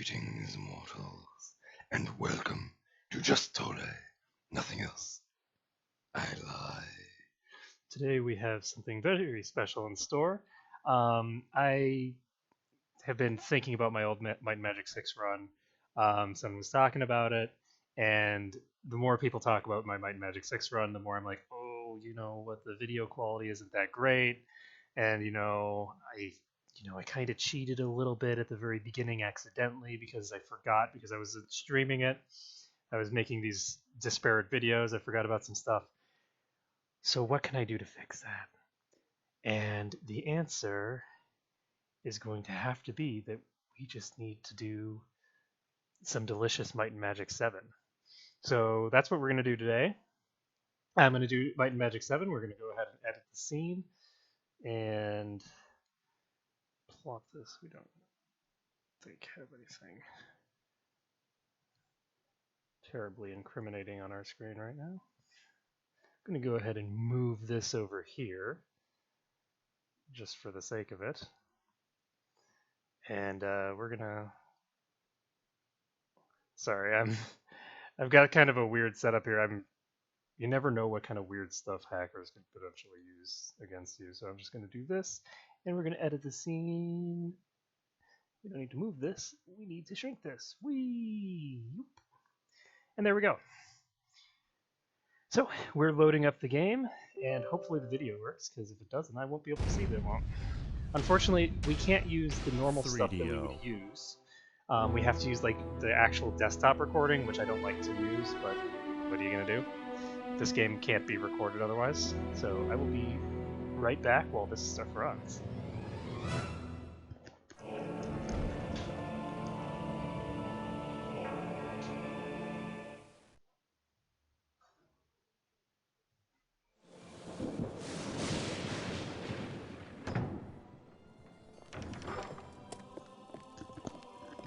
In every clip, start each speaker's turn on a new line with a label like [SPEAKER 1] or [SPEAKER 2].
[SPEAKER 1] Greetings, mortals, and welcome to Just Tole. Nothing else. I lie.
[SPEAKER 2] Today we have something very special in store. I have been thinking about my old Might and Magic 6 run. Someone was talking about it, and the more people talk about my Might and Magic 6 run, the more I'm like, oh, what, the video quality isn't that great, and I kind of cheated a little bit at the very beginning accidentally because I forgot because I was streaming it. I was making these disparate videos. I forgot about some stuff. So what can I do to fix that? And the answer is going to have to be that we just need to do some delicious Might and Magic 7. So that's what we're going to do today. I'm going to do Might and Magic 7. We're going to go ahead and edit the scene and plot this. We don't think have anything terribly incriminating on our screen right now. I'm going to go ahead and move this over here just for the sake of it. And we're gonna. Sorry, I've got kind of a weird setup here. You never know what kind of weird stuff hackers can potentially use against you. So I'm just gonna do this, and we're gonna edit the scene. We don't need to move this. We need to shrink this. And there we go. So we're loading up the game, and hopefully the video works. Because if it doesn't, I won't be able to see them all. Unfortunately, we can't use the normal stuff that we would use. We have to use like the actual desktop recording, which I don't like to use, but what are you gonna do? This game can't be recorded otherwise, so I will be right back while this stuff runs.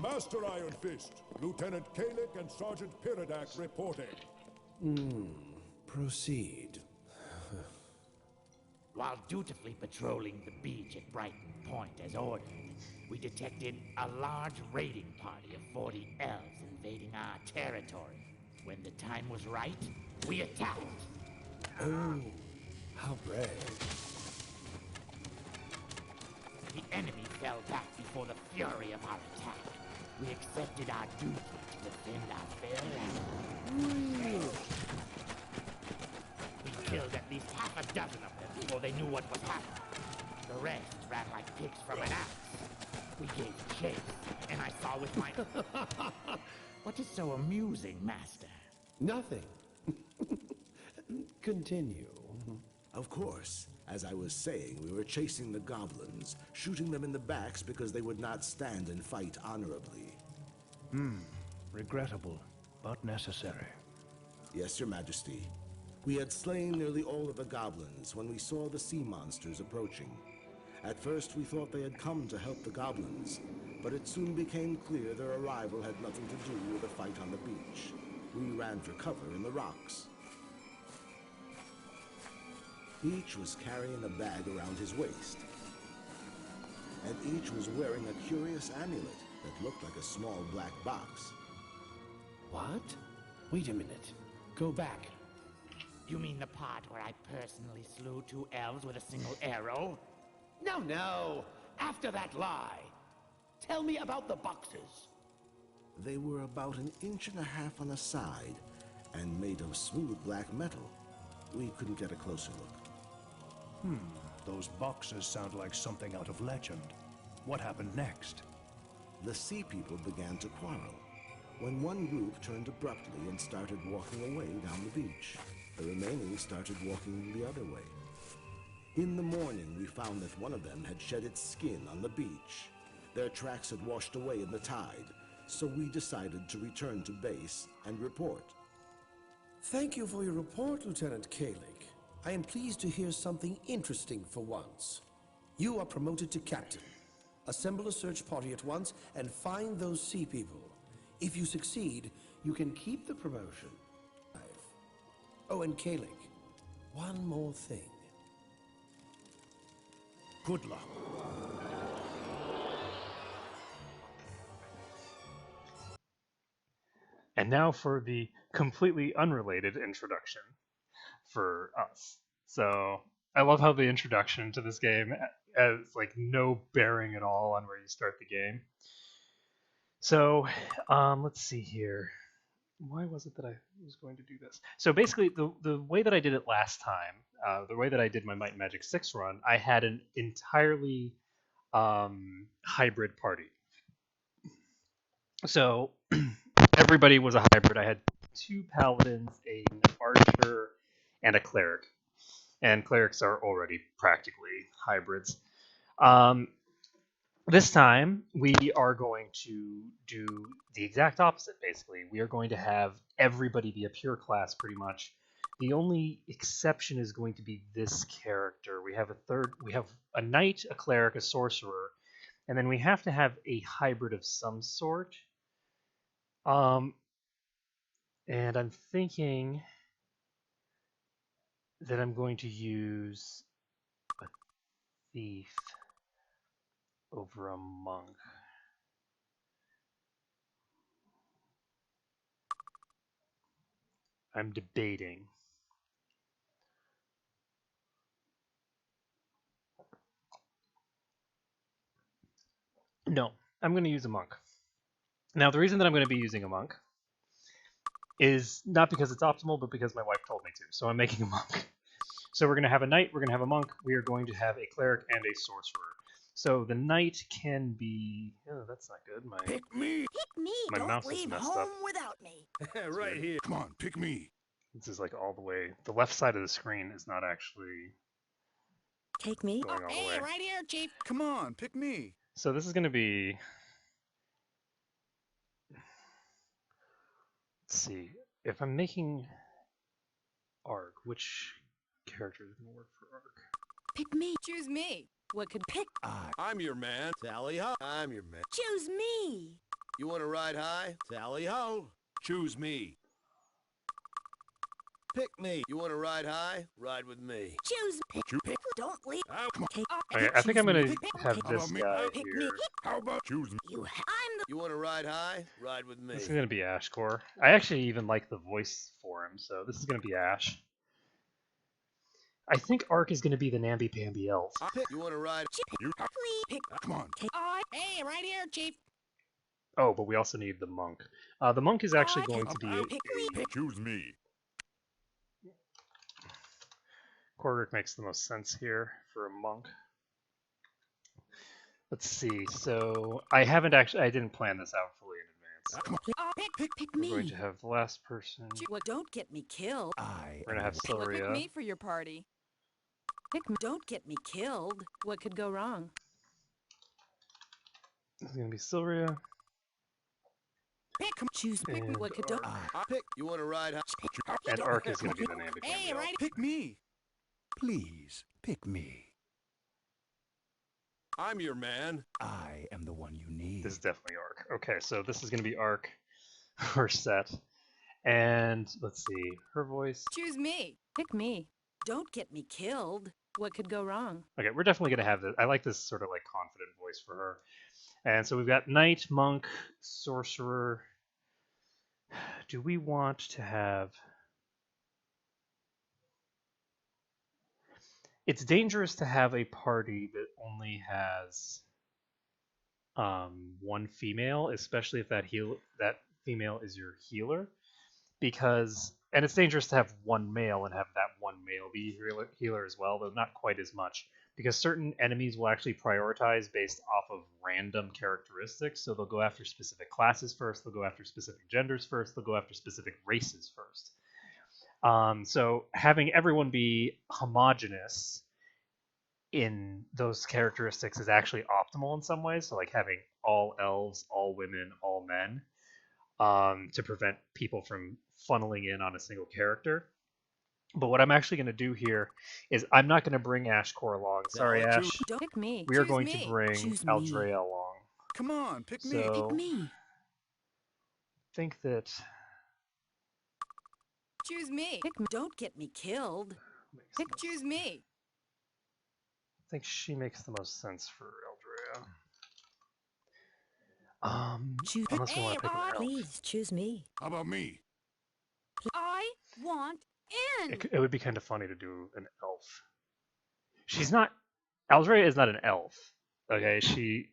[SPEAKER 3] Master Iron Fist, Lieutenant Kalik and Sergeant Piridak reporting.
[SPEAKER 4] Proceed.
[SPEAKER 5] While dutifully patrolling the beach at Brighton Point as ordered, we detected a large raiding party of 40 elves invading our territory. When the time was right, we attacked.
[SPEAKER 4] Oh, how brave.
[SPEAKER 5] The enemy fell back before the fury of our attack. We accepted our duty to defend our fair land. We killed at least half a dozen of them before they knew what was happening. The rest ran like pigs from an axe. We gave chase, and I saw with my... What is so amusing, Master?
[SPEAKER 4] Nothing. Continue.
[SPEAKER 6] Of course. As I was saying, we were chasing the goblins, shooting them in the backs because they would not stand and fight honorably.
[SPEAKER 4] Regrettable, but necessary.
[SPEAKER 6] Yes, Your Majesty. We had slain nearly all of the goblins when we saw the sea monsters approaching. At first, we thought they had come to help the goblins, but it soon became clear their arrival had nothing to do with the fight on the beach. We ran for cover in the rocks. Each was carrying a bag around his waist, and each was wearing a curious amulet that looked like a small black box.
[SPEAKER 4] What? Wait a minute. Go back.
[SPEAKER 5] You mean the part where I personally slew 2 elves with a single arrow?
[SPEAKER 4] No. After that lie. Tell me about the boxes.
[SPEAKER 6] They were about 1.5 inches on the side and made of smooth black metal. We couldn't get a closer look.
[SPEAKER 7] Those boxes sound like something out of legend. What happened next?
[SPEAKER 6] The sea people began to quarrel, when one group turned abruptly and started walking away down the beach. The remaining started walking the other way. In the morning, we found that one of them had shed its skin on the beach. Their tracks had washed away in the tide, so we decided to return to base and report.
[SPEAKER 4] Thank you for your report, Lieutenant Kalik. I am pleased to hear something interesting for once. You are promoted to captain. Assemble a search party at once and find those sea people. If you succeed, you can keep the promotion. Oh, and Kalik, one more thing.
[SPEAKER 7] Good luck.
[SPEAKER 2] And now for the completely unrelated introduction for us. So I love how the introduction to this game has like no bearing at all on where you start the game. So let's see here. Why was it that I was going to do this? So basically, the way that I did it last time, the way that I did my Might and Magic 6 run, I had an entirely hybrid party. So everybody was a hybrid. I had 2 paladins, an archer, and a cleric. And clerics are already practically hybrids. This time, we are going to do the exact opposite, basically. We are going to have everybody be a pure class, pretty much. The only exception is going to be this character. We have a knight, a cleric, a sorcerer, and then we have to have a hybrid of some sort. And I'm thinking that I'm going to use a thief over a monk. I'm debating. No, I'm going to use a monk. Now, the reason that I'm going to be using a monk is not because it's optimal, but because my wife told me to. So I'm making a monk. So we're going to have a knight, we're going to have a monk, we are going to have a cleric and a sorcerer. So the knight can be... Oh, that's not good.
[SPEAKER 3] Pick me!
[SPEAKER 8] Pick me!
[SPEAKER 2] My
[SPEAKER 8] Don't
[SPEAKER 2] mouse is
[SPEAKER 8] leave
[SPEAKER 2] messed
[SPEAKER 8] home
[SPEAKER 2] up.
[SPEAKER 8] without me.
[SPEAKER 3] Right here. Come on, pick me.
[SPEAKER 2] This is like all the way... The left side of the screen is not actually
[SPEAKER 8] Take me?
[SPEAKER 2] going all the way.
[SPEAKER 5] Right here, Chief.
[SPEAKER 3] Come on, pick me.
[SPEAKER 2] So this is going to be... Let's see. If I'm making Arc, which character is going to work for Arc?
[SPEAKER 8] Pick me.
[SPEAKER 9] Choose me.
[SPEAKER 8] What could pick?
[SPEAKER 3] I'm your man. Tally ho. I'm your man.
[SPEAKER 8] Choose me.
[SPEAKER 3] You want to ride high? Tally ho. Choose me. Pick me. You want to ride high? Ride with me.
[SPEAKER 8] Choose. Pick. Don't leave.
[SPEAKER 3] Come on.
[SPEAKER 8] Take.
[SPEAKER 2] Okay, I think I'm going to
[SPEAKER 8] Pick-
[SPEAKER 2] have
[SPEAKER 3] How
[SPEAKER 2] this
[SPEAKER 3] about me?
[SPEAKER 2] guy
[SPEAKER 8] Pick me.
[SPEAKER 2] here.
[SPEAKER 3] How about choose me?
[SPEAKER 8] I'm the.
[SPEAKER 3] You want to ride high? Ride with me.
[SPEAKER 2] This is going to be Ashcore. I actually even like the voice for him, so this is going to be Ash. I think Arc is going to be the namby-pamby elf.
[SPEAKER 3] You want to ride? You
[SPEAKER 8] Please. Pick.
[SPEAKER 3] come on.
[SPEAKER 5] Hey, right here, Chief.
[SPEAKER 2] Oh, but we also need the monk. The monk is actually going to be...
[SPEAKER 8] Pick me.
[SPEAKER 3] Choose me.
[SPEAKER 2] Corrick makes the most sense here for a monk. Let's see, so I didn't plan this out fully in advance.
[SPEAKER 8] Pick
[SPEAKER 2] We're
[SPEAKER 8] me.
[SPEAKER 2] going to have the last person.
[SPEAKER 8] What? Don't get me killed.
[SPEAKER 2] We're going to have
[SPEAKER 9] Look at
[SPEAKER 2] Silria.
[SPEAKER 9] me for your party.
[SPEAKER 8] Pick me. Don't get me killed. What could go wrong?
[SPEAKER 2] This is going to be Silria.
[SPEAKER 8] Choose me.
[SPEAKER 2] And
[SPEAKER 8] What could go?
[SPEAKER 3] Pick. You want to ride high?
[SPEAKER 2] And Arc is going to be the namby-pamby elf.
[SPEAKER 3] Pick me.
[SPEAKER 7] Please, pick me.
[SPEAKER 3] I'm your man.
[SPEAKER 7] I am the one you need.
[SPEAKER 2] This is definitely Arc. Okay, so this is going to be Arc, her set. And let's see, her voice.
[SPEAKER 9] Choose me.
[SPEAKER 8] Pick me. Don't get me killed. What could go wrong?
[SPEAKER 2] Okay, we're definitely going to have this. I like this sort of like confident voice for her. And so we've got Knight, Monk, Sorcerer. Do we want to have... It's dangerous to have a party that only has one female, especially if that female is your healer, and it's dangerous to have one male and have that one male be healer as well, though not quite as much, because certain enemies will actually prioritize based off of random characteristics. So they'll go after specific classes first, they'll go after specific genders first, they'll go after specific races first. So having everyone be homogenous in those characteristics is actually optimal in some ways. So like having all elves, all women, all men, to prevent people from funneling in on a single character. But what I'm actually going to do here is I'm not going to bring Ashcore along. Sorry, Ash.
[SPEAKER 8] Don't pick me.
[SPEAKER 2] We are
[SPEAKER 9] Choose
[SPEAKER 2] going
[SPEAKER 9] me.
[SPEAKER 2] to bring
[SPEAKER 8] Choose me.
[SPEAKER 2] Aldrea along.
[SPEAKER 3] Come on, pick me.
[SPEAKER 2] So
[SPEAKER 8] Pick me.
[SPEAKER 2] I think that...
[SPEAKER 9] Choose me.
[SPEAKER 8] Pick me. Don't get me killed.
[SPEAKER 9] Choose me.
[SPEAKER 2] I think she makes the most sense for
[SPEAKER 8] Choose.
[SPEAKER 2] Unless we want to pick an elf.
[SPEAKER 8] Please choose me.
[SPEAKER 3] How about me?
[SPEAKER 9] I want in.
[SPEAKER 2] It would be kind of funny to do an elf. She's not. Aldrea is not an elf. Okay, she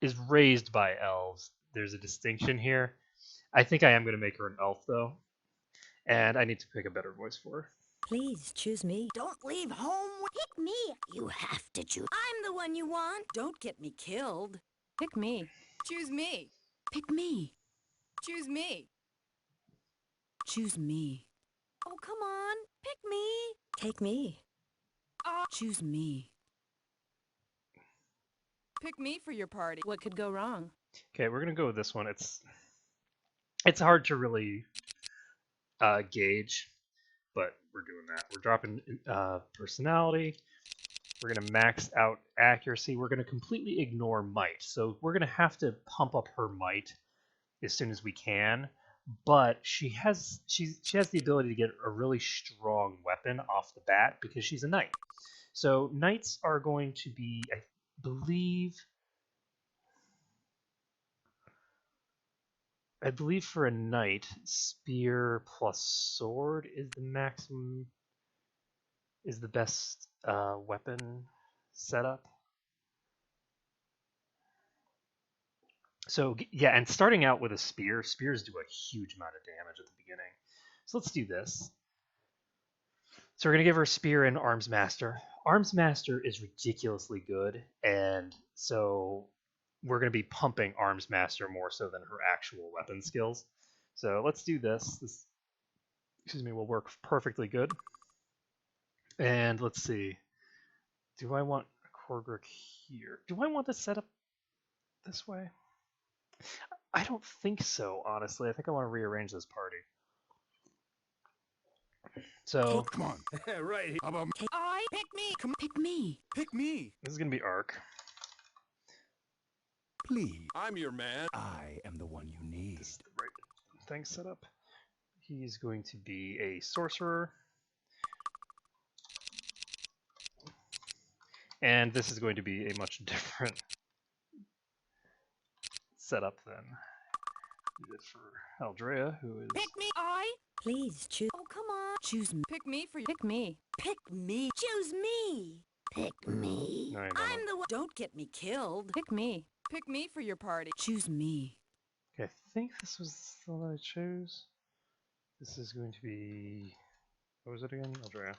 [SPEAKER 2] is raised by elves. There's a distinction here. I think I am going to make her an elf though, and I need to pick a better voice for her.
[SPEAKER 8] Please choose me.
[SPEAKER 10] Don't leave home. Pick me. You have to choose. I'm the one you want.
[SPEAKER 8] Don't get me killed.
[SPEAKER 9] Pick me. Choose me.
[SPEAKER 8] Pick me.
[SPEAKER 9] Choose me.
[SPEAKER 8] Choose me.
[SPEAKER 10] Oh, come on. Pick me.
[SPEAKER 8] Take me. Choose me.
[SPEAKER 9] Pick me for your party.
[SPEAKER 8] What could go wrong?
[SPEAKER 2] Okay, we're gonna go with this one. It's hard to really gauge, but we're doing that. We're dropping personality. We're gonna max out accuracy. We're gonna completely ignore might. So we're gonna have to pump up her might as soon as we can. But she has the ability to get a really strong weapon off the bat because she's a knight. So knights are going to be, I believe for a knight, spear plus sword is the maximum, is the best weapon setup. So yeah, and starting out with a spear, spears do a huge amount of damage at the beginning. So let's do this. So we're going to give her spear and arms master. Arms master is ridiculously good, and so we're going to be pumping arms master more so than her actual weapon skills. So let's do this. This, excuse me, will work perfectly good. And let's see. Do I want a Korgrick here? Do I want this set up this way? I don't think so, honestly. I think I want to rearrange this party. So
[SPEAKER 3] Come on.
[SPEAKER 7] Right.
[SPEAKER 3] How about me?
[SPEAKER 9] I pick me.
[SPEAKER 8] Come pick me.
[SPEAKER 7] Pick me.
[SPEAKER 2] this is gonna be Ark.
[SPEAKER 7] Please.
[SPEAKER 3] I'm your man.
[SPEAKER 7] I am the one you need.
[SPEAKER 2] This is the right thing set up. He's going to be a sorcerer. And this is going to be a much different setup than we did for Aldrea, who is...
[SPEAKER 9] Pick me. I
[SPEAKER 8] Please choose.
[SPEAKER 10] Oh, come on.
[SPEAKER 8] Choose me.
[SPEAKER 9] pick me for pick me.
[SPEAKER 10] Pick me. Choose me. Pick me.
[SPEAKER 2] No, I
[SPEAKER 10] I'm
[SPEAKER 2] don't.
[SPEAKER 10] the one.
[SPEAKER 8] Don't get me killed.
[SPEAKER 9] Pick me. Pick me for your party.
[SPEAKER 8] Choose me.
[SPEAKER 2] Okay, I think this was the one I chose. This is going to be... What was it again? Aldrea.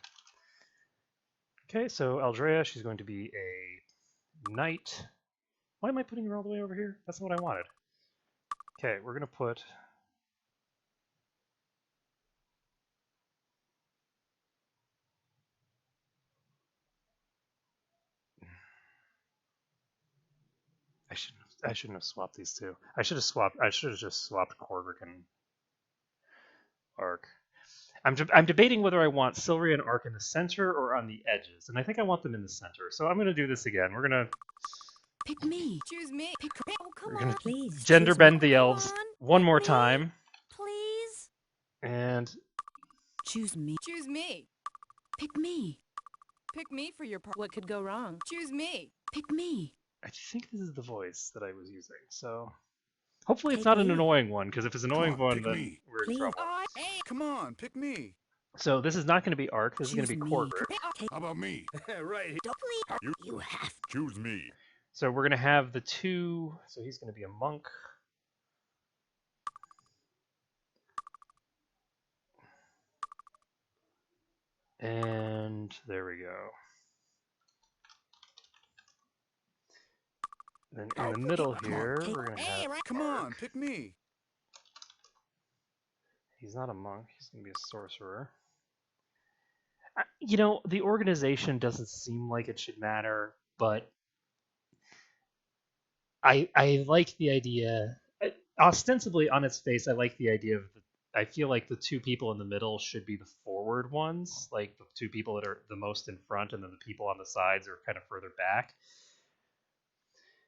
[SPEAKER 2] Okay, so Aldrea, she's going to be a knight. Why am I putting her all the way over here? That's not what I wanted. Okay, we're going to put... I shouldn't have swapped these two. I should have just swapped Korgrick and Ark. I'm debating whether I want Sylvia and Ark in the center or on the edges, and I think I want them in the center. So I'm going to do this again. We're going to
[SPEAKER 8] Pick me.
[SPEAKER 9] Choose me.
[SPEAKER 10] Pick. Oh, come
[SPEAKER 2] We're gonna
[SPEAKER 10] on.
[SPEAKER 8] Please.
[SPEAKER 2] gender
[SPEAKER 8] choose me.
[SPEAKER 2] bend the elves one more time,
[SPEAKER 10] Please.
[SPEAKER 2] and
[SPEAKER 8] Choose me.
[SPEAKER 9] Choose me.
[SPEAKER 8] Pick me.
[SPEAKER 9] Pick me for your party.
[SPEAKER 8] What could go wrong?
[SPEAKER 9] Choose me.
[SPEAKER 8] Pick me.
[SPEAKER 2] I think this is the voice that I was using. So hopefully it's
[SPEAKER 8] Pick
[SPEAKER 2] not an
[SPEAKER 8] me.
[SPEAKER 2] annoying one, because if it's an annoying
[SPEAKER 3] on,
[SPEAKER 2] one,
[SPEAKER 3] pick
[SPEAKER 2] then
[SPEAKER 3] me.
[SPEAKER 2] we're in
[SPEAKER 8] Please.
[SPEAKER 2] trouble.
[SPEAKER 3] Come on, pick me.
[SPEAKER 2] So this is not going to be Ark. This is going to
[SPEAKER 8] Choose
[SPEAKER 2] be
[SPEAKER 8] me.
[SPEAKER 2] Korgrick.
[SPEAKER 3] How about me?
[SPEAKER 7] Right.
[SPEAKER 10] Don't please.
[SPEAKER 3] You
[SPEAKER 10] You have.
[SPEAKER 3] choose me.
[SPEAKER 2] So we're going to have the two. So he's going to be a monk. And there we go. Then in the middle here, we're going to have...
[SPEAKER 3] Come on, pick me.
[SPEAKER 2] He's not a monk. He's going to be a sorcerer. You know, the organization doesn't seem like it should matter, but I like the idea. Ostensibly, on its face, I like the idea of I feel like the two people in the middle should be the forward ones, like the two people that are the most in front, and then the people on the sides are kind of further back.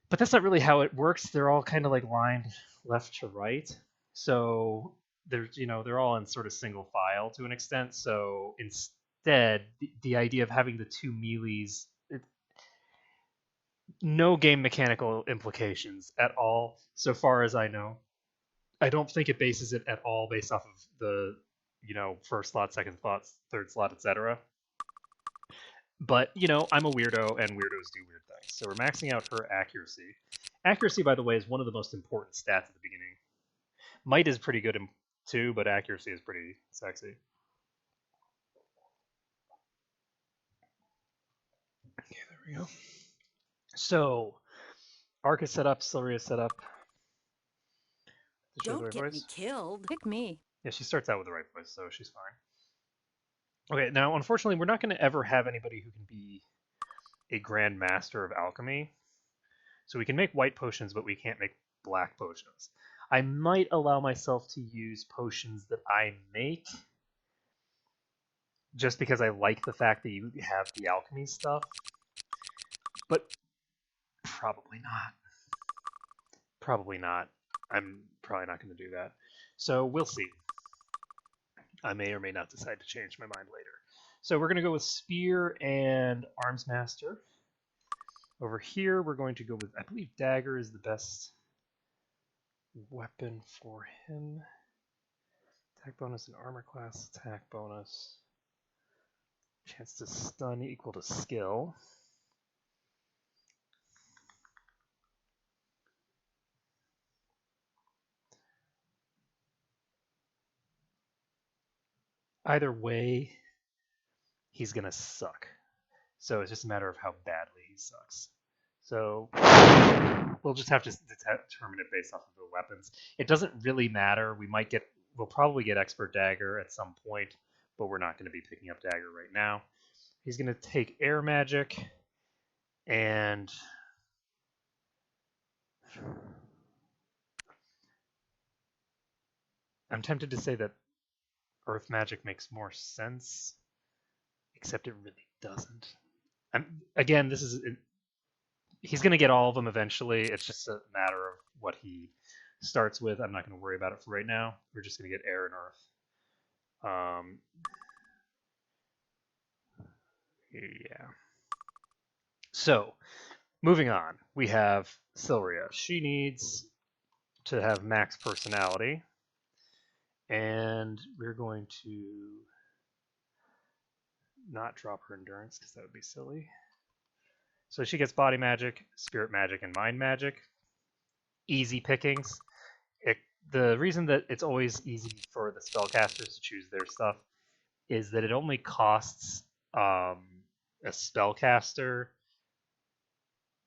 [SPEAKER 2] But that's not really how it works. They're all kind of like lined left to right. So they're all in sort of single file to an extent. So instead, the idea of having the two melees no game mechanical implications at all, so far as I know. I don't think it bases it at all based off of the, first slot, second slot, third slot, etc. But, I'm a weirdo, and weirdos do weird things. So we're maxing out her accuracy. Accuracy, by the way, is one of the most important stats at the beginning. Might is pretty good too, but accuracy is pretty sexy. Okay, there we go. So, Ark is set up, Silria is set up.
[SPEAKER 8] Don't get me killed.
[SPEAKER 9] Pick me.
[SPEAKER 2] Yeah, she starts out with the right voice, so she's fine. Okay, now, unfortunately, we're not going to ever have anybody who can be a Grand Master of Alchemy. So we can make white potions, but we can't make black potions. I might allow myself to use potions that I make, just because I like the fact that you have the alchemy stuff. But probably not. Probably not. I'm probably not going to do that. So we'll see. I may or may not decide to change my mind later. So we're going to go with Spear and Arms Master. Over here, we're going to go with, I believe Dagger is the best weapon for him. Attack bonus and armor class, attack bonus. Chance to stun equal to skill. Either way, he's going to suck. So it's just a matter of how badly he sucks. So we'll just have to determine it based off of the weapons. It doesn't really matter. We'll probably get Expert Dagger at some point, but we're not going to be picking up Dagger right now. He's going to take Air Magic, and I'm tempted to say that Earth Magic makes more sense, except it really doesn't. Again, he's going to get all of them eventually. It's just a matter of what he starts with. I'm not going to worry about it for right now. We're just going to get Air and Earth. Yeah. So, moving on, we have Silria. She needs to have max personality, and we're going to not drop her endurance because that would be silly. So she gets body magic, spirit magic, and mind magic. Easy pickings. The reason that it's always easy for the spellcasters to choose their stuff is that it only costs a spellcaster.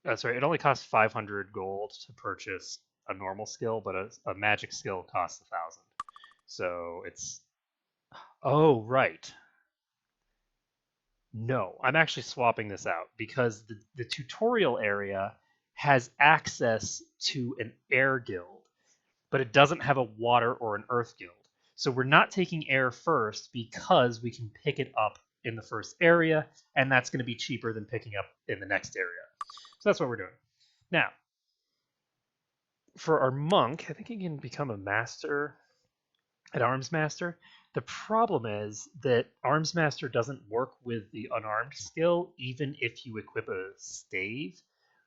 [SPEAKER 2] It only costs 500 gold to purchase a normal skill, but a magic skill costs 1,000. So it's... Oh, right. No, I'm actually swapping this out because the tutorial area has access to an air guild, but it doesn't have a water or an earth guild. So we're not taking air first because we can pick it up in the first area, and that's going to be cheaper than picking up in the next area. So that's what we're doing. Now, for our monk, I think he can become a master, an arms master. The problem is that Arms Master doesn't work with the unarmed skill, even if you equip a stave,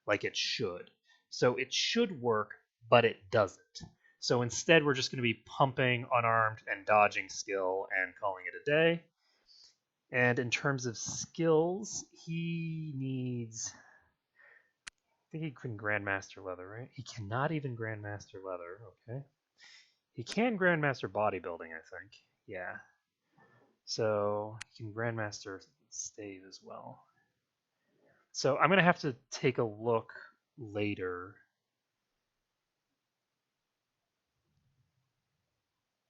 [SPEAKER 2] like it should. So it should work, but it doesn't. So instead, we're just going to be pumping unarmed and dodging skill and calling it a day. And in terms of skills, he needs... I think he can Grandmaster Leather, right? He cannot even Grandmaster Leather, okay. He can Grandmaster Bodybuilding, I think. Yeah. So he can Grandmaster Stave as well. So I'm going to have to take a look later.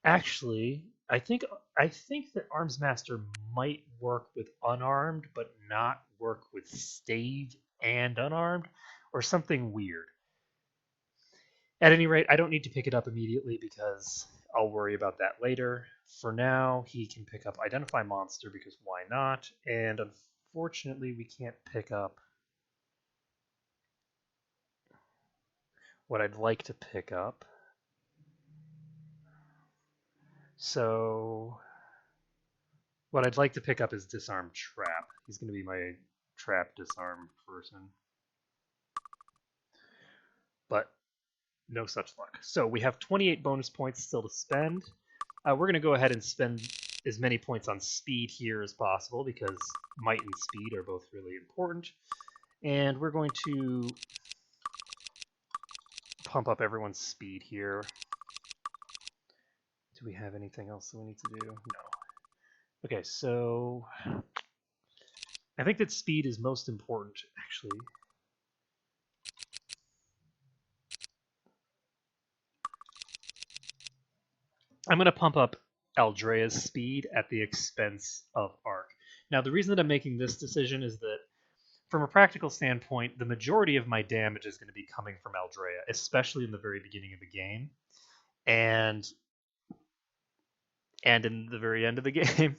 [SPEAKER 2] Actually, I think that Arms Master might work with unarmed, but not work with stave and unarmed, or something weird. At any rate, I don't need to pick it up immediately because I'll worry about that later. For now, he can pick up Identify Monster because why not? And unfortunately, we can't pick up what I'd like to pick up. So what I'd like to pick up is Disarm Trap. He's going to be my trap disarm person. but no such luck. So we have 28 bonus points still to spend. We're going to go ahead and spend as many points on speed here as possible because might and speed are both really important. And we're going to pump up everyone's speed here. Do we have anything else that we need to do? No. Okay, so I think that speed is most important, actually. I'm going to pump up Aldrea's speed at the expense of Ark. Now, the reason that I'm making this decision is that from a practical standpoint, the majority of my damage is going to be coming from Aldrea, especially in the very beginning of the game. And in the very end of the game.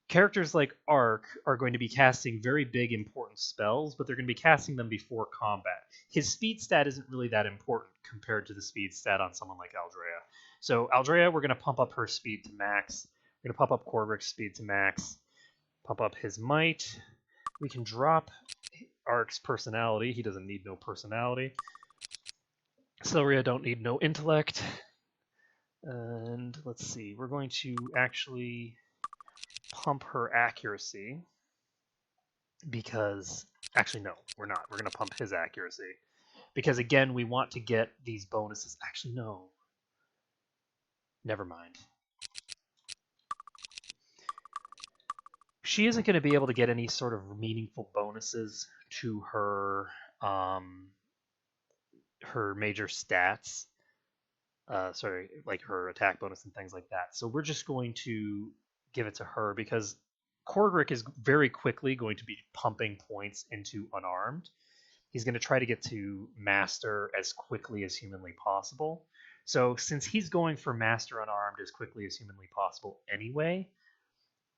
[SPEAKER 2] Characters like Ark are going to be casting very big, important spells, but they're going to be casting them before combat. His speed stat isn't really that important compared to the speed stat on someone like Aldrea. So Aldrea, we're going to pump up her speed to max. We're going to pump up Corvric's speed to max. Pump up his might. We can drop Ark's personality. He doesn't need no personality. Celeria don't need no intellect. And let's see, we're going to actually pump her accuracy because, actually no, we're not. We're going to pump his accuracy because, again, we want to get these bonuses. Actually, no. Never mind. She isn't going to be able to get any sort of meaningful bonuses to her her major stats. Sorry, like her attack bonus and things like that. So we're just going to give it to her because Cordric is very quickly going to be pumping points into Unarmed. He's going to try to get to Master as quickly as humanly possible. So since he's going for Master Unarmed as quickly as humanly possible anyway,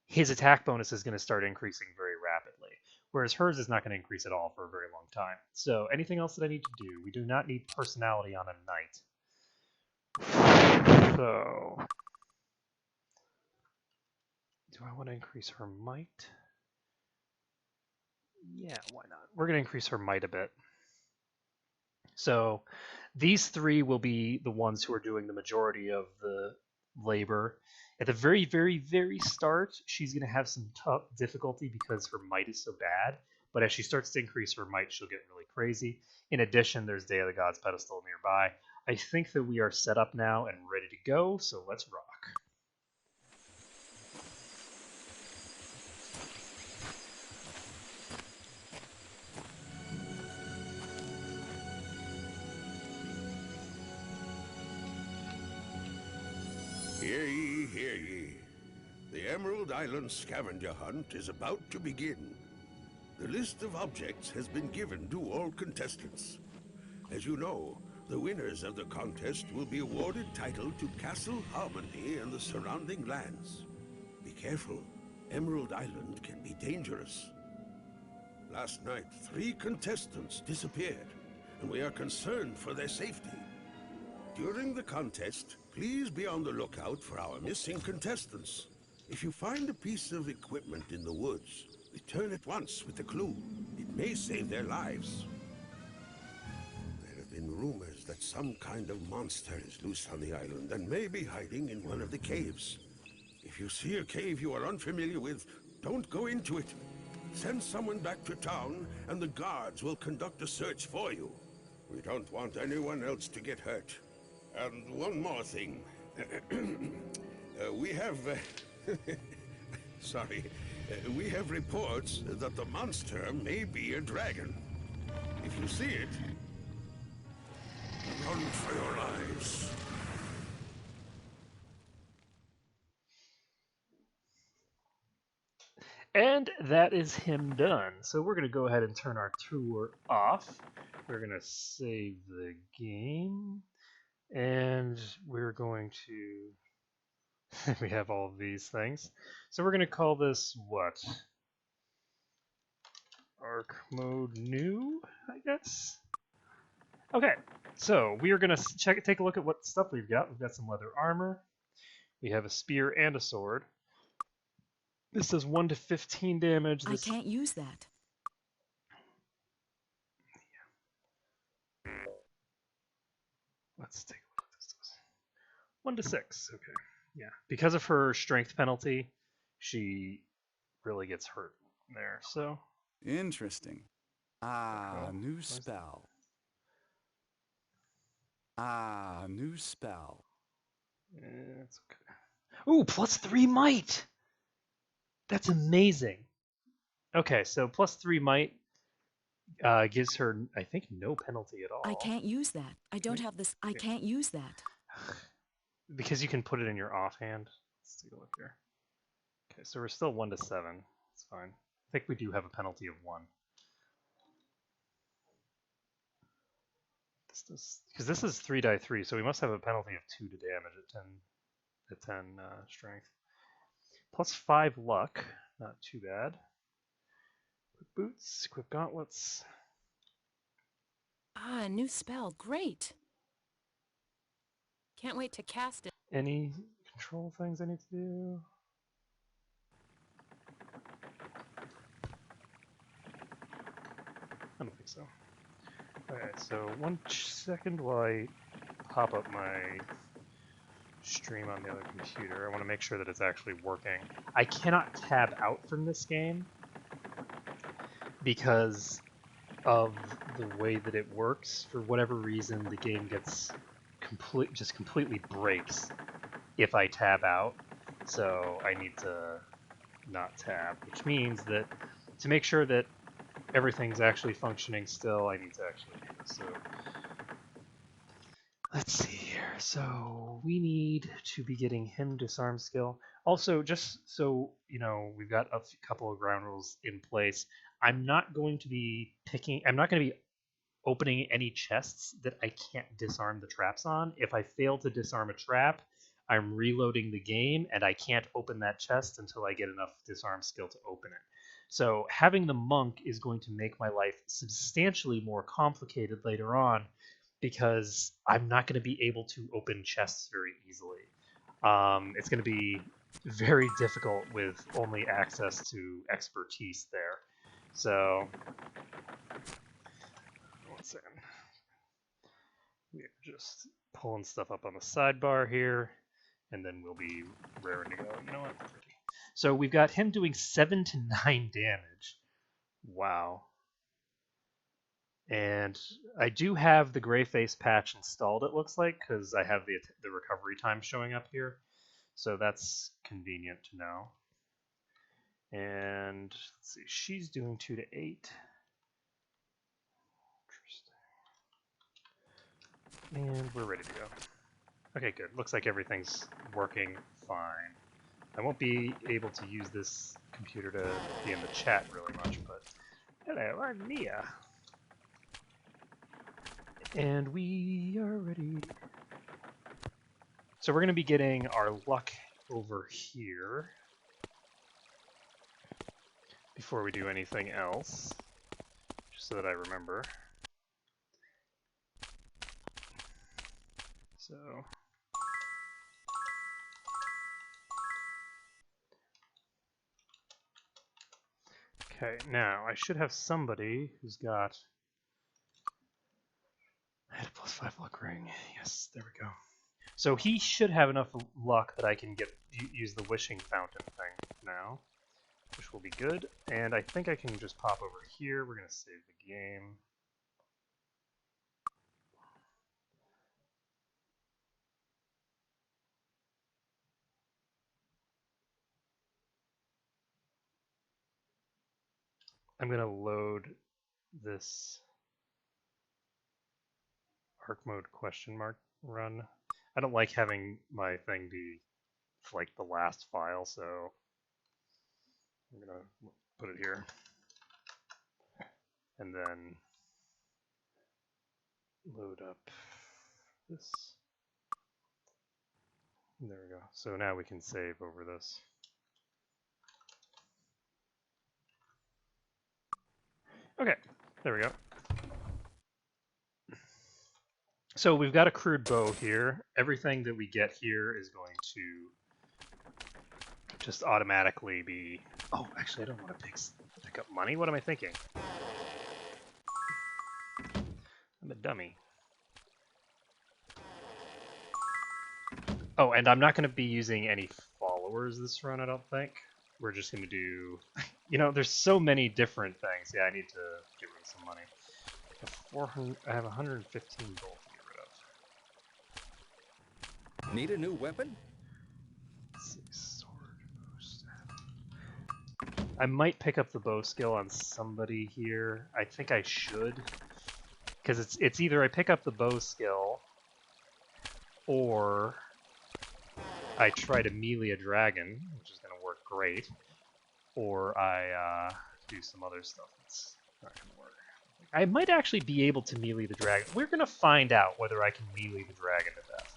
[SPEAKER 2] his attack bonus is going to start increasing very rapidly, whereas hers is not going to increase at all for a very long time. So anything else that I need to do? We do not need personality on a knight. So, do I want to increase her might? Yeah, why not? We're going to increase her might a bit. So, these three will be the ones who are doing the majority of the labor. At the very, very, very start, she's going to have some tough difficulty because her might is so bad. But as she starts to increase her might, she'll get really crazy. In addition, there's Day of the Gods pedestal nearby. I think that we are set up now and ready to go, so let's rock.
[SPEAKER 11] Hear ye, hear ye. The Emerald Island scavenger hunt is about to begin. The list of objects has been given to all contestants. As you know, the winners of the contest will be awarded title to Castle Harmony and the surrounding lands. Be careful. Emerald Island can be dangerous. Last night, 3 contestants disappeared, and we are concerned for their safety. During the contest, please be on the lookout for our missing contestants. If you find a piece of equipment in the woods, return at once with the clue. It may save their lives. There have been rumors that some kind of monster is loose on the island and may be hiding in one of the caves. If you see a cave you are unfamiliar with, don't go into it. Send someone back to town and the guards will conduct a search for you. We don't want anyone else to get hurt. And one more thing. We have... Sorry. We have reports that the monster may be a dragon. If you see it, run for your lives.
[SPEAKER 2] And that is him done. So we're going to go ahead and turn our tour off. We're going to save the game. And we're going to... we have all of these things. So we're going to call this what? Arc mode new, I guess? Okay, so we are going to take a look at what stuff we've got. We've got some leather armor. We have a spear and a sword. This does 1 to 15 damage.
[SPEAKER 8] I can't use that.
[SPEAKER 2] Let's take a look at this. 1 to 6. Okay. Yeah. Because of her strength penalty, she really gets hurt there. So.
[SPEAKER 12] Interesting. New spell. New spell.
[SPEAKER 2] It's okay. Ooh, +3 might. That's amazing. Okay, so +3 might gives her, I think, no penalty at all.
[SPEAKER 8] I can't use that. I don't have this. I can't use that.
[SPEAKER 2] Because you can put it in your offhand. Let's take a look here. Okay, so we're still 1 to 7. It's fine. I think we do have a penalty of 1. Because this is 3 die 3, so we must have a penalty of 2 to damage at 10 strength. +5 luck, not too bad. Equip boots, equip gauntlets.
[SPEAKER 8] New spell. Great.
[SPEAKER 9] Can't wait to cast it.
[SPEAKER 2] Any control things I need to do? I don't think so. Alright, so 1 second while I pop up my stream on the other computer. I want to make sure that it's actually working. I cannot tab out from this game because of the way that it works. For whatever reason, the game gets just completely breaks if I tab out. So I need to not tab, which means that to make sure that everything's actually functioning still, I need to actually do this. So let's see here. So we need to be getting him disarm skill. Also, just so you know, we've got a couple of ground rules in place. I'm not going to be opening any chests that I can't disarm the traps on. If I fail to disarm a trap, I'm reloading the game, and I can't open that chest until I get enough disarm skill to open it. So having the monk is going to make my life substantially more complicated later on, because I'm not going to be able to open chests very easily. It's going to be very difficult with only access to expertise there. So, one second. We're just pulling stuff up on the sidebar here, and then we'll be raring to go. You know what? So we've got him doing 7 to 9 damage. Wow. And I do have the gray face patch installed, it looks like, because I have the recovery time showing up here. So that's convenient to know. And let's see, she's doing 2 to 8. Interesting. And we're ready to go. Okay, good. Looks like everything's working fine. I won't be able to use this computer to be in the chat really much, but hello, I'm Mia. And we are ready. So we're going to be getting our luck over here before we do anything else, just so that I remember. So okay, now I should have somebody who's got I had a +5 luck ring. Yes, there we go. So he should have enough luck that I can use the wishing fountain thing now, which will be good. And I think I can just pop over here. We're going to save the game. I'm going to load this arc mode question mark run. I don't like having my thing be like the last file, so I'm going to put it here. And then load up this. There we go. So now we can save over this. Okay, there we go. So we've got a crude bow here. Everything that we get here is going to just automatically be... Oh, actually, I don't want to pick up money. What am I thinking? I'm a dummy. Oh, and I'm not going to be using any followers this run, I don't think. We're just going to do... You know, there's so many different things. Yeah, I need to get rid of some money. I have 115 gold to get rid of.
[SPEAKER 13] Need a new weapon?
[SPEAKER 2] Let's see, sword, bow, staff. I might pick up the bow skill on somebody here. I think I should. Because it's either I pick up the bow skill, or I try to melee a dragon, which is going to work great, or I do some other stuff that's not going to work. I might actually be able to melee the dragon. We're going to find out whether I can melee the dragon to death.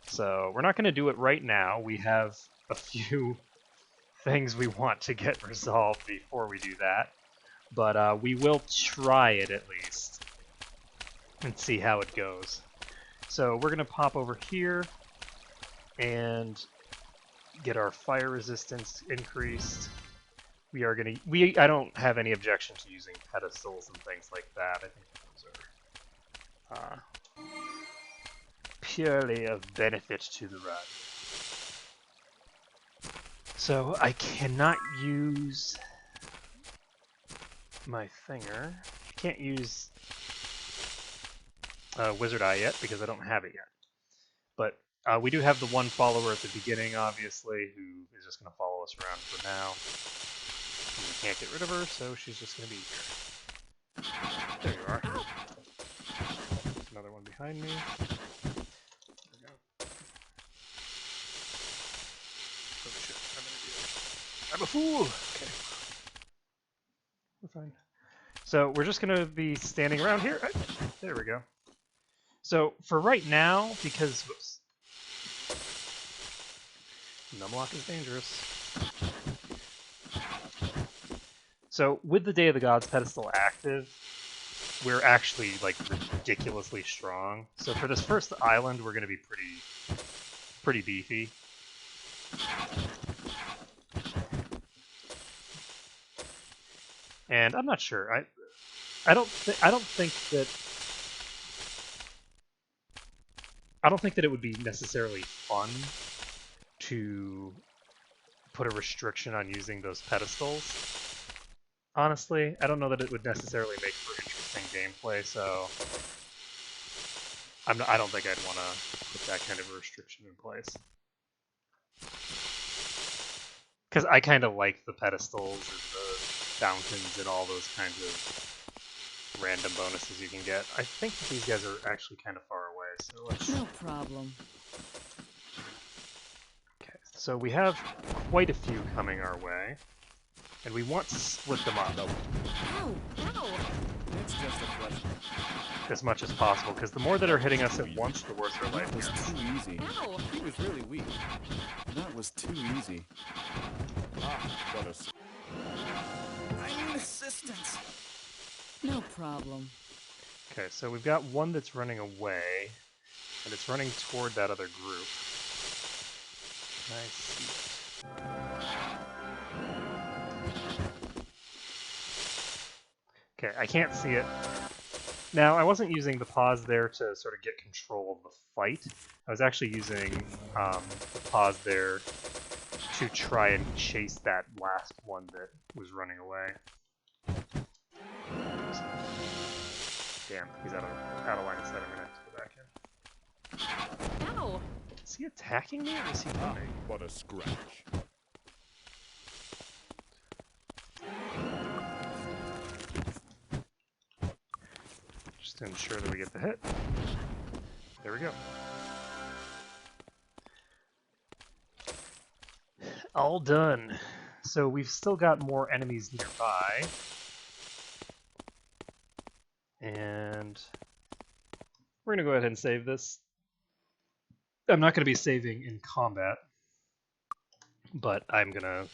[SPEAKER 2] So we're not going to do it right now. We have a few things we want to get resolved before we do that. But we will try it at least and see how it goes. So we're going to pop over here and get our fire resistance increased. We are going to... I don't have any objection to using pedestals and things like that. I think those are purely of benefit to the run. So I cannot use my finger. I can't use Wizard Eye yet because I don't have it yet. But we do have the one follower at the beginning, obviously, who is just going to follow us around for now. And we can't get rid of her, so she's just going to be here. There you are. There's another one behind me. There we go. Oh shit, I'm an idiot. I'm a fool! Okay. We're fine. So we're just going to be standing around here. There we go. So for right now, because... Whoops. Numlock is dangerous. So with the Day of the Gods pedestal active, we're actually like ridiculously strong. So for this first island, we're going to be pretty beefy. And I'm not sure. I don't think that it would be necessarily fun to put a restriction on using those pedestals. Honestly, I don't know that it would necessarily make for interesting gameplay, so I don't think I'd want to put that kind of a restriction in place. Because I kind of like the pedestals and the fountains and all those kinds of random bonuses you can get. I think that these guys are actually kind of far away, so let's...
[SPEAKER 8] No problem.
[SPEAKER 2] Okay, so we have quite a few coming our way. And we want to split them up.
[SPEAKER 8] Ow! Ow!
[SPEAKER 13] It's just a question.
[SPEAKER 2] As much as possible, because the more that are hitting us at once, the worse our life
[SPEAKER 12] That was
[SPEAKER 2] gets.
[SPEAKER 12] too easy.
[SPEAKER 8] Ow!
[SPEAKER 12] He was really weak. That was too easy.
[SPEAKER 3] Ah, what a...
[SPEAKER 13] I need assistance.
[SPEAKER 8] No problem.
[SPEAKER 2] Okay, so we've got one that's running away, and it's running toward that other group. Can I see it? Okay, I can't see it. Now, I wasn't using the pause there to sort of get control of the fight. I was actually using the pause there to try and chase that last one that was running away. Damn, he's out of line of sight. I'm gonna have to go back in.
[SPEAKER 8] Ow!
[SPEAKER 2] Is he attacking me or is he running?
[SPEAKER 3] What a scratch.
[SPEAKER 2] Just to ensure that we get the hit. There we go. All done. So we've still got more enemies nearby. And we're going to go ahead and save this. I'm not going to be saving in combat, but I'm going to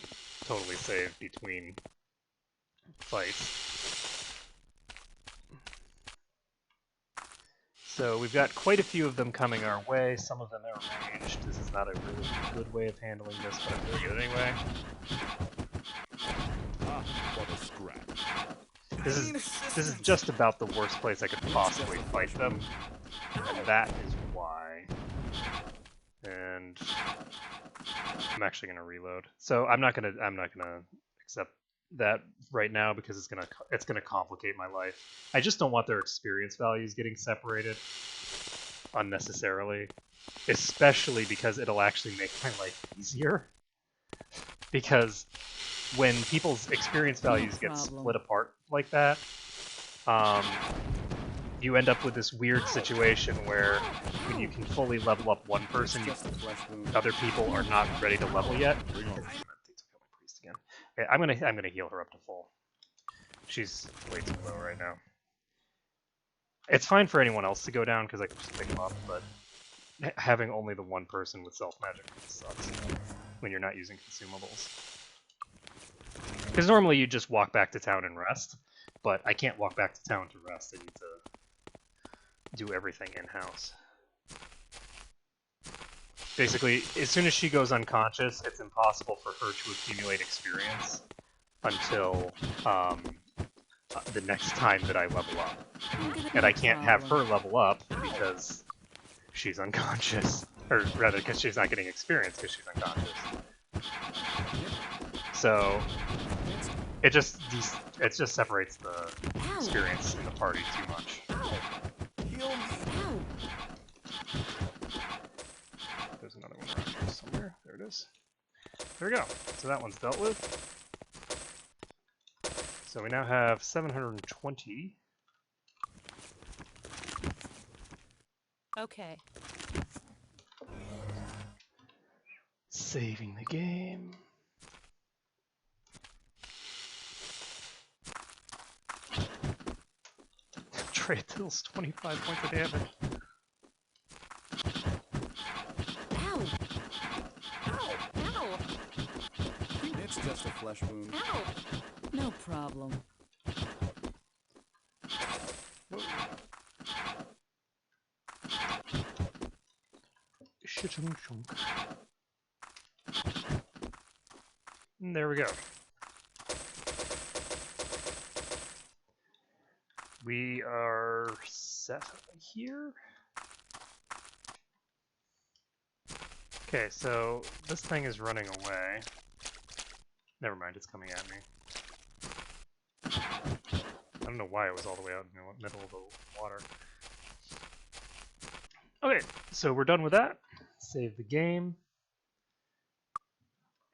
[SPEAKER 2] totally save between fights. So we've got quite a few of them coming our way. Some of them are ranged. This is not a really good way of handling this, but I'm doing it anyway.
[SPEAKER 3] Ah, what a scratch.
[SPEAKER 2] This is just about the worst place I could possibly fight them, and that is why And I'm actually gonna reload. So I'm not gonna accept that right now because it's gonna complicate my life. I just don't want their experience values getting separated unnecessarily, especially because it'll actually make my life easier. Because when people's experience values get split apart like that, you end up with this weird situation where when you can fully level up one person, other people are not ready to level yet. Again. Okay, I'm gonna heal her up to full. She's way too low right now. It's fine for anyone else to go down because I can just pick them up, but having only the one person with self magic sucks when you're not using consumables. Because normally you just walk back to town and rest, but I can't walk back to town to rest. I need to do everything in-house. Basically, as soon as she goes unconscious, it's impossible for her to accumulate experience until the next time that I level up. And I can't have her level up because she's unconscious. Or rather, because she's not getting experience because she's unconscious. So it just separates the experience in the party too much. There's another one around here somewhere. There it is. There we go. So that one's dealt with. So we now have 720.
[SPEAKER 8] Okay.
[SPEAKER 2] Saving the game. Trey deals 25 points of damage.
[SPEAKER 8] Ow! Ow! Ow!
[SPEAKER 12] It's just a flesh wound.
[SPEAKER 8] Ow! No problem.
[SPEAKER 2] And there we go. We are set here. Okay, so this thing is running away. Never mind, it's coming at me. I don't know why it was all the way out in the middle of the water. Okay, so we're done with that. Save the game.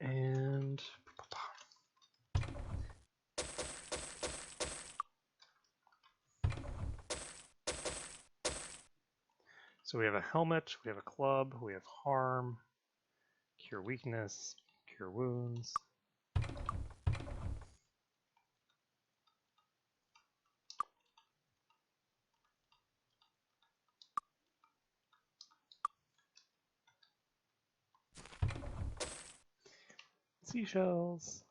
[SPEAKER 2] And so we have a helmet, we have a club, we have harm, cure weakness, cure wounds. Seashells.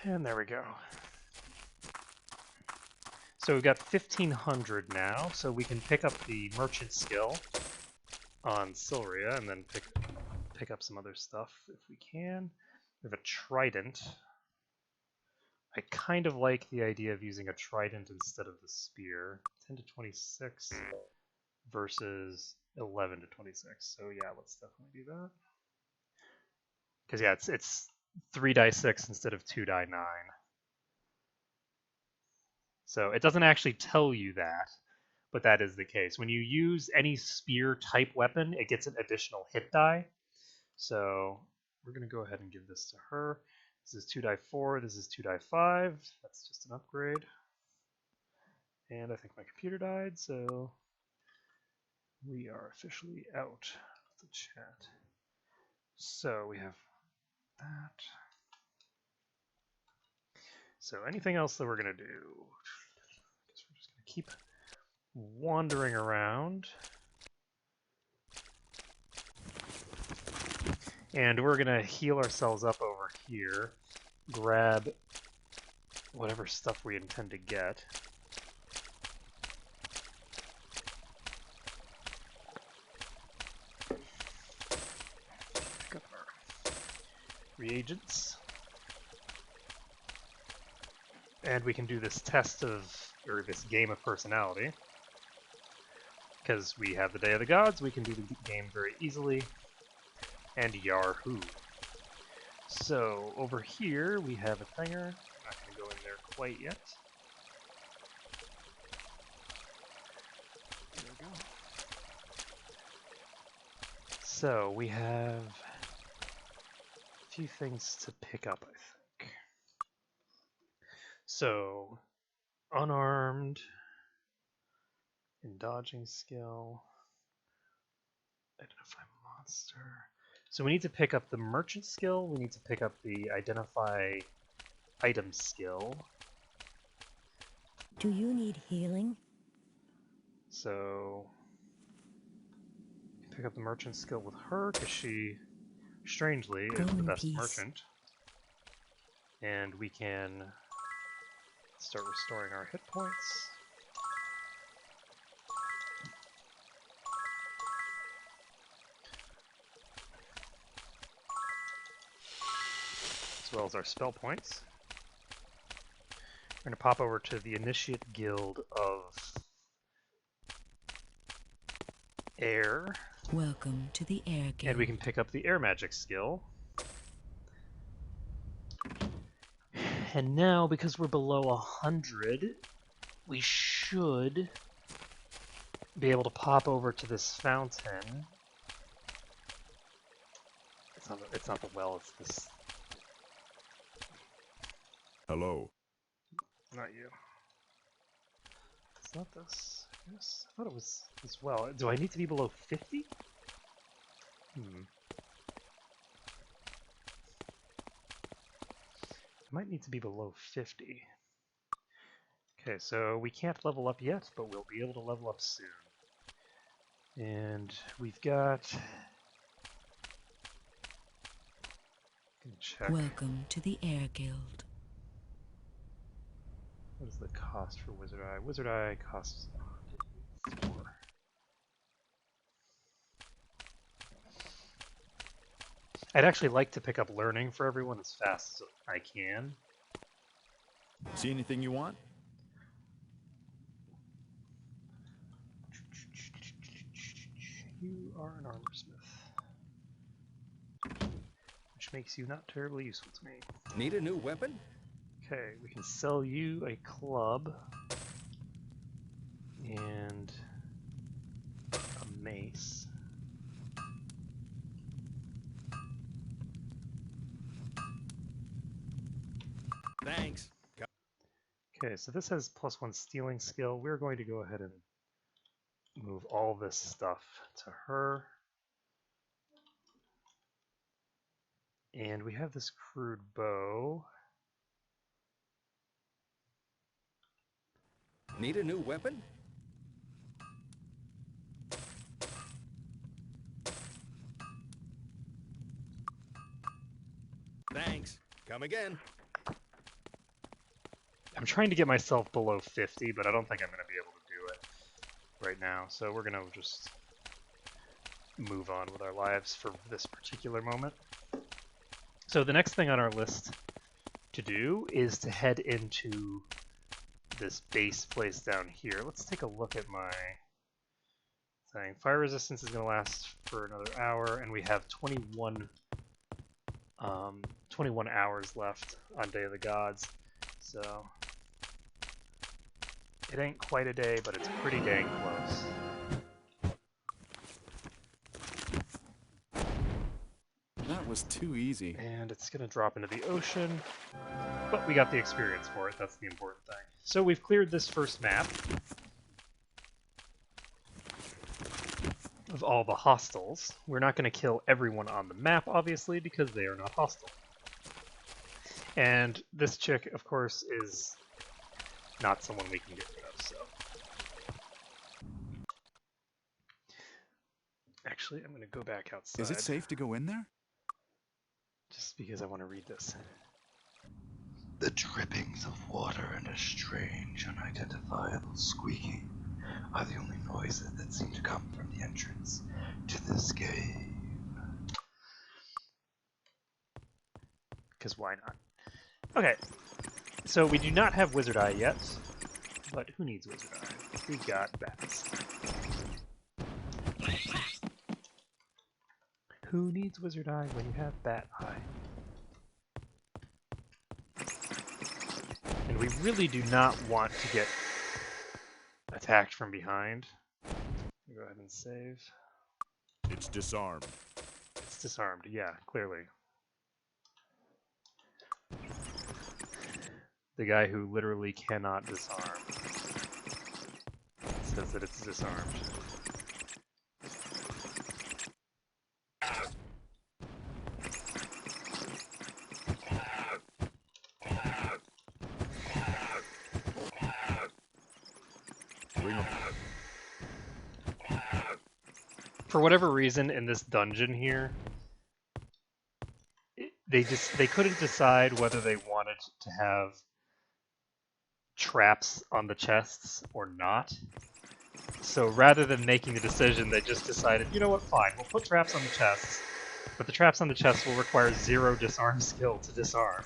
[SPEAKER 2] And there we go. So we've got 1500 now, so we can pick up the merchant skill on Silria and then pick up some other stuff if we can. We have a trident. I kind of like the idea of using a trident instead of the spear. 10 to 26 versus 11 to 26. So yeah, let's definitely do that. Because yeah, it's 3 die 6 instead of 2 die 9. So it doesn't actually tell you that, but that is the case. When you use any spear type weapon, it gets an additional hit die. So we're going to go ahead and give this to her. This is 2 die 4, this is 2 die 5. That's just an upgrade. And I think my computer died, so we are officially out of the chat. So we have that. So anything else that we're going to do? I guess we're just going to keep wandering around. And we're going to heal ourselves up over here. Grab whatever stuff we intend to get. Pick up our reagents. And we can do this test of, or this game of personality. because we have the Day of the Gods, we can do the game very easily. And Yahoo! So, over here we have a thinger. Not going to go in there quite yet. There we go. So, we have a few things to pick up, I think. So, unarmed, and dodging skill, identify monster. So we need to pick up the merchant skill, we need to pick up the identify item skill.
[SPEAKER 10] Do you need healing?
[SPEAKER 2] So pick up the merchant skill with her, because she, strangely, is the best merchant. And we can start restoring our hit points. As well as our spell points. We're going to pop over to the Initiate Guild of Air.
[SPEAKER 8] Welcome to the Air Guild.
[SPEAKER 2] And we can pick up the Air Magic skill. And now, because we're below 100, we should be able to pop over to this fountain. It's not the well, it's this.
[SPEAKER 3] Hello.
[SPEAKER 2] Not you. It's not this. Yes, I thought it was as well. Do I need to be below 50? I might need to be below 50. Okay, so we can't level up yet, but we'll be able to level up soon. And we've got... check.
[SPEAKER 8] Welcome to the Air Guild.
[SPEAKER 2] What is the cost for Wizard Eye? Wizard Eye costs 4. I'd actually like to pick up learning for everyone as fast as I can.
[SPEAKER 12] See anything you want?
[SPEAKER 2] You are an armorsmith, which makes you not terribly useful to me.
[SPEAKER 13] Need a new weapon?
[SPEAKER 2] Okay, we can sell you a club and a mace.
[SPEAKER 13] Thanks.
[SPEAKER 2] Okay, so this has +1 stealing skill. We're going to go ahead and move all this stuff to her. And we have this crude bow.
[SPEAKER 13] Need a new weapon? Thanks. Come again.
[SPEAKER 2] I'm trying to get myself below 50, but I don't think I'm going to be able to do it right now. So we're going to just move on with our lives for this particular moment. So the next thing on our list to do is to head into this base place down here. Let's take a look at my thing. Fire resistance is going to last for another hour, and we have 21 hours left on Day of the Gods. So it ain't quite a day, but it's pretty dang close.
[SPEAKER 12] That was too easy.
[SPEAKER 2] And it's going to drop into the ocean, but we got the experience for it. That's the important thing. So we've cleared this first map of all the hostiles. We're not going to kill everyone on the map, obviously, because they are not hostile. And this chick, of course, is not someone we can get rid of, so. Actually, I'm going to go back outside.
[SPEAKER 12] Is it safe to go in there?
[SPEAKER 2] Just because I want to read this.
[SPEAKER 1] The drippings of water and a strange, unidentifiable squeaking are the only noises that seem to come from the entrance to this cave.
[SPEAKER 2] Because why not? Okay, so we do not have Wizard Eye yet, but who needs Wizard Eye? We've got bats. Who needs wizard eye when you have bat eye? And we really do not want to get attacked from behind. Go ahead and save.
[SPEAKER 12] It's disarmed.
[SPEAKER 2] It's disarmed, yeah, clearly. The guy who literally cannot disarm says that it's disarmed. For whatever reason, in this dungeon here, they couldn't decide whether they wanted to have traps on the chests or not. So rather than making the decision, they just decided, you know what, fine, we'll put traps on the chests, but the traps on the chests will require 0 disarm skill to disarm.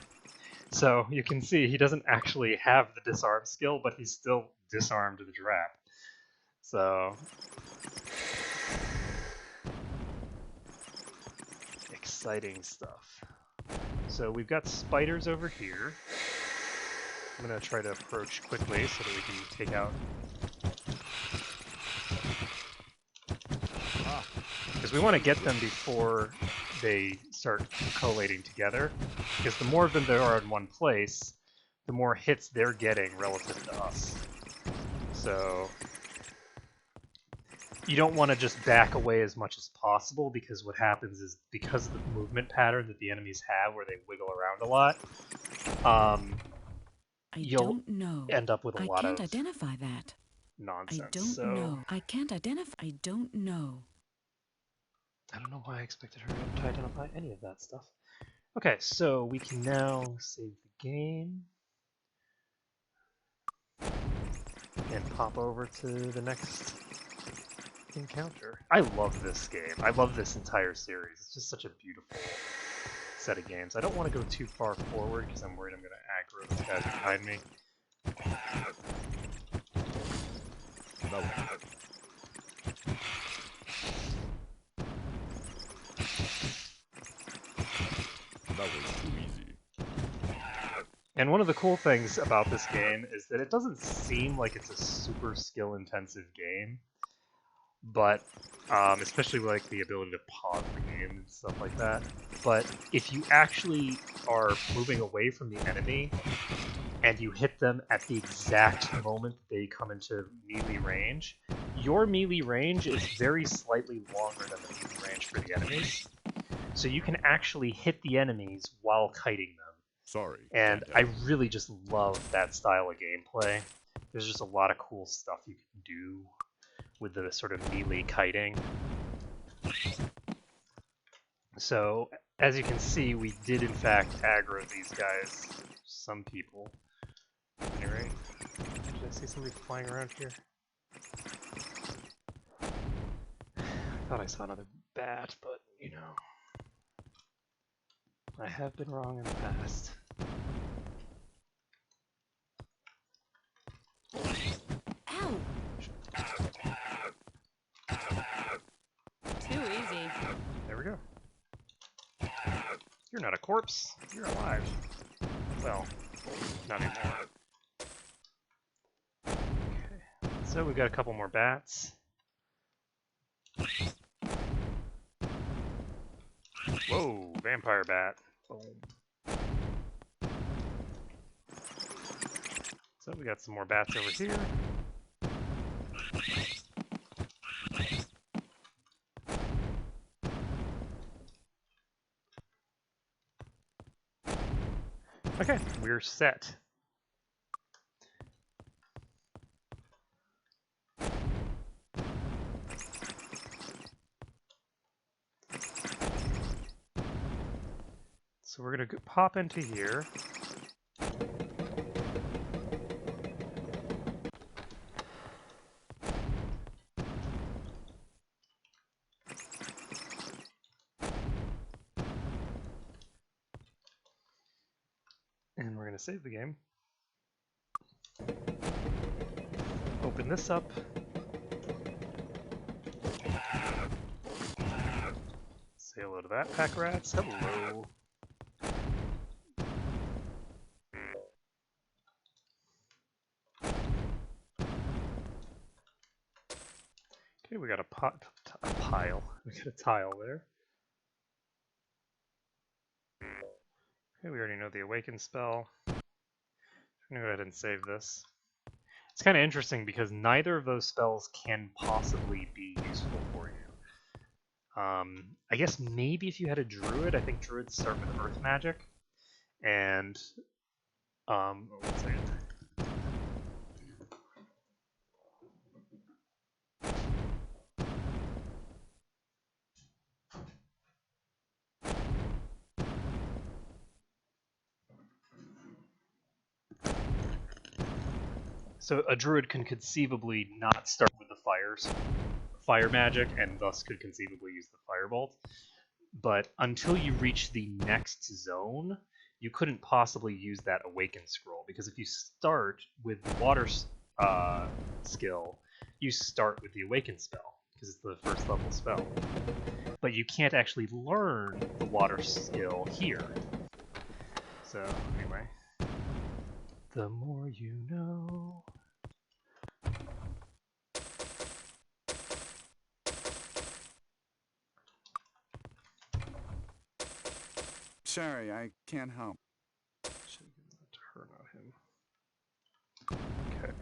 [SPEAKER 2] So you can see he doesn't actually have the disarm skill, but he's still disarmed the trap. So exciting stuff. So we've got spiders over here. I'm going to try to approach quickly so that we can take out... Because we want to get them before they start collating together. Because the more of them there are in one place, the more hits they're getting relative to us. So you don't want to just back away as much as possible, because what happens is, because of the movement pattern that the enemies have where they wiggle around a lot, you'll end up with a lot of
[SPEAKER 8] I can't identify that.
[SPEAKER 2] nonsense.
[SPEAKER 8] I don't know. I can't identify. I don't know.
[SPEAKER 2] I don't know why I expected her to identify any of that stuff. Okay, so we can now save the game and pop over to the next encounter. I love this game. I love this entire series. It's just such a beautiful set of games. I don't want to go too far forward because I'm worried I'm going to aggro these guys behind me.
[SPEAKER 12] No. That was too easy.
[SPEAKER 2] And one of the cool things about this game is that it doesn't seem like it's a super skill-intensive game, but especially like the ability to pause the game and stuff like that. But if you actually are moving away from the enemy and you hit them at the exact moment that they come into melee range, your melee range is very slightly longer than the melee range for the enemies. So you can actually hit the enemies while kiting them.
[SPEAKER 12] Sorry.
[SPEAKER 2] And I really just love that style of gameplay. There's just a lot of cool stuff you can do with the sort of melee kiting. So, as you can see, we did in fact aggro these guys. Some people. Anyway, did I see somebody flying around here? I thought I saw another bat, but, you know, I have been wrong in the past.
[SPEAKER 8] Ow!
[SPEAKER 9] Too easy.
[SPEAKER 2] There we go. You're not a corpse. You're alive. Well, not anymore. Okay. So we've got a couple more bats. Whoa, vampire bat. Boom. So we got some more bats over here. Okay, we're set. So we're going to pop into here. And we're going to save the game. Open this up. Say Say hello to that pack rats. Hello. Okay, we got a pile. We got a tile there. Okay, we already know the awaken spell. I'm gonna go ahead and save this. It's kind of interesting because neither of those spells can possibly be useful for you. I guess maybe if you had a druid, I think druids start with earth magic, and one second. So a druid can conceivably not start with the fire magic, and thus could conceivably use the firebolt. But until you reach the next zone, you couldn't possibly use that awaken scroll, because if you start with the water skill, you start with the awaken spell, because it's the first level spell. But you can't actually learn the water skill here. So anyway, the more you know.
[SPEAKER 14] Sorry, I can't help.
[SPEAKER 2] Should have given that to her, not him. Okay.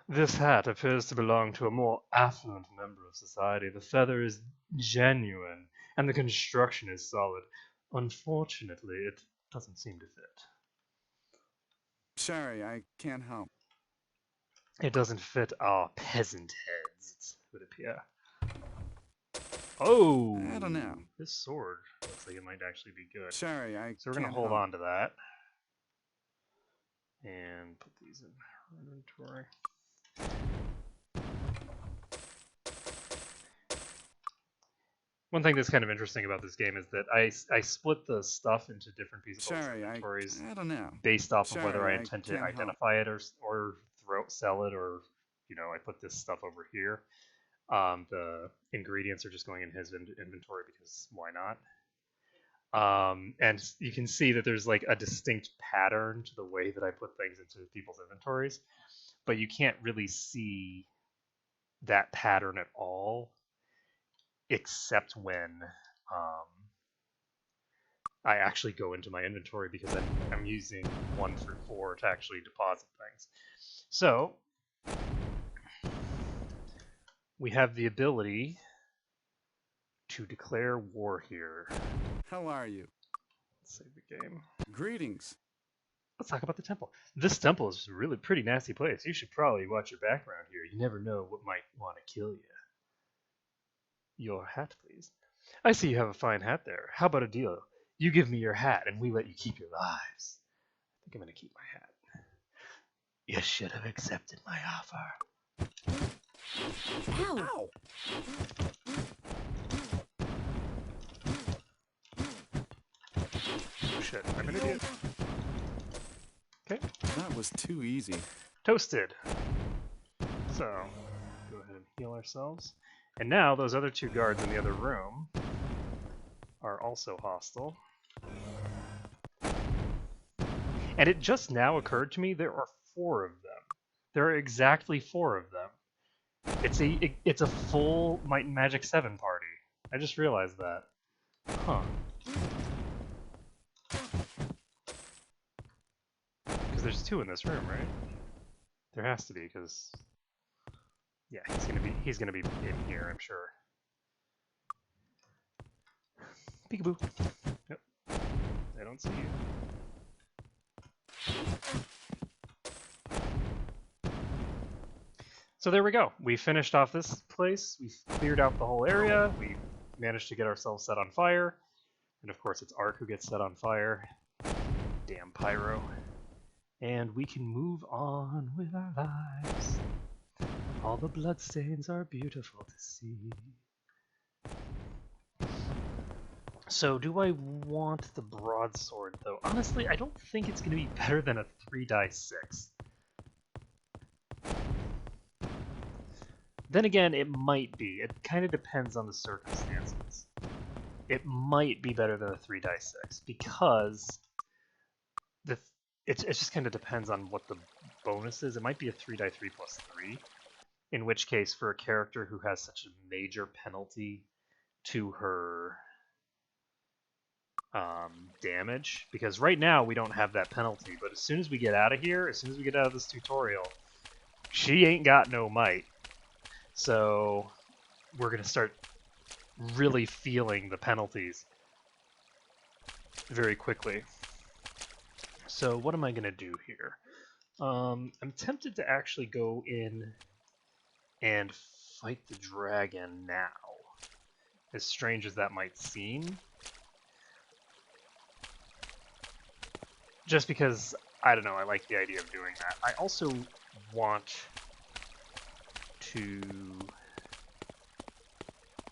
[SPEAKER 2] This hat appears to belong to a more affluent member of society. The feather is genuine, and the construction is solid. Unfortunately, it doesn't seem to fit.
[SPEAKER 14] Sorry, I can't help.
[SPEAKER 2] It doesn't fit our peasant heads, it would appear. Oh!
[SPEAKER 14] I don't know.
[SPEAKER 2] This sword looks like it might actually be good.
[SPEAKER 14] Sorry,
[SPEAKER 2] So we're going to hold on to that. And put these in our inventory. One thing that's kind of interesting about this game is that I split the stuff into different pieces of inventories
[SPEAKER 14] I don't know.
[SPEAKER 2] based off of whether I
[SPEAKER 14] Sorry,
[SPEAKER 2] intend to
[SPEAKER 14] can't
[SPEAKER 2] identify it or sell it, or I put this stuff over here. The ingredients are just going in his inventory because why not? And you can see that there's like a distinct pattern to the way that I put things into people's inventories, but you can't really see that pattern at all, except when I actually go into my inventory, because I'm using 1 through 4 to actually deposit things. So we have the ability to declare war here.
[SPEAKER 14] How are you?
[SPEAKER 2] Let's save the game.
[SPEAKER 14] Greetings.
[SPEAKER 2] Let's talk about the temple. This temple is a really pretty nasty place. You should probably watch your back around here. You never know what might want to kill you. Your hat, please. I see you have a fine hat there. How about a deal? You give me your hat, and we let you keep your lives. I think I'm going to keep my hat. You should have accepted my offer.
[SPEAKER 8] Ow!
[SPEAKER 2] Ow. Oh shit, I'm an idiot. Okay.
[SPEAKER 14] That was too easy.
[SPEAKER 2] Toasted. So, go ahead and heal ourselves. And now those other 2 guards in the other room are also hostile. And it just now occurred to me there are 4 of them. There are exactly 4 of them. It's a full Might and Magic 7 party. I just realized that. Huh. Because there's 2 in this room, right? There has to be, because yeah, he's gonna be in here, I'm sure. Peekaboo. Yep. I don't see you. So there we go. We finished off this place. We cleared out the whole area. We managed to get ourselves set on fire. And of course it's Ark who gets set on fire. Damn pyro. And we can move on with our lives. All the bloodstains are beautiful to see. So do I want the broadsword though? Honestly, I don't think it's going to be better than a 3-die 6. Then again, it might be. It kind of depends on the circumstances. It might be better than a 3-die-6 because it just kind of depends on what the bonus is. It might be a 3-die-3 plus 3, in which case for a character who has such a major penalty to her damage, because right now we don't have that penalty, but as soon as we get out of here, as soon as we get out of this tutorial, she ain't got no might. So we're going to start really feeling the penalties very quickly. So what am I going to do here? I'm tempted to actually go in and fight the dragon now, as strange as that might seem. Just because, I don't know, I like the idea of doing that. I also want to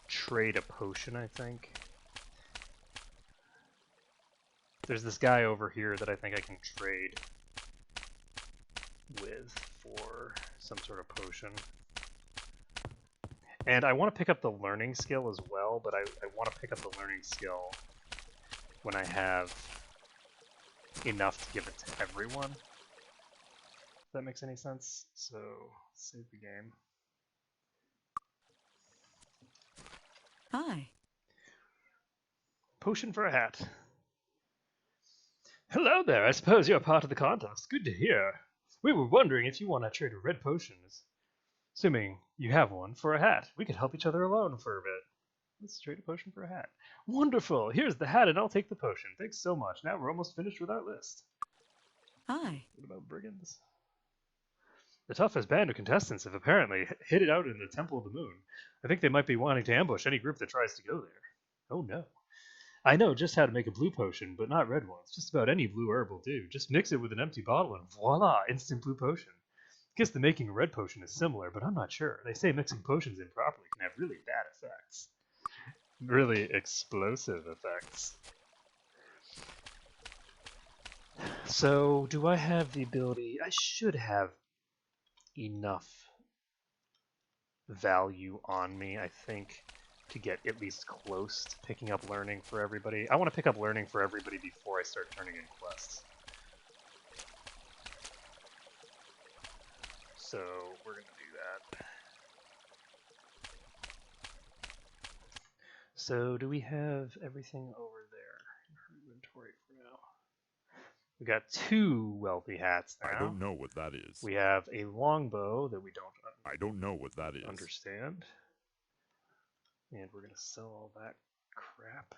[SPEAKER 2] trade a potion, I think. There's this guy over here that I think I can trade with for some sort of potion. And I want to pick up the learning skill as well, but I want to pick up the learning skill when I have enough to give it to everyone. If that makes any sense. So, save the game.
[SPEAKER 8] Hi.
[SPEAKER 2] Potion for a hat. Hello there, I suppose you're part of the contest. Good to hear. We were wondering if you want to trade a red potion. Assuming you have one, for a hat. We could help each other alone for a bit. Let's trade a potion for a hat. Wonderful! Here's the hat and I'll take the potion. Thanks so much. Now we're almost finished with our list.
[SPEAKER 8] Hi.
[SPEAKER 2] What about brigands? The toughest band of contestants have apparently hid it out in the Temple of the Moon. I think they might be wanting to ambush any group that tries to go there. Oh no. I know just how to make a blue potion, but not red ones. Just about any blue herb will do. Just mix it with an empty bottle and voila, instant blue potion. Guess the making a red potion is similar, but I'm not sure. They say mixing potions improperly can have really bad effects. Really explosive effects. So, do I have the ability? I should have enough value on me, I think, to get at least close to picking up learning for everybody. I want to pick up learning for everybody before I start turning in quests. So we're going to do that. So do we have everything over there in our inventory for now? We got 2 wealthy hats now.
[SPEAKER 12] I don't know what that is.
[SPEAKER 2] We have a longbow that we don't
[SPEAKER 12] I don't know what that is.
[SPEAKER 2] understand. And we're going to sell all that crap.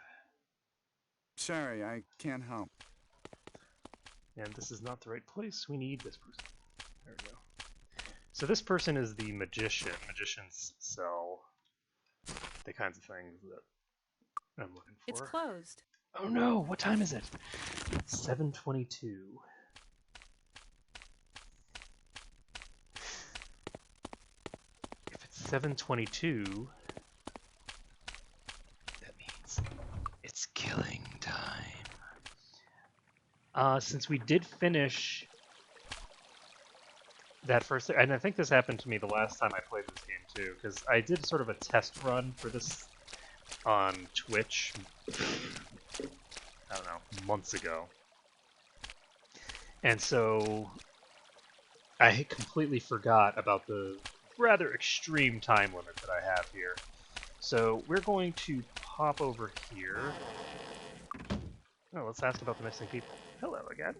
[SPEAKER 14] Sorry, I can't help.
[SPEAKER 2] And this is not the right place. We need this person. There we go. So this person is the magician. Magicians sell the kinds of things that I'm looking for.
[SPEAKER 9] It's closed.
[SPEAKER 2] Oh no! What time is it? 7:22. If it's 7:22, that means it's killing time. Since we did finish that first, and I think this happened to me the last time I played this game too, because I did sort of a test run for this on Twitch, I don't know, months ago. And so I completely forgot about the rather extreme time limit that I have here. So we're going to pop over here. Oh, let's ask about the missing people. Hello again.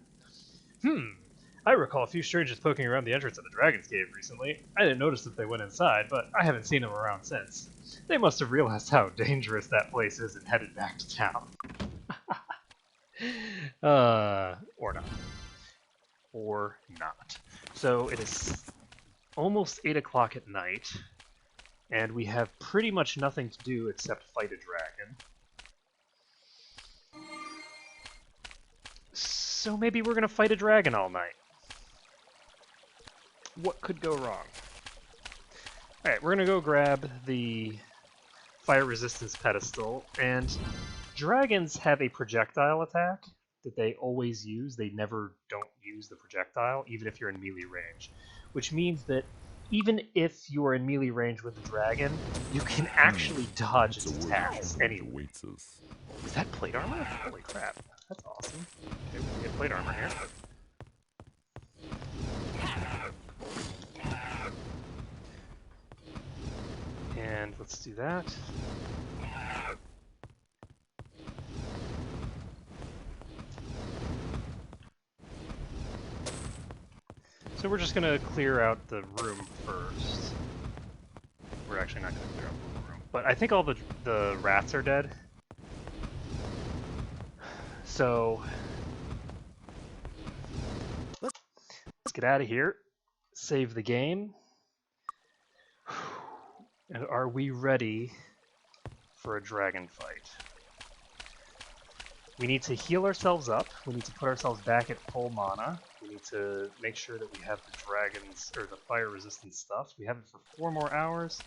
[SPEAKER 2] I recall a few strangers poking around the entrance of the Dragon's Cave recently. I didn't notice if they went inside, but I haven't seen them around since. They must have realized how dangerous that place is and headed back to town. Or not. Or not. So it is almost 8 o'clock at night, and we have pretty much nothing to do except fight a dragon. So maybe we're gonna fight a dragon all night. What could go wrong? Alright, we're gonna go grab the fire resistance pedestal, and dragons have a projectile attack that they always use. They never don't use the projectile, even if you're in melee range. Which means that even if you are in melee range with the dragon, you can actually dodge its attacks anyway.
[SPEAKER 12] Awaits us.
[SPEAKER 2] Is that plate armor? Holy crap. That's awesome. Okay, we can get plate armor here. And let's do that. So we're just gonna clear out the room first. We're actually not gonna clear out the whole room. But I think all the rats are dead. So let's get out of here. Save the game. And are we ready for a dragon fight? We need to heal ourselves up. We need to put ourselves back at full mana. We need to make sure that we have the dragons, or the fire resistant stuff. We have it for 4 more hours,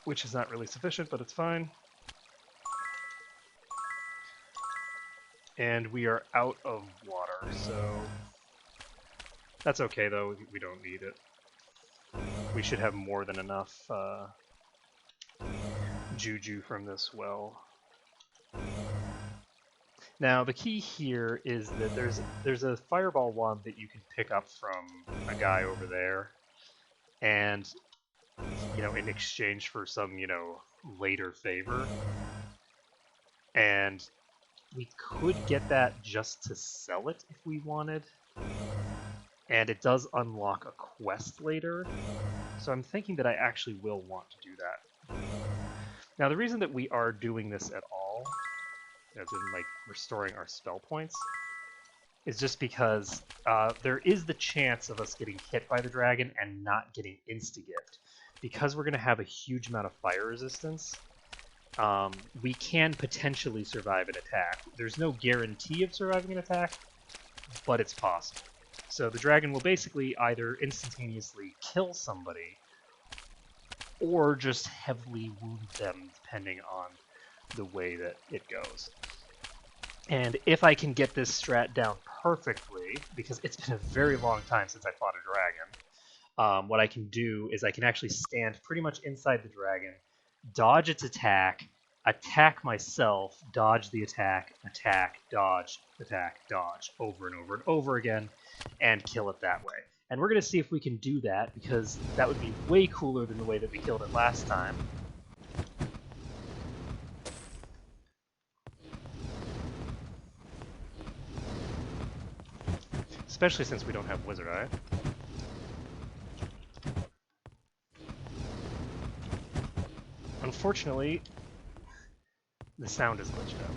[SPEAKER 2] which is not really sufficient, but it's fine. And we are out of water, so that's okay though, we don't need it. We should have more than enough juju from this well. Now the key here is that there's a fireball wand that you can pick up from a guy over there, and in exchange for some later favor. And we could get that just to sell it if we wanted. And it does unlock a quest later, so I'm thinking that I actually will want to do that. Now the reason that we are doing this at all, as in like restoring our spell points, is just because there is the chance of us getting hit by the dragon and not getting insta-gift. Because we're going to have a huge amount of fire resistance, we can potentially survive an attack. There's no guarantee of surviving an attack, but it's possible. So the dragon will basically either instantaneously kill somebody or just heavily wound them, depending on the way that it goes. And if I can get this strat down perfectly, because it's been a very long time since I fought a dragon, what I can do is I can actually stand pretty much inside the dragon, dodge its attack, attack myself, dodge the attack, dodge, attack, dodge, over and over and over again, and kill it that way. And we're going to see if we can do that, because that would be way cooler than the way that we killed it last time. Especially since we don't have Wizard Eye. Unfortunately, the sound is glitched out.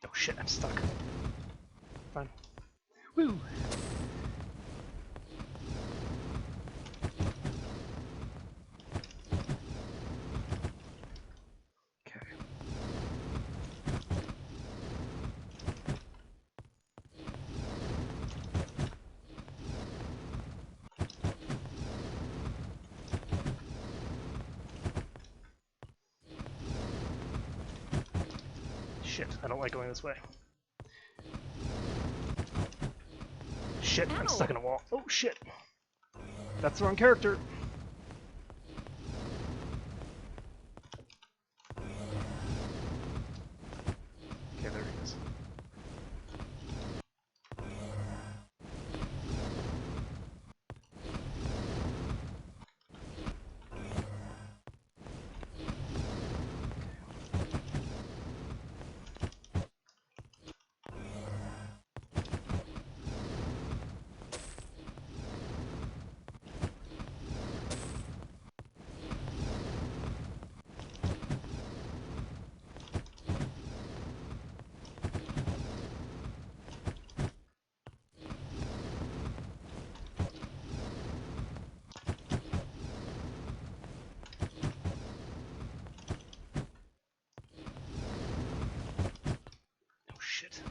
[SPEAKER 2] Oh shit, I'm stuck. Fine. Woo! Okay. Shit, I don't like going this way. Shit, I'm stuck in a wall. Oh shit! That's the wrong character! Okay, there he is. Shit.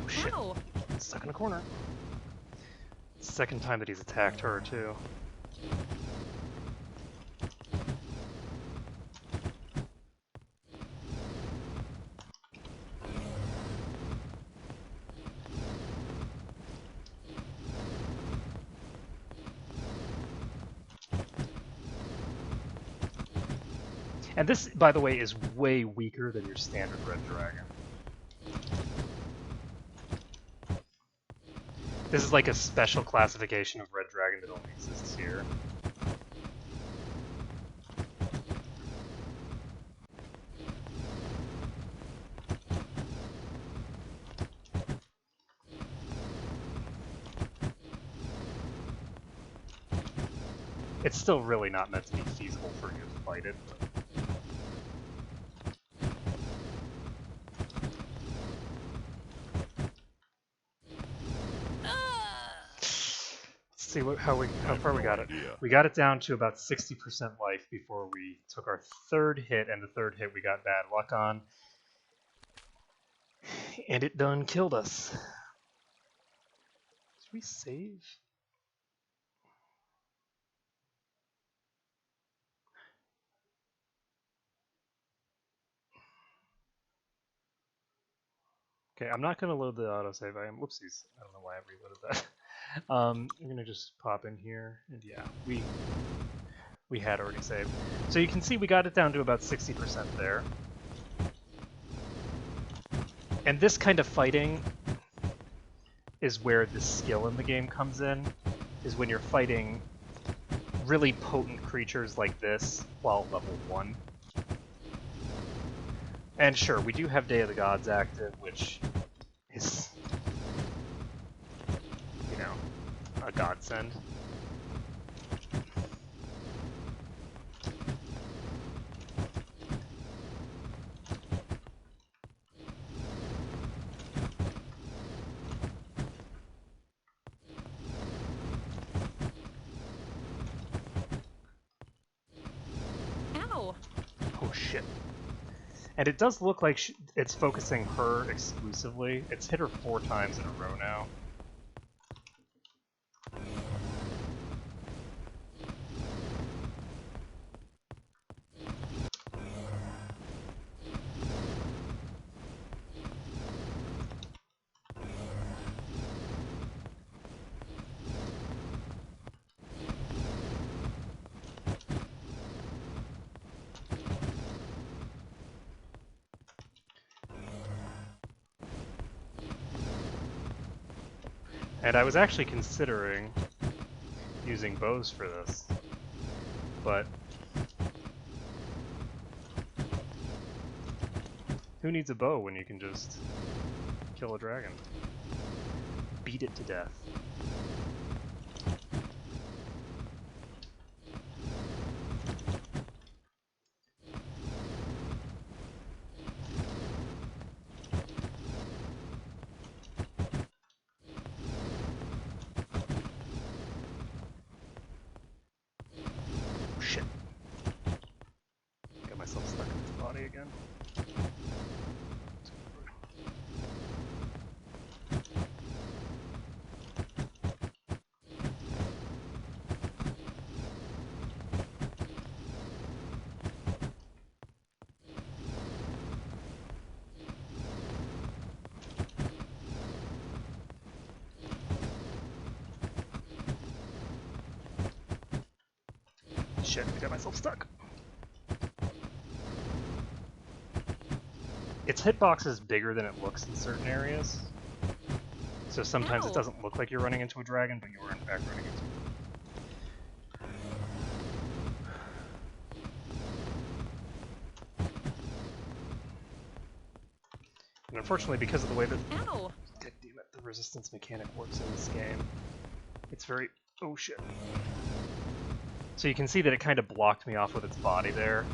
[SPEAKER 2] Oh shit.
[SPEAKER 9] Ow.
[SPEAKER 2] stuck in a corner. Second time that he's attacked her, too. And this, by the way, is way weaker than your standard red dragon. This is like a special classification of red dragon that only exists here. It's still really not meant to be feasible for you to fight it. But... see how far we got it. We got it down to about 60% life before we took our third hit, and the third hit we got bad luck on. And it done killed us. Did we save? Okay, I'm not going to load the autosave. Whoopsies. I don't know why I reloaded that. I'm gonna just pop in here, and yeah, we had already saved. So you can see we got it down to about 60% there. And this kind of fighting is where the skill in the game comes in, is when you're fighting really potent creatures like this while level 1. And sure, we do have Day of the Gods active, which is, you know, a godsend.
[SPEAKER 9] Ow!
[SPEAKER 2] Oh shit. And it does look like it's focusing her exclusively. It's hit her 4 times in a row now. And I was actually considering using bows for this, but who needs a bow when you can just kill a dragon? Beat it to death. Shit. Got myself stuck in its body again. Shit, I got myself stuck. Its hitbox is bigger than it looks in certain areas. So sometimes it doesn't look like you're running into a dragon, but you are in fact running into one. And unfortunately, because of the way that the resistance mechanic works in this game, it's very... oh shit. So you can see that it kind of blocked me off with its body there,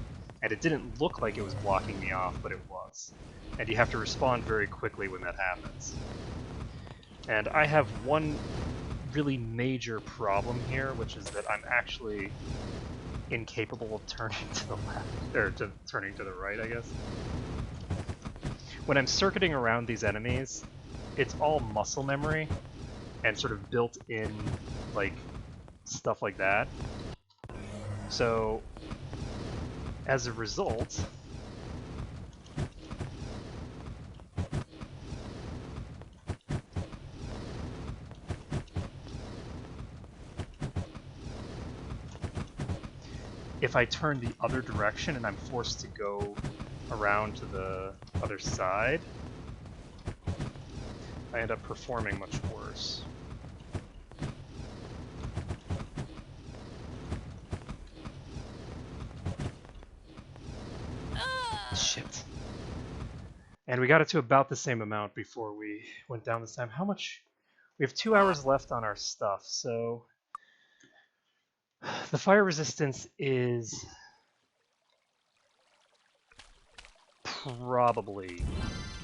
[SPEAKER 2] and it didn't look like it was blocking me off, but it was. And you have to respond very quickly when that happens. And I have one really major problem here, which is that I'm actually incapable of turning to the left, or turning to the right, I guess. When I'm circuiting around these enemies, it's all muscle memory and sort of built in, like, stuff like that. So, as a result, if I turn the other direction and I'm forced to go around to the other side, I end up performing much worse. Shit. And we got it to about the same amount before we went down this time. How much? We have 2 hours left on our stuff, so the fire resistance is probably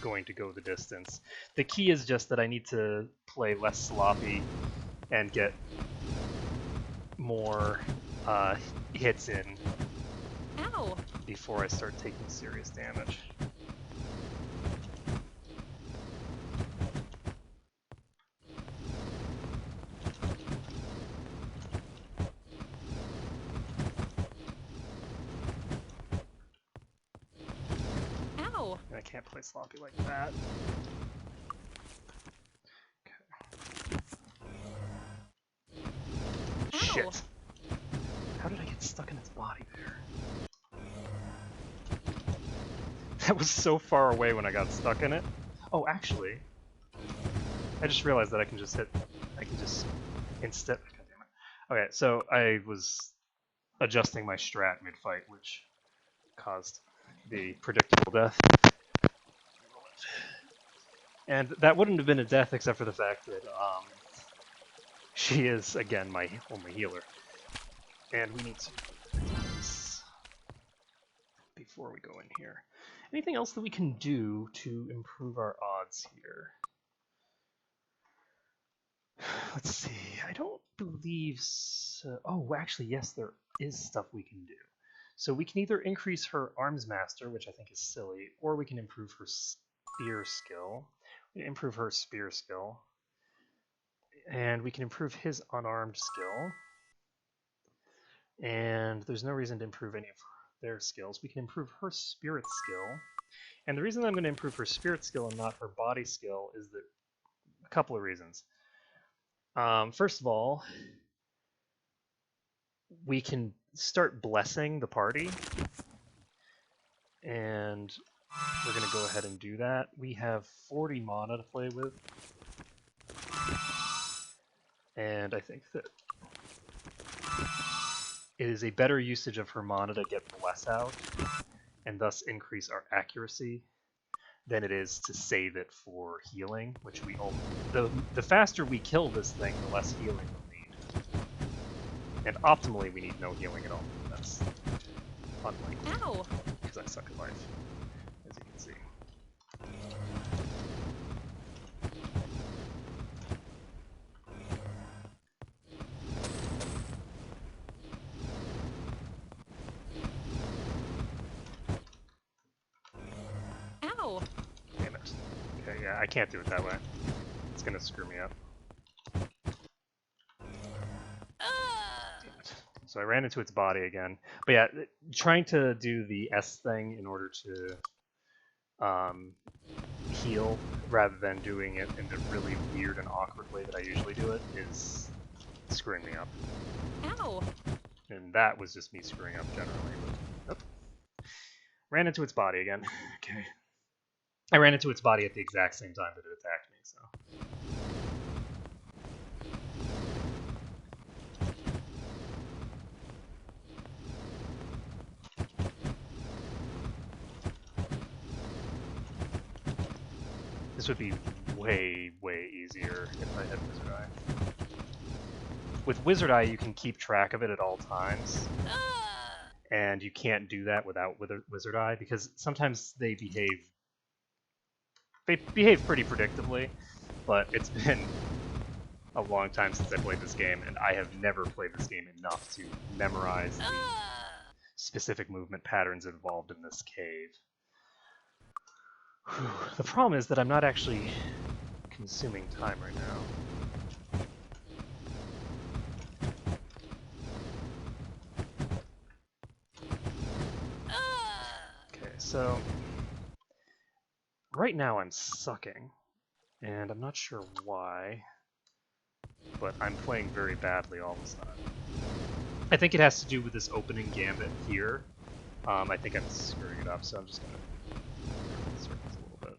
[SPEAKER 2] going to go the distance. The key is just that I need to play less sloppy and get more hits in before I start taking serious damage.
[SPEAKER 9] Ow!
[SPEAKER 2] And I can't play sloppy like that. Okay. Shit. How did I get stuck in its body there? That was so far away when I got stuck in it. Oh, actually, I just realized that I can just instead. God damn it. Okay, so I was adjusting my strat mid-fight, which caused the predictable death. And that wouldn't have been a death except for the fact that she is, again, my only healer. And we need to do this before we go in here. Anything else that we can do to improve our odds here? Let's see. I don't believe so. Oh, actually, yes, there is stuff we can do. So we can either increase her arms master, which I think is silly, or we can improve her spear skill. We can improve her spear skill. And we can improve his unarmed skill. And there's no reason to improve any of their skills. We can improve her spirit skill. And the reason I'm going to improve her spirit skill and not her body skill is that a couple of reasons. First of all, we can start blessing the party. And we're going to go ahead and do that. We have 40 mana to play with. And I think that it is a better usage of her mana to get bless out and thus increase our accuracy than it is to save it for healing, which we only... The faster we kill this thing, the less healing we'll need. And optimally, we need no healing at all. That's unlikely.
[SPEAKER 9] Ow!
[SPEAKER 2] Because I suck at life, as you can see.
[SPEAKER 9] Ow!
[SPEAKER 2] Damn it. Okay, yeah, I can't do it that way. It's gonna screw me up. Damn it. So I ran into its body again. But yeah, trying to do the S thing in order to heal rather than doing it in the really weird and awkward way that I usually do it is screwing me up.
[SPEAKER 9] Ow!
[SPEAKER 2] And that was just me screwing up generally. But, oh. Ran into its body again. Okay. I ran into its body at the exact same time that it attacked me, so... This would be way, way easier if I had Wizard Eye. With Wizard Eye, you can keep track of it at all times. And you can't do that without Wizard Eye, because sometimes they behave pretty predictably, but it's been a long time since I played this game, and I have never played this game enough to memorize the specific movement patterns involved in this cave. The problem is that I'm not actually consuming time right now. Okay, so right now I'm sucking, and I'm not sure why, but I'm playing very badly all of a sudden. I think it has to do with this opening gambit here. I think I'm screwing it up, so I'm just gonna run in circles a little bit.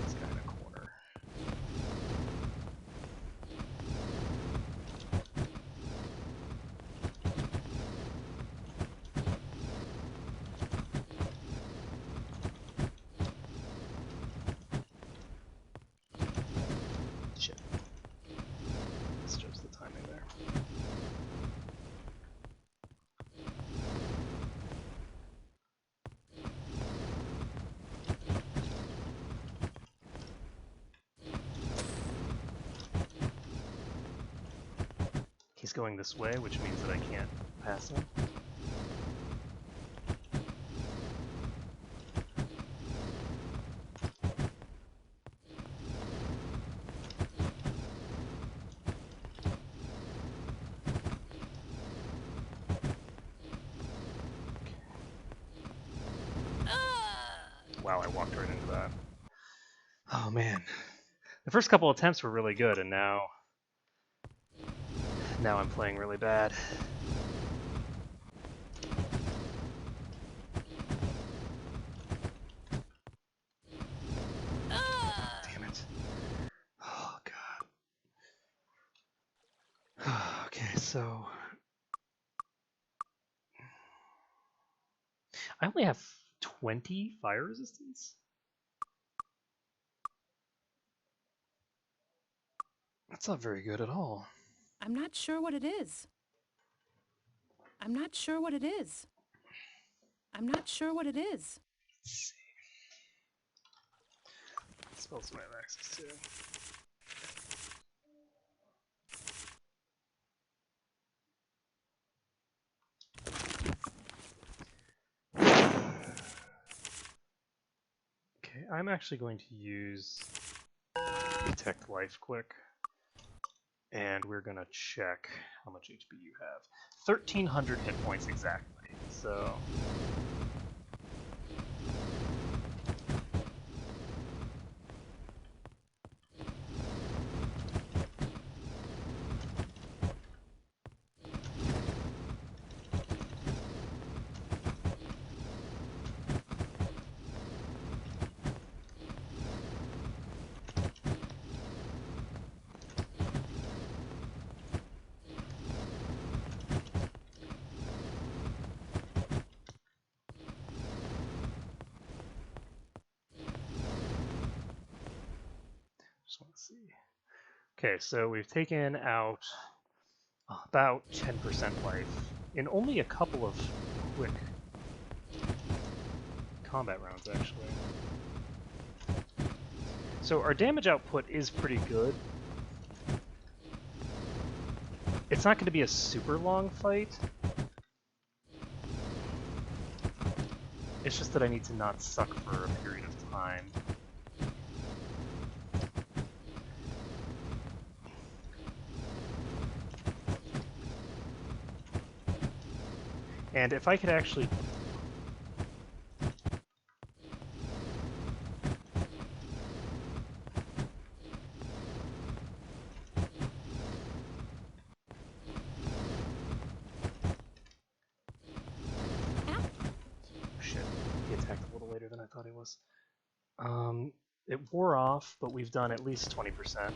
[SPEAKER 2] This guy in a corner. Shit. Misjudged the timing there. He's going this way, which means that I can't pass him. Wow, I walked right into that. Oh man. The first couple attempts were really good, and now I'm playing really bad. Damn it. Oh god. Okay, so I only have 20 fire resistance? That's not very good at all.
[SPEAKER 8] I'm not sure what it is. I'm not sure what it is. I'm not sure what it is.
[SPEAKER 2] Let's see. Spells do I have access to? Okay, I'm actually going to use Detect Life quick. And we're gonna check how much HP you have. 1,300 hit points exactly, so... Just want to see. Okay, so we've taken out about 10% life in only a couple of quick combat rounds, actually. So our damage output is pretty good. It's not going to be a super long fight. It's just that I need to not suck for a period of time. And if I could actually... Shit, he attacked a little later than I thought he was. It wore off, but we've done at least 20%.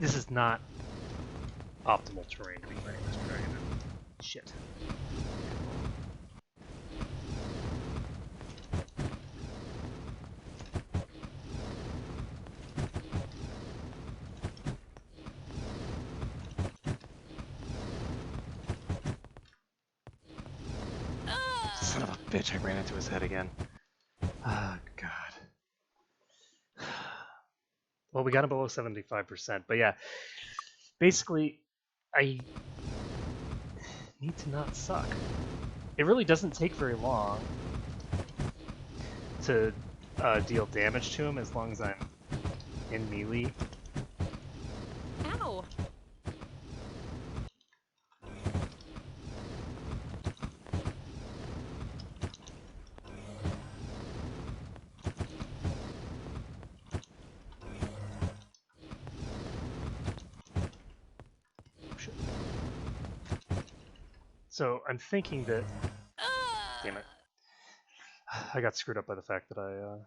[SPEAKER 2] This is not optimal terrain to be fighting this dragon in. Shit. Son of a bitch, I ran into his head again. Ah, God. Well, we got him below 75%, but yeah. Basically, I need to not suck. It really doesn't take very long to deal damage to him as long as I'm in melee.
[SPEAKER 9] Ow!
[SPEAKER 2] So I'm thinking that... Damn it. I got screwed up by the fact that I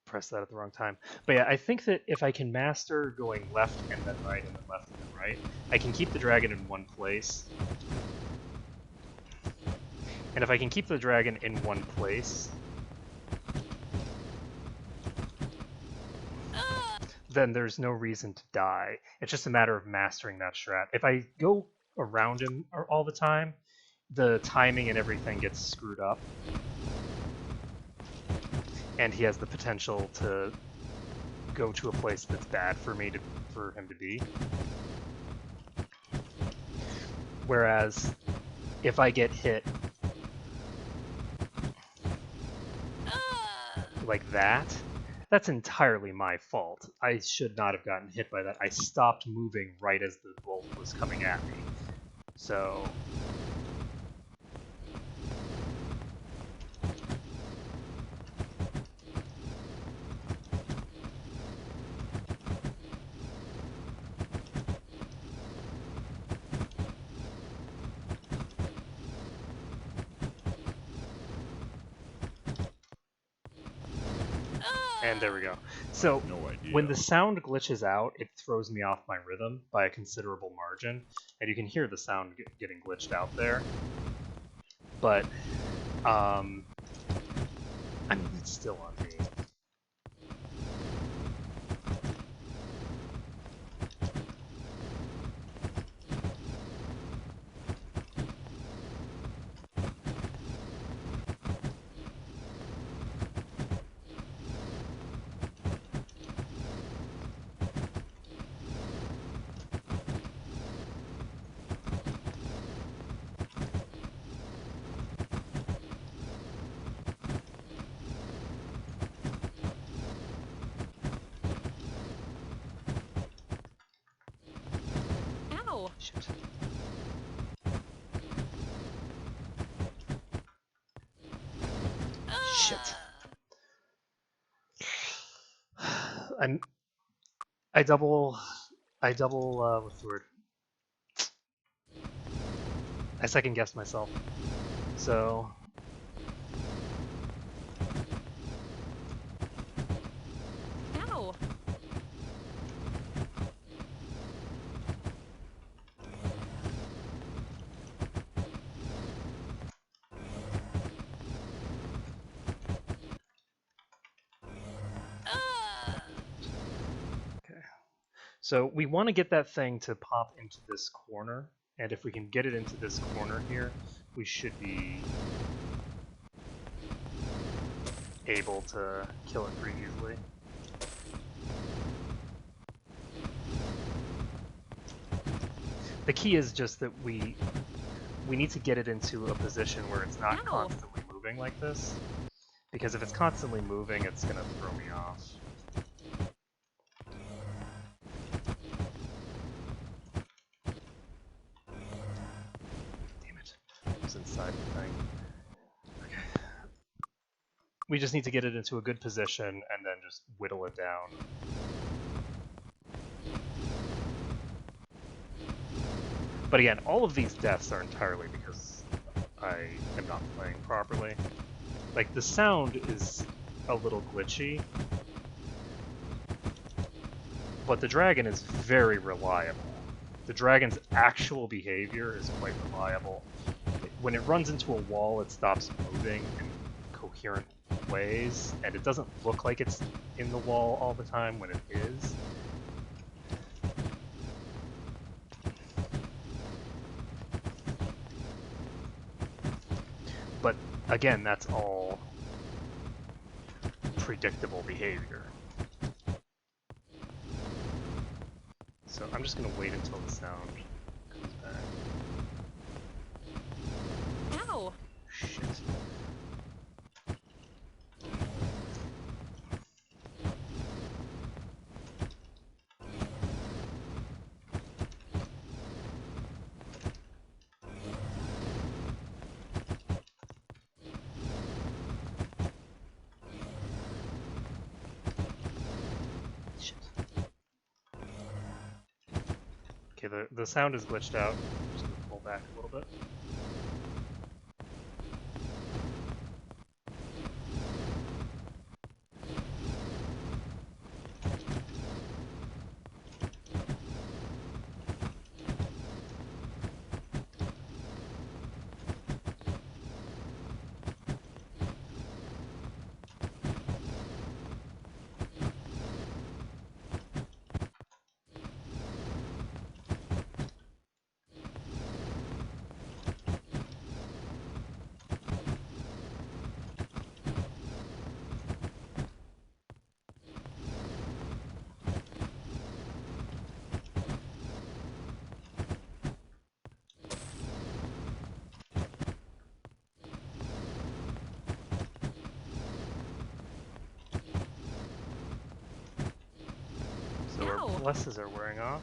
[SPEAKER 2] pressed that at the wrong time. But yeah, I think that if I can master going left and then right and then left and then right, I can keep the dragon in one place. And if I can keep the dragon in one place, then there's no reason to die. It's just a matter of mastering that strat. If I go around him all the time, the timing and everything gets screwed up. And he has the potential to go to a place that's bad for him to be. Whereas if I get hit like that, that's entirely my fault. I should not have gotten hit by that. I stopped moving right as the bolt was coming at me. So... And there we go. So when the sound glitches out, it throws me off my rhythm by a considerable margin, and you can hear the sound getting glitched out there. But I mean, it's still on me.
[SPEAKER 9] Ow!
[SPEAKER 2] Shit. Shit. I double, what's the word? I second guessed myself. So...
[SPEAKER 9] Ow!
[SPEAKER 2] So we want to get that thing to pop into this corner, and if we can get it into this corner here, we should be able to kill it pretty easily. The key is just that we need to get it into a position where it's not constantly moving like this, because if it's constantly moving, it's going to throw me off. Inside the thing. Okay. We just need to get it into a good position and then just whittle it down. But again, all of these deaths are entirely because I am not playing properly. Like, the sound is a little glitchy. But the dragon is very reliable. The dragon's actual behavior is quite reliable. When it runs into a wall, it stops moving in coherent ways, and it doesn't look like it's in the wall all the time when it is. But again, that's all predictable behavior. So I'm just going to wait until the sound comes back.
[SPEAKER 9] Ow!
[SPEAKER 2] Shit. Okay, the sound is glitched out. I'm just going to pull back a little bit. So our blesses are wearing off.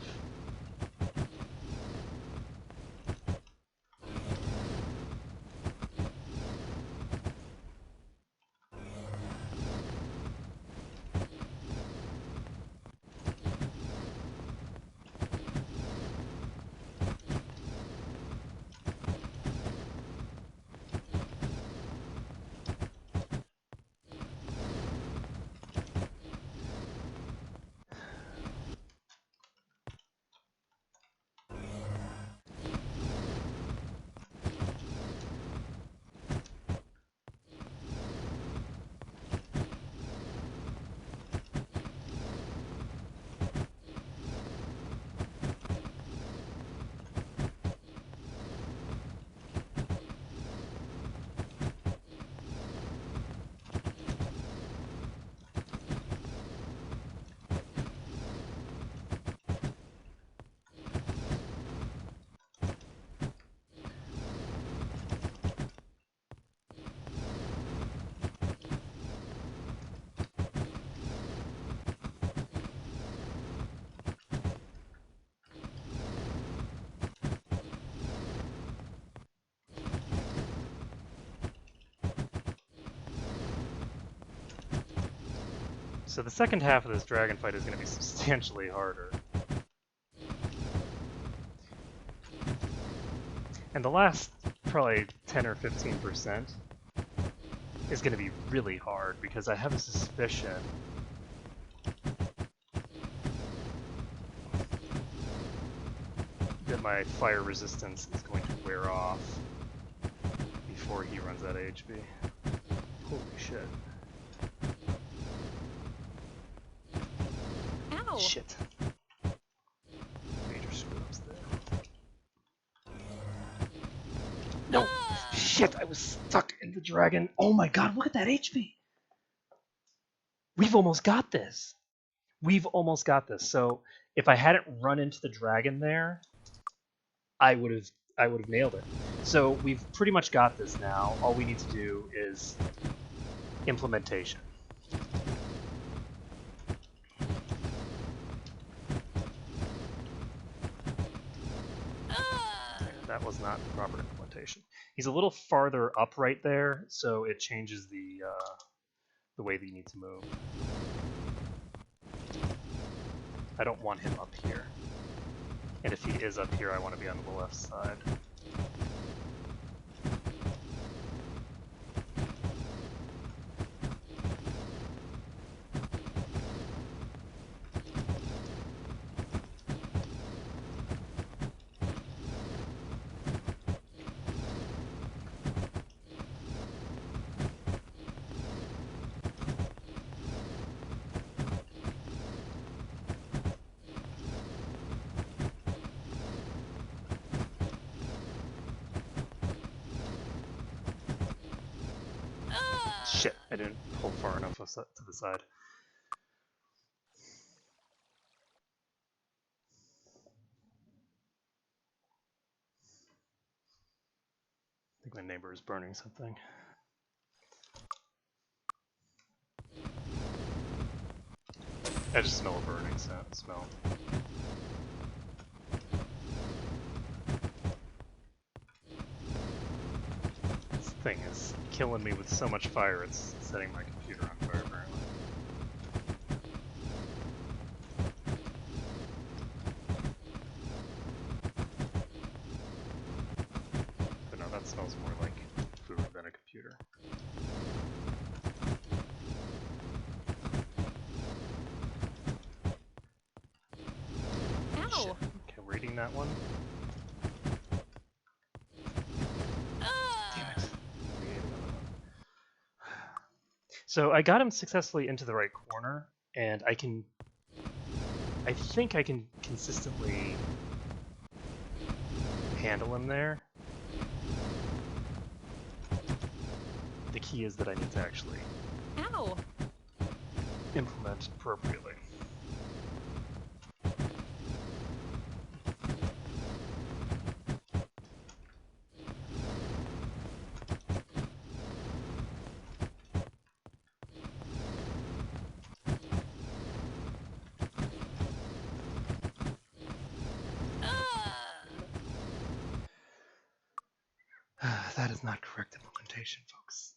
[SPEAKER 2] So the second half of this dragon fight is going to be substantially harder. And the last probably 10 or 15% is going to be really hard because I have a suspicion that my fire resistance is going to wear off before he runs out of HP. Holy shit.
[SPEAKER 9] Ow!
[SPEAKER 2] Shit. Major screw-ups there. No! Shit, I was stuck in the dragon. Oh my god, look at that HP! We've almost got this. We've almost got this. So if I hadn't run into the dragon there, I would have nailed it. So we've pretty much got this now. All we need to do is implementation. That was not the proper implementation. He's a little farther up right there, so it changes the way that you need to move. I don't want him up here. And if he is up here, I want to be on the left side. Shit, I didn't pull far enough to the side. I think my neighbor is burning something. I just smell a burning smell. This thing is killing me with so much fire, it's setting my computer on fire apparently. But no, that smells more like food than a computer.
[SPEAKER 9] Ow!
[SPEAKER 2] Shit. Okay, reading that one. Damn it. Read another one. So I got him successfully into the right corner, and I think I can consistently handle him there. The key is that I need to actually implement appropriately. That is not correct implementation, folks.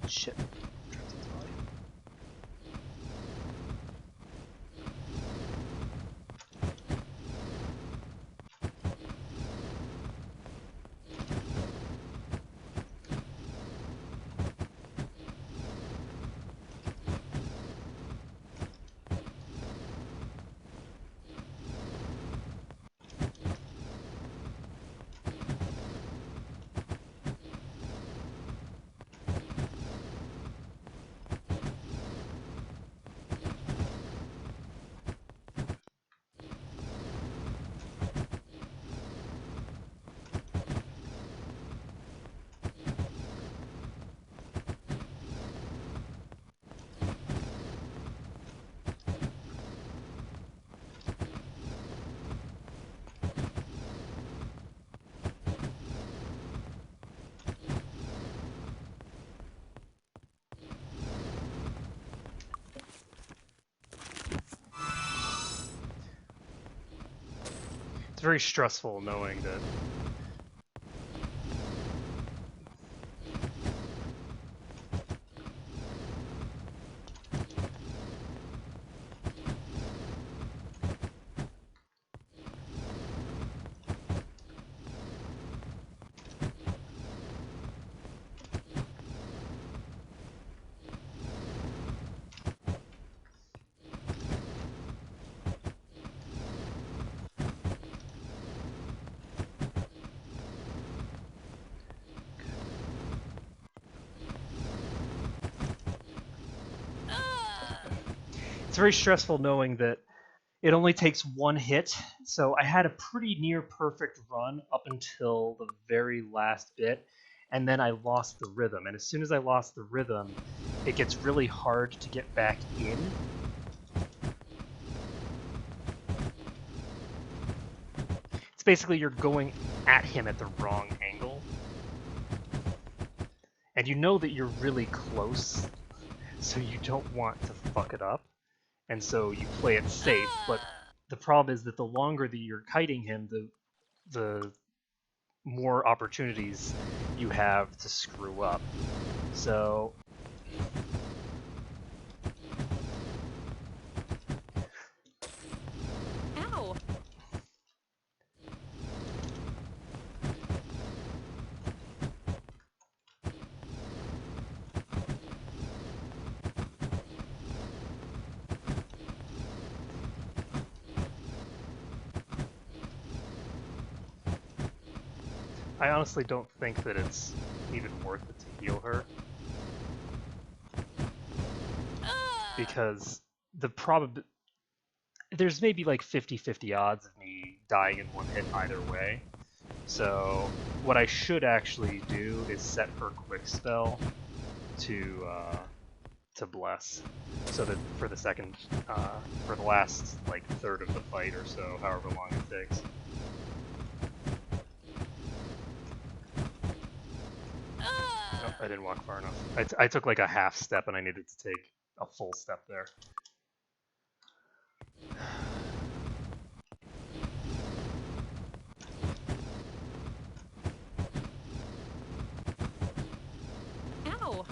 [SPEAKER 2] Shit. Dropped his body. It's very stressful knowing that it's very stressful knowing that it only takes one hit. So I had a pretty near perfect run up until the very last bit, and then I lost the rhythm. And as soon as I lost the rhythm, it gets really hard to get back in. It's basically you're going at him at the wrong angle. And you know that you're really close, so you don't want to fuck it up. And so you play it safe, but the problem is that the longer that you're kiting him, the more opportunities you have to screw up. So
[SPEAKER 9] Ow!
[SPEAKER 2] I honestly don't think that it's even worth it to heal her. Because there's maybe like 50-50 odds of me dying in one hit either way. So what I should actually do is set her quick spell to bless, so that for the second, for the last like third of the fight or so, however long it takes. Nope, I didn't walk far enough. I took like a half step and I needed to take a full step there.
[SPEAKER 9] Ow!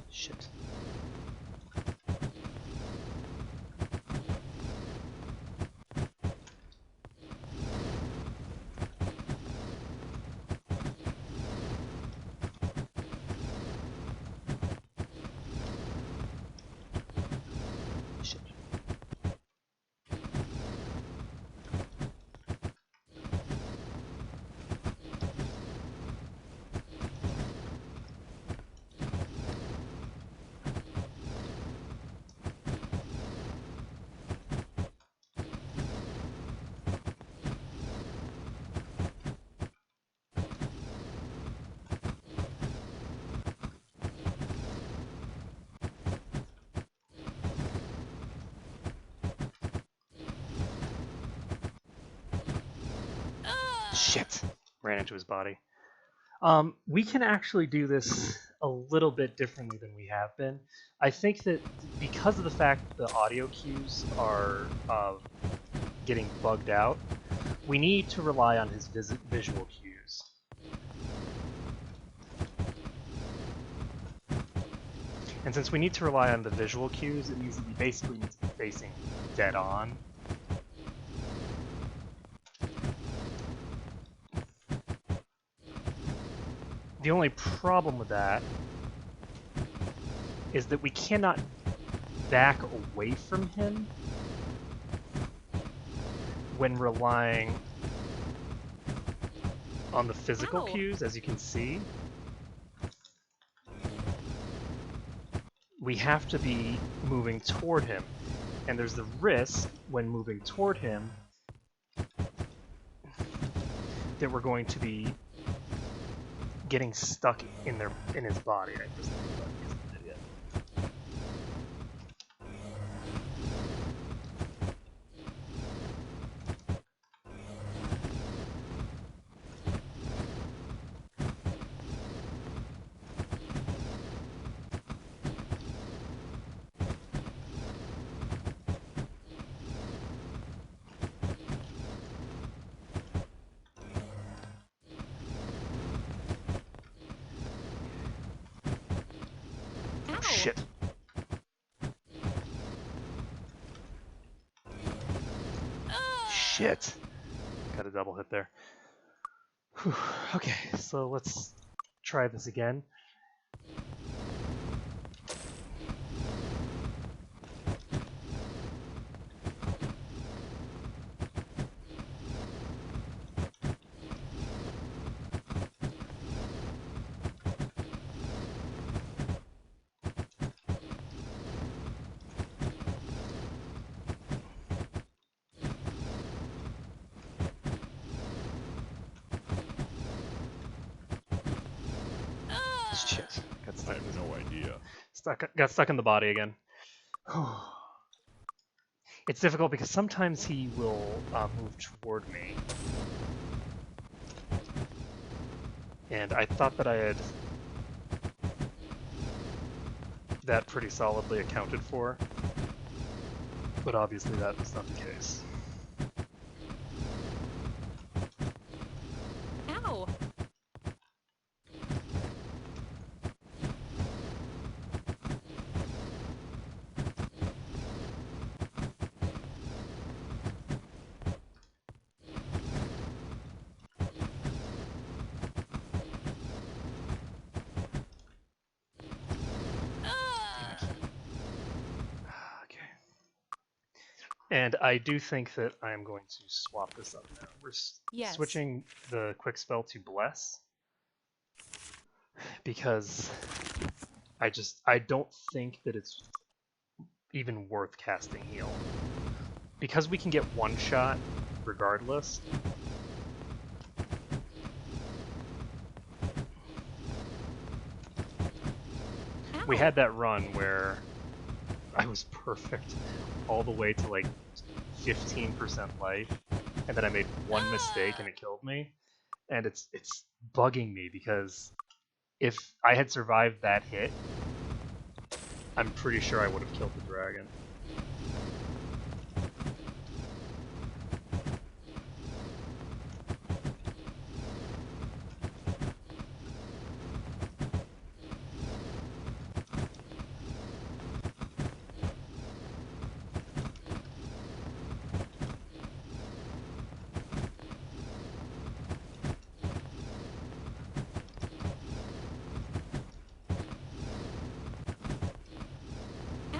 [SPEAKER 2] Shit. Shit. Shit. Ran into his body. We can actually do this a little bit differently than we have been. I think that because of the fact that the audio cues are getting bugged out, we need to rely on his visual cues. And since we need to rely on the visual cues, it means that we basically need to be facing dead on. The only problem with that is that we cannot back away from him when relying on the physical cues, as you can see. We have to be moving toward him, and there's the risk when moving toward him that we're going to be getting stuck in his body. I just think that he's an idiot.
[SPEAKER 8] Ow!
[SPEAKER 2] Shit. Shit. Got a double hit there. Whew. Okay, so let's try this again. Shit. Got stuck.
[SPEAKER 12] I have no idea.
[SPEAKER 2] Got stuck in the body again. It's difficult because sometimes he will move toward me. And I thought that I had that pretty solidly accounted for, but obviously that was not the case.
[SPEAKER 8] Ow!
[SPEAKER 2] Okay. And I do think that I am going to swap this up now. We're
[SPEAKER 8] Yes.
[SPEAKER 2] switching the quick spell to Bless because I don't think that it's even worth casting Heal. Because we can get one shot regardless. We had that run where I was perfect all the way to like 15% life, and then I made one mistake and it killed me. And it's bugging me because if I had survived that hit, I'm pretty sure I would have killed the dragon.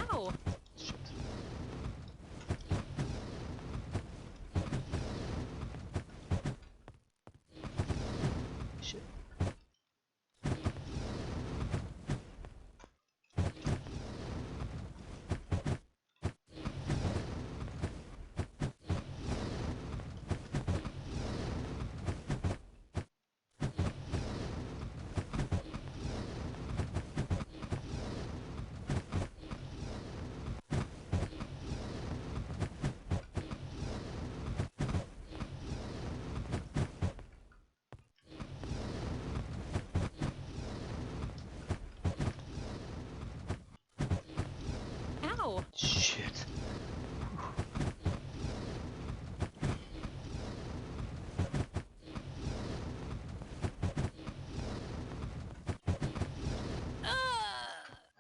[SPEAKER 8] Ow!
[SPEAKER 2] Shit. Shit.
[SPEAKER 8] Ow!
[SPEAKER 2] Shit.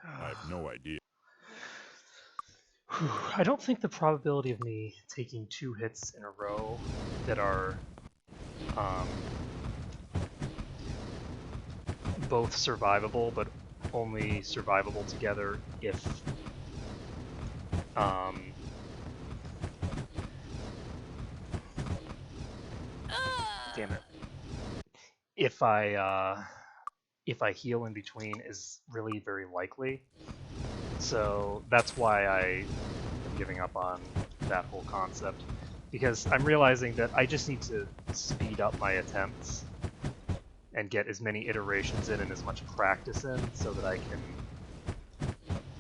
[SPEAKER 12] I have no idea.
[SPEAKER 2] I don't think the probability of me taking 2 hits in a row that are both survivable, but only survivable together if damn it. If I heal in between is really very likely. So that's why I am giving up on that whole concept. Because I'm realizing that I just need to speed up my attempts and get as many iterations in and as much practice in so that I can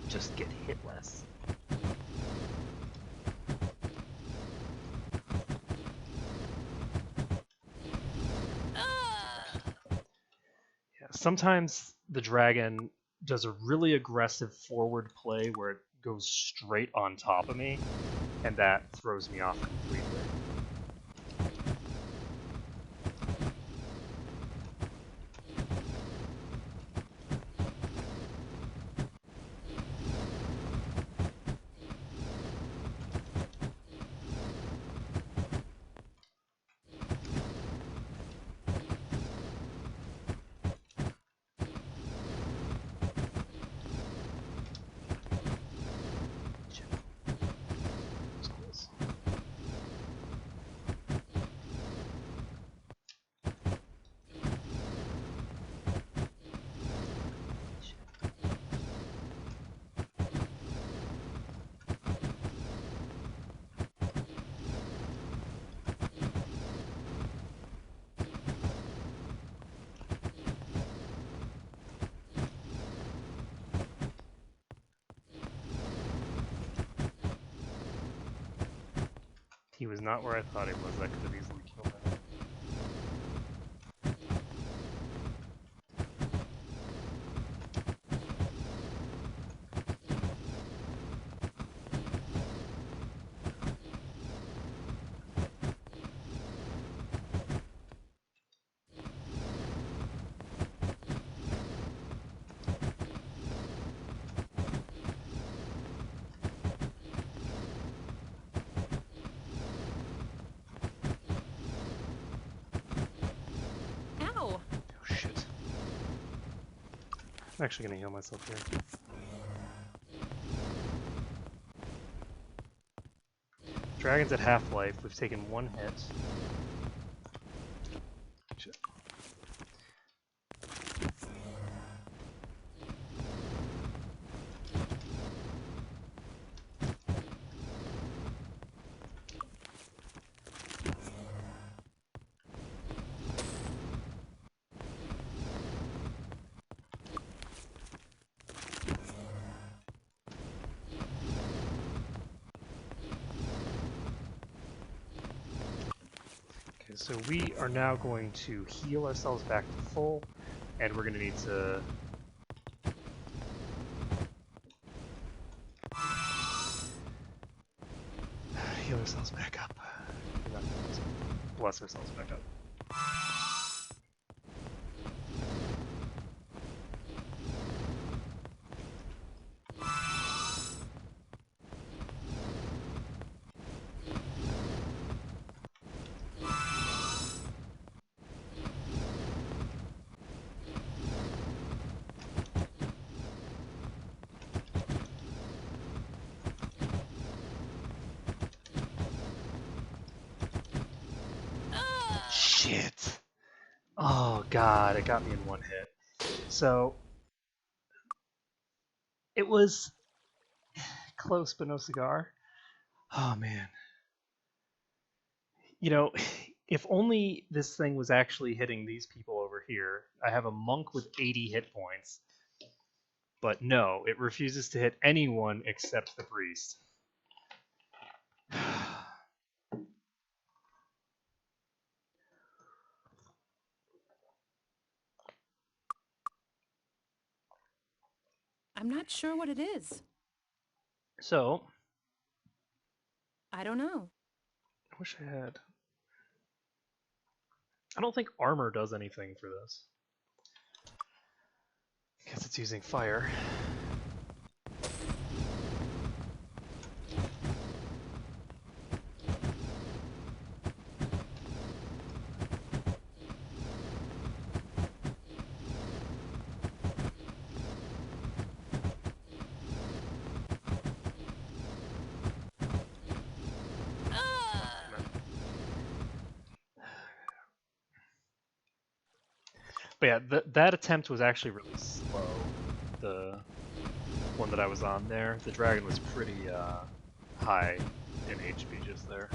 [SPEAKER 2] just get hit less. Yeah, sometimes the dragon does a really aggressive forward play where it goes straight on top of me, and that throws me off completely. He was not where I thought he was. That could have easily killed him.
[SPEAKER 8] Ow!
[SPEAKER 2] Oh shit. I'm actually gonna heal myself here. Dragon's at half-life. We've taken one hit. Shit. Okay, so we are now going to heal ourselves back to full, and we're gonna need to heal ourselves back up. Bless ourselves back up. Shit! Oh god, it got me in one hit. So, it was close but no cigar. Oh man. You know, if only this thing was actually hitting these people over here. I have a monk with 80 hit points. But no, it refuses to hit anyone except the priest.
[SPEAKER 8] I'm not sure what it is.
[SPEAKER 2] So,
[SPEAKER 8] I don't know.
[SPEAKER 2] I wish I had. I don't think armor does anything for this. Guess it's using fire. But yeah, that attempt was actually really slow. The one that I was on there, the dragon was pretty high in HP just there.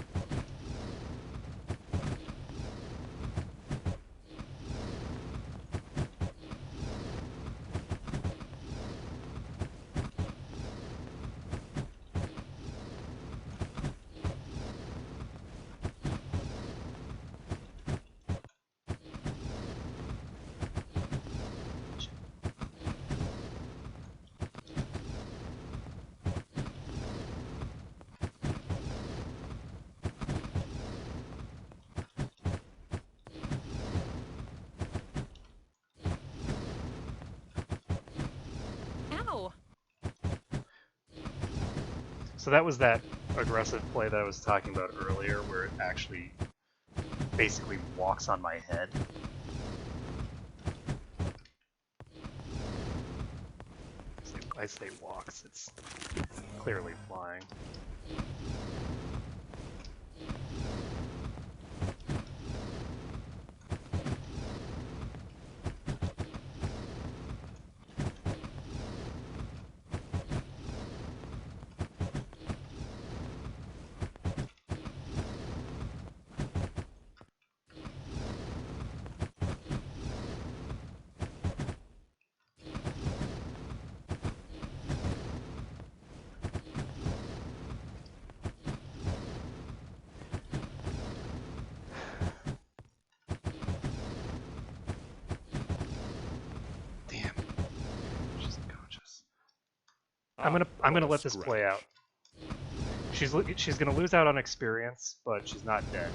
[SPEAKER 8] Ow!
[SPEAKER 2] So that was that aggressive play that I was talking about earlier, where it actually basically walks on my head. I say walks, it's clearly flying. I'm gonna let this play out. She's gonna lose out on experience, but she's not dead.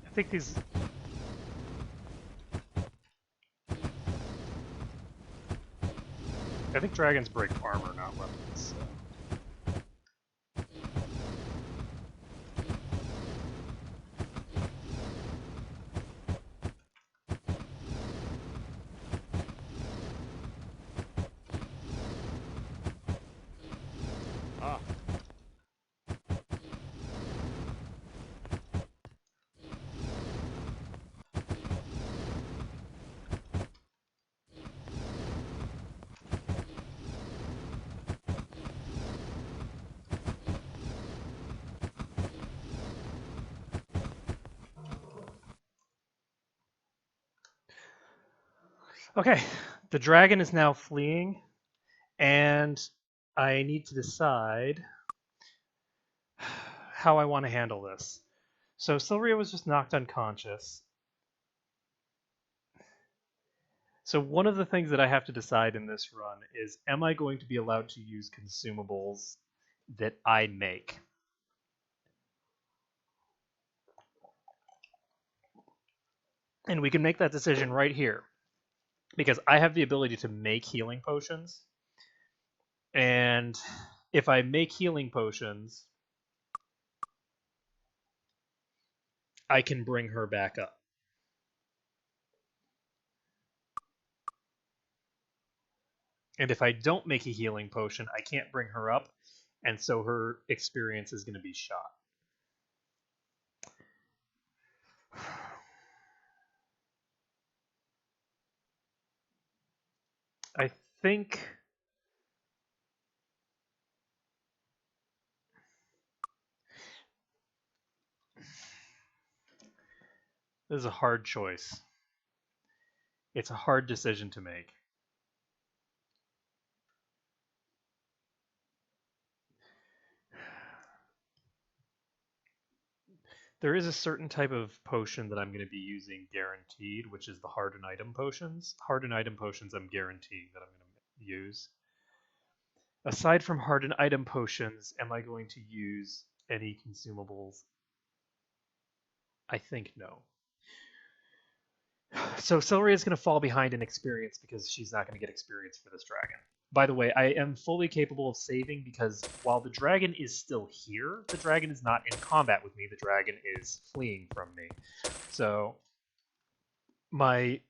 [SPEAKER 2] I think these... I think dragons break armor, not weapons, so... Okay, the dragon is now fleeing, and I need to decide how I want to handle this. So Silveria was just knocked unconscious. So one of the things that I have to decide in this run is, am I going to be allowed to use consumables that I make? And we can make that decision right here, because I have the ability to make healing potions. And if I make healing potions, I can bring her back up. And if I don't make a healing potion, I can't bring her up, and so her experience is going to be shot. I think... this is a hard choice. It's a hard decision to make. There is a certain type of potion that I'm going to be using guaranteed, which is the hardened item potions. Hardened item potions I'm guaranteeing that I'm going to use. Aside from hardened item potions, am I going to use any consumables? I think no. So Celery is going to fall behind in experience because she's not going to get experience for this dragon. By the way, I am fully capable of saving because while the dragon is still here, the dragon is not in combat with me. The dragon is fleeing from me. So my,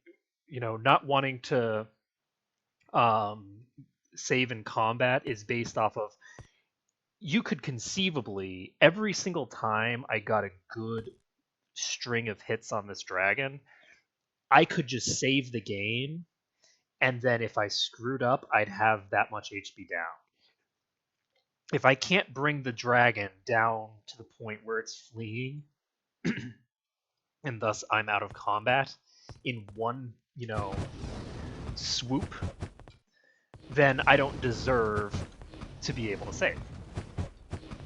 [SPEAKER 2] not wanting to save in combat is based off of, you could conceivably, every single time I got a good string of hits on this dragon, I could just save the game, and then if I screwed up, I'd have that much HP down. If I can't bring the dragon down to the point where it's fleeing, and thus I'm out of combat, in one, swoop, then I don't deserve to be able to save.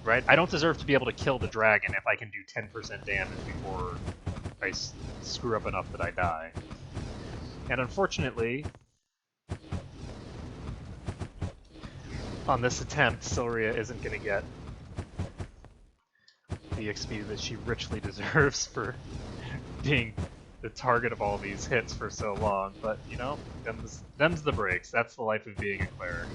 [SPEAKER 2] Right? I don't deserve to be able to kill the dragon if I can do 10% damage before I screw up enough that I die. And unfortunately, on this attempt, Silria isn't going to get the XP that she richly deserves for being the target of all these hits for so long. But, you know, them's the breaks. That's the life of being a cleric.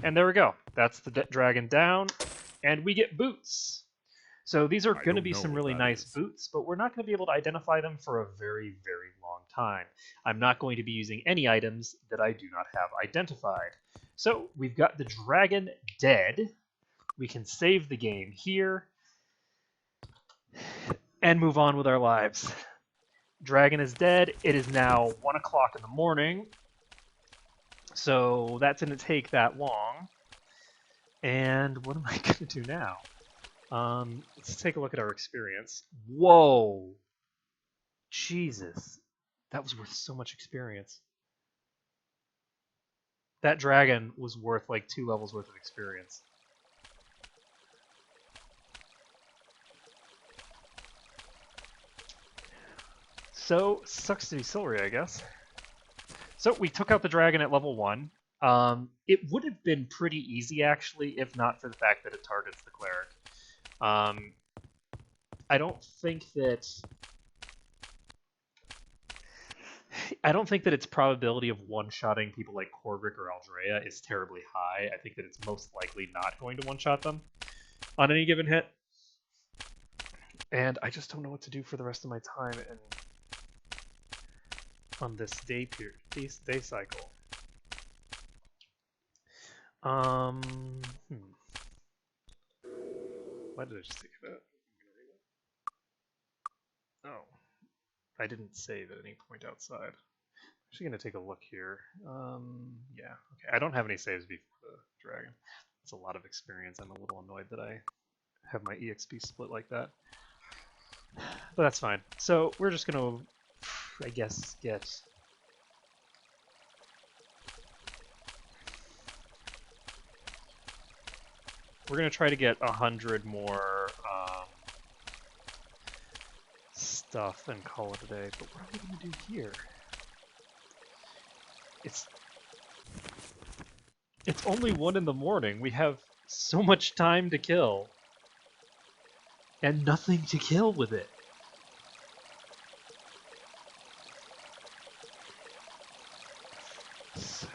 [SPEAKER 2] And there we go. That's the dragon down. And we get boots. So these are going to be some really nice boots, but we're not going to be able to identify them for a very, very long time. I'm not going to be using any items that I do not have identified. So we've got the dragon dead. We can save the game here and move on with our lives. Dragon is dead. It is now 1 o'clock in the morning. So that didn't take that long. And what am I going to do now? Let's take a look at our experience. Whoa! Jesus. That was worth so much experience. That dragon was worth like 2 levels worth of experience. So, sucks to be Silria, I guess. So, we took out the dragon at level 1. It would have been pretty easy, actually, if not for the fact that it targets the cleric. I don't think that its probability of one-shotting people like Korvik or Aldrea is terribly high. I think that it's most likely not going to one-shot them on any given hit. And I just don't know what to do for the rest of my time on this day cycle. Why did I just take that? Oh, I didn't save at any point outside. I'm actually going to take a look here. Yeah, okay. I don't have any saves before the dragon. That's a lot of experience. I'm a little annoyed that I have my EXP split like that. But that's fine. So we're just going to, I guess, get... We're going to try to get 100 more stuff and call it a day. But what are we going to do here? It's only 1 in the morning. We have so much time to kill. And nothing to kill with it. So...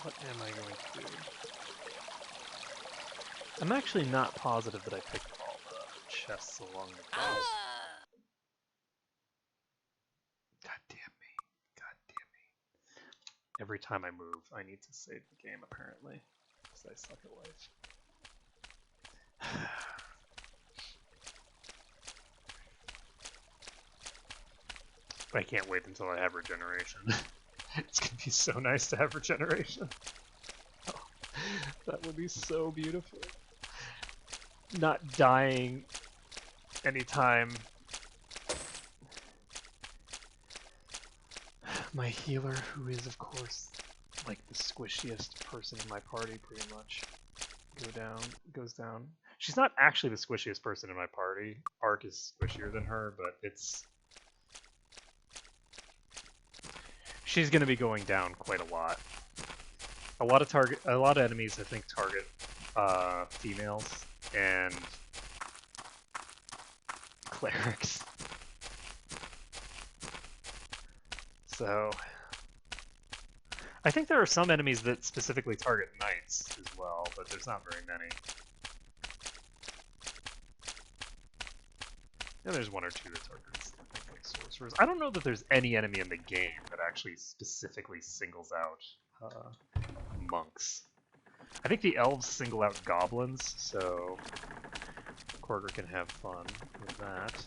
[SPEAKER 2] what am I going to do? I'm actually not positive that I picked all the chests along the coast. God damn me. God damn me. Every time I move, I need to save the game, apparently. Because I suck at life. I can't wait until I have regeneration. It's gonna be so nice to have regeneration. Oh, that would be so beautiful. Not dying anytime my healer, who is of course like the squishiest person in my party, pretty much, goes down. She's not actually the squishiest person in my party. Ark is squishier than her, but she's gonna be going down quite a lot. A lot of enemies I think target females and clerics. So I think there are some enemies that specifically target knights as well, but there's not very many. And there's 1 or 2 that targets like sorcerers. I don't know that there's any enemy in the game that actually specifically singles out monks. I think the elves single out goblins, so Korger can have fun with that.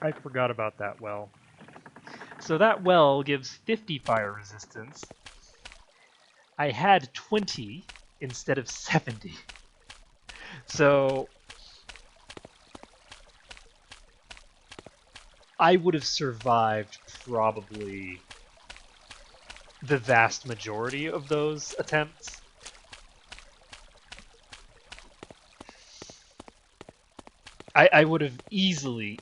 [SPEAKER 2] I forgot about that well. So that well gives 50 fire resistance. I had 20 instead of 70. So I would have survived probably the vast majority of those attempts. I would have easily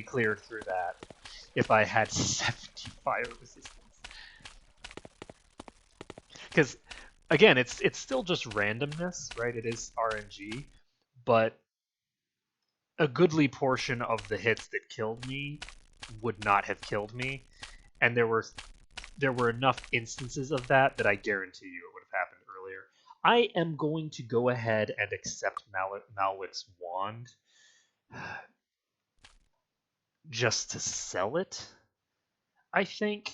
[SPEAKER 2] cleared through that if I had 70 fire resistance. Because, again, it's still just randomness, right? It is RNG, but a goodly portion of the hits that killed me would not have killed me, and there were enough instances of that I guarantee you it would have happened earlier. I am going to go ahead and accept Malwick's wand just to sell it, I think.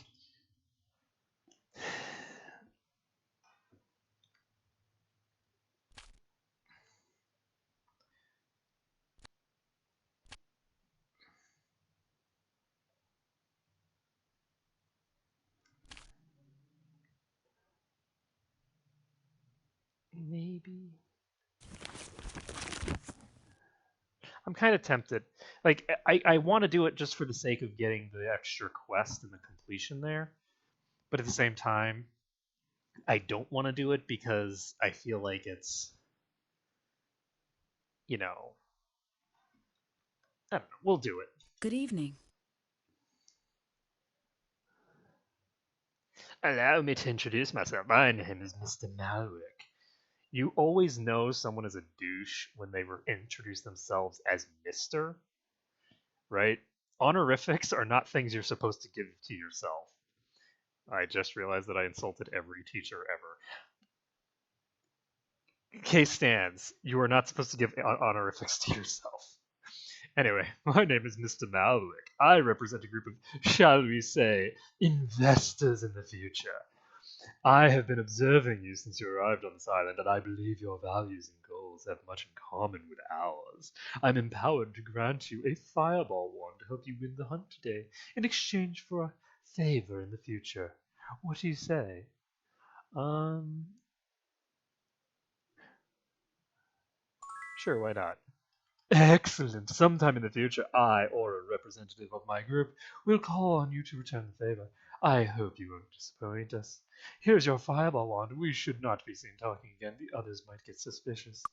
[SPEAKER 2] Maybe. I'm kind of tempted. Like, I want to do it just for the sake of getting the extra quest and the completion there. But at the same time, I don't want to do it because I feel like it's, you know, I don't know. We'll do it.
[SPEAKER 8] Good evening.
[SPEAKER 2] Allow me to introduce myself. My name is Mr. Malwick. You always know someone is a douche when they introduce themselves as Mr., right? Honorifics are not things you're supposed to give to yourself. I just realized that I insulted every teacher ever. Case stands. You are not supposed to give honorifics to yourself. Anyway, my name is Mr. Malwick. I represent a group of, shall we say, investors in the future. I have been observing you since you arrived on this island, and I believe your values and goals have much in common with ours. I'm empowered to grant you a fireball wand to help you win the hunt today, in exchange for a favor in the future. What do you say? Sure, why not? Excellent. Sometime in the future, I, or a representative of my group, will call on you to return the favor. I hope you won't disappoint us. Here's your fireball wand. We should not be seen talking again. The others might get suspicious.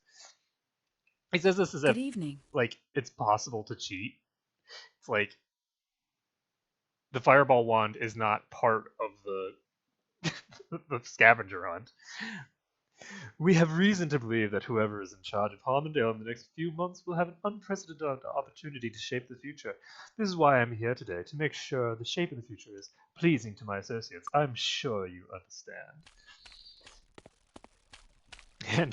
[SPEAKER 2] He says this as if, like, it's possible to cheat. It's like, the fireball wand is not part of the scavenger hunt. We have reason to believe that whoever is in charge of Harmondale in the next few months will have an unprecedented opportunity to shape the future. This is why I'm here today, to make sure the shape of the future is pleasing to my associates. I'm sure you understand. And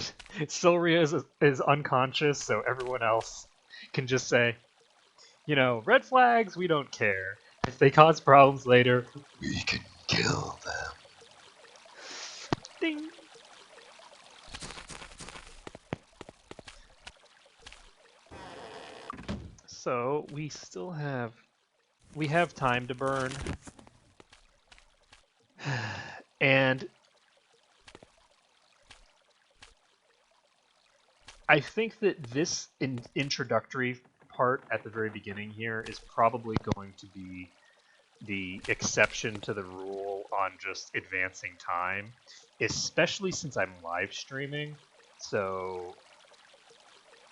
[SPEAKER 2] Silria is unconscious, so everyone else can just say, you know, red flags, we don't care. If they cause problems later, we can kill them. Ding! So we still have time to burn, and I think that this introductory part at the very beginning here is probably going to be the exception to the rule on just advancing time, especially since I'm live streaming. So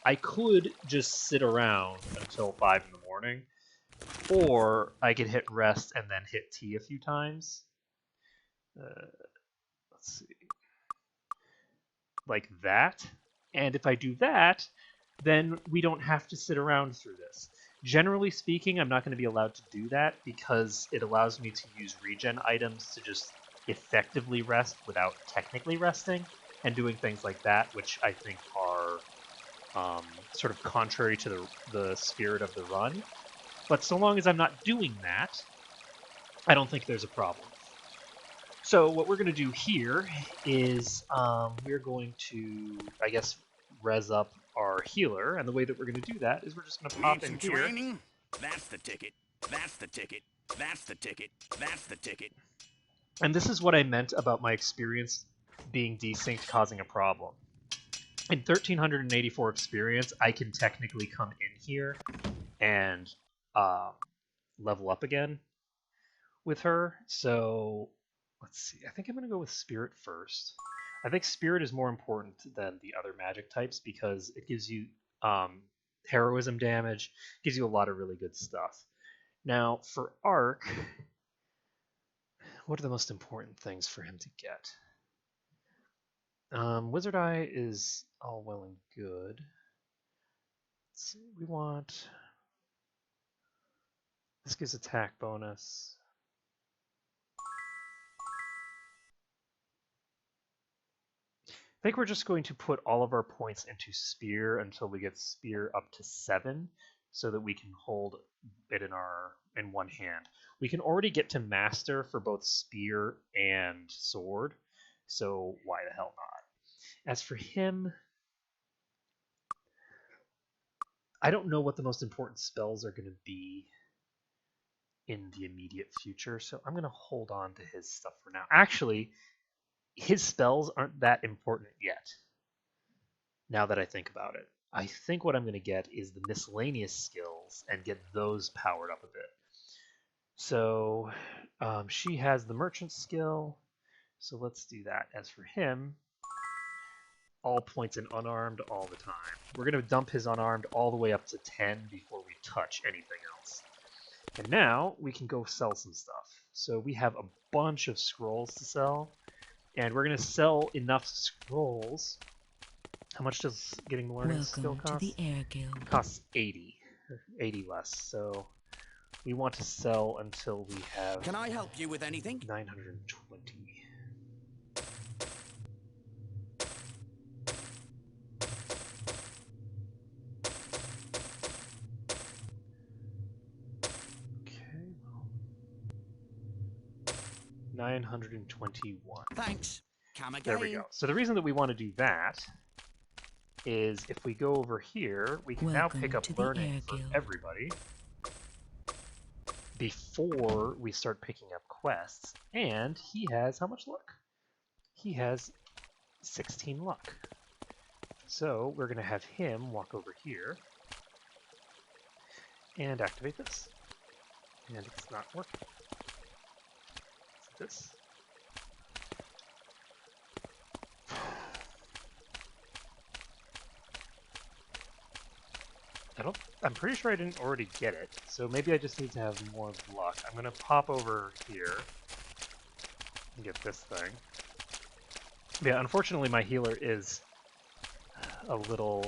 [SPEAKER 2] I could just sit around until 5 in the morning, or I could hit rest and then hit T a few times. Let's see. Like that. And if I do that, then we don't have to sit around through this. Generally speaking, I'm not going to be allowed to do that because it allows me to use regen items to just effectively rest without technically resting, and doing things like that, which I think are sort of contrary to the spirit of the run. But so long as I'm not doing that, I don't think there's a problem. So what we're going to do here is we're going to, I guess, res up our healer, and the way that we're going to do that is we're just going to pop in here.
[SPEAKER 13] That's the ticket. That's the ticket. That's the ticket. That's the ticket.
[SPEAKER 2] And this is what I meant about my experience being desynced causing a problem. In 1384 experience, I can technically come in here and level up again with her. So let's see. I think I'm going to go with Spirit first. I think Spirit is more important than the other magic types because it gives you heroism damage, gives you a lot of really good stuff. Now, for Arc, what are the most important things for him to get? Wizard Eye is all well and good. Let's see, we want... This gives attack bonus. I think we're just going to put all of our points into Spear until we get Spear up to 7, so that we can hold it in one hand. We can already get to Master for both Spear and Sword, so why the hell not? As for him, I don't know what the most important spells are going to be in the immediate future, so I'm going to hold on to his stuff for now. Actually, his spells aren't that important yet, now that I think about it. I think what I'm going to get is the miscellaneous skills and get those powered up a bit. So she has the merchant skill, so let's do that. As for him, all points in unarmed all the time. We're going to dump his unarmed all the way up to 10 before we touch anything else. And now we can go sell some stuff. So we have a bunch of scrolls to sell, and we're going to sell enough scrolls. How much does getting the learning skill cost?
[SPEAKER 15] To the Air Guild.
[SPEAKER 2] It costs 80, 80 less. So we want to sell until we have.
[SPEAKER 13] Can I help you with anything?
[SPEAKER 2] 920. Okay, well, 921.
[SPEAKER 13] Thanks. Come again.
[SPEAKER 2] There we go. So the reason that we want to do that is if we go over here, we can now pick up learning for everybody before we start picking up quests. And he has how much luck? He has 16 luck. So we're going to have him walk over here and activate this. And it's not working. This. I'm pretty sure I didn't already get it, so maybe I just need to have more luck. I'm gonna pop over here and get this thing. Yeah, unfortunately my healer is a little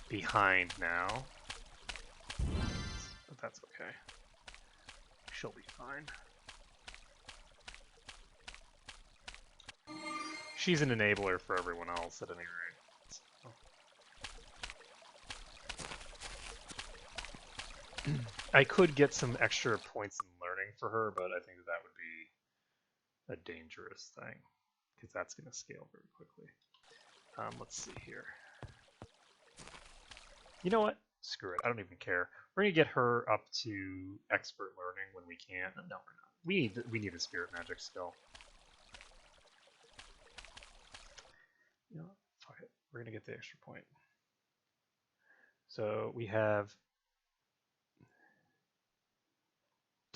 [SPEAKER 2] behind now, but that's okay. She'll be fine. She's an enabler for everyone else at any rate. I could get some extra points in learning for her, but I think that would be a dangerous thing, because that's going to scale very quickly. Let's see here. You know what? Screw it. I don't even care. We're going to get her up to expert learning when we can. No, we're not. We need a spirit magic skill. You know, fuck it. We're going to get the extra point. So we have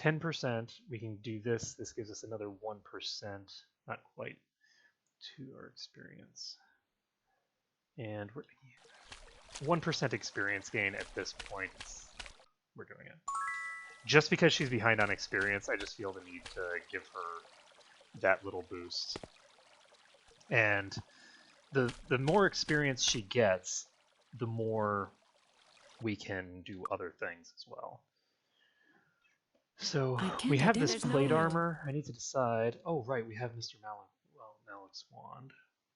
[SPEAKER 2] 10%, we can do this. This gives us another 1%, not quite, to our experience. And we're 1% experience gain at this point. We're doing it. Just because she's behind on experience, I just feel the need to give her that little boost. And the more experience she gets, the more we can do other things as well. So we have this plate armor. I need to decide. Oh, right, we have Mr. Malik's wand.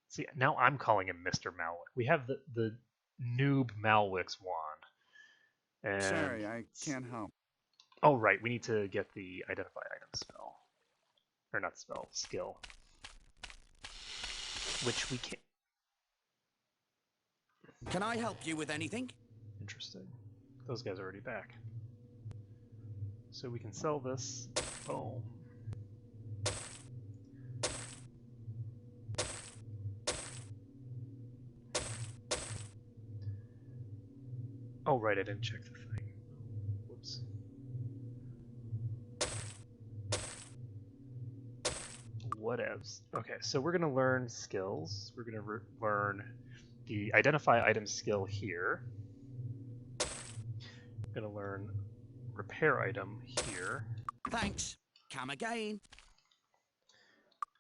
[SPEAKER 2] See, now I'm calling him Mr. Malik. We have the noob Malwick's wand. And
[SPEAKER 14] sorry, I can't help.
[SPEAKER 2] Oh, right, we need to get the identify item spell. Or not spell, skill. Which we can't.
[SPEAKER 13] Can I help you with anything?
[SPEAKER 2] Interesting. those guys are already back. So we can sell this. Boom. Oh, right, I didn't check the thing. Whoops. Whatevs. Okay, so we're going to learn skills. We're going to learn the identify item skill here. We're going to learn repair item here.
[SPEAKER 13] Thanks. Come again.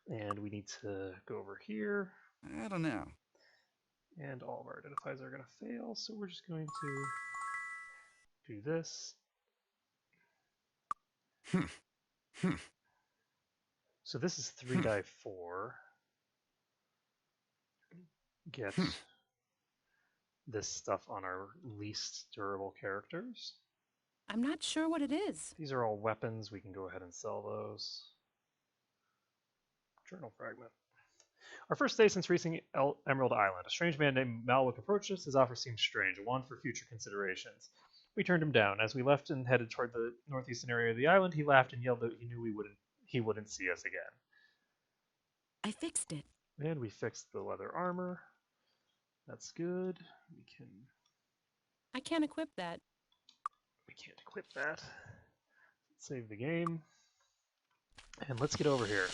[SPEAKER 2] And we need to go over here.
[SPEAKER 14] I don't know.
[SPEAKER 2] And all of our identifiers are going to fail, so we're just going to do this. So this is 3 die 4. Get this stuff on our least durable characters.
[SPEAKER 8] I'm not sure what it is.
[SPEAKER 2] These are all weapons. We can go ahead and sell those. Journal fragment. Our first day since reaching Emerald Island. A strange man named Malwick approached us. His offer seemed strange, one for future considerations. We turned him down. As we left and headed toward the northeastern area of the island, he laughed and yelled that he knew he wouldn't see us again.
[SPEAKER 8] I fixed it.
[SPEAKER 2] And we fixed the leather armor. That's good.
[SPEAKER 8] I can't equip that.
[SPEAKER 2] We can't equip that. Let's save the game. And let's get over here.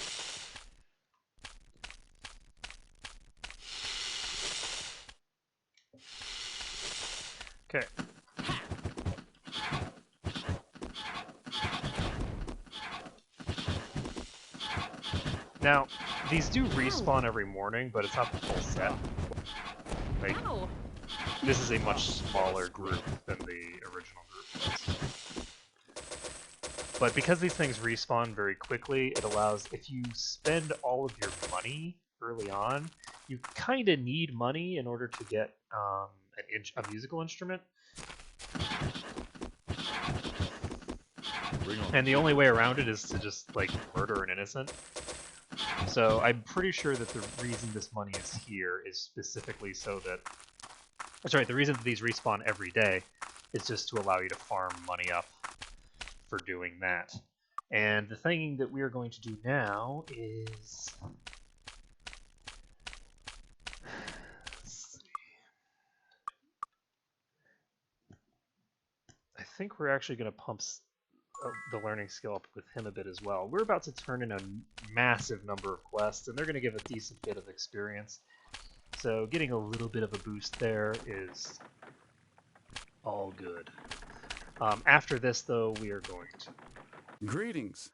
[SPEAKER 2] Okay. Now, these do respawn every morning, but it's not the full set. Like, this is a much smaller group than the original group was. But because these things respawn very quickly, it allows, if you spend all of your money early on, you kind of need money in order to get a musical instrument. And the only way around it is to just, like, murder an innocent. So I'm pretty sure that the reason this money is here is specifically so that... Sorry, the reason that these respawn every day is just to allow you to farm money up for doing that. And the thing that we are going to do now is... Let's see. I think we're actually going to pump the learning skill up with him a bit as well. We're about to turn in a massive number of quests, and they're going to give a decent bit of experience. So getting a little bit of a boost there is all good. After this, though, we are going to...
[SPEAKER 14] Greetings.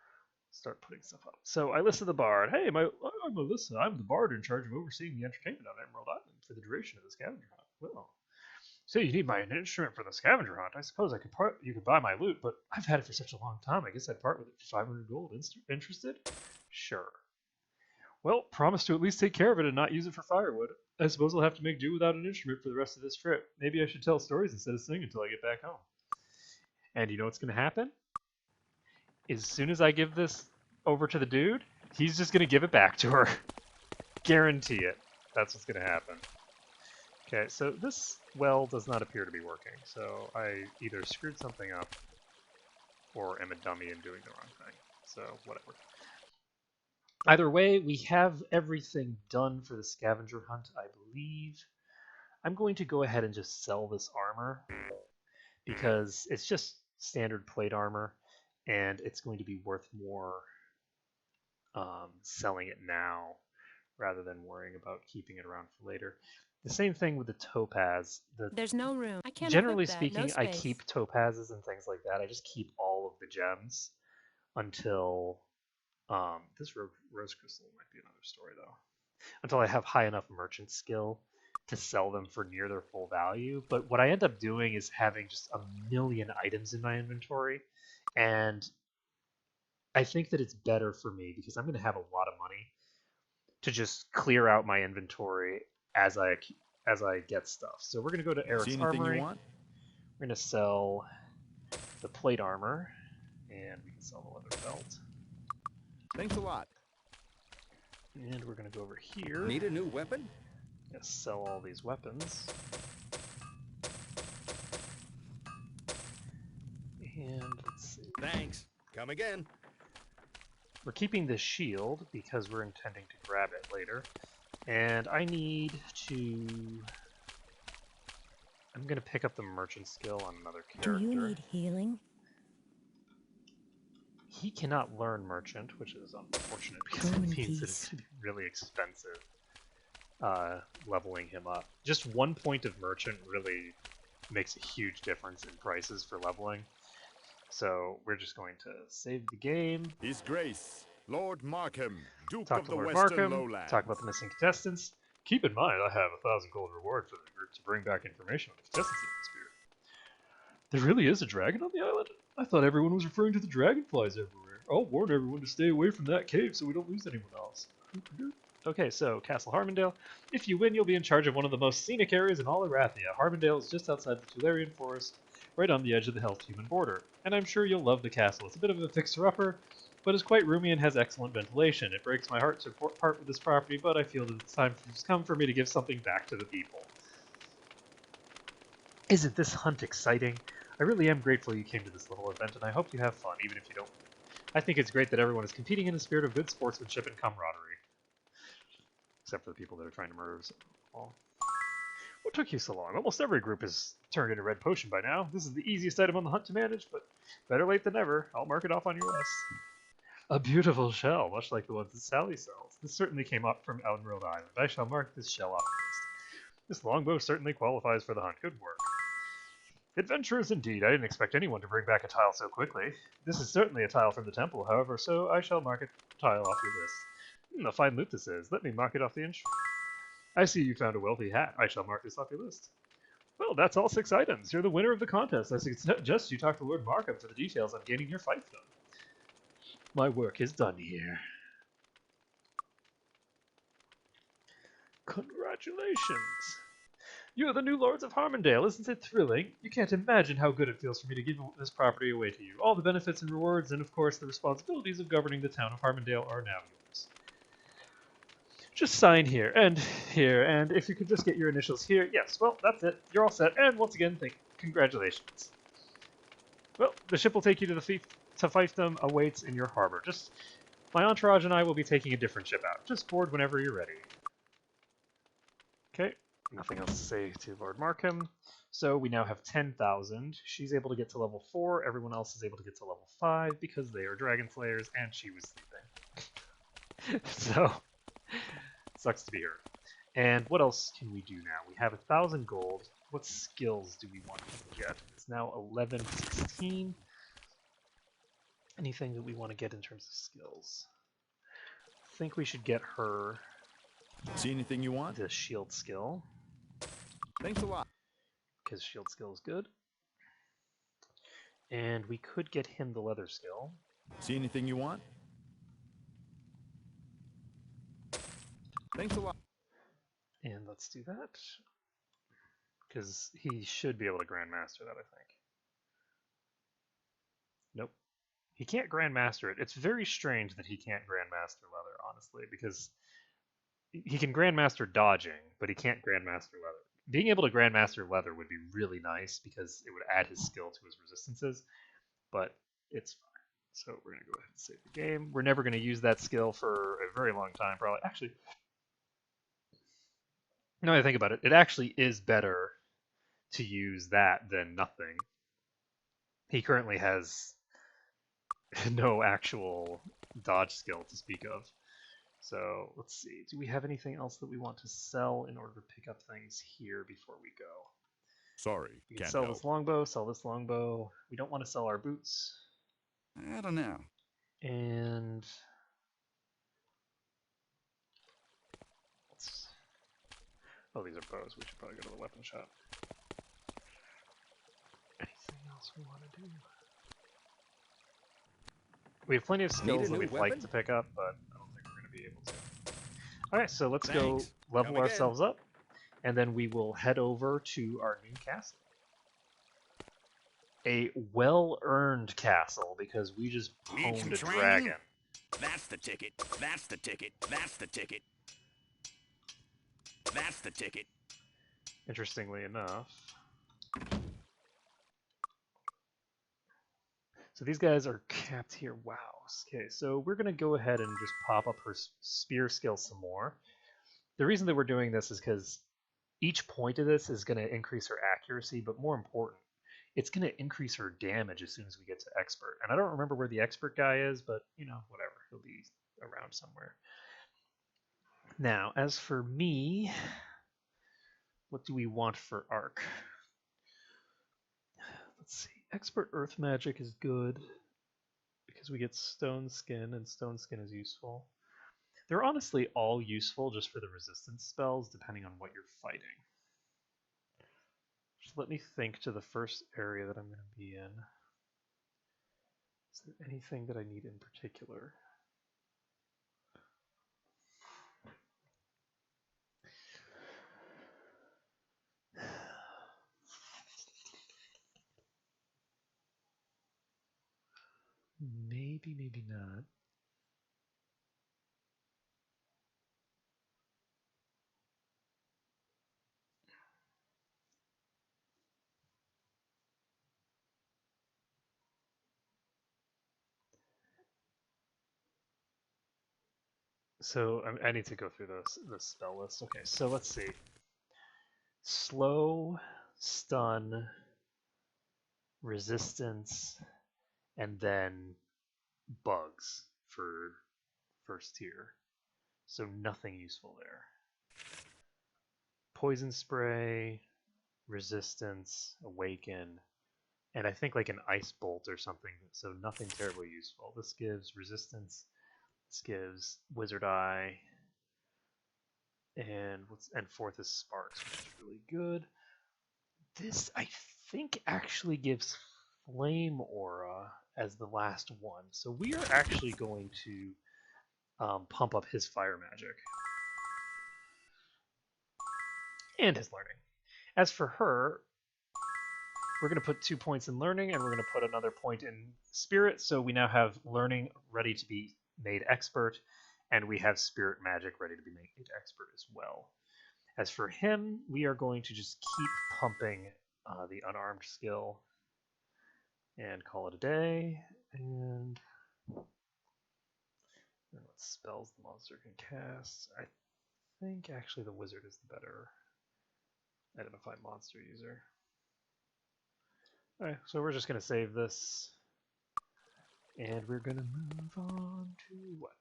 [SPEAKER 2] Start putting stuff up. So I listed the bard. Hey, I'm Alyssa. I'm the bard in charge of overseeing the entertainment on Emerald Island for the duration of the scavenger hunt. Well, so you need my instrument for the scavenger hunt. I suppose you could buy my loot, but I've had it for such a long time. I guess I'd part with it for 500 gold. Interested? Sure. Well, promise to at least take care of it and not use it for firewood. I suppose I'll have to make do without an instrument for the rest of this trip. Maybe I should tell stories instead of sing until I get back home. And you know what's going to happen? As soon as I give this over to the dude, he's just going to give it back to her. Guarantee it. That's what's going to happen. Okay, so this well does not appear to be working, so I either screwed something up or am a dummy and doing the wrong thing. So, whatever. Either way, we have everything done for the scavenger hunt, I believe. I'm going to go ahead and just sell this armor because it's just standard plate armor and it's going to be worth more selling it now rather than worrying about keeping it around for later. The same thing with the topaz.
[SPEAKER 8] There's no room. I can't
[SPEAKER 2] Generally
[SPEAKER 8] equip that.
[SPEAKER 2] speaking,
[SPEAKER 8] No
[SPEAKER 2] I
[SPEAKER 8] space.
[SPEAKER 2] keep topazes and things like that. I just keep all of the gems until this rose crystal might be another story though. Until I have high enough merchant skill to sell them for near their full value. But what I end up doing is having just a million items in my inventory, and I think that it's better for me because I'm going to have a lot of money to just clear out my inventory as I get stuff. So we're going to go to Eric's Armory. We're going to sell the plate armor, and we can sell the leather belt.
[SPEAKER 15] Thanks a lot.
[SPEAKER 2] And we're going to go over here.
[SPEAKER 15] Need a new weapon?
[SPEAKER 2] Sell all these weapons. And let's see.
[SPEAKER 15] Thanks. Come again.
[SPEAKER 2] We're keeping the shield because we're intending to grab it later. And I need to... I'm going to pick up the merchant skill on another character.
[SPEAKER 10] Do you need healing?
[SPEAKER 2] He cannot learn merchant, which is unfortunate because
[SPEAKER 10] Go
[SPEAKER 2] it
[SPEAKER 10] in
[SPEAKER 2] means that it's
[SPEAKER 10] peace.
[SPEAKER 2] going to be really expensive leveling him up. Just 1 point of merchant really makes a huge difference in prices for leveling. So we're just going to save the game.
[SPEAKER 12] His Grace, Lord Markham, Duke
[SPEAKER 2] Talk
[SPEAKER 12] of
[SPEAKER 2] to
[SPEAKER 12] the
[SPEAKER 2] Lord
[SPEAKER 12] Western
[SPEAKER 2] Markham,
[SPEAKER 12] Lowlands.
[SPEAKER 2] talk about the missing contestants. Keep in mind, I have 1,000 gold reward for the group to bring back information on the contestants in the sphere. There really is a dragon on the island? I thought everyone was referring to the dragonflies everywhere. I'll warn everyone to stay away from that cave so we don't lose anyone else. Okay, so Castle Harmondale. If you win, you'll be in charge of one of the most scenic areas in all Arathia. Harmondale is just outside the Tularian Forest, right on the edge of the Health-Human border. And I'm sure you'll love the castle. It's a bit of a fixer-upper, but is quite roomy and has excellent ventilation. It breaks my heart to part with this property, but I feel that it's time has come for me to give something back to the people. Isn't this hunt exciting? I really am grateful you came to this little event, and I hope you have fun, even if you don't. I think it's great that everyone is competing in a spirit of good sportsmanship and camaraderie. Except for the people that are trying to murder us all. What took you so long? Almost every group has turned into red potion by now. This is the easiest item on the hunt to manage, but better late than never. I'll mark it off on your list. A beautiful shell, much like the ones that Sally sells. This certainly came up from Emerald Island. I shall mark this shell off the list. This longbow certainly qualifies for the hunt. Good work. Adventurous indeed. I didn't expect anyone to bring back a tile so quickly. This is certainly a tile from the temple, however, so I shall mark a tile off your list. A fine loot this is. Let me mark it off the inch. I see you found a wealthy hat. I shall mark this off your list. Well, that's all 6 items. You're the winner of the contest. I suggest you talk to Lord Markham for the details on gaining your fiefdom. My work is done here. Congratulations. You're the new Lords of Harmondale. Isn't it thrilling? You can't imagine how good it feels for me to give this property away to you. All the benefits and rewards, and of course the responsibilities of governing the town of Harmondale are now yours. Just sign here, and if you could just get your initials here. Yes, well, that's it. You're all set, and once again, congratulations. Well, the ship will take you to the fiefdom awaits in your harbor. My entourage and I will be taking a different ship out. Just board whenever you're ready. Okay, nothing else to say to Lord Markham. So we now have 10,000. She's able to get to level 4. Everyone else is able to get to level 5 because they are dragon slayers, and she was sleeping. So, sucks to be her. And what else can we do now? We have 1,000 gold. What skills do we want to get? It's now 11:16. Anything that we want to get in terms of skills? I think we should get her.
[SPEAKER 12] See anything you want?
[SPEAKER 2] The shield skill.
[SPEAKER 15] Thanks a lot.
[SPEAKER 2] Because shield skill is good. And we could get him the leather skill.
[SPEAKER 12] See anything you want?
[SPEAKER 15] Thanks a lot.
[SPEAKER 2] And let's do that. Because he should be able to Grandmaster that, I think. Nope. He can't Grandmaster it. It's very strange that he can't Grandmaster leather, honestly, because he can Grandmaster dodging, but he can't Grandmaster leather. Being able to Grandmaster leather would be really nice because it would add his skill to his resistances, but it's fine. So we're going to go ahead and save the game. We're never going to use that skill for a very long time, probably. Actually, now that I think about it, it actually is better to use that than nothing. He currently has no actual dodge skill to speak of. So let's see. Do we have anything else that we want to sell in order to pick up things here before we go?
[SPEAKER 12] Sorry,
[SPEAKER 2] We can
[SPEAKER 12] can't
[SPEAKER 2] sell
[SPEAKER 12] help.
[SPEAKER 2] this longbow, sell this longbow. We don't want to sell our boots.
[SPEAKER 14] I don't know.
[SPEAKER 2] And oh, these are bows. We should probably go to the weapon shop. Anything else we want to do? We have plenty of skills that we'd like to pick up, but I don't think we're going to be able to. Alright, so let's go level ourselves up, and then we will head over to our new castle. A well-earned castle, because we just pwned a dragon.
[SPEAKER 13] That's the ticket. That's the ticket. That's the ticket. That's the ticket.
[SPEAKER 2] Interestingly enough, So these guys are capped here. Wow. Okay, so we're going to go ahead and just pop up her spear skill some more. The reason that we're doing this is because each point of this is going to increase her accuracy, but more important, it's going to increase her damage as soon as we get to expert. And I don't remember where the expert guy is, but, you know, whatever. He'll be around somewhere. Now, as for me, what do we want for arc? Let's see. Expert earth magic is good because we get stone skin, and stone skin is useful. They're honestly all useful just for the resistance spells, depending on what you're fighting. Just let me think to the first area that I'm going to be in. Is there anything that I need in particular? Maybe, maybe not. So I need to go through the spell list. Okay, so let's see. Slow, stun, resistance, and then bugs for first tier. So nothing useful there. Poison spray, resistance, awaken, and I think like an ice bolt or something. So nothing terribly useful. This gives resistance. This gives wizard eye, and fourth is sparks, which is really good. This I think actually gives flame aura as the last one. So we are actually going to pump up his fire magic and his learning. As for her, we're going to put 2 points in learning, and we're going to put another point in spirit. So we now have learning ready to be made expert, and we have spirit magic ready to be made expert as well. As for him, we are going to just keep pumping the unarmed skill and call it a day. And what spells the monster can cast? I think actually the wizard is the better identified monster user. Alright, so we're just going to save this. And we're going to move on to what?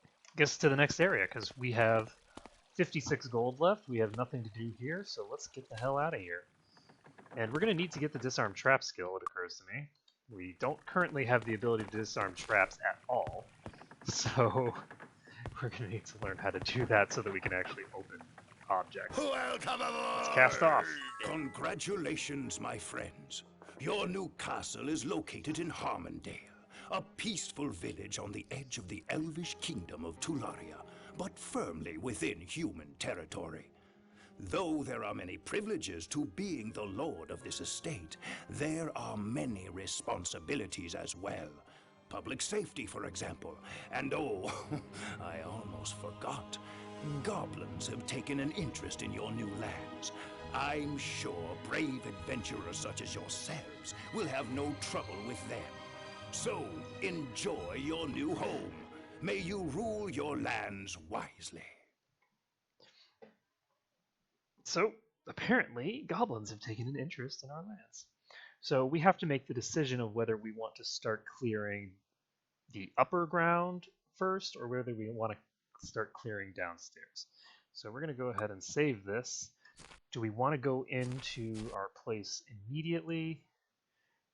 [SPEAKER 2] I guess to the next area, because we have 56 gold left. We have nothing to do here, so let's get the hell out of here. And we're going to need to get the disarm trap skill, it occurs to me. We don't currently have the ability to disarm traps at all, so we're going to need to learn how to do that so that we can actually open objects.
[SPEAKER 11] Welcome aboard!
[SPEAKER 2] Let's cast off.
[SPEAKER 11] Congratulations, my friends. Your new castle is located in Harmondale, a peaceful village on the edge of the elvish kingdom of Tularia, but firmly within human territory. Though there are many privileges to being the lord of this estate, there are many responsibilities as well. Public safety, for example. And oh, I almost forgot. Goblins have taken an interest in your new lands. I'm sure brave adventurers such as yourselves will have no trouble with them. So, enjoy your new home. May you rule your lands wisely.
[SPEAKER 2] So, apparently, goblins have taken an interest in our lands. So we have to make the decision of whether we want to start clearing the upper ground first, or whether we want to start clearing downstairs. So we're going to go ahead and save this. Do we want to go into our place immediately?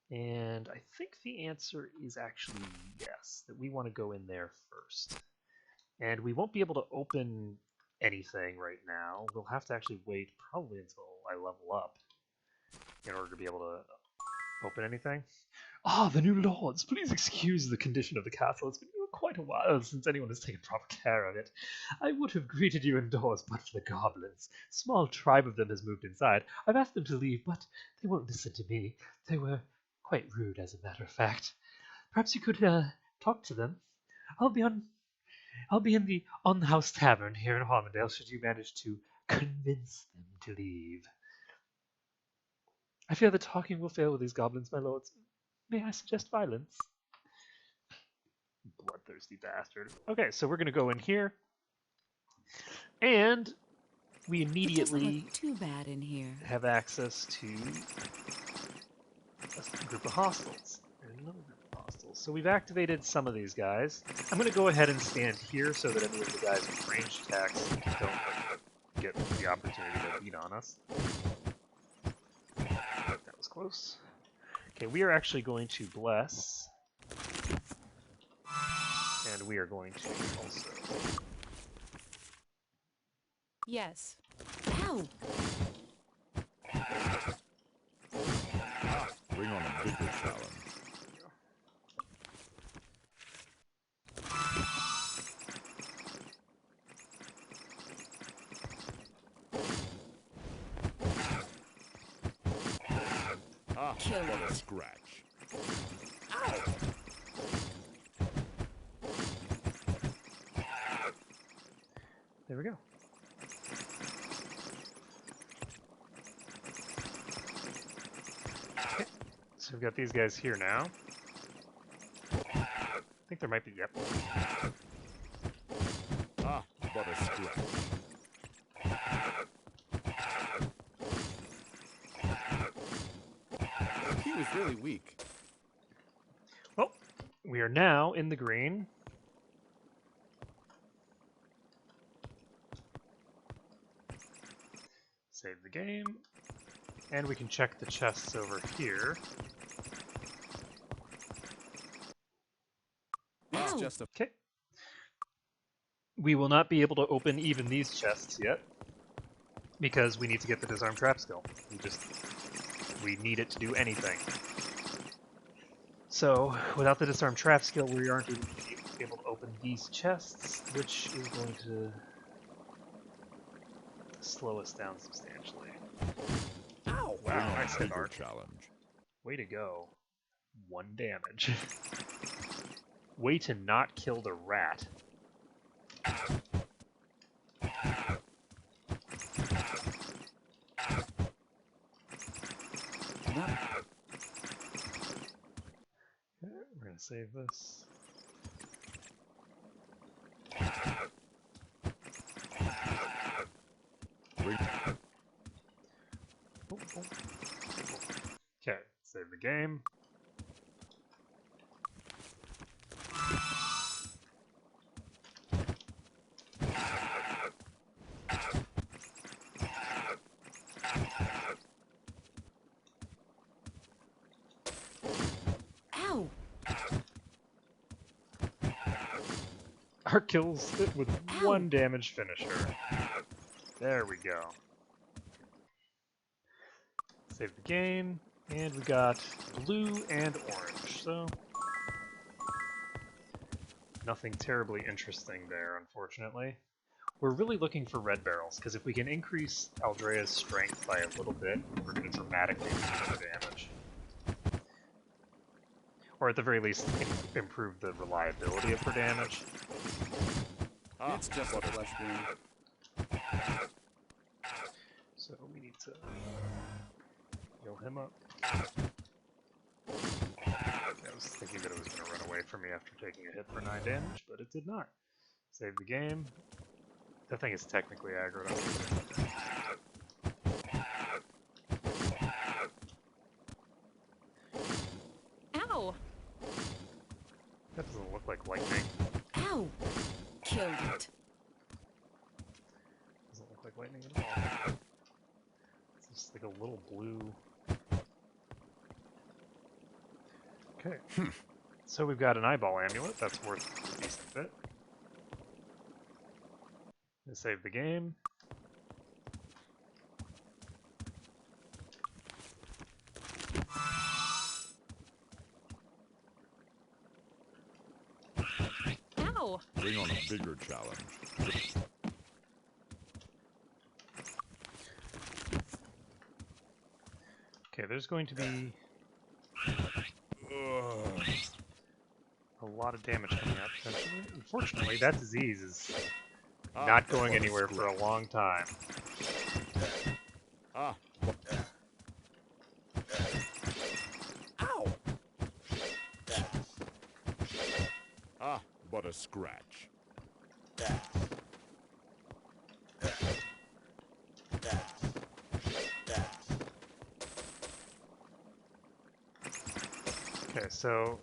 [SPEAKER 2] And I think the answer is actually yes, that we want to go in there first. And we won't be able to open anything right now. We'll have to actually wait probably until I level up in order to be able to open anything. Ah, the new lords, please excuse the condition of the castle. It's been quite a while since anyone has taken proper care of it. I would have greeted you indoors but for the goblins. A small tribe of them has moved inside. I've asked them to leave, but they won't listen to me. They were quite rude, as a matter of fact. Perhaps you could talk to them. I'll be in the on-the-house tavern here in Harmondale should you manage to convince them to leave. I fear the talking will fail with these goblins, my lords. May I suggest violence? Bloodthirsty bastard. Okay, so we're gonna go in here, and we
[SPEAKER 8] It doesn't
[SPEAKER 2] immediately
[SPEAKER 8] look too bad in here.
[SPEAKER 2] have access to a group of hostiles and another group of hostiles. So we've activated some of these guys. I'm gonna go ahead and stand here so that any of the guys with ranged attacks don't get the opportunity to beat on us. That was close. Okay, we are actually going to bless. And we are going to also...
[SPEAKER 8] Yes.
[SPEAKER 10] Ow!
[SPEAKER 12] Bring on a bigger challenge.
[SPEAKER 10] Kill
[SPEAKER 12] What a
[SPEAKER 10] it.
[SPEAKER 12] scratch.
[SPEAKER 2] There we go. Okay. So we've got these guys here now. I think there might be, yep.
[SPEAKER 12] What a scratch.
[SPEAKER 14] He was really weak.
[SPEAKER 2] Well, we are now in the green. Save the game. And we can check the chests over here.
[SPEAKER 14] It's just a...
[SPEAKER 2] Okay. We will not be able to open even these chests yet, because we need to get the disarm trap skill. We need it to do anything. So, without the disarm trap skill, we aren't able to open these chests, which is going to slow us down substantially. Ow! Wow, nice hit, Art.
[SPEAKER 12] Challenge.
[SPEAKER 2] Way to go. 1 damage. Way to not kill the rat. Okay, we're gonna save this. Okay, save the game.
[SPEAKER 10] Ow!
[SPEAKER 2] Art kills it with 1 damage finisher. There we go. Save the game, and we got blue and orange, so nothing terribly interesting there, unfortunately. We're really looking for red barrels, because if we can increase Aldrea's strength by a little bit, we're going to dramatically improve the damage. Or at the very least, improve the reliability of her damage.
[SPEAKER 14] It's just a flesh wound.
[SPEAKER 2] So we need to heal him up. I was thinking that it was going to run away from me after taking a hit for 9 damage, but it did not. Save the game. That thing is technically aggroed on me.
[SPEAKER 8] Ow!
[SPEAKER 2] That doesn't look like lightning.
[SPEAKER 10] Ow! Killed it.
[SPEAKER 2] Doesn't look like lightning at all. It's just like a little blue. Okay. So we've got an eyeball amulet. That's worth a decent bit. Let's save the game.
[SPEAKER 8] Ow!
[SPEAKER 12] Bring on a bigger challenge.
[SPEAKER 2] Okay, there's going to be a lot of damage coming out potentially. Unfortunately, that disease is not going anywhere for a long time.
[SPEAKER 14] Ow!
[SPEAKER 12] but a scratch.
[SPEAKER 2] Okay, so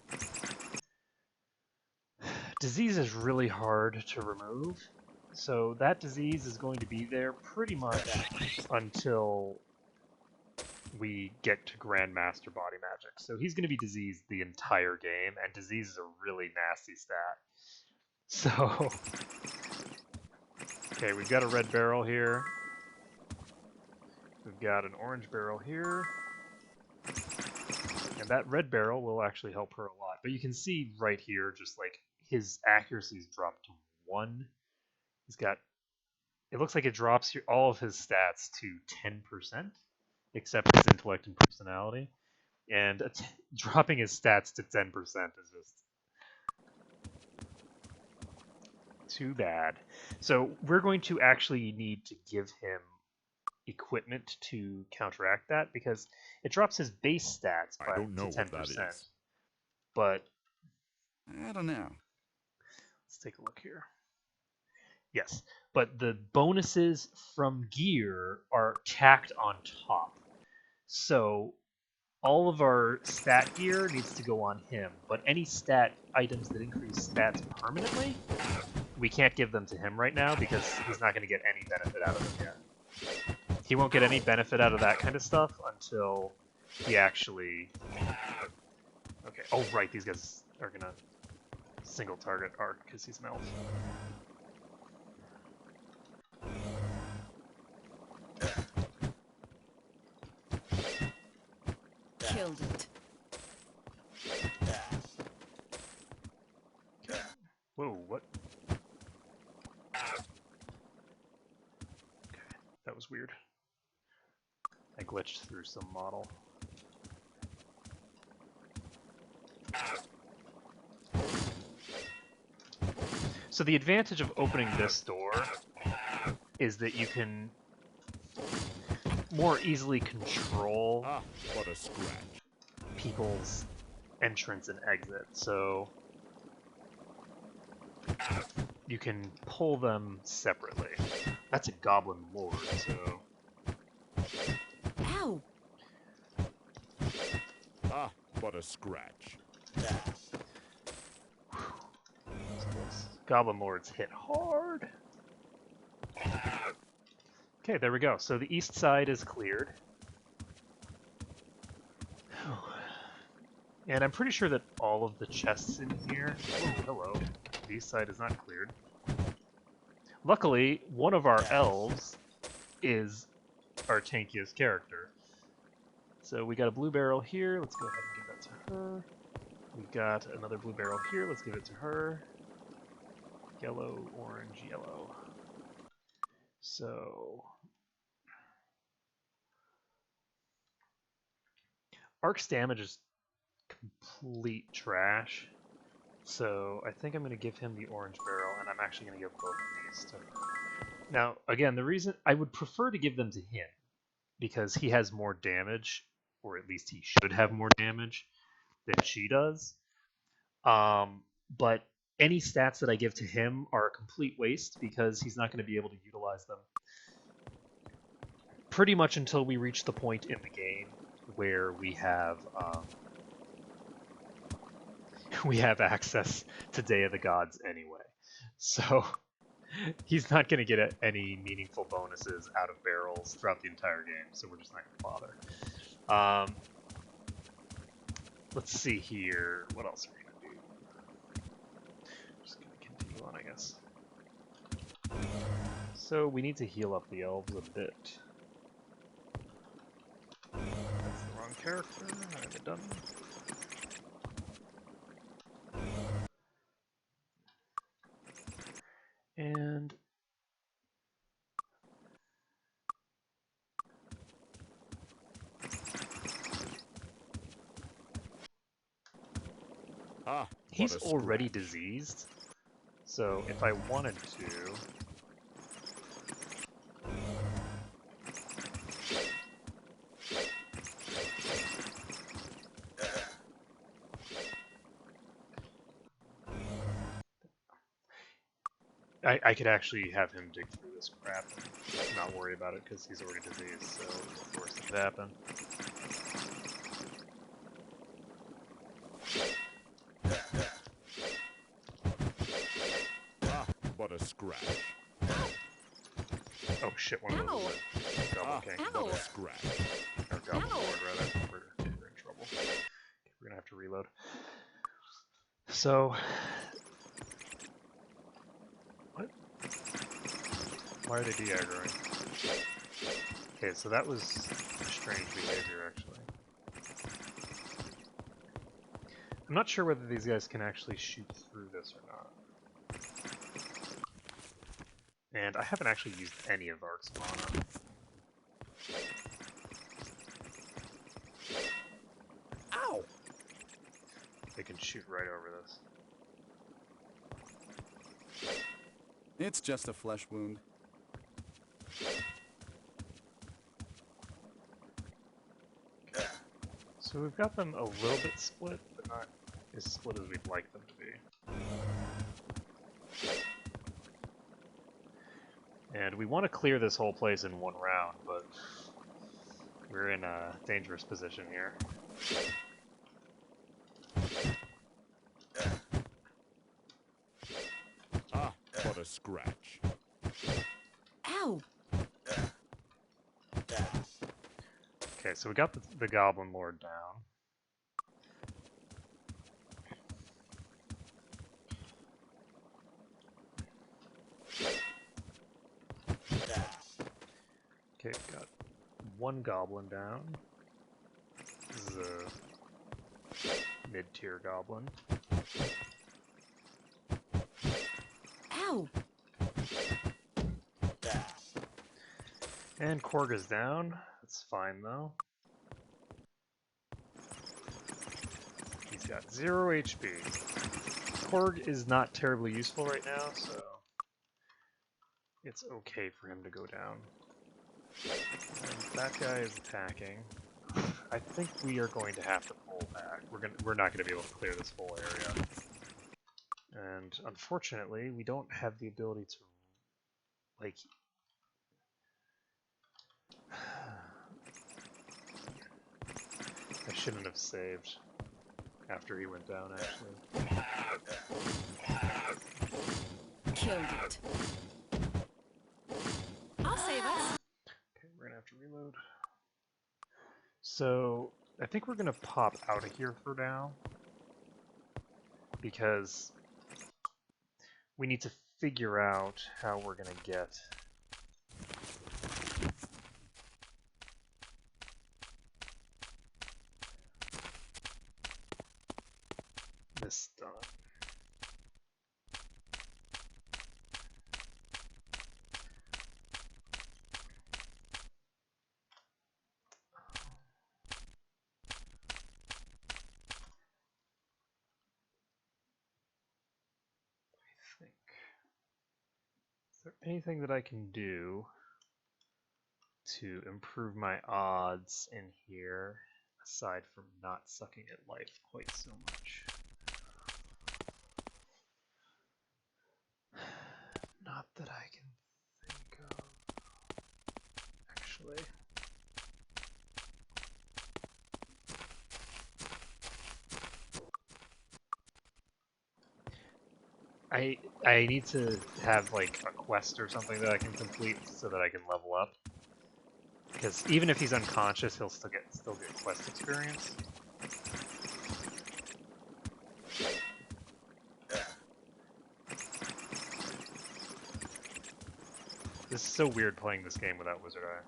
[SPEAKER 2] disease is really hard to remove. So that disease is going to be there pretty much until we get to Grandmaster Body Magic. So he's going to be diseased the entire game, and disease is a really nasty stat. So, okay, we've got a red barrel here. We've got an orange barrel here. And that red barrel will actually help her a lot. But you can see right here, just like his accuracy's dropped to 1. He's got, it looks like it drops all of his stats to 10%, except his intellect and personality. And dropping his stats to 10% is just too bad. So we're going to actually need to give him equipment to counteract that, because it drops his base stats by to 10%. But
[SPEAKER 15] I don't know.
[SPEAKER 2] Let's take a look here. Yes, but the bonuses from gear are tacked on top. So all of our stat gear needs to go on him, but any stat items that increase stats permanently, we can't give them to him right now because he's not going to get any benefit out of them yet. He won't get any benefit out of that kind of stuff until he actually... Okay, oh right, these guys are going to single target Arc because he's an elf.
[SPEAKER 8] Killed it.
[SPEAKER 2] Okay. Whoa, what? Okay, that was weird. I glitched through some model. So the advantage of opening this door is that you can more easily control
[SPEAKER 12] What a scratch.
[SPEAKER 2] people's entrance and exit. So you can pull them separately. That's a goblin lord, so...
[SPEAKER 8] Ow!
[SPEAKER 12] What a scratch.
[SPEAKER 2] Goblin lords hit hard. Okay, there we go. So the east side is cleared. And I'm pretty sure that all of the chests in here... Oh, hello. The east side is not cleared. Luckily, one of our elves is our tankiest character. So we got a blue barrel here. Let's go ahead and give that to her. We've got another blue barrel here. Let's give it to her. Yellow, orange, yellow. So... Arc's damage is complete trash. So I think I'm going to give him the orange barrel, and I'm actually going to give both of these to her. Now, again, the reason I would prefer to give them to him, because he has more damage, or at least he should have more damage than she does. But any stats that I give to him are a complete waste, because he's not going to be able to utilize them pretty much until we reach the point in the game where we have access to Day of the Gods anyway. So he's not going to get any meaningful bonuses out of barrels throughout the entire game, so we're just not going to bother. Let's see here. What else are we going to do? Just going to continue on, I guess. So we need to heal up the elves a bit. That's the wrong character. I haven't done. And he's already diseased, so if I wanted to... I could actually have him dig through this crap and not worry about it because he's already diseased, so it's the worst that could happen.
[SPEAKER 12] But a scratch.
[SPEAKER 2] Oh shit, one of those is a Goblin King.
[SPEAKER 12] But a scratch.
[SPEAKER 2] Or Goblin Lord, rather. We're in trouble. Okay, we're gonna have to reload. So... What? Why are they de-aggroing? Okay, so that was strange behavior, actually. I'm not sure whether these guys can actually shoot through this or not. And I haven't actually used any of Ark's mana.
[SPEAKER 14] Ow!
[SPEAKER 2] They can shoot right over this.
[SPEAKER 14] It's just a flesh wound.
[SPEAKER 2] So we've got them a little bit split, but not as split as we'd like them to be. And we want to clear this whole place in one round, but we're in a dangerous position here.
[SPEAKER 12] But a scratch.
[SPEAKER 8] Ow!
[SPEAKER 2] Okay, so we got the Goblin Lord down. Okay, we've got one Goblin down. This is a mid-tier Goblin.
[SPEAKER 8] Ow!
[SPEAKER 2] And Korg is down. That's fine though. He's got 0 HP. Korg is not terribly useful right now, so it's okay for him to go down. And that guy is attacking. I think we are going to have to pull back. We're not going to be able to clear this whole area. And unfortunately, we don't have the ability to, like... I shouldn't have saved after he went down, actually.
[SPEAKER 8] Killed it. I'll save us.
[SPEAKER 2] Okay, we're gonna have to reload. So, I think we're gonna pop out of here for now. Because we need to figure out how we're gonna get this done. I think. Is there anything that I can do to improve my odds in here, aside from not sucking at life quite so much? Not that I can think of, actually. I need to have like a quest or something that I can complete so that I can level up. Because even if he's unconscious, he'll still get quest experience. This is so weird playing this game without Wizard Eye.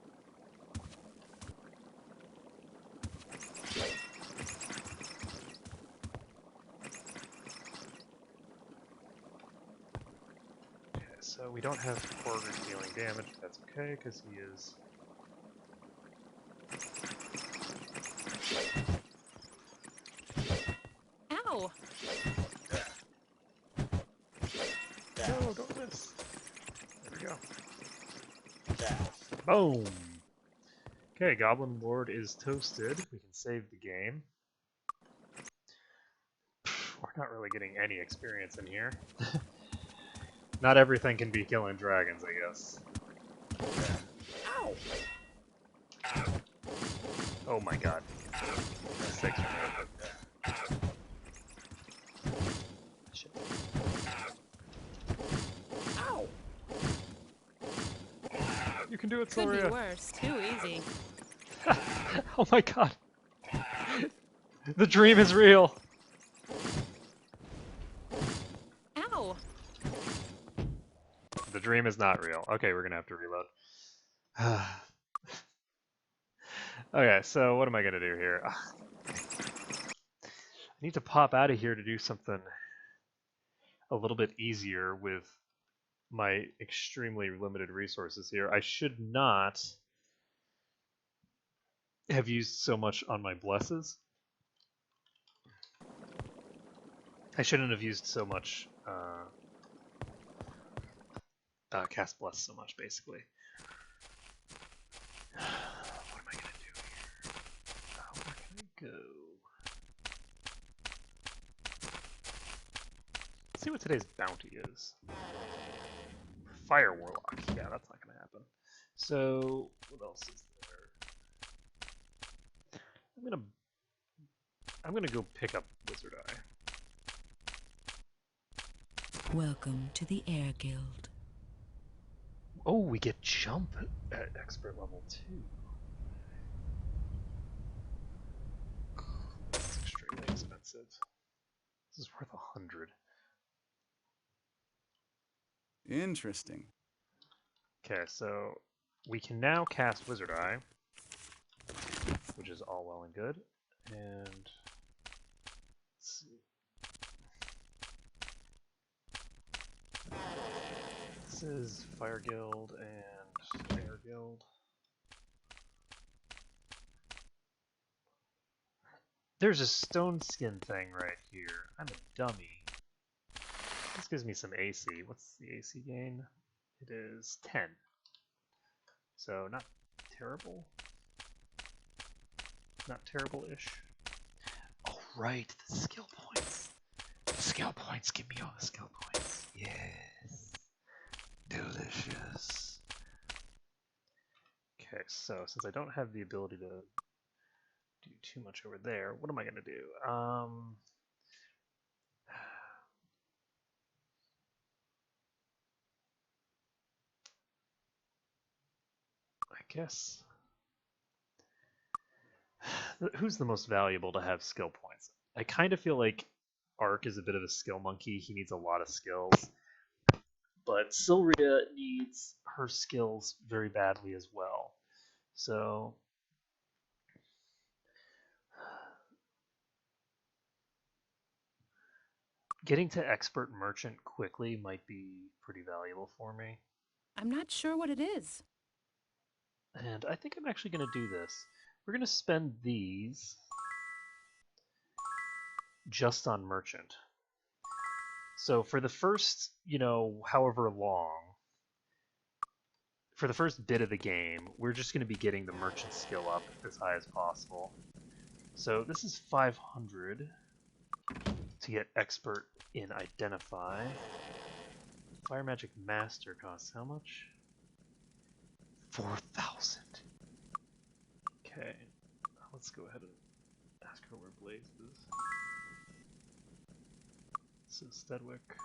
[SPEAKER 2] So we don't have Korg dealing damage, but that's okay, because he is...
[SPEAKER 8] Ow!
[SPEAKER 2] No, don't miss! There we go. Boom! Okay, Goblin Lord is toasted. We can save the game. We're not really getting any experience in here. Not everything can be killing dragons, I guess.
[SPEAKER 5] Ow!
[SPEAKER 2] Oh my god. 6 Shit.
[SPEAKER 5] Ow!
[SPEAKER 2] You can do it,
[SPEAKER 8] Could be
[SPEAKER 2] Soria.
[SPEAKER 8] worse. Too easy.
[SPEAKER 2] Oh my god. The dream is real.
[SPEAKER 8] Ow!
[SPEAKER 2] The dream is not real. Okay, we're gonna have to reload. Okay, so what am I gonna do here? I need to pop out of here to do something a little bit easier with my extremely limited resources here. I should not have used so much on my blesses. I shouldn't have used so much cast bless so much, basically. What am I gonna do here? Where can I go? Let's see what today's bounty is. Fire Warlock. Yeah, that's not gonna happen. So what else is there? I'm gonna go pick up Wizard Eye.
[SPEAKER 16] Welcome to the Air Guild.
[SPEAKER 2] Oh, we get jump at expert level 2. That's extremely expensive. This is worth 100.
[SPEAKER 14] Interesting.
[SPEAKER 2] Okay, so we can now cast Wizard Eye, which is all well and good. And let's see. This is Fire Guild and Air Guild. There's a stone skin thing right here. I'm a dummy. This gives me some AC. What's the AC gain? It is 10. So not terrible. Not terrible-ish. Oh right, the skill points. The skill points. Give me all the skill points.
[SPEAKER 1] Yes. Delicious.
[SPEAKER 2] Okay, so since I don't have the ability to do too much over there, what am I gonna do? I guess. Who's the most valuable to have skill points? I kind of feel like Ark is a bit of a skill monkey. He needs a lot of skills. But Silria needs her skills very badly as well. So getting to expert merchant quickly might be pretty valuable for me.
[SPEAKER 8] I'm not sure what it is.
[SPEAKER 2] And I think I'm actually going to do this. We're going to spend these just on merchant. So for the first, however long, for the first bit of the game, we're just going to be getting the merchant skill up as high as possible. So this is 500 to get expert in identify. Fire magic master costs how much? 4,000. Okay, let's go ahead and ask her where Blaze is. This is Steadwick.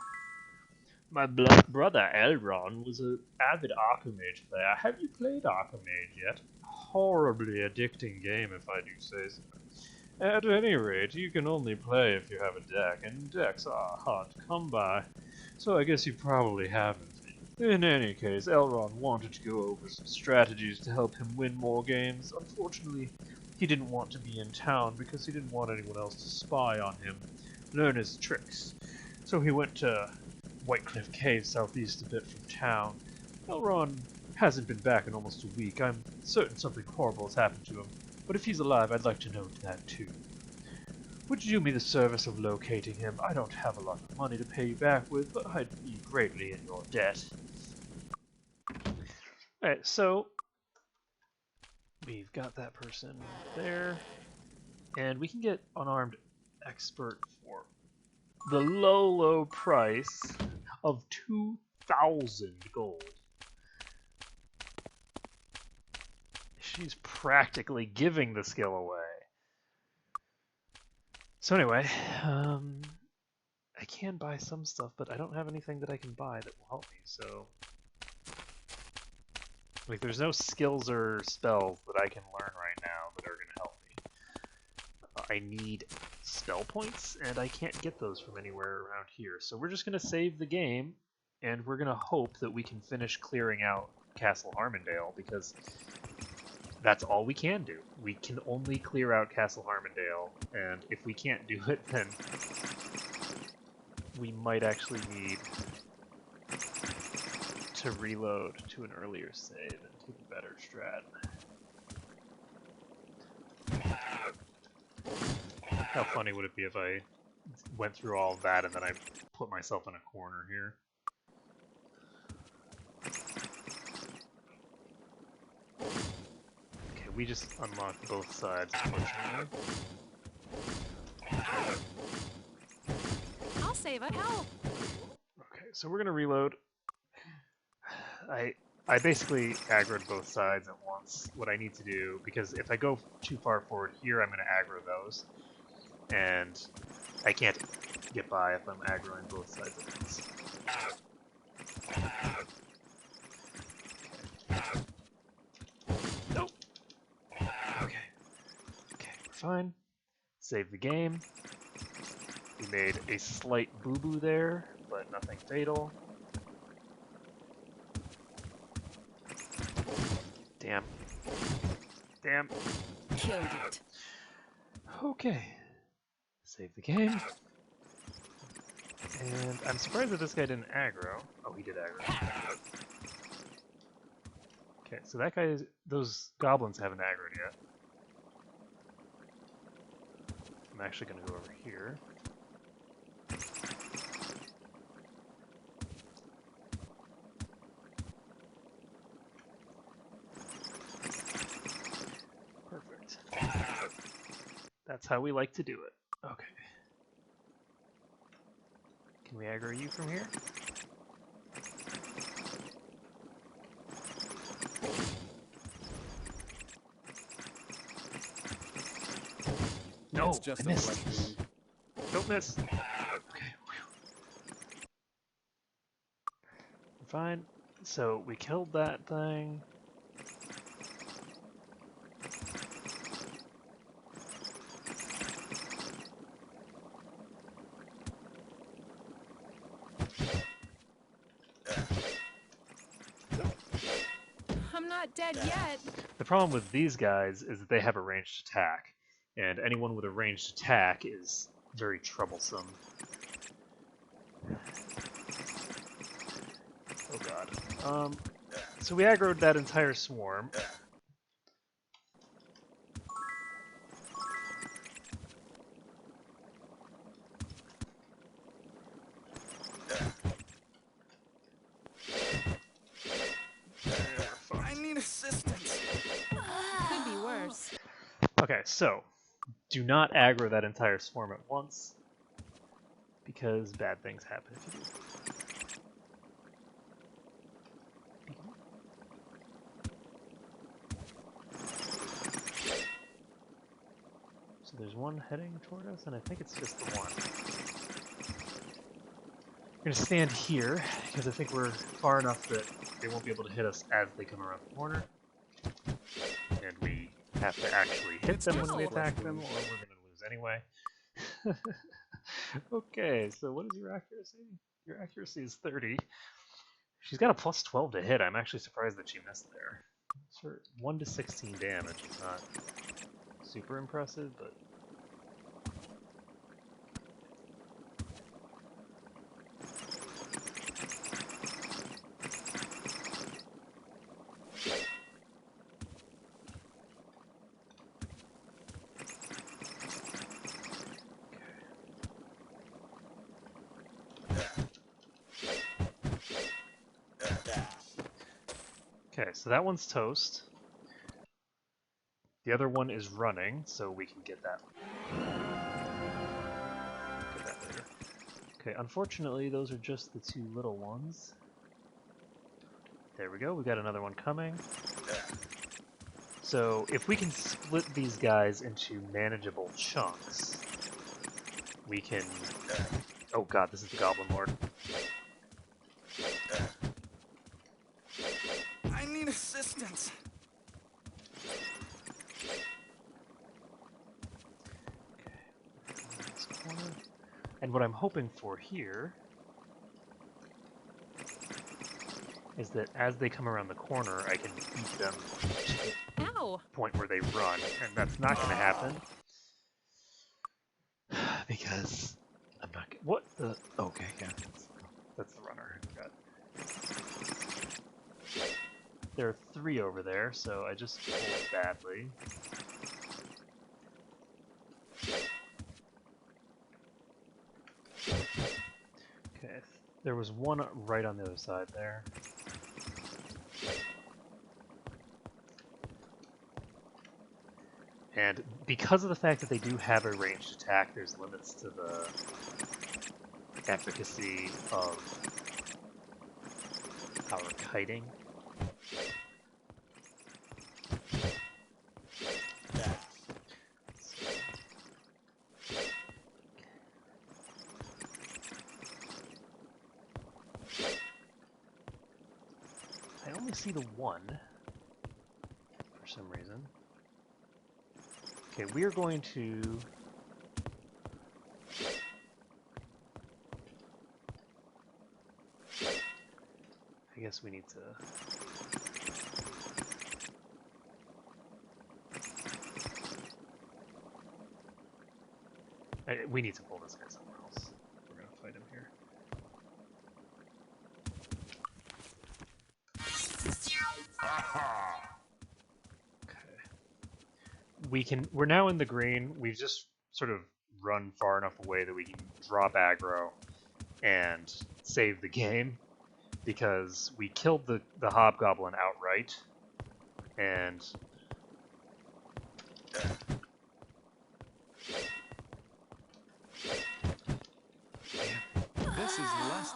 [SPEAKER 2] My brother Elron was an avid Archimage player. Have you played Archimage yet? Horribly addicting game, if I do say so. At any rate, you can only play if you have a deck, and decks are hard to come by, so I guess you probably haven't. In any case, Elron wanted to go over some strategies to help him win more games. Unfortunately, he didn't want to be in town because he didn't want anyone else to spy on him, learn his tricks. So he went to Whitecliff Cave southeast a bit from town. Elron hasn't been back in almost a week. I'm certain something horrible has happened to him, but if he's alive, I'd like to know that too. Would you do me the service of locating him? I don't have a lot of money to pay you back with, but I'd be greatly in your debt. Alright, so we've got that person there, and we can get unarmed expert for the low price of 1,000 gold. She's practically giving the skill away. So anyway, I can buy some stuff, but I don't have anything that I can buy that will help me, so... Like, there's no skills or spells that I can learn right now that are going to help me. I need spell points, and I can't get those from anywhere around here. So we're just going to save the game, and we're going to hope that we can finish clearing out Castle Harmondale, because that's all we can do. We can only clear out Castle Harmondale, and if we can't do it, then we might actually need to reload to an earlier save and take a better strat. How funny would it be if I went through all of that and then I put myself in a corner here? Okay, we just unlocked both sides, unfortunately.
[SPEAKER 8] I'll save it. Help!
[SPEAKER 2] Okay, so we're gonna reload. I basically aggroed both sides at once. What I need to do, because if I go too far forward here, I'm going to aggro those. And I can't get by if I'm aggroing both sides at once. Okay. Nope. Okay. Okay, we're fine. Save the game. We made a slight boo-boo there, but nothing fatal. Damn. Damn.
[SPEAKER 8] Killed it.
[SPEAKER 2] Okay. Save the game. And I'm surprised that this guy didn't aggro. Oh, he did aggro. Okay, so that guy is... Those goblins haven't aggroed yet. I'm actually going to go over here. Perfect. That's how we like to do it. Okay. Can we aggro you from here? No,
[SPEAKER 14] it's just
[SPEAKER 2] I missed. Don't miss. Okay. We're fine. So we killed that thing.
[SPEAKER 8] I'm not dead yet.
[SPEAKER 2] The problem with these guys is that they have a ranged attack, and anyone with a ranged attack is very troublesome. Oh god. So we aggroed that entire swarm.
[SPEAKER 14] I need assistance.
[SPEAKER 8] Could be worse.
[SPEAKER 2] Okay, so do not aggro that entire swarm at once, because bad things happen if you do. So there's one heading toward us, and I think it's just the one. We're going to stand here, because I think we're far enough that they won't be able to hit us as they come around the corner. And we have to actually hit them when we attack them, or we're going to lose anyway. Okay, so what is your accuracy? Your accuracy is 30. She's got a plus 12 to hit. I'm actually surprised that she missed there. For 1 to 16 damage is not super impressive, but... Okay, so that one's toast. The other one is running, so we can get that. Get that later. Okay, unfortunately, those are just the two little ones. There we go, we got another one coming. So if we can split these guys into manageable chunks, we can... Oh god, this is the Goblin Lord.
[SPEAKER 14] I need assistance.
[SPEAKER 2] And what I'm hoping for here is that as they come around the corner, I can beat them to the point where they run, and that's not going to happen. Because I'm not... What the... Okay, yeah. That's the runner. I forgot. There are 3 over there, so I just pulled badly. Okay, there was one right on the other side there. And because of the fact that they do have a ranged attack, there's limits to the efficacy of our kiting. I only see the one for some reason. Okay, we are going to... I guess we need to... We need to pull this guy somewhere else. We're going to fight him here. We're now in the green. We've just sort of run far enough away that we can drop aggro and save the game, because we killed the hobgoblin outright, and
[SPEAKER 14] this is less.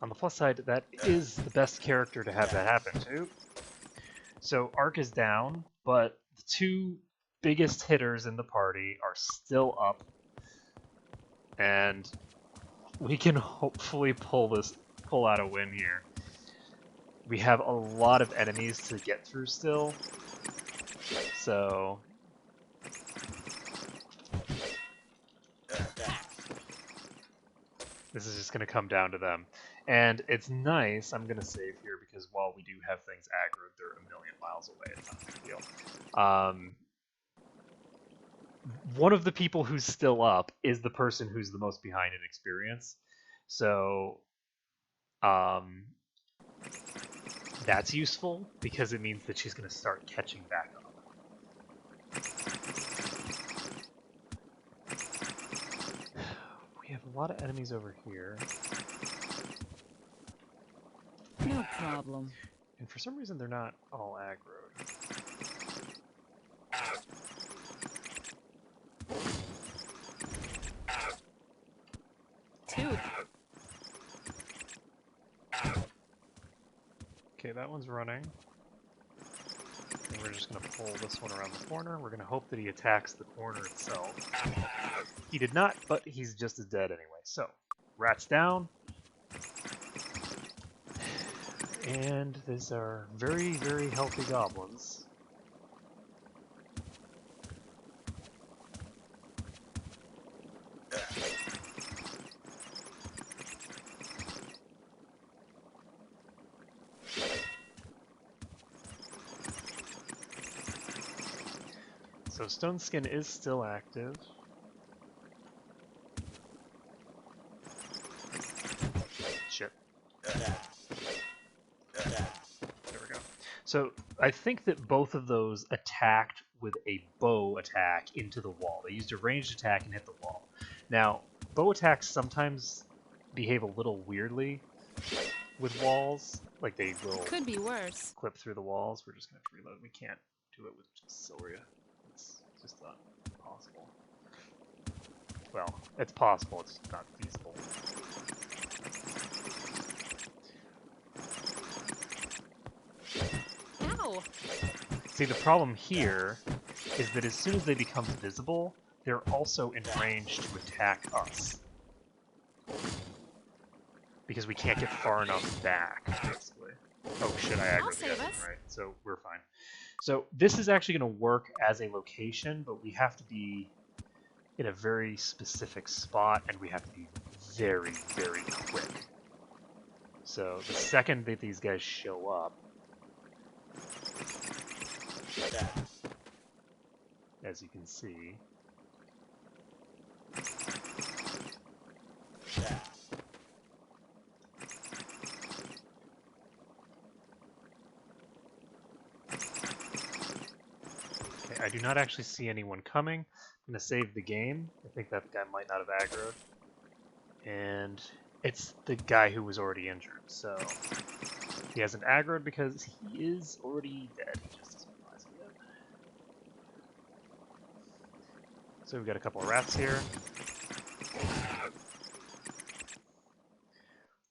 [SPEAKER 2] On the plus side, that is the best character to have that happen to. So Ark is down, but the 2 biggest hitters in the party are still up, and we can hopefully pull out a win here. We have a lot of enemies to get through still, so this is just going to come down to them. And it's nice, I'm going to save here, because while we do have things aggroed, they're a million miles away. It's not a big deal. One of the people who's still up is the person who's the most behind in experience. So that's useful, because it means that she's going to start catching back up. We have a lot of enemies over here.
[SPEAKER 8] No problem.
[SPEAKER 2] And for some reason, they're not all aggroed.
[SPEAKER 8] 2.
[SPEAKER 2] Okay, that one's running. And we're just going to pull this one around the corner. We're going to hope that he attacks the corner itself. He did not, but he's just as dead anyway. So, rats down. And these are very, very healthy goblins. So Stone Skin is still active. Shit. There we go. So I think that both of those attacked with a bow attack into the wall. They used a ranged attack and hit the wall. Now, bow attacks sometimes behave a little weirdly with walls. Like they will
[SPEAKER 8] Could be worse.
[SPEAKER 2] clip through the walls. We're just going to reload. We can't do it with just Silria. It's just not possible. Well, it's possible. It's not feasible.
[SPEAKER 8] Ow!
[SPEAKER 2] See, the problem here is that as soon as they become visible, they're also in range to attack us. Because we can't get far enough back, basically. Oh shit, I aggroed the other one, right? So we're fine. So this is actually going to work as a location, but we have to be in a very specific spot, and we have to be very, very quick. So the second that these guys show up, as you can see, okay, I do not actually see anyone coming. I'm going to save the game. I think that guy might not have aggroed. And it's the guy who was already injured, so he hasn't aggroed because he is already dead. He just doesn't realize it yet. So we've got a couple of rats here,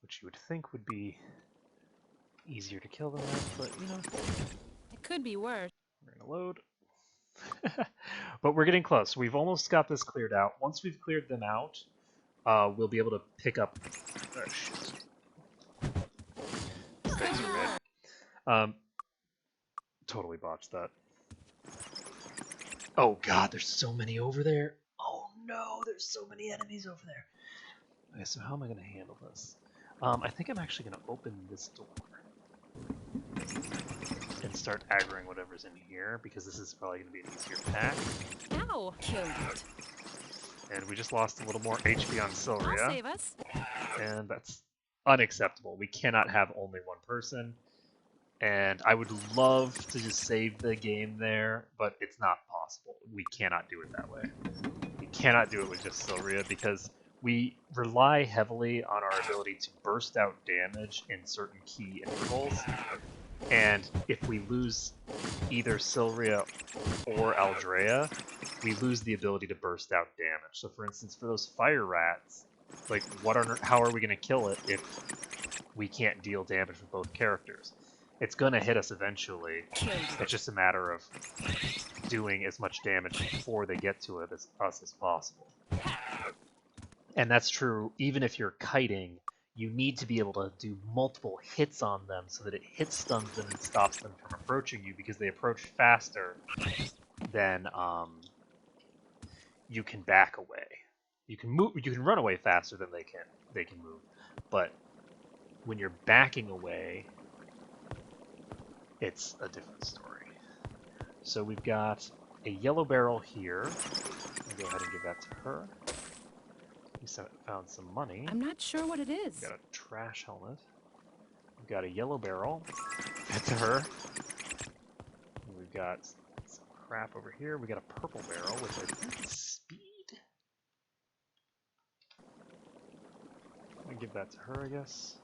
[SPEAKER 2] which you would think would be easier to kill than that, but you know.
[SPEAKER 8] It could be worse.
[SPEAKER 2] We're gonna load. But we're getting close. We've almost got this cleared out. Once we've cleared them out, we'll be able to pick up. Oh shit! Mistakes are made. Totally botched that. Oh god, there's so many over there. Oh no, there's so many enemies over there. Okay, so how am I gonna handle this? I think I'm actually gonna open this door and start aggroing whatever's in here, because this is probably going to be an easier pack.
[SPEAKER 8] Ow! Killed it.
[SPEAKER 2] And we just lost a little more HP on Silria.
[SPEAKER 8] I'll save us.
[SPEAKER 2] And that's unacceptable. We cannot have only one person. And I would love to just save the game there, but it's not possible. We cannot do it that way. We cannot do it with just Silria, because we rely heavily on our ability to burst out damage in certain key intervals. And if we lose either Silria or Aldrea, we lose the ability to burst out damage. So for instance, for those fire rats, like how are we going to kill it if we can't deal damage with both characters? It's going to hit us eventually. It's just a matter of doing as much damage before they get to it as us as possible. And that's true even if you're kiting. You need to be able to do multiple hits on them so that it hit stuns them and stops them from approaching you, because they approach faster than you can back away. You can move. You can run away faster than they can move, but when you're backing away, it's a different story. So we've got a yellow barrel here. I'll go ahead and give that to her. We found some money.
[SPEAKER 8] I'm not sure what it is.
[SPEAKER 2] We've got a trash helmet. We've got a yellow barrel. That's to her. And we've got some crap over here. We got a purple barrel, which I think is speed. I'm gonna give that to her, I guess.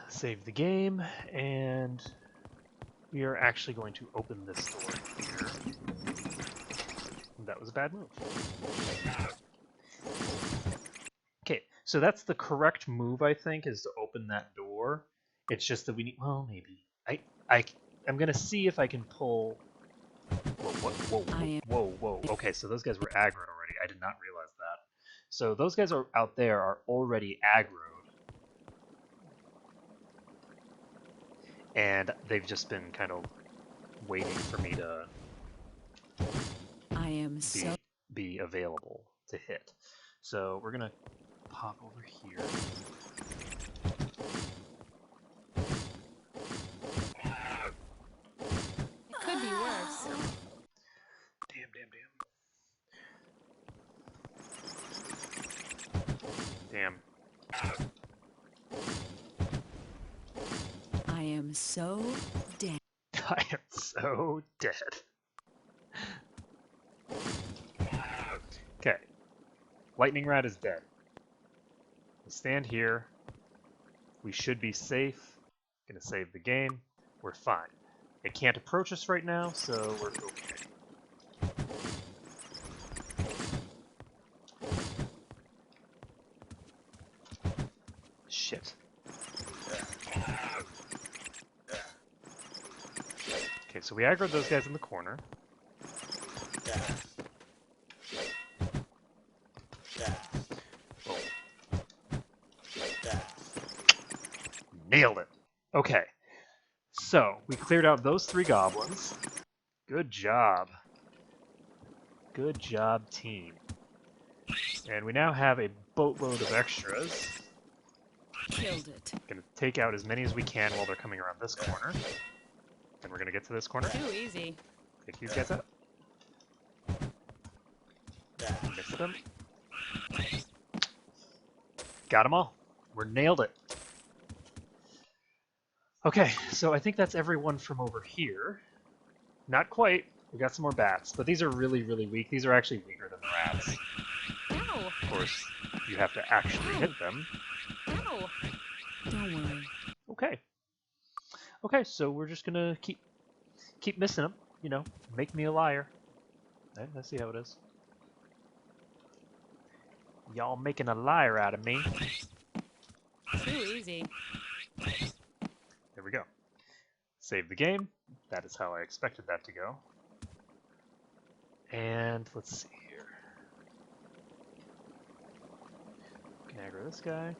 [SPEAKER 2] Save the game, and we are actually going to open this door here. That was a bad move. Okay, so that's the correct move, I think, is to open that door. It's just that we need, well, maybe. I'm gonna see if I can pull. Whoa. Okay, so those guys were aggroed already. I did not realize that. So those guys are out there are already aggroed. And they've just been kind of waiting for me to be available to hit. So we're gonna pop over here.
[SPEAKER 8] It could be worse.
[SPEAKER 2] Damn.
[SPEAKER 16] I am so dead.
[SPEAKER 2] I am so dead. Okay. Lightning Rat is dead. We stand here. We should be safe. Gonna save the game. We're fine. It can't approach us right now, so we're okay. Shit. Okay, so we aggroed those guys in the corner. Nailed it. Okay. So, we cleared out those 3 goblins. Good job. Good job, team. And we now have a boatload of extras.
[SPEAKER 8] Killed it.
[SPEAKER 2] Gonna take out as many as we can while they're coming around this corner. Then we're gonna get to this corner.
[SPEAKER 8] Too easy.
[SPEAKER 2] Take these guys out. Mix them. Got them all. We're nailed it. Okay, so I think that's everyone from over here. Not quite. We got some more bats, but these are really, really weak. These are actually weaker than the rats.
[SPEAKER 8] Ow.
[SPEAKER 2] Of course, you have to actually hit them.
[SPEAKER 8] Ow.
[SPEAKER 16] Don't worry.
[SPEAKER 2] Okay. Okay, so we're just gonna keep missing them. You know, make me a liar. Let's see how it is. Y'all making a liar out of me.
[SPEAKER 8] Too easy.
[SPEAKER 2] There we go. Save the game. That is how I expected that to go. And let's see here. Can aggro this guy.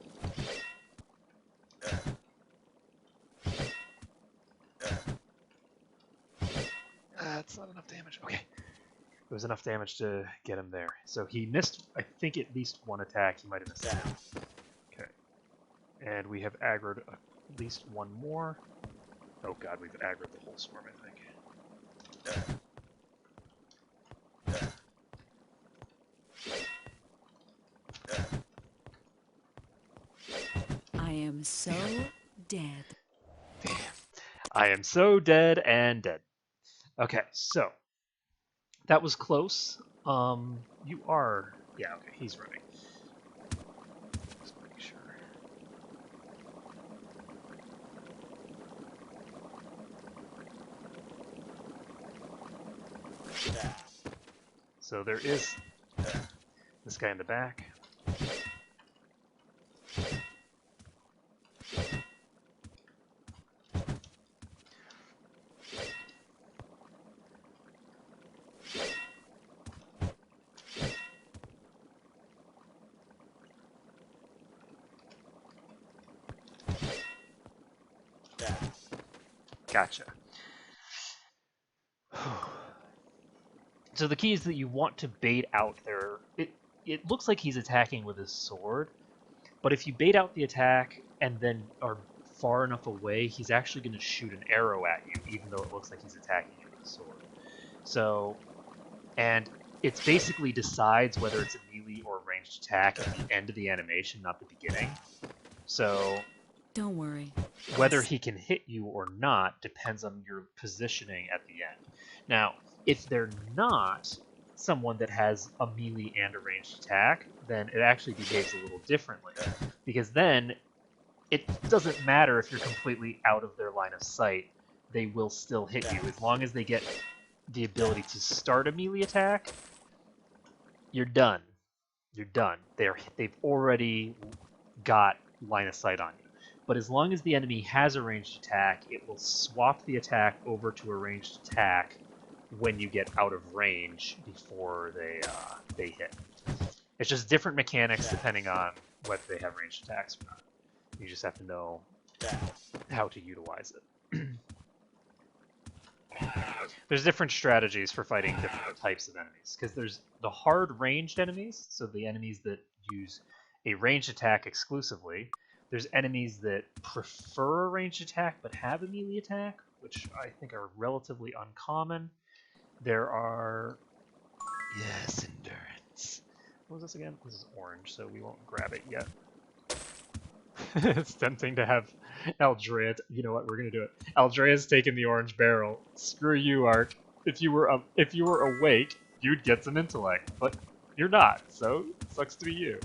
[SPEAKER 2] That's not enough damage. Okay. It was enough damage to get him there. So he missed, I think, at least 1 attack. He might have missed two. Okay. And we have aggroed at least 1 more. Oh god, we've aggroed the whole swarm, I think.
[SPEAKER 16] I am so dead.
[SPEAKER 2] Damn. I am so dead and dead. Okay, so that was close. You are... Yeah, okay, he's running. Just make sure. So there is this guy in the back. Gotcha. So the key is that you want to bait out their... It looks like he's attacking with his sword, but if you bait out the attack and then are far enough away, he's actually going to shoot an arrow at you, even though it looks like he's attacking you with a sword. So, and it basically decides whether it's a melee or a ranged attack at the end of the animation, not the beginning. So...
[SPEAKER 16] Don't worry.
[SPEAKER 2] Whether he can hit you or not depends on your positioning at the end. Now, if they're not someone that has a melee and a ranged attack, then it actually behaves a little differently. Because then, it doesn't matter if you're completely out of their line of sight, they will still hit you. As long as they get the ability to start a melee attack, you're done. You're done. They've already got line of sight on you. But as long as the enemy has a ranged attack, it will swap the attack over to a ranged attack when you get out of range before they hit. It's just different mechanics depending on whether they have ranged attacks or not. You just have to know how to utilize it. There's different strategies for fighting different types of enemies, because there's the hard ranged enemies, so the enemies that use a ranged attack exclusively. There's enemies that prefer a ranged attack but have a melee attack, which I think are relatively uncommon. There are... Yes, endurance. What was this again? This is orange, so we won't grab it yet. It's tempting to have Aldrea. You know what? We're gonna do it. Aldrea's taken the orange barrel. Screw you, Ark. If you were awake, you'd get some intellect, but you're not. So sucks to be you.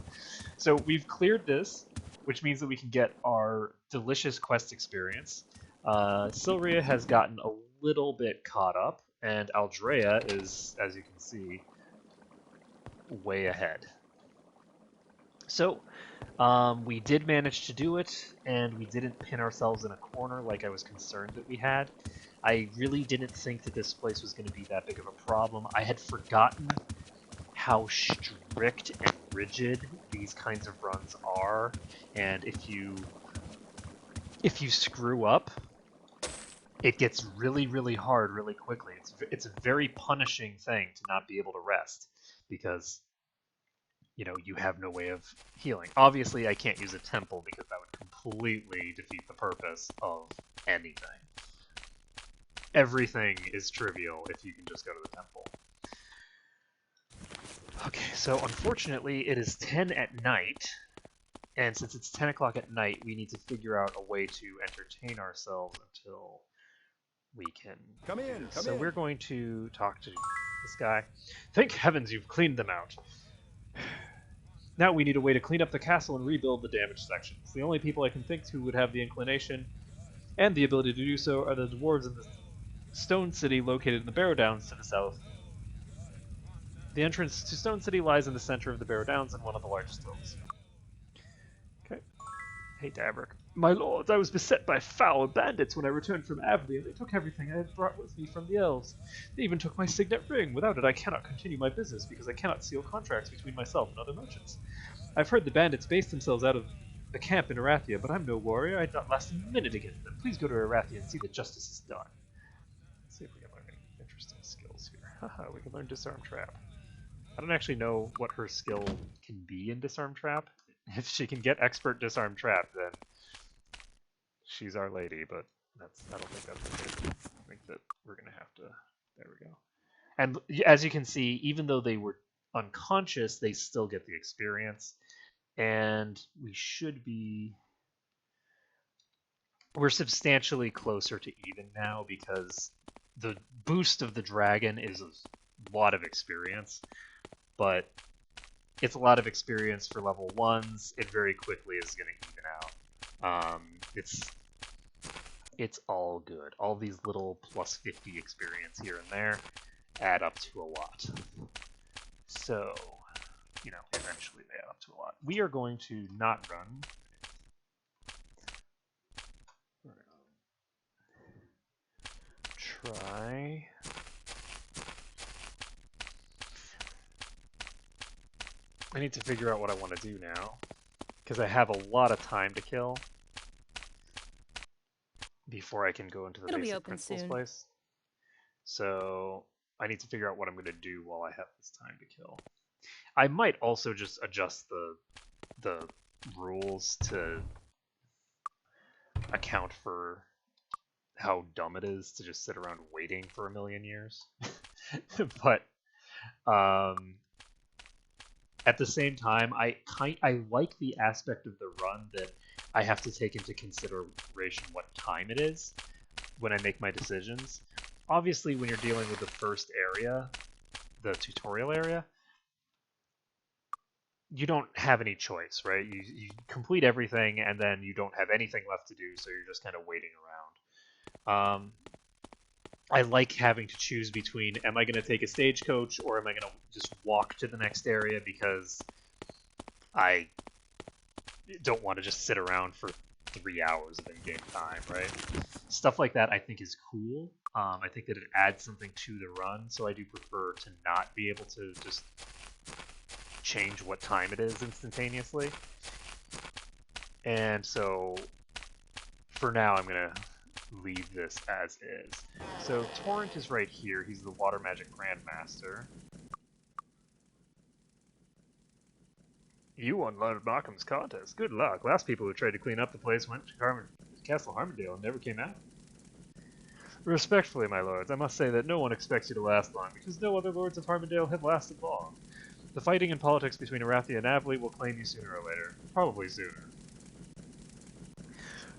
[SPEAKER 2] So we've cleared this, which means that we can get our delicious quest experience. Silria has gotten a little bit caught up, and Aldrea is, as you can see, way ahead. So, we did manage to do it, and we didn't pin ourselves in a corner like I was concerned that we had. I really didn't think that this place was going to be that big of a problem. I had forgotten how strict and rigid these kinds of runs are, and if you screw up, it gets really, really hard really quickly. It's a very punishing thing to not be able to rest, because you know, you have no way of healing. Obviously, I can't use a temple because that would completely defeat the purpose of anything. Everything is trivial if you can just go to the temple. Okay, so unfortunately, it is 10 at night, and since it's 10 o'clock at night, we need to figure out a way to entertain ourselves until we can.
[SPEAKER 3] Come in,
[SPEAKER 2] so we're going to talk to this guy. Thank heavens you've cleaned them out. Now we need a way to clean up the castle and rebuild the damaged sections. The only people I can think who would have the inclination and the ability to do so are the dwarves in the Stone City located in the Barrow Downs to the south. The entrance to Stone City lies in the center of the Barrow Downs in one of the largest hills. Okay. Hey, Dabrick. My lords, I was beset by foul bandits when I returned from Avlee, and they took everything I had brought with me from the elves. They even took my signet ring. Without it, I cannot continue my business, because I cannot seal contracts between myself and other merchants. I've heard the bandits base themselves out of the camp in Arathia, but I'm no warrior. I'd not last a minute against them. Please go to Arathia and see that justice is done. Let's see if we can learn any interesting skills here. Haha, we can learn Disarm Trap. I don't actually know what her skill can be in Disarm Trap. If she can get Expert Disarm Trap, then she's our lady, but I don't think that's the case. I think that we're going to have to... There we go. And as you can see, even though they were unconscious, they still get the experience. And we should be... We're substantially closer to even now because the boost of the dragon is a lot of experience, but it's a lot of experience for level 1s. It very quickly is going to even out. It's all good. All these little plus 50 experience here and there add up to a lot. So, you know, eventually they add up to a lot. We are going to not run. We're going to try. I need to figure out what I want to do now, because I have a lot of time to kill before I can go into the basic principles place. So I need to figure out what I'm going to do while I have this time to kill. I might also just adjust the rules to account for how dumb it is to just sit around waiting for a million years. But at the same time, I like the aspect of the run that I have to take into consideration what time it is when I make my decisions. Obviously, when you're dealing with the first area, the tutorial area, you don't have any choice, right? You complete everything, and then you don't have anything left to do, so you're just kind of waiting around. I like having to choose between, am I going to take a stagecoach, or am I going to just walk to the next area, because I don't want to just sit around for 3 hours of in-game time, right? Stuff like that I think is cool. I think that it adds something to the run, so I do prefer to not be able to just change what time it is instantaneously. And so for now I'm going to leave this as is. So Torrent is right here. He's the Water Magic Grandmaster. You won Lord Markham's contest. Good luck. Last people who tried to clean up the place went to Castle Harmondale and never came out. Respectfully, my lords, I must say that no one expects you to last long, because no other lords of Harmondale have lasted long. The fighting and politics between Arathia and Avlee will claim you sooner or later. Probably sooner.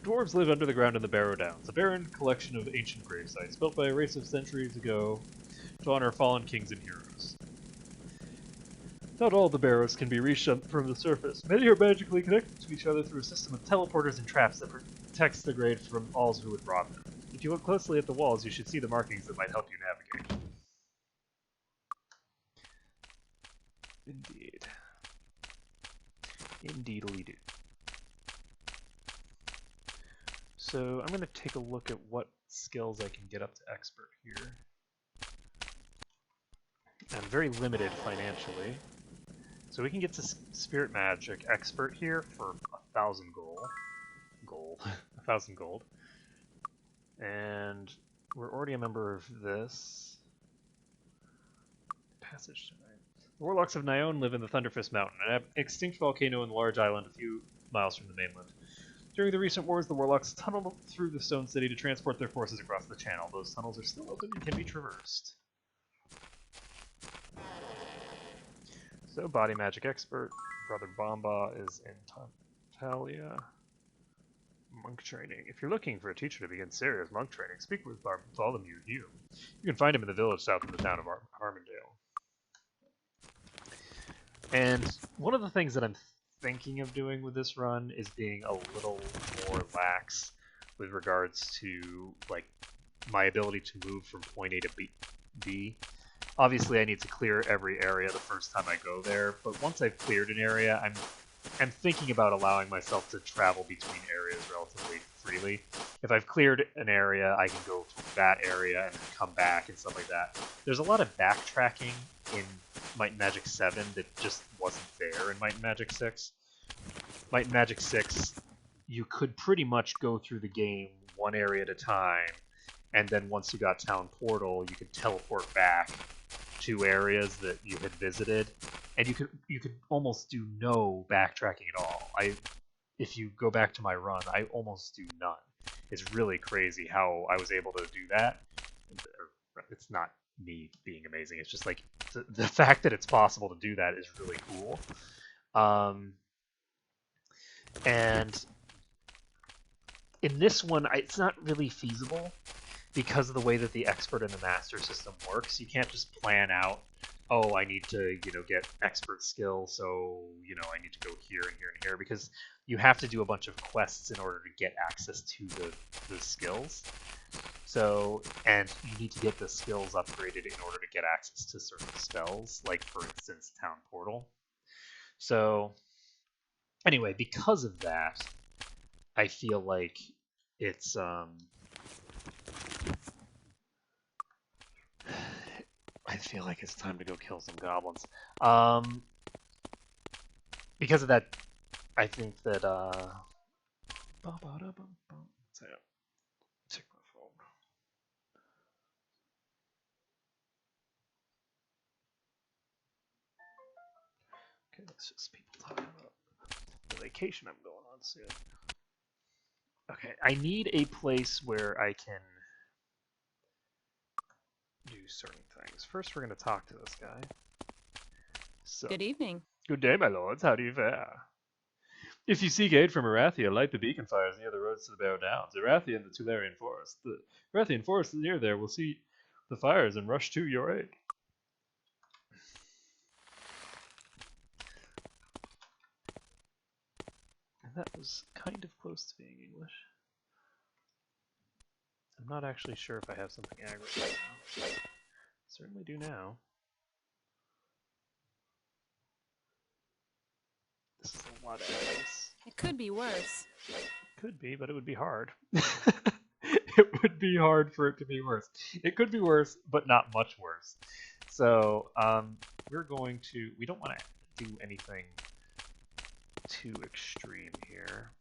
[SPEAKER 2] Dwarves live under the ground in the Barrow Downs, a barren collection of ancient grave sites built by a race of centuries ago to honor fallen kings and heroes. Not all the barrows can be reached from the surface. Many are magically connected to each other through a system of teleporters and traps that protects the grave from all who would rob them. If you look closely at the walls, you should see the markings that might help you navigate. Indeed. Indeedly do. So I'm going to take a look at what skills I can get up to expert here. I'm very limited financially. So we can get to Spirit Magic Expert here for 1,000 gold. 1,000 gold. And we're already a member of this. Passage tonight. The Warlocks of Nyon live in the Thunderfist Mountain, an extinct volcano in the large island a few miles from the mainland. During the recent wars, the Warlocks tunneled through the Stone City to transport their forces across the channel. Those tunnels are still open and can be traversed. So, Body Magic Expert, Brother Bomba is in Talia. Monk Training. If you're looking for a teacher to begin serious monk training, speak with Bartholomew Hume. You can find him in the village south of the town of Armandale. And one of the things that I'm thinking of doing with this run is being a little more lax with regards to like my ability to move from point A to B. Obviously, I need to clear every area the first time I go there, but once I've cleared an area, I'm thinking about allowing myself to travel between areas relatively freely. If I've cleared an area, I can go to that area and come back and stuff like that. There's a lot of backtracking in Might and Magic 7 that just wasn't there in Might and Magic 6. Might and Magic 6, you could pretty much go through the game one area at a time, and then once you got Town Portal, you could teleport back to areas that you had visited, and you could almost do no backtracking at all. If you go back to my run, I almost do none. It's really crazy how I was able to do that. It's not me being amazing. It's just like the fact that it's possible to do that is really cool. And in this one, it's not really feasible because of the way that the expert and the master system works. You can't just plan out, oh, I need to, get expert skill, so, I need to go here and here and here, because you have to do a bunch of quests in order to get access to the skills. So, and you need to get the skills upgraded in order to get access to certain spells, like, for instance, Town Portal. So, anyway, because of that, I feel like it's, I feel like it's time to go kill some goblins. Because of that, I think that, check my phone. Okay, it's just people talking about the vacation I'm going on soon. Okay, I need a place where I can do certain things. First, we're going to talk to this guy. So,
[SPEAKER 9] Good evening.
[SPEAKER 2] Good day, my lords. How do you fare? If you seek aid from Arathia, light the beacon fires near the roads to the Barrow Downs. Arathia and the Tularian Forest. The Arathian Forest is near there. We'll see the fires and rush to your aid. And that was kind of close to being English. I'm not actually sure if I have something aggro right now. Certainly do now. This is a lot of aggros.
[SPEAKER 9] It could be worse.
[SPEAKER 2] Could be, but it would be hard. It would be hard for it to be worse. It could be worse, but not much worse. So, we're going to... We don't want to do anything too extreme here.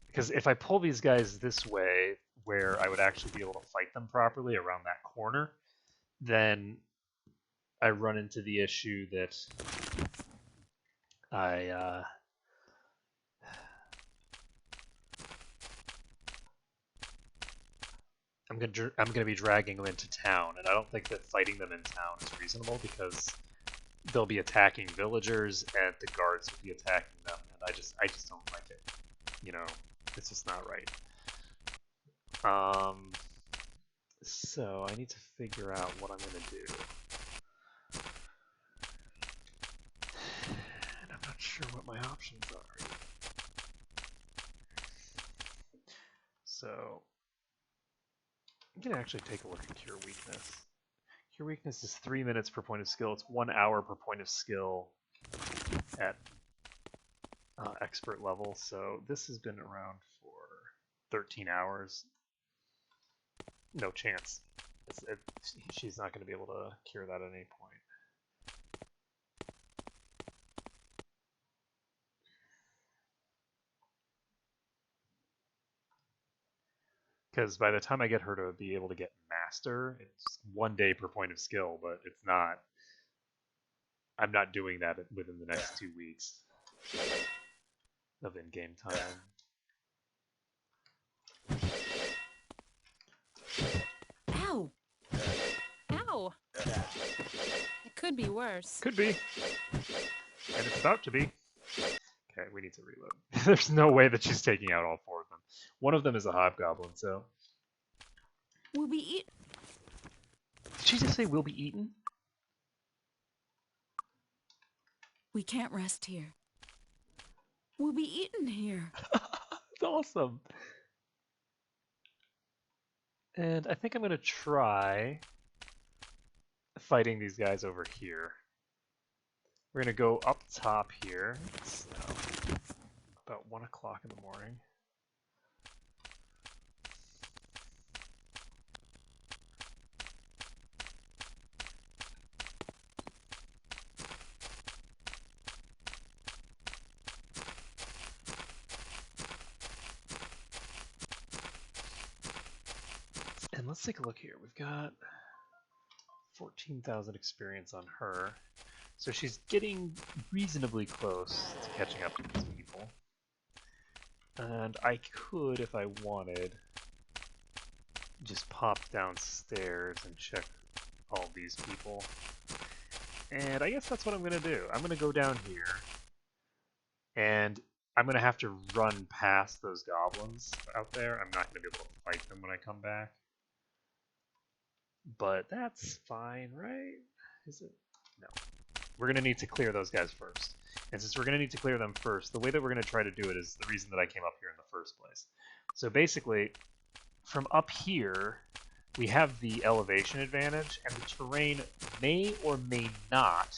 [SPEAKER 2] Because if I pull these guys this way, where I would actually be able to fight them properly around that corner, then I run into the issue that I'm gonna be dragging them into town, and I don't think that fighting them in town is reasonable because they'll be attacking villagers, and the guards will be attacking them, and I just don't like it. You know, it's just not right. So I need to figure out what I'm gonna do. And I'm not sure what my options are. So I'm gonna actually take a look at Cure Weakness. Cure Weakness is 3 minutes per point of skill. It's 1 hour per point of skill at expert level. So this has been around for 13 hours. No chance. She's not going to be able to cure that at any point. Because by the time I get her to be able to get Master, it's 1 day per point of skill, but it's not. I'm not doing that within the next 2 weeks of in-game time.
[SPEAKER 8] Ow! Ow! It could be worse.
[SPEAKER 2] Could be. And it's about to be. Okay, we need to reload. There's no way that she's taking out all 4 of them. One of them is a hobgoblin, so...
[SPEAKER 8] Will we eat?
[SPEAKER 2] Did she just say we'll be eaten?
[SPEAKER 16] We can't rest here. We'll be eaten here.
[SPEAKER 2] That's awesome. And I think I'm going to try fighting these guys over here. We're going to go up top here. It's about 1 o'clock in the morning. And let's take a look here. We've got 14,000 experience on her. So she's getting reasonably close to catching up to these people. And I could, if I wanted, just pop downstairs and check all these people. And I guess that's what I'm going to do. I'm going to go down here, and I'm going to have to run past those goblins out there. I'm not going to be able to fight them when I come back. But that's fine, right? Is it? No. We're going to need to clear those guys first. And since we're going to need to clear them first, the way that we're going to try to do it is the reason that I came up here in the first place. So basically, from up here, we have the elevation advantage, and the terrain may or may not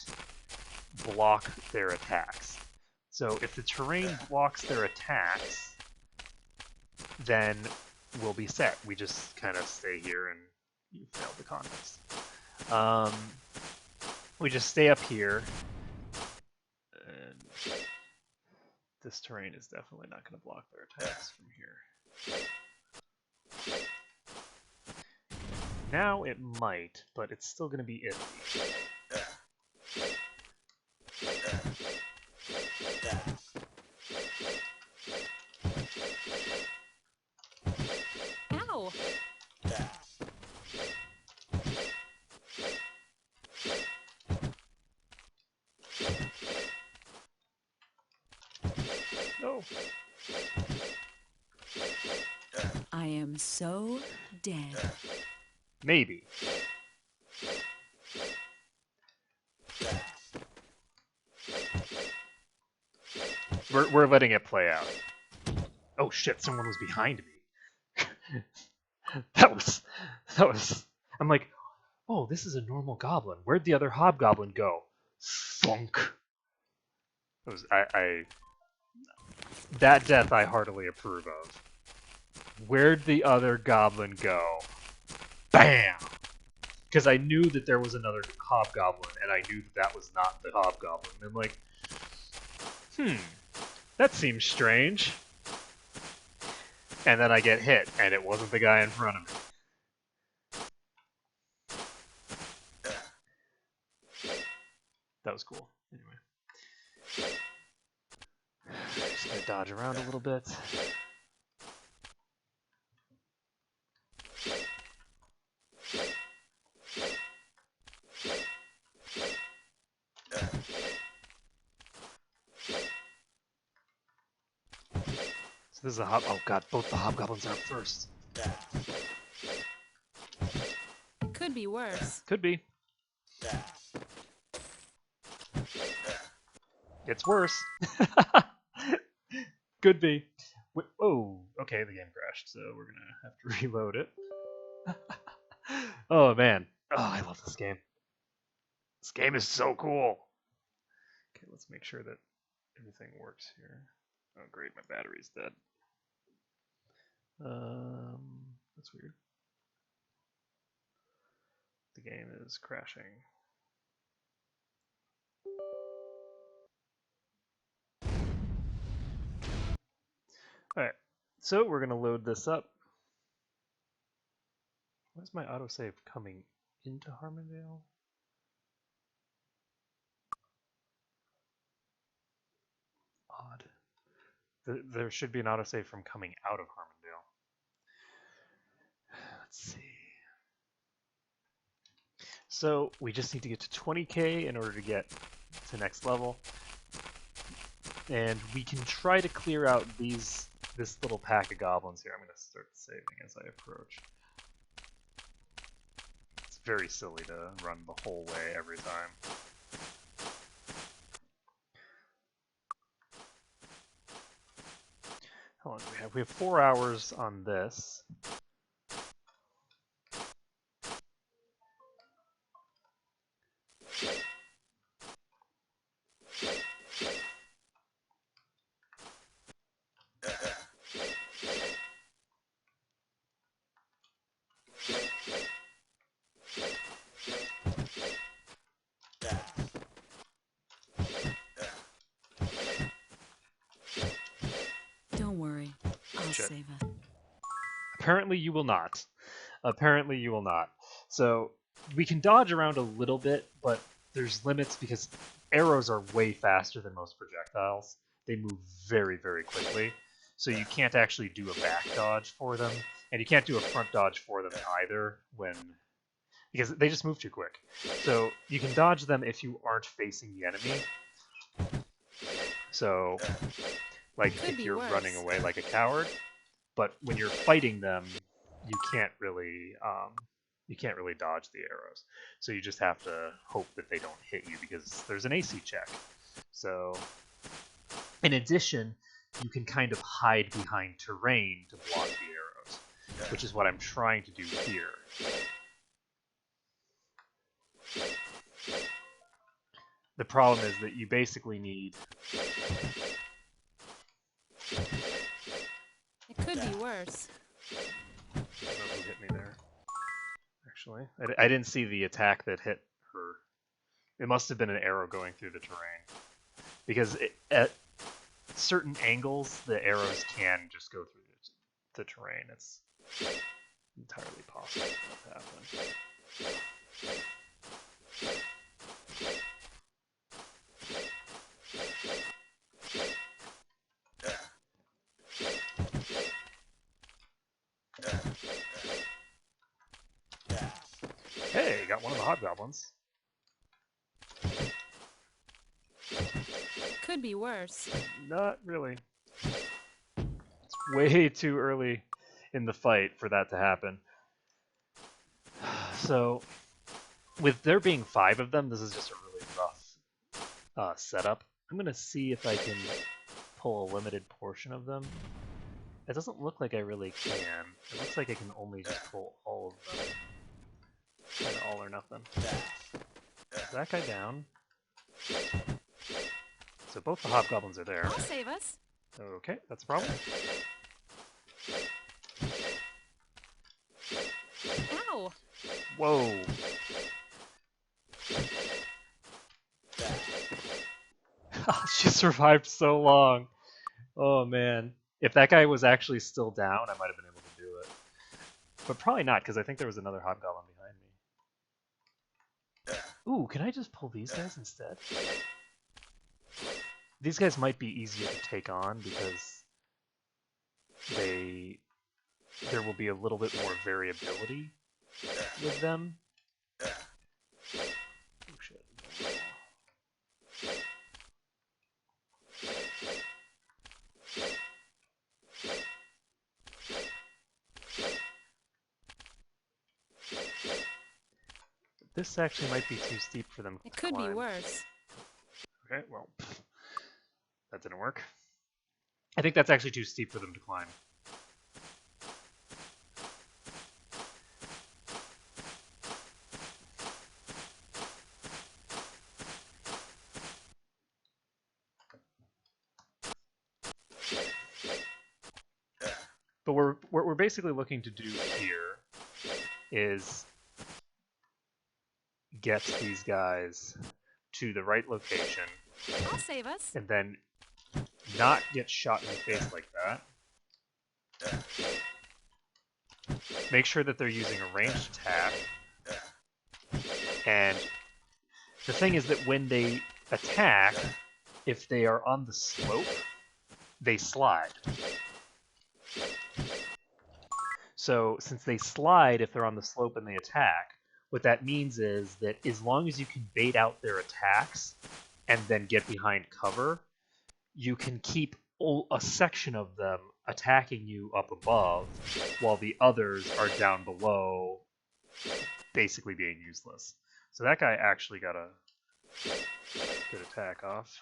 [SPEAKER 2] block their attacks. So if the terrain blocks their attacks, then we'll be set. We just kind of stay here and you failed the contest. We just stay up here, and this terrain is definitely not going to block their attacks from here. Now it might, but it's still going to be iffy.
[SPEAKER 8] Ow!
[SPEAKER 2] No.
[SPEAKER 16] I am so dead.
[SPEAKER 2] Maybe. We're letting it play out. Oh shit, someone was behind me. that was I'm like, oh, this is a normal goblin. Where'd the other hobgoblin go? Thunk. It was that death I heartily approve of. Where'd the other goblin go? Bam! Because I knew that there was another hobgoblin, and I knew that that was not the hobgoblin. And I'm like, that seems strange. And then I get hit, and it wasn't the guy in front of me. That was cool. Anyway. Just gonna dodge around a little bit. So this is a hob. Oh god, both the hobgoblins are up first.
[SPEAKER 8] It could be worse.
[SPEAKER 2] Could be. It's worse. Could be. Oh, okay, the game crashed, so we're gonna have to reload it. Oh man. Oh, I love this game. This game is so cool. Okay, let's make sure that everything works here. Oh great, my battery's dead. That's weird. The game is crashing. Alright, so we're gonna load this up. Why is my autosave coming into Harmondale? Odd. There should be an autosave from coming out of Harmondale. Let's see. So we just need to get to 20k in order to get to next level. And we can try to clear out this little pack of goblins here. I'm going to start saving as I approach. It's very silly to run the whole way every time. How long do we have? We have 4 hours on this.
[SPEAKER 16] Don't worry, I'll save us.
[SPEAKER 2] Apparently you will not. Apparently you will not. So we can dodge around a little bit, but there's limits because arrows are way faster than most projectiles. They move very, very quickly. So you can't actually do a back dodge for them, and you can't do a front dodge for them either because they just move too quick. So you can dodge them if you aren't facing the enemy. So, like if you're running away like a coward, but when you're fighting them, you can't really dodge the arrows. So you just have to hope that they don't hit you because there's an AC check. So, in addition, you can kind of hide behind terrain to block the arrows, which is what I'm trying to do here. The problem is that you basically need...
[SPEAKER 8] It could be worse.
[SPEAKER 2] I don't know who hit me there. Actually, I didn't see the attack that hit her. It must have been an arrow going through the terrain. Because at certain angles, the arrows can just go through the terrain. It's entirely possible that happened. Hey, got one of the hobgoblins.
[SPEAKER 8] Could be worse.
[SPEAKER 2] Not really. It's way too early in the fight for that to happen. So, with there being 5 of them, this is just a really rough setup. I'm going to see if I can pull a limited portion of them. It doesn't look like I really can. It looks like I can only just pull all of them. Kind of all or nothing. Is that guy down? So both the hobgoblins are there.
[SPEAKER 8] I'll save us.
[SPEAKER 2] Okay, that's a problem.
[SPEAKER 8] Ow!
[SPEAKER 2] Whoa! She survived so long. Oh man. If that guy was actually still down, I might have been able to do it. But probably not, because I think there was another hobgoblin behind me. Ooh, can I just pull these guys instead? These guys might be easier to take on because there will be a little bit more variability with them. Oh shit. This actually might be too steep for them to
[SPEAKER 8] It could be
[SPEAKER 2] climb.
[SPEAKER 8] worse.
[SPEAKER 2] Okay, well, that didn't work. I think that's actually too steep for them to climb. But what we're basically looking to do here is get these guys to the right location.
[SPEAKER 8] I'll save us.
[SPEAKER 2] And then not get shot in the face like that. Make sure that they're using a ranged attack. And the thing is that when they attack, if they are on the slope, they slide. So since they slide if they're on the slope and they attack, what that means is that as long as you can bait out their attacks and then get behind cover, you can keep a section of them attacking you up above while the others are down below, basically being useless. So that guy actually got a good attack off.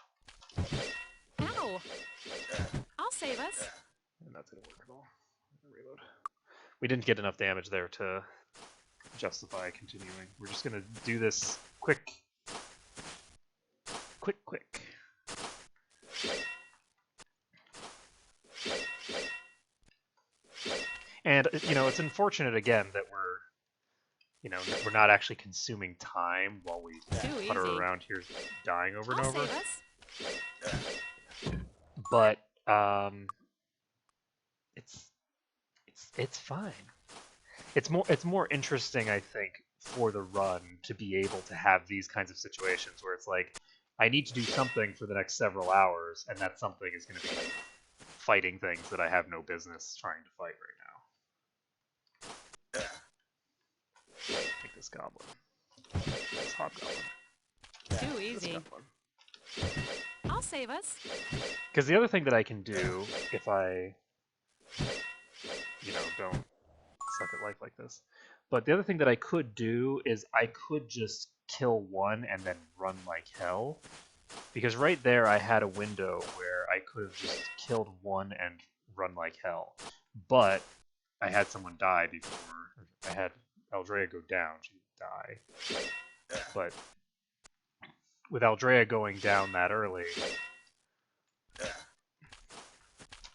[SPEAKER 8] Ow! I'll save us.
[SPEAKER 2] And that didn't work at all. Reload. We didn't get enough damage there to justify continuing. We're just gonna do this quick. And you know, it's unfortunate again that we're not actually consuming time while we putter around here dying over and over. But it's fine. It's more interesting, I think, for the run to be able to have these kinds of situations where it's like, I need to do something for the next several hours, and that something is going to be fighting things that I have no business trying to fight right now. Take this goblin. This hobgoblin.
[SPEAKER 8] Too easy. I'll save us.
[SPEAKER 2] Because the other thing that I can do if I, don't suck at life like this, but the other thing that I could do is I could just kill one and then run like hell. Because right there I had a window where I could have just killed one and run like hell. But I had someone die before. I had Aldrea go down. She would die. But with Aldrea going down that early,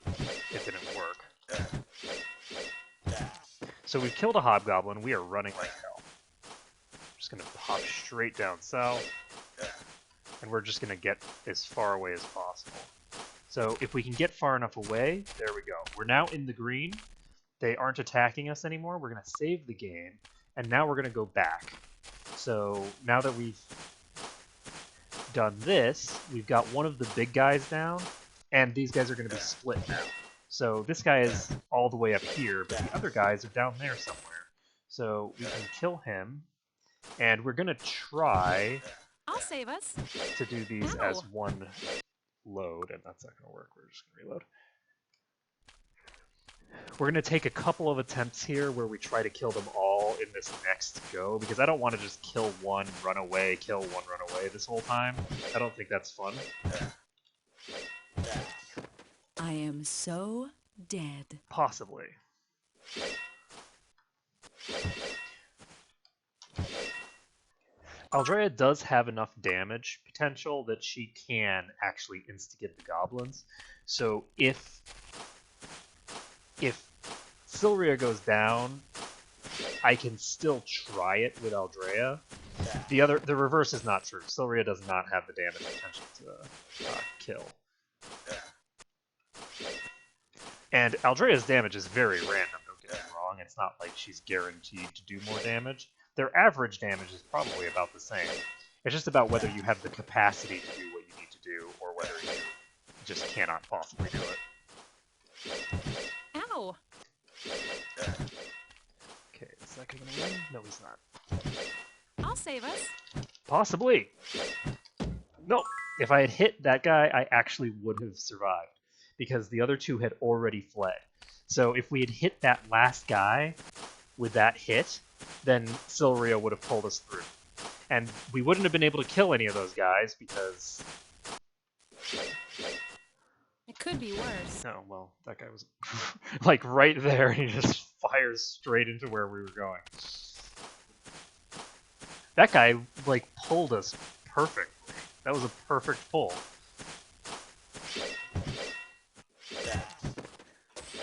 [SPEAKER 2] it didn't work. So we've killed a hobgoblin. We are running like hell. Just going to hop straight down south. And we're just going to get as far away as possible. So if we can get far enough away, there we go. We're now in the green. They aren't attacking us anymore. We're going to save the game. And now we're going to go back. So now that we've done this, we've got one of the big guys down. And these guys are going to be split now. So this guy is all the way up here, but the other guys are down there somewhere. So we can kill him. And we're going to try...
[SPEAKER 8] I'll save us.
[SPEAKER 2] To do these as one load, and that's not going to work. We're just going to reload. We're going to take a couple of attempts here where we try to kill them all in this next go, because I don't want to just kill one, run away, kill one, run away this whole time. I don't think that's fun.
[SPEAKER 16] I am so dead.
[SPEAKER 2] Possibly. Aldrea does have enough damage potential that she can actually instigate the goblins. So if Silria goes down, I can still try it with Aldrea. The reverse is not true. Silria does not have the damage potential to kill. And Aldrea's damage is very random, don't get me wrong. It's not like she's guaranteed to do more damage. Their average damage is probably about the same. It's just about whether you have the capacity to do what you need to do, or whether you just cannot possibly do it.
[SPEAKER 8] Ow!
[SPEAKER 2] Okay, is that gonna win? No, he's not.
[SPEAKER 8] I'll save us.
[SPEAKER 2] Possibly! No! If I had hit that guy, I actually would have survived. Because the other two had already fled. So if we had hit that last guy with that hit, then Silria would have pulled us through. And we wouldn't have been able to kill any of those guys because...
[SPEAKER 8] It could be worse.
[SPEAKER 2] Oh, well, that guy was like right there, and he just fires straight into where we were going. That guy, like, pulled us perfectly. That was a perfect pull.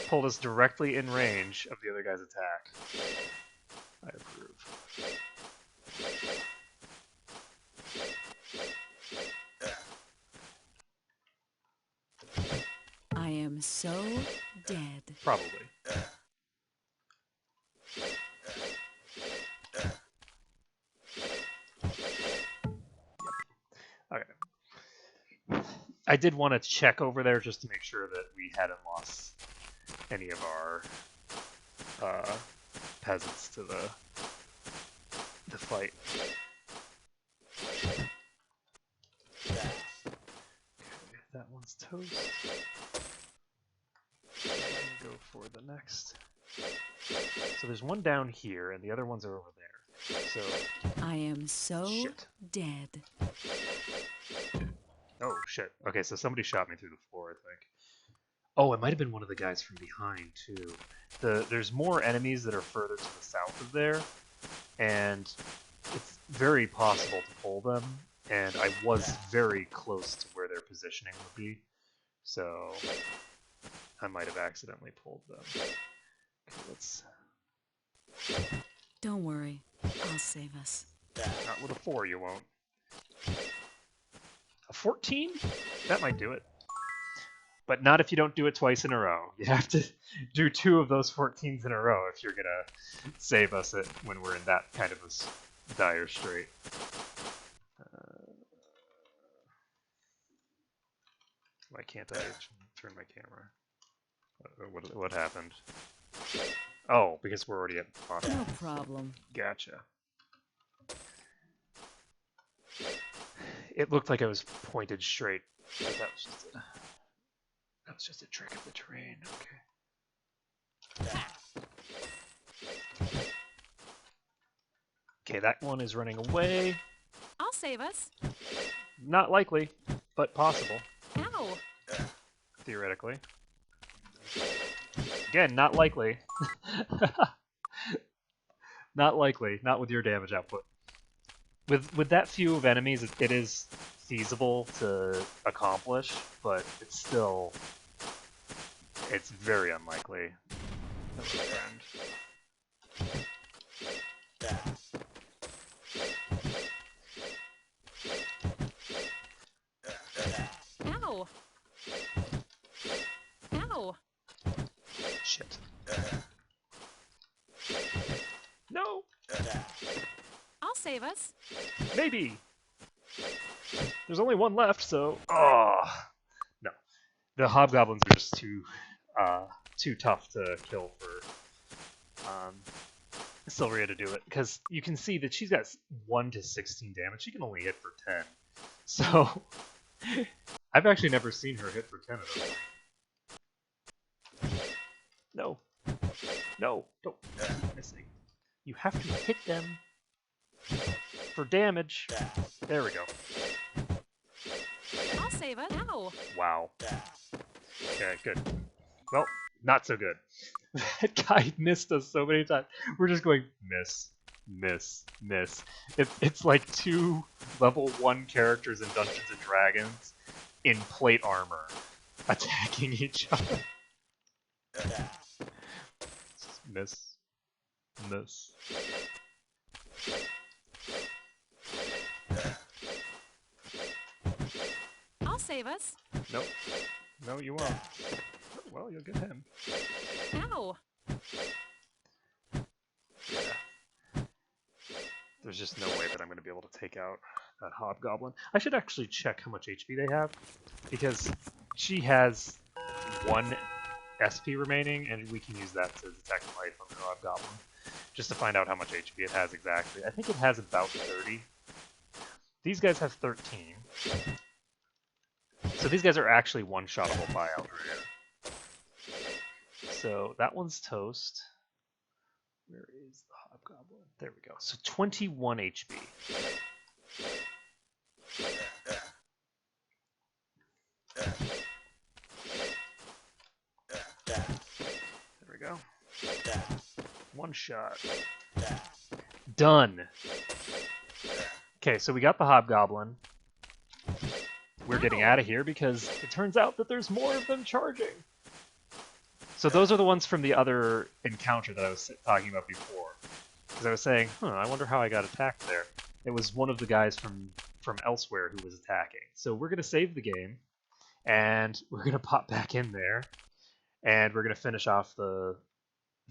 [SPEAKER 2] Pulled us directly in range of the other guy's attack. I approve.
[SPEAKER 16] I am so dead.
[SPEAKER 2] Probably. Okay. I did want to check over there just to make sure that we hadn't lost any of our peasants to the fight. Okay, that one's toast. Go for the next. So there's one down here, and the other ones are over there. So
[SPEAKER 16] I am so dead.
[SPEAKER 2] Oh shit. Okay, so somebody shot me through the floor, I think. Oh, it might have been one of the guys from behind too. There's more enemies that are further to the south of there, and it's very possible to pull them. And I was very close to where their positioning would be, so I might have accidentally pulled them. Okay, let's.
[SPEAKER 16] Don't worry, I'll save us.
[SPEAKER 2] Not with a 4, you won't. A 14? That might do it. But not if you don't do it twice in a row. You have to do 2 of those 14s in a row if you're gonna save us when we're in that kind of a dire strait. Why can't I turn my camera? What happened? Oh, because we're already at the bottom.
[SPEAKER 16] No problem.
[SPEAKER 2] Gotcha. It looked like I was pointed straight, but that was just a trick of the terrain. Okay. Okay, that one is running away.
[SPEAKER 8] I'll save us.
[SPEAKER 2] Not likely, but possible.
[SPEAKER 8] Ow!
[SPEAKER 2] Theoretically. Again, not likely. Not likely. Not with your damage output. With that few of enemies, it is feasible to accomplish, but it's very unlikely.
[SPEAKER 8] Ow! Ow!
[SPEAKER 2] Shit. No!
[SPEAKER 8] I'll save us.
[SPEAKER 2] Maybe! There's only one left, so... Oh! No. The hobgoblins are just too tough to kill for Sylvia to do it, because you can see that she's got 1 to 16 damage. She can only hit for 10. So... I've actually never seen her hit for 10 of them. No. No, don't keep missing. You have to hit them for damage. There we go.
[SPEAKER 8] I'll save us. Ow!
[SPEAKER 2] Wow. Okay, good. Well, not so good. That guy missed us so many times. We're just going miss, miss, miss. It's like 2 level 1 characters in Dungeons and Dragons in plate armor attacking each other. Miss, miss.
[SPEAKER 8] I'll save us.
[SPEAKER 2] Nope. No, you won't. Oh, well, you'll get him.
[SPEAKER 8] Ow!
[SPEAKER 2] Yeah. There's just no way that I'm going to be able to take out that hobgoblin. I should actually check how much HP they have, because she has 1 SP remaining, and we can use that to detect life on the hobgoblin, just to find out how much HP it has exactly. I think it has about 30. These guys have 13. So these guys are actually one-shottable by Eldraine. So that one's toast. Where is the hobgoblin? There we go. So 21 HP. shot. Done. Okay, so we got the hobgoblin. We're getting out of here because it turns out that there's more of them charging. So those are the ones from the other encounter that I was talking about before. Because I was saying, I wonder how I got attacked there. It was one of the guys from elsewhere who was attacking. So we're going to save the game, and we're going to pop back in there, and we're going to finish off the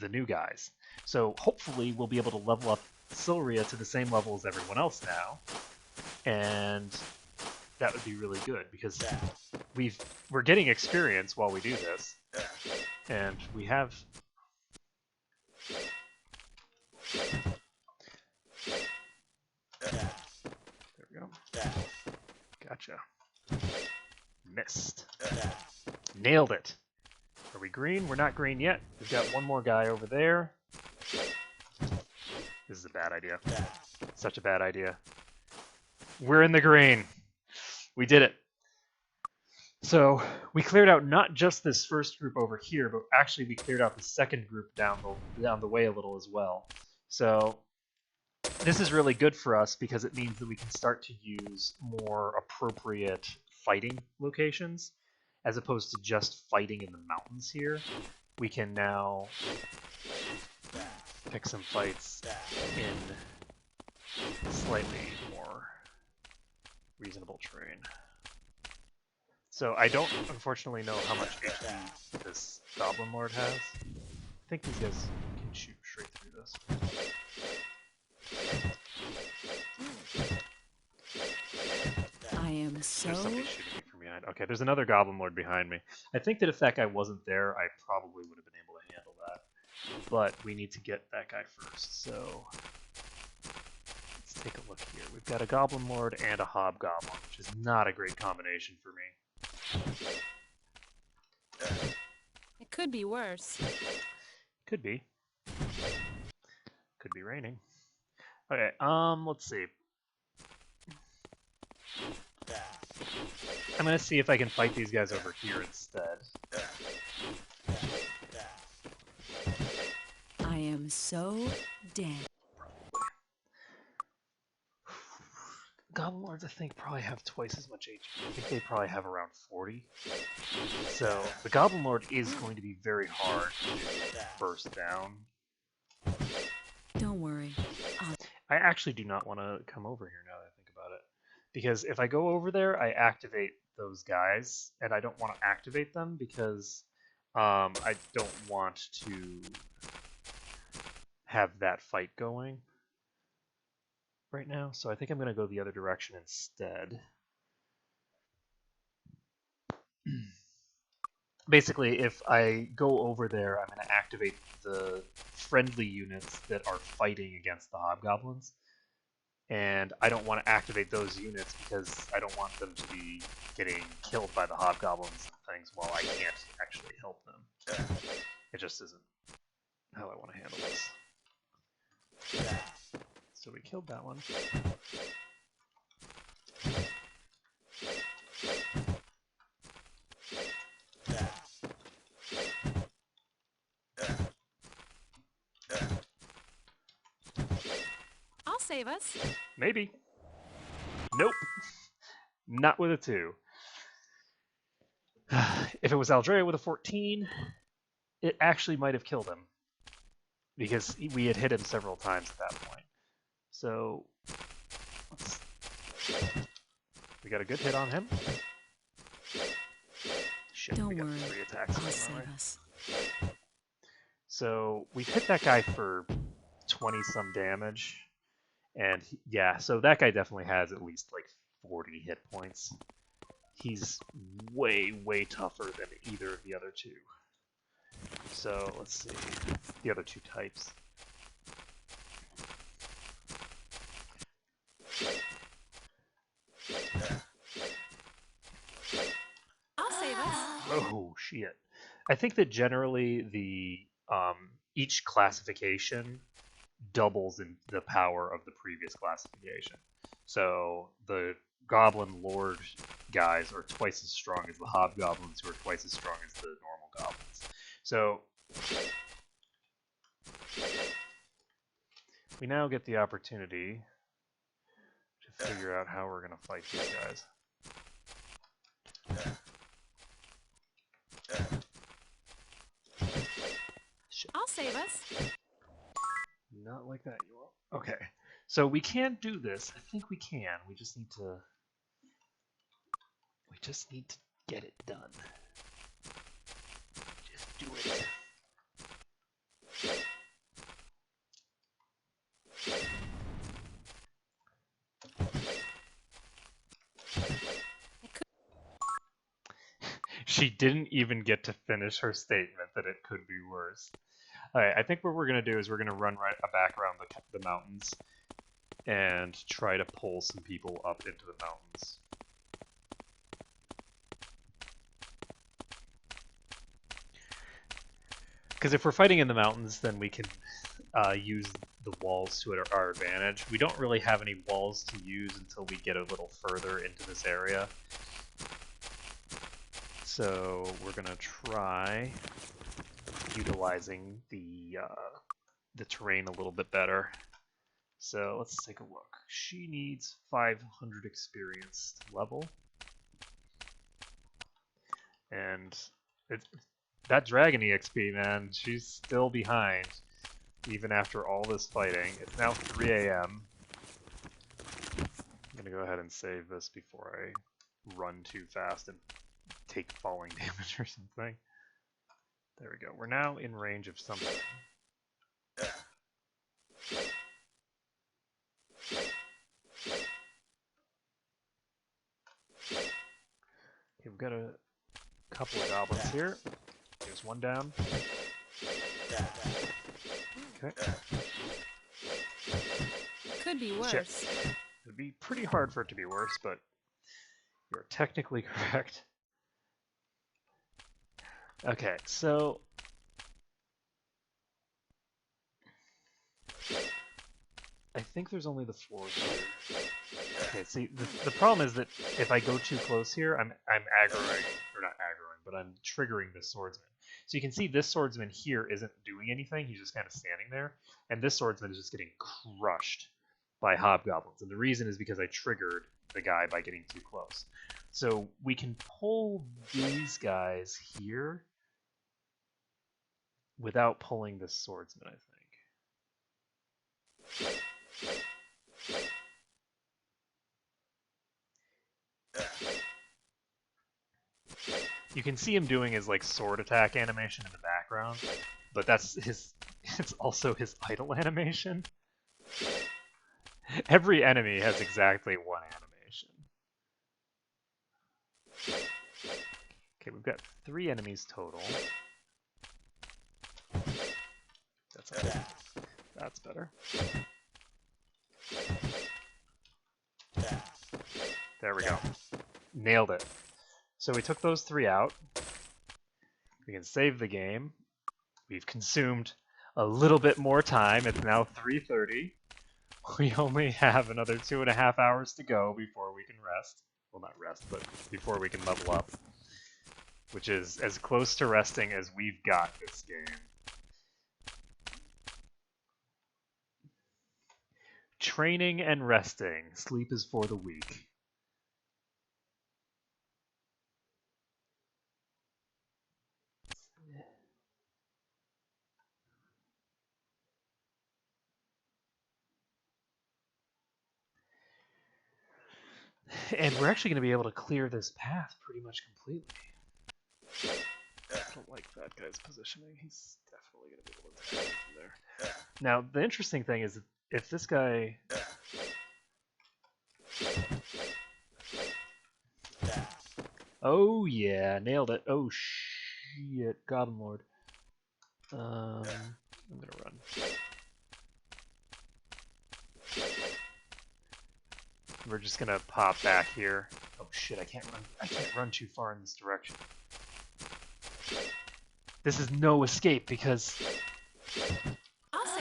[SPEAKER 2] new guys. So hopefully we'll be able to level up Silria to the same level as everyone else now, and that would be really good because we're getting experience while we do this, and we have. There we go. Gotcha. Missed. Nailed it. Are we green? We're not green yet. We've got one more guy over there. This is a bad idea. Such a bad idea. We're in the green. We did it. So we cleared out not just this first group over here, but actually we cleared out the second group down the way a little as well. So this is really good for us because it means that we can start to use more appropriate fighting locations as opposed to just fighting in the mountains here. We can now pick some fights in slightly more reasonable terrain. So I don't unfortunately know how much HP this Goblin Lord has. I think these guys can shoot straight through this.
[SPEAKER 16] I am so...
[SPEAKER 2] There's somebody shooting me from behind. Okay, there's another Goblin Lord behind me. I think that if that guy wasn't there, I probably would have been able to handle that. But we need to get that guy first, so... Let's take a look here. We've got a Goblin Lord and a Hobgoblin, which is not a great combination for me.
[SPEAKER 8] It could be worse.
[SPEAKER 2] Could be. Could be raining. Okay, let's see. I'm gonna see if I can fight these guys over here instead.
[SPEAKER 16] I am so dead.
[SPEAKER 2] Goblin Lords, I think, probably have twice as much HP. I think they probably have around 40. So, the Goblin Lord is going to be very hard to burst down.
[SPEAKER 16] Don't worry.
[SPEAKER 2] I actually do not want to come over here now that I think about it. Because if I go over there, I activate those guys, and I don't want to activate them because I don't want to have that fight going right now, so I think I'm going to go the other direction instead. Basically, if I go over there, I'm going to activate the friendly units that are fighting against the Hobgoblins. And I don't want to activate those units because I don't want them to be getting killed by the Hobgoblins and things while I can't actually help them. It just isn't how I want to handle this. So we killed that one.
[SPEAKER 8] I'll save us.
[SPEAKER 2] Maybe. Nope. Not with a 2. If it was Aldrea with a 14, it actually might have killed him. Because we had hit him several times at that point. So, we got a good hit on him. Shit,
[SPEAKER 16] Don't
[SPEAKER 2] we got
[SPEAKER 16] worry.
[SPEAKER 2] 3 attacks.
[SPEAKER 16] I'll save us.
[SPEAKER 2] So, we've hit that guy for 20-some damage. And, yeah, so that guy definitely has at least, like, 40 hit points. He's way, way tougher than either of the other two. So, let's see. The other two types.
[SPEAKER 8] I'll save us.
[SPEAKER 2] Oh, shit. I think that generally the each classification doubles in the power of the previous classification. So the Goblin Lord guys are twice as strong as the Hobgoblins, who are twice as strong as the normal goblins. So we now get the opportunity to figure out how we're going to fight these guys.
[SPEAKER 8] I'll save us.
[SPEAKER 2] Not like that, you will. Okay, so we can do this. I think we can. We just need to. We just need to get it done. Just do it. She didn't even get to finish her statement that it could be worse. Alright, I think what we're going to do is we're going to run back around the mountains and try to pull some people up into the mountains. Because if we're fighting in the mountains, then we can use the walls to our advantage. We don't really have any walls to use until we get a little further into this area. So we're gonna try utilizing the terrain a little bit better. So let's take a look. She needs 500 experience level, and that dragon EXP, man, she's still behind even after all this fighting. It's now 3 a.m. I'm gonna go ahead and save this before I run too fast and take falling damage or something. There we go. We're now in range of something. Okay, we've got a couple of goblins here. There's one down. Okay.
[SPEAKER 8] Could be worse.
[SPEAKER 2] Shit. It'd be pretty hard for it to be worse, but you're technically correct. Okay, so I think there's only the 4 here. Okay, see, the problem is that if I go too close here, I'm aggroing, or not aggroing, but I'm triggering this swordsman. So you can see this swordsman here isn't doing anything, he's just kind of standing there, and this swordsman is just getting crushed by hobgoblins. And the reason is because I triggered the guy by getting too close. So we can pull these guys here without pulling this swordsman, I think. You can see him doing his like sword attack animation in the background, but that's his. It's also his idle animation. Every enemy has exactly one animation. Okay, we've got 3 enemies total. That's okay. That's better. There we go. Nailed it. So we took those 3 out. We can save the game. We've consumed a little bit more time. It's now 3:30. We only have another 2.5 hours to go before we can rest. Well, not rest, but before we can level up. Which is as close to resting as we've got this game. Training and resting. Sleep is for the weak. And we're actually going to be able to clear this path pretty much completely. I don't like that guy's positioning. He's definitely going to be able to attack from there. Now, the interesting thing is, if this guy... Oh yeah, nailed it. Oh shit, Goblin Lord. I'm going to run. We're just gonna pop back here. Oh shit, I can't run too far in this direction. This is no escape because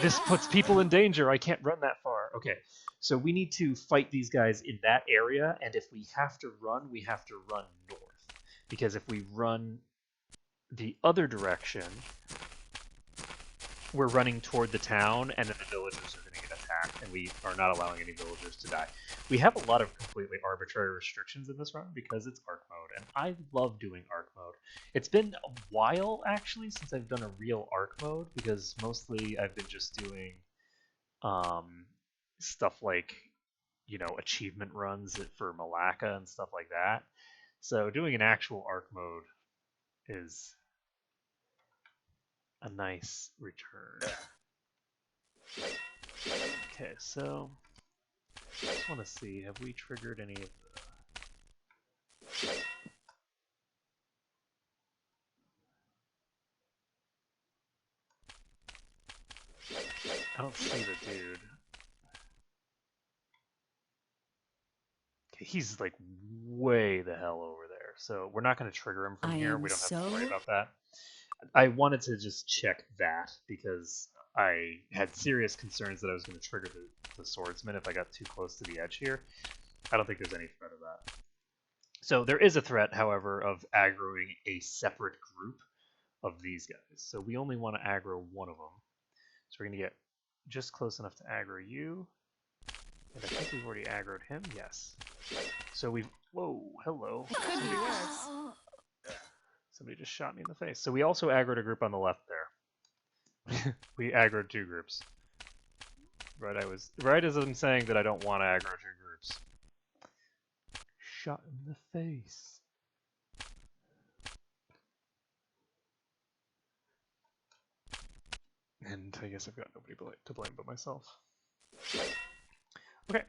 [SPEAKER 2] this puts people in danger. I can't run that far. Okay, so we need to fight these guys in that area, and if we have to run, we have to run north. Because if we run the other direction, we're running toward the town, and then the villagers are gonna get attacked are not allowing any villagers to die. We have a lot of completely arbitrary restrictions in this run because it's Arc mode, and I love doing Arc mode. It's been a while actually since I've done a real Arc mode because mostly I've been just doing stuff like, you know, achievement runs for Malacca and stuff like that. So doing an actual Arc mode is a nice return. Okay, so I just want to see, have we triggered any of the... I don't see the dude. Okay, he's like way the hell over there, so we're not going to trigger him from here. We don't have to worry about that. I wanted to just check that because I had serious concerns that I was going to trigger the swordsman if I got too close to the edge here. I don't think there's any threat of that. So there is a threat, however, of aggroing a separate group of these guys. So we only want to aggro one of them. So we're going to get just close enough to aggro you. And I think we've already aggroed him. Yes. So we've... Whoa, hello.
[SPEAKER 8] Could be worse.
[SPEAKER 2] Somebody just shot me in the face. So we also aggroed a group on the left there. We aggroed two groups. Right as I'm saying that I don't want to aggro two groups. Shot in the face. And I guess I've got nobody to blame but myself. Okay,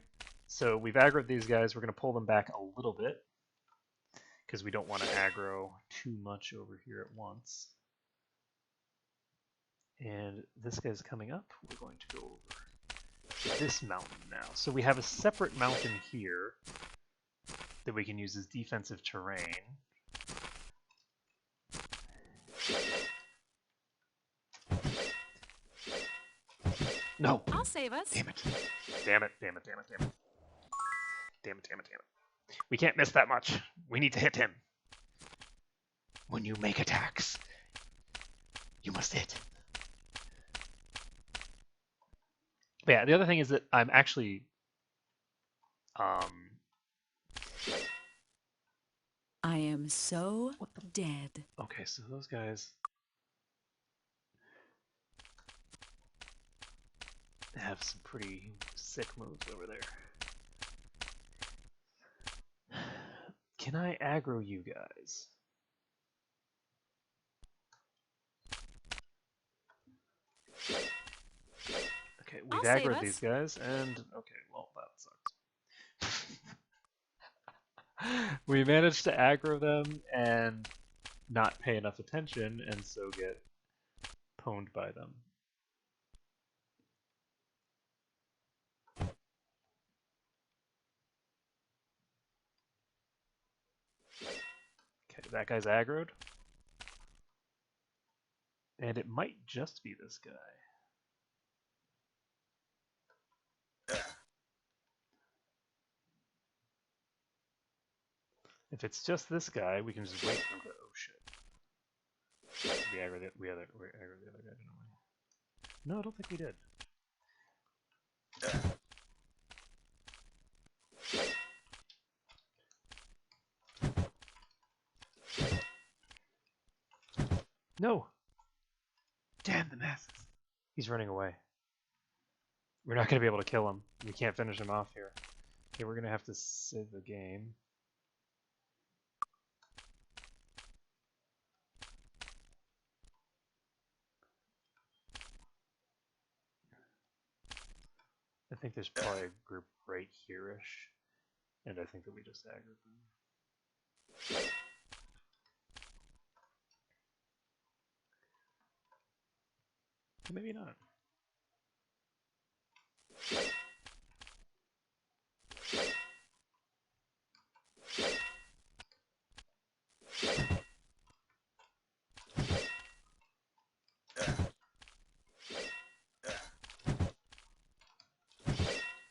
[SPEAKER 2] so we've aggroed these guys. We're going to pull them back a little bit because we don't want to aggro too much over here at once. And this guy's coming up. We're going to go over this mountain now. So we have a separate mountain here that we can use as defensive terrain. No!
[SPEAKER 8] I'll save us.
[SPEAKER 2] Damn it. Damn it, damn it, damn it, damn it. Damn it, damn it, damn it. We can't miss that much. We need to hit him. When you make attacks, you must hit. But yeah, the other thing is that I'm actually
[SPEAKER 16] I am so dead.
[SPEAKER 2] Okay, so those guys have some pretty sick moves over there. Can I aggro you guys? Okay, we've aggroed these guys, and okay, well, that sucks. We managed to aggro them and not pay enough attention, and so get pwned by them. Okay, that guy's aggroed. And it might just be this guy. If it's just this guy, we can just wait for the... Oh shit. We aggroed the other guy, didn't we? No, I don't think we did. No! Damn the masses. He's running away. We're not going to be able to kill him. We can't finish him off here. Okay, we're going to have to save the game. I think there's probably a group right here-ish. And I think that we just aggroed them. Maybe not.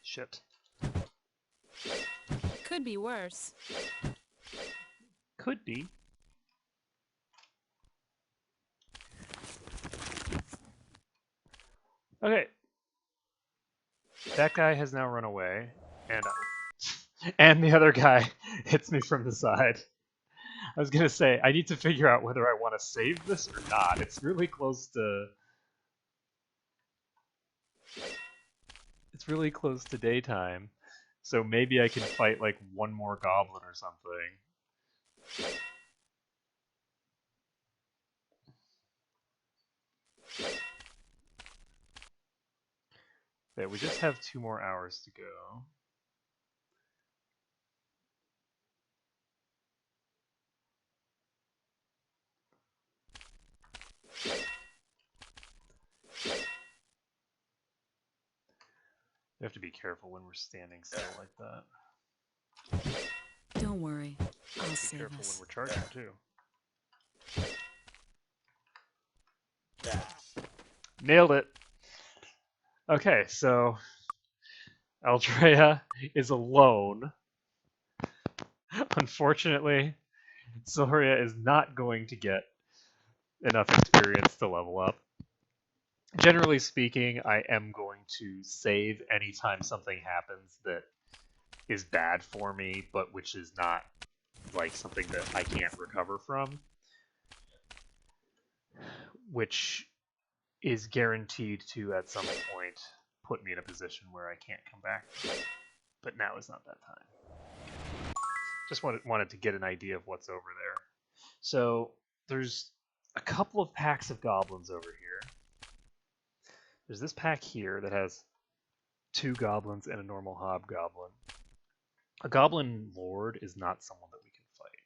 [SPEAKER 2] Shit.
[SPEAKER 8] Could be worse.
[SPEAKER 2] Could be. Okay. that guy has now run away, and the other guy hits me from the side. I was gonna say, I need to figure out whether I want to save this or not. It's really close to... It's really close to daytime, so maybe I can fight like one more goblin or something. Okay, we just have 2 more hours to go. We have to be careful when we're standing still like that.
[SPEAKER 16] Don't worry, I'll
[SPEAKER 2] Be
[SPEAKER 16] save
[SPEAKER 2] careful
[SPEAKER 16] us.
[SPEAKER 2] when we're charging too. Nailed it. Okay, so Aldrea is alone. Unfortunately, Silveria is not going to get enough experience to level up. Generally speaking, I am going to save anytime something happens that is bad for me, but which is not like something that I can't recover from, which is guaranteed to at some point put me in a position where I can't come back. But now is not that time. Just wanted to get an idea of what's over there. So there's a couple of packs of goblins over here. There's this pack here that has 2 goblins and a normal hobgoblin. A goblin lord is not someone that we can fight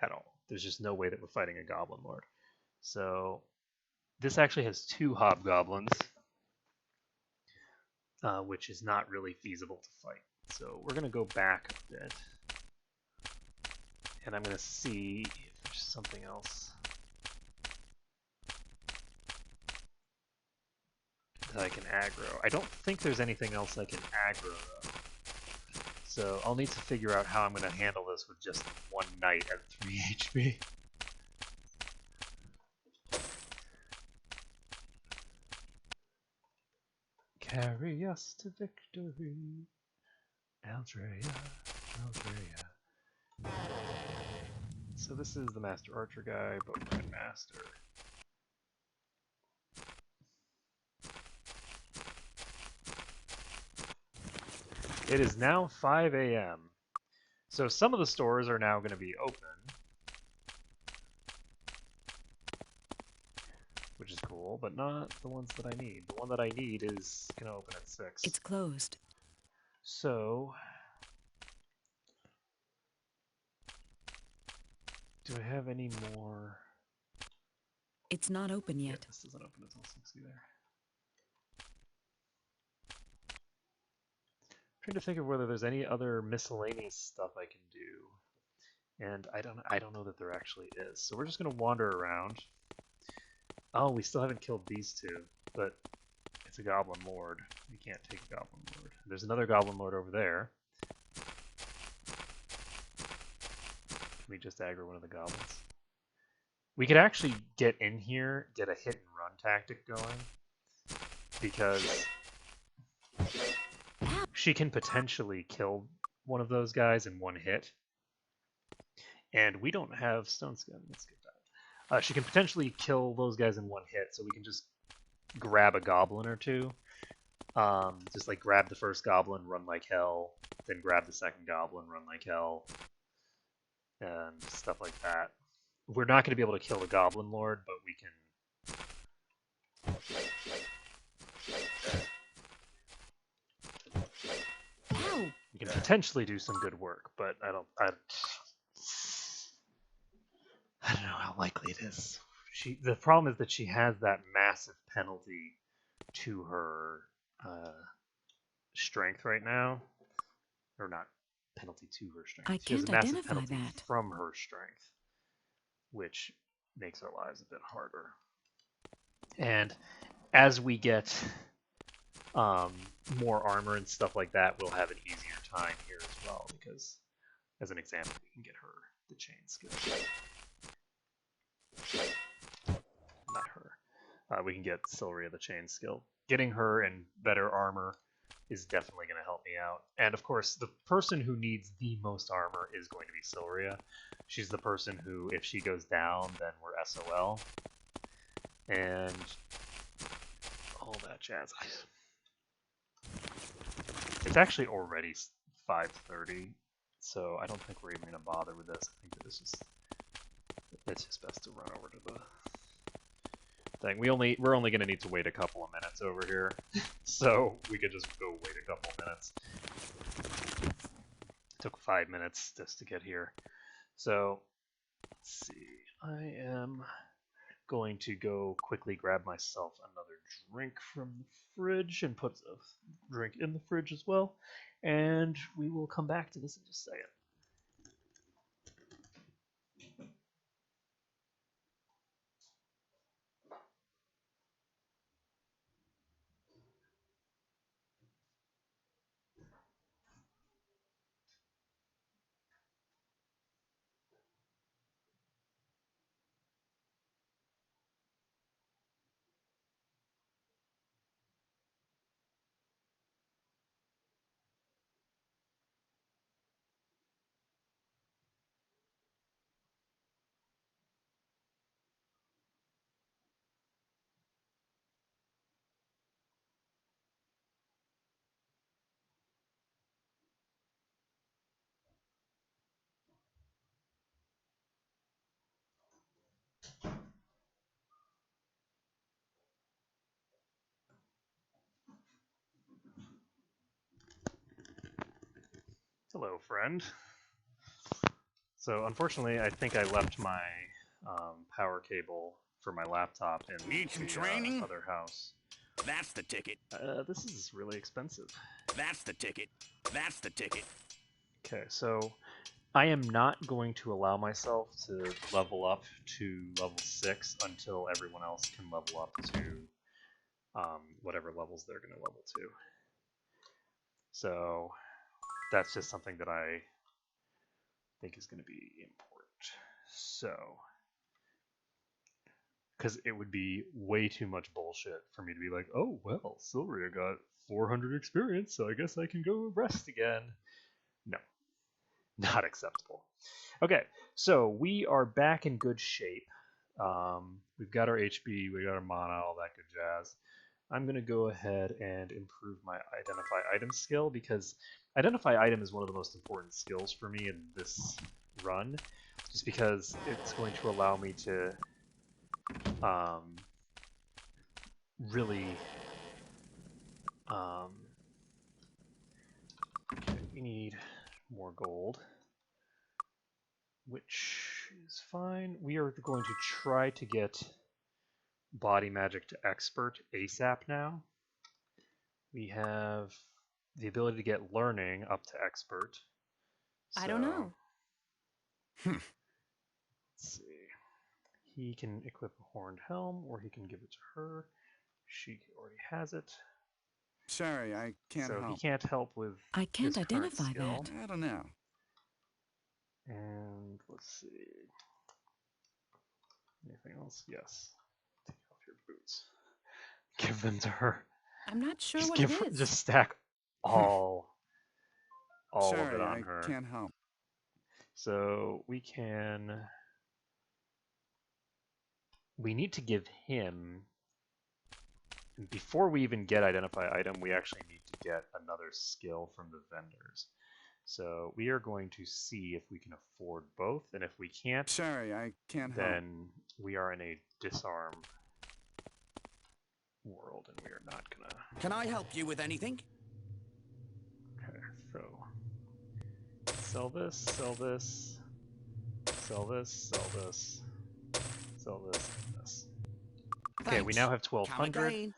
[SPEAKER 2] at all. There's just no way that we're fighting a goblin lord. So this actually has 2 hobgoblins, which is not really feasible to fight. So we're going to go back a bit, and I'm going to see if there's something else that I can aggro. I don't think there's anything else I can aggro, though. So I'll need to figure out how I'm going to handle this with just 1 knight at 3 HP. Carry us to victory, Aldrea, Aldrea. So this is the Master Archer guy, Bowman Master. It is now 5 a.m. So some of the stores are now going to be open, which is cool, but not the ones that I need. The one that I need is going to open at 6.
[SPEAKER 16] It's closed.
[SPEAKER 2] So, do I have any more?
[SPEAKER 16] It's not open yet.
[SPEAKER 2] Yeah, this doesn't open until 6 either. Trying to think of whether there's any other miscellaneous stuff I can do, and I don't know that there actually is. So we're just gonna wander around. Oh, we still haven't killed these 2, but it's a goblin lord. We can't take a goblin lord. There's another goblin lord over there. Can we just aggro one of the goblins? We could actually get in here, get a hit and run tactic going, because she can potentially kill one of those guys in 1 hit. And we don't have stone skin. Let's get that. She can potentially kill those guys in 1 hit, so we can just grab a goblin or 2. Just like grab the first goblin, run like hell, then grab the second goblin, run like hell, and stuff like that. We're not going to be able to kill the goblin lord, but we can... We can potentially do some good work, but I don't know how likely it is. The problem is that she has that massive penalty to her strength right now, or not penalty to her strength.
[SPEAKER 16] I
[SPEAKER 2] She has
[SPEAKER 16] can't
[SPEAKER 2] a massive
[SPEAKER 16] identify
[SPEAKER 2] penalty
[SPEAKER 16] that.
[SPEAKER 2] from her strength, which makes our lives a bit harder. And as we get more armor and stuff like that, we'll have an easier time here as well, because, as an example, we can get her the chain skill. Not her. We can get Silveria the chain skill getting her in better armor is definitely going to help me out. And of course, the person who needs the most armor is going to be Silria. She's the person who, if she goes down, then we're SOL. And all that jazz. It's actually already 5:30, so I don't think we're even going to bother with this. I think that it's just best to run over to the thing. We're only going to need to wait a couple of minutes over here, so we could just go wait a couple of minutes. It took 5 minutes just to get here. So let's see. I am going to go quickly grab myself another drink from the fridge and put a drink in the fridge as well, and we will come back to this in just a second. Hello, friend. So unfortunately, I think I left my power cable for my laptop in
[SPEAKER 13] Need some
[SPEAKER 2] the
[SPEAKER 13] training?
[SPEAKER 2] other house.
[SPEAKER 13] That's the ticket.
[SPEAKER 2] This is really expensive.
[SPEAKER 13] That's the ticket. That's the ticket.
[SPEAKER 2] Okay, so I am not going to allow myself to level up to level 6 until everyone else can level up to whatever levels they're going to level to. So that's just something that I think is going to be important. So, because it would be way too much bullshit for me to be like, oh, well, Silria got 400 experience, so I guess I can go rest again. No, not acceptable. Okay, so we are back in good shape. We've got our HP, we got our mana, all that good jazz. I'm going to go ahead and improve my Identify Item skill, because Identify Item is one of the most important skills for me in this run, just because it's going to allow me to really... okay, we need more gold, which is fine. We are going to try to get Body Magic to Expert ASAP now. We have the ability to get Learning up to Expert. So,
[SPEAKER 8] I don't know.
[SPEAKER 2] Let's see. He can equip a Horned Helm, or he can give it to her. She already has it.
[SPEAKER 15] Sorry, I can't help.
[SPEAKER 2] So he can't help with
[SPEAKER 16] I can't
[SPEAKER 2] his current
[SPEAKER 16] identify
[SPEAKER 2] skill.
[SPEAKER 16] that.
[SPEAKER 15] I don't know.
[SPEAKER 2] And let's see. Anything else? Yes. Take off your boots. Give them to her.
[SPEAKER 8] I'm not sure
[SPEAKER 2] Just
[SPEAKER 8] what
[SPEAKER 2] give
[SPEAKER 8] it
[SPEAKER 2] her,
[SPEAKER 8] is.
[SPEAKER 2] just stack all
[SPEAKER 15] Sorry,
[SPEAKER 2] of it on
[SPEAKER 15] I
[SPEAKER 2] her.
[SPEAKER 15] can't help.
[SPEAKER 2] So we need to give him, before we even get Identify Item, we actually need to get another skill from the vendors. So we are going to see if we can afford both, and if we can't,
[SPEAKER 15] Sorry, I can't help.
[SPEAKER 2] then we are in a disarm world, and we are not gonna...
[SPEAKER 13] Can I help you with anything?
[SPEAKER 2] Okay, so sell this, sell this, sell this, sell this, sell this, and this. Okay, we now have 1,200.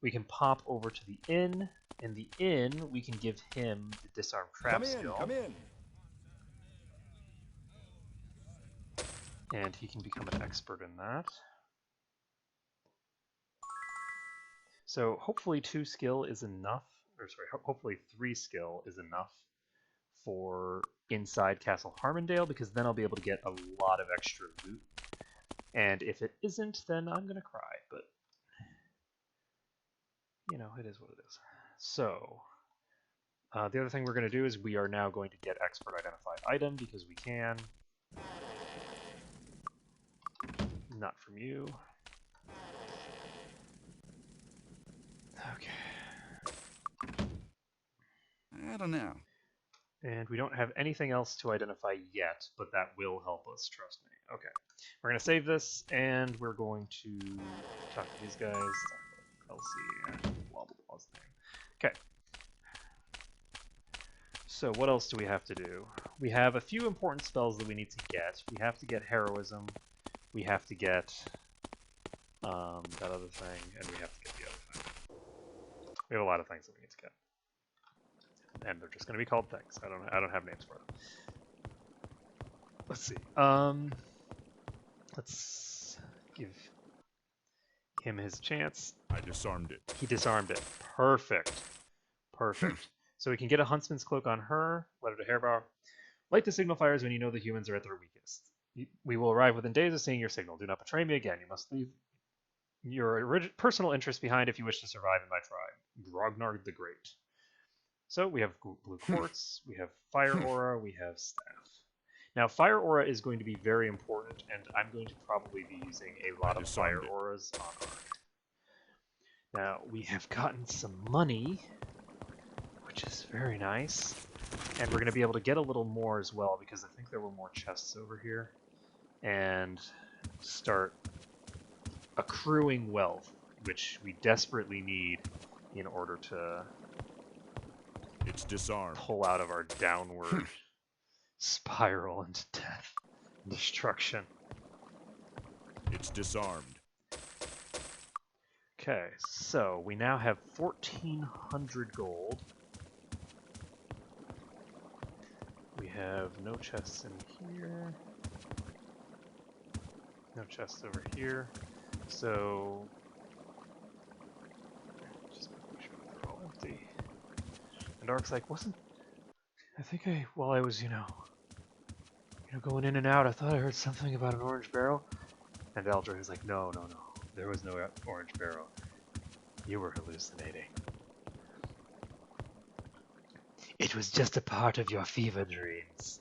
[SPEAKER 2] We can pop over to the inn. In the inn, we can give him the disarm trap skill.
[SPEAKER 3] Come in.
[SPEAKER 2] And he can become an expert in that. So hopefully 2 skill is enough, or sorry, hopefully 3 skill is enough for inside Castle Harmondale, because then I'll be able to get a lot of extra loot. And if it isn't, then I'm gonna cry, but you know, it is what it is. So, the other thing we're going to do is we are now going to get expert identified item because we can. Not from you. Okay.
[SPEAKER 15] I don't know.
[SPEAKER 2] And we don't have anything else to identify yet, but that will help us, trust me. Okay. We're going to save this, and we're going to talk to these guys. LC and blah, blah, blah's name. Okay. So what else do we have to do? We have a few important spells that we need to get. We have to get Heroism. We have to get that other thing, and we have to get the other thing. We have a lot of things that we need to get. And they're just going to be called things. I don't have names for them. Let's see. Let's give him his chance.
[SPEAKER 12] I disarmed it.
[SPEAKER 2] He disarmed it. Perfect. Perfect. So we can get a Huntsman's Cloak on her. Letter to Hairbrow. Light the signal fires when you know the humans are at their weakest. We will arrive within days of seeing your signal. Do not betray me again. You must leave your personal interest behind if you wish to survive in my tribe. Grognar the Great. So we have blue quartz, we have fire aura, we have staff. Now fire aura is going to be very important, and I'm going to probably be using a lot of fire auras on Ark. Now we have gotten some money, which is very nice, and we're going to be able to get a little more as well because I think there were more chests over here, and start accruing wealth, which we desperately need in order to
[SPEAKER 12] It's disarmed.
[SPEAKER 2] Pull out of our downward spiral into death and destruction.
[SPEAKER 12] It's disarmed.
[SPEAKER 2] Okay, so we now have 1,400 gold. We have no chests in here. No chests over here. So just making sure they're all empty. And Ark's like, I think while I was, going in and out, I thought I heard something about an orange barrel. And Eldra is like, no, there was no orange barrel. You were hallucinating. It was just a part of your fever dreams.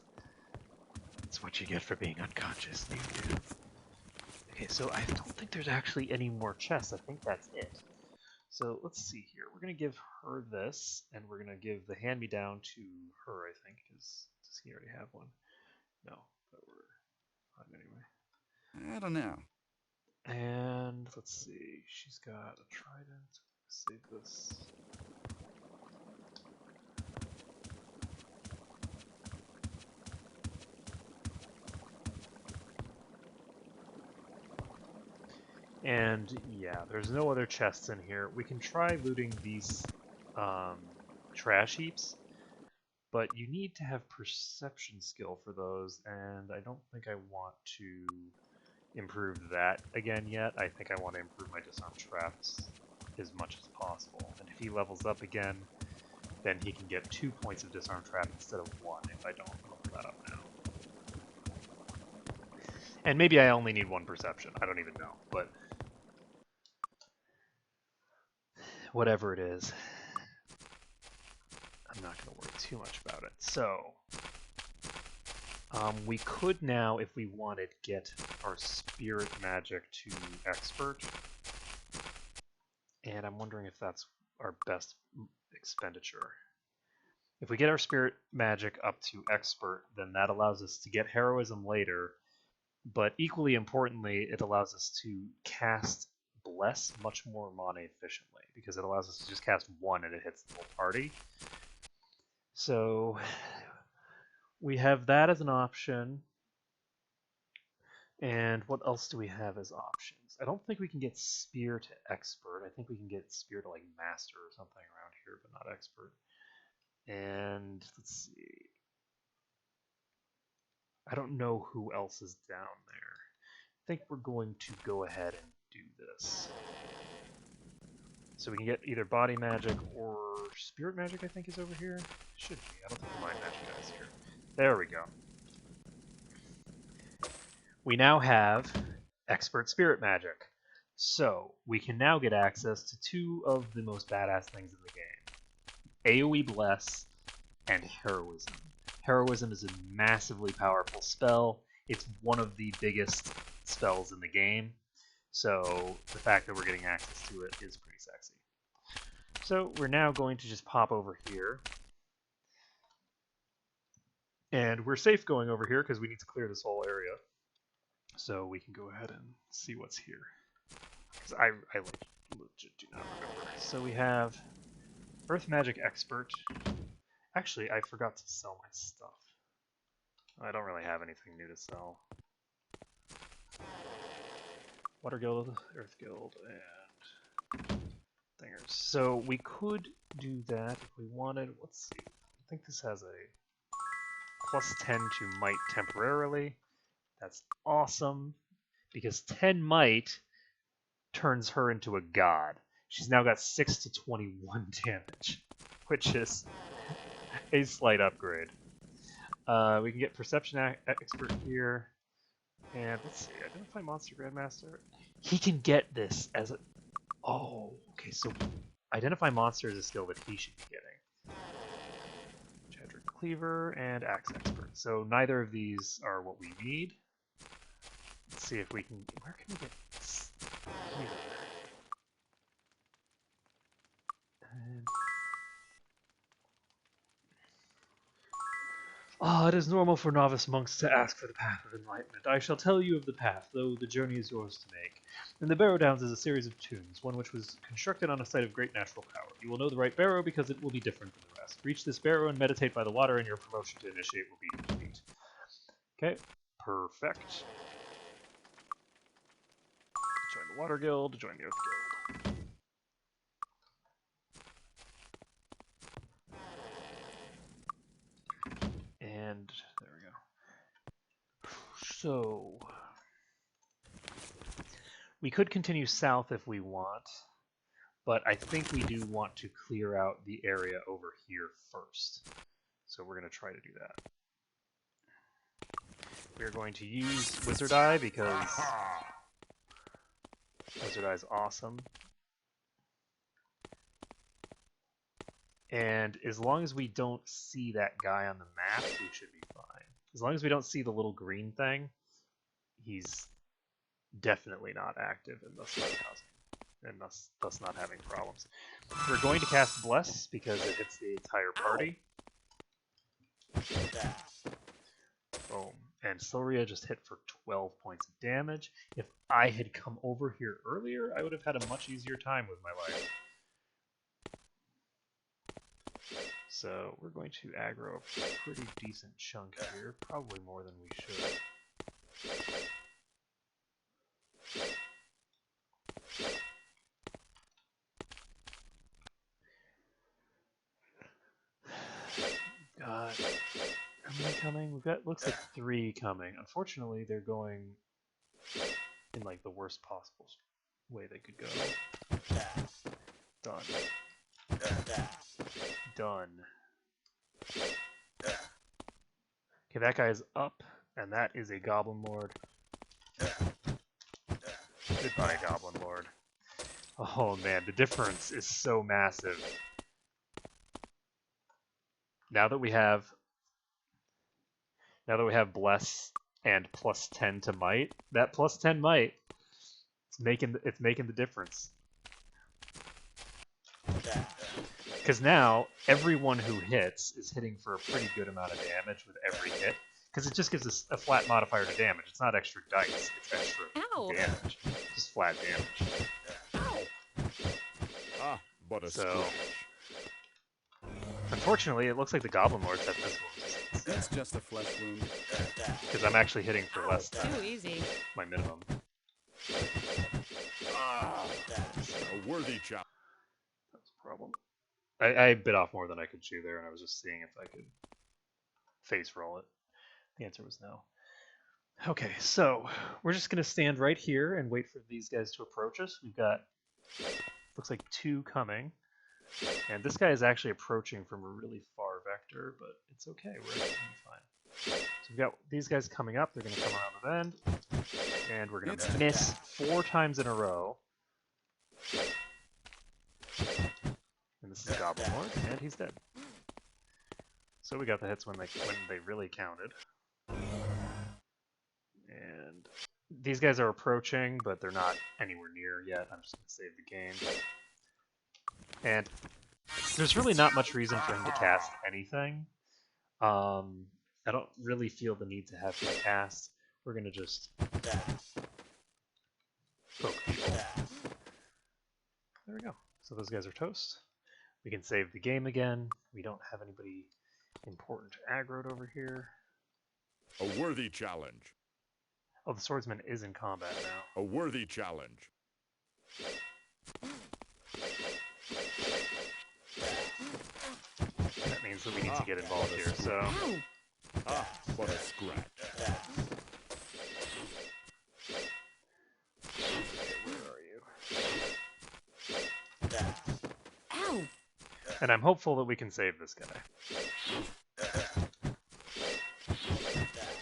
[SPEAKER 2] That's what you get for being unconscious, you do. Okay, so I don't think there's actually any more chests. I think that's it. So let's see here. We're going to give her this, and we're going to give the hand-me-down to her, I think, because does he already have one? No, but we're fine anyway.
[SPEAKER 15] I don't know.
[SPEAKER 2] And let's see. She's got a trident. Save this. And yeah, there's no other chests in here. We can try looting these trash heaps, but you need to have perception skill for those, and I don't think I want to improve that again yet. I think I want to improve my disarm traps as much as possible. And if he levels up again, then he can get 2 points of disarm trap instead of 1 if I don't level that up now. And maybe I only need 1 perception. I don't even know, but whatever it is, I'm not going to worry too much about it. So, we could now, if we wanted, get our spirit magic to expert. And I'm wondering if that's our best expenditure. If we get our spirit magic up to expert, then that allows us to get heroism later, but equally importantly, it allows us to cast bless much more mana efficiently, because it allows us to just cast 1 and it hits the whole party. So we have that as an option. And what else do we have as options? I don't think we can get spear to expert. I think we can get spear to like master or something around here, but not expert. And let's see. I don't know who else is down there. I think we're going to go ahead and do this. So we can get either body magic or spirit magic, I think is over here. Should be. I don't think the mind magic guy is here. There we go. We now have expert spirit magic. So we can now get access to two of the most badass things in the game. AoE Bless and Heroism. Heroism is a massively powerful spell. It's one of the biggest spells in the game. So the fact that we're getting access to it is pretty sexy. So we're now going to just pop over here. And we're safe going over here because we need to clear this whole area. So we can go ahead and see what's here. Because I legit do not remember. So we have Earth Magic Expert. Actually, I forgot to sell my stuff. I don't really have anything new to sell. Water Guild, Earth Guild, and Thingers. So we could do that if we wanted. Let's see. I think this has a plus 10 to might temporarily. That's awesome, because 10 might turns her into a god. She's now got 6 to 21 damage, which is a slight upgrade. We can get Perception Expert here, and let's see, Identify Monster Grandmaster. He can get this as a... Oh, okay, so Identify Monster is a skill that he should be getting. Chadric Cleaver and Axe Expert. So neither of these are what we need. Let's see if we can... Where can we get this? Here. And... Ah, it is normal for novice monks to ask for the path of enlightenment. I shall tell you of the path, though the journey is yours to make. In the Barrow Downs is a series of tombs, one which was constructed on a site of great natural power. You will know the right barrow because it will be different from the rest. Reach this barrow and meditate by the water, and your promotion to initiate will be complete. Okay, perfect. Join the Water Guild, join the Earth Guild. And there we go. So we could continue south if we want, but I think we do want to clear out the area over here first. So we're going to try to do that. We're going to use Wizard Eye because Wizard Eye is awesome. And as long as we don't see that guy on the map, we should be fine. As long as we don't see the little green thing, he's definitely not active and thus not causing, and thus not having problems. We're going to cast Bless because it hits the entire party. Boom. And Soria just hit for 12 points of damage. If I had come over here earlier, I would have had a much easier time with my life. So we're going to aggro a pretty decent chunk here, probably more than we should. Got how many coming? We've got, looks like 3 coming. Unfortunately, they're going in like the worst possible way they could go. Done. Done. Okay, that guy's up, and that is a Goblin Lord. Goodbye, Goblin Lord. Oh man, the difference is so massive. Now that we have Bless and plus 10 to might, that plus 10 might, it's making the difference. Because now everyone who hits is hitting for a pretty good amount of damage with every hit. Because it just gives us a flat modifier to damage. It's not extra dice, it's extra damage. Just flat damage.
[SPEAKER 12] Ah, but a
[SPEAKER 2] so, unfortunately, it looks like the Goblin Lords have physical resistance.
[SPEAKER 15] That's just a flesh wound.
[SPEAKER 2] Because I'm actually hitting for less than my minimum.
[SPEAKER 12] A worthy job.
[SPEAKER 2] That was a problem. I bit off more than I could chew there, and I was just seeing if I could face roll it. The answer was no. Okay, so we're just going to stand right here and wait for these guys to approach us. We've got, looks like 2 coming. And this guy is actually approaching from a really far vector, but it's okay. We're going to be fine. So we've got these guys coming up. They're going to come around the bend. And we're going to miss 4 times in a row. And this is Goblin Lord, and he's dead. So we got the hits when they really counted. And these guys are approaching, but they're not anywhere near yet. I'm just going to save the game. And there's really not much reason for him to cast anything. I don't really feel the need to have him cast. We're going to just poke people. There we go. So those guys are toast. We can save the game again. We don't have anybody important aggroed over here.
[SPEAKER 12] A worthy challenge.
[SPEAKER 2] Oh, the swordsman is in combat now.
[SPEAKER 12] A worthy challenge.
[SPEAKER 2] That means that we need to get involved here, so...
[SPEAKER 12] Ah, what a scratch.
[SPEAKER 2] Where are you?
[SPEAKER 16] Ow!
[SPEAKER 2] And I'm hopeful that we can save this guy.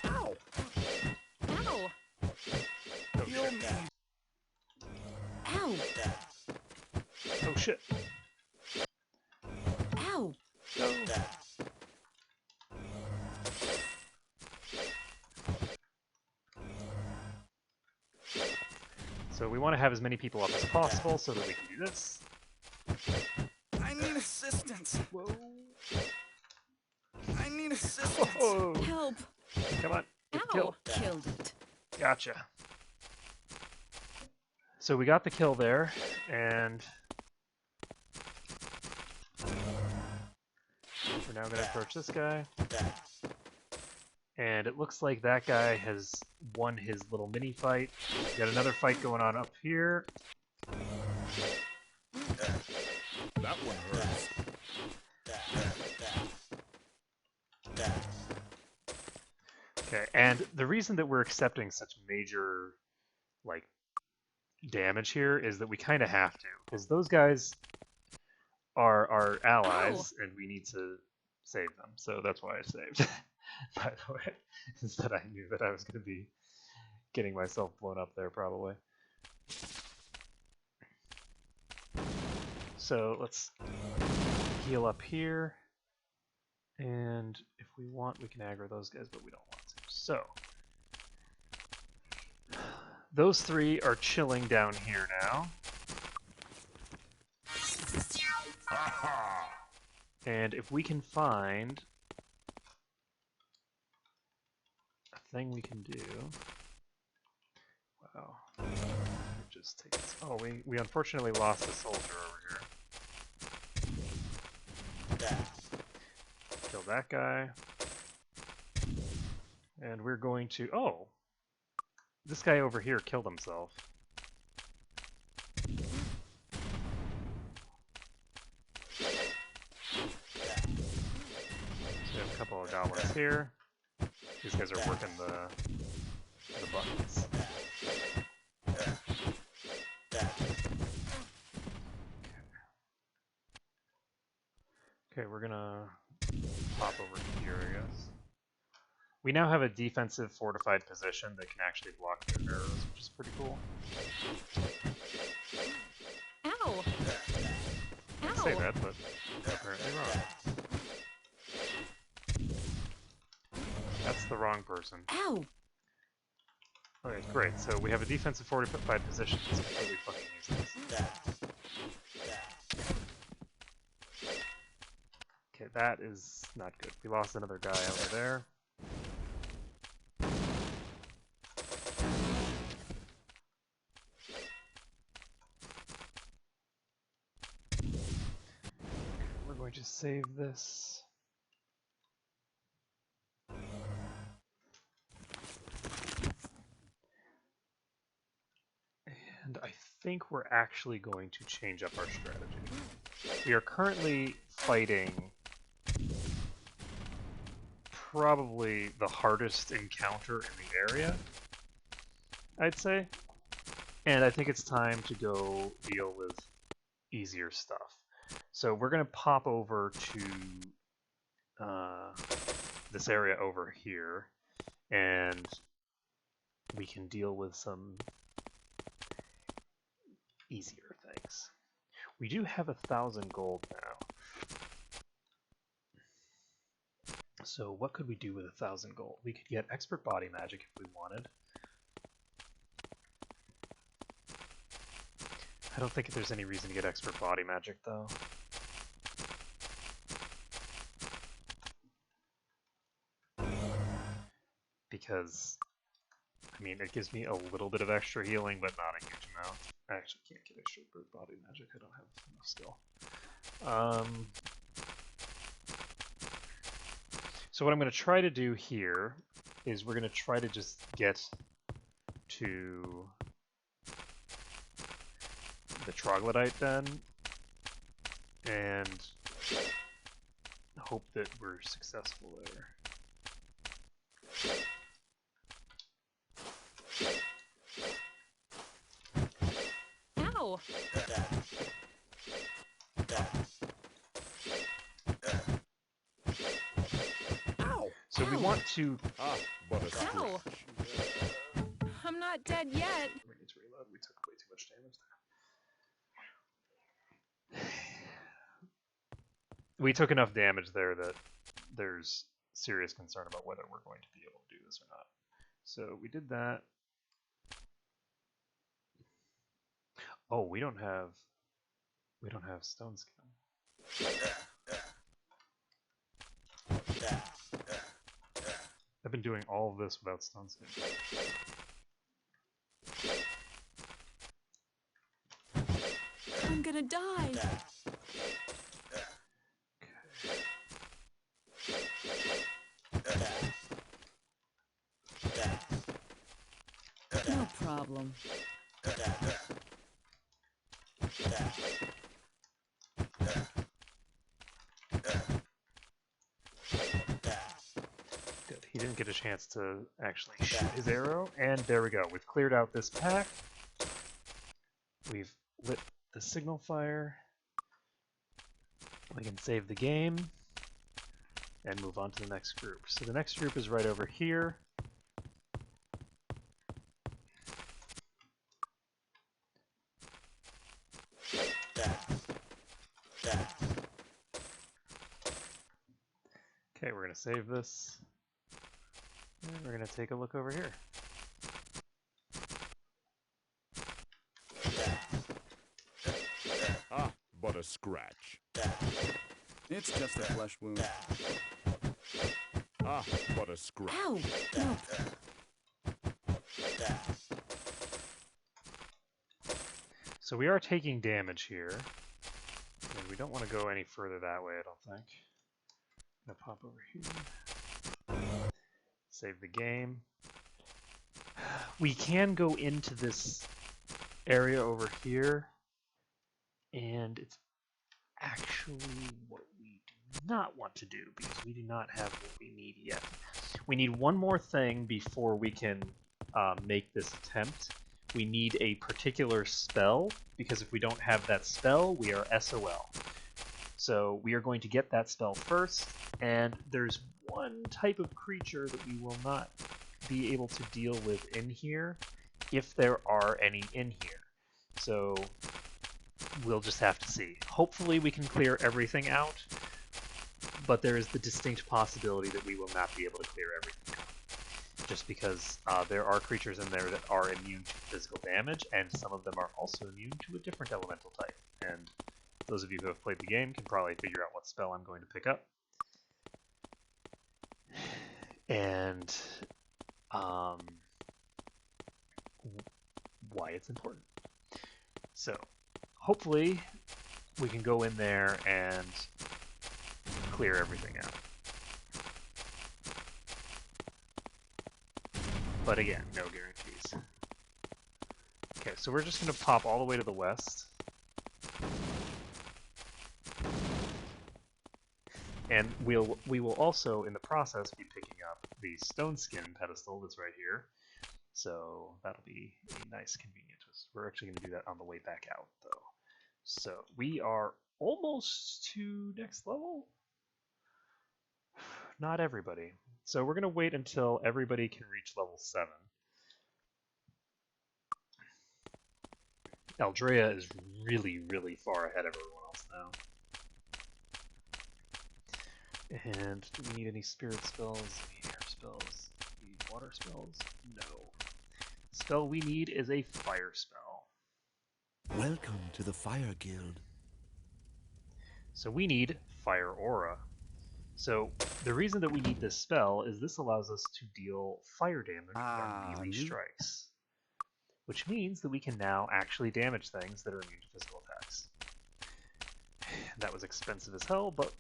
[SPEAKER 14] Ow!
[SPEAKER 9] Ow!
[SPEAKER 2] Oh, shit.
[SPEAKER 16] Ow!
[SPEAKER 2] Oh, shit.
[SPEAKER 16] Ow!
[SPEAKER 2] No. So we want to have as many people up as possible so that we can do this.
[SPEAKER 14] I need assistance.
[SPEAKER 2] Whoa.
[SPEAKER 14] I need assistance.
[SPEAKER 2] Whoa.
[SPEAKER 16] Help!
[SPEAKER 2] Come on. Get the
[SPEAKER 9] Ow!
[SPEAKER 2] kill.
[SPEAKER 16] Killed it.
[SPEAKER 2] Gotcha. So we got the kill there, and we're now going to approach this guy. And it looks like that guy has won his little mini fight. We got another fight going on up here.
[SPEAKER 12] That one hurts.
[SPEAKER 2] Okay, and the reason that we're accepting such major, like, damage here is that we kind of have to, because those guys are our allies, and we need to save them. So that's why I saved, by the way, instead I knew that I was going to be getting myself blown up there, probably. So let's heal up here, and if we want, we can aggro those guys, but we don't want to. So those three are chilling down here now. And if we can find a thing we can do... Wow. Just take this. Oh, we unfortunately lost a soldier over here. Kill that guy. And we're going to... Oh! This guy over here killed himself. So we have a couple of goblins here. These guys are working the buttons. Okay, we're gonna pop over here, I guess. We now have a defensive fortified position that can actually block their arrows, which is pretty cool.
[SPEAKER 9] Ow!
[SPEAKER 2] I
[SPEAKER 9] Ow!
[SPEAKER 2] say that, but apparently wrong. That's the wrong person.
[SPEAKER 16] Ow!
[SPEAKER 2] Okay, great. So we have a defensive fortified position. It's completely fucking useless. Okay, that is not good. We lost another guy over there. We're going to save this. And I think we're actually going to change up our strategy. We are currently fighting probably the hardest encounter in the area, I'd say. And I think it's time to go deal with easier stuff. So we're going to pop over to this area over here, and we can deal with some easier things. We do have 1,000 gold now. So what could we do with 1,000 gold? We could get expert body magic if we wanted. I don't think there's any reason to get expert body magic though. Because, I mean, it gives me a little bit of extra healing, but not a huge amount. I actually can't get extra body magic, I don't have enough skill. So what I'm going to try to do here is we're going to try to just get to the troglodyte den and hope that we're successful there.
[SPEAKER 9] Ow!
[SPEAKER 14] Ow!
[SPEAKER 2] So we want to...
[SPEAKER 12] but a
[SPEAKER 9] Ow! I'm not dead yet.
[SPEAKER 2] We need to reload. We took way too much damage there. We took enough damage there that there's serious concern about whether we're going to be able to do this or not. So we did that. Oh, we don't have stone skin. I've been doing all of this without stone skin.
[SPEAKER 16] I'm gonna die. No problem.
[SPEAKER 2] Good. He didn't get a chance to actually shoot his arrow, and there we go. We've cleared out this pack. We've lit the signal fire. We can save the game and move on to the next group. So the next group is right over here. Okay, we're going to save this. And we're going to take a look over here.
[SPEAKER 12] But a scratch.
[SPEAKER 15] It's just a flesh wound.
[SPEAKER 12] But a scratch.
[SPEAKER 16] Ow! No.
[SPEAKER 2] So we are taking damage here. And we don't want to go any further that way, I don't think. I'm going to pop over here. Save the game. We can go into this area over here. And it's actually what we do not want to do because we do not have what we need yet. We need one more thing before we can make this attempt. We need a particular spell because if we don't have that spell, we are SOL. So we are going to get that spell first, and there's one type of creature that we will not be able to deal with in here if there are any in here. So we'll just have to see. Hopefully we can clear everything out, but there is the distinct possibility that we will not be able to clear everything out. Just because there are creatures in there that are immune to physical damage, and some of them are also immune to a different elemental type. And those of you who have played the game can probably figure out what spell I'm going to pick up. And why it's important. So, hopefully, we can go in there and clear everything out. But again, no guarantees. Okay, so we're just going to pop all the way to the west. And we will also, in the process, be picking up the stone skin pedestal that's right here. So that'll be a nice convenient twist. We're actually going to do that on the way back out, though. So we are almost to next level. Not everybody. So we're going to wait until everybody can reach level 7. Aldrea is really, really far ahead of everyone else now. And do we need any spirit spells? Any air spells? Any water spells? No. The spell we need is a fire spell.
[SPEAKER 6] Welcome to the Fire Guild.
[SPEAKER 2] So we need Fire Aura. So the reason that we need this spell is this allows us to deal fire damage with our melee strikes. Which means that we can now actually damage things that are immune to physical attacks. That was expensive as hell, but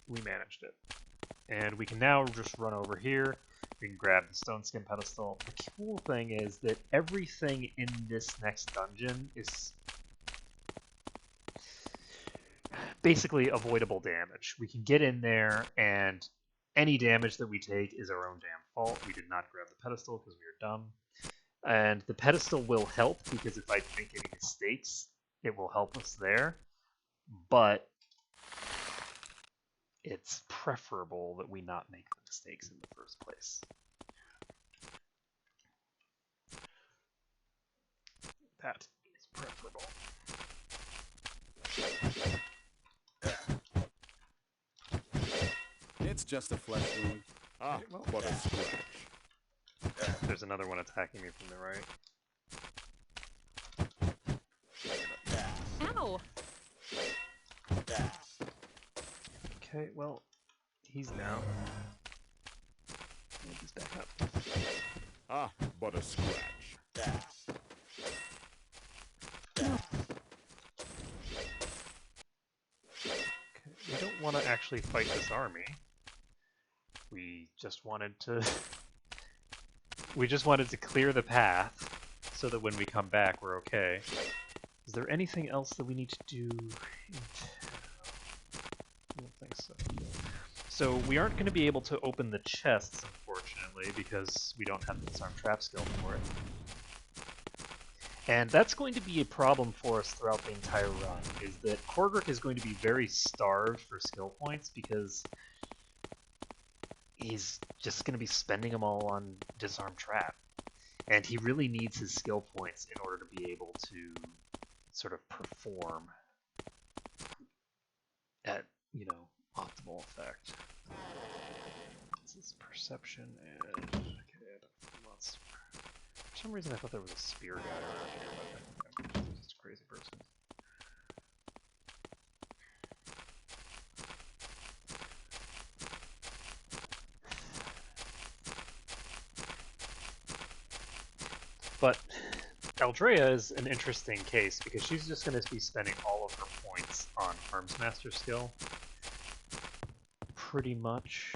[SPEAKER 2] we managed it. And we can now just run over here. We can grab the stone skin pedestal. The cool thing is that everything in this next dungeon is basically avoidable damage. We can get in there, and any damage that we take is our own damn fault. We did not grab the pedestal because we are dumb. And the pedestal will help, because if I make any mistakes, it will help us there. But it's preferable that we not make the mistakes in the first place. That is preferable.
[SPEAKER 15] It's just a flesh wound.
[SPEAKER 12] Ah,
[SPEAKER 2] well,
[SPEAKER 12] what a scratch.
[SPEAKER 2] There's another one attacking me from the right.
[SPEAKER 9] Ow!
[SPEAKER 2] Okay, well, he's down. He's back up.
[SPEAKER 12] Ah, but a scratch.
[SPEAKER 2] Okay, we don't want to actually fight this army. We just wanted to clear the path so that when we come back we're okay. Is there anything else that we need to do? I don't think so. So we aren't going to be able to open the chests, unfortunately, because we don't have the disarm trap skill for it. And that's going to be a problem for us throughout the entire run, is that Korgrik is going to be very starved for skill points because he's just going to be spending them all on disarm trap. And he really needs his skill points in order to be able to sort of perform at, you know, optimal effect. This is perception and okay, lots. For some reason I thought there was a spear guy around here, but I'm just a crazy person. But Aldrea is an interesting case because she's just going to be spending all of her points on Arms Master skill. Pretty much.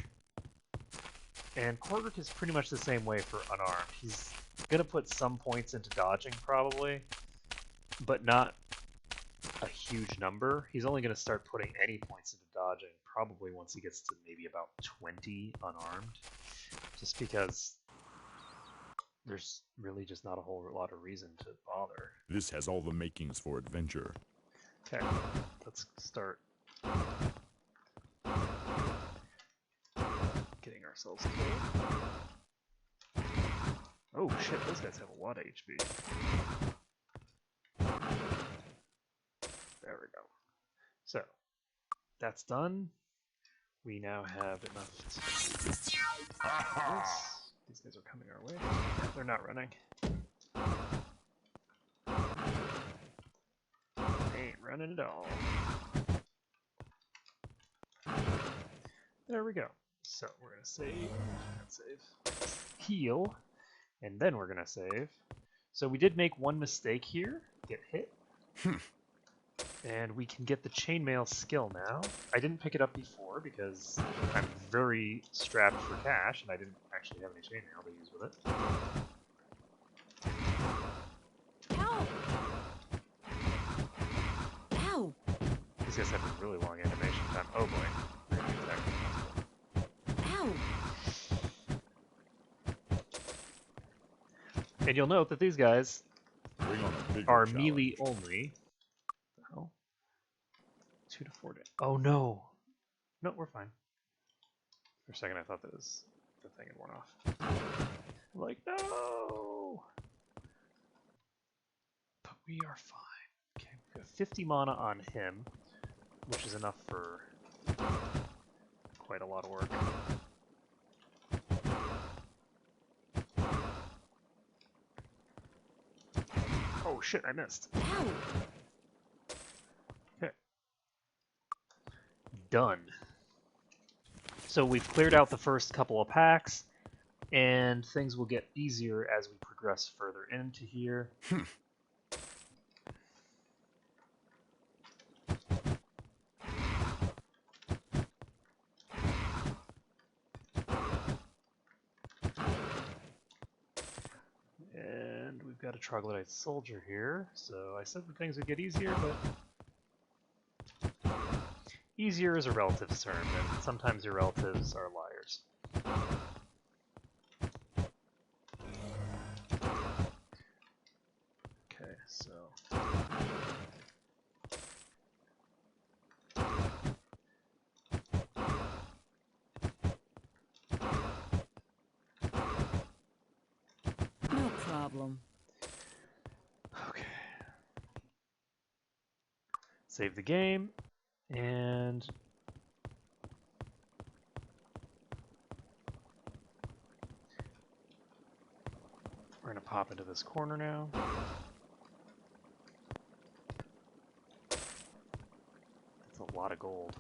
[SPEAKER 2] And Korgrik is pretty much the same way for unarmed. He's going to put some points into dodging probably, but not a huge number. He's only going to start putting any points into dodging probably once he gets to maybe about 20 unarmed, just because there's really just not a whole lot of reason to bother.
[SPEAKER 12] This has all the makings for adventure.
[SPEAKER 2] Okay, let's start getting ourselves killed. Oh shit, those guys have a lot of HP. There we go. So, that's done. We now have enough to... These guys are coming our way. Yeah, they're not running. They ain't running at all. There we go. So we're gonna save, and save, heal, and then we're gonna save. So we did make one mistake here, get hit. And we can get the chainmail skill now. I didn't pick it up before because I'm very strapped for cash and I didn't actually have any chainmail to use with it.
[SPEAKER 9] Ow!
[SPEAKER 16] Ow!
[SPEAKER 2] These guys have a really long animation time. Oh boy.
[SPEAKER 16] Ow!
[SPEAKER 2] And you'll note that these guys are
[SPEAKER 12] challenge.
[SPEAKER 2] melee only. 2 to 4 damage. Oh no! No, we're fine. For a second I thought that was the thing had worn off. I'm like, no! We are fine. Okay, we've got 50 mana on him, which is enough for quite a lot of work. Oh shit, I missed. Okay. Done. So we've cleared out the first couple of packs, and things will get easier as we progress further into here. And we've got a troglodyte soldier here, so I said that things would get easier, but easier is a relative term, and sometimes your relatives are liars. Okay, so...
[SPEAKER 16] No problem.
[SPEAKER 2] Okay. Save the game, and... we're going to pop into this corner now. That's a lot of gold.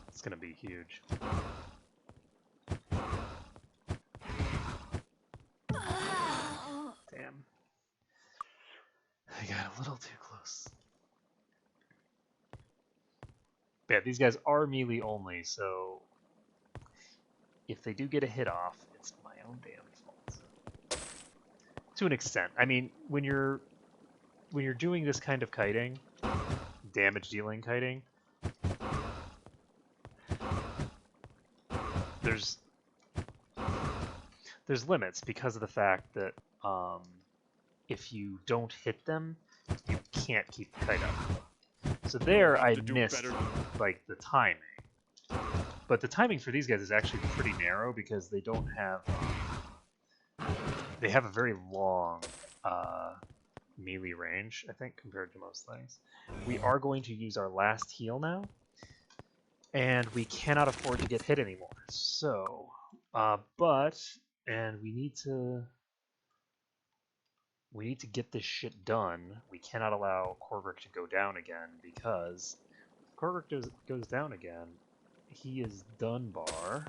[SPEAKER 2] It's going to be huge. Damn. I got a little too close. Yeah, these guys are melee only, so if they do get a hit off, it's my own damn fault. To an extent. I mean, when you're doing this kind of kiting, damage dealing kiting, there's limits because of the fact that if you don't hit them, you can't keep the kite up. So there I missed like the timing. But the timing for these guys is actually pretty narrow because they don't have they have a very long melee range, I think, compared to most things. We are going to use our last heal now, and we cannot afford to get hit anymore. So, and we need to get this shit done. We cannot allow Korvik to go down again, because if Korvik goes down again, he is Dunbar.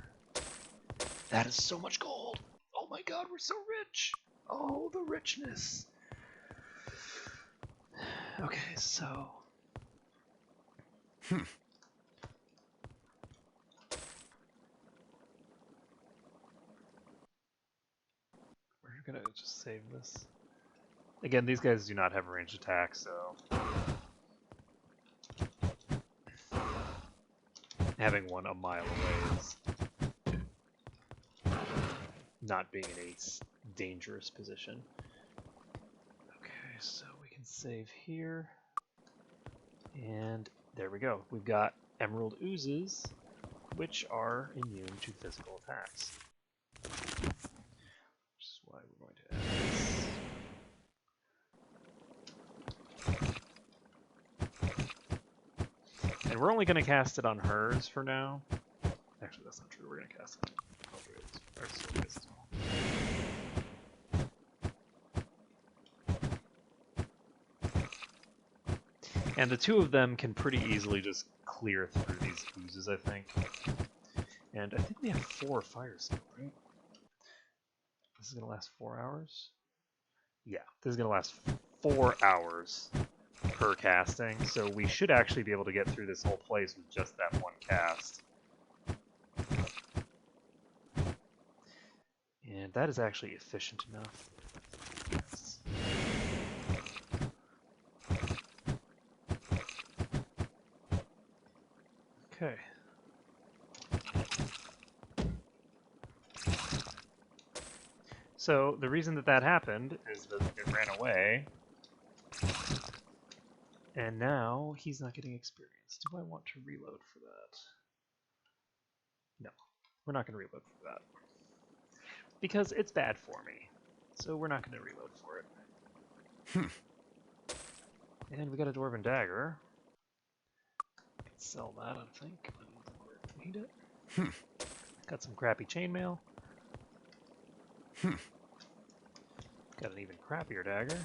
[SPEAKER 2] That is so much gold! Oh my god, we're so rich! Oh, the richness! Okay, so... we're gonna just save this. Again, these guys do not have a ranged attack, so... having one a mile away is not being in a dangerous position. Okay, so we can save here. And there we go. We've got Emerald Oozes, which are immune to physical attacks. Which is why we're going to add this. And we're only going to cast it on hers for now. Actually, that's not true. We're going to cast it on our Soul Crystal. And the two of them can pretty easily just clear through these oozes, I think. And I think we have 4 fire skill, right? This is going to last 4 hours? Yeah, this is going to last 4 hours per casting, so we should actually be able to get through this whole place with just that one cast. And that is actually efficient enough. Yes. Okay. So the reason that that happened is that it ran away, and now he's not getting experience. Do I want to reload for that? No, we're not going to reload for that. Because it's bad for me. so we're not going to reload for it. And we got a dwarven dagger. Sell that, I think. Need it. Got some crappy chainmail. Got an even crappier dagger.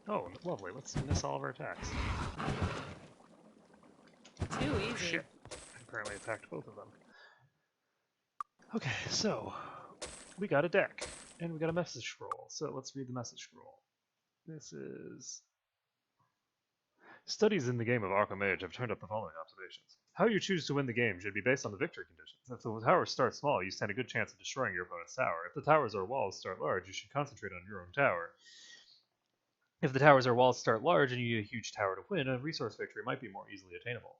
[SPEAKER 2] Oh, lovely. Let's miss all of our attacks.
[SPEAKER 8] Too easy.
[SPEAKER 2] Shit. I apparently attacked both of them. Okay, so we got a deck, and we got a message scroll. So let's read the message scroll. This is... Studies in the game of Arkham Age have turned up the following observations. How you choose to win the game should be based on the victory conditions. If the towers start small, you stand a good chance of destroying your opponent's tower. If the towers or walls start large, you should concentrate on your own tower. If the towers or walls start large and you need a huge tower to win, a resource victory might be more easily attainable.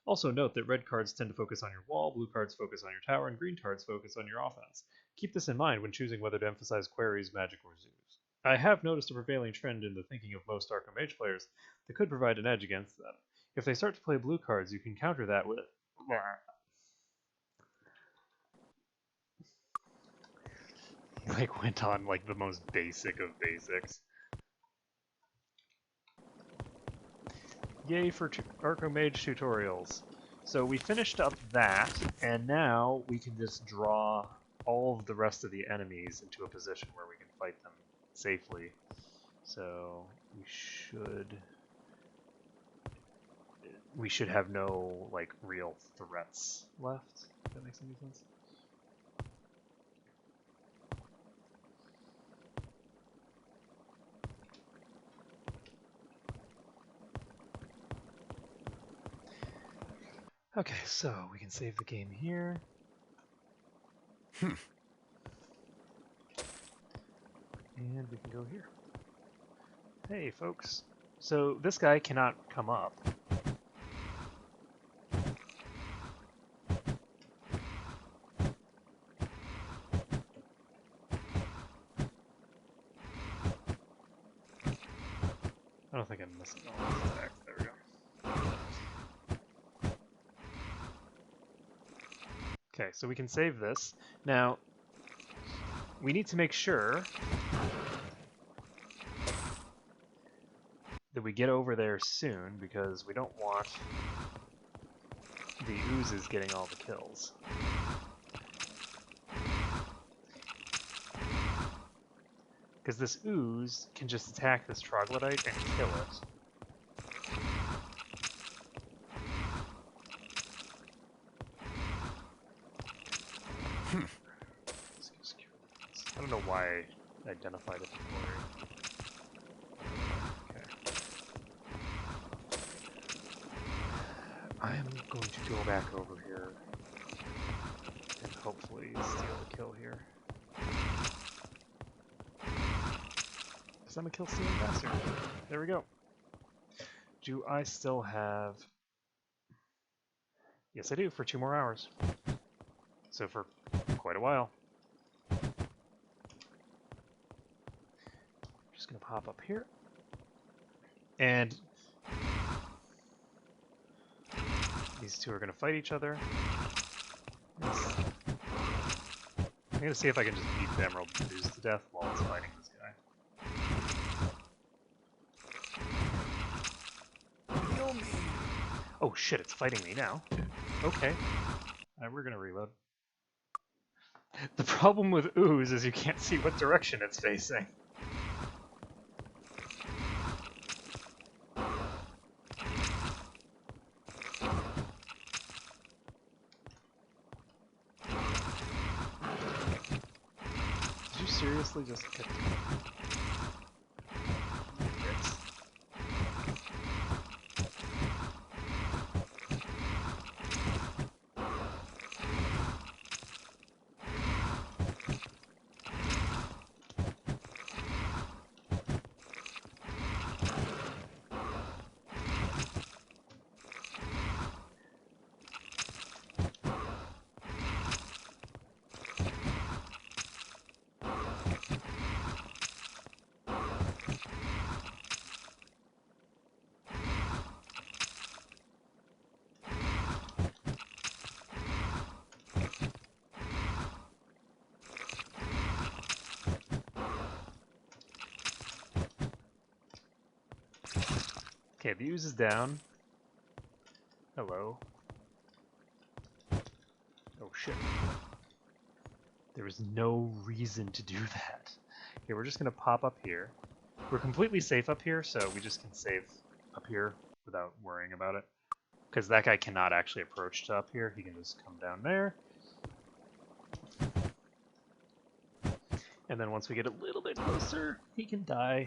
[SPEAKER 2] Also note that red cards tend to focus on your wall, blue cards focus on your tower, and green cards focus on your offense. Keep this in mind when choosing whether to emphasize queries, magic, or zoos. I have noticed a prevailing trend in the thinking of most Arkham Age players that could provide an edge against them. If they start to play blue cards, you can counter that with... Like, went on, like, the most basic of basics. Yay for Arkham Age tutorials. So we finished up that, and now we can just draw all of the rest of the enemies into a position where we can fight them safely. So we should have no, like, real threats left, if that makes any sense. Okay, so we can save the game here. And we can go here. Hey, folks. So this guy cannot come up. I don't think I'm missing all these attacks. There we go. Okay, so we can save this. Now, we need to make sure that we get over there soon, because we don't want the oozes getting all the kills. Because this ooze can just attack this troglodyte and kill it. I don't know why I identified it before. Okay. I am going to go back over here and hopefully steal a kill here. Because I'm a kill stealing bastard. There we go. Do I still have... Yes, I do, for 2 more hours. So for quite a while. Just gonna pop up here. And these two are gonna fight each other. I'm gonna see if I can just beat the Emerald Ooze to death while it's fighting this guy.
[SPEAKER 14] Kill me.
[SPEAKER 2] Oh shit, it's fighting me now. Okay. We're gonna reload. The problem with Ooze is you can't see what direction it's facing. Did you seriously just get... Okay, the ooze is down. Hello. Oh shit. There was no reason to do that. Okay, we're just gonna pop up here. We're completely safe up here, so we just can save up here without worrying about it. Because that guy cannot actually approach to up here. He can just come down there. And then once we get a little bit closer, he can die.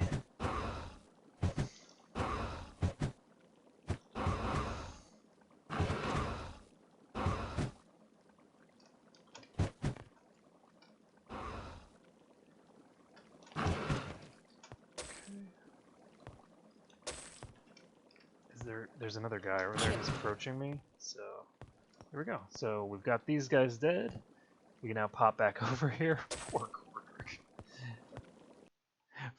[SPEAKER 2] There's another guy over there who's approaching me, so here we go. So we've got these guys dead. We can now pop back over here. Poor Cordric.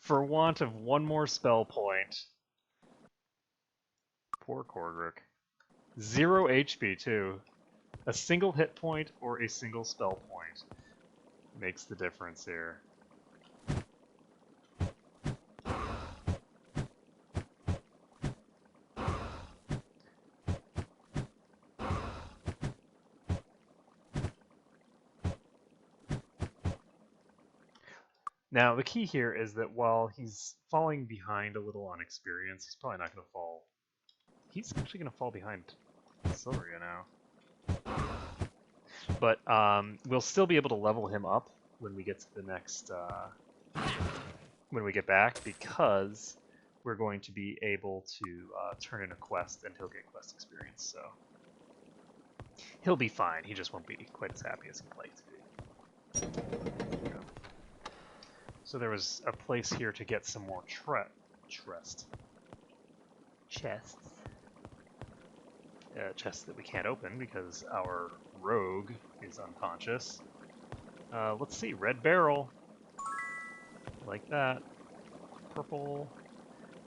[SPEAKER 2] For want of one more spell point. Poor Cordric. 0 HP too. A single hit point or a single spell point makes the difference here. Now, the key here is that while he's falling behind a little on experience, he's probably not going to fall. He's actually going to fall behind Silveria now. But we'll still be able to level him up when we get to the next, when we get back, because we're going to be able to turn in a quest and he'll get quest experience, so he'll be fine. He just won't be quite as happy as he'd like to be. So there was a place here to get some more chests. Chests that we can't open because our rogue is unconscious. Let's see, red barrel. Like that. Purple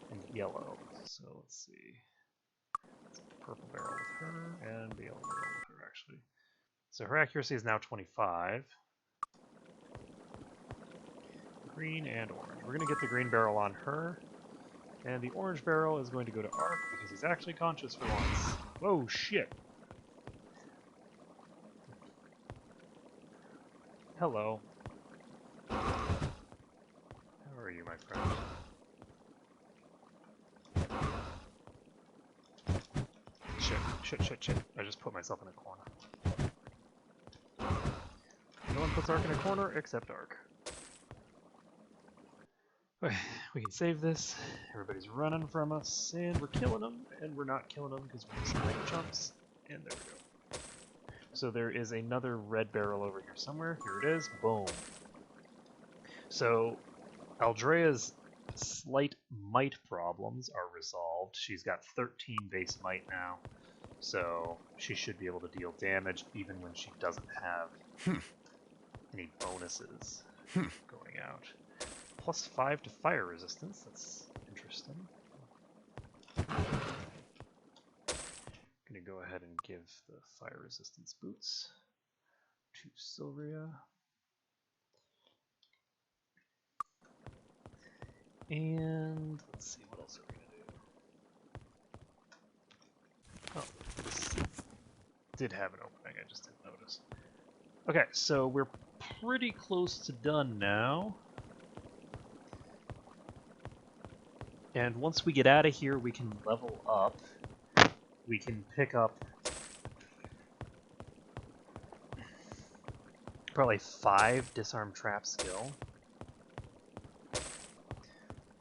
[SPEAKER 2] and yellow. So let's see. Let's put the purple barrel with her and the yellow barrel with her, actually. So her accuracy is now 25. Green and orange. We're going to get the green barrel on her. And the orange barrel is going to go to Ark because he's actually conscious for once. Whoa, shit. Hello. How are you, my friend? Shit. I just put myself in a corner. No one puts Ark in a corner except Ark. Okay, we can save this. Everybody's running from us, and we're killing them, and we're not killing them because we're just like jumps. And there we go. So there is another red barrel over here somewhere. Here it is. Boom. So Aldrea's slight might problems are resolved. She's got 13 base might now, so she should be able to deal damage even when she doesn't have any bonuses going out. +5 to fire resistance. That's interesting. Gonna go ahead and give the fire resistance boots to Silveria. And let's see, what else are we gonna do? Oh, this did have an opening, I just didn't notice. Okay, so we're pretty close to done now. And once we get out of here, we can level up. We can pick up probably 5 disarm trap skill,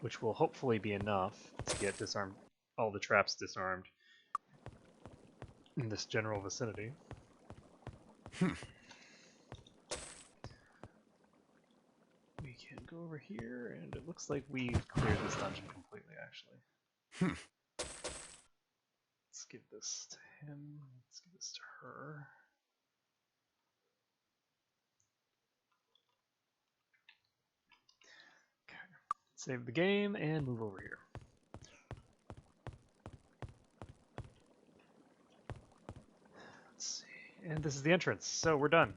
[SPEAKER 2] which will hopefully be enough to get all the traps disarmed in this general vicinity. We can go over here, and it looks like we've cleared this dungeon completely, actually. Let's give this to him. Let's give this to her. Okay. Save the game and move over here. Let's see. And this is the entrance, so we're done.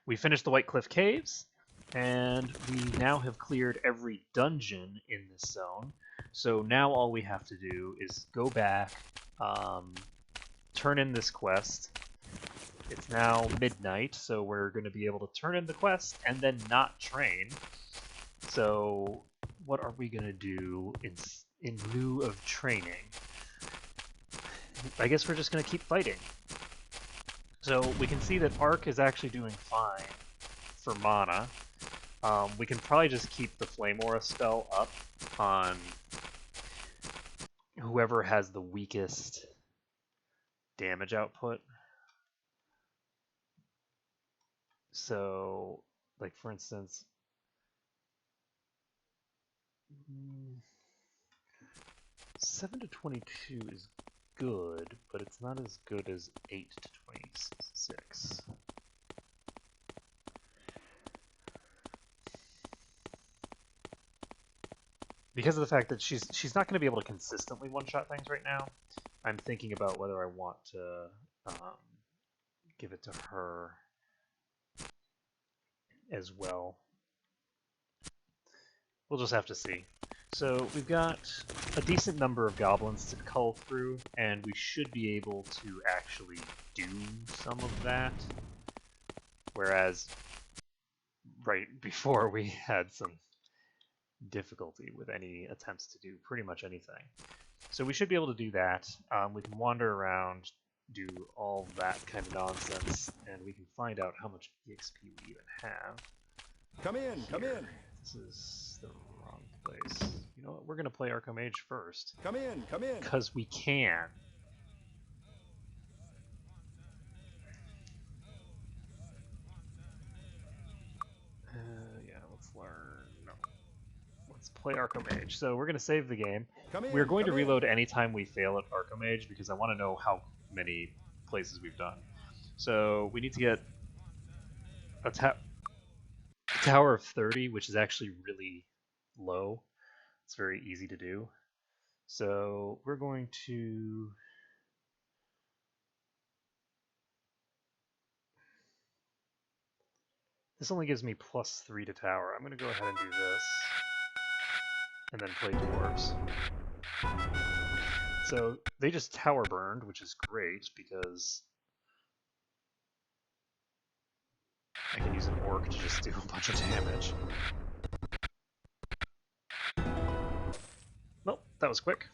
[SPEAKER 2] We finished the White Cliff Caves, and we now have cleared every dungeon in this zone. So now all we have to do is go back, turn in this quest. It's now midnight, so we're going to be able to turn in the quest and then not train. So what are we going to do in lieu of training? I guess we're just going to keep fighting. So we can see that Arc is actually doing fine for mana. We can probably just keep the Flame Aura spell up on whoever has the weakest damage output. So, like for instance, 7 to 22 is good, but it's not as good as 8 to 26. Because of the fact that she's not going to be able to consistently one-shot things right now, I'm thinking about whether I want to give it to her as well. We'll just have to see. So we've got a decent number of goblins to cull through, and we should be able to actually do some of that. Whereas right before we had some difficulty with any attempts to do pretty much anything. So we should be able to do that. We can wander around, do all that kind of nonsense, and we can find out how much EXP we even have.
[SPEAKER 3] Come in, come in.
[SPEAKER 2] This is the wrong place. You know what? We're going to play Archmage first.
[SPEAKER 3] Come in, come in.
[SPEAKER 2] Because we can. Yeah, let's learn. No. Let's play Archmage. So we're going to save the game. We're going to reload anytime we fail at Archmage because I want to know how many places we've done. So we need to get a tower of 30, which is actually really low. It's very easy to do. So we're going to... This only gives me +3 to tower. I'm going to go ahead and do this. And then play dwarves. So they just tower burned, which is great because I can use an orc to just do a bunch of damage. Well, that was quick.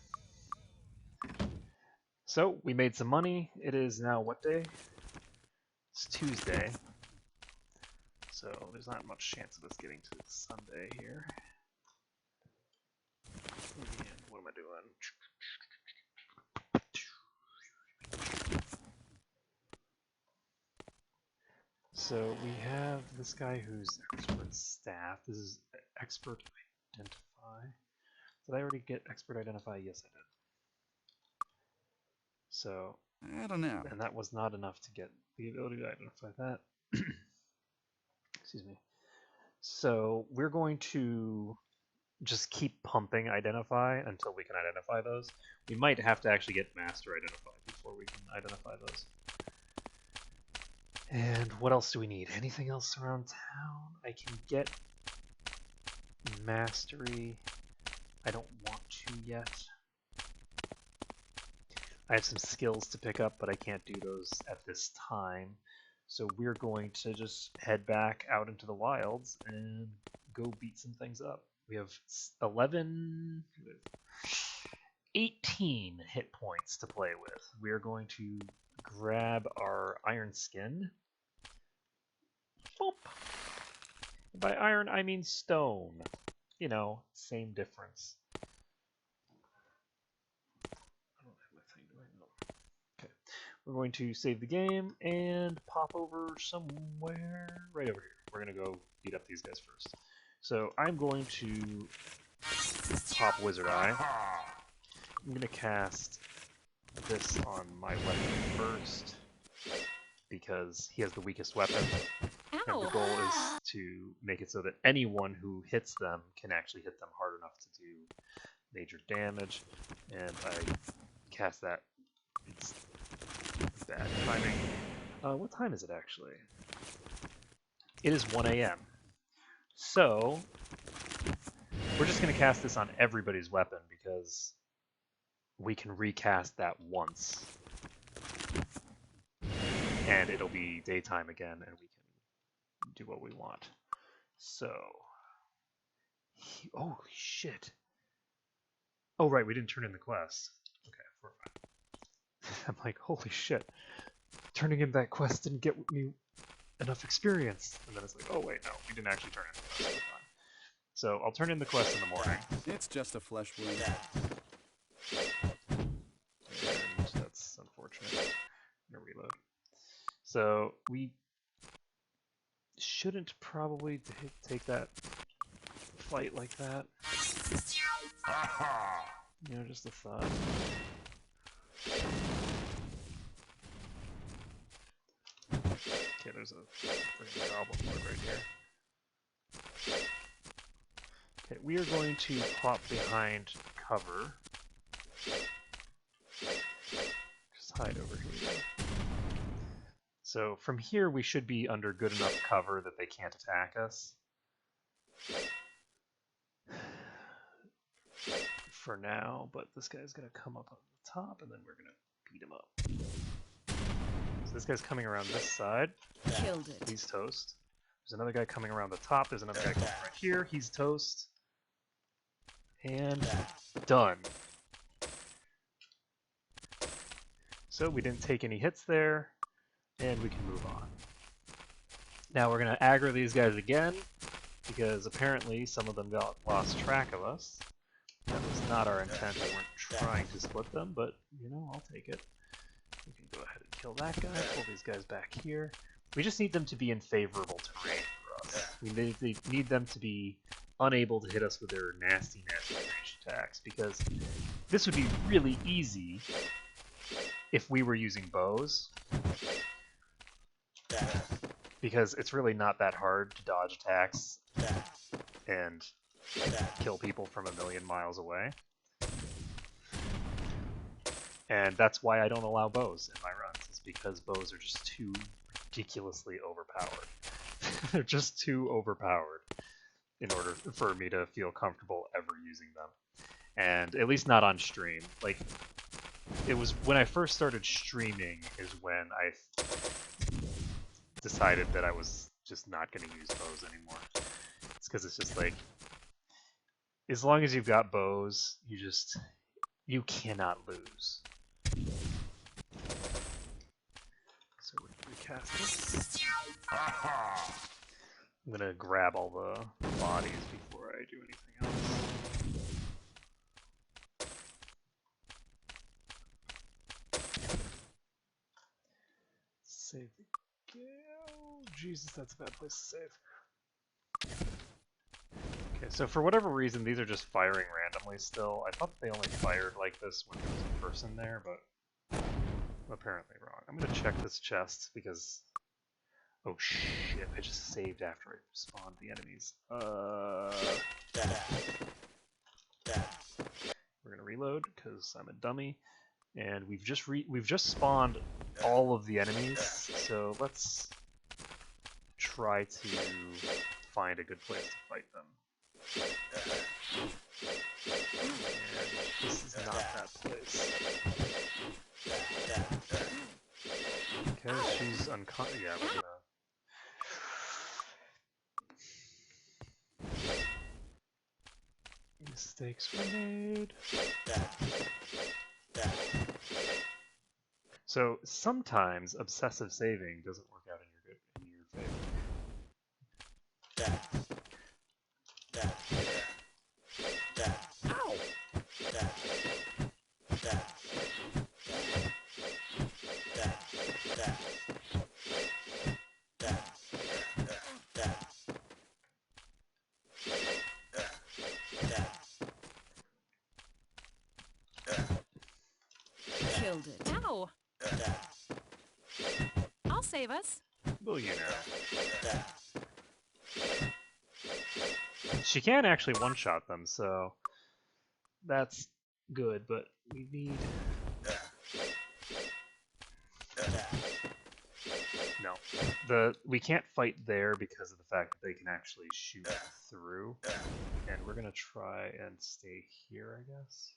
[SPEAKER 2] So we made some money. It is now what day? It's Tuesday. So there's not much chance of us getting to Sunday here. And what am I doing? So we have this guy who's expert staff. This is expert identify. Did I already get expert identify? Yes, I did. So
[SPEAKER 15] I don't know.
[SPEAKER 2] And that was not enough to get the ability to identify that. Excuse me. So we're going to just keep pumping identify until we can identify those. We might have to actually get master identify before we can identify those. And what else do we need? Anything else around town? I can get mastery. I don't want to yet. I have some skills to pick up, but I can't do those at this time. So we're going to just head back out into the wilds and go beat some things up. We have 18 hit points to play with. We are going to grab our iron skin. Boop. By iron, I mean stone. You know, same difference. I don't have my thing, do I? No. Okay. We're going to save the game and pop over somewhere right over here. We're going to go beat up these guys first. So I'm going to pop Wizard Eye. I'm going to cast this on my weapon first because he has the weakest weapon. And the goal is to make it so that anyone who hits them can actually hit them hard enough to do major damage. And I cast that. It's bad timing. What time is it actually? It is 1 a.m. So We're just going to cast this on everybody's weapon because we can recast that once. And it'll be daytime again, and we can do what we want. So... oh, shit. Oh, right, we didn't turn in the quest. Okay, we're fine. I'm like, holy shit. Turning in that quest didn't get me enough experience. And then it's like, oh, wait, no, we didn't actually turn in the quest. We're fine. So I'll turn in the quest in the morning.
[SPEAKER 15] It's just a flesh wound.
[SPEAKER 2] And that's unfortunate. I'm gonna reload. So we shouldn't probably take that fight like that. You know, just a thought. Okay, there's a freaking goblin lord right here. Okay, we are going to pop behind cover. Just hide over here. So from here we should be under good enough cover that they can't attack us. For now, but this guy's gonna come up on the top and then we're gonna beat him up. So this guy's coming around this side.
[SPEAKER 16] Killed it.
[SPEAKER 2] He's toast. There's another guy coming around the top. There's another guy coming right here. He's toast. And done. So we didn't take any hits there, and we can move on. Now we're going to aggro these guys again, because apparently some of them lost track of us. That was not our intent. We weren't trying to split them, but, you know, I'll take it. We can go ahead and kill that guy, pull these guys back here. We just need them to be in favorable terrain for us. We need them to be unable to hit us with their nasty, nasty ranged attacks, because this would be really easy if we were using bows. Because it's really not that hard to dodge attacks and kill people from a million miles away. And that's why I don't allow bows in my runs, is because bows are just too ridiculously overpowered. They're just too overpowered in order for me to feel comfortable ever using them. And at least not on stream. Like, it was when I first started streaming is when I decided that I was just not going to use bows anymore. It's because it's just like, as long as you've got bows, you cannot lose. So we recast this. I'm gonna grab all the bodies before I do anything else. Save the game. Oh, Jesus, that's a bad place to save. Okay, so for whatever reason, these are just firing randomly still. I thought they only fired like this when there was a person there, but I'm apparently wrong. I'm gonna check this chest because... oh shit, I just saved after I spawned the enemies. We're gonna reload because I'm a dummy. And we've just spawned all of the enemies, so let's try to find a good place to fight them. And this is not that place. Okay, she's unconscious. Yeah, we're gonna... mistakes were made. So sometimes obsessive saving doesn't work out in your favor. Ow!
[SPEAKER 16] Killed it.
[SPEAKER 9] Ow! I'll save us.
[SPEAKER 2] Well, you know. She can actually one-shot them, so that's good, but we need... no. we can't fight there because of the fact that they can actually shoot through. And we're gonna try and stay here, I guess.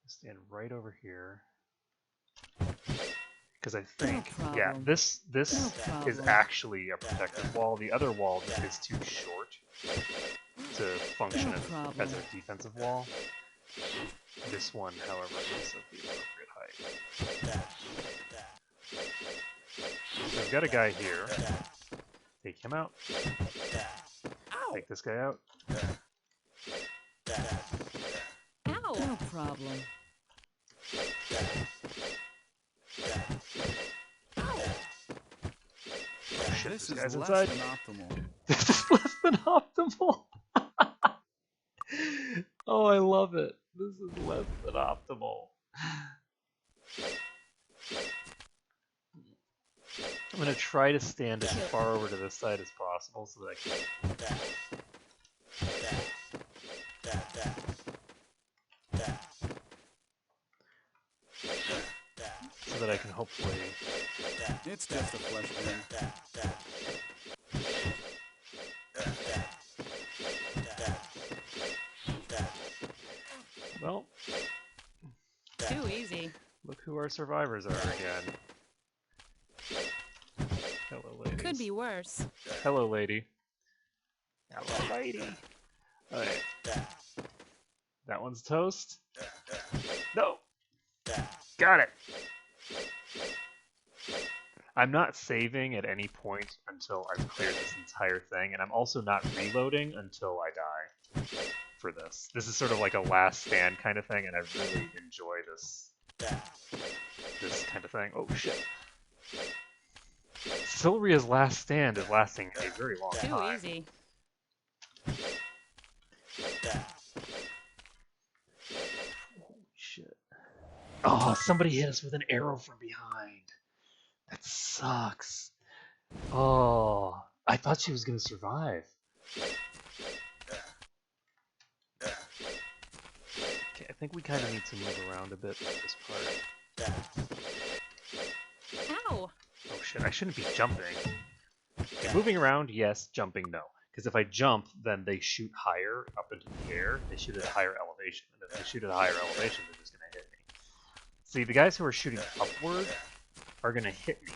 [SPEAKER 2] Stand right over here. Because I think, yeah, this is actually a protective wall. The other wall is too short to function as a defensive wall. This one, however, is of the appropriate height. So we've got a guy here. Take him out. Take this guy out.
[SPEAKER 8] Ow! No problem.
[SPEAKER 2] Shit,
[SPEAKER 15] This
[SPEAKER 2] this
[SPEAKER 15] is
[SPEAKER 2] guy's
[SPEAKER 15] less
[SPEAKER 2] inside.
[SPEAKER 15] than optimal.
[SPEAKER 2] This is less than optimal. Oh, I love it. This is less than optimal. I'm gonna try to stand as far over to this side as possible so that I can hopefully.
[SPEAKER 15] It's just a flesh wound.
[SPEAKER 2] Well,
[SPEAKER 8] too easy.
[SPEAKER 2] Look who our survivors are again. Hello, ladies.
[SPEAKER 8] Could be worse.
[SPEAKER 2] Hello, lady. Hello, lady. Alright. That one's toast. No! Got it! I'm not saving at any point until I've cleared this entire thing, and I'm also not reloading until I die for this. This is sort of like a last stand kind of thing, and I really enjoy this kind of thing. Oh shit. Silveria's last stand is lasting a very long time.
[SPEAKER 8] Too easy.
[SPEAKER 2] Holy shit. Oh, somebody hit us with an arrow from behind. That sucks. Oh, I thought she was gonna survive. Okay, I think we kind of need to move around a bit with this part.
[SPEAKER 8] Ow!
[SPEAKER 2] Oh shit, I shouldn't be jumping. Okay, moving around, yes. Jumping, no. Because if I jump, then they shoot higher up into the air. They shoot at a higher elevation. And if they shoot at a higher elevation, they're just gonna hit me. See, the guys who are shooting upward are gonna hit me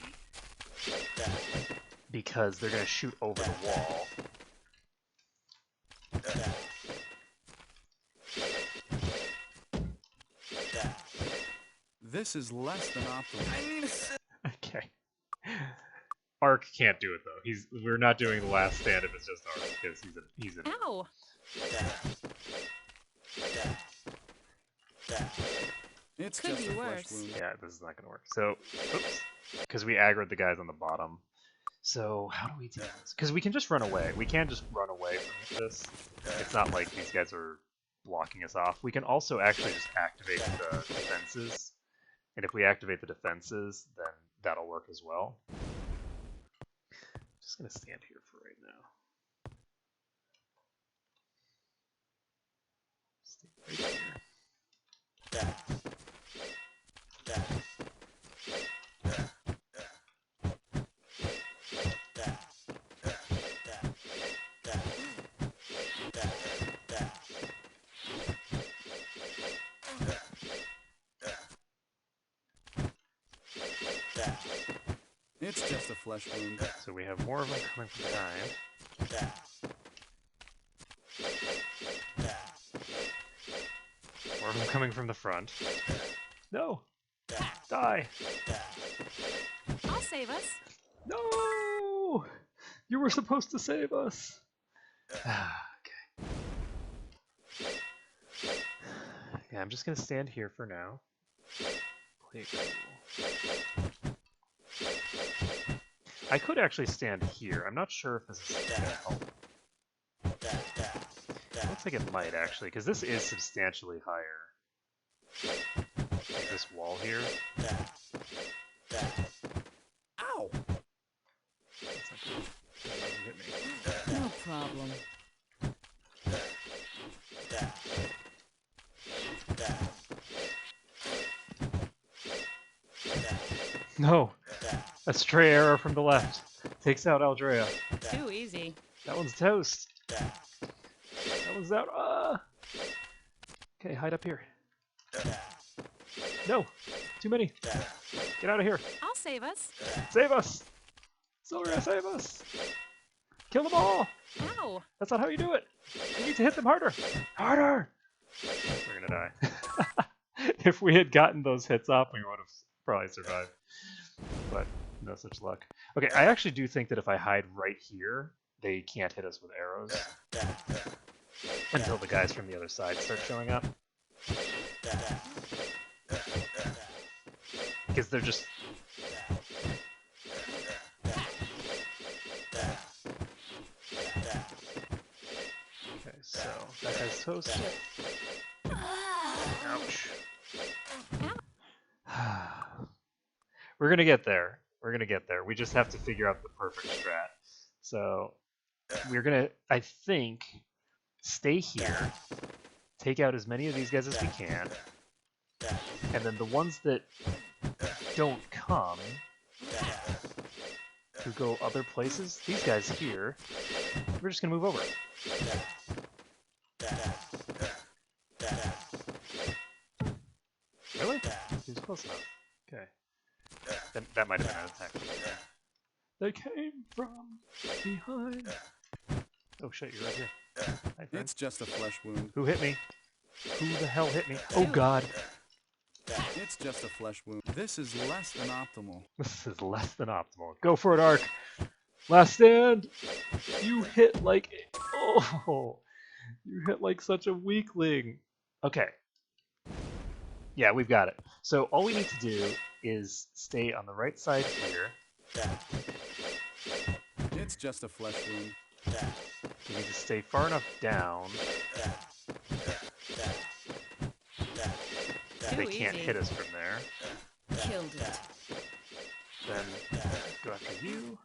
[SPEAKER 2] because they're gonna shoot over the wall.
[SPEAKER 15] This is less than optimal.
[SPEAKER 14] I need a
[SPEAKER 2] Okay. Ark can't do it though. We're not doing the last stand if it's just Ark because he's in.
[SPEAKER 8] Ow!
[SPEAKER 15] It's
[SPEAKER 8] Could
[SPEAKER 15] just
[SPEAKER 8] be
[SPEAKER 15] a flesh
[SPEAKER 8] worse.
[SPEAKER 15] wound.
[SPEAKER 2] Yeah, this is not gonna work. So, oops, because we aggroed the guys on the bottom. So how do we do this? Because we can just run away. We can't just run away from this. It's not like these guys are blocking us off. We can also actually just activate the defenses. And if we activate the defenses, then that'll work as well. Just gonna stand here for right now. Stay right here.
[SPEAKER 15] It's just a flesh wound.
[SPEAKER 2] So we have more of them coming from behind. More of them coming from the front. No! Die!
[SPEAKER 8] I'll save us.
[SPEAKER 2] No! You were supposed to save us! Okay. Yeah, I'm just gonna stand here for now. Play it cool. I could actually stand here. I'm not sure if this is gonna help. Looks like it might actually, because this is substantially higher. Like this wall here.
[SPEAKER 14] Ow!
[SPEAKER 2] Hit me.
[SPEAKER 16] No problem.
[SPEAKER 2] No! A stray arrow from the left takes out Aldrea.
[SPEAKER 8] Too easy.
[SPEAKER 2] That one's toast. That one's out. Okay, hide up here. No, too many. Get out of here.
[SPEAKER 8] I'll save us.
[SPEAKER 2] Save us. Silveria, save us. Kill them all.
[SPEAKER 8] Ow.
[SPEAKER 2] That's not how you do it. You need to hit them harder. Harder. We're gonna die. If we had gotten those hits off, we would have probably survived. But no such luck. Okay, I actually do think that if I hide right here, they can't hit us with arrows until the guys from the other side start showing up. Because they're just... Okay, so that guy's toast. Ouch. We're gonna get there. We're gonna get there. We just have to figure out the perfect strat. So we're gonna, I think, stay here, take out as many of these guys as we can, and then the ones that don't come, who go other places, these guys here, we're just gonna move over. Really? He was close enough. Okay. That might have been an attack. They came from behind. Oh shit, you're right here. Hi, friend.
[SPEAKER 15] It's just a flesh wound.
[SPEAKER 2] Who hit me? Who the hell hit me? Oh god.
[SPEAKER 15] It's just a flesh wound. This is less than optimal.
[SPEAKER 2] This is less than optimal. Go for it, Ark. Last stand. You hit like... Oh! You hit like such a weakling. Okay. Yeah, we've got it. So all we need to do is stay on the right side here.
[SPEAKER 15] It's just a flesh wound.
[SPEAKER 2] We need to stay far enough down so they can't hit us from there.
[SPEAKER 8] Killed it.
[SPEAKER 2] Then go after you.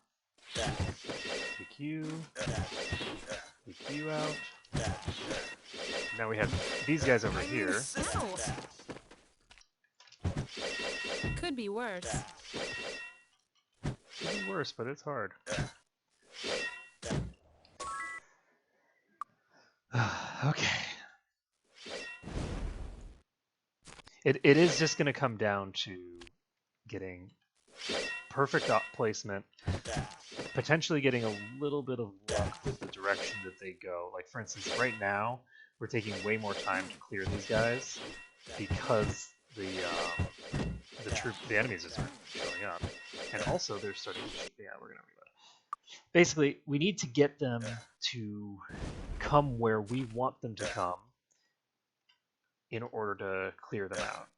[SPEAKER 2] Pick you. Pick you out. Now we have these guys over here.
[SPEAKER 8] Ow. Could be worse.
[SPEAKER 2] Could be worse, but it's hard. Okay. It is just going to come down to getting perfect placement, potentially getting a little bit of luck with the direction that they go. Like, for instance, right now, we're taking way more time to clear these guys because the enemies are showing up. And also, they're starting to shoot. Yeah, we're going to reload. Basically, we need to get them to come where we want them to come in order to clear them out.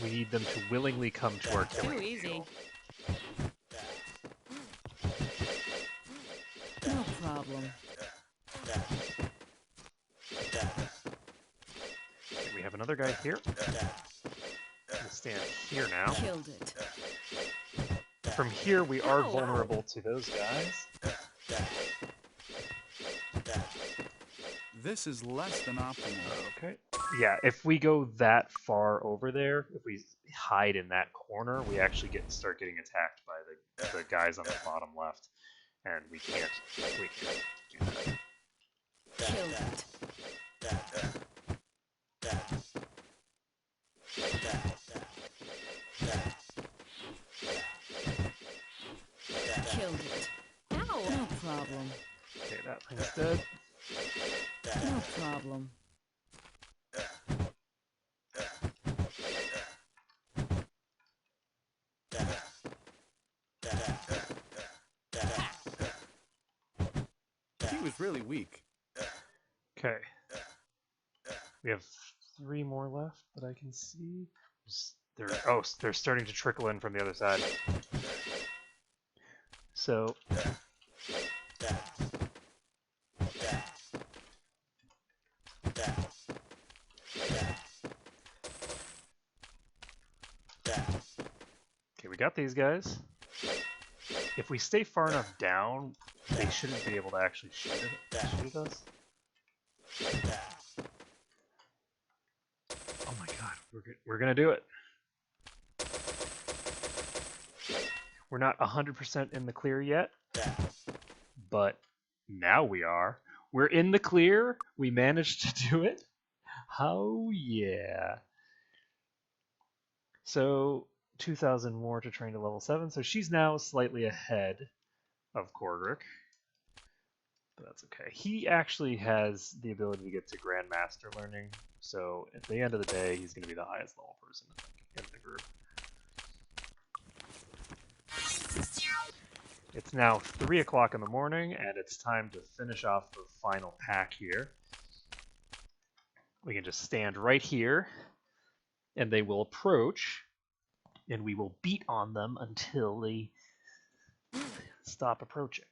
[SPEAKER 2] We need them to willingly come to our killing
[SPEAKER 8] Too easy.
[SPEAKER 2] field.
[SPEAKER 16] No problem.
[SPEAKER 2] Okay, we have another guy here. We'll stand here now.
[SPEAKER 16] Killed it.
[SPEAKER 2] From here, we are vulnerable to those guys.
[SPEAKER 15] This is less than optimal.
[SPEAKER 2] Okay. Yeah, if we go that far over there, if we hide in that corner, we actually start getting attacked by the guys on the bottom left, and we can't do that.
[SPEAKER 16] Killed it. Killed it.
[SPEAKER 8] Ow.
[SPEAKER 16] No problem.
[SPEAKER 2] Okay, that thing's dead.
[SPEAKER 16] No problem.
[SPEAKER 15] He was really weak.
[SPEAKER 2] Okay. We have 3 more left that I can see. They're starting to trickle in from the other side. So okay, we got these guys. If we stay far enough down, they shouldn't be able to actually shoot at us. We're gonna do it. We're not 100% in the clear yet, but now we are. We're in the clear. We managed to do it. Oh yeah. So 2,000 more to train to level 7. So she's now slightly ahead of Cordric. But that's okay. He actually has the ability to get to Grandmaster learning. So at the end of the day, he's going to be the highest level person in the group. It's now 3 o'clock in the morning, and it's time to finish off the final pack here. We can just stand right here, and they will approach, and we will beat on them until they stop approaching.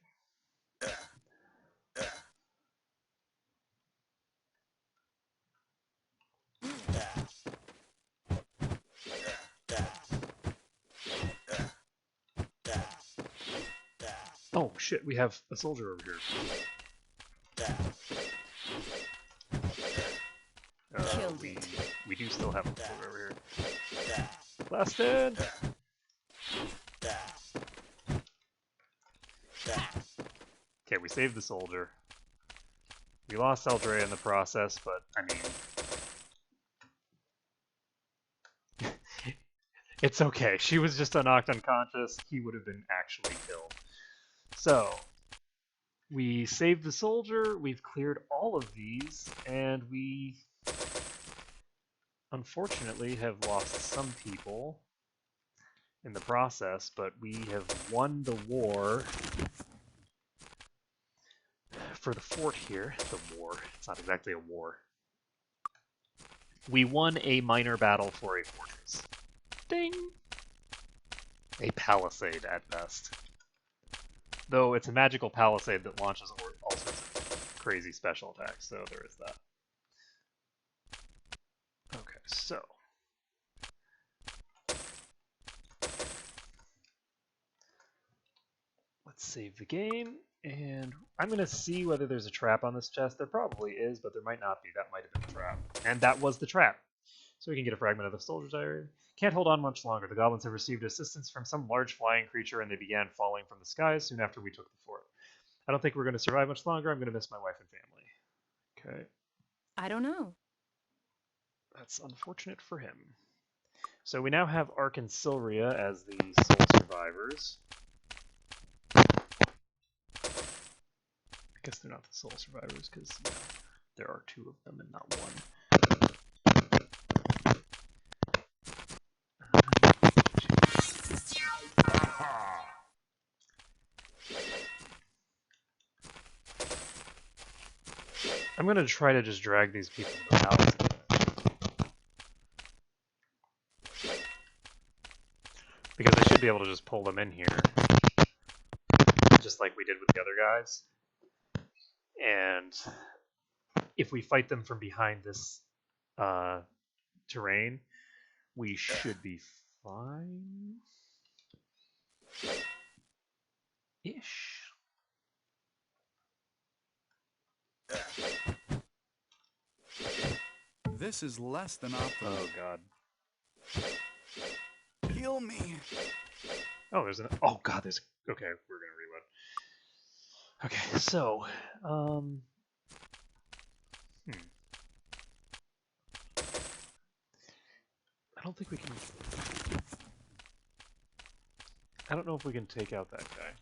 [SPEAKER 2] Oh shit, we have a soldier over here. We do still have a soldier over here. Blasted! Okay, we saved the soldier. We lost Eldrea in the process, but I mean... it's okay. She was just knocked unconscious. He would have been actually killed. So, we saved the soldier, we've cleared all of these, and we unfortunately have lost some people in the process, but we have won the war for the fort here. The war. It's not exactly a war. We won a minor battle for a fortress. Ding! A palisade at best. Though it's a magical palisade that launches all sorts of crazy special attacks, so there is that. Okay, so... let's save the game, and I'm going to see whether there's a trap on this chest. There probably is, but there might not be. That might have been the trap. And that was the trap. So we can get a fragment of the soldier's diary. Can't hold on much longer. The goblins have received assistance from some large flying creature, and they began falling from the skies soon after we took the fort. I don't think we're going to survive much longer. I'm going to miss my wife and family. Okay.
[SPEAKER 8] I don't know.
[SPEAKER 2] That's unfortunate for him. So we now have Ark and Silria as the sole survivors. I guess they're not the sole survivors because there are 2 of them and not 1. I'm going to try to just drag these people to the house. Because I should be able to just pull them in here. Just like we did with the other guys. And if we fight them from behind this terrain, we should be fine. Ish.
[SPEAKER 15] This is less than optimal.
[SPEAKER 2] Oh god.
[SPEAKER 15] Heal me.
[SPEAKER 2] Oh, there's an. Oh god, there's. Okay, we're gonna reload. Okay, so I don't think we can. I don't know if we can take out that guy.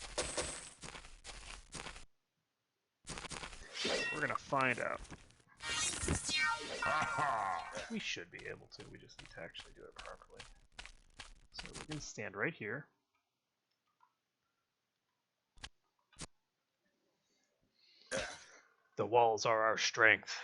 [SPEAKER 2] We're gonna find out. We should be able to. We just need to actually do it properly. So we can stand right here. The walls are our strength.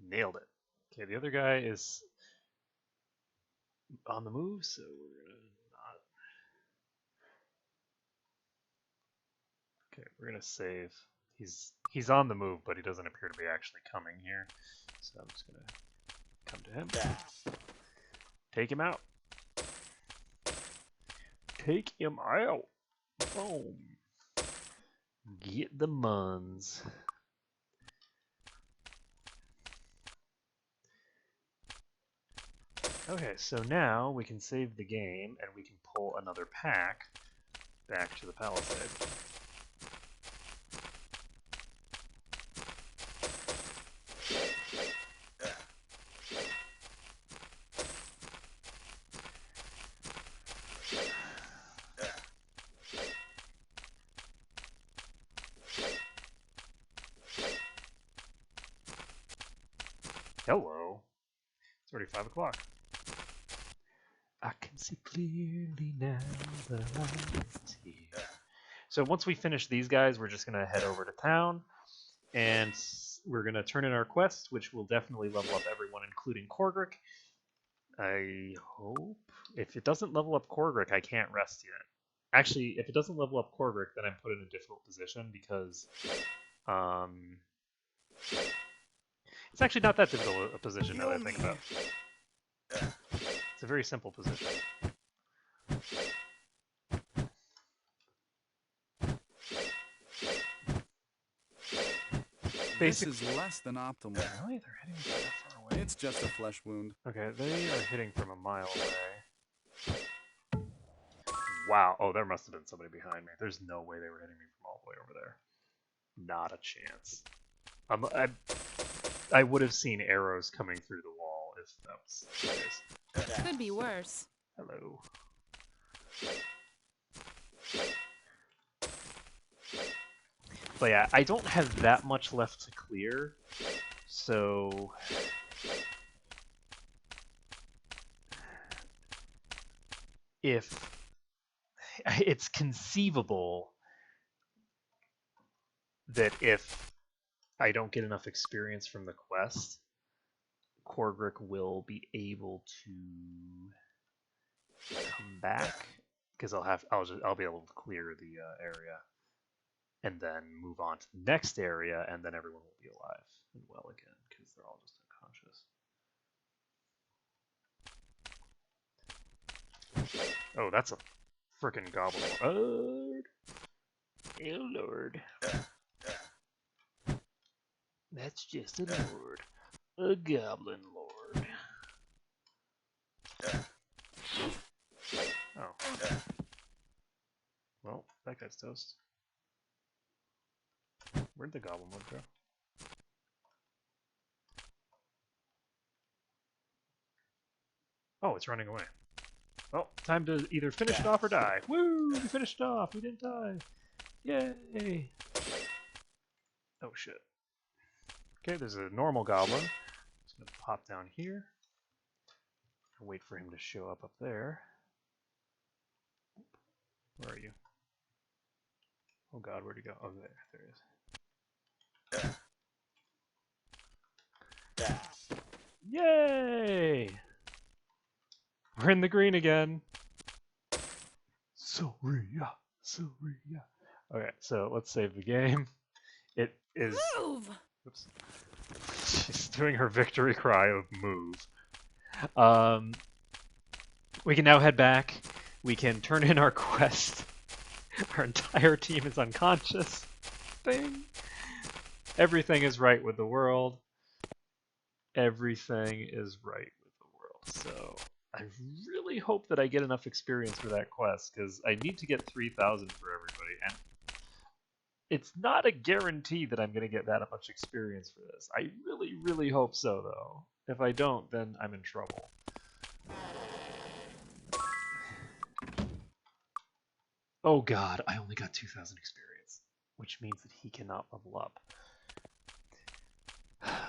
[SPEAKER 2] Nailed it. Okay, the other guy is on the move, so we're gonna not. Okay, we're gonna save. He's on the move, but he doesn't appear to be actually coming here. So I'm just gonna come to him. Take him out. Take him out. Boom. Get the muns. Okay, so now we can save the game and we can pull another pack back to the palisade. Hello. It's already 5 o'clock. I can see clearly now the light's here. So once we finish these guys, we're just going to head over to town, and we're going to turn in our quests, which will definitely level up everyone, including Korgrick. I hope. If it doesn't level up Korgrick, I can't rest yet. Actually, if it doesn't level up Korgrick, then I'm put in a difficult position because it's actually not that difficult a position now that I think about it. It's a very simple position.
[SPEAKER 15] This is less than optimal.
[SPEAKER 2] Really? They're hitting that far away?
[SPEAKER 15] It's just a flesh wound.
[SPEAKER 2] Okay, they are hitting from a mile away. Wow. Oh, there must have been somebody behind me. There's no way they were hitting me from all the way over there. Not a chance. I would have seen arrows coming through the wall if that was the case.
[SPEAKER 8] Could be worse.
[SPEAKER 2] Hello. But yeah, I don't have that much left to clear, so if it's conceivable that if I don't get enough experience from the quest, Korgrick will be able to come back because I'll be able to clear the area and then move on to the next area, and then everyone will be alive and well again because they're all just unconscious. Oh, that's a frickin' goblin lord. Oh lord. That's just a lord. A goblin lord. Oh. Well, that guy's toast. Where'd the goblin lord go? Oh, it's running away. Well, time to either finish it off or die. Woo! We finished it off! We didn't die! Yay! Oh shit. Okay, there's a normal goblin. Just gonna pop down here. And wait for him to show up there. Where are you? Oh god, where'd he go? Oh, there. There he is. Yay! We're in the green again. Soria. Okay, so let's save the game. It is.
[SPEAKER 8] Move!
[SPEAKER 2] Oops. She's doing her victory cry of move. We can now head back. We can turn in our quest. Our entire team is unconscious. Thing. Everything is right with the world. Everything is right with the world. So I really hope that I get enough experience for that quest, because I need to get 3,000 for everybody, and it's not a guarantee that I'm going to get that much experience for this. I really, really hope so, though. If I don't, then I'm in trouble. Oh god, I only got 2,000 experience, which means that he cannot level up.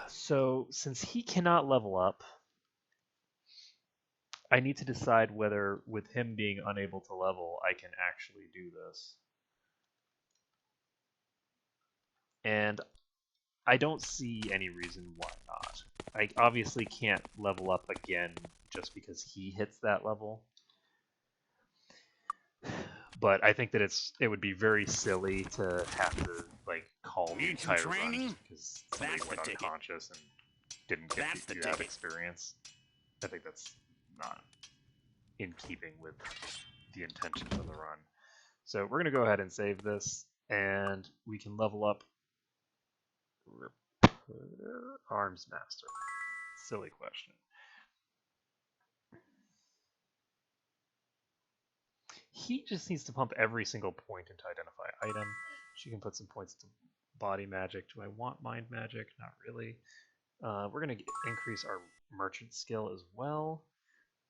[SPEAKER 2] So, since he cannot level up, I need to decide whether, with him being unable to level, I can actually do this. And I don't see any reason why not. I obviously can't level up again just because he hits that level. But I think that it would be very silly to have to like call call the
[SPEAKER 13] Need some
[SPEAKER 2] entire run
[SPEAKER 13] training?
[SPEAKER 2] because somebody
[SPEAKER 13] That's the
[SPEAKER 2] went
[SPEAKER 13] ticket.
[SPEAKER 2] unconscious and didn't get
[SPEAKER 13] That's the
[SPEAKER 2] to have
[SPEAKER 13] ticket.
[SPEAKER 2] experience. I think that's not in keeping with the intentions of the run. So we're going to go ahead and save this, and we can level up Arms Master. Silly question. He just needs to pump every single point into identify item. She can put some points to body magic. Do I want mind magic? Not really. We're going to increase our merchant skill as well.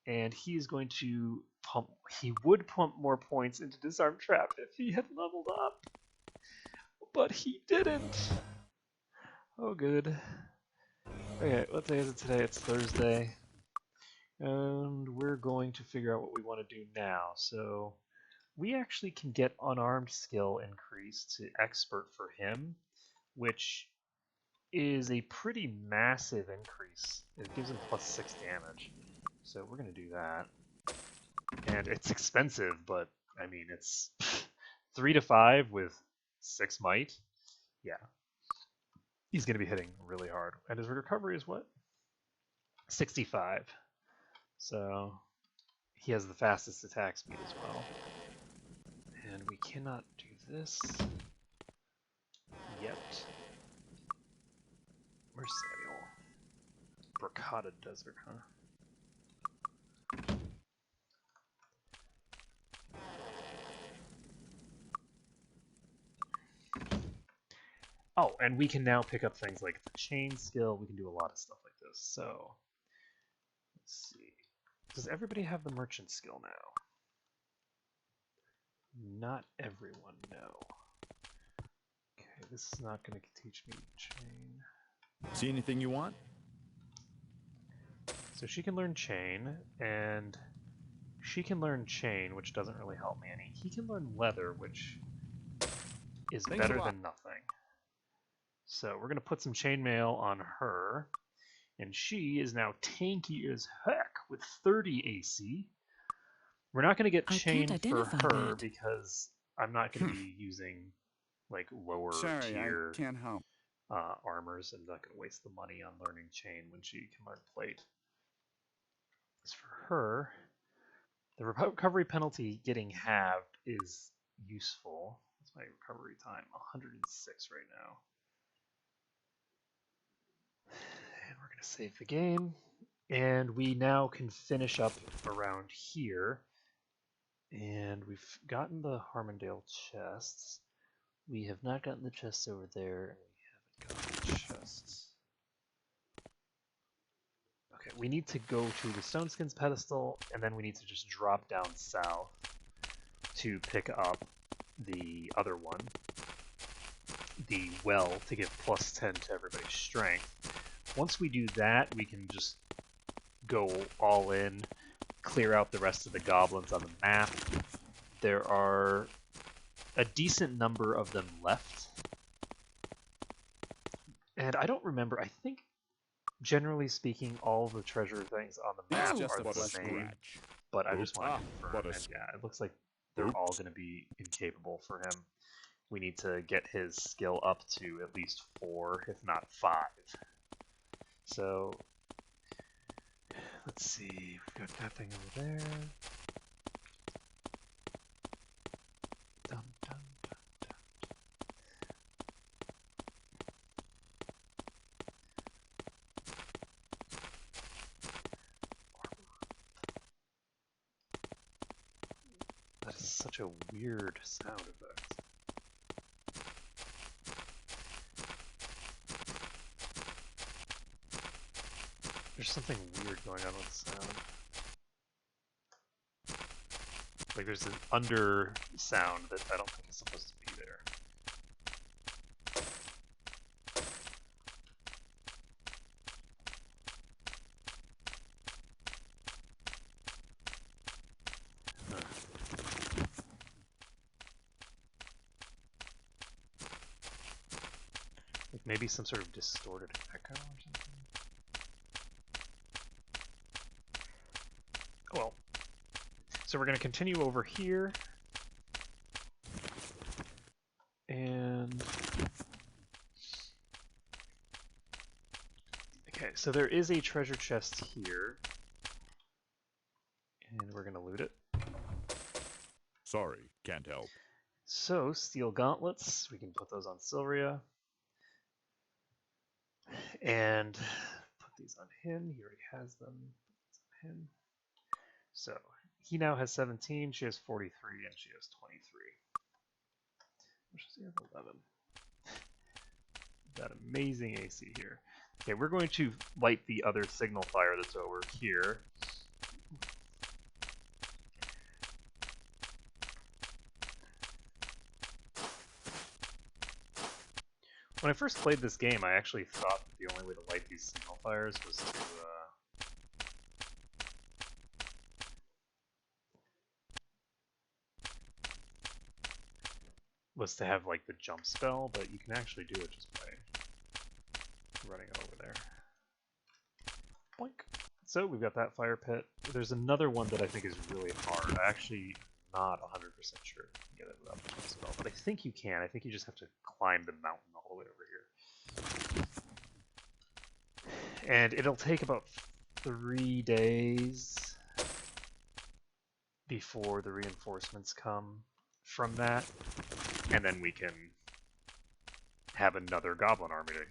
[SPEAKER 2] And he's going to pump. He would pump more points into disarm trap if he had leveled up, but he didn't. Oh, good. Okay, what day is it today? It's Thursday. And we're going to figure out what we want to do now. So we actually can get unarmed skill increase to expert for him, which is a pretty massive increase. It gives him +6 damage. So we're going to do that. And it's expensive, but I mean, it's 3 to 5 with 6 might. Yeah. He's going to be hitting really hard. And his recovery is what? 65. So he has the fastest attack speed as well. And we cannot do this yet. Where's Samuel? Bracada Desert, huh? Oh, and we can now pick up things like the chain skill. We can do a lot of stuff like this. So, let's see. Does everybody have the merchant skill now? Not everyone, no. Okay, this is not going to teach me chain.
[SPEAKER 12] See anything you want?
[SPEAKER 2] So she can learn chain, and she can learn chain, which doesn't really help me any. He can learn leather, which is better than nothing. So we're going to put some chainmail on her, and she is now tanky as heck with 30 AC. We're not going to get chain for her because I'm not going to be using like lower tier
[SPEAKER 15] I can't help.
[SPEAKER 2] armors. I'm not going to waste the money on learning chain when she can learn plate. As for her, the recovery penalty getting halved is useful. What's my recovery time? 106 right now. And we're going to save the game. And we now can finish up around here. And we've gotten the Harmondale chests. We have not gotten the chests over there. And we haven't gotten the chests. Okay, we need to go to the Stoneskins pedestal, and then we need to just drop down south to pick up the other one. The well to give +10 to everybody's strength. Once we do that, we can just go all in, clear out the rest of the goblins on the map. There are a decent number of them left. And I don't remember, I think, generally speaking, all the treasure things on the map are the same. But I just want to confirm, and yeah, it looks like they're all going to be incapable for him. We need to get his skill up to at least 4, if not 5. So, let's see, we've got that thing over there. Dun, dun, dun, dun. That is such a weird sound effect. There's something weird going on with the sound. Like there's an under sound that I don't think is supposed to be there. Like maybe some sort of distorted echo or something. Well, so we're going to continue over here, and so there is a treasure chest here, and we're gonna loot it.
[SPEAKER 12] Sorry, can't help.
[SPEAKER 2] So, steel gauntlets, we can put those on Sylvia. And put these on him, he already has them. Put these on him. So, he now has 17, she has 43, and she has 23. Which is 11. That amazing AC here. Okay, we're going to light the other signal fire that's over here. When I first played this game, I actually thought that the only way to light these signal fires was to have like the jump spell, but you can actually do it just by running it over there. Boink. So we've got that fire pit. There's another one that I think is really hard. I actually not 100% sure if you can get it without the jump spell, but I think you can. I think you just have to climb the mountain all the way over here. And it'll take about 3 days before the reinforcements come from that, and then we can have another goblin army to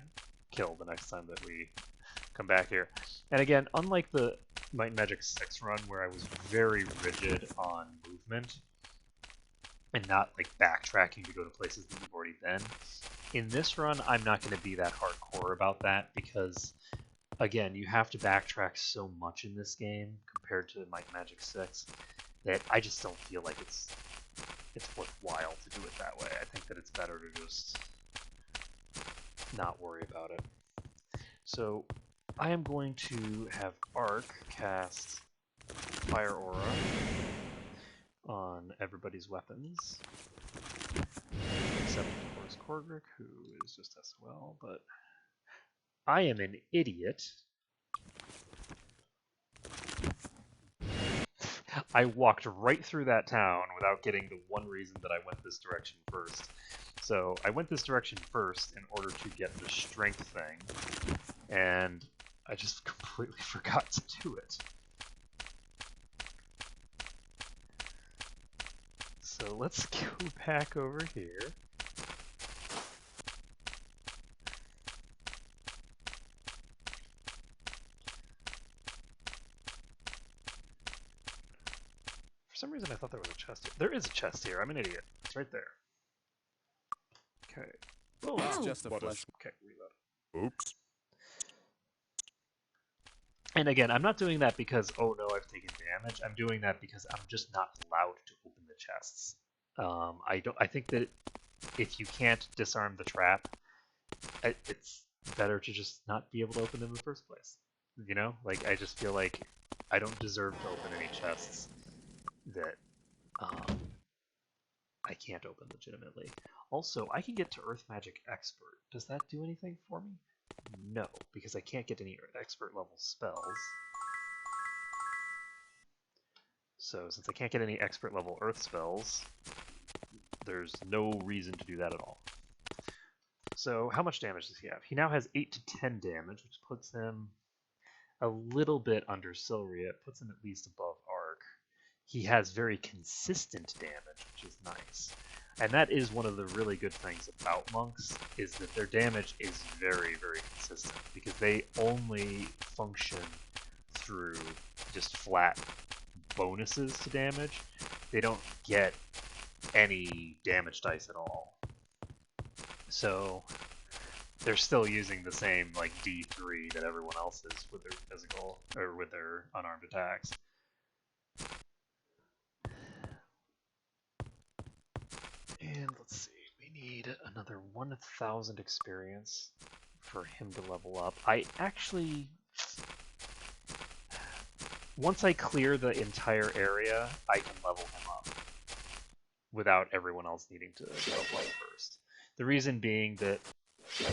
[SPEAKER 2] kill the next time that we come back here. And again, unlike the Might and Magic 6 run where I was very rigid on movement and not like backtracking to go to places that we've already been, in this run I'm not going to be that hardcore about that because again, you have to backtrack so much in this game compared to Might and Magic 6 that I just don't feel like it's worthwhile to do it that way. I think that it's better to just not worry about it. So I am going to have Arc cast Fire Aura on everybody's weapons, except of course Korgrick, who is just SOL, but I am an idiot. I walked right through that town without getting the one reason that I went this direction first. So I went this direction first in order to get the strength thing, and I just completely forgot to do it. So let's go back over here. For some reason I thought there was a chest here. There is a chest here. I'm an idiot. It's right there. Okay.
[SPEAKER 15] Oh, it's just a flesh.
[SPEAKER 2] Okay, reload.
[SPEAKER 12] Oops.
[SPEAKER 2] And again, I'm not doing that because, oh no, I've taken damage. I'm doing that because I'm just not allowed to open the chests. I think that if you can't disarm the trap, it's better to just not be able to open them in the first place. You know? Like, I just feel like I don't deserve to open any chests that I can't open legitimately. Also, I can get to Earth Magic Expert. Does that do anything for me? No, because I can't get any expert level spells. So since I can't get any expert level earth spells, there's no reason to do that at all. So how much damage does he have? He now has 8 to 10 damage, which puts him a little bit under Silria. It puts him at least above Arc. He has very consistent damage, which is nice. And that is one of the really good things about monks, is that their damage is very, very consistent, because they only function through just flat bonuses to damage. They don't get any damage dice at all. So they're still using the same like D3 that everyone else is with their physical, or with their unarmed attacks. And let's see, we need another 1,000 experience for him to level up. I actually, once I clear the entire area, I can level him up without everyone else needing to level up first. The reason being that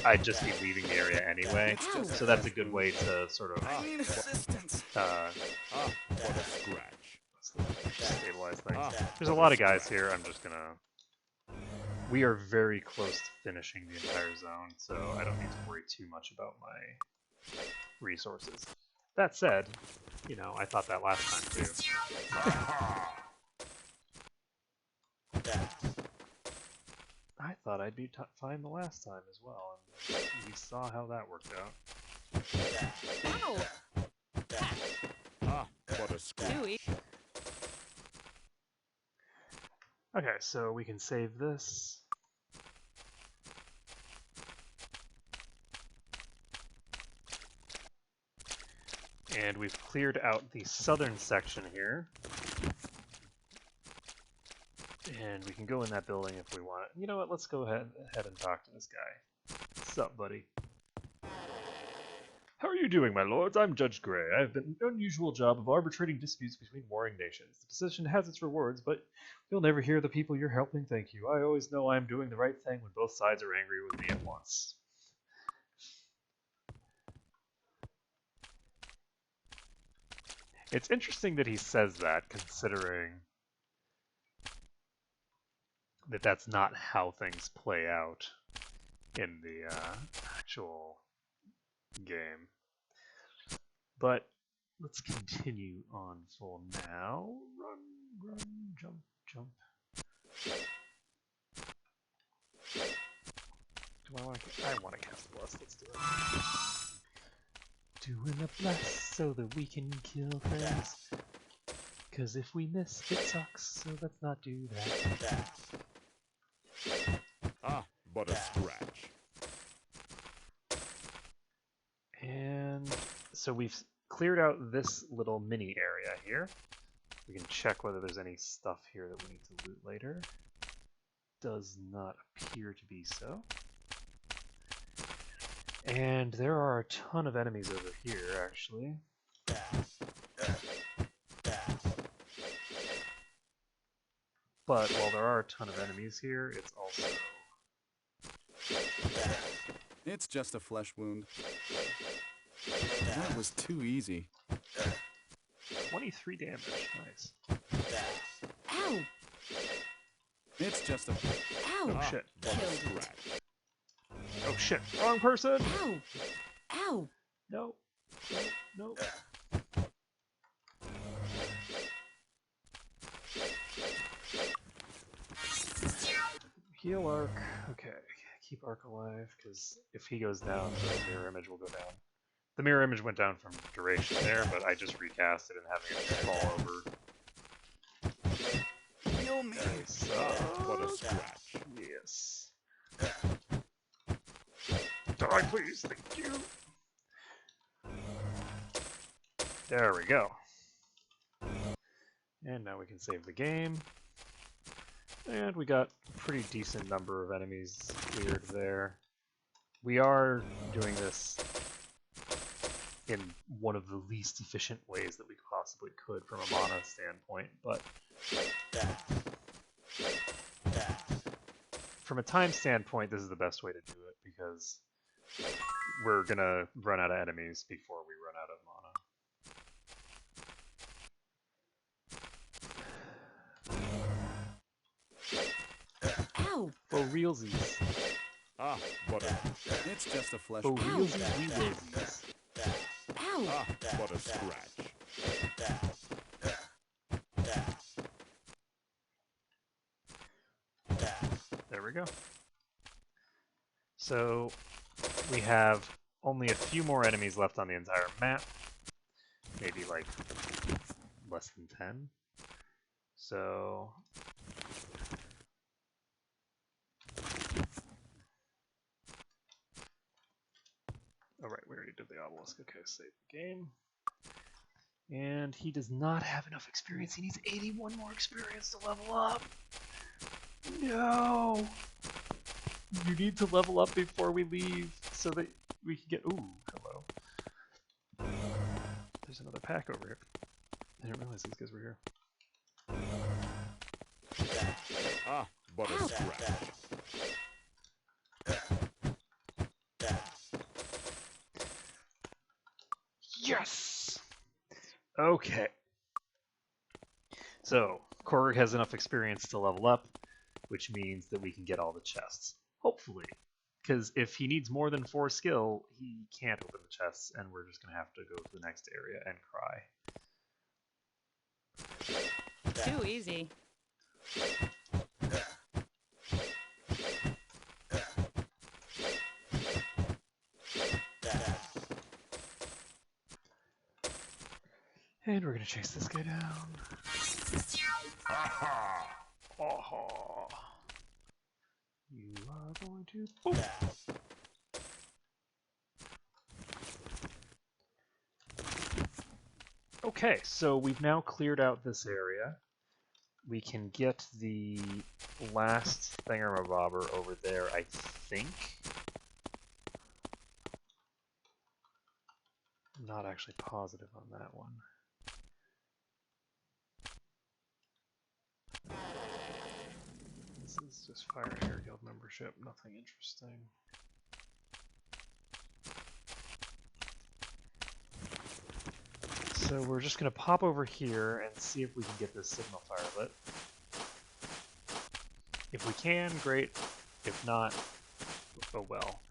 [SPEAKER 2] I'd just be leaving the area anyway, so that's a good way to sort of
[SPEAKER 14] I need assistance.
[SPEAKER 12] What a scratch.
[SPEAKER 2] Stabilize things. There's a lot of guys here. I'm just gonna. We are very close to finishing the entire zone, so I don't need to worry too much about my resources. That said, you know, I thought that last time too. I thought I'd be fine the last time as well, and we saw how that worked out.
[SPEAKER 9] Ow!
[SPEAKER 12] Ah, what a screw.
[SPEAKER 2] Okay, so we can save this. And we've cleared out the southern section here. And we can go in that building if we want. You know what, let's go ahead and talk to this guy. What's up, buddy? How are you doing, my lords? I'm Judge Gray. I have an unusual job of arbitrating disputes between warring nations. The position has its rewards, but you'll never hear the people you're helping thank you. I always know I'm doing the right thing when both sides are angry with me at once. It's interesting that he says that, considering that that's not how things play out in the actual game. But let's continue on for now. Run, jump, jump. Do I want to? I want to cast Bless. Let's do it. Doing a bless so that we can kill things. Cause if we miss, it sucks. So let's not do that.
[SPEAKER 12] Ah, but a scratch.
[SPEAKER 2] And so we've cleared out this little mini area here. We can check whether there's any stuff here that we need to loot later. Does not appear to be so. And there are a ton of enemies over here, actually. But while there are a ton of enemies here, it's also...
[SPEAKER 15] It's just a flesh wound. That was too easy.
[SPEAKER 2] 23 damage, nice.
[SPEAKER 16] Ow!
[SPEAKER 15] It's just a...
[SPEAKER 16] Ow!
[SPEAKER 2] Oh shit.
[SPEAKER 16] Killed it.
[SPEAKER 2] Oh shit, wrong person!
[SPEAKER 16] Ow! Ow!
[SPEAKER 2] No. No. Heal Arc. Okay, keep Arc alive, because if he goes down, the mirror image will go down. The mirror image went down from duration there, but I just recast it and having it fall over.
[SPEAKER 14] Heal me.
[SPEAKER 12] What a scratch.
[SPEAKER 2] Yes. Die, please. Thank you. There we go. And now we can save the game. And we got a pretty decent number of enemies cleared there. We are doing this in one of the least efficient ways that we possibly could from a mana standpoint, but from a time standpoint, this is the best way to do it because we're gonna run out of enemies before we run out of mana.
[SPEAKER 16] Ow!
[SPEAKER 2] For realsies.
[SPEAKER 12] Ah, what a...
[SPEAKER 15] It's just a flesh
[SPEAKER 2] For
[SPEAKER 15] wound.
[SPEAKER 2] realsies, we realsies.
[SPEAKER 16] Ow!
[SPEAKER 12] Ah, what a scratch.
[SPEAKER 2] There we go. So we have only a few more enemies left on the entire map. Maybe like less than 10. So alright, we already did the obelisk. Okay, save the game. And he does not have enough experience. He needs 81 more experience to level up. No! You need to level up before we leave so that we can get... Ooh, hello. There's another pack over here. I didn't realize these guys were here.
[SPEAKER 12] Ah, but a scratch.
[SPEAKER 2] Yes! Okay. So, Korg has enough experience to level up, which means that we can get all the chests. Hopefully. because if he needs more than 4 skill, he can't open the chests, and we're just going to have to go to the next area and cry.
[SPEAKER 8] Too easy.
[SPEAKER 2] And we're going to chase this guy down.
[SPEAKER 12] Aha!
[SPEAKER 2] Oh, you are going to boom. Okay, so we've now cleared out this area. We can get the last thingamabobber over there, I think. I'm not actually positive on that one. This is just Fire and Air Guild membership, nothing interesting. So we're just going to pop over here and see if we can get this signal fire lit. If we can, great. If not, oh well.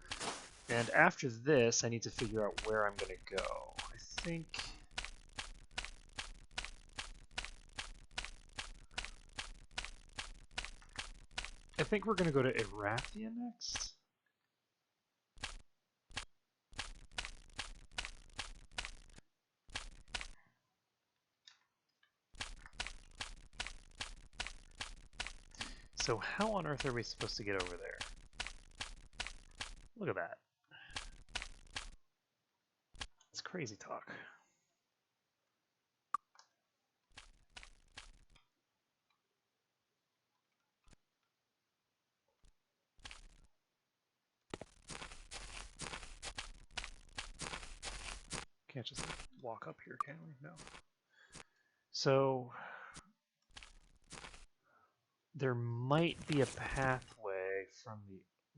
[SPEAKER 2] And after this, I need to figure out where I'm going to go. I think we're going to go to Erathia next. So how on earth are we supposed to get over there? Look at that. It's crazy talk. Can't just walk up here, can we? No. So there might be a pathway from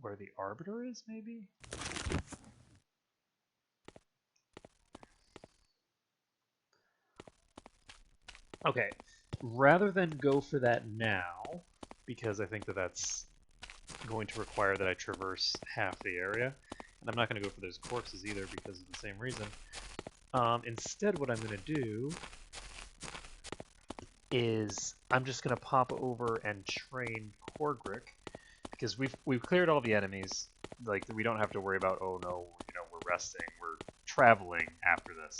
[SPEAKER 2] where the Arbiter is, maybe? Okay, rather than go for that now, because I think that that's going to require that I traverse half the area, and I'm not going to go for those corpses either because of the same reason. Instead, what I'm going to do is I'm just going to pop over and train Korgrik, because we've cleared all the enemies. Like, we don't have to worry about, oh no, you know, we're resting, we're traveling after this.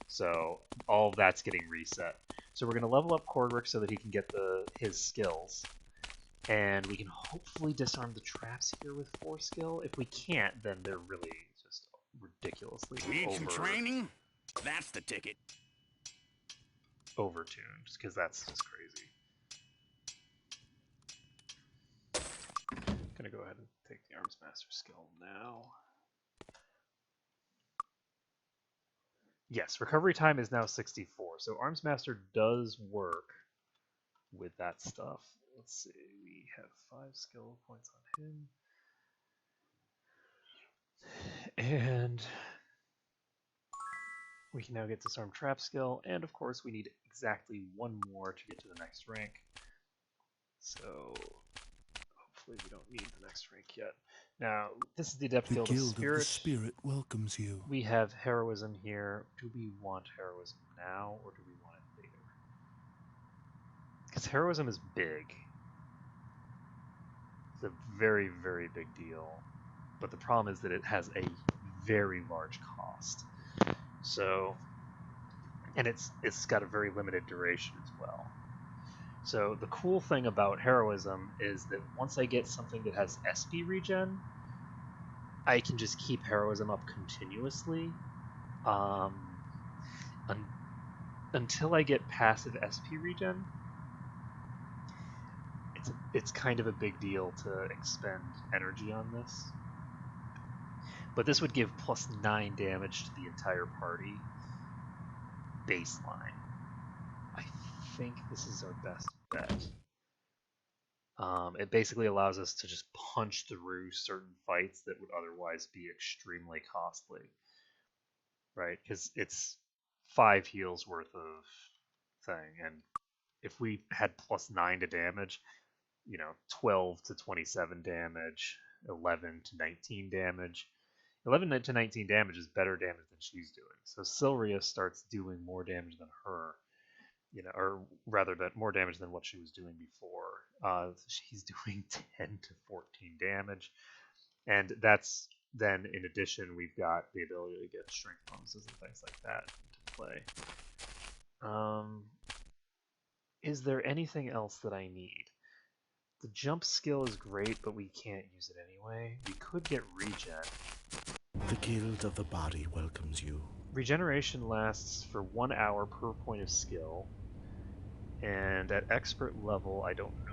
[SPEAKER 2] So all of that's getting reset. So we're going to level up Korgrik so that he can get his skills. And we can hopefully disarm the traps here with 4 skill. If we can't, then they're really just ridiculously
[SPEAKER 13] Need some training? That's the ticket.
[SPEAKER 2] Overtuned, because that's just crazy. Gonna go ahead and take the Arms Master skill now. Yes, recovery time is now 64, so Arms Master does work with that stuff. Let's see, we have 5 skill points on him. And we can now get Disarm Trap skill, and of course we need exactly 1 more to get to the next rank. So hopefully we don't need the next rank yet. Now, this is the Adept Guild of Spirit.
[SPEAKER 17] The Spirit welcomes you.
[SPEAKER 2] We have Heroism here. Do we want Heroism now, or do we want it later? Because Heroism is big. It's a very, very big deal. But the problem is that it has a very large cost. So, and it's got a very limited duration as well. So the cool thing about Heroism is that once I get something that has SP regen, I can just keep Heroism up continuously until I get passive SP regen. It's kind of a big deal to expend energy on this. But this would give plus 9 damage to the entire party baseline. I think this is our best bet. It basically allows us to just punch through certain fights that would otherwise be extremely costly, right? Because it's 5 heals worth of thing, and if we had plus 9 to damage, you know, 12 to 27 damage, 11 to 19 damage. 11 to 19 damage is better damage than she's doing. So Sylria starts doing more damage than her, or rather, more damage than what she was doing before. She's doing 10 to 14 damage, and that's then in addition we've got the ability to get strength bonuses and things like that to play. Is there anything else that I need? The jump skill is great, but we can't use it anyway. We could get regen.
[SPEAKER 6] The guild of the body welcomes you.
[SPEAKER 2] Regeneration lasts for 1 hour per point of skill, and at expert level, I don't know.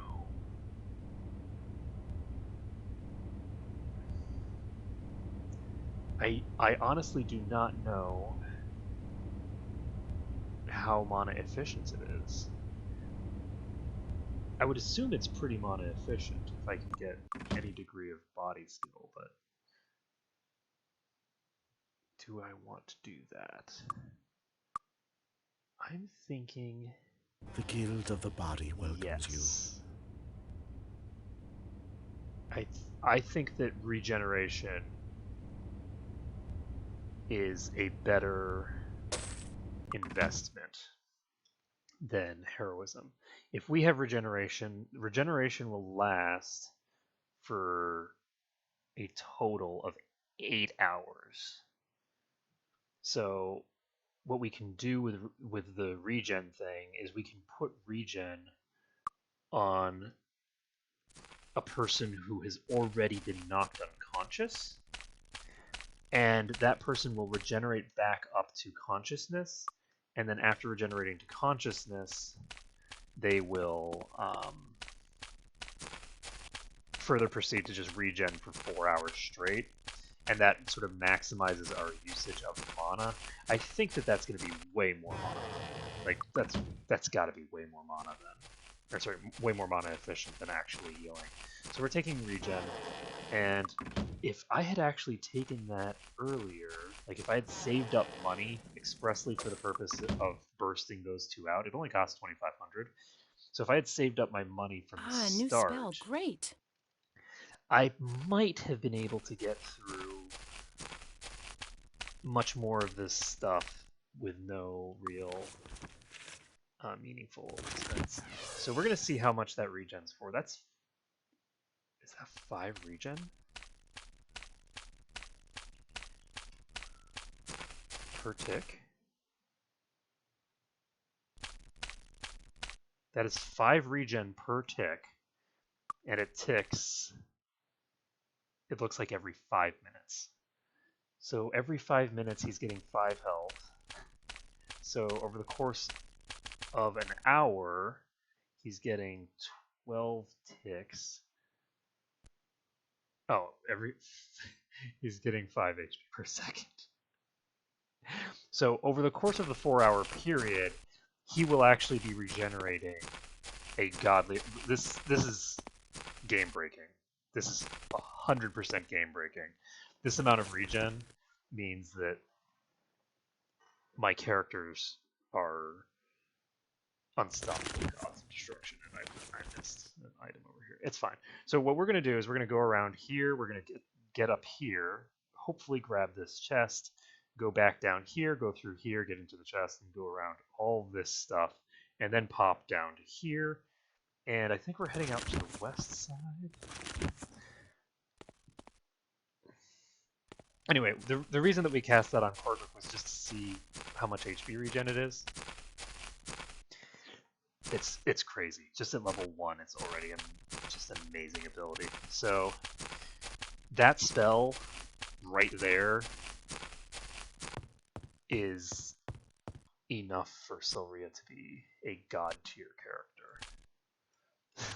[SPEAKER 2] I honestly do not know how mana efficient it is. I would assume it's pretty mana efficient if I can get any degree of body skill, but do I want to do that? I'm thinking...
[SPEAKER 6] The guild of the body welcomes
[SPEAKER 2] you. I think that regeneration is a better investment than heroism. If we have regeneration will last for a total of 8 hours. So what we can do with the regen thing is we can put regen on a person who has already been knocked unconscious, and that person will regenerate back up to consciousness, and then after regenerating to consciousness, they will further proceed to just regen for 4 hours straight, and that sort of maximizes our usage of mana. I think that that's going to be way more mana. Like, that's got to be way more mana than, or sorry, way more mana efficient than actually healing. So we're taking regen, and if I had actually taken that earlier, like if I had saved up money expressly for the purpose of bursting those two out, it only costs 2,500. So if I had saved up my money from the
[SPEAKER 8] new
[SPEAKER 2] start,
[SPEAKER 8] spell, great.
[SPEAKER 2] I might have been able to get through much more of this stuff with no real meaningful expense. So we're gonna see how much that regen's for. Is that 5 regen? Per tick? That is 5 regen per tick, and it ticks, it looks like every 5 minutes. So every 5 minutes he's getting 5 health. So over the course of an hour, he's getting 12 ticks. Oh, he's getting 5 HP per second. So over the course of the 4-hour period, he will actually be regenerating a godly... This is game breaking. This is 100% game breaking. This amount of regen means that my characters are unstoppable gods of destruction, and I missed an item over here. It's fine. So what we're going to do is we're going to go around here. We're going to get up here, hopefully grab this chest, go back down here, go through here, get into the chest, and go around all this stuff, and then pop down to here. And I think we're heading out to the west side. Anyway, the reason that we cast that on Korvik was just to see how much HP regen it is. It's crazy. Just at level 1, it's already just an amazing ability. So that spell right there is enough for Sylria to be a god tier character.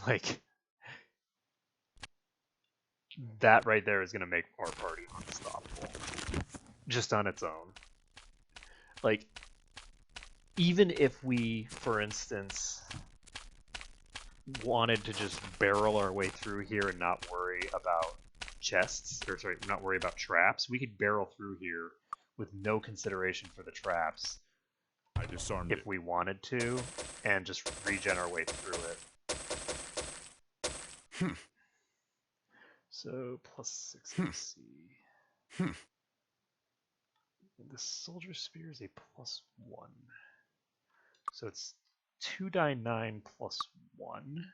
[SPEAKER 2] Like, that right there is going to make our party unstoppable. Just on its own. Like, even if we, for instance, wanted to just barrel our way through here and not worry about chests, or sorry, not worry about traps, we could barrel through here with no consideration for the traps.
[SPEAKER 12] I disarmed
[SPEAKER 2] if we wanted to, and just regen our way through it. So +6 AC. And the soldier spear is a +1. So it's 2 die 9 +1,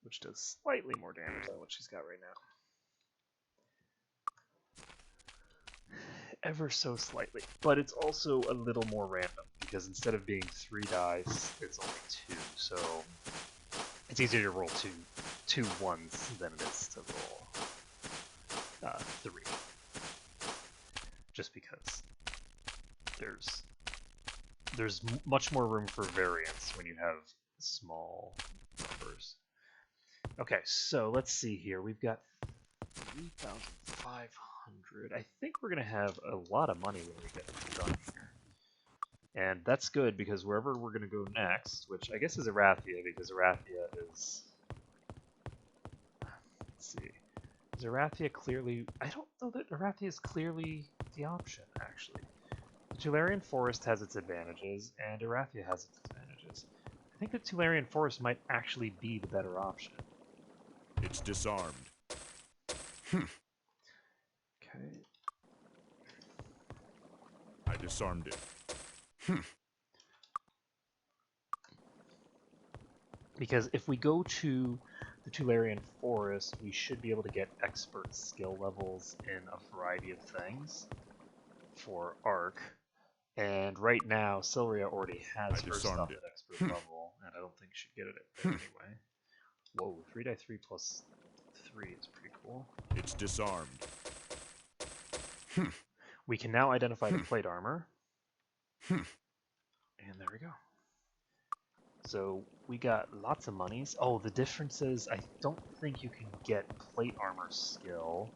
[SPEAKER 2] which does slightly more damage than what she's got right now. Ever so slightly, but it's also a little more random because instead of being 3 dice, it's only 2. So it's easier to roll two ones than it is to roll 3. Just because there's much more room for variance when you have small numbers. Okay, so let's see here. We've got 3,500. I think we're gonna have a lot of money when we get done here. And that's good because wherever we're gonna go next, which I guess is Arathia, because Arathia is... Let's see. Is Arathia clearly... I don't know that Arathia is clearly the option, actually. The Tularian Forest has its advantages, and Arathia has its advantages. I think the Tularian Forest might actually be the better option.
[SPEAKER 12] It's disarmed.
[SPEAKER 2] Okay.
[SPEAKER 12] I disarmed it.
[SPEAKER 2] Because if we go to the Tularian Forest, we should be able to get expert skill levels in a variety of things for Arc. And right now, Silria already has her stuff at expert level, and I don't think she'd get it there anyway. Whoa, 3 die 3 plus 3 is pretty cool.
[SPEAKER 12] It's disarmed.
[SPEAKER 2] We can now identify the plate armor. And there we go. So we got lots of monies. Oh, the difference is I don't think you can get plate armor skill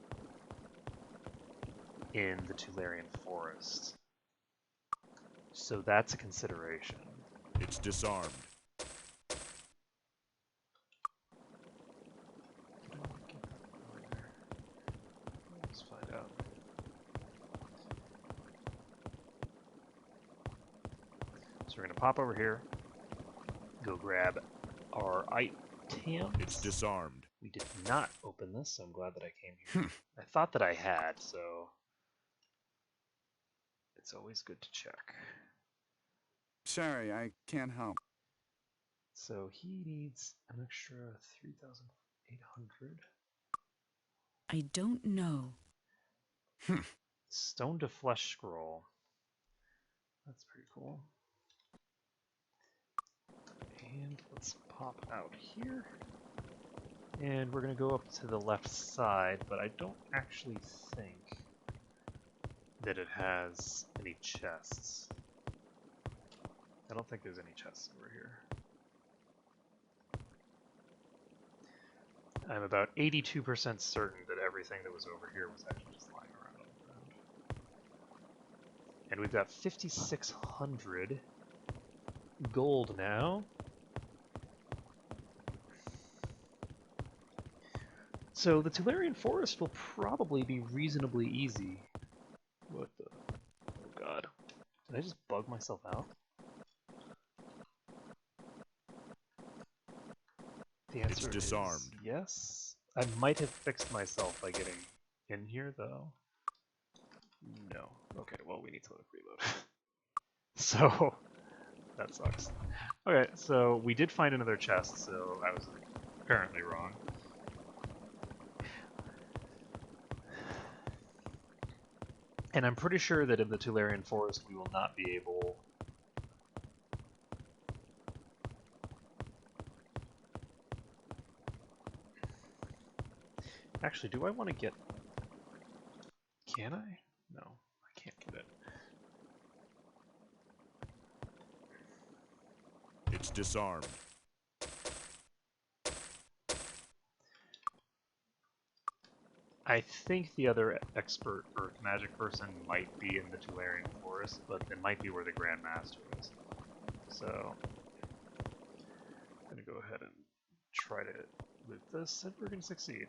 [SPEAKER 2] in the Tularian Forest. So that's a consideration.
[SPEAKER 12] It's disarmed.
[SPEAKER 2] Let's find out. So we're going to pop over here, go grab our items.
[SPEAKER 12] It's disarmed.
[SPEAKER 2] We did not open this, so I'm glad that I came here. I thought that I had, so it's always good to check.
[SPEAKER 15] Sorry, I can't help.
[SPEAKER 2] So he needs an extra 3,800.
[SPEAKER 16] I don't know.
[SPEAKER 2] Stone to flesh scroll. That's pretty cool. And let's pop out here. And we're going to go up to the left side, but I don't actually think that it has any chests. I don't think there's any chests over here. I'm about 82% certain that everything that was over here was actually just lying around on the ground. And we've got 5,600 gold now. So the Tularian Forest will probably be reasonably easy. What the... Oh god. Did I just bug myself out? The answer
[SPEAKER 12] It's disarmed.
[SPEAKER 2] is yes. I might have fixed myself by getting in here, though. No. Okay, well, we need to reload. So, that sucks. Okay, so we did find another chest, so I was apparently wrong. And I'm pretty sure that in the Tularian Forest we will not be able... Actually, do I want to get... Can I? No, I can't get it.
[SPEAKER 12] It's disarmed.
[SPEAKER 2] I think the other expert or magic person might be in the Tularian Forest, but it might be where the Grand Master is. So, I'm going to go ahead and try to loot this, and we're going to succeed.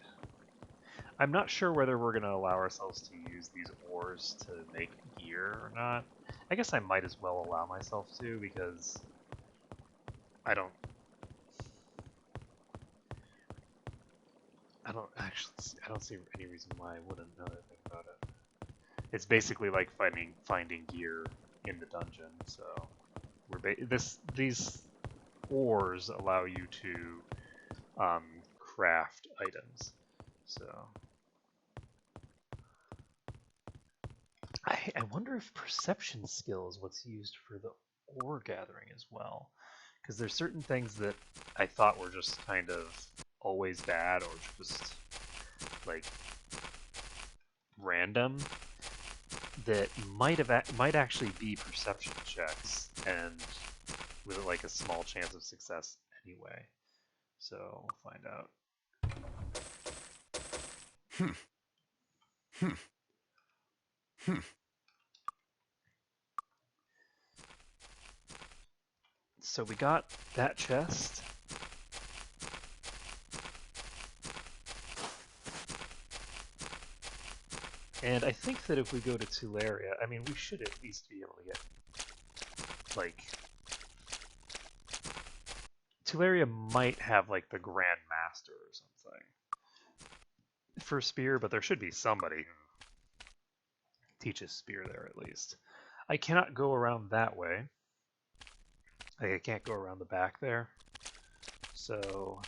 [SPEAKER 2] I'm not sure whether we're going to allow ourselves to use these ores to make gear or not. I guess I might as well allow myself to, because I don't... I don't see any reason why I wouldn't know anything about it. It's basically like finding gear in the dungeon. So these ores allow you to craft items. So I wonder if perception skill is what's used for the ore gathering as well, because there's certain things that I thought were just kind of always bad or just like random that might actually be perception checks and with like a small chance of success anyway. So we'll find out. So we got that chest. And I think that if we go to Tuleria, I mean, we should at least be able to get, like... Tuleria might have, like, the Grand Master or something for Spear, but there should be somebody who teaches Spear there at least. I cannot go around that way. Like, I can't go around the back there. So...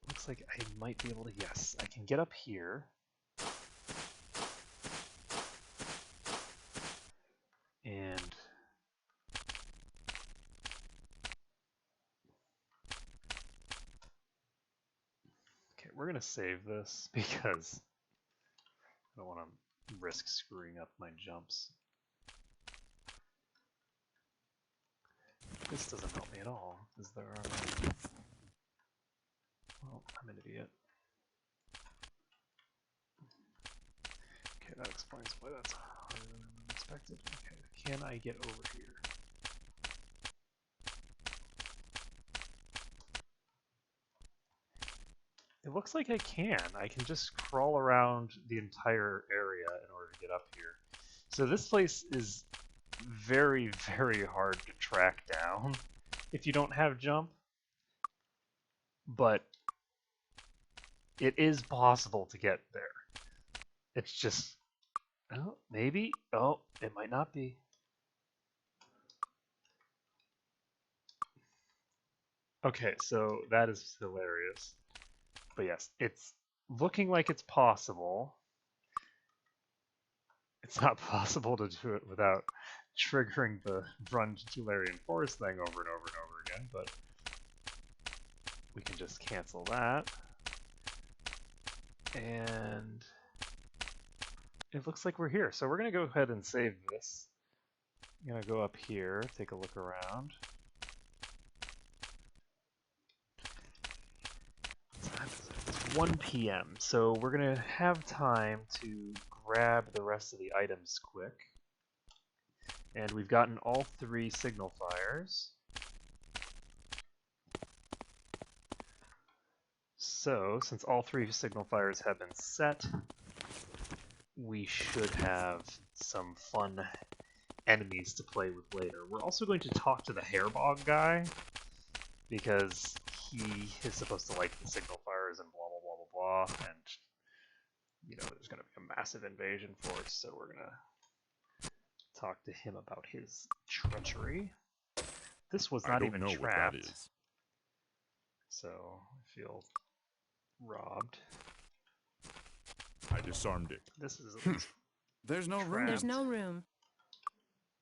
[SPEAKER 2] looks like I might be able to... Yes, I can get up here. And... okay, we're gonna save this because I don't want to risk screwing up my jumps. This doesn't help me at all. Is there a... well, I'm an idiot. Okay, that explains why that's harder than expected. Okay, can I get over here? It looks like I can. I can just crawl around the entire area in order to get up here. So this place is very, very hard to track down if you don't have jump. But it is possible to get there. It's just... oh, maybe? Oh, it might not be. Okay, so that is hilarious. But yes, it's looking like it's possible. It's not possible to do it without triggering the run to Tularian Forest thing over and over and over again, but we can just cancel that. And it looks like we're here. So we're going to go ahead and save this. I'm going to go up here, take a look around. What time is it? It's 1 p.m. So we're going to have time to grab the rest of the items quick. And we've gotten all 3 signal fires. So, since all 3 signal fires have been set, we should have some fun enemies to play with later. We're also going to talk to the Hairbog guy, because he is supposed to like the signal fires and blah blah blah blah blah, and you know, there's going to be a massive invasion force, so we're going to talk to him about his treachery. This was not even trapped. What that is. So I feel robbed.
[SPEAKER 12] I disarmed it.
[SPEAKER 2] This is at least
[SPEAKER 15] there's no room.
[SPEAKER 8] There's no room.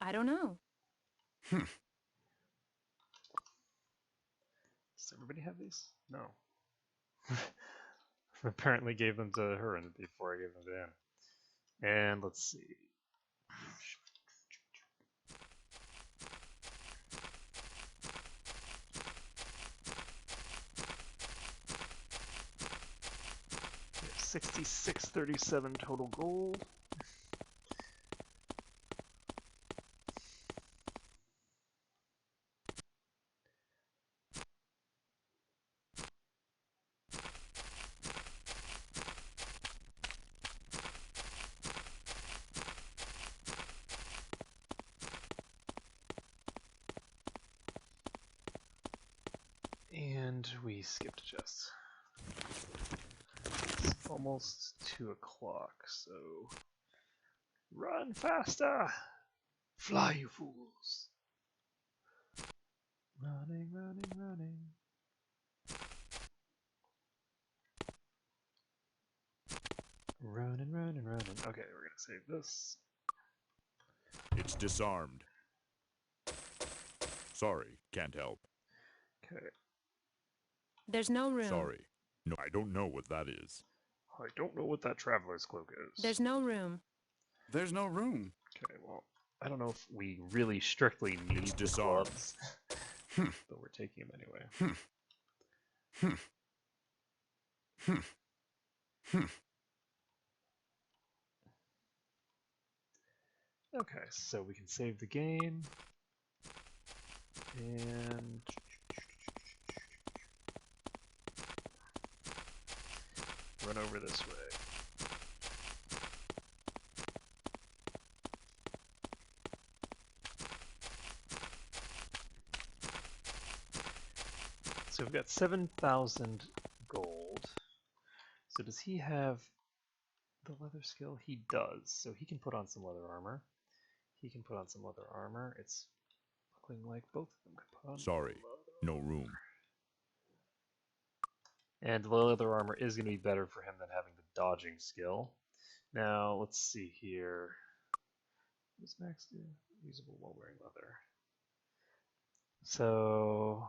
[SPEAKER 8] I don't know.
[SPEAKER 2] Does everybody have these? No. Apparently gave them to her before I gave them to him. And let's see. We have 6637 total gold. And And we skipped a chest. It's almost 2 o'clock, so run faster! Fly, you fools! Running, running, running. Running, running, running. Okay, we're gonna save this.
[SPEAKER 12] It's disarmed. Sorry, can't help.
[SPEAKER 2] Okay.
[SPEAKER 8] There's no room.
[SPEAKER 12] Sorry. No, I don't know what that is.
[SPEAKER 2] I don't know what that traveler's cloak is.
[SPEAKER 8] There's no room.
[SPEAKER 15] There's no room.
[SPEAKER 2] Okay, well, I don't know if we really strictly need the clubs, but we're taking them anyway. Okay, so we can save the game. And run over this way. So we've got 7,000 gold. So does he have the leather skill? He does. So he can put on some leather armor. He can put on some leather armor. It's looking like both of them could put on.
[SPEAKER 12] Sorry, no room.
[SPEAKER 2] And the leather armor is going to be better for him than having the dodging skill. Now, let's see here. What does Max do? Usable while wearing leather. So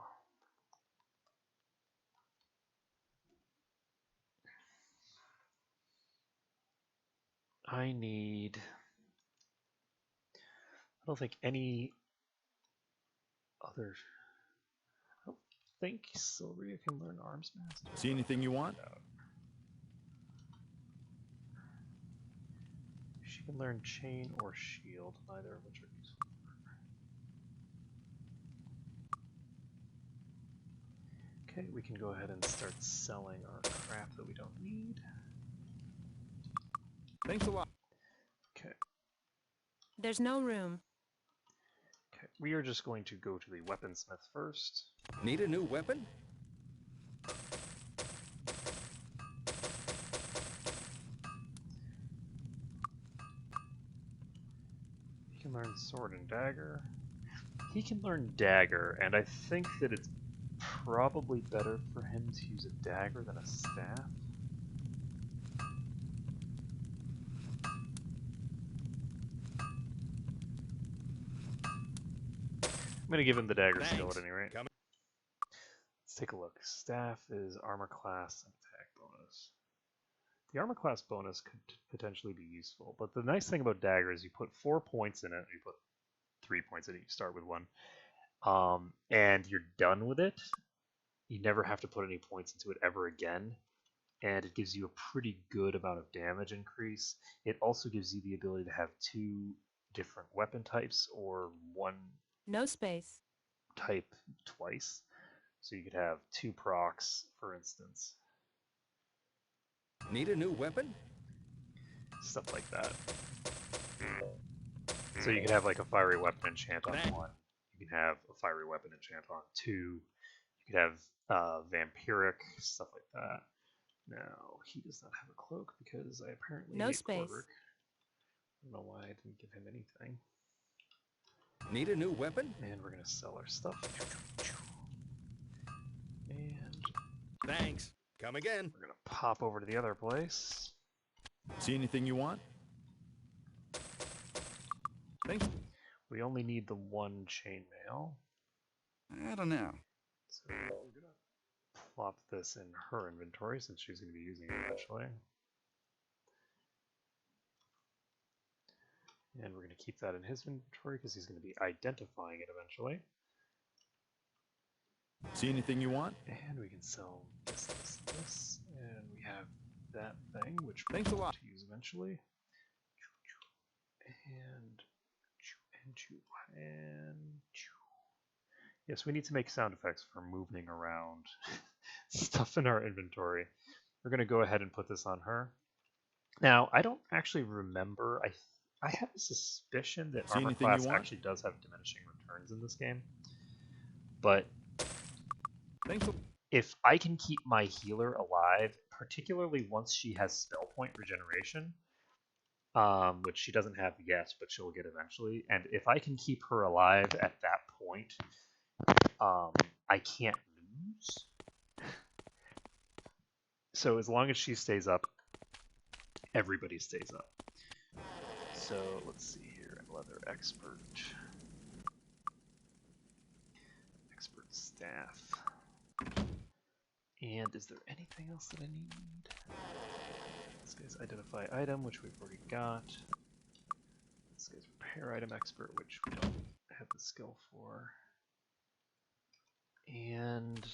[SPEAKER 2] I don't think any other. I don't think Sylvia can learn Arms Master.
[SPEAKER 12] See anything you want?
[SPEAKER 2] She can learn Chain or Shield, neither of which are useful. Okay, we can go ahead and start selling our crap that we don't need.
[SPEAKER 15] Thanks a lot.
[SPEAKER 2] Okay.
[SPEAKER 8] There's no room.
[SPEAKER 2] Okay, we are just going to go to the weaponsmith first.
[SPEAKER 13] Need a new weapon?
[SPEAKER 2] He can learn sword and dagger. He can learn dagger, and I think that it's probably better for him to use a dagger than a staff. I'm going to give him the dagger skill at any rate. Let's take a look. Staff is armor class and attack bonus. The armor class bonus could potentially be useful, but the nice thing about dagger is you put 4 points in it, you put 3 points in it, you start with 1, and you're done with it. You never have to put any points into it ever again, and it gives you a pretty good amount of damage increase. It also gives you the ability to have 2 different weapon types or 1
[SPEAKER 8] No space.
[SPEAKER 2] type twice. So you could have 2 procs, for instance.
[SPEAKER 13] Need a new weapon?
[SPEAKER 2] Stuff like that. So you could have like a fiery weapon enchant on 1. You can have a fiery weapon enchant on 2. You could have vampiric, stuff like that. Now, he does not have a cloak because I apparently
[SPEAKER 8] No
[SPEAKER 2] hate
[SPEAKER 8] space.
[SPEAKER 2] Quarterk. I don't know why I didn't give him anything.
[SPEAKER 13] Need a new weapon?
[SPEAKER 2] And we're going to sell our stuff. And
[SPEAKER 13] thanks. Come again.
[SPEAKER 2] We're going to pop over to the other place.
[SPEAKER 12] See anything you want?
[SPEAKER 15] Thanks.
[SPEAKER 2] We only need the 1 chainmail.
[SPEAKER 15] I don't know.
[SPEAKER 2] So we're going to plop this in her inventory since she's going to be using it eventually. And we're going to keep that in his inventory because he's going to be identifying it eventually.
[SPEAKER 12] See anything you want?
[SPEAKER 2] And we can sell this, this, this. And we have that thing, which we're
[SPEAKER 15] Thanks a
[SPEAKER 2] going
[SPEAKER 15] lot.
[SPEAKER 2] to use eventually. And yes, we need to make sound effects for moving around stuff in our inventory. We're going to go ahead and put this on her. Now, I don't actually remember. I have a suspicion that
[SPEAKER 12] See
[SPEAKER 2] armor
[SPEAKER 12] anything
[SPEAKER 2] class
[SPEAKER 12] you want?
[SPEAKER 2] actually does have diminishing returns in this game, but
[SPEAKER 15] Thanks.
[SPEAKER 2] if I can keep my healer alive, particularly once she has spell point regeneration, which she doesn't have yet, but she'll get eventually, and if I can keep her alive at that point, I can't lose. So as long as she stays up, everybody stays up. So let's see here, leather expert. Expert staff. And is there anything else that I need? This guy's identify item, which we've already got. This guy's repair item expert, which we don't have the skill for. And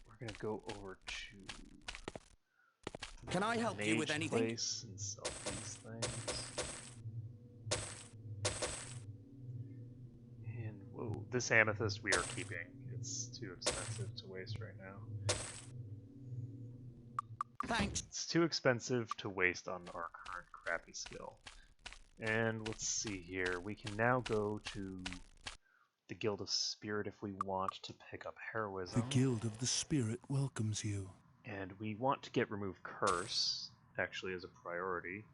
[SPEAKER 2] we're gonna go over to
[SPEAKER 14] Can I help you with anything?
[SPEAKER 2] Place and sell these things. And whoa, this amethyst we are keeping. It's too expensive to waste right now.
[SPEAKER 14] Thanks.
[SPEAKER 2] It's too expensive to waste on our current crappy skill. And let's see here. We can now go to the Guild of Spirit if we want to pick up heroism.
[SPEAKER 17] The Guild of the Spirit welcomes you.
[SPEAKER 2] And we want to get remove curse, actually, as a priority.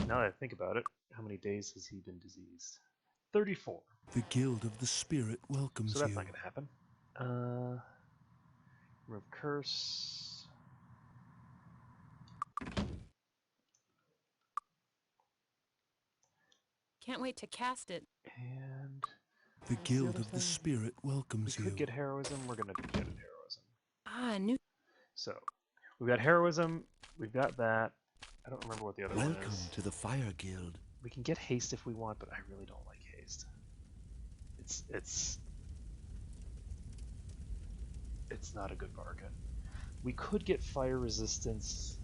[SPEAKER 2] Now that I think about it, how many days has he been diseased? 34.
[SPEAKER 17] The Guild of the Spirit welcomes you.
[SPEAKER 2] So that's not going to happen. Remove curse.
[SPEAKER 8] Can't wait to cast it.
[SPEAKER 2] And
[SPEAKER 17] the Guild of the Spirit welcomes you.
[SPEAKER 2] We could get heroism. We're going to get heroism.
[SPEAKER 8] Ah, new.
[SPEAKER 2] So we've got heroism. We've got that. I don't remember what the other one is.
[SPEAKER 6] Welcome to the Fire Guild.
[SPEAKER 2] We can get haste if we want, but I really don't like haste. It's not a good bargain. We could get fire resistance,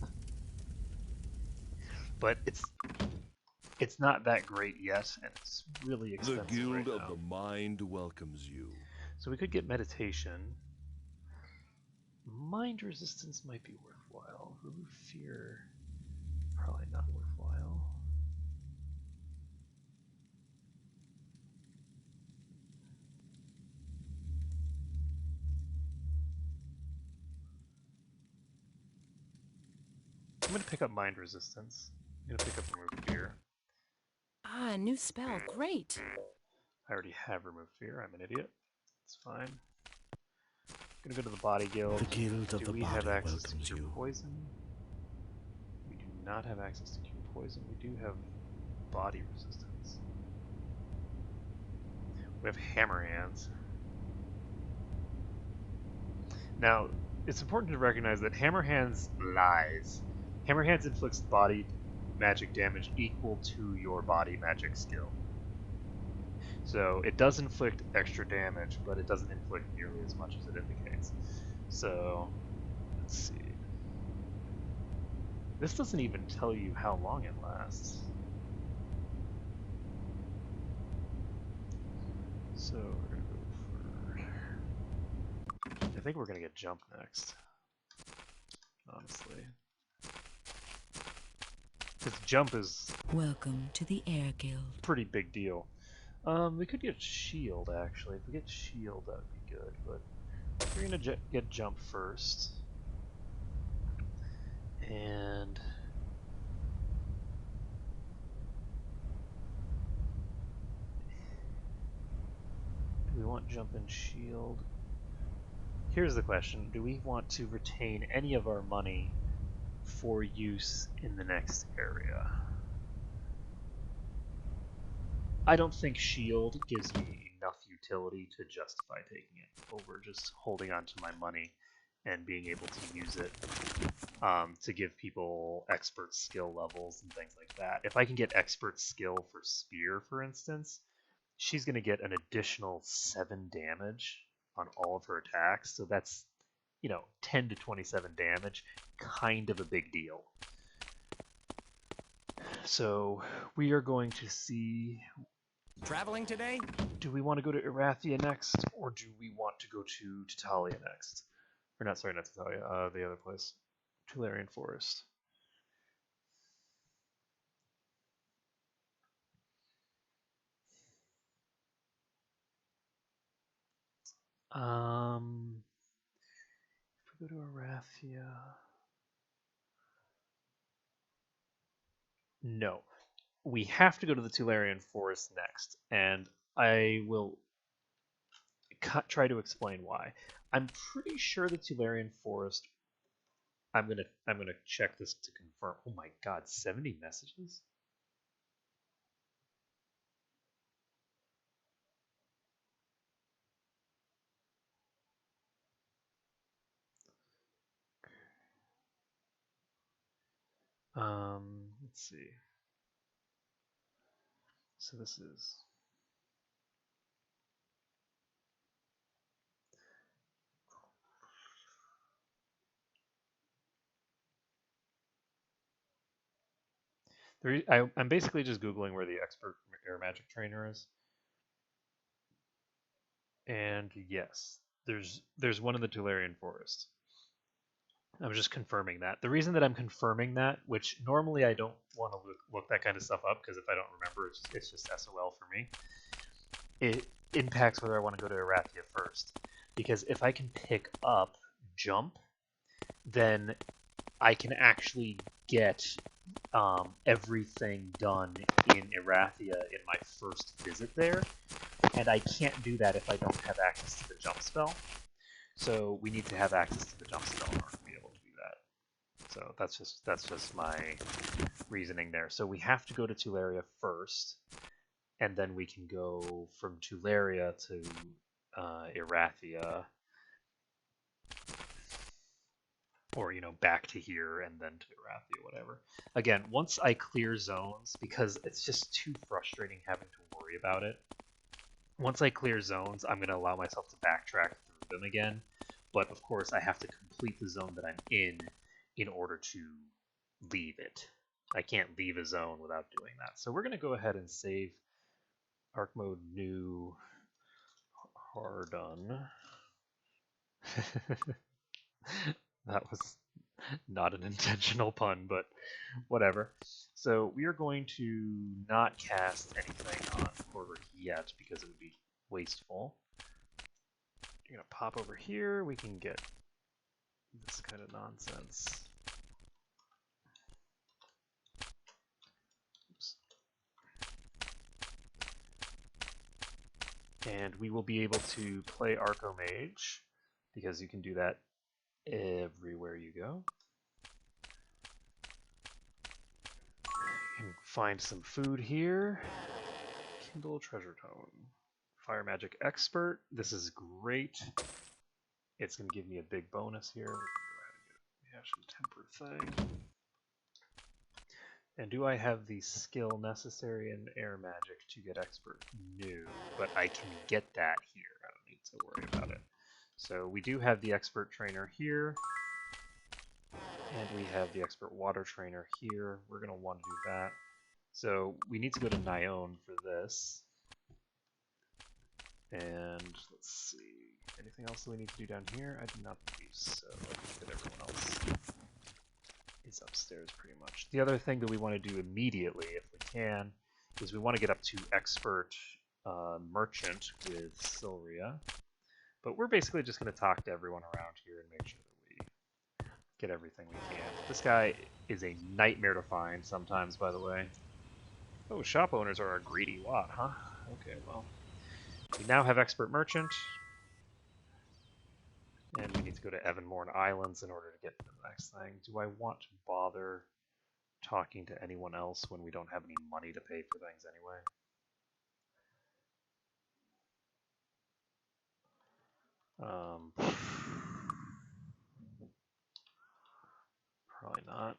[SPEAKER 2] but it's not that great yet, and it's really expensive.
[SPEAKER 3] The Guild
[SPEAKER 2] right
[SPEAKER 3] of
[SPEAKER 2] now.
[SPEAKER 3] the Mind welcomes you.
[SPEAKER 2] So we could get meditation. Mind resistance might be worthwhile. Remove fear, probably not worthwhile. I'm going to pick up mind resistance. I'm going to pick up remove fear.
[SPEAKER 8] Ah, new spell. Great.
[SPEAKER 2] I already have remove fear. I'm an idiot. It's fine. I'm going to go to the body guild.
[SPEAKER 6] The Guild of the Body
[SPEAKER 2] have access to
[SPEAKER 6] welcomes
[SPEAKER 2] cure
[SPEAKER 6] you.
[SPEAKER 2] poison? We do not have access to cure poison. We do have body resistance. We have hammer hands. Now, it's important to recognize that hammer hands lies. Hammer hands inflicts body magic damage equal to your body magic skill. So it does inflict extra damage, but it doesn't inflict nearly as much as it indicates. So, let's see. This doesn't even tell you how long it lasts. So we're gonna go for... I think we're gonna get jump next. Honestly. Because jump is...
[SPEAKER 16] Welcome to the Air Guild.
[SPEAKER 2] Pretty big deal. We could get shield, actually. If we get shield, that would be good, but we're gonna get jump first. And... do we want jump and shield? Here's the question. Do we want to retain any of our money for use in the next area? I don't think shield gives me enough utility to justify taking it over just holding on to my money and being able to use it to give people expert skill levels and things like that. If I can get expert skill for spear, for instance, she's going to get an additional 7 damage on all of her attacks, so that's, 10 to 27 damage, kind of a big deal. So we are going to see...
[SPEAKER 14] Traveling today?
[SPEAKER 2] Do we want to go to Erathia next, or do we want to go to Tatalia next? Or not, sorry, not Tatalia, the other place. Tularian Forest. we go to Arathia? No. We have to go to the Tularian Forest next, and I will try to explain why. I'm pretty sure the Tularian Forest. I'm gonna check this to confirm. Oh my God, 70 messages. Let's see. So this is. I'm basically just Googling where the expert air magic trainer is. And yes, there's one in the Tularian Forest. I'm just confirming that. The reason that I'm confirming that, which normally I don't want to look that kind of stuff up, because if I don't remember, it's just SOL for me. It impacts whether I want to go to Arathia first. Because if I can pick up Jump, then I can actually get everything done in Arathia in my first visit there. And I can't do that if I don't have access to the Jump spell. So we need to have access to the Jump spell in order to be able to do that. So that's just my reasoning there. So we have to go to Tularia first, and then we can go from Tularia to Arathia, or back to here and then to Arathia, whatever. Again, once I clear zones, because it's just too frustrating having to worry about it. Once I clear zones, I'm going to allow myself to backtrack through them again. But of course, I have to complete the zone that I'm in order to leave it. I can't leave a zone without doing that. So we're going to go ahead and save Arc Mode New Hardon. That was not an intentional pun, but whatever. So we are going to not cast anything on Corrick yet because it would be wasteful. You're going to pop over here. We can get this kind of nonsense. Oops. And we will be able to play Archomage because you can do that everywhere you go. You can find some food here. Kindle Treasure Tome. Fire Magic Expert. This is great. It's going to give me a big bonus here. We have some temper thing. And do I have the skill necessary in air magic to get expert? No, but I can get that here. I don't need to worry about it. So we do have the expert trainer here. And we have the expert water trainer here. We're going to want to do that. So we need to go to Nyon for this. And let's see, anything else that we need to do down here? I do not believe so. I think that everyone else is upstairs pretty much. The other thing that we want to do immediately, if we can, is we want to get up to expert merchant with Sylria. But we're basically just going to talk to everyone around here and make sure that we get everything we can. This guy is a nightmare to find sometimes, by the way. Oh, shop owners are a greedy lot, huh? Okay, well. We now have Expert Merchant, and we need to go to Evanmorn Islands in order to get to the next thing. Do I want to bother talking to anyone else when we don't have any money to pay for things anyway? Probably not.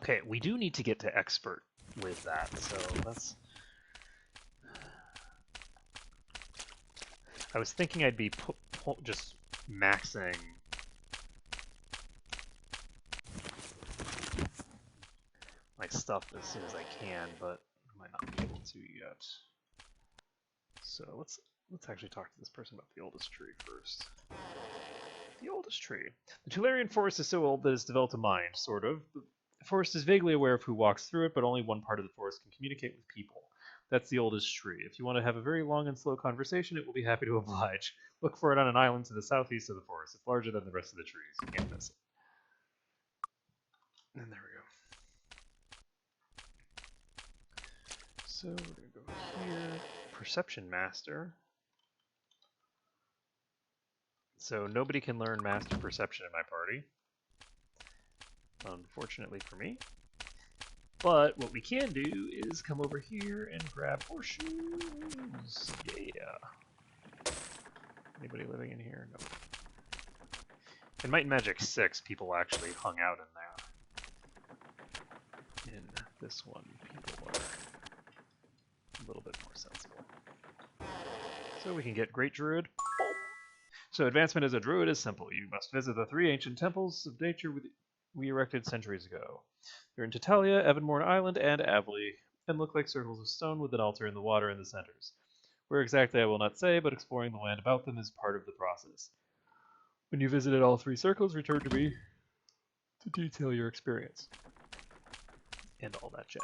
[SPEAKER 2] Okay, we do need to get to Expert with that, so let's... I was thinking I'd be just maxing my stuff as soon as I can, but I might not be able to yet. So let's actually talk to this person about the oldest tree first. The oldest tree. The Tularian Forest is so old that it's developed a mind, sort of. The forest is vaguely aware of who walks through it, but only one part of the forest can communicate with people. That's the oldest tree. If you want to have a very long and slow conversation, it will be happy to oblige. Look for it on an island to the southeast of the forest. It's larger than the rest of the trees. You can't miss it. And there we go. So we're going to go here. Perception Master. So nobody can learn Master Perception in my party. Unfortunately for me. But what we can do is come over here and grab horseshoes. Yeah. Anybody living in here? No. In Might and Magic 6, people actually hung out in there. In this one, people are a little bit more sensible. So we can get Great Druid. So advancement as a druid is simple. You must visit the 3 ancient temples of nature we erected centuries ago. They're in Tatalia, Evanmorn Island, and Avlee, and look like circles of stone with an altar in the water in the centers. Where exactly I will not say, but exploring the land about them is part of the process. When you visited all 3 circles, return to me to detail your experience. And all that jazz.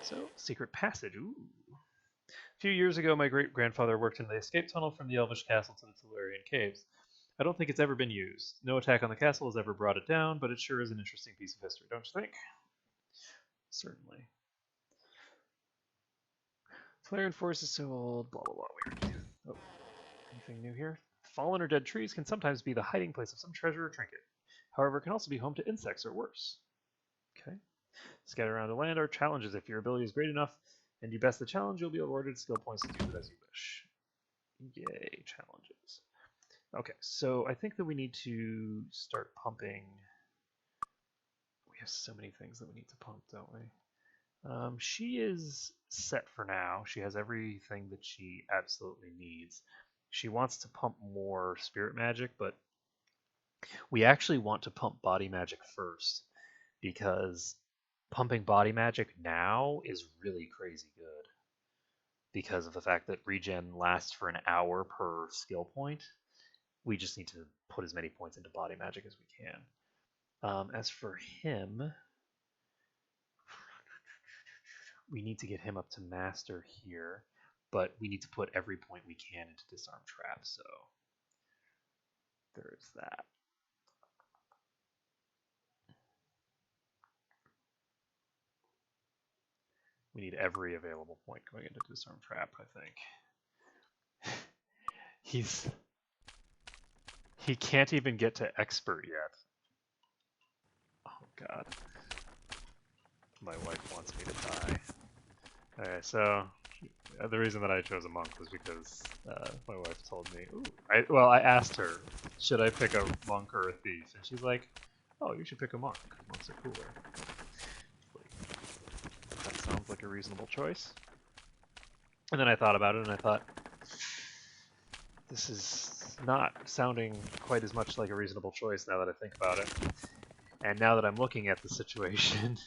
[SPEAKER 2] So, secret passage, ooh. A few years ago, my great-grandfather worked in the escape tunnel from the Elvish castle to the Tellurian caves. I don't think it's ever been used. No attack on the castle has ever brought it down, but it sure is an interesting piece of history, don't you think? Certainly. Tellurian forest is so old, blah blah blah. Oh, anything new here? Fallen or dead trees can sometimes be the hiding place of some treasure or trinket. However, it can also be home to insects or worse. Okay. Scattered around the land are challenges. If your ability is great enough and you best the challenge, you'll be awarded skill points to do it as you wish. Yay, challenges. Okay, so I think that we need to start pumping. We have so many things that we need to pump, don't we? She is set for now. She has everything that she absolutely needs. She wants to pump more spirit magic, but we actually want to pump body magic first, because pumping body magic now is really crazy good because of the fact that regen lasts for an hour per skill point. We just need to put as many points into body magic as we can. As for him, we need to get him up to master here, but we need to put every point we can into disarm trap, so there's that. We need every available point going into disarm trap, I think. He can't even get to expert yet. Oh god. My wife wants me to die. Okay, so the reason that I chose a monk was because my wife told me, ooh, I asked her, should I pick a monk or a thief? And she's like, oh, you should pick a monk. Monks are cooler. That sounds like a reasonable choice. And then I thought about it and I thought, this is not sounding quite as much like a reasonable choice now that I think about it. And now that I'm looking at the situation,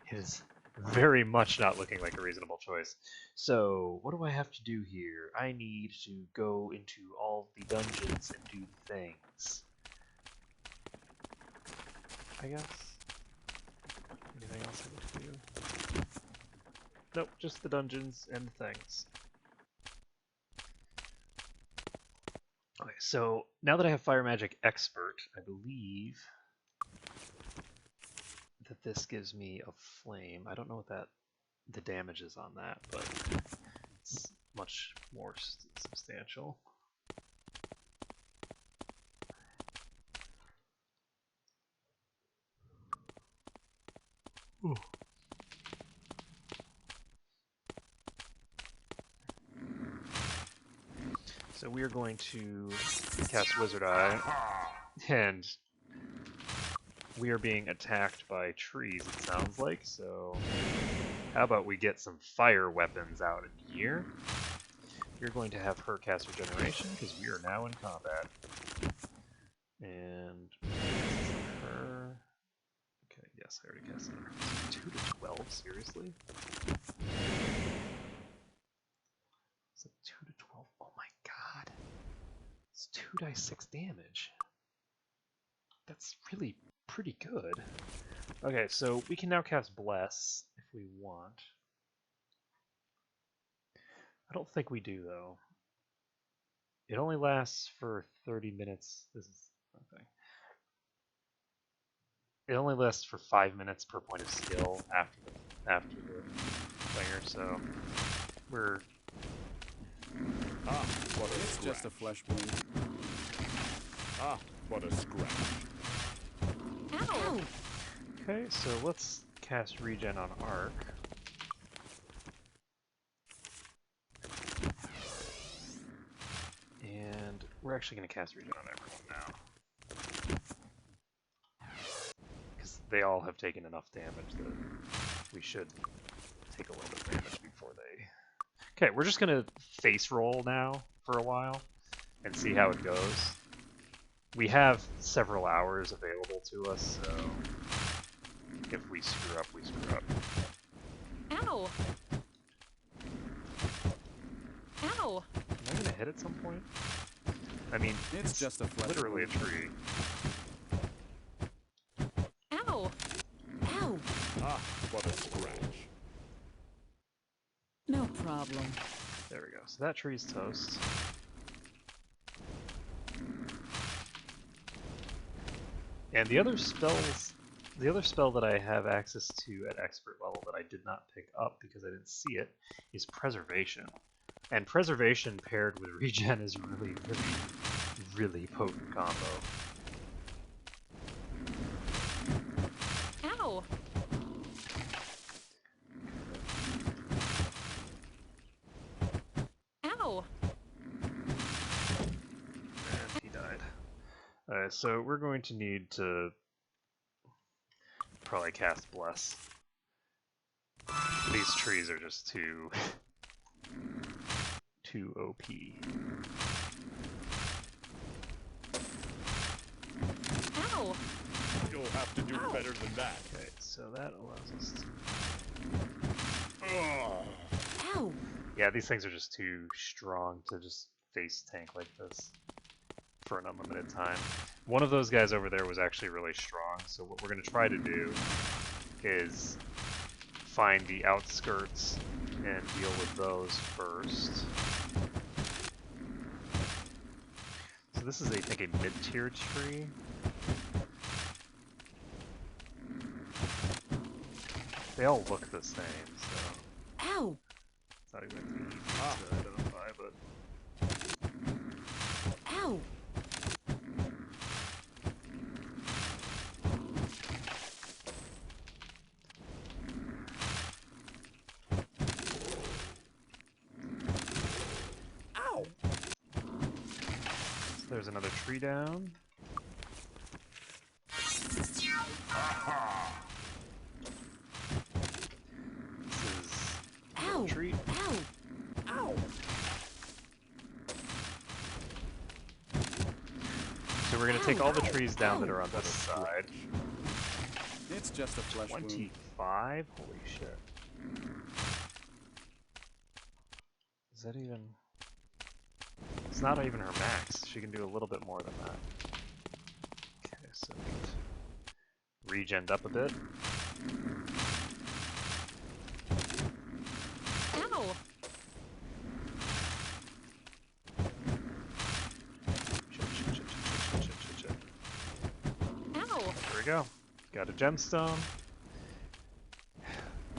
[SPEAKER 2] it is very much not looking like a reasonable choice. So, what do I have to do here? I need to go into all the dungeons and do things. I guess. Anything else I need to do? Nope, just the dungeons and things. Okay, so now that I have Fire Magic Expert, I believe that this gives me a flame. I don't know what the damage is on that, but it's much more substantial. Ooh. So we are going to cast Wizard Eye, and we are being attacked by trees, it sounds like, so how about we get some fire weapons out in here. You're going to have her cast Regeneration, because we are now in combat. And her... Okay, yes, I already cast her. 2 to 12, seriously? Is it 2 to 12? Oh my god. It's 2d6 damage. That's really pretty good. Okay, so we can now cast Bless if we want. I don't think we do, though. It only lasts for 30 minutes. This is okay. It only lasts for 5 minutes per point of skill after the flinger, so we're...
[SPEAKER 15] Ah, what a It's just a flesh wound. Ah, what a scratch.
[SPEAKER 8] Ow!
[SPEAKER 2] Okay, so let's cast regen on Arc. And we're actually going to cast regen on everyone now. Because they all have taken enough damage that we should take a little bit of damage before they... Okay, we're just going to face roll now for a while and see how it goes. We have several hours available to us, so if we screw up, we screw up.
[SPEAKER 8] Ow! Ow!
[SPEAKER 2] Am I going to hit at some point? I mean,
[SPEAKER 15] it's just a
[SPEAKER 2] literally a tree.
[SPEAKER 8] Ow! Ow!
[SPEAKER 15] Ah, what a scratch.
[SPEAKER 16] No problem.
[SPEAKER 2] There we go. So that tree's toast. And the other spells, the other spell that I have access to at expert level that I did not pick up because I didn't see it is Preservation. And Preservation paired with Regen is really, really, really potent combo.
[SPEAKER 8] Ow! Ow!
[SPEAKER 2] And he died. Alright, so we're going to need to probably cast Bless. These trees are just too OP.
[SPEAKER 8] Ow!
[SPEAKER 15] You'll have to do better than that.
[SPEAKER 2] Okay, so that allows us to...
[SPEAKER 8] Ow!
[SPEAKER 2] Yeah, these things are just too strong to just face tank like this for an unlimited time. One of those guys over there was actually really strong, so what we're going to try to do is find the outskirts and deal with those first. So this is, I think, a mid-tier tree. They all look the same, so...
[SPEAKER 8] Ow!
[SPEAKER 2] It's not exactly easy to identify, but...
[SPEAKER 8] Ow!
[SPEAKER 15] Ow!
[SPEAKER 2] So there's another tree down.
[SPEAKER 15] Aha!
[SPEAKER 2] This is
[SPEAKER 8] Ow!
[SPEAKER 2] a tree.
[SPEAKER 8] Ow!
[SPEAKER 15] Ow!
[SPEAKER 2] So we're going to take all the trees down that are on this side.
[SPEAKER 15] It's just a flesh wound.
[SPEAKER 2] 25? Holy shit. Is that even... It's not even her max. She can do a little bit more than that. Okay, so regened up a bit.
[SPEAKER 8] Ow! Ow!
[SPEAKER 2] There we go. Got a gemstone.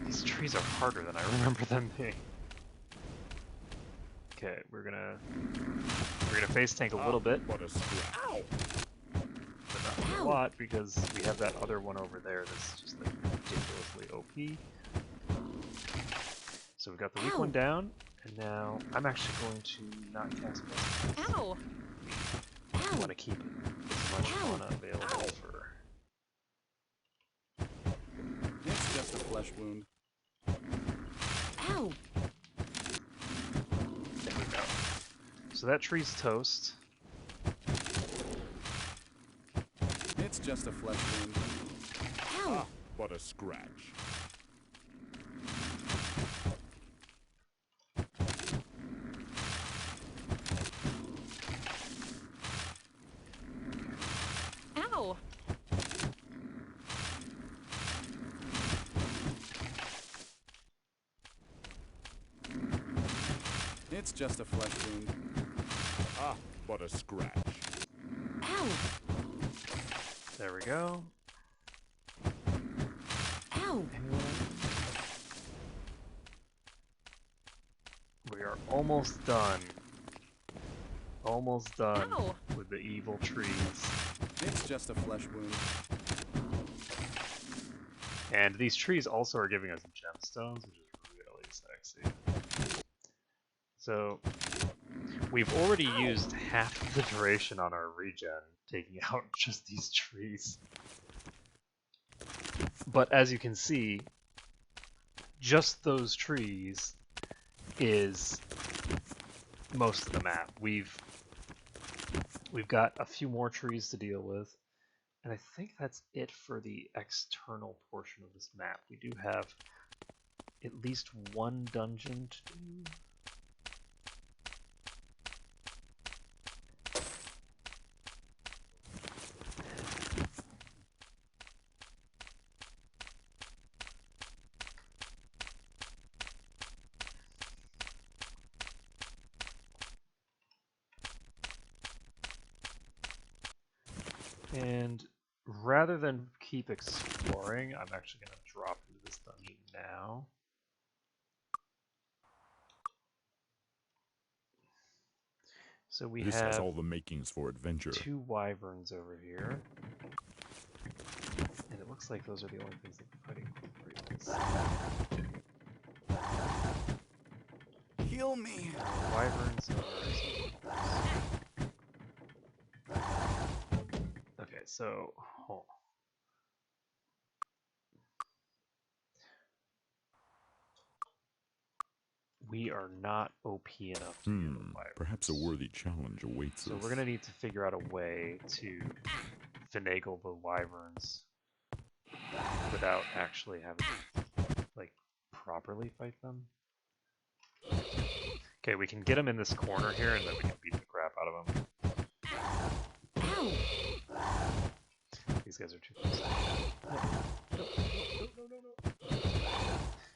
[SPEAKER 2] These trees are harder than I remember them being. Okay, we're gonna face tank a little bit,
[SPEAKER 15] What a scratch. Ow!
[SPEAKER 2] but not a lot because we have that other one over there that's just like ridiculously OP. So we've got the weak one down, and now I'm actually going to not cast Bless.
[SPEAKER 8] Ow!
[SPEAKER 2] I want to keep as much mana available for...
[SPEAKER 15] It's just a flesh wound.
[SPEAKER 8] Ow!
[SPEAKER 2] There we go. So that tree's toast.
[SPEAKER 15] It's just a flesh wound.
[SPEAKER 8] Ow!
[SPEAKER 15] Ah, what a scratch.
[SPEAKER 8] Ow!
[SPEAKER 15] It's just a flesh wound.
[SPEAKER 12] Ah, but a scratch.
[SPEAKER 16] Ow!
[SPEAKER 2] There we go.
[SPEAKER 16] Ow!
[SPEAKER 2] We are almost done. Almost done
[SPEAKER 9] Ow.
[SPEAKER 2] with the evil trees.
[SPEAKER 15] It's just a flesh wound.
[SPEAKER 2] And these trees also are giving us gemstones, which is really sexy. So, we've already used half the duration on our regen, taking out just these trees. But as you can see, just those trees is most of the map. We've got a few more trees to deal with, and I think that's it for the external portion of this map. We do have at least one dungeon to do. And rather than keep exploring, I'm actually going to drop into this dungeon now. So
[SPEAKER 12] This has all the makings for adventure.
[SPEAKER 2] 2 wyverns over here. And it looks like those are the only things that we're fighting for.
[SPEAKER 15] Heal me!
[SPEAKER 2] Wyverns are... Okay, so... Oh. We are not OP enough to deal with wyverns.
[SPEAKER 12] Perhaps a worthy challenge awaits us.
[SPEAKER 2] So we're going to need to figure out a way to finagle the wyverns without actually having to, like, properly fight them. Okay, we can get them in this corner here, and then we can beat the crap out of them.
[SPEAKER 16] Ow!
[SPEAKER 2] These guys are too close. No.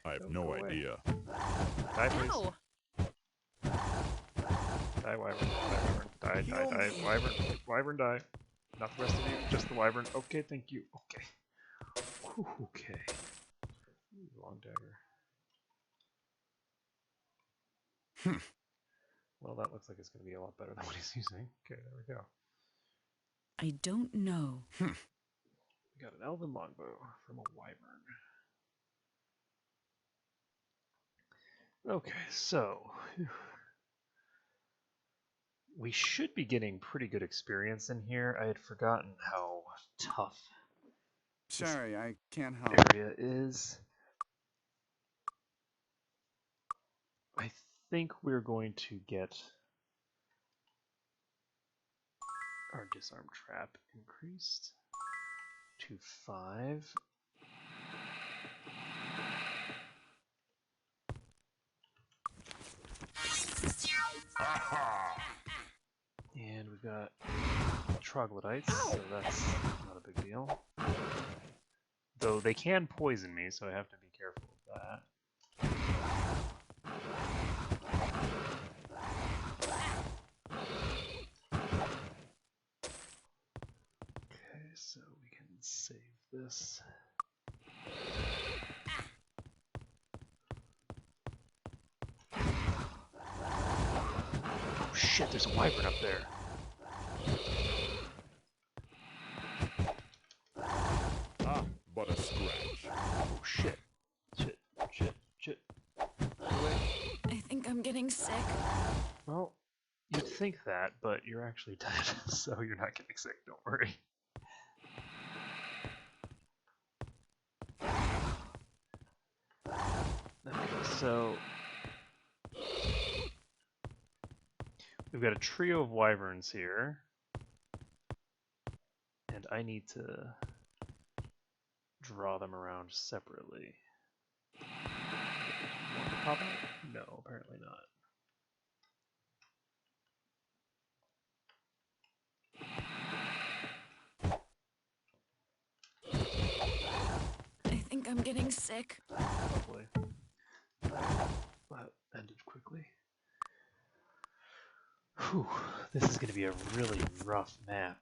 [SPEAKER 12] I have no idea.
[SPEAKER 2] Die, please.
[SPEAKER 9] Ow.
[SPEAKER 2] Die, wyvern. Die. Wyvern. Wyvern, die. Not the rest of you, just the wyvern. Okay, thank you. Okay. Whew, okay. Ooh, long dagger. Well, that looks like it's going to be a lot better than what he's using. Okay, there we go.
[SPEAKER 16] I don't know.
[SPEAKER 2] We got an elven longbow from a wyvern. Okay, so we should be getting pretty good experience in here. I had forgotten how tough
[SPEAKER 15] Sorry, I can't help.
[SPEAKER 2] area is. I think we're going to get our disarm trap increased to 5. And we've got troglodytes, so that's not a big deal. Though they can poison me, so I have to be careful of that. Okay, so we can save this. Oh shit, there's a wyvern up there.
[SPEAKER 12] Ah, but a scratch.
[SPEAKER 2] Oh shit. Shit.
[SPEAKER 16] I think I'm getting sick.
[SPEAKER 2] Well, you'd think that, but you're actually dead, so you're not getting sick, don't worry. Okay, so we've got a trio of wyverns here, and I need to draw them around separately. Pop out? No, apparently not.
[SPEAKER 16] I think I'm getting sick.
[SPEAKER 2] Probably. That ended quickly. Whew, this is going to be a really rough map.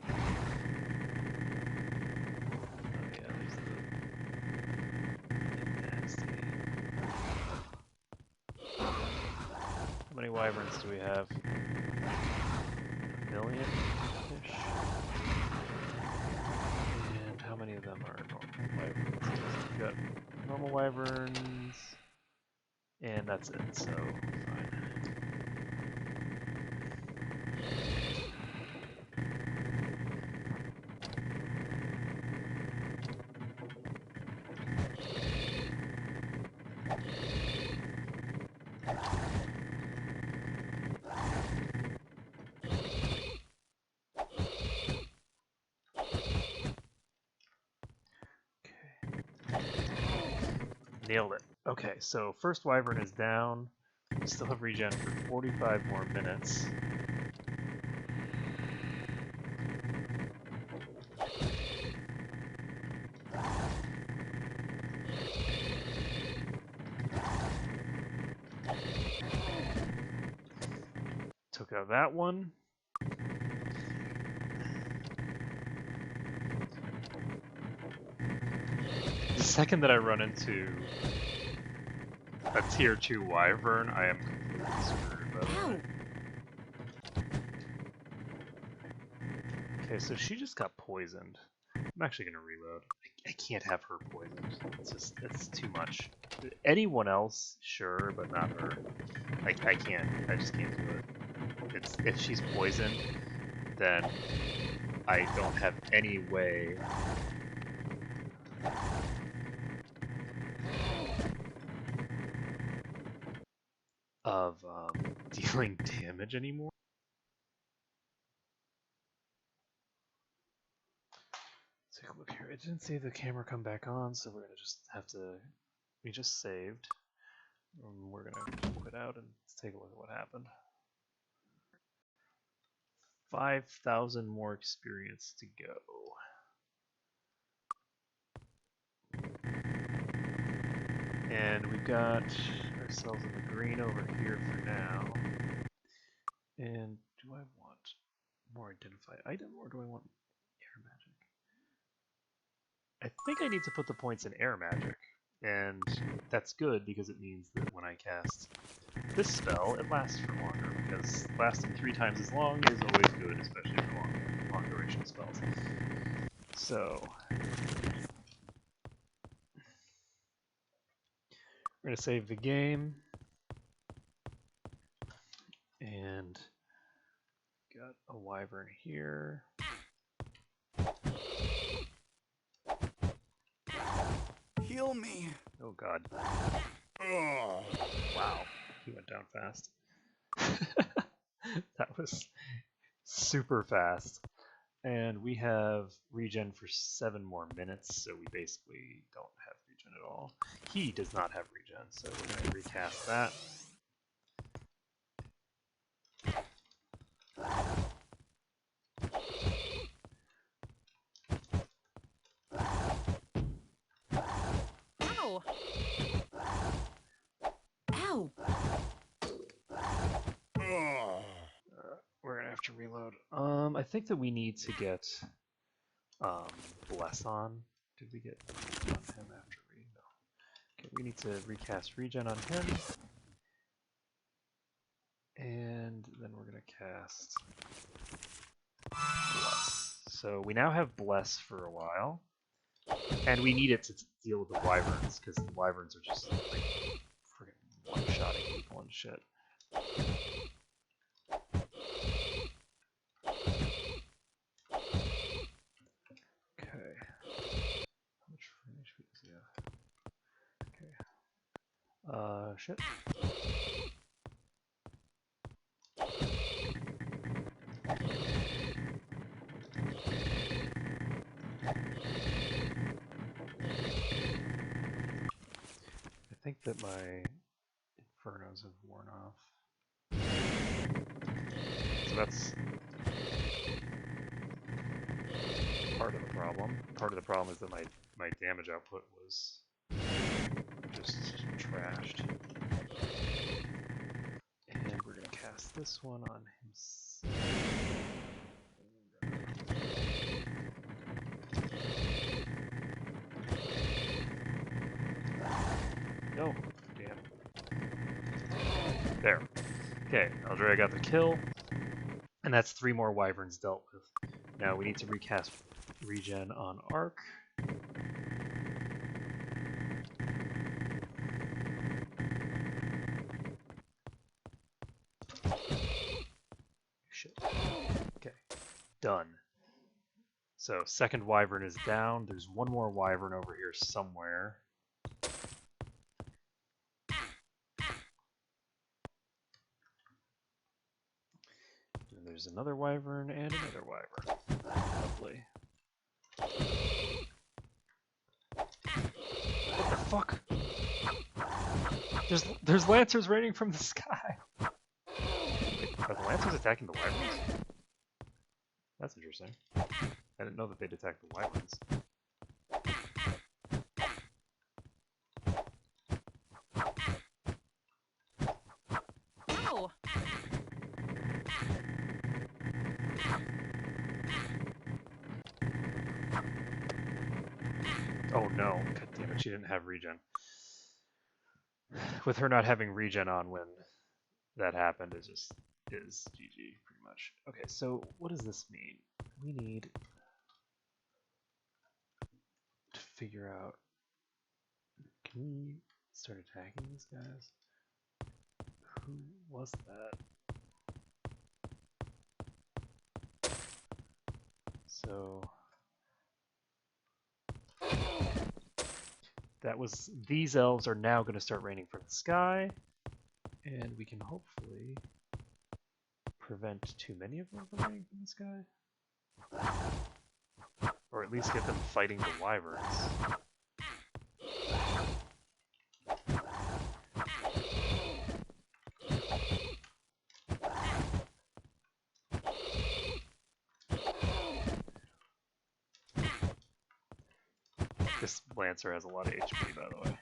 [SPEAKER 2] Oh yeah, there's the nasty. How many wyverns do we have? 1 million-ish? And how many of them are normal wyverns? We've got normal wyverns, and that's it, so fine. Nailed it. Okay, so first wyvern is down. We still have regen for 45 more minutes. Took out that one. The second that I run into a tier 2 wyvern, I am completely screwed, by the way. Okay, so she just got poisoned. I'm actually gonna reload. I can't have her poisoned. It's too much. Anyone else, sure, but not her. I can't. I just can't do it. If she's poisoned, then I don't have any way of dealing damage anymore. Let's take a look here. It didn't save the camera come back on, so we're gonna just have to. We just saved. We're gonna quit out and take a look at what happened. 5,000 more experience to go. And we've got ourselves in the green over here for now. And do I want more identified item, or do I want air magic? I think I need to put the points in air magic. And that's good because it means that when I cast this spell, it lasts for longer, because lasting 3 times as long is always good, especially for long duration spells. So we're going to save the game, and got a wyvern here.
[SPEAKER 14] Heal me.
[SPEAKER 2] Oh god. Oh, wow, he went down fast. That was super fast. And we have regen for 7 more minutes, so we basically don't have regen at all. He does not have regen, so we're going to recast that.
[SPEAKER 8] Ow! Ow!
[SPEAKER 2] We're going to have to reload. I think that we need to get Bless on. Did we get on him after we? No. Okay, we need to recast regen on him. And then we're going to cast Bless. So we now have Bless for a while. And we need it to deal with the wyverns, because the wyverns are just like friggin' one-shotting people and shit. Okay. How much HP does he have? Okay. Shit. I think that my infernos have worn off. So that's part of the problem. Part of the problem is that my damage output was just trashed. And we're gonna cast this one on himself. No, damn. There. Okay, Eldrea got the kill, and that's 3 more wyverns dealt with. Now we need to recast regen on Ark. Shit. Okay, done. So second wyvern is down. There's one more wyvern over here somewhere. And there's another wyvern and another wyvern. Lovely. What the fuck? There's lancers raining from the sky. Wait, are the lancers attacking the wyverns? That's interesting. I didn't know that they'd attack the wyverns.
[SPEAKER 9] Ow!
[SPEAKER 2] Oh no, god damn it, she didn't have regen. With her not having regen on when that happened, it just is GG, pretty much. Okay, so what does this mean? We need to figure out... Can we start attacking these guys? Who was that? So... That was, these elves are now going to start raining from the sky, and we can hopefully prevent too many of them from raining from the sky. Or at least get them fighting the wyverns. This Lancer has a lot of HP, by the way.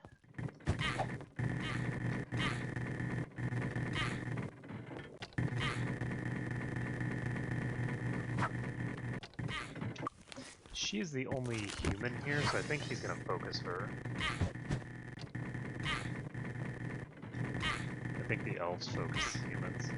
[SPEAKER 2] She's the only human here, so I think he's gonna focus her. I think the elves focus humans.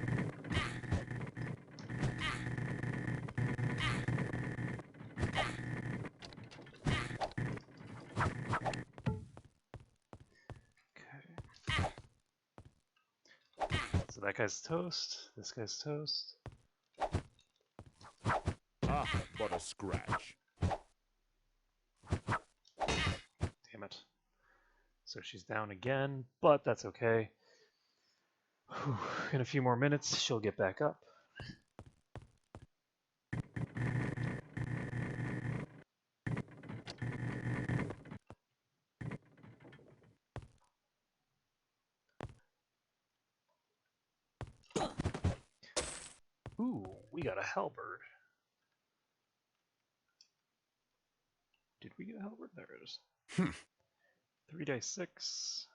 [SPEAKER 2] So that guy's toast, this guy's toast.
[SPEAKER 12] Ah, but a scratch.
[SPEAKER 2] Damn it. So she's down again, but that's okay. Whew. In a few more minutes, she'll get back up. Ooh, we got a halberd. Did we get a halberd? There it is. 3 dice 6.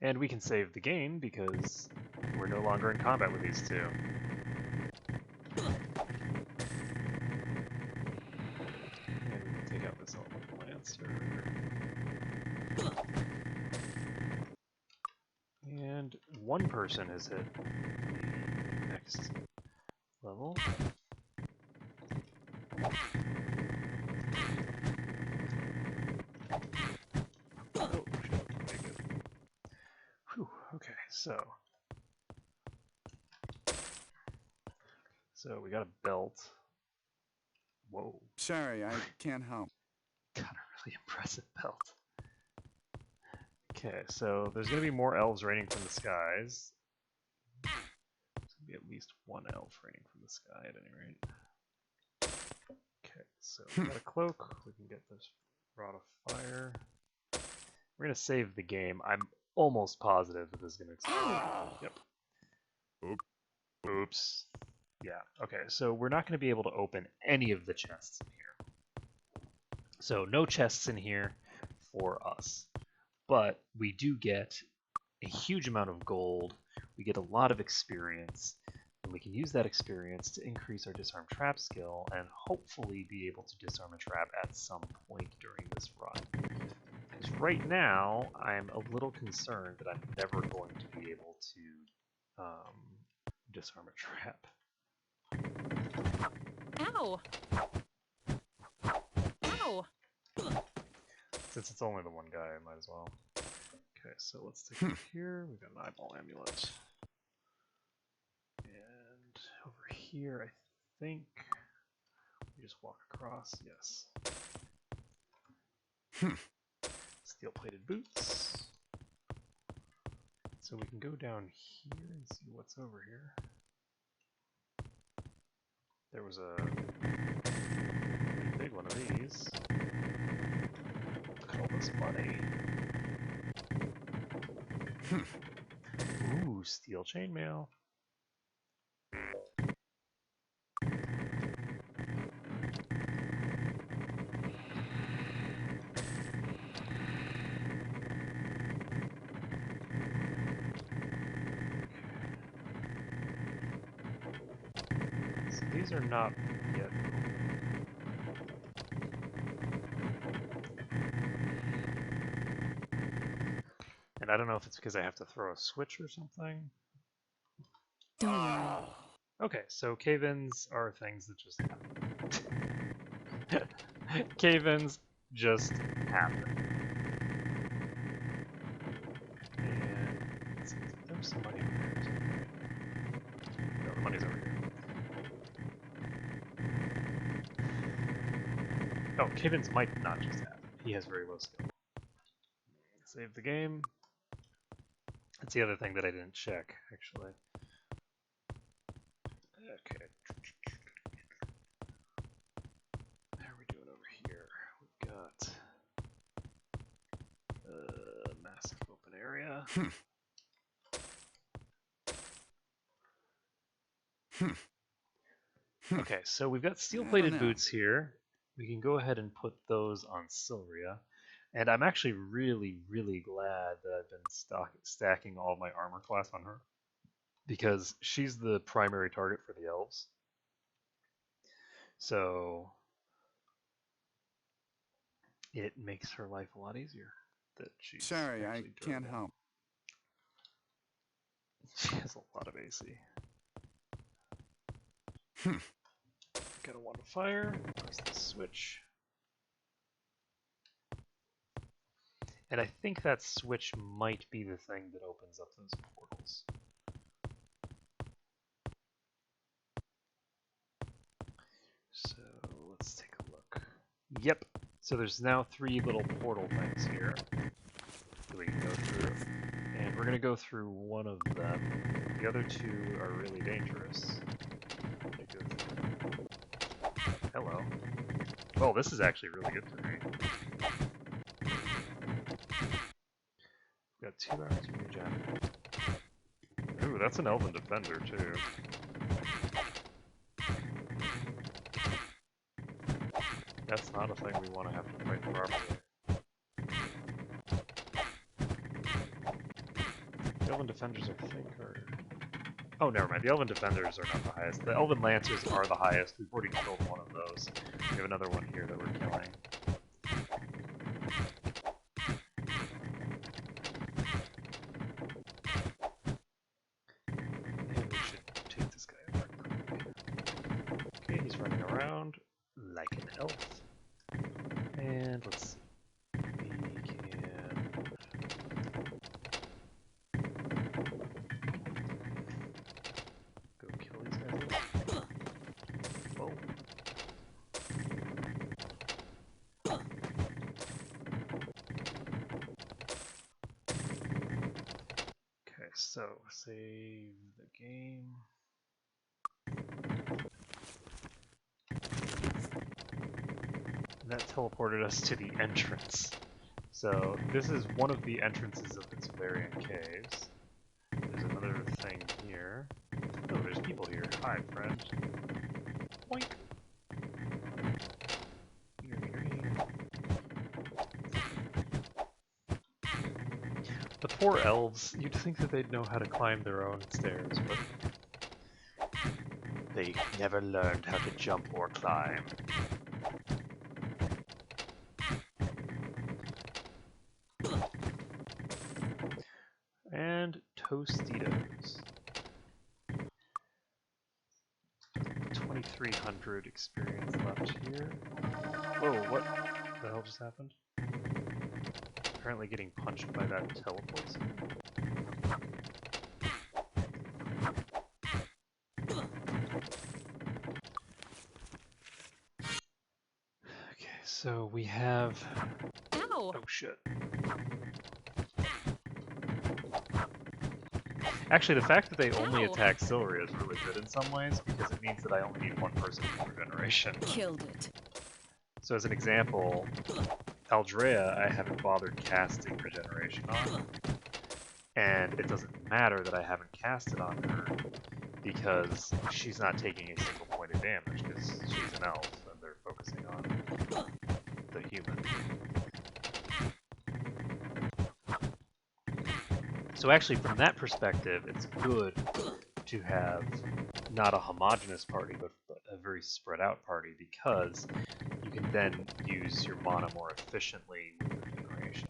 [SPEAKER 2] And we can save the game because we're no longer in combat with these two. And we can take out this elemental lancer. And one person has hit the next level. Oh, shit. Okay, good. Whew, okay, so we got a belt. Whoa.
[SPEAKER 15] Sorry, I can't help.
[SPEAKER 2] Got a really impressive belt. Okay, so there's going to be more elves raining from the skies. There's going to be at least one elf raining from the sky at any rate. Okay, so we got a cloak. We can get this rod of fire. We're going to save the game. I'm almost positive that this is going to explode. Yep. Oops. Yeah, okay, so we're not going to be able to open any of the chests in here. So no chests in here for us. But we do get a huge amount of gold. We get a lot of experience, and we can use that experience to increase our disarm trap skill and hopefully be able to disarm a trap at some point during this run. Because right now, I'm a little concerned that I'm never going to be able to disarm a trap.
[SPEAKER 8] Ow! Ow!
[SPEAKER 2] Since it's only the one guy, I might as well. Okay, so let's take a look here. We've got an eyeball amulet. And over here, I think we just walk across. Yes. Steel-plated boots. So we can go down here and see what's over here. There was a pretty big one of these. Look at all this money. Ooh, steel chainmail. So these are not yet open. And I don't know if it's because I have to throw a switch or something.
[SPEAKER 16] Don't worry.
[SPEAKER 2] Okay, so cave-ins are things that just happen. Cave-ins just happen. And let's see, there's some money over there. No, the money's over here. Oh, cave-ins might not just happen. He has very low skill. Save the game. That's the other thing that I didn't check, actually. Okay. How are we doing over here? We've got a massive open area. Okay, so we've got steel-plated boots here. We can go ahead and put those on Sylvia. And I'm actually really, really glad that I've been stacking all my armor class on her, because she's the primary target for the elves. So it makes her life a lot easier. That she's
[SPEAKER 15] Sorry, I can't help.
[SPEAKER 2] She has a lot of AC. Got a wand of fire. Press the switch. And I think that switch might be the thing that opens up those portals. So let's take a look. Yep. So there's now 3 little portal things here that we can go through. And we're going to go through one of them. The other 2 are really dangerous. Hello. Well, this is actually really good for me. Got 2 hours of regen. Ooh, that's an Elven Defender, too. That's not a thing we want to have to fight properly. The Elven Defenders, I think, are... Oh, never mind. The Elven Defenders are not the highest. The Elven Lancers are the highest. We've already killed one of those. We have another one here that we're killing. And we should take this guy apart. Okay, he's running around like an elf. And let's see. We can... go kill these guys. Whoa. Okay, so save the game. And that teleported us to the entrance. So this is one of the entrances of the Tiberian caves. There's another thing here. Oh, there's people here. Hi, friend. Boink. But the poor elves, you'd think that they'd know how to climb their own stairs, but they never learned how to jump or climb. And Tostitos. 2,300 experience left here. Whoa, what the hell just happened? Apparently getting punched by that teleport. Okay, so we have...
[SPEAKER 8] Ow!
[SPEAKER 2] Oh shit. Actually, the fact that they only attack Silria is really good in some ways, because it means that I only need one person for regeneration.
[SPEAKER 8] Killed it.
[SPEAKER 2] So as an example, Aldrea I haven't bothered casting regeneration on. And it doesn't matter that I haven't cast it on her, because she's not taking a single point of damage, because she's an elf, and they're focusing on the human. So actually, from that perspective, it's good to have not a homogeneous party, but a very spread out party, because you can then use your mana more efficiently with regeneration.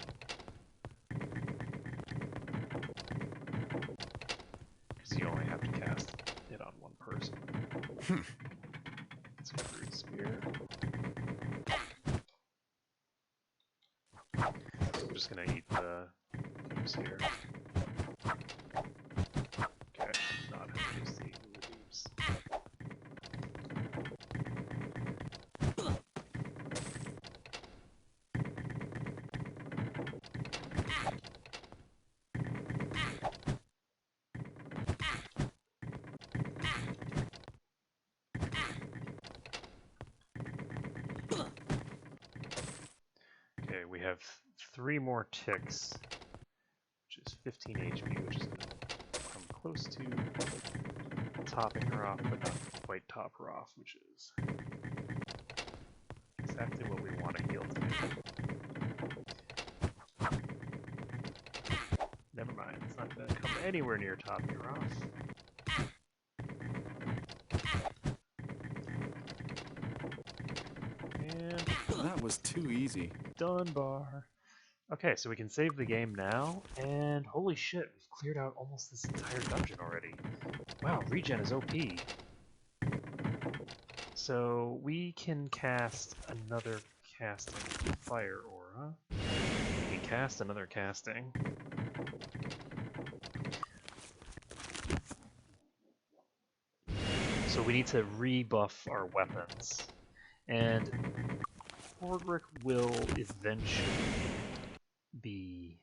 [SPEAKER 2] Because you only have to cast it on one person. It's a crude spear. So I'm just gonna eat the leaves here. Okay, not just eat the leaves. Okay, we have 3 more ticks, which is 15 HP, which is going to come close to topping her off, but not quite top her off, which is exactly what we want to heal to. Never mind, it's not going to come anywhere near topping her off. And
[SPEAKER 15] that was too easy.
[SPEAKER 2] Dunbar. Okay, so we can save the game now, and holy shit, we've cleared out almost this entire dungeon already. Wow, regen is OP. So we can cast another casting fire aura. We can cast another casting. So we need to rebuff our weapons. And Hordrick will eventually be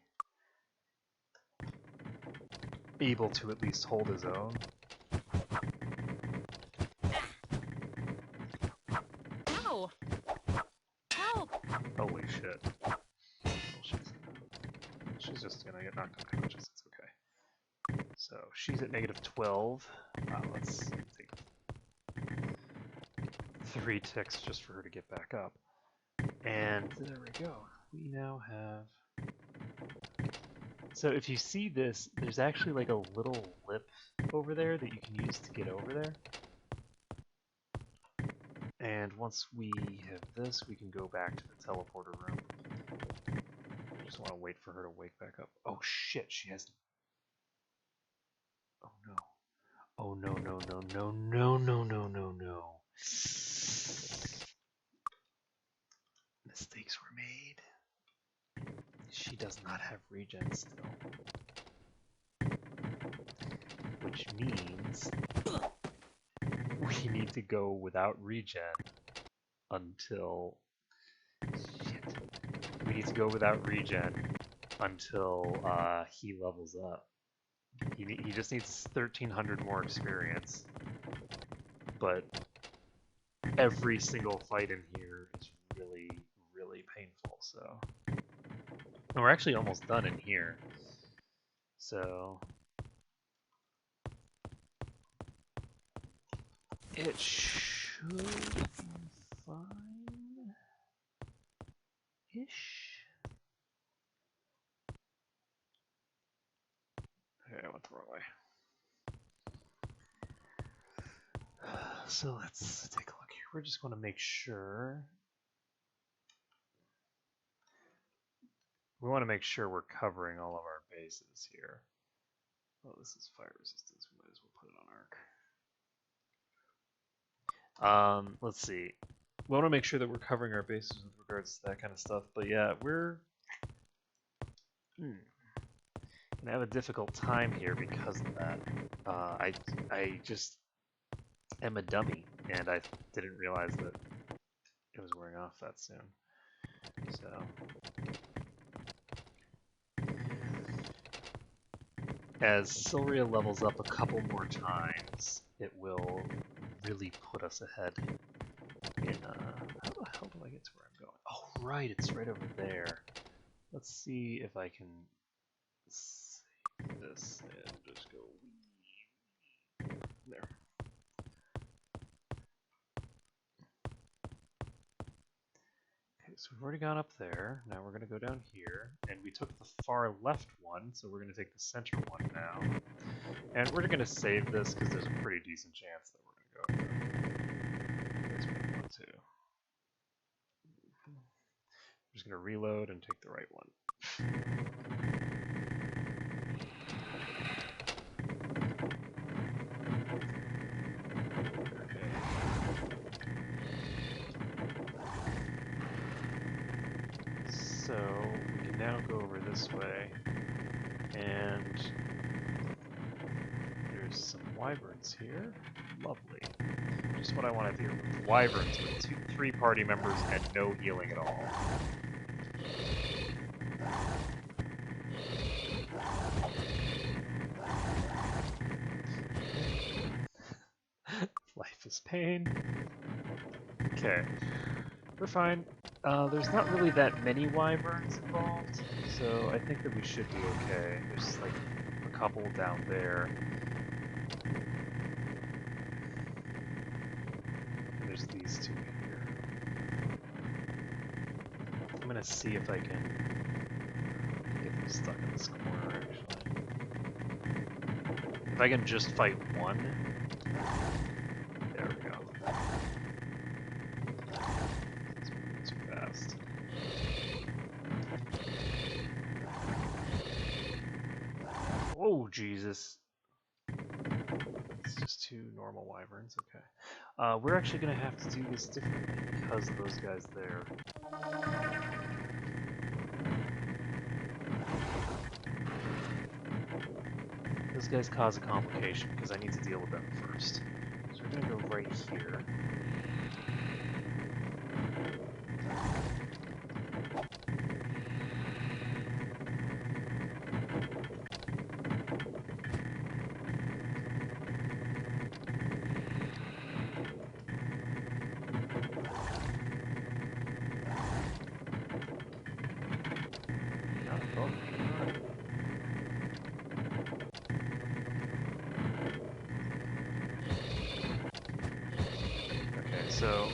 [SPEAKER 2] able to at least hold his own.
[SPEAKER 8] Ow! Help!
[SPEAKER 2] Holy shit. Well, she's just gonna get knocked unconscious, it's okay. So she's at -12. Let's take 3 ticks just for her to get back up. And there we go. We now have... So if you see this, there's actually like a little lip over there that you can use to get over there. And once we have this, we can go back to the teleporter room. I just want to wait for her to wake back up. Oh shit, she has... Oh no. Oh no, no, no, no, no, no, no, no, no. Mistakes were made. She does not have regen still. Which means we need to go without regen until... Shit. We need to go without regen until he levels up. He just needs 1,300 more experience. But every single fight in here is really, really painful, so... And we're actually almost done in here. So... It should be fine-ish. So let's take a look here. We're just going to make sure. We want to make sure we're covering all of our bases here. Oh, this is fire resistance. We might as well put it on arc. Let's see. We want to make sure that we're covering our bases with regards to that kind of stuff. But yeah, we're gonna have a difficult time here because of that. I just am a dummy, and I didn't realize that it was wearing off that soon. So. As Silria levels up a couple more times, it will really put us ahead in, how the hell do I get to where I'm going? Oh, right, it's right over there. Let's see if I can save this and just go there. Okay, so we've already gone up there. Now we're going to go down here, and we took the far left one, so we're going to take the center one now. And we're going to save this because there's a pretty decent chance that we're going to go this one too. I'm just going to reload and take the right one. So we can now go over this way, and there's some wyverns here. Lovely. Just what I want to do. Wyverns with 3 party members and no healing at all. Life is pain. Okay. We're fine. There's not really that many wyverns involved, so I think that we should be okay. There's like a couple down there. And there's these 2 here. I'm gonna see if I can get them stuck in this corner, actually. If I can just fight one. There we go. Oh, Jesus. It's just 2 normal wyverns, okay. We're actually going to have to do this differently because of those guys there. Those guys cause a complication because I need to deal with them first. So we're going to go right here. So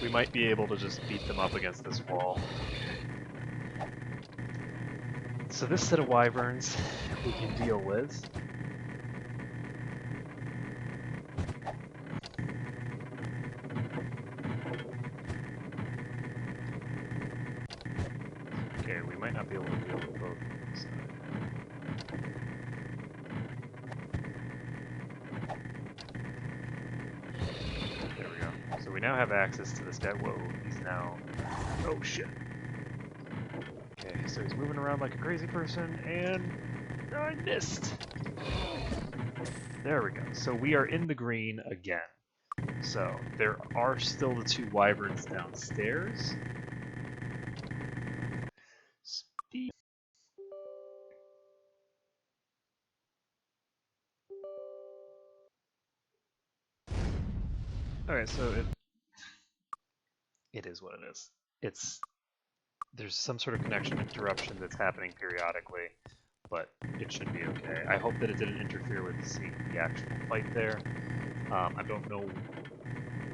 [SPEAKER 2] we might be able to just beat them up against this wall. So this set of wyverns we can deal with. Okay, we might not be able to deal with both of them. So. So we now have access to this guy. Whoa, he's now... Oh, shit. Okay, so he's moving around like a crazy person, and... I missed! There we go. So we are in the green again. So there are still the 2 wyverns downstairs. Speed. Okay, so it is what it is. There's some sort of connection interruption that's happening periodically, but it should be okay. I hope that it didn't interfere with the actual fight there. I don't know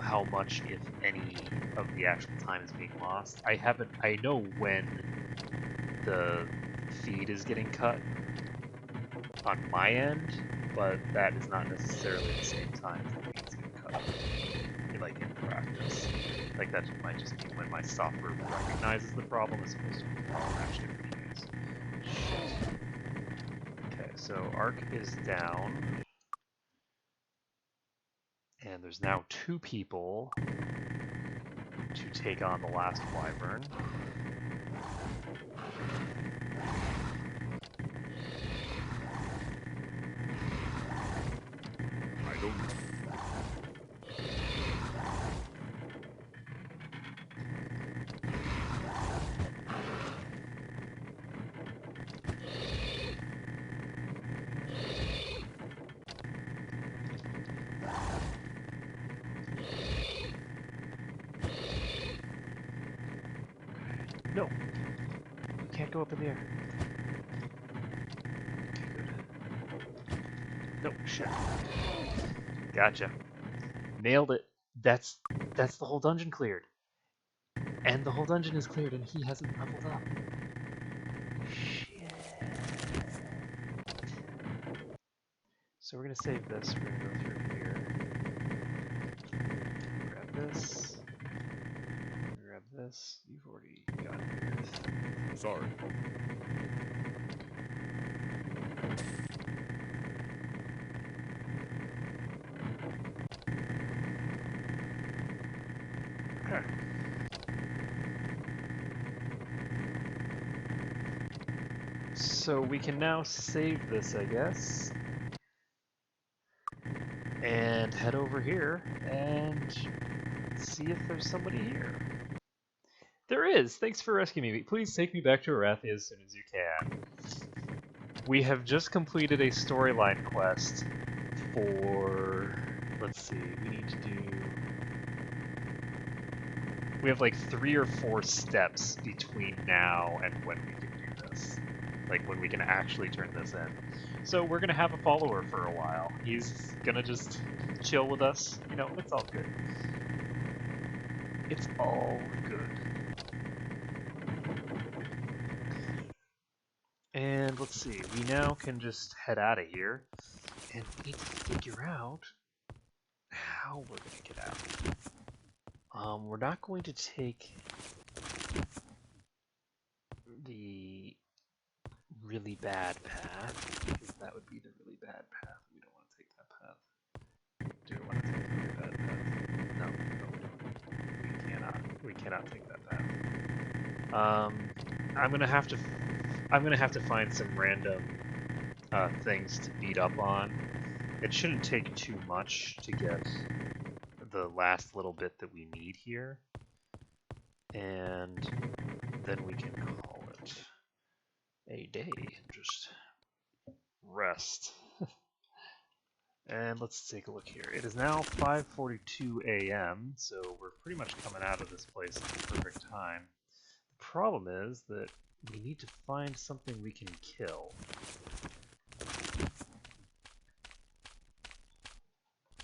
[SPEAKER 2] how much, if any, of the actual time is being lost. I know when the feed is getting cut on my end, but that is not necessarily the same time that it's like in practice. Like that might just be when my software recognizes the problem as opposed to problem actually originates. Okay, so arc is down. And there's now 2 people to take on the last wyvern.
[SPEAKER 12] I don't...
[SPEAKER 2] No! You can't go up in the air. Okay, good. No, shit. Gotcha. Nailed it. That's the whole dungeon cleared. And the whole dungeon is cleared and he hasn't leveled up. Shit. So we're gonna save this. We're gonna go through here. Grab this. Grab this. You've already got it.
[SPEAKER 12] Sorry.
[SPEAKER 2] Okay. So we can now save this, I guess. And head over here and see if there's somebody here. There is! Thanks for rescuing me. Please take me back to Arathi as soon as you can. We have just completed a storyline quest for... Let's see, we need to do... We have like 3 or 4 steps between now and when we can do this. Like when we can actually turn this in. So we're gonna have a follower for a while. He's gonna just chill with us. You know, it's all good. It's all good. And let's see, we now can just head out of here, and we need to figure out how we're gonna get out. We're not going to take the really bad path, because that would be the really bad path. We don't want to take that path. Do we want to take the really bad path? No, we don't. We cannot take that path. I'm gonna have to find some random things to beat up on. It shouldn't take too much to get the last little bit that we need here, and then we can call it a day and just rest. And let's take a look here. It is now 5:42 a.m., so we're pretty much coming out of this place at the perfect time. The problem is that we need to find something we can kill.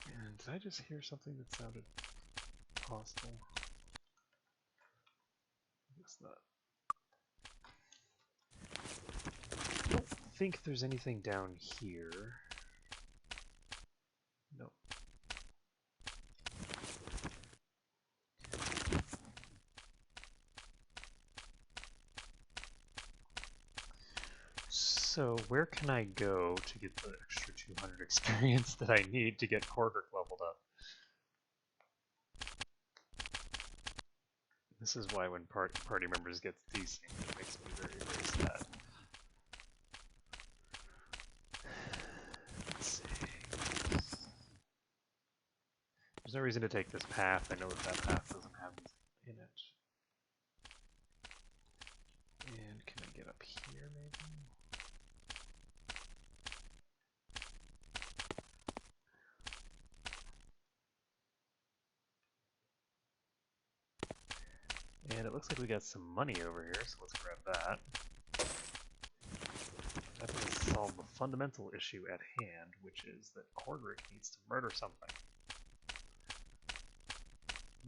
[SPEAKER 2] And did I just hear something that sounded hostile? I guess not. I don't think there's anything down here. Nope. So where can I go to get the extra 200 experience that I need to get Cordric leveled up? This is why when party members get these things, it makes me very, very sad. Let's see. There's no reason to take this path. I know that that path doesn't have anything in it. And can I get up here maybe? And it looks like we got some money over here, so let's grab that. That doesn't solve the fundamental issue at hand, which is that Cordric needs to murder something.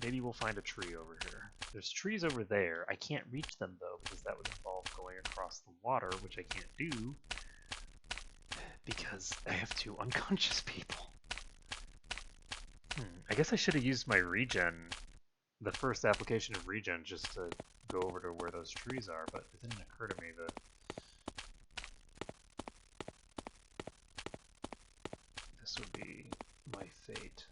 [SPEAKER 2] Maybe we'll find a tree over here. There's trees over there. I can't reach them though, because that would involve going across the water, which I can't do, because I have 2 unconscious people. I guess I should have used my regen, the first application of regen, just to go over to where those trees are, but it didn't occur to me that this would be my fate.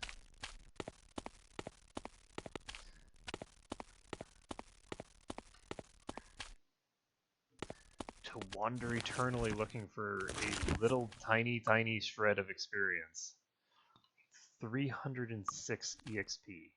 [SPEAKER 2] To wander eternally looking for a little tiny shred of experience. 306 EXP.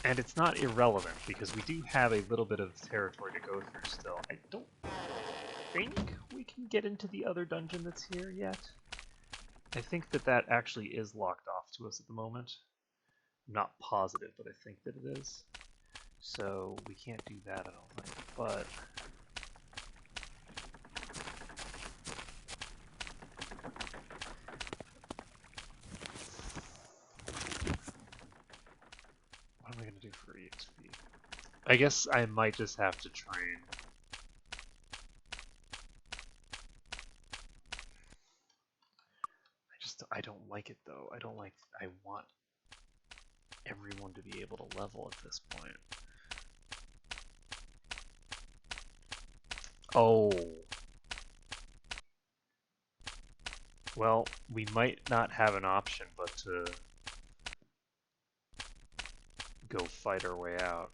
[SPEAKER 2] And it's not irrelevant, because we do have a little bit of territory to go through still. I don't think we can get into the other dungeon that's here yet. I think that that actually is locked off to us at the moment. I'm not positive, but I think that it is. So we can't do that, I don't think. But what am I going to do for EXP? I guess I might just have to train. I don't like it though. I want everyone to be able to level at this point. Oh. Well, we might not have an option but to go fight our way out.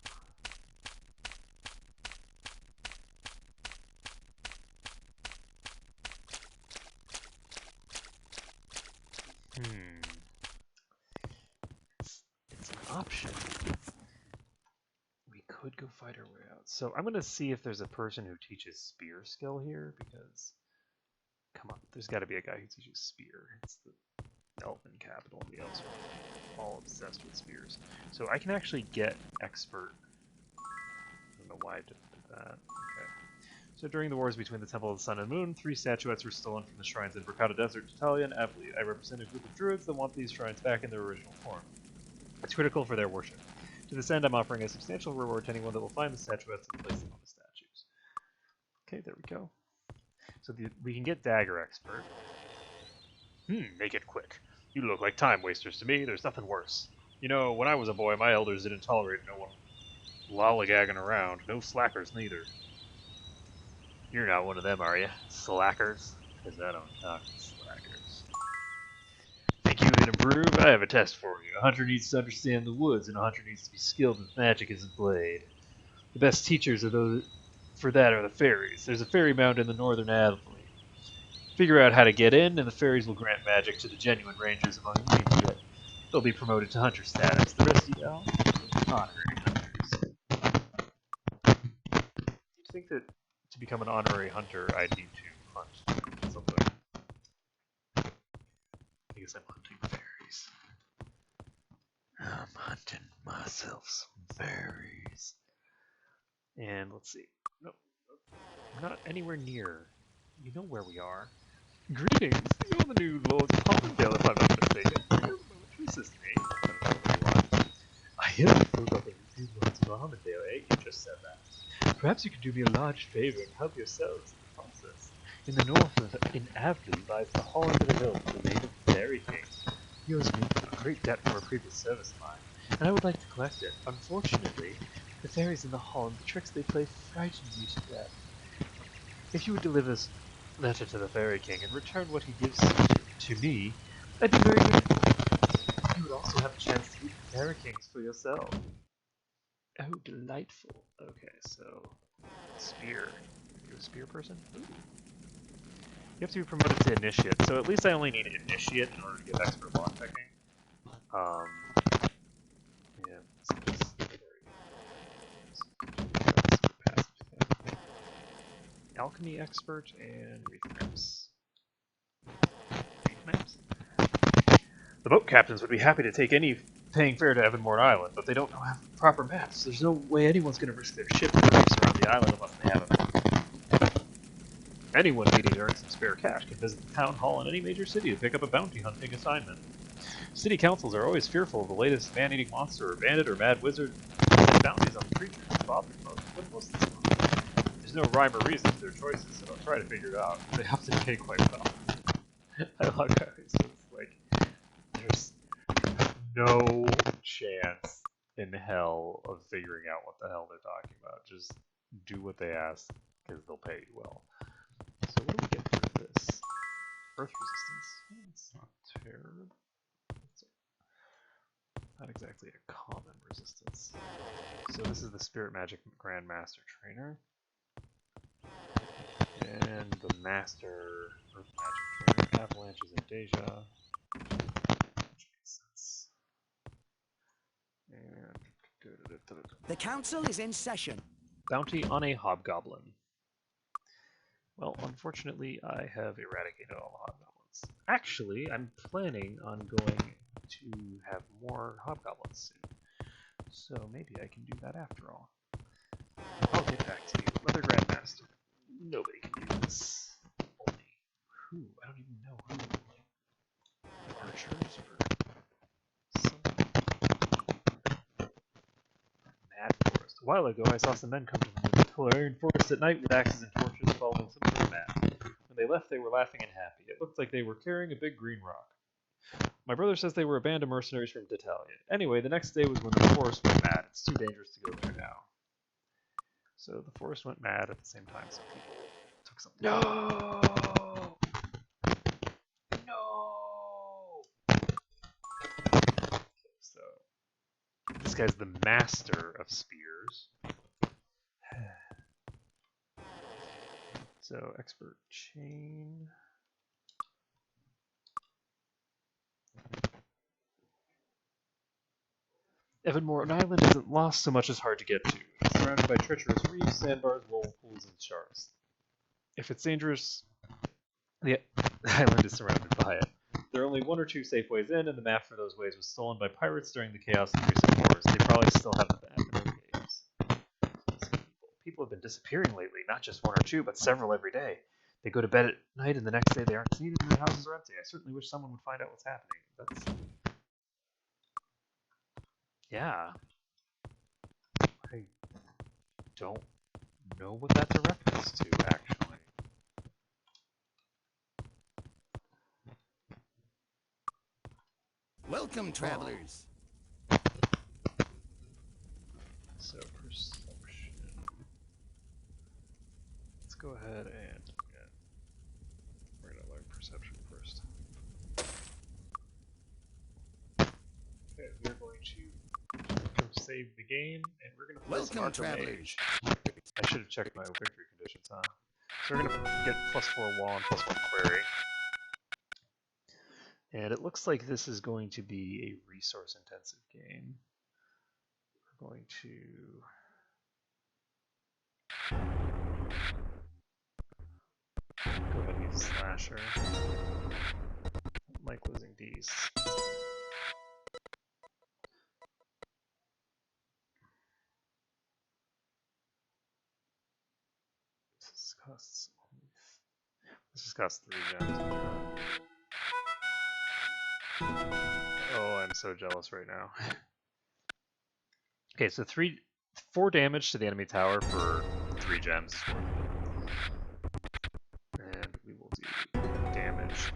[SPEAKER 2] It's an option. We could go fight our way out. So I'm going to see if there's a person who teaches spear skill here, because come on, there's got to be a guy who teaches spear. It's the Elven capital. The elves are all obsessed with spears. So I can actually get expert. I don't know why I did that. Okay. So during the wars between the Temple of the Sun and Moon, 3 statuettes were stolen from the shrines in Bracada Desert, Talia, and Avlee. I represent a group of druids that want these shrines back in their original form. It's critical for their worship. To this end, I'm offering a substantial reward to anyone that will find the statuettes and place them on the statues. Okay, there we go. So we can get Dagger Expert. Make it quick. You look like time wasters to me. There's nothing worse. You know, when I was a boy, my elders didn't tolerate no one lollygagging around. No slackers, neither. You're not one of them, are you? Slackers? Because I don't talk to slackers. Think you can improve? I have a test for you. A hunter needs to understand the woods, and a hunter needs to be skilled with magic as a blade. The best teachers are those for that are the fairies. There's a fairy mound in the northern avlee. Figure out how to get in, and the fairies will grant magic to the genuine rangers among whom you get. They'll be promoted to hunter status. The rest of y'all, honorary hunters. You'd think that to become an honorary hunter, I'd need to hunt something. I guess I'm hunting fairies. I'm hunting myself some fairies. And let's see. Nope. I'm not anywhere near. You know where we are. Greetings! You're the new Lords of Harmondale, if I'm not mistaken. This is me. I hear you folk are the new Lords of Harmondale, eh? You just said that. Perhaps you could do me a large favor and help yourselves in the process. In the north in Avlee lies the Holland of the Hills, the name of the Fairy King. He owes me a great debt for a previous service of mine, and I would like to collect it. Unfortunately, the fairies in the Holland, the tricks they play frighten me to death. If you would deliver this letter to the Fairy King and return what he gives to me, I'd be very grateful. You would also have a chance to meet the Fairy Kings for yourself. Oh, delightful. Okay, so spear. Are you a spear person? Ooh. You have to be promoted to initiate, so at least I only need initiate in order to get expert lockpicking. Yeah. Alchemy expert and reef maps. The boat captains would be happy to take any paying fare to Evanmore Island, but they don't have proper maps. There's no way anyone's going to risk their ship for reefs around the island unless they have a map. Anyone needing to earn some spare cash can visit the town hall in any major city to pick up a bounty hunting assignment. City councils are always fearful of the latest man-eating monster or bandit or mad wizard bounties on creatures bother most, but most of them. There's no rhyme or reason to their choices, so I'll try to figure it out. They often pay quite well. I love how it's just like, there's no chance in hell of figuring out what the hell they're talking about. Just do what they ask, because they'll pay you well. So what do we get for this? Earth resistance. It's not terrible. It's not exactly a common resistance. So this is the Spirit Magic Grandmaster Trainer. And the Master Earth Magic Trainer. Avalanches and Deja. Which makes sense. And
[SPEAKER 18] the council is in session.
[SPEAKER 2] Bounty on a Hobgoblin. Well, unfortunately, I have eradicated all the Hobgoblins. Actually, I'm planning on going to have more Hobgoblins soon. So maybe I can do that after all. I'll get back to you. Leather Grandmaster. Nobody can do this. Only who? I don't even know who. Like, archers or something. Mad Forest. A while ago, I saw some men come from the Tolarian Forest at night with axes and torches following some sort of map. When they left, they were laughing and happy. It looked like they were carrying a big green rock. My brother says they were a band of mercenaries from D'Italia. Anyway, the next day was when the forest went mad. It's too dangerous to go there now. So the forest went mad at the same time, so people took some. No! No! Okay, so this guy's the master of spears. So expert chain. Evanmore, an island isn't lost so much as hard to get to. It's surrounded by treacherous reefs, sandbars, whirlpools, and sharks. If it's dangerous, the island is surrounded by it. There are only one or two safe ways in, and the map for those ways was stolen by pirates during the chaos of the recent wars. They probably still have the map in their caves. People have been disappearing lately, not just one or two, but several every day. They go to bed at night, and the next day they aren't seen, and their houses are empty. I certainly wish someone would find out what's happening. That's... yeah. I don't know what that's a reference to, actually.
[SPEAKER 18] Welcome, travelers.
[SPEAKER 2] So, perception. Let's go ahead and we're going to learn perception first. Okay, we're going to save the game, and we're going to play some travelers. I should have checked my victory conditions, huh? So we're going to get +4 wall and +1 query. And it looks like this is going to be a resource-intensive game. We're going to... go ahead and use Slasher. I don't like losing D's. This just costs 3 gems. Oh, I'm so jealous right now. Okay, so 4 damage to the enemy tower for 3 gems is worth it. And we will do damage.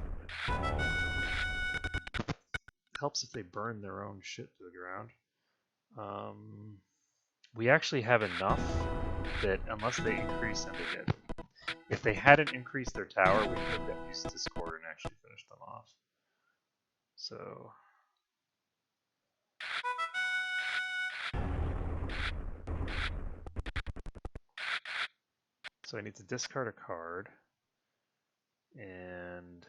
[SPEAKER 2] Helps if they burn their own shit to the ground. We actually have enough that unless they increase them, they get. If they hadn't increased their tower, we could have used Discord and actually finished them off. So. So I need to discard a card, and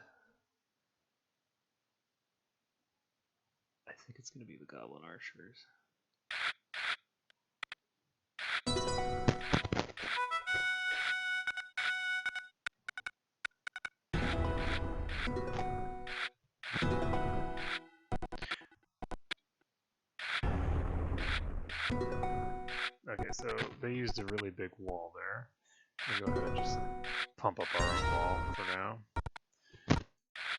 [SPEAKER 2] I think it's going to be the Goblin Archers. Okay, so they used a really big wall there. We'll go ahead and just pump up our own wall for now.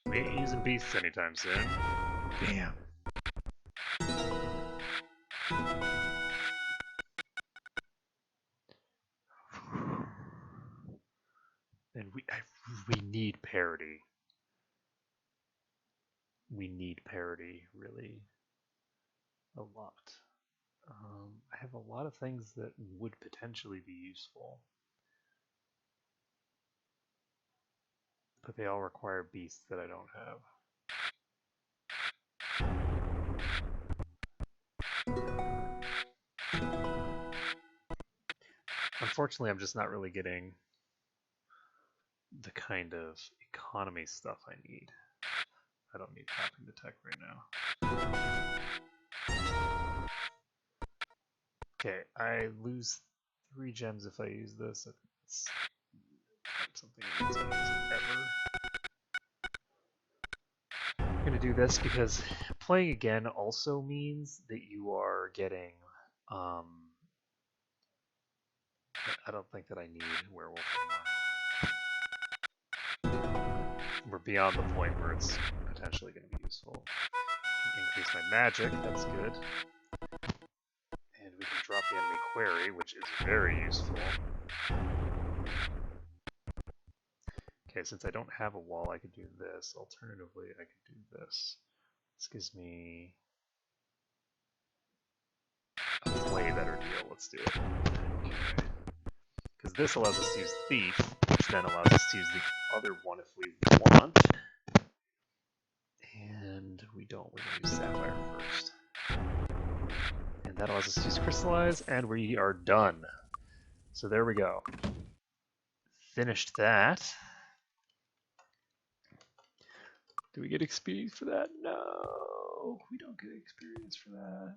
[SPEAKER 2] We ain't using beasts anytime soon. Damn. And we need parity. We need parity, really, a lot. I have a lot of things that would potentially be useful, but they all require beasts that I don't have. Unfortunately, I'm just not really getting the kind of economy stuff I need. I don't need tapping the tech right now. Okay, I lose 3 gems if I use this. I think that's not something I need to use ever. I'm going to do this because playing again also means that you are getting... I don't think that I need werewolf anymore. We're beyond the point where it's potentially going to be useful. Increase my magic, that's good. And we can drop the enemy query, which is very useful. Okay, since I don't have a wall, I could do this. Alternatively, I could do this. This gives me a way better deal. Let's do it. Okay. Because this allows us to use Thief, which then allows us to use the other one if we want. And we don't. We're going to use Sapphire first. And that allows us to use Crystallize, and we are done. So there we go. Finished that. Do we get experience for that? No, we don't get experience for that.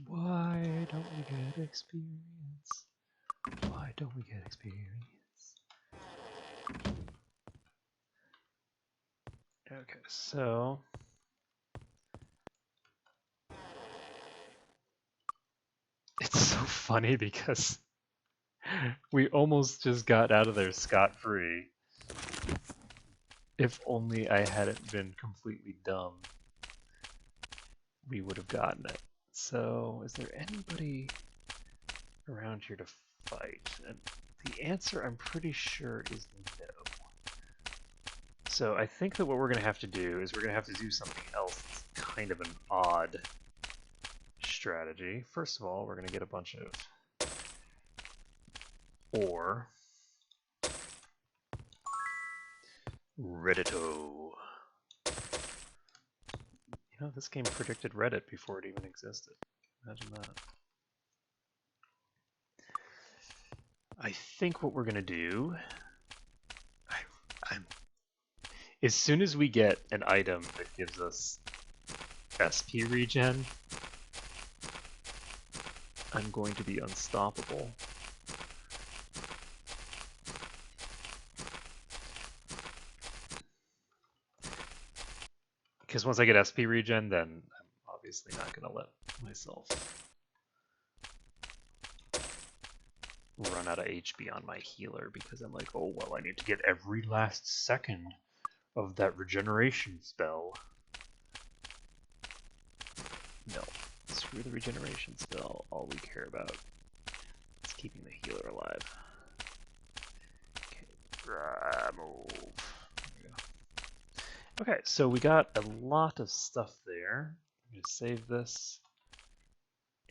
[SPEAKER 2] Why don't we get experience? Why don't we get experience? Okay, so... It's so funny because we almost just got out of there scot-free. If only I hadn't been completely dumb, we would have gotten it. So, is there anybody around here to fight? And the answer, I'm pretty sure, is no. So I think that what we're going to have to do is we're going to have to do something else that's kind of an odd strategy. First of all, we're going to get a bunch of ore. Reddito. You know, this game predicted Reddit before it even existed. Imagine that. I think what we're going to do... As soon as we get an item that gives us SP regen, I'm going to be unstoppable. Because once I get SP regen, then I'm obviously not going to let myself run out of HP on my healer, because I'm like, oh, well, I need to get every last second of that regeneration spell. No, screw the regeneration spell. All we care about is keeping the healer alive. Okay, move. There we go. Okay, so we got a lot of stuff there. I'm going to save this,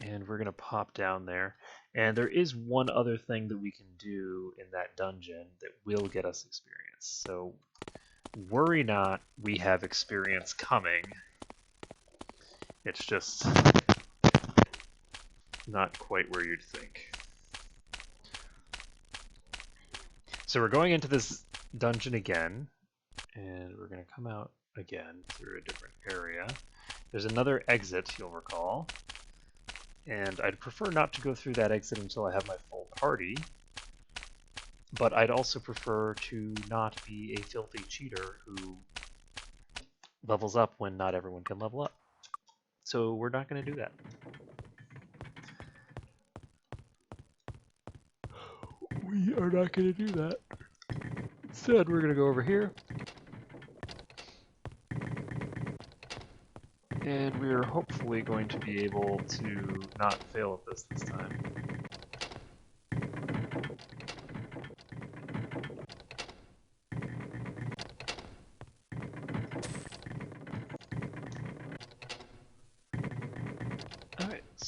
[SPEAKER 2] and we're going to pop down there. And there is one other thing that we can do in that dungeon that will get us experience. So worry not, we have experience coming. It's just not quite where you'd think. So we're going into this dungeon again, and we're going to come out again through a different area. There's another exit, you'll recall, and I'd prefer not to go through that exit until I have my full party, but I'd also prefer to not be a filthy cheater who levels up when not everyone can level up. So we're not going to do that. We are not going to do that. Instead, we're going to go over here. And we're hopefully going to be able to not fail at this time.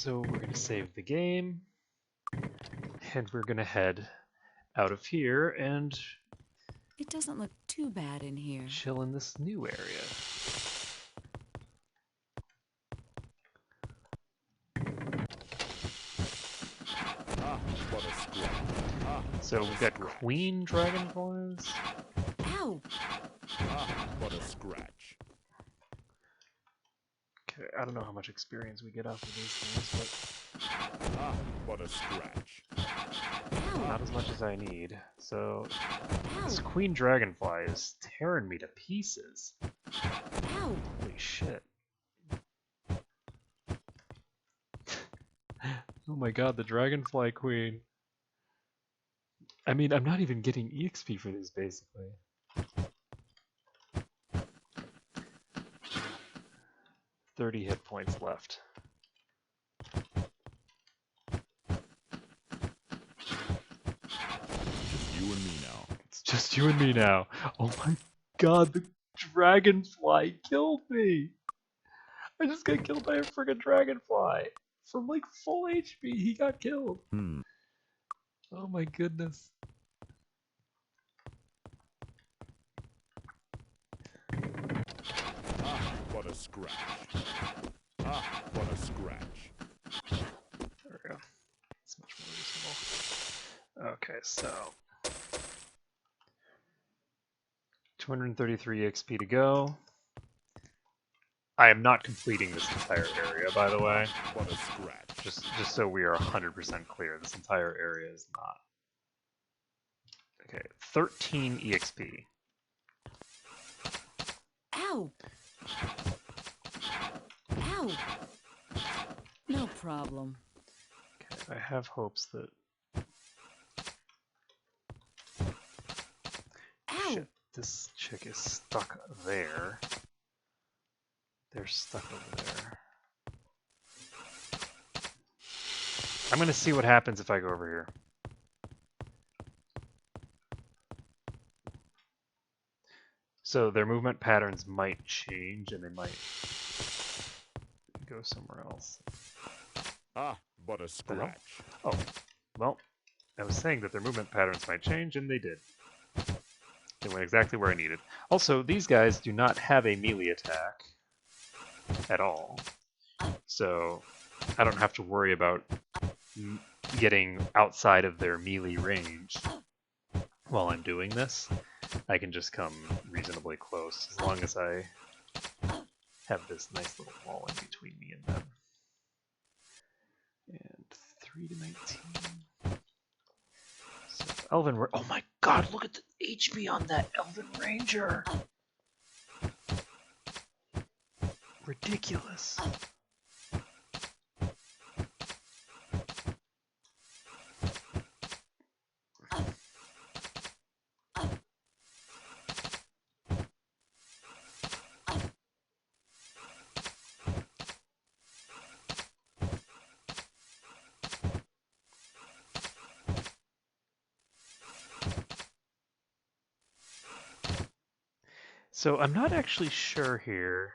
[SPEAKER 2] So we're going to save the game, and we're going to head out of here and
[SPEAKER 16] It doesn't look too bad in here.
[SPEAKER 2] chill in this new area.
[SPEAKER 12] What a scratch.
[SPEAKER 2] So we've got queen dragonflies.
[SPEAKER 16] Ow!
[SPEAKER 12] What a scratch.
[SPEAKER 2] Okay, I don't know how much experience we get off of these things,
[SPEAKER 12] What a scratch.
[SPEAKER 2] but not as much as I need. So this queen dragonfly is tearing me to pieces.
[SPEAKER 16] Ow!
[SPEAKER 2] Holy shit. Oh my god, the dragonfly queen. I mean, I'm not even getting EXP for these, basically. $30 hit points left.
[SPEAKER 12] Just you and me now.
[SPEAKER 2] It's just you and me now. Oh my god, the dragonfly killed me! I just got killed by a friggin' dragonfly! From like full HP, he got killed! Oh my goodness.
[SPEAKER 12] What a scratch. What a scratch.
[SPEAKER 2] There we go. It's much more reasonable. Okay, so 233 XP to go. I am not completing this entire area, by the way.
[SPEAKER 12] What a scratch.
[SPEAKER 2] Just so we are 100% clear, this entire area is not. Okay, 13 EXP.
[SPEAKER 16] Ow! Ow! No problem.
[SPEAKER 2] Okay, I have hopes that...
[SPEAKER 16] Ow!
[SPEAKER 2] Shit, this chick is stuck there. They're stuck over there. I'm gonna see what happens if I go over here. So their movement patterns might change and they might go somewhere else.
[SPEAKER 12] What a scratch.
[SPEAKER 2] Oh, well, I was saying that their movement patterns might change, and they did. They went exactly where I needed. Also, these guys do not have a melee attack at all. So I don't have to worry about getting outside of their melee range while I'm doing this. I can just come reasonably close as long as I have this nice little wall in between me and them. And 3 to 19. So Elven, oh my god, look at the HP on that Elven Ranger! Ridiculous. So I'm not actually sure here.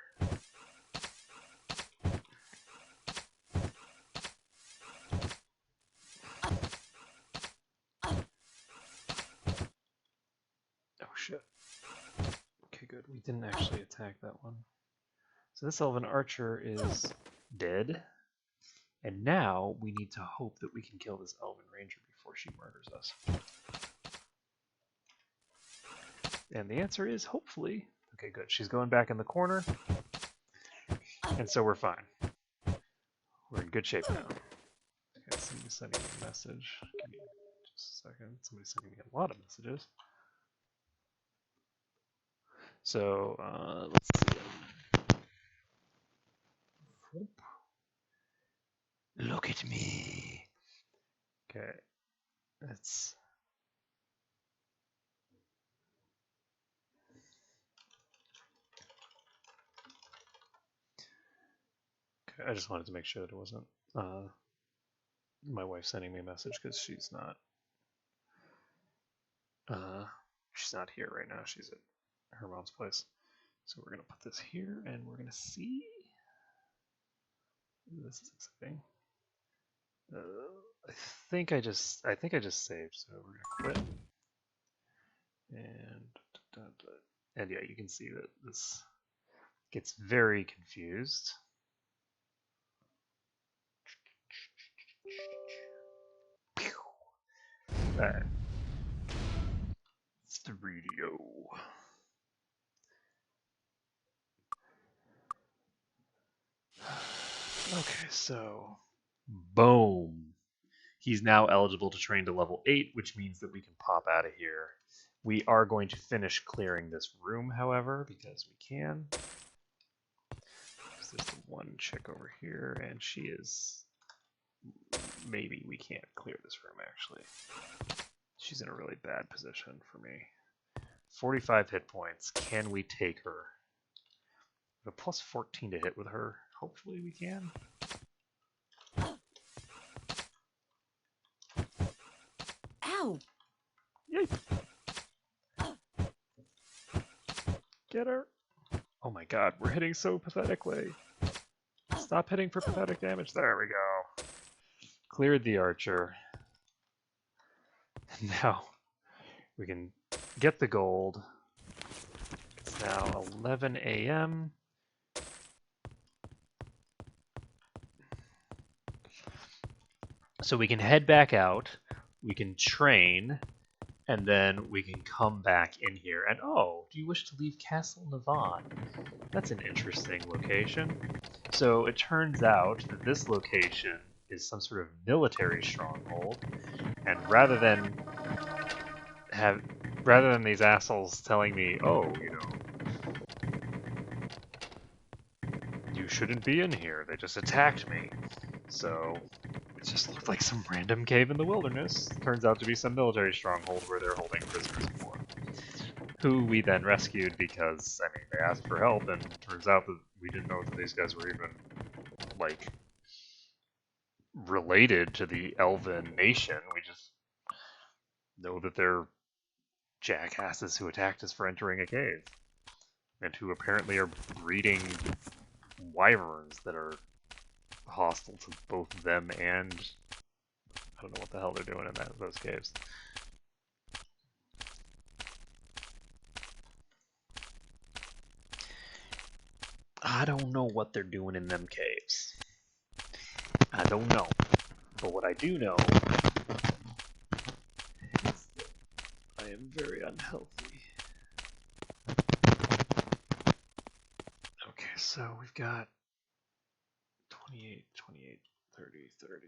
[SPEAKER 2] Oh shit. Okay, good. We didn't actually attack that one. So this Elven Archer is dead. And now we need to hope that we can kill this Elven Ranger before she murders us. And the answer is hopefully. Okay, good. She's going back in the corner. And so we're fine. We're in good shape now. Okay, somebody's sending me a message. Give me just a second. Somebody's sending me a lot of messages. So, let's see. Look at me. Okay. That's... Okay, I just wanted to make sure that it wasn't my wife sending me a message because she's not here right now. She's at her mom's place. So we're gonna put this here and we're gonna see. This is exciting. I think I just saved, so we're gonna quit. And yeah, you can see that this gets very confused. Alright. It's the radio. Okay, so boom. He's now eligible to train to level 8, which means that we can pop out of here. We are going to finish clearing this room, however, because we can. There's the one chick over here, and she is... Maybe we can't clear this room, actually. She's in a really bad position for me. 45 hit points. Can we take her? A plus 14 to hit with her. Hopefully we can.
[SPEAKER 16] Ow!
[SPEAKER 2] Yay! Get her! Oh my god, we're hitting so pathetically. Stop hitting for pathetic damage. There we go. Cleared the archer. Now we can get the gold. It's now 11 a.m. So we can head back out, we can train, and then we can come back in here. And oh, do you wish to leave Castle Navan? That's an interesting location. So it turns out that this location is some sort of military stronghold, and rather than these assholes telling me, oh, you know, you shouldn't be in here, they just attacked me. So it just looked like some random cave in the wilderness. Turns out to be some military stronghold where they're holding prisoners of war, who we then rescued because, I mean, they asked for help, and it turns out that we didn't know that these guys were even, like, related to the Elven nation. We just know that they're jackasses who attacked us for entering a cave, and who apparently are breeding wyverns that are hostile to both them and I don't know what the hell they're doing in those caves. I don't know what they're doing in them caves. I don't know. But what I do know is that I am very unhealthy. Okay, so we've got 28, 28, 30, 33.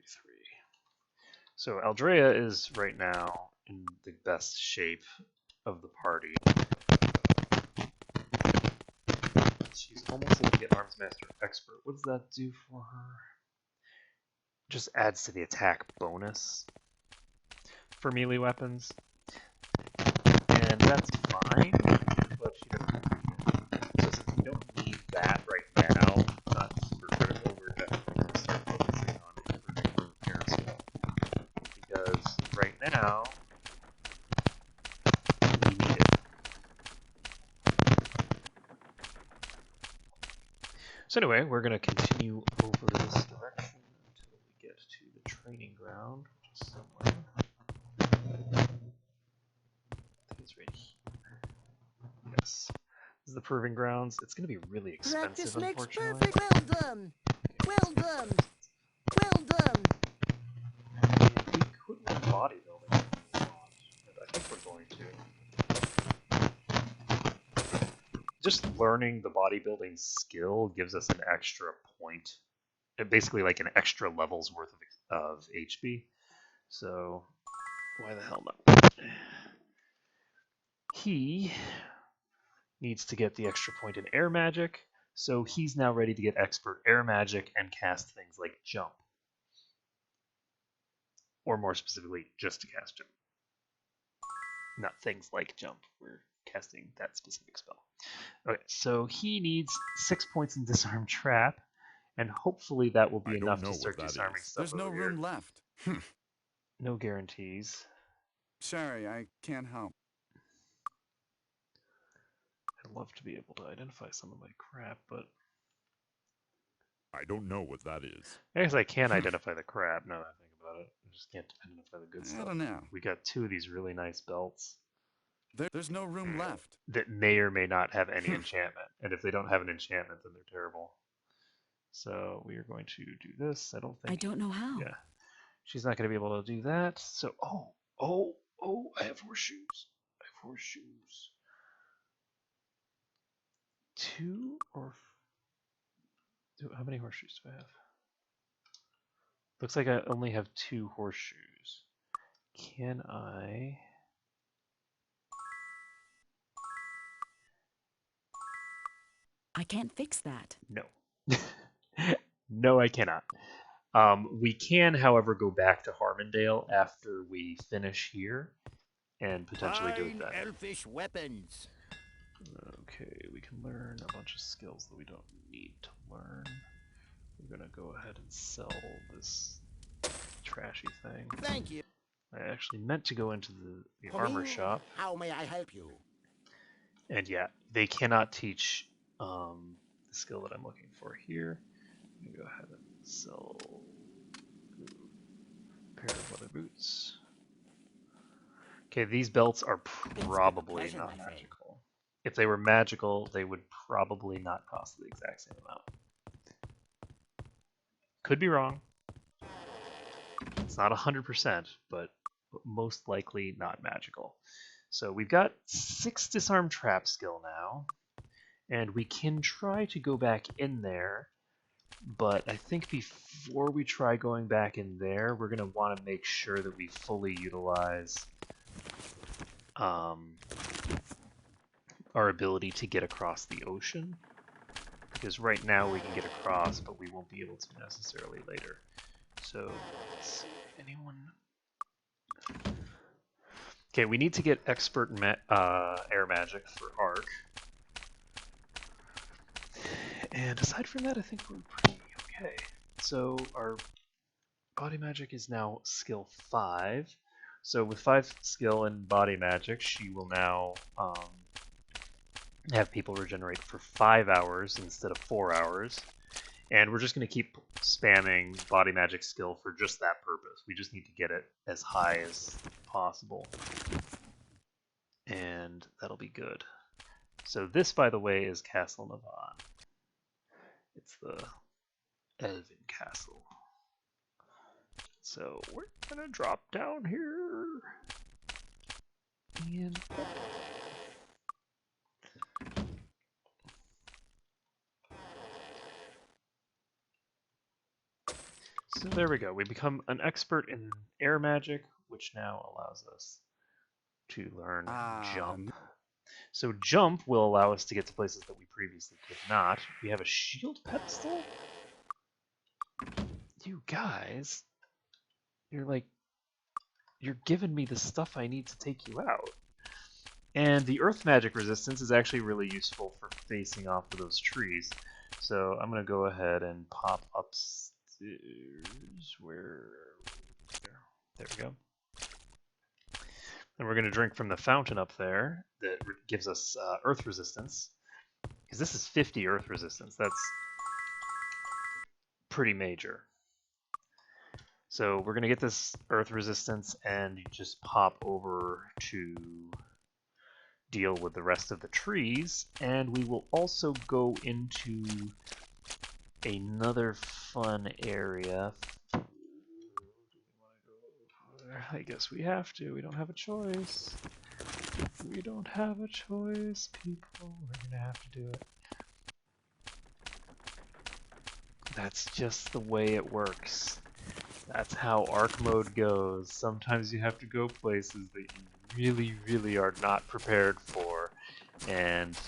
[SPEAKER 2] So Aldrea is right now in the best shape of the party. She's almost able to get Arms Master Expert. What does that do for her? Just adds to the attack bonus for melee weapons. And that's fine, but she doesn't need it. So since we don't need that right now, not super critical, we're definitely going to start focusing on improving repair skill. Because right now, we need it. So anyway, we're going to continue over this direction until we get to the training ground, which is somewhere. I think it's right here. Yes. This is the proving grounds. It's going to be really expensive,
[SPEAKER 10] Practice makes
[SPEAKER 2] unfortunately.
[SPEAKER 10] perfect. Well done. Well done. Well done.
[SPEAKER 2] We could learn bodybuilding if we want, and I think we're going to. Just learning the bodybuilding skill gives us an extra point. Basically like an extra level's worth of HP. So, why the hell not? He needs to get the extra point in air magic, so he's now ready to get expert air magic and cast things like jump. Or more specifically, just to cast jump. Not things like jump. We're casting that specific spell. Okay, so he needs 6 points in disarm trap, and hopefully that will be enough to start disarming stuff.
[SPEAKER 15] There's no room left.
[SPEAKER 2] No guarantees.
[SPEAKER 15] Sorry, I can't help.
[SPEAKER 2] I'd love to be able to identify some of my crap, but
[SPEAKER 12] I don't know what that is.
[SPEAKER 2] I guess I can identify the crap now that I think about it. I just can't depend enough on the good stuff.
[SPEAKER 15] I don't know.
[SPEAKER 2] We got 2 of these really nice belts
[SPEAKER 15] There's no room left.
[SPEAKER 2] that may or may not have any enchantment. And if they don't have an enchantment, then they're terrible. So we are going to do this. I don't
[SPEAKER 16] know how.
[SPEAKER 2] Yeah. She's not going to be able to do that. So, oh, I have horseshoes. Two or... How many horseshoes do I have? Looks like I only have 2 horseshoes. Can I...
[SPEAKER 16] I can't fix that.
[SPEAKER 2] No. No, I cannot. We can, however, go back to Harmondale after we finish here and potentially do it then.
[SPEAKER 5] Elfish weapons.
[SPEAKER 2] Okay, we can learn a bunch of skills that we don't need to learn. We're gonna go ahead and sell this trashy thing.
[SPEAKER 5] Thank you.
[SPEAKER 2] I actually meant to go into the armor shop.
[SPEAKER 5] How may I help you?
[SPEAKER 2] And yeah, they cannot teach the skill that I'm looking for here. I'm gonna go ahead and sell a pair of leather boots. Okay, these belts are probably not magical. If they were magical, they would probably not cost the exact same amount. Could be wrong. It's not 100%, but most likely not magical. So we've got 6 disarm trap skill now, and we can try to go back in there, but I think before we try going back in there, we're going to want to make sure that we fully utilize our ability to get across the ocean. Because right now we can get across, but we won't be able to necessarily later. So, let's see, anyone... Okay, we need to get expert air magic for Arc. And aside from that, I think we're pretty okay. So our body magic is now skill 5. So with 5 skill in body magic, she will now have people regenerate for 5 hours instead of 4 hours. And we're just going to keep spamming body magic skill for just that purpose. We just need to get it as high as possible. And that'll be good. So this, by the way, is Castle Navan. It's the Elven Castle. So we're going to drop down here. And... So there we go. We become an expert in air magic, which now allows us to learn jump. So jump will allow us to get to places that we previously could not. We have a shield pedestal? You guys, you're giving me the stuff I need to take you out. And the earth magic resistance is actually really useful for facing off of those trees. So I'm going to go ahead and pop upstairs. There we go. And we're going to drink from the fountain up there that gives us earth resistance. Because this is 50 earth resistance. That's pretty major. So we're going to get this earth resistance and just pop over to deal with the rest of the trees. And we will also go into another fun area. I guess we have to. We don't have a choice. We don't have a choice, people. We're gonna have to do it. That's just the way it works. That's how Arc mode goes. Sometimes you have to go places that you really, really are not prepared for. And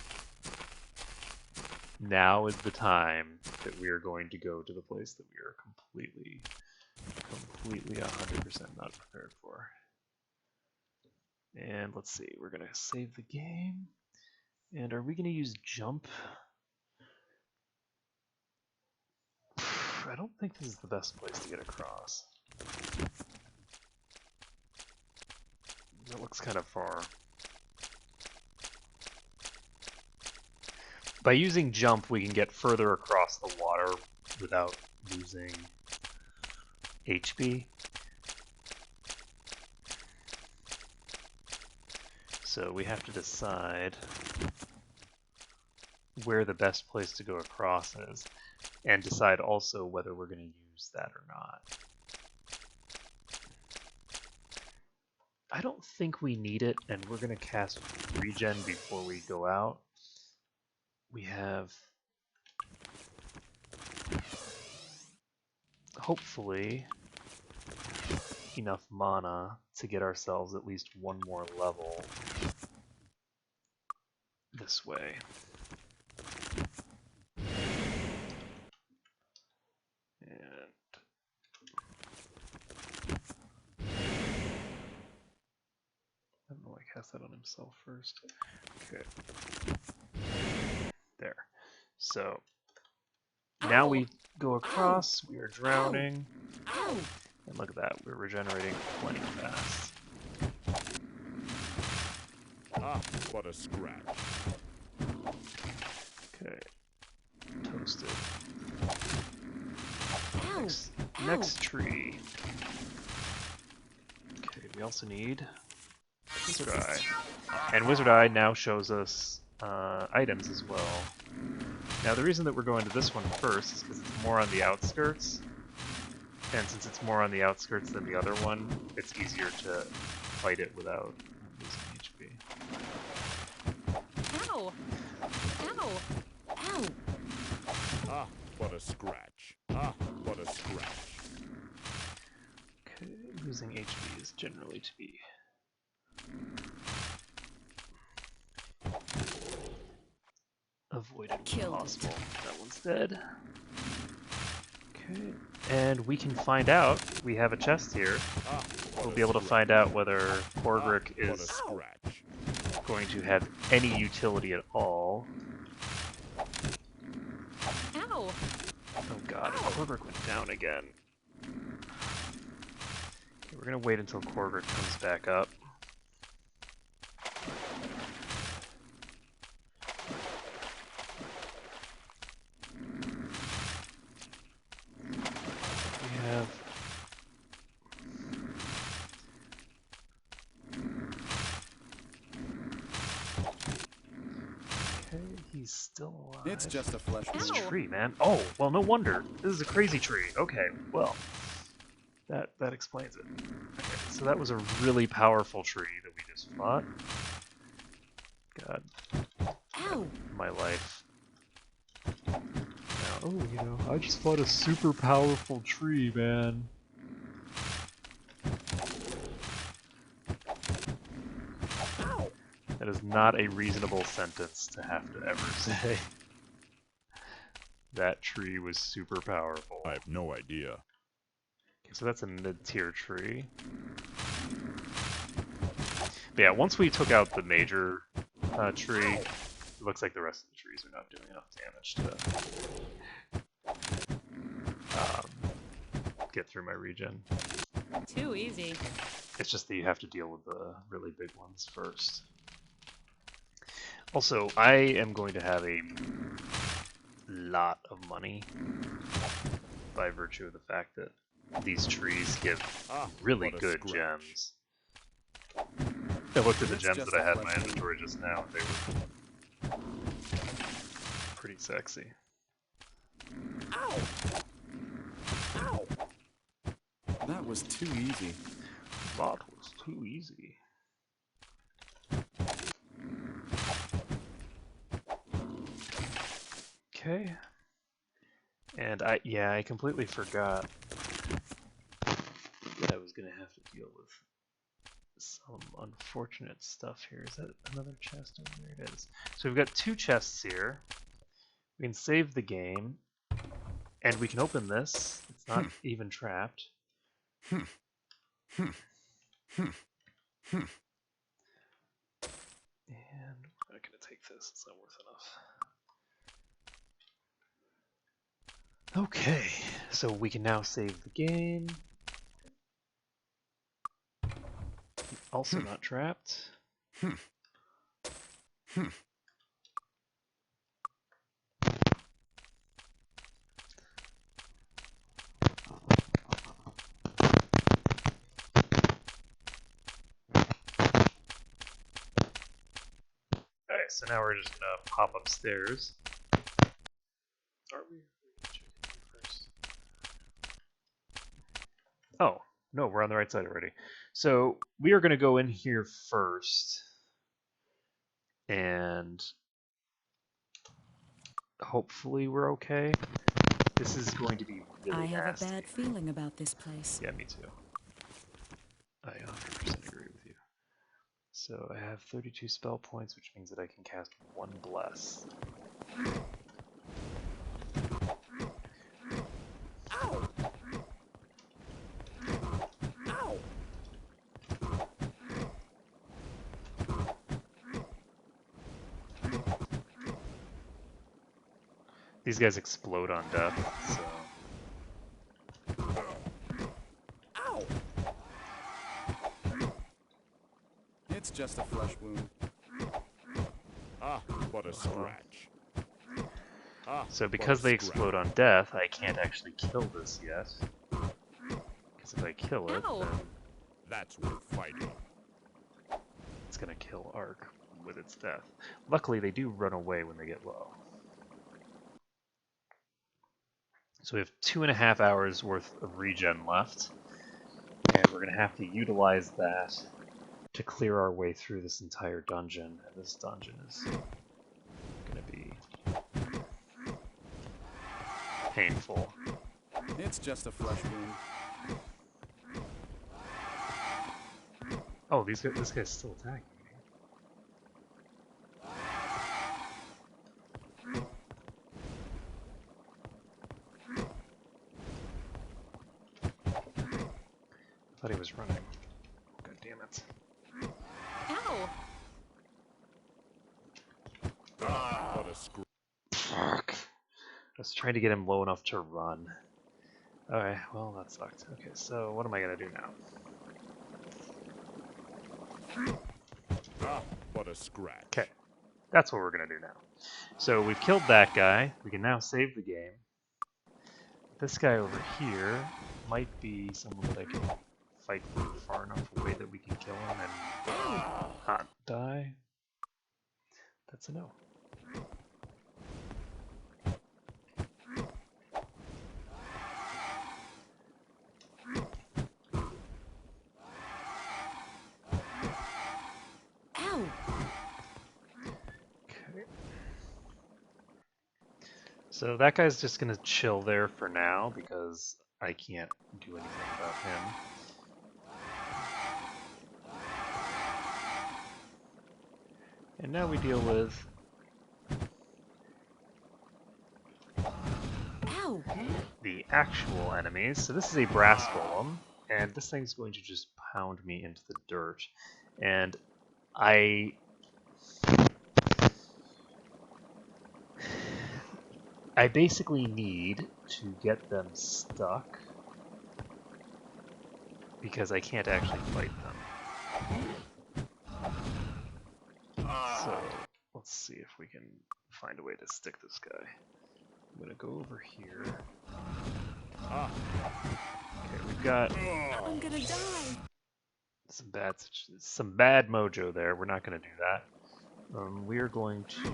[SPEAKER 2] now is the time that we are going to go to the place that we are completely 100% not prepared for. And let's see, we're going to save the game. And are we going to use jump? I don't think this is the best place to get across. That looks kind of far. By using jump, we can get further across the water without losing HP. So we have to decide where the best place to go across is, and decide also whether we're going to use that or not. I don't think we need it, and we're going to cast regen before we go out. We have, hopefully, enough mana to get ourselves at least one more level this way. And I don't know why I cast that on himself first. Okay. There. So now we go across, we are drowning. And look at that, we're regenerating plenty fast.
[SPEAKER 12] Ah, what a scratch.
[SPEAKER 2] Okay. Toasted. Next tree. Okay, we also need Wizard Eye. And Wizard Eye now shows us items as well. Now the reason that we're going to this one first is because it's more on the outskirts. And since it's more on the outskirts than the other one, it's easier to fight it without losing HP.
[SPEAKER 9] Ow! Ow! Ow!
[SPEAKER 12] Ah, what a scratch. Ah, what a scratch.
[SPEAKER 2] Okay, losing HP is generally to be avoided when possible. That one's dead. Okay, and we can find out. We have a chest here. We'll be able to find out whether Korgrick is going to have any utility at all.
[SPEAKER 9] Ow!
[SPEAKER 2] Oh god, Korgrick went down again. Okay, we're gonna wait until Korgrick comes back up. We have... Okay, he's still alive.
[SPEAKER 15] It's just a flesh wound.
[SPEAKER 2] This tree, man. Oh, well, no wonder. This is a crazy tree. Okay, well, that explains it. Okay, so that was a really powerful tree that we just fought. God.
[SPEAKER 9] Ow!
[SPEAKER 2] My life. Now, oh, you know, I just fought a super powerful tree, man. That is not a reasonable sentence to have to ever say. That tree was super powerful.
[SPEAKER 12] I have no idea.
[SPEAKER 2] Okay, so that's a mid-tier tree. But yeah, once we took out the major tree, it looks like the rest of the trees are not doing enough damage to get through my regen.
[SPEAKER 9] Too easy.
[SPEAKER 2] It's just that you have to deal with the really big ones first. Also, I am going to have a lot of money by virtue of the fact that these trees give really good gems. I looked at the gems that I had in my inventory just now, and they were pretty sexy.
[SPEAKER 15] Ow! Ow! That was too easy.
[SPEAKER 2] That was too easy. Okay. And I completely forgot that I was gonna have to deal with some unfortunate stuff here. Is that another chest? Oh, there it is. So we've got two chests here. We can save the game, and we can open this. It's not even trapped. And we're not gonna take this. It's not worth enough. Okay, so we can now save the game. Also not trapped. so now we're just gonna pop upstairs. Aren't we? First. Oh, no, we're on the right side already. So we are gonna go in here first. And hopefully we're okay. This is going to be really
[SPEAKER 16] I have
[SPEAKER 2] nasty.
[SPEAKER 16] a bad feeling about this place.
[SPEAKER 2] Yeah, me too. I 100% agree with you. So I have 32 spell points, which means that I can cast 1 bless.
[SPEAKER 5] Ow! Ow!
[SPEAKER 2] These guys explode on death, so...
[SPEAKER 5] Ow!
[SPEAKER 15] It's just a flesh wound.
[SPEAKER 12] Ah, what a scratch. Ah,
[SPEAKER 2] so because they explode on death, I can't actually kill this yet. Because if I kill it, then...
[SPEAKER 12] That's worth fighting.
[SPEAKER 2] It's gonna kill Ark with its death. Luckily, they do run away when they get low. So we have 2.5 hours worth of regen left, and we're going to have to utilize that to clear our way through this entire dungeon. And this dungeon is going to be painful.
[SPEAKER 15] It's just a flesh wound.
[SPEAKER 2] Oh, this guy's still attacking me. I thought he was running. God damn it.
[SPEAKER 9] Ow!
[SPEAKER 12] Ah, what a screw.
[SPEAKER 2] Fuck. I was trying to get him low enough to run. Alright, well that sucked. Okay, so what am I gonna do now?
[SPEAKER 12] Ah, what a scratch.
[SPEAKER 2] Okay, that's what we're gonna do now. So we've killed that guy. We can now save the game. This guy over here might be someone that I can fight far enough away that we can kill him and not die. That's a no.
[SPEAKER 16] Ow!
[SPEAKER 2] Okay. So that guy's just gonna chill there for now because I can't do anything about him. And now we deal with
[SPEAKER 16] Ow!
[SPEAKER 2] the actual enemies. So this is a brass golem, and this thing's going to just pound me into the dirt. And I basically need to get them stuck because I can't actually fight them. So let's see if we can find a way to stick this guy. I'm gonna go over here. Okay, we've got
[SPEAKER 16] I'm gonna die.
[SPEAKER 2] some bad mojo there. We're not gonna do that. We are going to.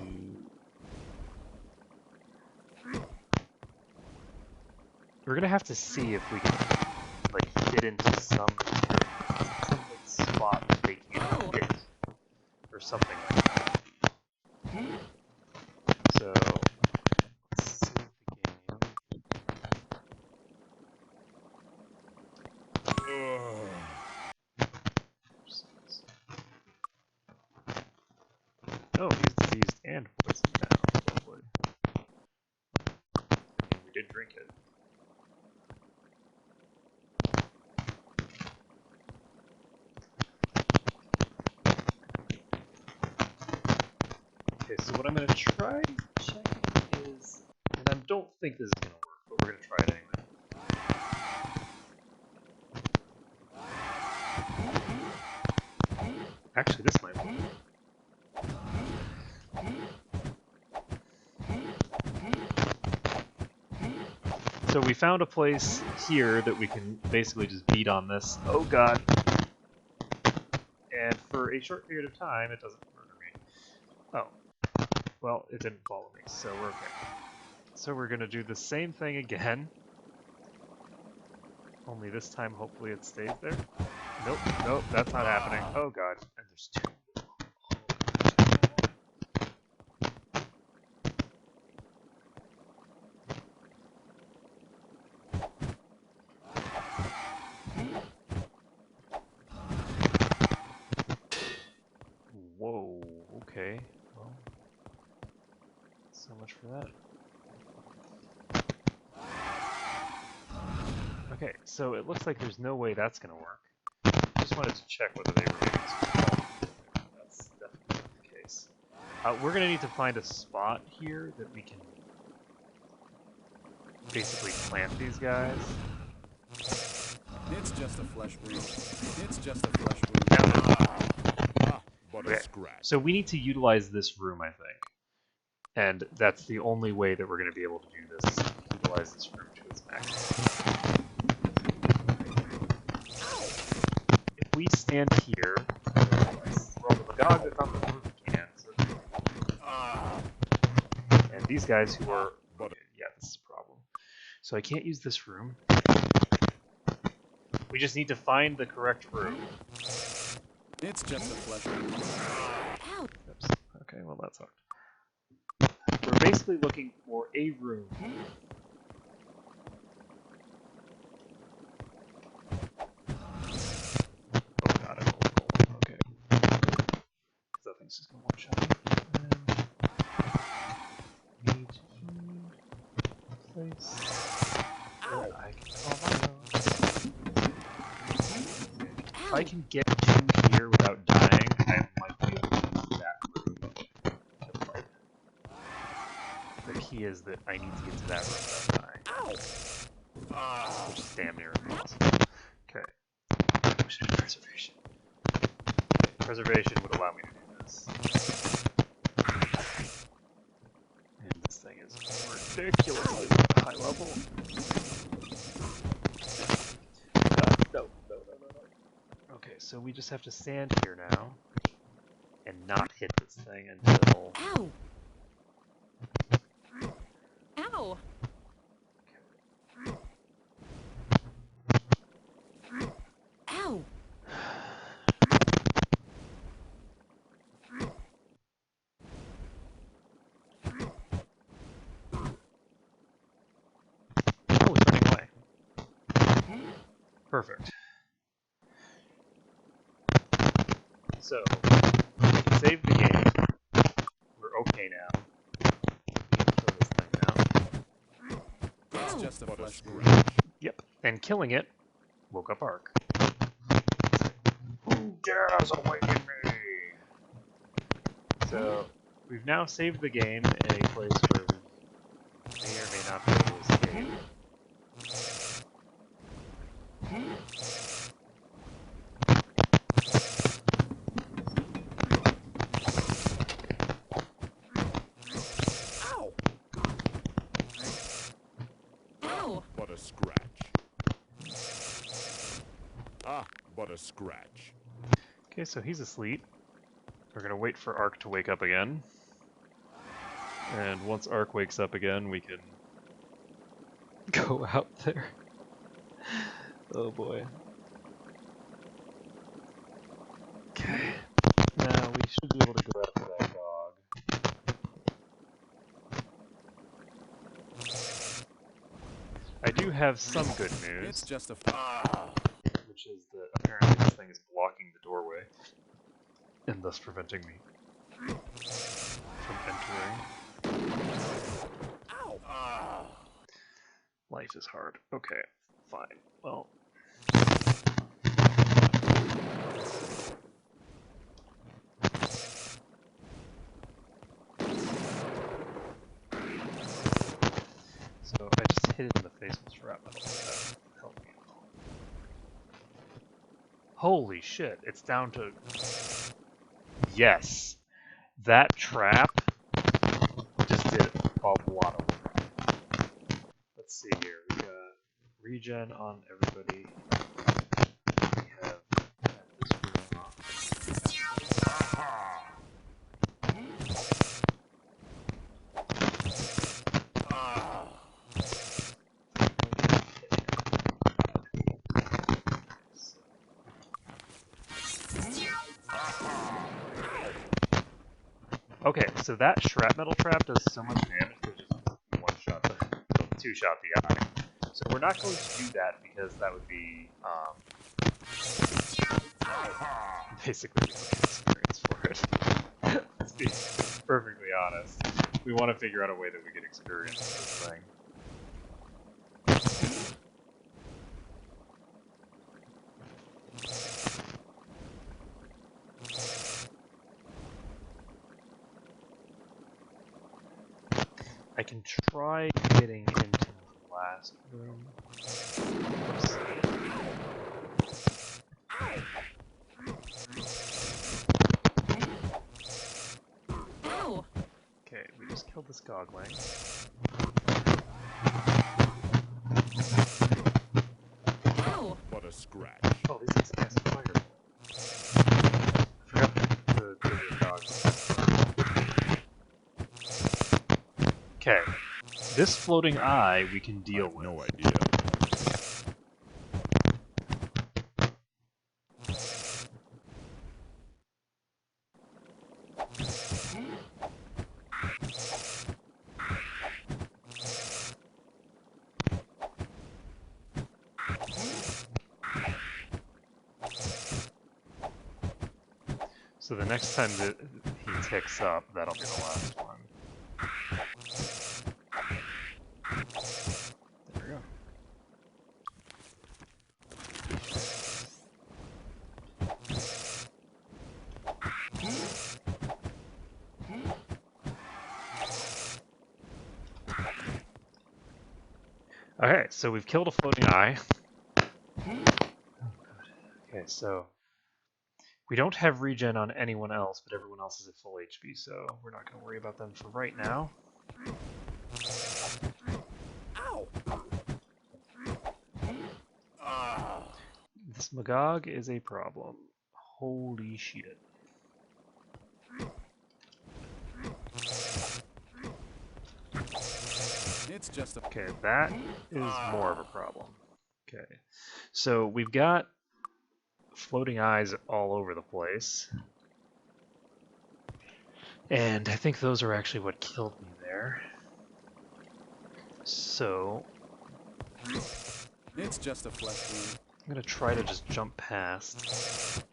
[SPEAKER 2] We're gonna have to see if we can like get into some like, spot that they can't get, or something like that. So let's save the game. Oh, he's diseased and poisoned now. Lovely. We did drink it. Okay, so what I'm going to try checking is, and I don't think this is going to work, but we're going to try it anyway. Actually, this might work. So we found a place here that we can basically just beat on this. Oh god. And for a short period of time, it doesn't murder me. Oh, well, it didn't follow me, so we're okay. So we're gonna do the same thing again. Only this time, hopefully it stays there. Nope, nope, that's not happening. Oh god, and there's two. Whoa, okay. Well, so much for that. Okay, so it looks like there's no way that's gonna work. Just wanted to check whether they were getting small. That's definitely the case. We're gonna need to find a spot here that we can basically plant these guys.
[SPEAKER 15] It's just a flesh wound. It's just a flesh wound.
[SPEAKER 2] Okay. So we need to utilize this room, I think. And that's the only way that we're going to be able to do this. Utilize this room to its maximum. If we stand here, roll the Magog that's on the roof can. And these guys who are... Okay, yeah, this is a problem. So I can't use this room. We just need to find the correct room.
[SPEAKER 15] It's just a flesh wound.
[SPEAKER 2] Oops. Okay, well that sucked. We're basically looking for a room. Oh god, I rolled. Okay. That thing's just gonna one-shot me. Need to find a place where I can call my own. If I can get to here without dying, I might be able to use that room to fight. The key is that I need to get to that room without dying. Which is damn near impossible. Okay. Preservation. Okay. Preservation would allow me to do this. And this thing is ridiculously high level. No. Okay, so we just have to stand here now and not hit this thing until...
[SPEAKER 8] Ow! Ow! Ow!
[SPEAKER 2] Oh, it's running away. Perfect. So, we can save the game. We're okay now. We can kill this thing now.
[SPEAKER 15] It's just a flesh wound.
[SPEAKER 2] Yep, and killing it woke up Ark. Who dares awaken me? So, we've now saved the game in a place where we may or may not be able to escape.
[SPEAKER 12] But a scratch. But a scratch.
[SPEAKER 2] Okay, so he's asleep. We're gonna wait for Ark to wake up again. And once Ark wakes up again, we can go out there. Oh boy. Okay. Now we should be able to go after that dog. I do have some good news.
[SPEAKER 15] It's just a
[SPEAKER 2] which is that apparently this thing is blocking the doorway and thus preventing me from entering. Ow! Life is hard. Okay, fine. Well. So I just hit it in the face with shrapnel. That helped me. Holy shit, it's down to... Yes. That trap just did a lot of work. Let's see here. We got regen on everybody. We have this room on. Okay, so that shrapnel trap does so much damage to just one-shot two-shot the eye. So we're not going to do that because that would be basically we don't get experience for it. Let's be perfectly honest. We want to figure out a way that we get experience for this thing. I can try getting into the last room. Oops.
[SPEAKER 9] Ow!
[SPEAKER 2] Okay, we just killed this gogling.
[SPEAKER 9] Ow!
[SPEAKER 12] What a scratch.
[SPEAKER 2] Oh, these things cast fireball. I forgot the dogs. Okay. This floating eye we can deal with.
[SPEAKER 12] No idea.
[SPEAKER 2] So the next time that he ticks up, that'll be the last one. There we go. Okay, so we've killed a floating eye. Okay, so we don't have regen on anyone else, but everyone else is at full HP, so we're not going to worry about them for right now.
[SPEAKER 14] Ow!
[SPEAKER 2] This Magog is a problem. Holy shit.
[SPEAKER 15] It's just a...
[SPEAKER 2] Okay, that is more of a problem. Okay, so we've got floating eyes all over the place. And I think those are actually what killed me there. So
[SPEAKER 15] It's just a flesh wound.
[SPEAKER 2] I'm going to try to just jump past.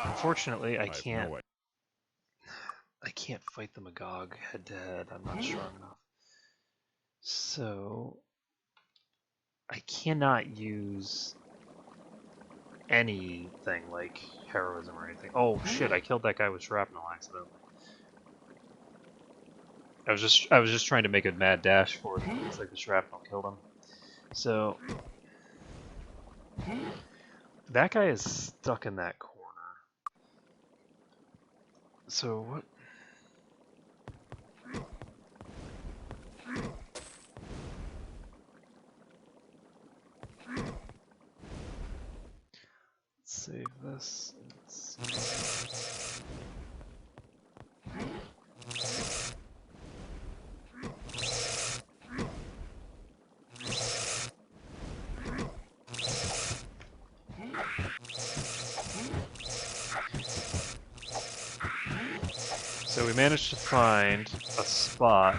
[SPEAKER 2] Unfortunately, I can't. I can't fight the Magog head to head. I'm not strong enough. So I cannot use anything like heroism or anything. Oh shit, I killed that guy with shrapnel accidentally. I was just trying to make a mad dash for it. It looks like the shrapnel killed him. So that guy is stuck in that corner. So what? Save this. So we managed to find a spot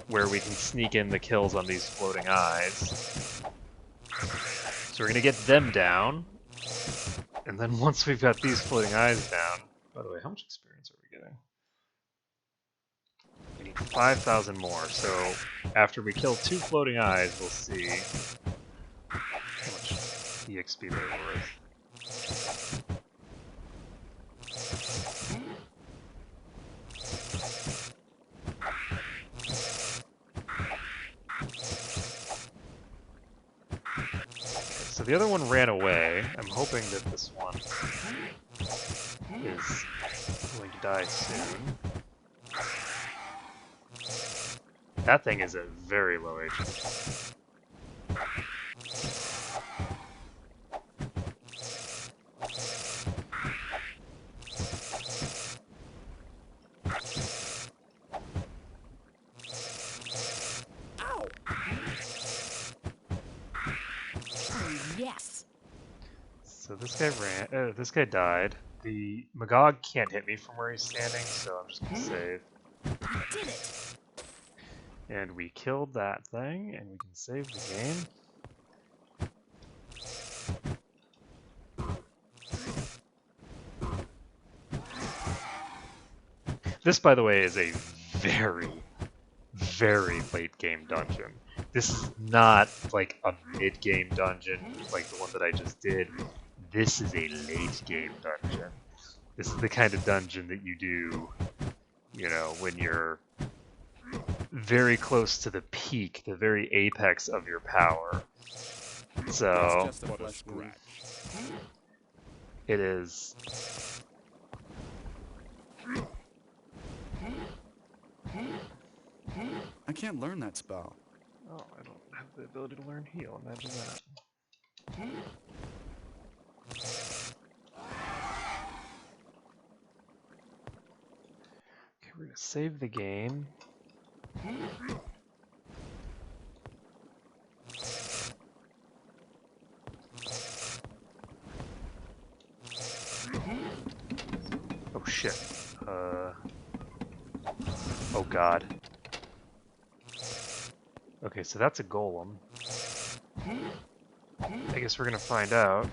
[SPEAKER 2] where we can sneak in the kills on these floating eyes. So we're gonna get them down, and then once we've got these floating eyes down, by the way, how much experience are we getting? We need 5,000 more, so after we kill 2 floating eyes, we'll see how much EXP they're worth. So the other one ran away. I'm hoping that this one is going to die soon. That thing is at very low HP.
[SPEAKER 9] Yes.
[SPEAKER 2] So this guy ran. This guy died. the Magog can't hit me from where he's standing, so I'm just gonna save.
[SPEAKER 10] Did it.
[SPEAKER 2] And we killed that thing, and we can save the game. This, by the way, is a very, very late game dungeon. This is not like a mid-game dungeon like the one that I just did. This is a late game dungeon. This is the kind of dungeon that you do, you know, when you're very close to the peak, the very apex of your power. So, it is.
[SPEAKER 15] I can't learn that spell.
[SPEAKER 2] Oh, I don't have the ability to learn heal, imagine that. Okay, we're gonna save the game. Oh shit. Oh god. Okay, so that's a golem. I guess we're gonna find out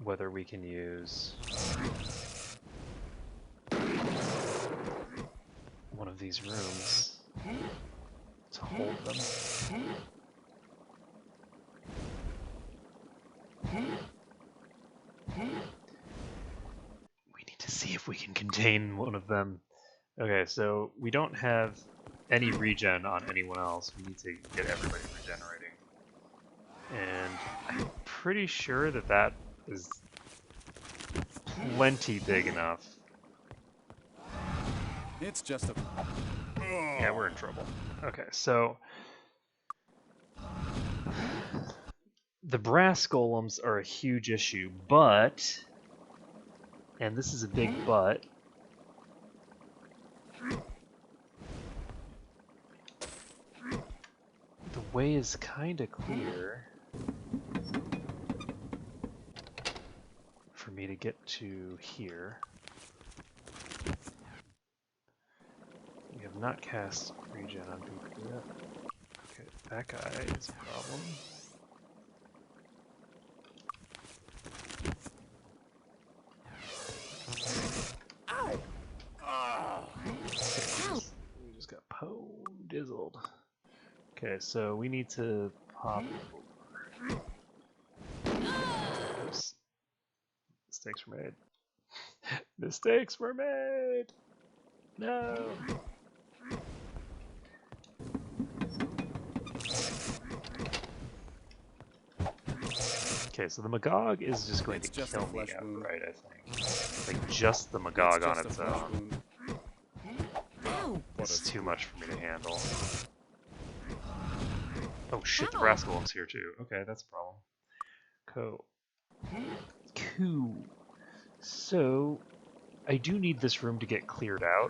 [SPEAKER 2] whether we can use one of these rooms to hold them. We need to see if we can contain one of them. Okay, so we don't have any regen on anyone else. We need to get everybody regenerating. And I'm pretty sure that that is plenty big enough.
[SPEAKER 15] It's just a...
[SPEAKER 2] Yeah, we're in trouble. Okay, so... the brass golems are a huge issue, but... and this is a big but... the way is kinda clear for me to get to here. We have not cast regen on people yet. Okay, that guy is a problem.
[SPEAKER 10] Ow!
[SPEAKER 2] Okay, we just got dizzled. Okay, so we need to pop. Oops. Mistakes were made. Mistakes were made! No! Okay, so the Magog is just going to kill me outright, I think. Like, just the Magog on its own. This is too much for me to handle. Oh shit, the brass golem's here too. Okay, that's a problem. Cool. So, I do need this room to get cleared out.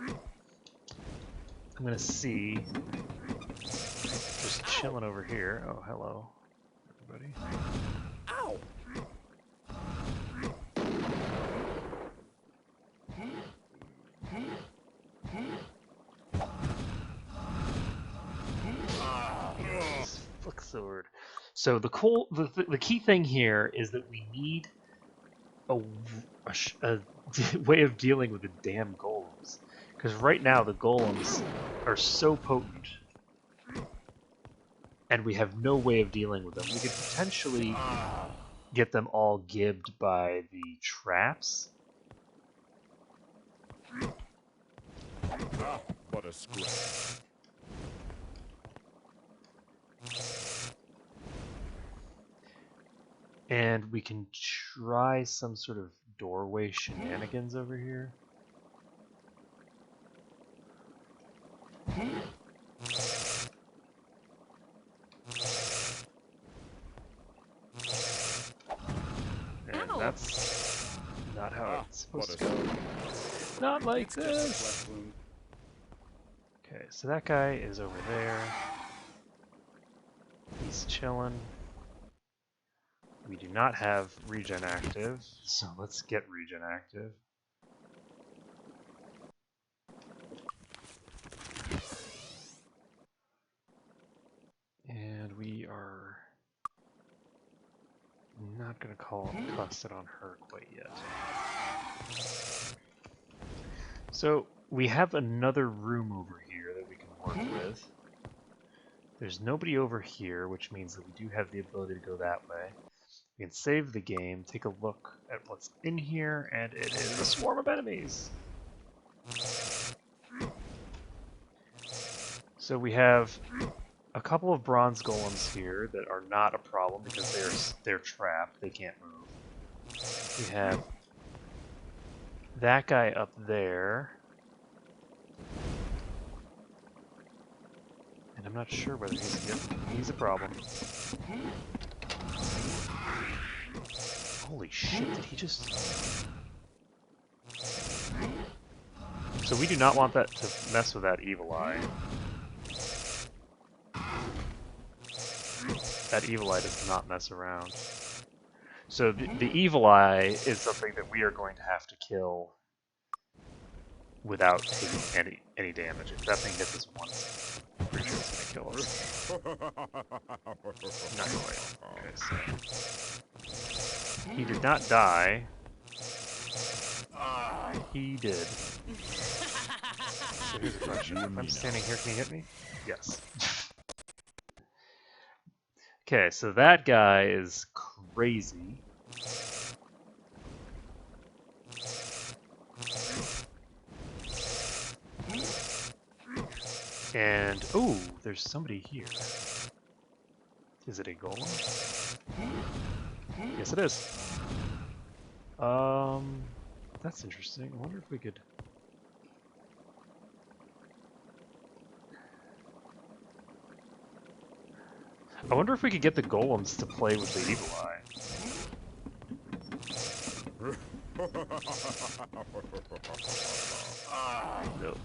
[SPEAKER 2] I'm gonna see. Just chilling over here. Oh, hello, everybody.
[SPEAKER 10] Ow!
[SPEAKER 2] Flick sword. So the key thing here is that we need a way of dealing with the damn golems, because right now the golems are so potent, and we have no way of dealing with them. We could potentially get them all gibbed by the traps.
[SPEAKER 12] Ah, what a scratch.
[SPEAKER 2] And we can try some sort of doorway shenanigans over here. And that's not how it's supposed to go. Not like this! Okay, so that guy is over there. He's chilling. We do not have regen active, so let's get regen active. And we are not going to call it on her quite yet. So we have another room over here that we can work with. There's nobody over here, which means that we do have the ability to go that way. We can save the game, take a look at what's in here, and it is a swarm of enemies. So we have a couple of bronze golems here that are not a problem because they're trapped, they can't move. We have that guy up there. And I'm not sure whether he's a problem. Holy shit, did he just... So we do not want that to mess with that evil eye. That evil eye does not mess around. So the evil eye is something that we are going to have to kill without taking any damage. If that thing hits us once, I'm pretty sure it's going to kill us. Not quite. Okay, so... He did not die. He did. So here's a question. If I'm standing here, can you hit me? Yes. Okay, so that guy is crazy. And, ooh, there's somebody here. Is it a golem? Yes, it is. That's interesting. I wonder if we could... I wonder if we could get the golems to play with the evil eye. Nope.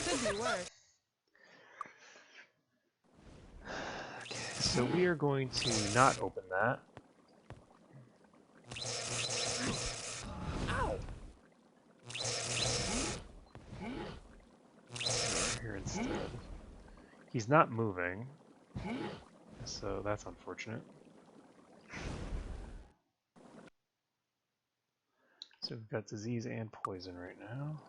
[SPEAKER 9] Could be worse.
[SPEAKER 2] Okay, so we are going to not open that. Ow! Go here instead. He's not moving, so that's unfortunate. So we've got disease and poison right now.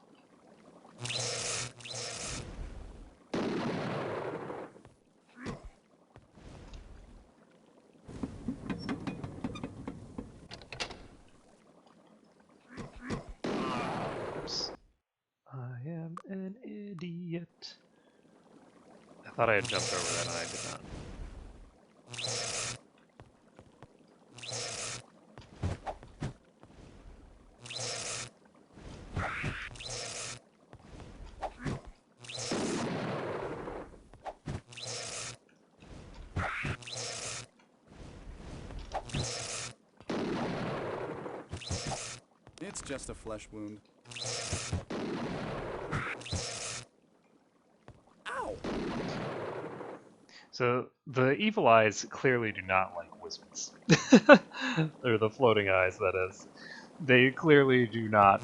[SPEAKER 2] Oops. I am an idiot. I thought I had jumped over that and I did not.
[SPEAKER 15] It's just a flesh wound.
[SPEAKER 2] Ow! So the evil eyes clearly do not like wizards. Or the floating eyes, that is. They clearly do not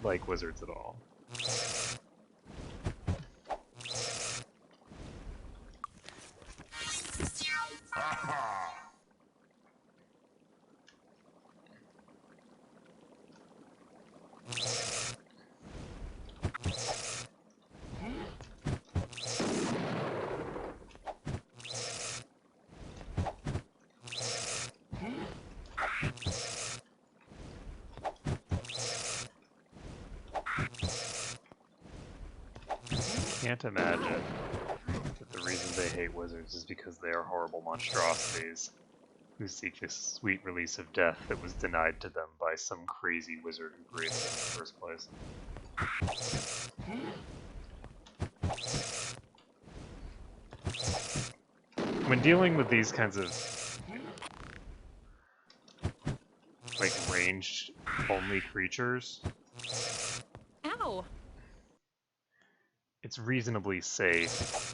[SPEAKER 2] like wizards at all. Can't imagine that the reason they hate wizards is because they are horrible monstrosities who seek the sweet release of death that was denied to them by some crazy wizard who created them in the first place. When dealing with these kinds of, you know, like ranged only creatures,
[SPEAKER 9] Ow!
[SPEAKER 2] it's reasonably safe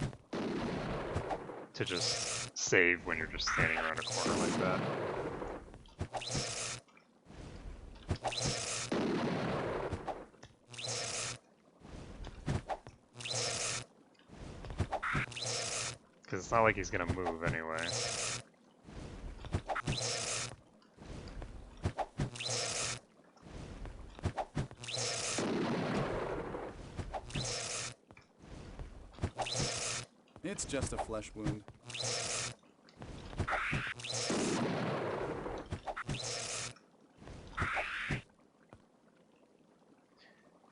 [SPEAKER 2] to just save when you're just standing around a corner like that. Because it's not like he's gonna move anyway.
[SPEAKER 15] It's just a flesh wound.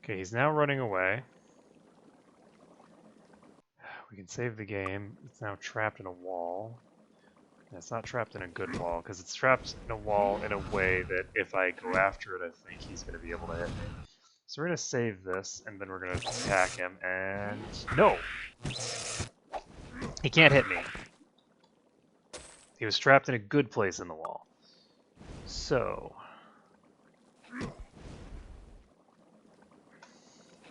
[SPEAKER 2] Okay, he's now running away. We can save the game. It's now trapped in a wall. And it's not trapped in a good wall, because it's trapped in a wall in a way that if I go after it, I think he's going to be able to hit me. So we're going to save this, and then we're going to attack him, and... No! He can't hit me. He was trapped in a good place in the wall. So...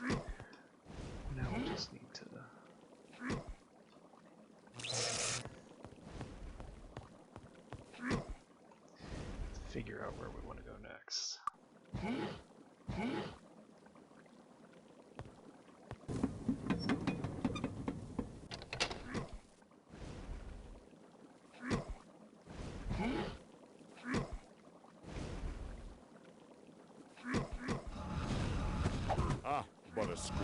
[SPEAKER 2] now we just need to... figure out where we want to go next.
[SPEAKER 12] Ah, but a scratch.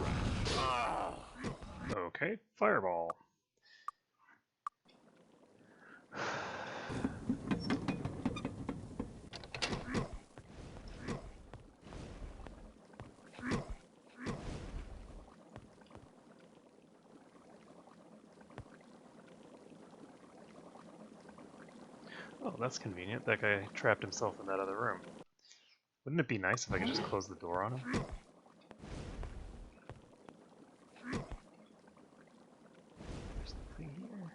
[SPEAKER 2] Okay, fireball. Oh, that's convenient. That guy trapped himself in that other room. Wouldn't it be nice if I could just close the door on him? There's nothing here.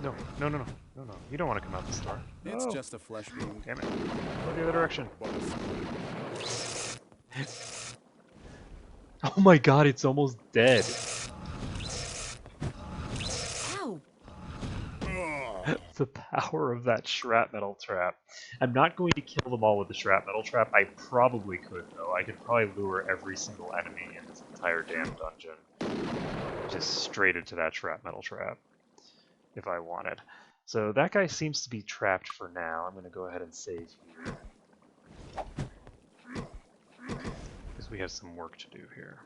[SPEAKER 2] No, no, no, no, no, no. You don't want to come out this door.
[SPEAKER 15] It's
[SPEAKER 2] Oh.
[SPEAKER 15] just a flesh wound.
[SPEAKER 2] Damn it. Go the other direction. Oh my god, it's almost dead.
[SPEAKER 16] Ow!
[SPEAKER 2] The power of that shrapnel trap. I'm not going to kill them all with the shrapnel trap. I probably could, though. I could probably lure every single enemy in this entire damn dungeon just straight into that shrapnel trap if I wanted. So that guy seems to be trapped for now. I'm going to go ahead and save here. Because we have some work to do here.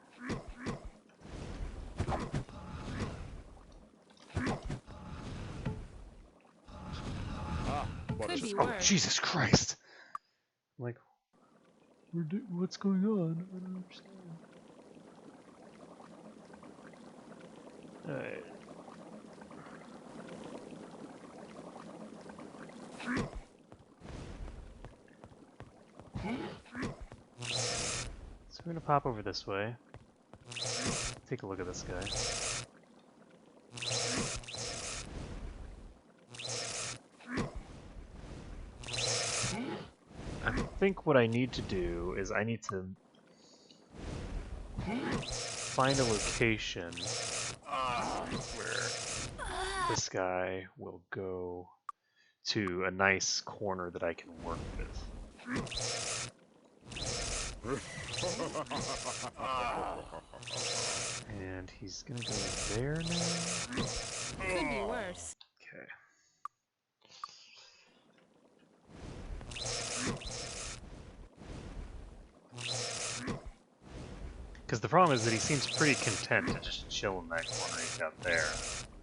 [SPEAKER 9] Could be
[SPEAKER 2] Oh,
[SPEAKER 9] worse.
[SPEAKER 2] Jesus Christ! I'm like, what's going on? I don't understand. So we're gonna pop over this way. Take a look at this guy. I think what I need to do is I need to find a location where this guy will go to a nice corner that I can work with. And he's gonna go there now.
[SPEAKER 9] Could be worse.
[SPEAKER 2] Okay. Because the problem is that he seems pretty content to just chill in that corner he's got there.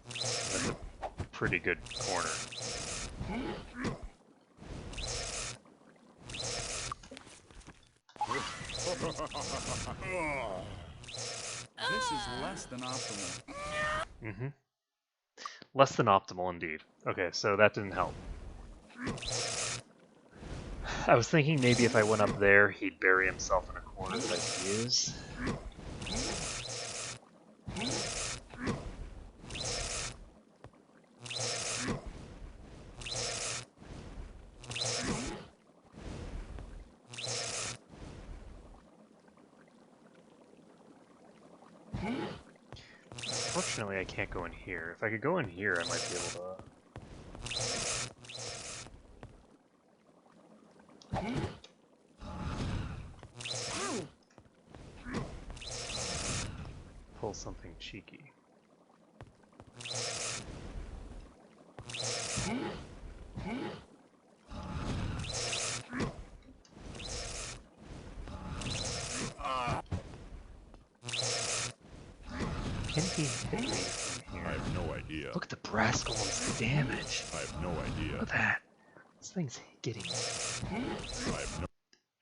[SPEAKER 2] That's a pretty good corner.
[SPEAKER 15] This is less than optimal.
[SPEAKER 2] Mm-hmm. Less than optimal, indeed. Okay, so that didn't help. I was thinking maybe if I went up there, he'd bury himself in a corner that I could use. Unfortunately, I can't go in here. If I could go in here, I might be able to... pull something cheeky. Can he hit me from here?
[SPEAKER 12] I have no idea.
[SPEAKER 2] Look at the brass golem's damage.
[SPEAKER 12] I have no idea.
[SPEAKER 2] Look at that. This thing's getting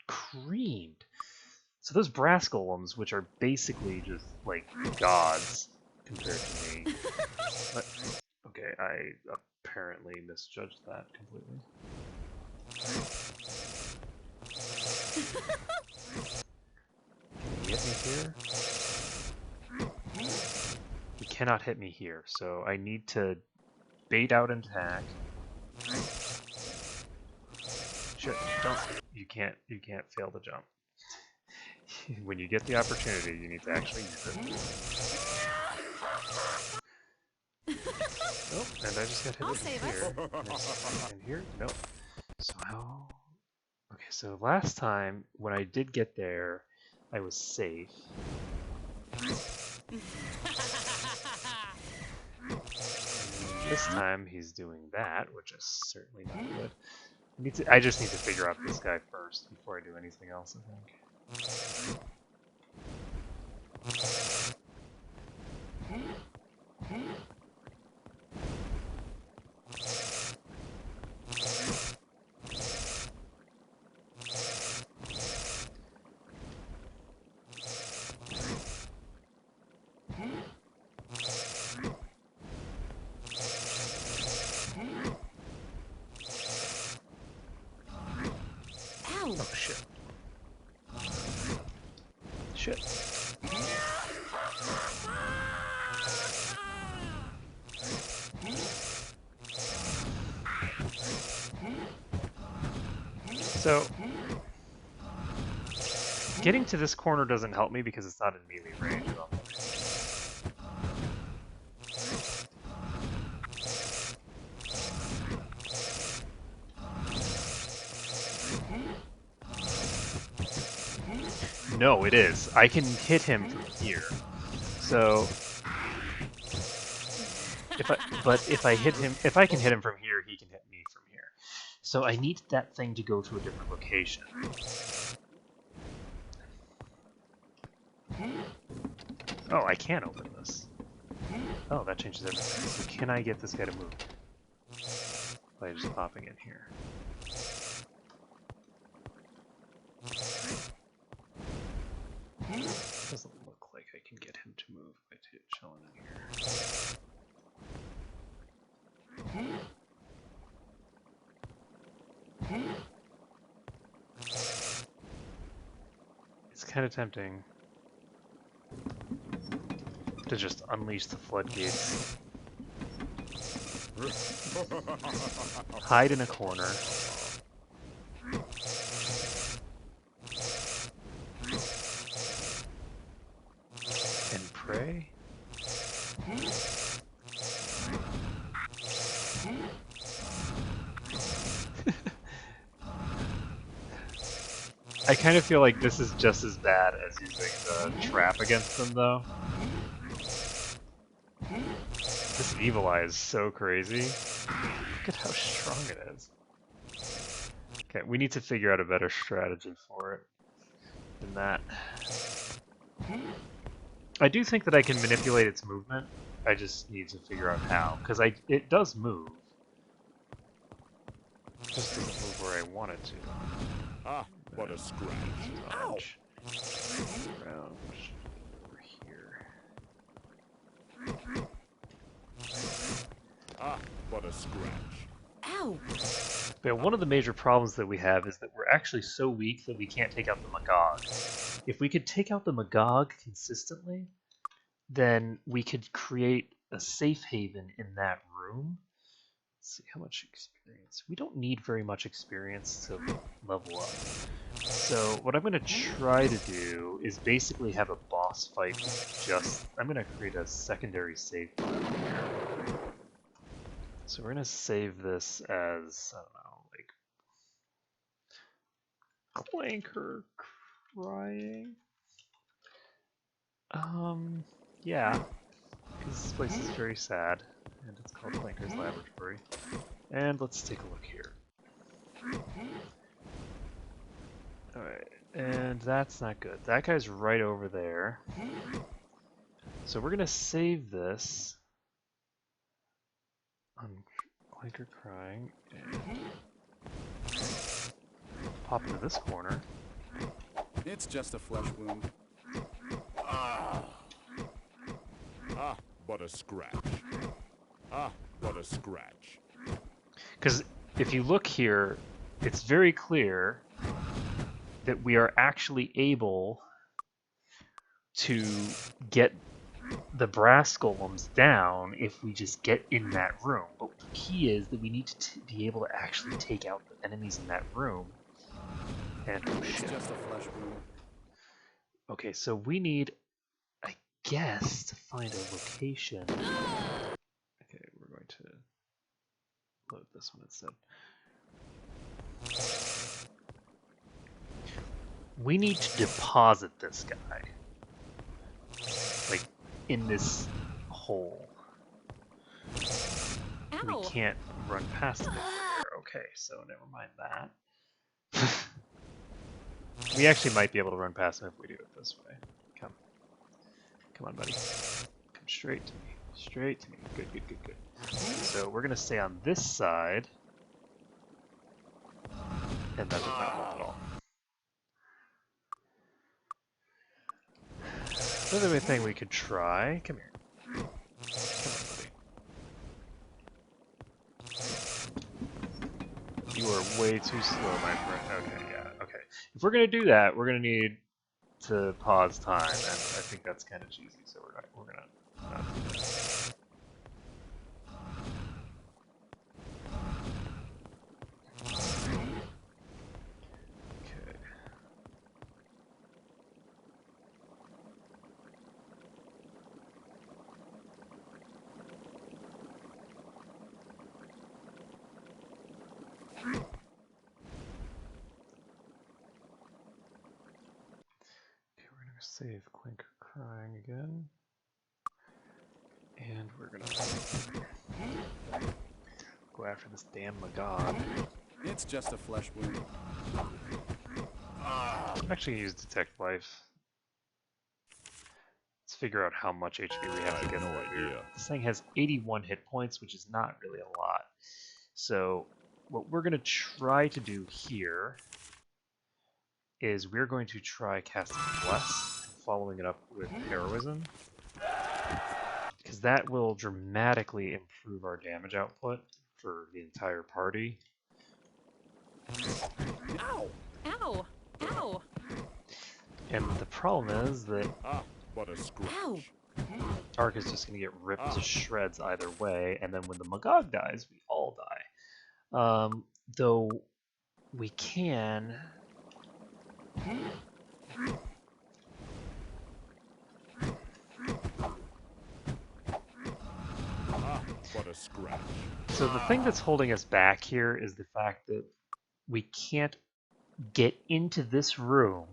[SPEAKER 2] creamed. So those brass golems, which are basically just like gods compared to me. But, okay, I apparently misjudged that completely. Can he hit me here? He cannot hit me here, so I need to bait out and attack. Shit, don't. You can't fail the jump. When you get the opportunity, you need to actually use it. Nope, and I just got hit with here. And here? Nope. So how... Okay, so last time, when I did get there, I was safe. This time, he's doing that, which is certainly not good. I just need to figure out this guy first before I do anything else, I think. Oh shit. Shit. So, getting to this corner doesn't help me because it's not in melee range. No, it is. I can hit him from here. So, if I can hit him from here, he can hit me from here. So I need that thing to go to a different location. Oh, I can open this. Oh, that changes everything. So can I get this guy to move? By just popping in here. Doesn't look like I can get him to move by chilling in here. It's kind of tempting to just unleash the floodgates. Hide in a corner. And pray? I kind of feel like this is just as bad as using the trap against them, though. This evil eye is so crazy. Look at how strong it is. Okay, we need to figure out a better strategy for it than that. I do think that I can manipulate its movement. I just need to figure out how, because it does move. It just doesn't move where I want it to.
[SPEAKER 12] Ah, what a scratch.
[SPEAKER 2] Ouch. Around over here.
[SPEAKER 12] Ah, what a scratch.
[SPEAKER 16] Ow!
[SPEAKER 2] But one of the major problems that we have is that we're actually so weak that we can't take out the Magog. If we could take out the Magog consistently, then we could create a safe haven in that room see how much experience. We don't need very much experience to level up. So what I'm going to try to do is basically have a boss fight with just... I'm going to create a secondary save file here. So we're going to save this as, I don't know, like... Clanker crying? Yeah. Because this place is very sad. And it's called Clanker's Laboratory. And let's take a look here. Alright, and that's not good. That guy's right over there. So we're gonna save this on Clanker crying and pop into this corner.
[SPEAKER 15] It's just a flesh wound.
[SPEAKER 12] Ah, but a scratch. Ah, but a scratch.
[SPEAKER 2] Because if you look here, it's very clear that we are actually able to get the brass golems down if we just get in that room. But the key is that we need to be able to actually take out the enemies in that room. And oh shit.
[SPEAKER 15] It's just a flesh wound.
[SPEAKER 2] Okay, so we need, I guess, to find a location. Okay, we're going to load this one instead. We need to deposit this guy. Like, in this hole.
[SPEAKER 8] Ow.
[SPEAKER 2] We can't run past him anywhere. Okay, so never mind that. We actually might be able to run past him if we do it this way. Come. Come on, buddy. Come straight to me. Straight to me. Good, good, good, good. So we're going to stay on this side. And that did not help at all. Another thing we could try. Come here. Come on, buddy. You are way too slow, my friend. Okay, yeah, okay. If we're gonna do that, we're gonna need to pause time, and I think that's kind of cheesy, so we're gonna not do that. Okay. Okay, we're gonna save Clinker crying again. And we're gonna go after this damn Magog.
[SPEAKER 15] It's just a flesh wound.
[SPEAKER 2] I'm actually gonna use Detect Life. Let's figure out how much HP we have to get
[SPEAKER 12] no
[SPEAKER 2] here.
[SPEAKER 12] idea.
[SPEAKER 2] This thing has 81 hit points, which is not really a lot. So what we're gonna try to do here is we're going to try casting Bless and following it up with Heroism. Because that will dramatically improve our damage output for the entire party.
[SPEAKER 8] Ow! Ow! Ow!
[SPEAKER 2] And the problem is that
[SPEAKER 12] But a scratch.
[SPEAKER 8] Ow!
[SPEAKER 2] Ark is just going to get ripped to shreds either way, and then when the Magog dies, we all die. Though we can...
[SPEAKER 12] But a scratch.
[SPEAKER 2] So the thing that's holding us back here is the fact that we can't get into this room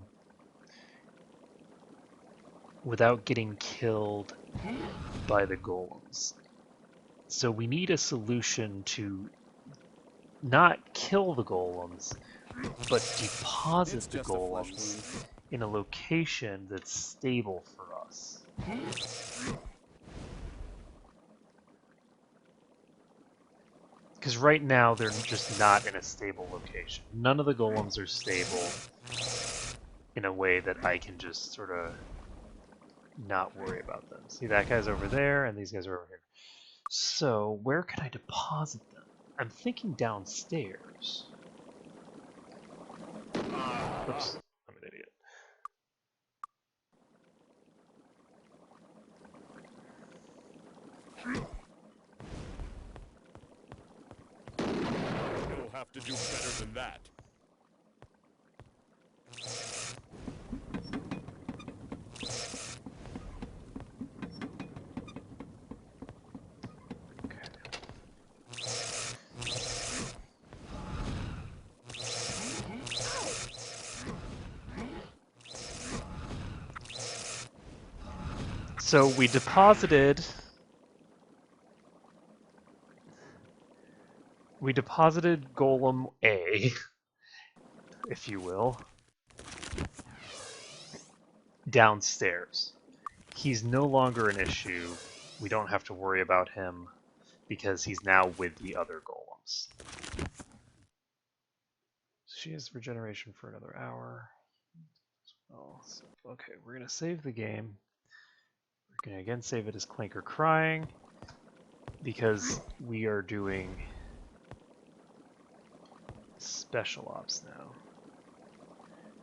[SPEAKER 2] without getting killed by the golems. So we need a solution to not kill the golems, but deposit the golems in a location that's stable for us. Because right now they're just not in a stable location. None of the golems are stable in a way that I can just sort of not worry about them. See, that guy's over there, and these guys are over here. So, where can I deposit them? I'm thinking downstairs. Oops, I'm an idiot.
[SPEAKER 12] have to do better than that.
[SPEAKER 2] So we deposited Golem A, if you will, downstairs. He's no longer an issue. We don't have to worry about him because he's now with the other golems. She has regeneration for another hour. Oh, so, okay, we're gonna save the game. We're gonna again save it as Clanker Crying because we are doing special ops now.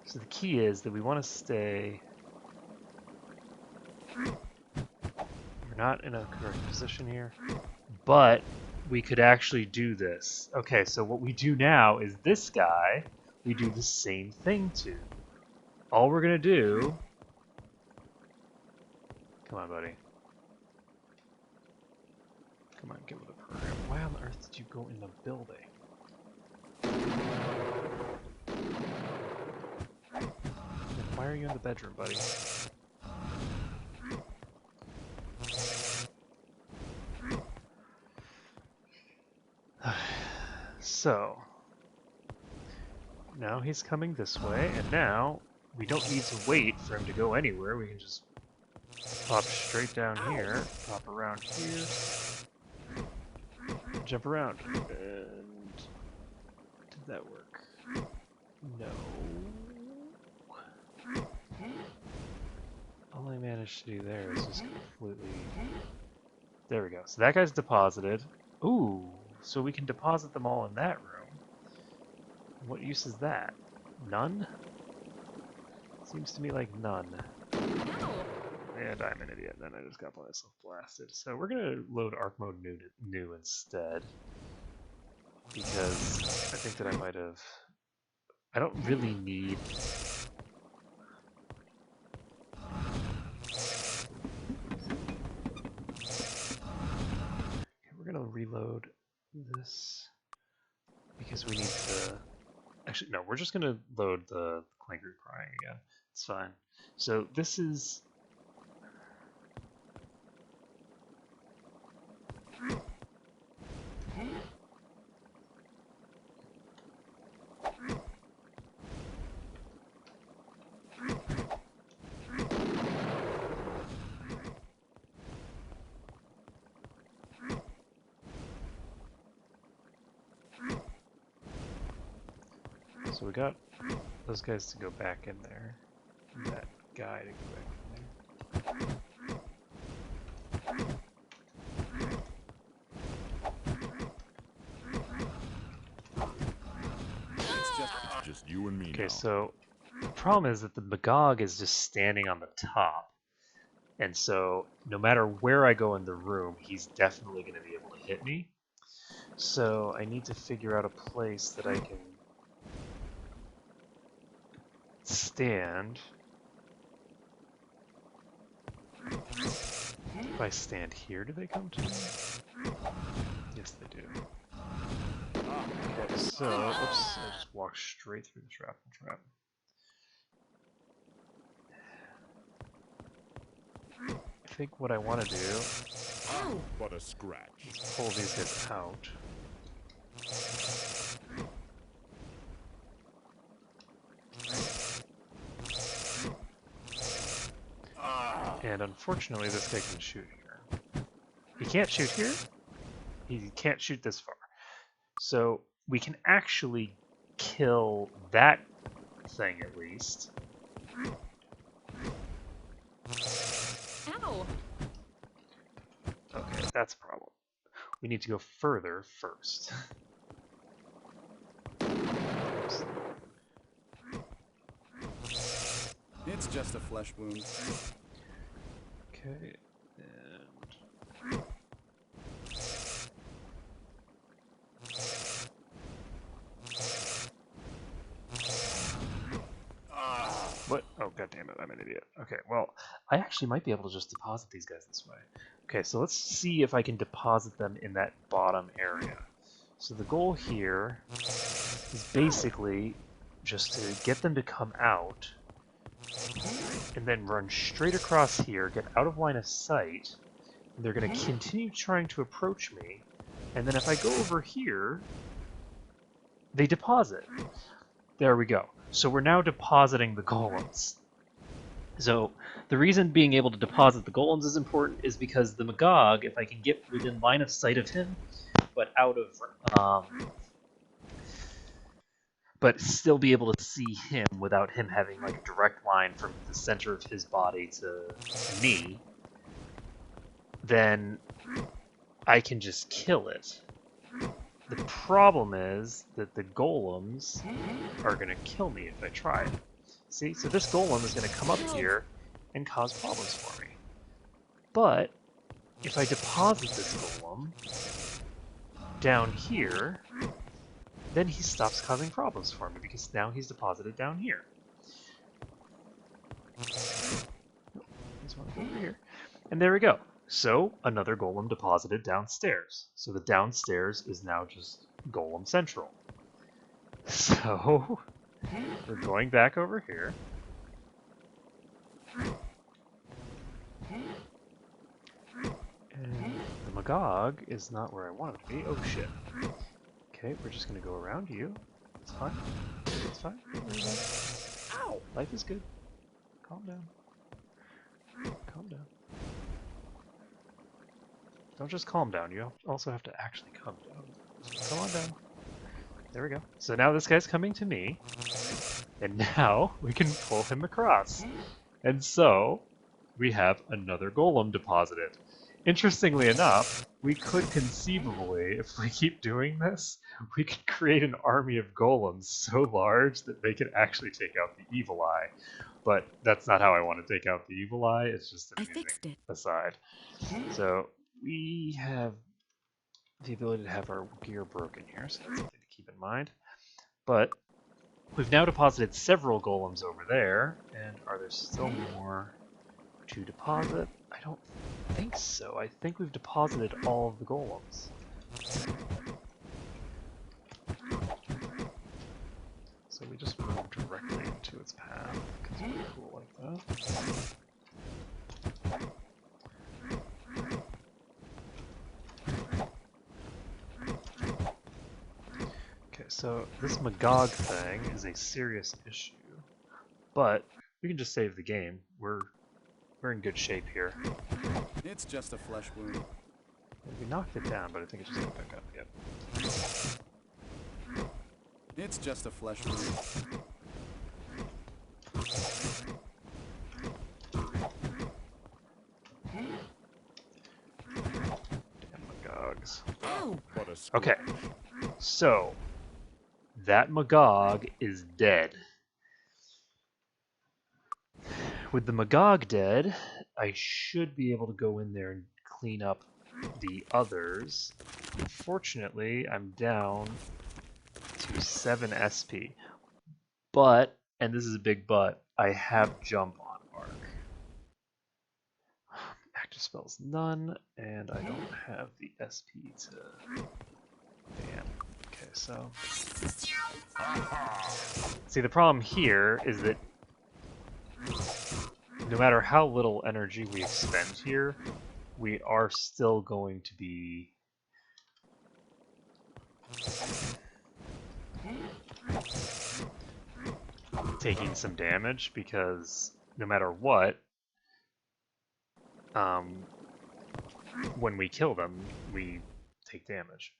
[SPEAKER 2] So the key is that we want to stay. We're not in a correct position here, but we could actually do this. Okay, so what we do now is this guy, we do the same thing to. All we're gonna do. Come on, buddy. Come on, get with the program. Why on earth did you go in the building? Why are you in the bedroom, buddy? So, now he's coming this way, and now we don't need to wait for him to go anywhere. We can just pop straight down here, pop around here, jump around. And did that work? No. All I managed to do there is just completely... There we go. So that guy's deposited. Ooh, so we can deposit them all in that room. What use is that? None? Seems to me like none. And I'm an idiot, and then I just got myself blasted. So we're gonna load Arc Mode new instead. Because I think that I might have... I don't really need... Okay, we're gonna reload this because we need to... Actually, no, we're just gonna load the Clanker Crying again. It's fine. So this is... So we got those guys to go back in there, and that guy to go back in there.
[SPEAKER 12] It's just you and me now.
[SPEAKER 2] Okay, so the problem is that the Magog is just standing on the top, and so no matter where I go in the room, he's definitely going to be able to hit me. So I need to figure out a place that I can stand. If I stand here, do they come to me? Yes, they do. Okay, so, oops, I just walked straight through the shrapnel trap. I think what I want to do
[SPEAKER 12] What a scratch.
[SPEAKER 2] is pull these guys out. And unfortunately, this guy can shoot here. He can't shoot here. He can't shoot this far. So we can actually kill that thing at least.
[SPEAKER 9] Ow!
[SPEAKER 2] Okay, that's a problem. We need to go further first.
[SPEAKER 15] It's just a flesh wound.
[SPEAKER 2] Okay, and... idiot. Okay, well, I actually might be able to just deposit these guys this way. Okay, so let's see if I can deposit them in that bottom area. So the goal here is basically just to get them to come out, and then run straight across here, get out of line of sight, and they're going to continue trying to approach me, and then if I go over here, they deposit. There we go. So we're now depositing the golems. So the reason being able to deposit the golems is important is because the Magog, if I can get within line of sight of him, but out of but still be able to see him without him having like a direct line from the center of his body to me, then I can just kill it. The problem is that the golems are going to kill me if I try it. See, so this golem is going to come up here and cause problems for me. But if I deposit this golem down here, then he stops causing problems for me because now he's deposited down here. Here's one over here. And there we go. So another golem deposited downstairs. So the downstairs is now just golem central. So we're going back over here. And the Magog is not where I want it to be. Oh shit. Okay, we're just gonna go around you. It's fine. It's fine. Ow! Life is good. Calm down. Calm down. Don't just calm down, you also have to actually calm down. Come on down. There we go. So now this guy's coming to me, and now we can pull him across. And so, we have another golem deposited. Interestingly enough, we could conceivably, if we keep doing this, we could create an army of golems so large that they could actually take out the evil eye. But that's not how I want to take out the evil eye, it's just an amusing aside. So, we have the ability to have our gear broken here, so that's something to keep in mind. But we've now deposited several golems over there, and are there still more to deposit? I don't think so. I think we've deposited all of the golems. So we just move directly into its path, because we're cool like that. So this Magog thing is a serious issue, but we can just save the game. We're in good shape here.
[SPEAKER 15] It's just a flesh wound.
[SPEAKER 2] We knocked it down, but I think it just got back up. Yep.
[SPEAKER 15] It's just a flesh wound.
[SPEAKER 2] Damn Magogs.
[SPEAKER 12] What a
[SPEAKER 2] Okay, so that Magog is dead. With the Magog dead, I should be able to go in there and clean up the others. Unfortunately, I'm down to 7 SP. But, and this is a big but, I have jump on arc. Active spells none, and I don't have the SP to ban. Okay, so... See, the problem here is that no matter how little energy we expend here, we are still going to be taking some damage, because no matter what, when we kill them, we take damage.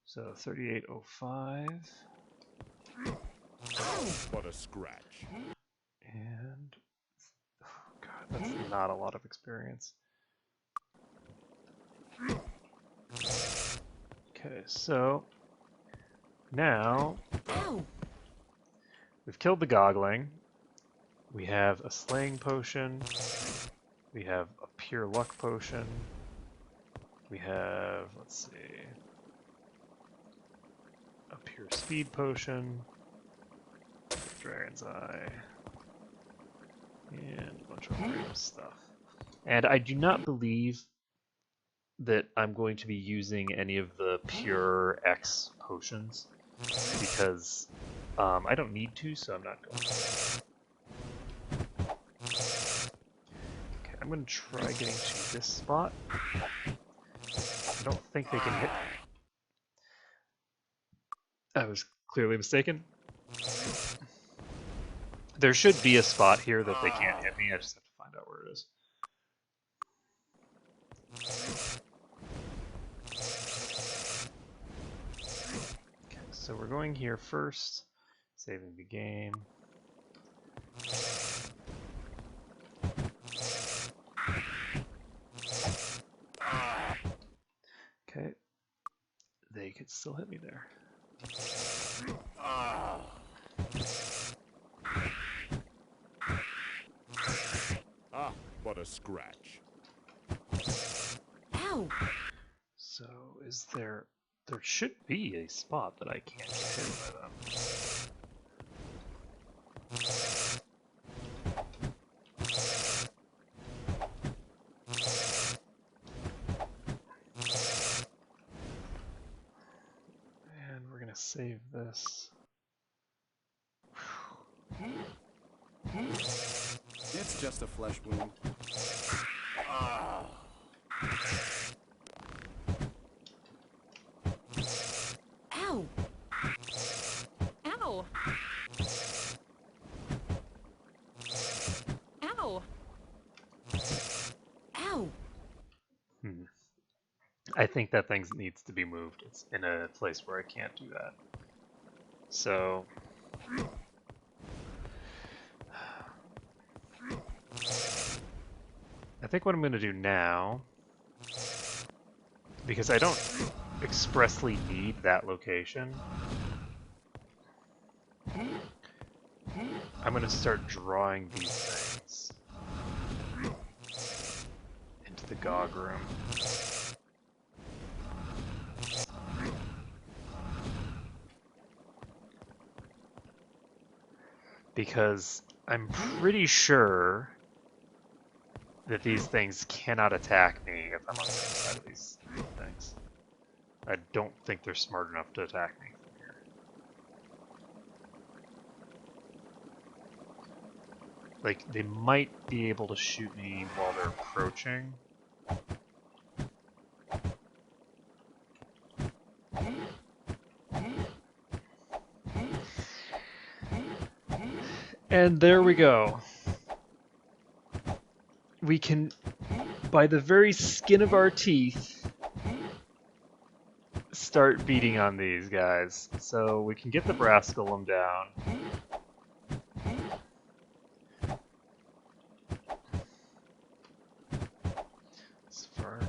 [SPEAKER 2] So 3805.
[SPEAKER 12] What a scratch.
[SPEAKER 2] And oh god, that's not a lot of experience. Okay, so now we've killed the Gogling. We have a slaying potion. We have a pure luck potion. We have, let's see, a pure speed potion. Dragon's Eye. And bunch of random stuff. And I do not believe that I'm going to be using any of the pure X potions because I don't need to, so I'm not going to. Okay, I'm going to try getting to this spot. I don't think they can hit me. I was clearly mistaken. There should be a spot here that they can't hit me. I just have to find out where it is. Okay, so we're going here first. Saving the game. Okay. They could still hit me there.
[SPEAKER 12] What a scratch.
[SPEAKER 10] Ow!
[SPEAKER 2] So, is there... There should be a spot that I can't get hit by them. And we're gonna save this.
[SPEAKER 15] It's just a flesh wound.
[SPEAKER 8] Ow! Ow! Ow! Ow!
[SPEAKER 2] I think that thing needs to be moved. It's in a place where I can't do that. So... I think what I'm going to do now, because I don't expressly need that location, I'm going to start drawing these things into the GOG room. Because I'm pretty sure that these things cannot attack me if I'm on the other side of these things. I don't think they're smart enough to attack me from here. Like, they might be able to shoot me while they're approaching. And there we go. We can, by the very skin of our teeth, start beating on these guys. So we can get the brass golem down. As far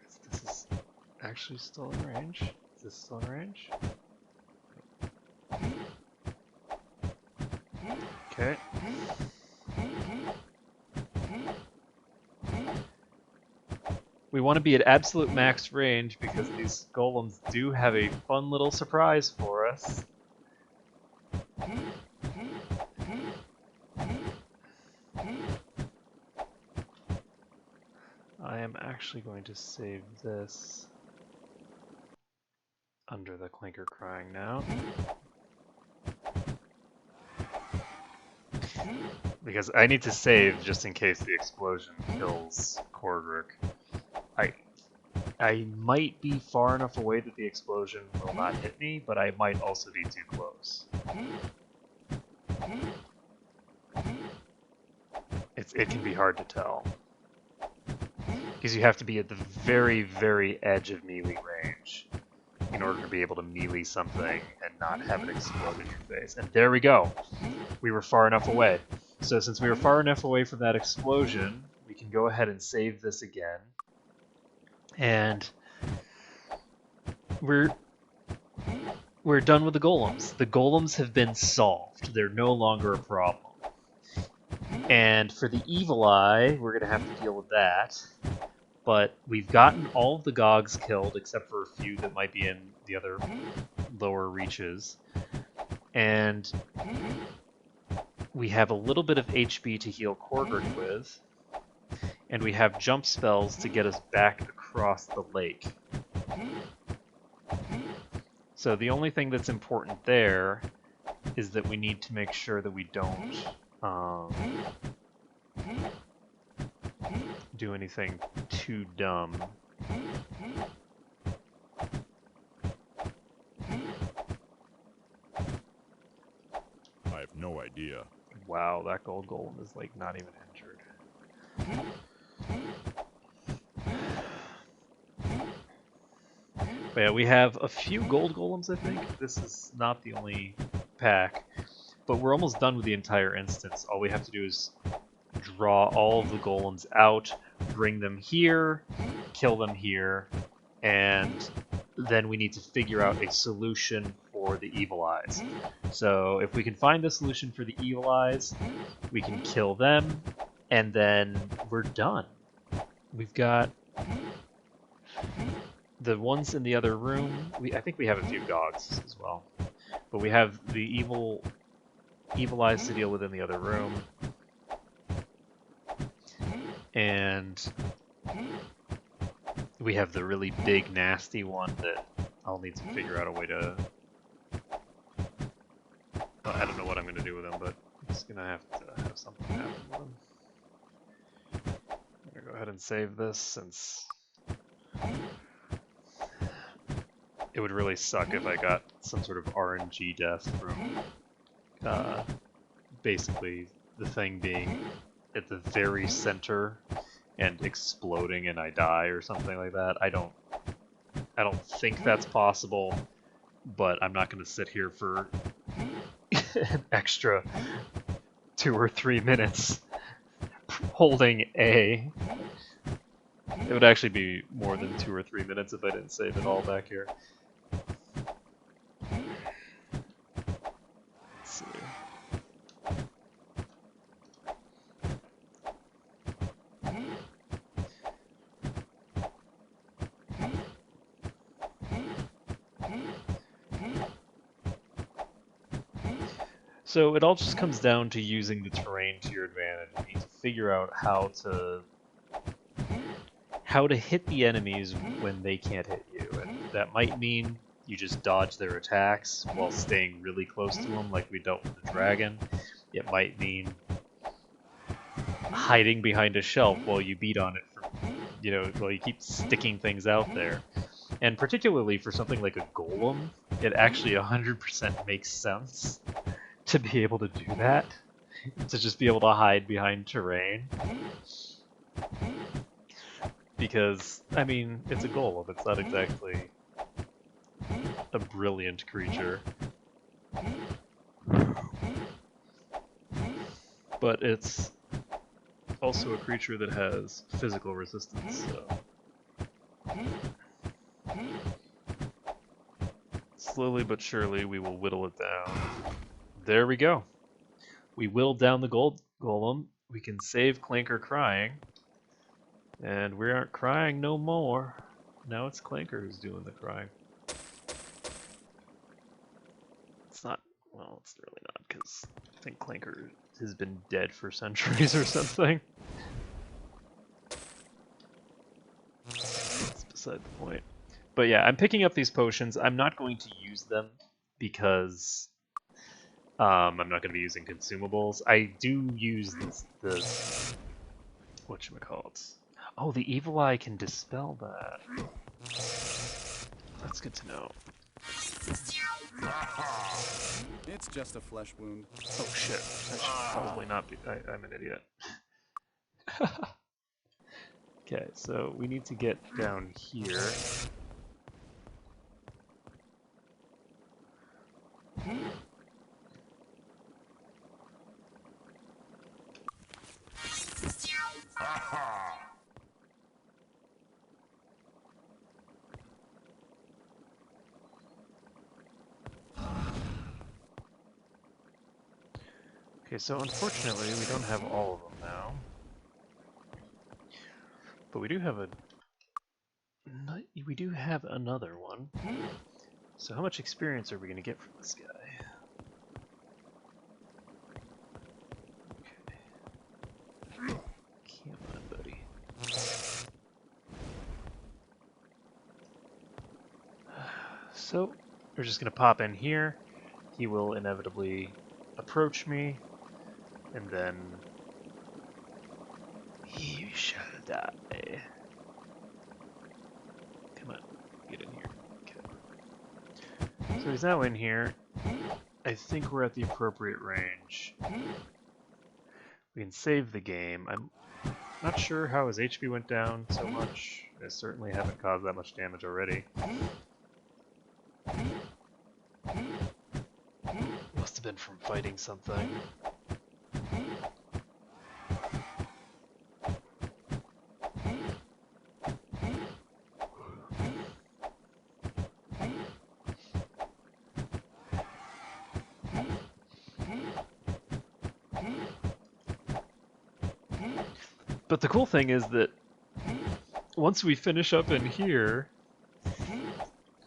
[SPEAKER 2] as this is actually still in range. Is this still in range? Okay. We want to be at absolute max range because these golems do have a fun little surprise for us. I am actually going to save this under the clinker crying now. Because I need to save just in case the explosion kills Cordric. I might be far enough away that the explosion will not hit me, but I might also be too close. It can be hard to tell. Because you have to be at the very, very edge of melee range in order to be able to melee something and not have it explode in your face. And there we go! We were far enough away. So since we were far enough away from that explosion, we can go ahead and save this again. And we're done with the golems. The golems have been solved. They're no longer a problem. And for the evil eye, we're going to have to deal with that. But we've gotten all of the Gogs killed, except for a few that might be in the other lower reaches. And we have a little bit of HP to heal Korgert with, and we have jump spells to get us back across the lake. So the only thing that's important there is that we need to make sure that we don't do anything too dumb.
[SPEAKER 12] I have no idea.
[SPEAKER 2] Wow, that gold golem is like not even injured. But yeah, we have a few gold golems, I think. This is not the only pack. But we're almost done with the entire instance. All we have to do is draw all of the golems out, bring them here, kill them here, and then we need to figure out a solution for the evil eyes. So if we can find the solution for the evil eyes, we can kill them, and then we're done. We've got the ones in the other room. I think we have a few gods as well, but we have the evil eyes to deal with in the other room, and we have the really big nasty one that I'll need to figure out a way to. I don't know what I'm going to do with him, but I'm just going to have something happen with him. I'm going to go ahead and save this, since it would really suck if I got some sort of RNG death from basically the thing being at the very center and exploding and I die or something like that. I don't think that's possible, but I'm not going to sit here for an extra 2 or 3 minutes holding A. It would actually be more than 2 or 3 minutes if I didn't save it all back here. Let's see. So it all just comes down to using the terrain to your advantage. You need to figure out how to hit the enemies when they can't hit you, and that might mean you just dodge their attacks while staying really close to them, like we dealt with the dragon. It might mean hiding behind a shelf while you beat on it, while you keep sticking things out there. And particularly for something like a golem, it actually 100% makes sense to be able to do that, to just be able to hide behind terrain. Because, I mean, it's a golem, it's not exactly a brilliant creature. But it's also a creature that has physical resistance, so slowly but surely we will whittle it down. There we go. We whittled down the gold golem. We can save Clanker crying. And we aren't crying no more. Now it's Clanker who's doing the crying. It's not, well, it's really not, because I think Clanker has been dead for centuries or something. That's beside the point. But yeah, I'm picking up these potions. I'm not going to use them because I'm not going to be using consumables. I do use the whatchamacallit. Oh, the evil eye can dispel that. That's good to know.
[SPEAKER 15] It's just a flesh wound.
[SPEAKER 2] Oh shit, I should probably not be. I'm an idiot. Okay, so we need to get down here. Okay, so unfortunately we don't have all of them now. But we do have another one. So how much experience are we going to get from this guy? So we're just going to pop in here. He will inevitably approach me, and then he shall die. Come on, get in here. Okay. So he's now in here. I think we're at the appropriate range. We can save the game. I'm not sure how his HP went down so much. I certainly haven't caused that much damage already. Must have been from fighting something. But the cool thing is that once we finish up in here,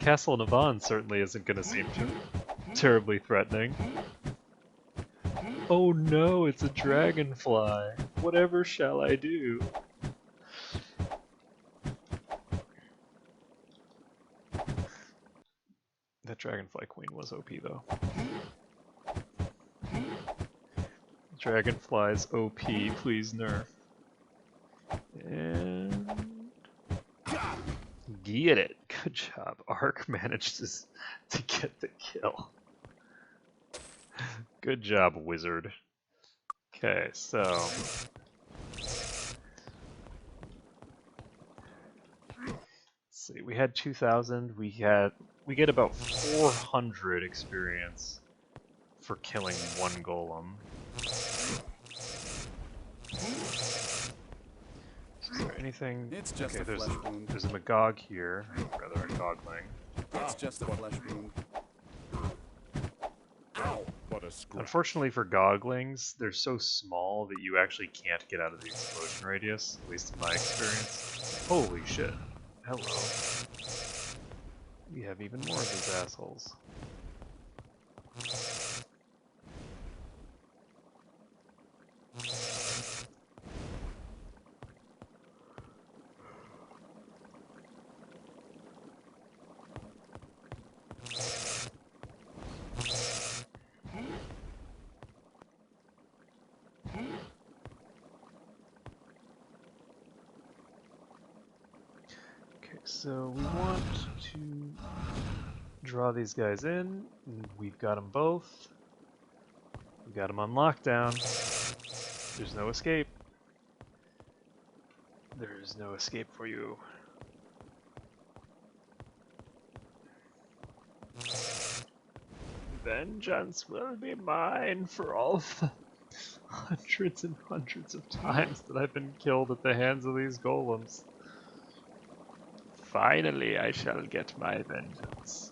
[SPEAKER 2] Castle Navan certainly isn't going to seem terribly threatening. Oh no, it's a dragonfly. Whatever shall I do? That dragonfly queen was OP though. Dragonfly's OP, please nerf. And get it. Good job. Ark managed to get the kill. Good job, wizard. Okay, so let's see. We had 2,000. We get about 400 experience for killing one golem. Is there anything?
[SPEAKER 15] It's just
[SPEAKER 2] okay,
[SPEAKER 15] a flesh wound.
[SPEAKER 2] There's a Magog here, rather a Gogling.
[SPEAKER 15] It's just a flesh wound.
[SPEAKER 12] Ow, what a scratch.
[SPEAKER 2] Unfortunately for Goglings, they're so small that you actually can't get out of the explosion radius, at least in my experience. Holy shit. Hello. We have even more of these assholes. So we want to draw these guys in. We've got them both. We've got them on lockdown. There's no escape. There is no escape for you. Vengeance will be mine for all the hundreds and hundreds of times that I've been killed at the hands of these golems. Finally, I shall get my vengeance.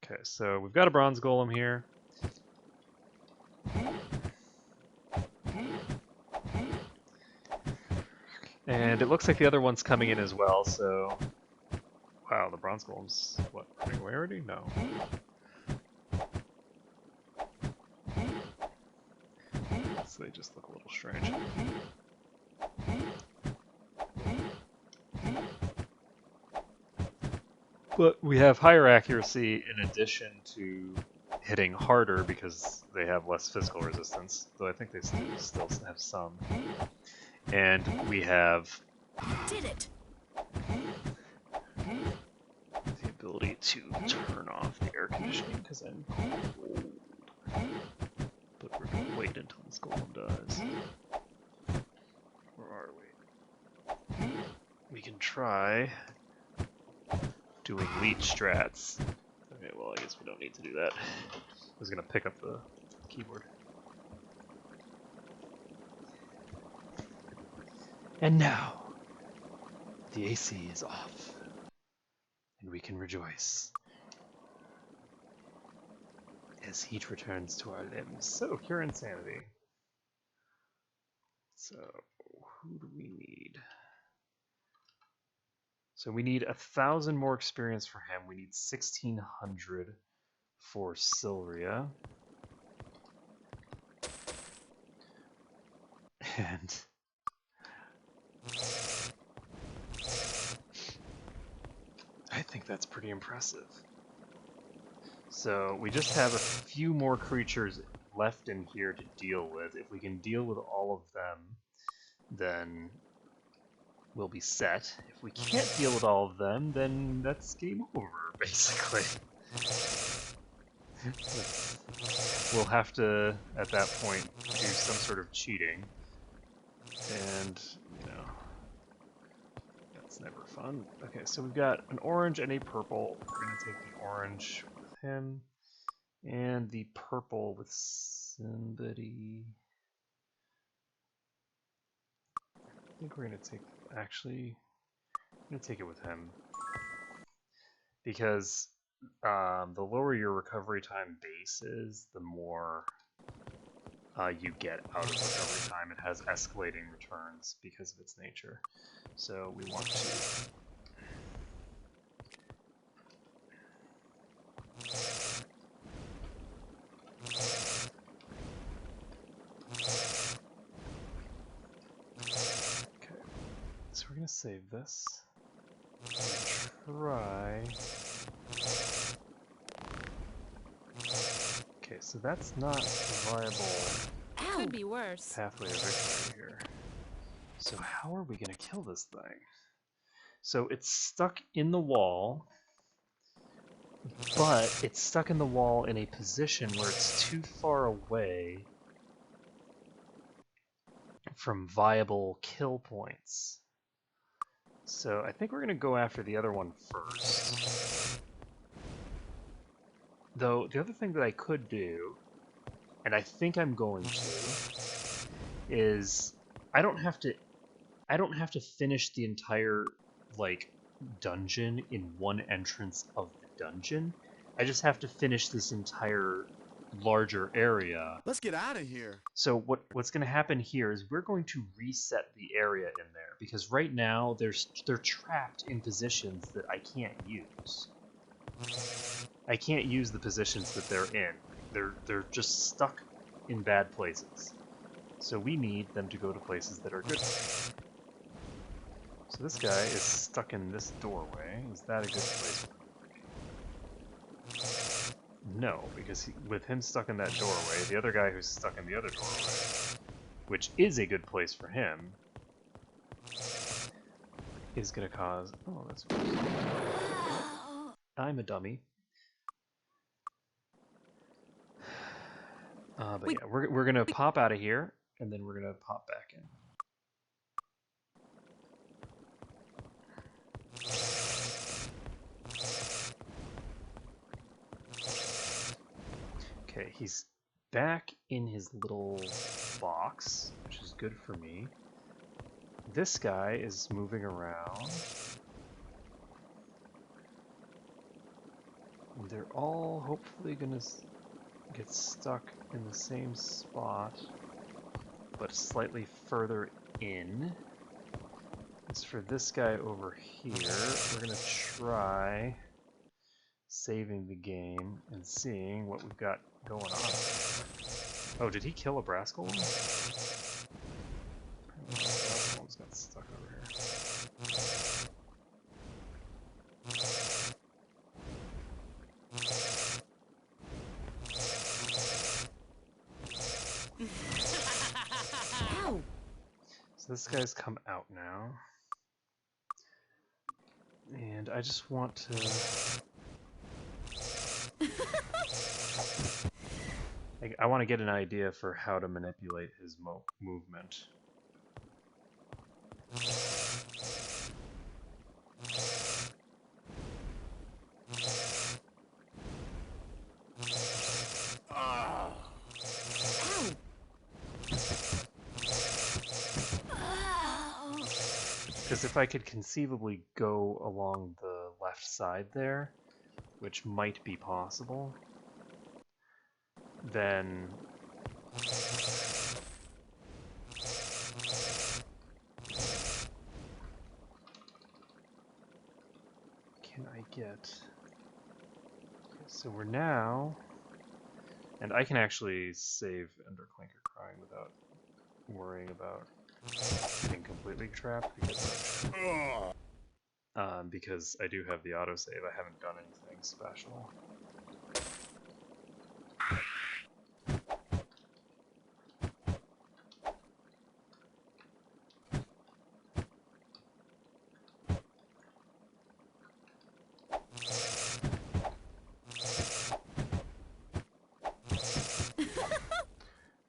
[SPEAKER 2] Okay, so we've got a bronze golem here. And it looks like the other one's coming in as well, so... Wow, the bronze golem's, what, running away already? No. So they just look a little strange. But we have higher accuracy in addition to hitting harder because they have less physical resistance, though I think they still have some. And we have
[SPEAKER 10] Did it.
[SPEAKER 2] the ability to turn off the air conditioning because I'm cold. But we're gonna wait until this golem dies. Where are we? We can try doing leech strats. Okay, well I guess we don't need to do that. I was gonna pick up the keyboard. And now, the AC is off, and we can rejoice as heat returns to our limbs. So, cure insanity. So, who do we need? So we need 1,000 more experience for him. We need 1,600 for Sylvia. And I think that's pretty impressive. So we just have a few more creatures left in here to deal with. If we can deal with all of them, then we'll be set. If we can't deal with all of them, then that's game over, basically. We'll have to, at that point, do some sort of cheating. And, you know, that's never fun. Okay, so we've got an orange and a purple. We're going to take the orange with him, and the purple with somebody. I think we're going to take, actually, I'm going to take it with him. Because the lower your recovery time base is, the more you get out of recovery time. It has escalating returns because of its nature. So we want to... Okay, so we're going to save this. Try... Okay, so that's not a viable
[SPEAKER 8] Could be worse.
[SPEAKER 2] pathway to victory here. So how are we going to kill this thing? So it's stuck in the wall, but it's stuck in the wall in a position where it's too far away from viable kill points. So I think we're going to go after the other one first. Though, the other thing that I could do, and I think I'm going to, is I don't have to finish the entire, like, dungeon in one entrance of the dungeon. I just have to finish this entire larger area.
[SPEAKER 15] Let's get out of here.
[SPEAKER 2] So what's going to happen here is we're going to reset the area in there, because right now they're trapped in positions that I can't use. I can't use the positions that they're in. They're just stuck in bad places. So we need them to go to places that are good for me. So this guy is stuck in this doorway. Is that a good place for him? No, because with him stuck in that doorway, the other guy who's stuck in the other doorway, which is a good place for him, is going to cause... Oh, that's weird. I'm a dummy. But yeah, we're going to pop out of here, and then we're going to pop back in. Okay, he's back in his little box, which is good for me. This guy is moving around. And they're all hopefully gonna get stuck in the same spot, but slightly further in. As for this guy over here, we're gonna try saving the game and seeing what we've got going on. Oh, did he kill a Brascal one? Apparently the Brascal one's got stuck over here. So this guy's come out now. And I just want to... I want to get an idea for how to manipulate his movement. Because if I could conceivably go along the left side there, which might be possible, then can I get... Okay, so we're now... And I can actually save Ender Clinker Crying without worrying about getting completely trapped because I do have the autosave. I haven't done anything special.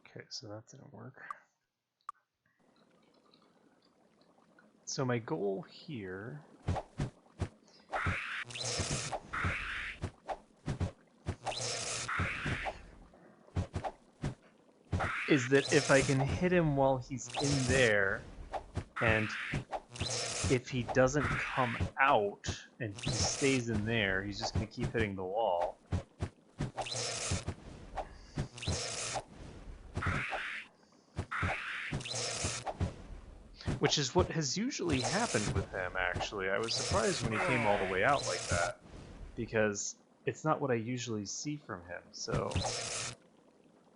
[SPEAKER 2] Okay, so that didn't work. So my goal here is that if I can hit him while he's in there, and if he doesn't come out and he stays in there, he's just going to keep hitting the wall. Which is what has usually happened with him, actually. I was surprised when he came all the way out like that, because it's not what I usually see from him. So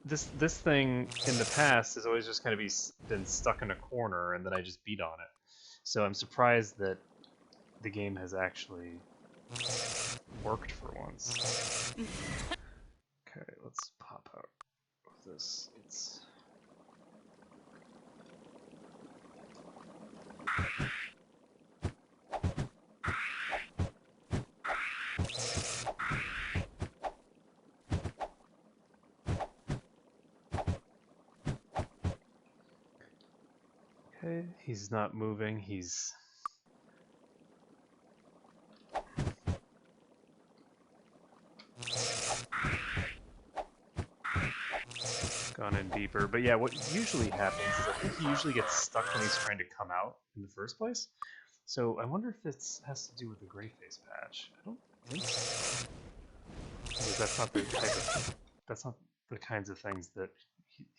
[SPEAKER 2] this thing in the past has always just kind of been stuck in a corner, and then I just beat on it. So I'm surprised that the game has actually worked for once. Okay, let's pop out of this. It's okay, he's not moving, he's gone in deeper. But yeah, what usually happens is I think he usually gets stuck when he's trying to come out in the first place. So I wonder if it has to do with the gray face patch. I don't think so. Because that's not the type of, that's not the kinds of things that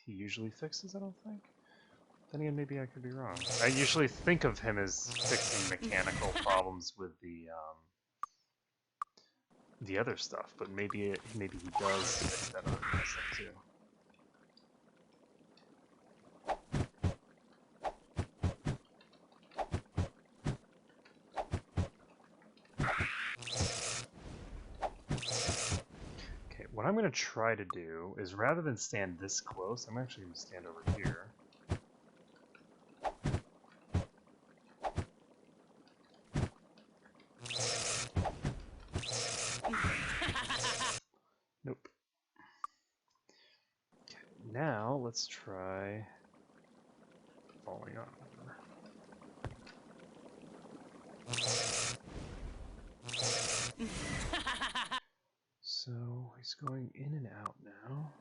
[SPEAKER 2] he usually fixes, I don't think. Then again, maybe I could be wrong. I usually think of him as fixing mechanical problems with the other stuff, but maybe he does fix that other kind of stuff too. Okay, what I'm going to try to do is rather than stand this close, I'm actually going to stand over here. Nope. Okay, now let's try falling on. So he's going in and out now.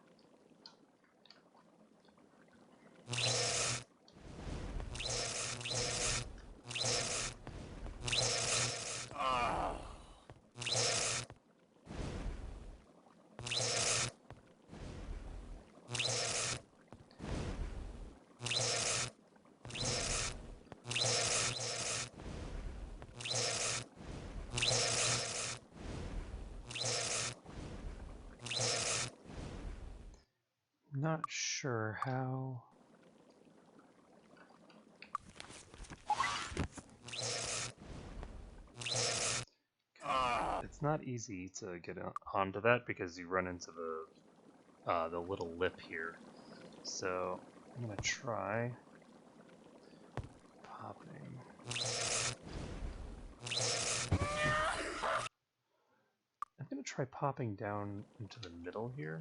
[SPEAKER 2] Not sure how. It's not easy to get onto that because you run into the little lip here. So I'm gonna try popping. I'm gonna try popping down into the middle here.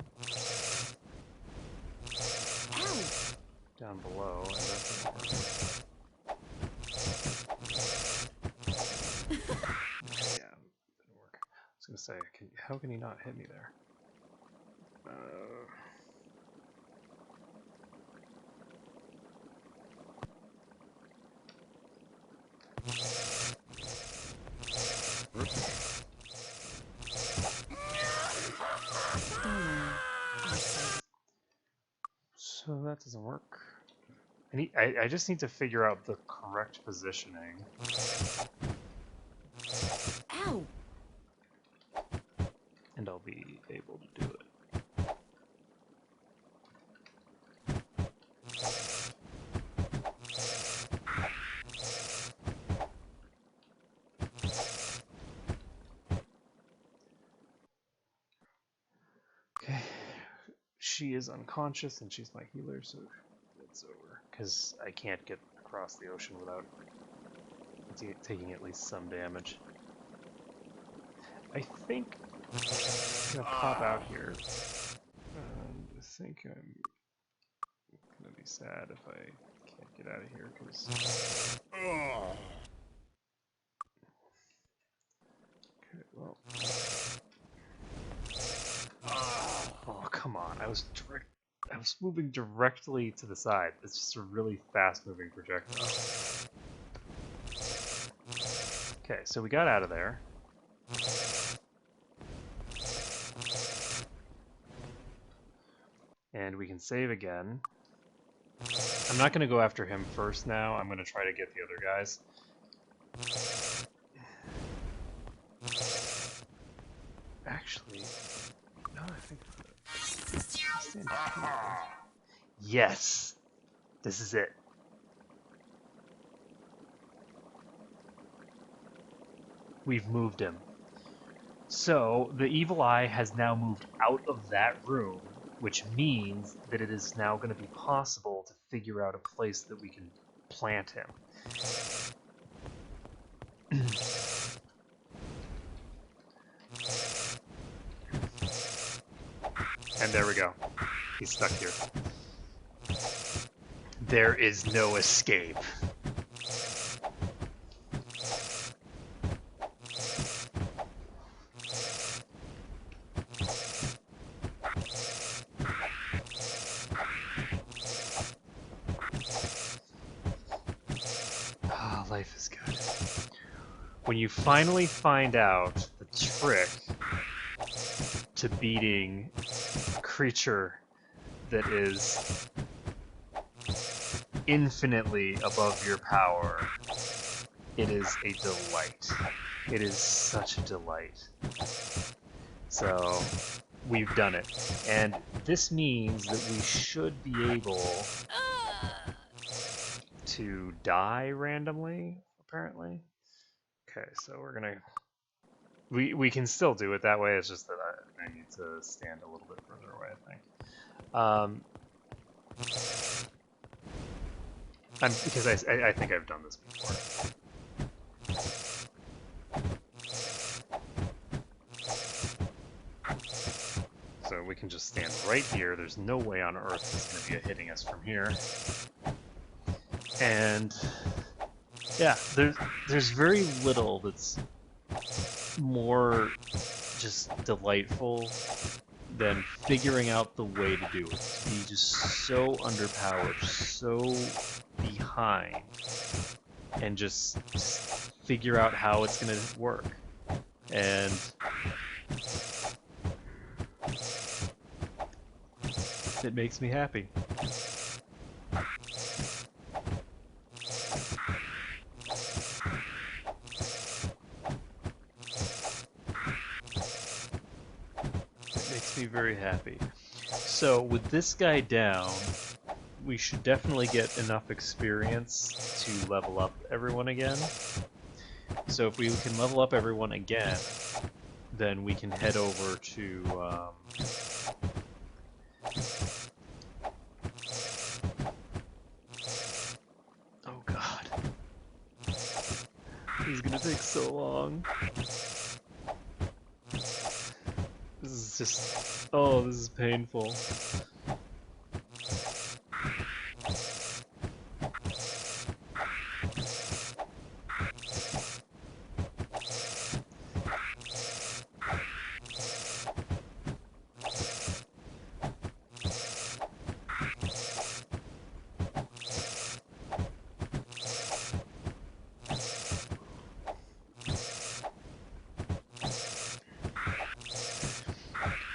[SPEAKER 2] Down below, and that's gonna work. Yeah, didn't work. I was gonna say, how can he not hit me there? So that doesn't work. I just need to figure out the correct positioning.
[SPEAKER 16] Ow!
[SPEAKER 2] And I'll be able to do it. she is unconscious and she's my healer, so it's over. Because I can't get across the ocean without taking at least some damage. I think I'm gonna pop out here. I think I'm gonna be sad if I can't get out of here, because... Okay, well... Oh, come on. I was moving directly to the side. It's just a really fast-moving projectile. Okay, so we got out of there. And we can save again. I'm not going to go after him first now. I'm going to try to get the other guys. Actually, no, I think... Yes! This is it. We've moved him. So, the evil eye has now moved out of that room, which means that it is now going to be possible to figure out a place that we can plant him. And there we go. He's stuck here. There is no escape. Ah, life is good. When you finally find out the trick to beating a creature that is infinitely above your power, it is a delight. It is such a delight. So, we've done it. And this means that we should be able to die randomly, apparently. Okay, so we're gonna... We can still do it that way, it's just that I need to stand a little bit further away, I think. Because I think I've done this before. So we can just stand right here. There's no way on Earth that's going to be hitting us from here. And yeah, there's very little that's more just delightful than figuring out the way to do it. To be just so underpowered, so behind, and just figure out how it's going to work. And it makes me happy. It makes me very happy. So with this guy down, we should definitely get enough experience to level up everyone again. So if we can level up everyone again, then we can head over to oh god. This is gonna take so long. This is just... oh, this is painful.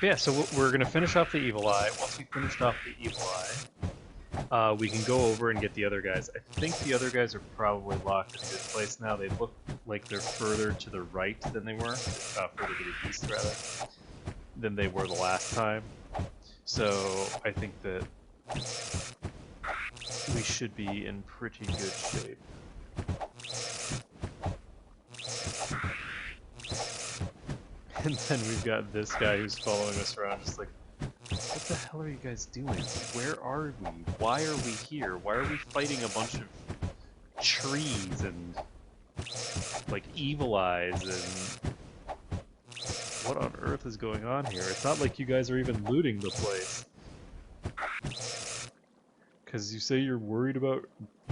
[SPEAKER 2] Yeah, so we're going to finish off the Evil Eye. Once we finished off the Evil Eye, we can go over and get the other guys. I think the other guys are probably locked in a good place now. They look like they're further to the right than they were, further to the east, rather, than they were the last time. So I think that we should be in pretty good shape. And then we've got this guy who's following us around, just like, what
[SPEAKER 19] the hell are you guys doing? Where are we? Why are we here? Why are we fighting a bunch of trees and like evil eyes and what on earth is going on here? It's not like you guys are even looting the place. Because you say you're worried about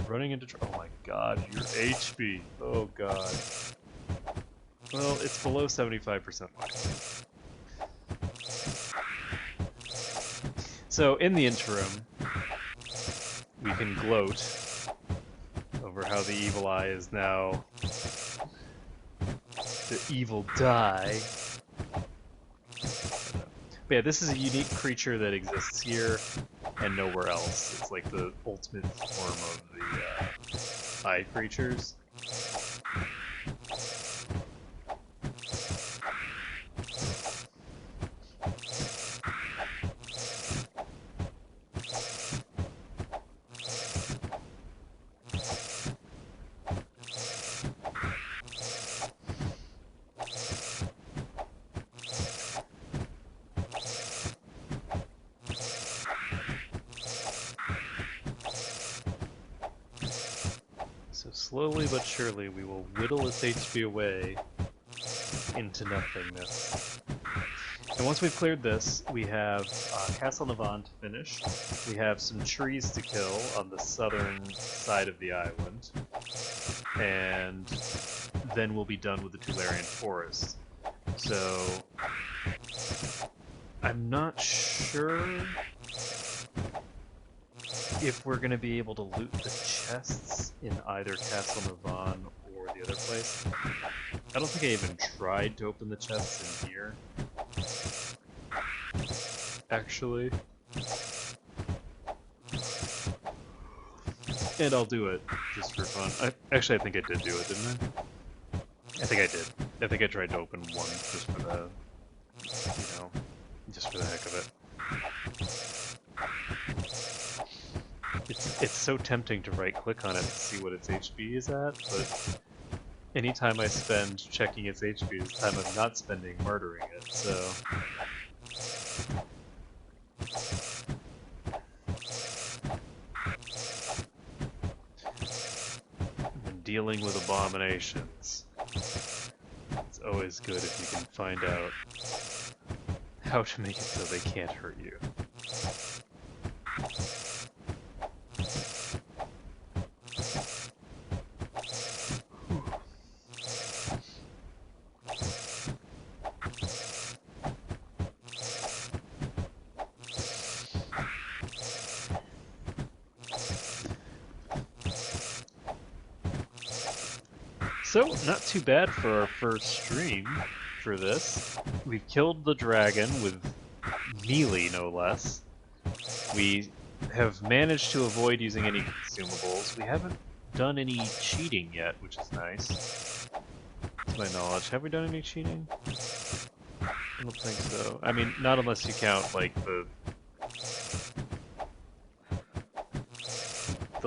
[SPEAKER 19] running into oh my god, your HP. Oh god. Well, it's below 75% life. So, in the interim, we can gloat over how the evil eye is now the evil die. But yeah, this is a unique creature that exists here and nowhere else. It's like the ultimate form of the eye creatures. Slowly but surely, we will whittle its HP away into nothingness. And once we've cleared this, we have Castle Navan to finish. We have some trees to kill on the southern side of the island. And then we'll be done with the Tularian Forest. So, I'm not sure if we're going to be able to loot the chests in either Castle Navan or the other place. I don't think I even tried to open the chests in here. Actually. And I'll do it, just for fun. Actually, I think I did do it, didn't I? I think I did. I think I tried to open one just for the, you know, just for the heck of it. It's so tempting to right-click on it to see what its HP is at, but anytime I spend checking its HP is time I'm not spending murdering it, so... And dealing with abominations. It's always good if you can find out how to make it so they can't hurt you. So, not too bad for our first stream for this. We've killed the dragon with melee, no less. We have managed to avoid using any consumables. We haven't done any cheating yet, which is nice. To my knowledge. Have we done any cheating? I don't think so. I mean, not unless you count, like, the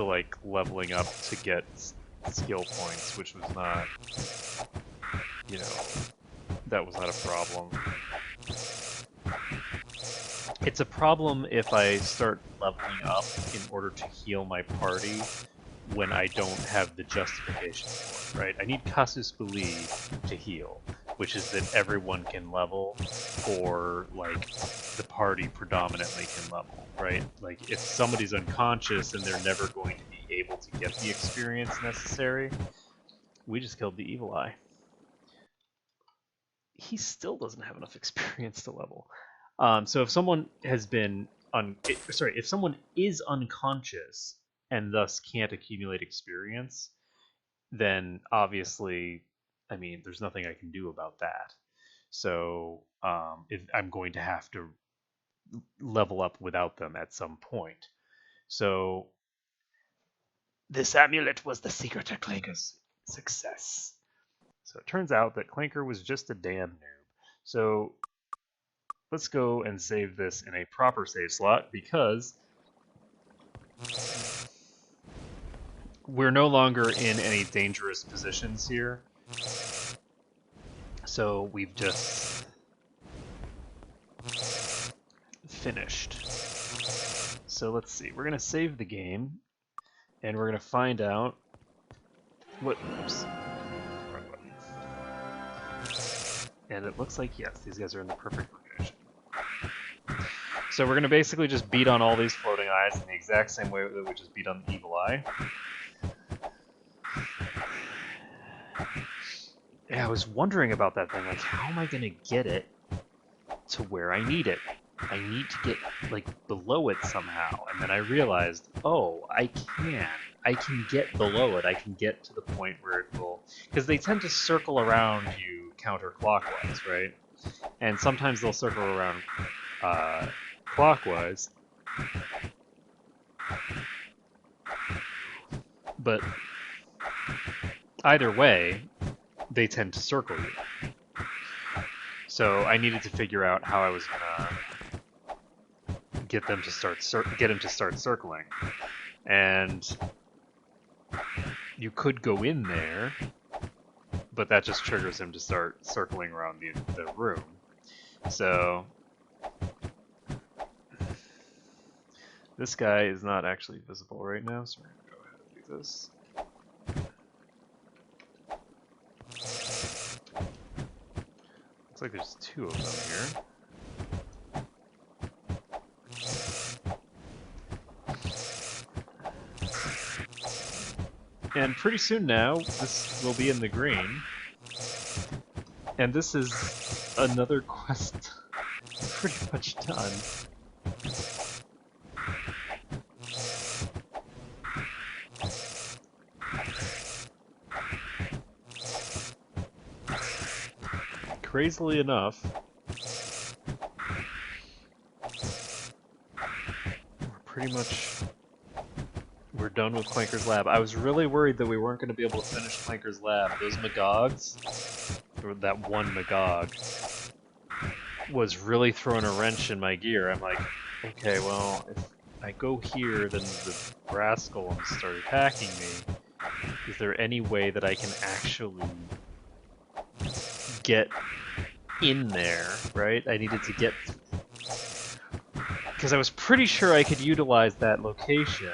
[SPEAKER 19] like, leveling up to get skill points, which was not, you know, that was not a problem. It's a problem if I start leveling up in order to heal my party when I don't have the justification for it, right? I need Casus Belli to heal, which is that everyone can level, or, like, the party predominantly can level, right? Like, if somebody's unconscious and they're never going to be able to get the experience necessary, we just killed the evil eye. He still doesn't have enough experience to level. So if someone has been if someone is unconscious and thus can't accumulate experience, then obviously, I mean, there's nothing I can do about that. So if I'm going to have to level up without them at some point. So this amulet was the secret to Clanker's success. So it turns out that Clanker was just a damn noob. So let's go and save this in a proper save slot, because we're no longer in any dangerous positions here. So we've just finished. So let's see. We're gonna save the game, and we're gonna find out what. Oops. Wrong button. And it looks like yes, these guys are in the perfect location. So we're gonna basically just beat on all these floating eyes in the exact same way that we just beat on the evil eye. Yeah, I was wondering about that thing. Like, how am I gonna get it to where I need it? I need to get, like, below it somehow. And then I realized, oh, I can get below it. I can get to the point where it will... Because they tend to circle around you counterclockwise, right? And sometimes they'll circle around clockwise. But either way, they tend to circle you. So I needed to figure out how I was gonna get them to get him to start circling, and you could go in there, but that just triggers him to start circling around the room. So this guy is not actually visible right now, so we're gonna go ahead and do this. Looks like there's two of them here. And pretty soon now, this will be in the green. And this is another quest pretty much done. Crazily enough, we're done with Clanker's Lab. I was really worried that we weren't going to be able to finish Clanker's Lab. Those Magogs, or that one Magog, was really throwing a wrench in my gear. I'm like, okay, well, if I go here, then the brass golems start attacking me. Is there any way that I can actually get in there, right? I needed to get... Because I was pretty sure I could utilize that location,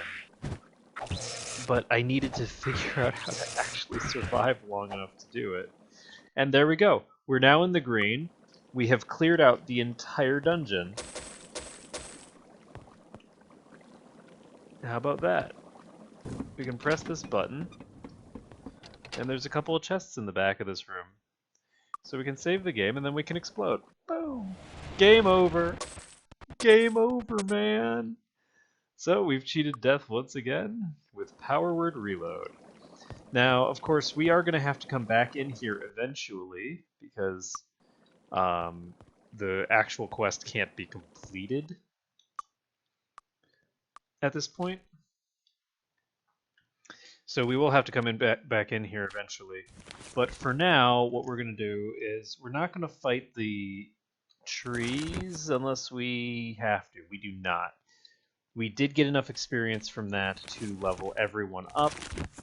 [SPEAKER 19] but I needed to figure out how to actually survive long enough to do it. And there we go. We're now in the green. We have cleared out the entire dungeon. How about that? We can press this button, and there's a couple of chests in the back of this room. So we can save the game, and then we can explode. Boom! Game over! Game over, man! So we've cheated death once again with power word reload. Now, of course, we are going to have to come back in here eventually, because the actual quest can't be completed at this point. So we will have to come in back in here eventually. But for now, what we're going to do is we're not going to fight the trees unless we have to. We do not. We did get enough experience from that to level everyone up,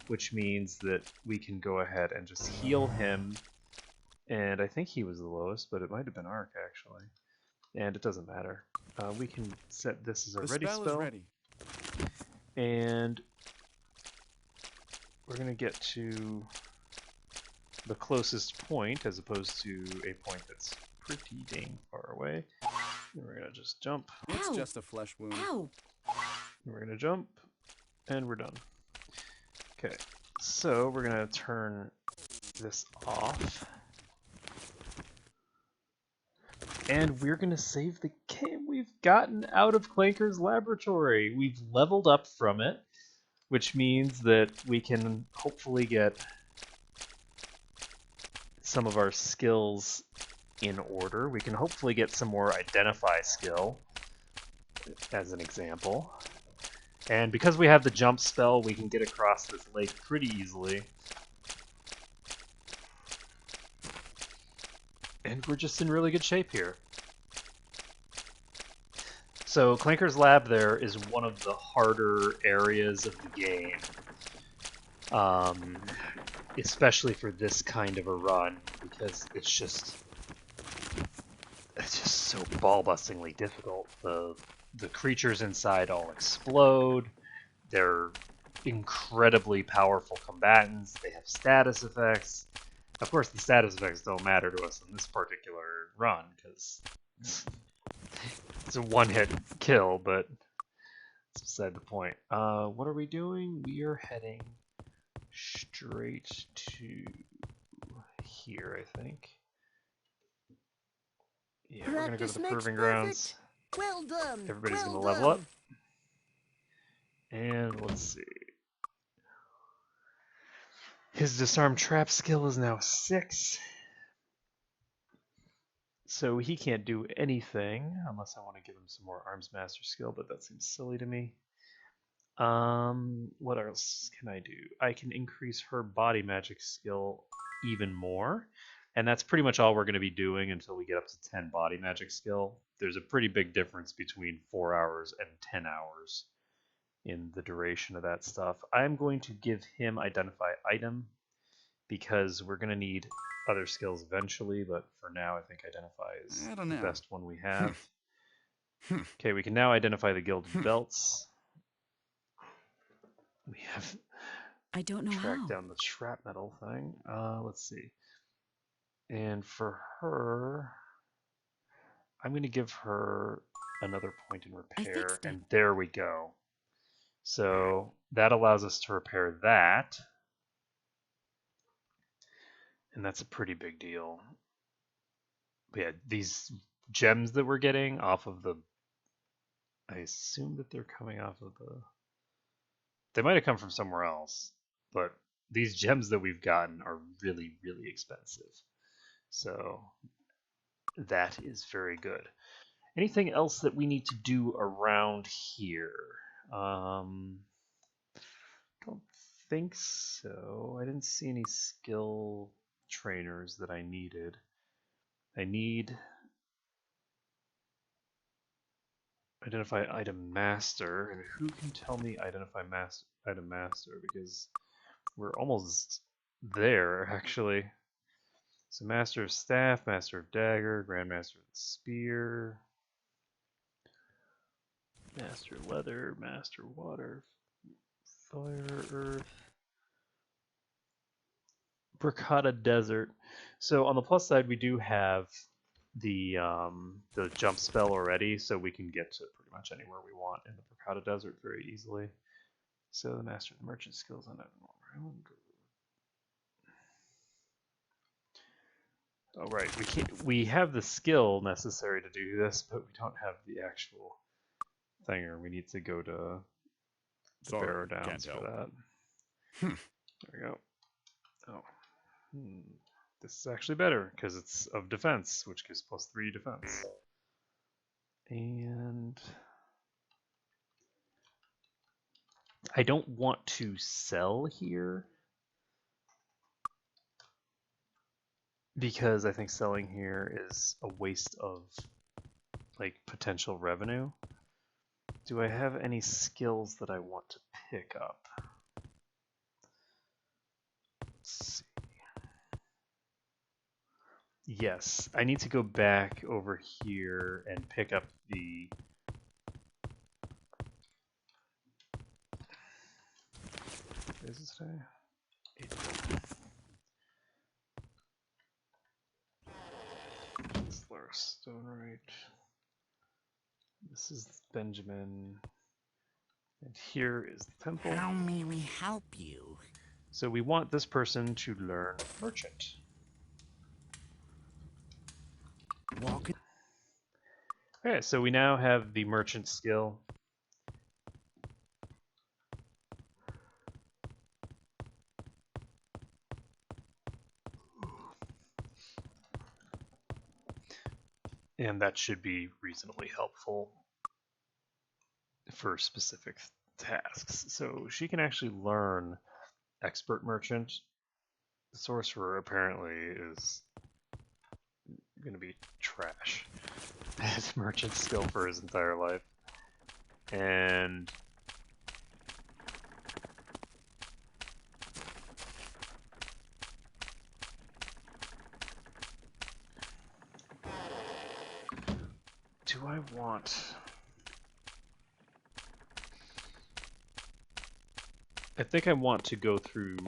[SPEAKER 19] which means that we can go ahead and just heal him. And I think he was the lowest, but it might have been Ark, actually. And it doesn't matter. We can set this as a ready spell.
[SPEAKER 15] Is ready.
[SPEAKER 19] And we're going to get to the closest point, as opposed to a point that's pretty dang far away. And we're going to just jump.
[SPEAKER 15] It's just a flesh wound.
[SPEAKER 8] Ow!
[SPEAKER 19] And we're going to jump, and we're done. Okay, so we're going to turn this off. And we're going to save the game. We've gotten out of Clanker's laboratory. We've leveled up from it, which means that we can hopefully get some of our skills in order. We can hopefully get some more identify skill, as an example. And because we have the jump spell, we can get across this lake pretty easily. And we're just in really good shape here. So Clanker's Lab there is one of the harder areas of the game. Especially for this kind of a run, because it's just so ball-bustingly difficult. The creatures inside all explode. They're incredibly powerful combatants. They have status effects. Of course, the status effects don't matter to us in this particular run, because it's a one-hit kill, but it's beside the point. What are we doing? We are heading straight to here, I think. Yeah, we're gonna go to the Proving Grounds.
[SPEAKER 10] Well done.
[SPEAKER 19] Everybody's
[SPEAKER 10] well
[SPEAKER 19] gonna level up.
[SPEAKER 10] done.
[SPEAKER 19] And let's see. His disarm trap skill is now 6. So he can't do anything unless I want to give him some more arms master skill, but that seems silly to me. What else can I do? I can increase her body magic skill even more, and that's pretty much all we're going to be doing until we get up to 10 body magic skill. There's a pretty big difference between 4 hours and 10 hours in the duration of that stuff. I'm going to give him identify item because we're going to need other skills eventually, but for now I think identify is the best one we have. Okay, we can now identify the gilded belts. We have
[SPEAKER 16] I don't know
[SPEAKER 19] tracked
[SPEAKER 16] how.
[SPEAKER 19] down the shrapnel thing. Let's see. And for her, I'm going to give her another point in repair, and there we go. So that allows us to repair that, and that's a pretty big deal. But yeah, these gems that we're getting off of the, I assume that they're coming off of the, they might have come from somewhere else, but these gems that we've gotten are really, really expensive. So that is very good. Anything else that we need to do around here? Don't think so. I didn't see any skill trainers that I needed. I need identify item master, and who can tell me identify item master, because we're almost there actually. So master of staff, master of dagger, grandmaster of the spear, master leather, master water, fire, earth, Bricata desert. So on the plus side, we do have the jump spell already, so we can get to pretty much anywhere we want in the Bricata desert very easily. So the master of the merchant skills on that round. Oh right, we have the skill necessary to do this, but we don't have the actual thinger. We need to go to the Barrow Downs for that. There we go. Oh. This is actually better because it's of defense, which gives +3 defense. And I don't want to sell here because I think selling here is a waste of like potential revenue. Do I have any skills that I want to pick up? Let's see. Yes, I need to go back over here and pick up the what is this today? Stonewright. This is Benjamin. And here is the temple.
[SPEAKER 5] How may we help you?
[SPEAKER 19] So we want this person to learn merchant.
[SPEAKER 5] Walk it.
[SPEAKER 19] Okay, so we now have the merchant skill. And that should be reasonably helpful for specific tasks. So she can actually learn expert merchant. The sorcerer apparently is going to be trash at merchant skill for his entire life. And I want... I think I want to go through...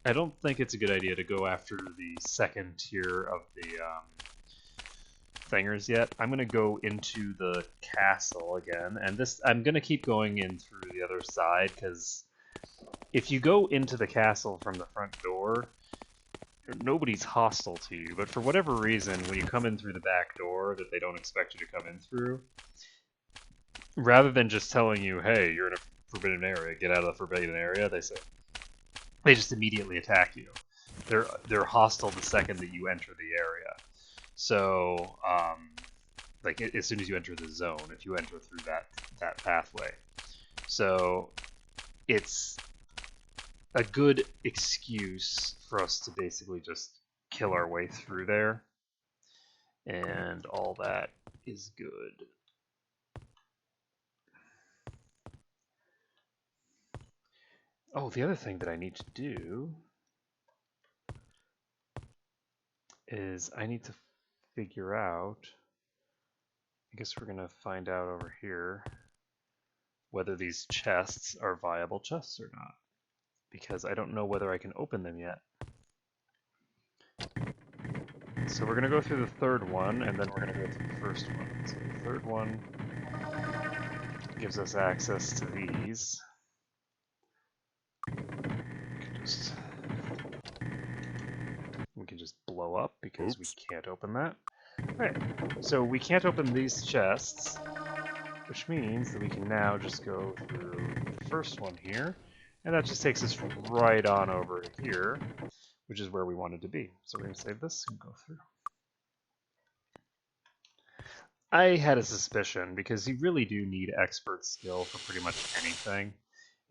[SPEAKER 19] I don't think it's a good idea to go after the second tier of the thingers yet. I'm going to go into the castle again, and this I'm going to keep going in through the other side, because if you go into the castle from the front door, nobody's hostile to you, but for whatever reason, when you come in through the back door that they don't expect you to come in through, rather than just telling you, hey, you're in a forbidden area, get out of the forbidden area, they just immediately attack you. They're hostile the second that you enter the area. So, like as soon as you enter the zone, if you enter through that pathway. So, it's a good excuse for us to basically just kill our way through there, and all that is good. Oh, the other thing that I need to do is I need to figure out, I guess we're gonna find out over here whether these chests are viable chests or not, because I don't know whether I can open them yet. So we're gonna go through the third one, and then we're gonna go through the first one. So the third one gives us access to these. We can just blow up because we can't open that. Alright, so we can't open these chests, which means that we can now just go through the first one here, and that just takes us right on over to here, which is where we wanted to be. So we're going to save this and go through. I had a suspicion, because you really do need expert skill for pretty much anything.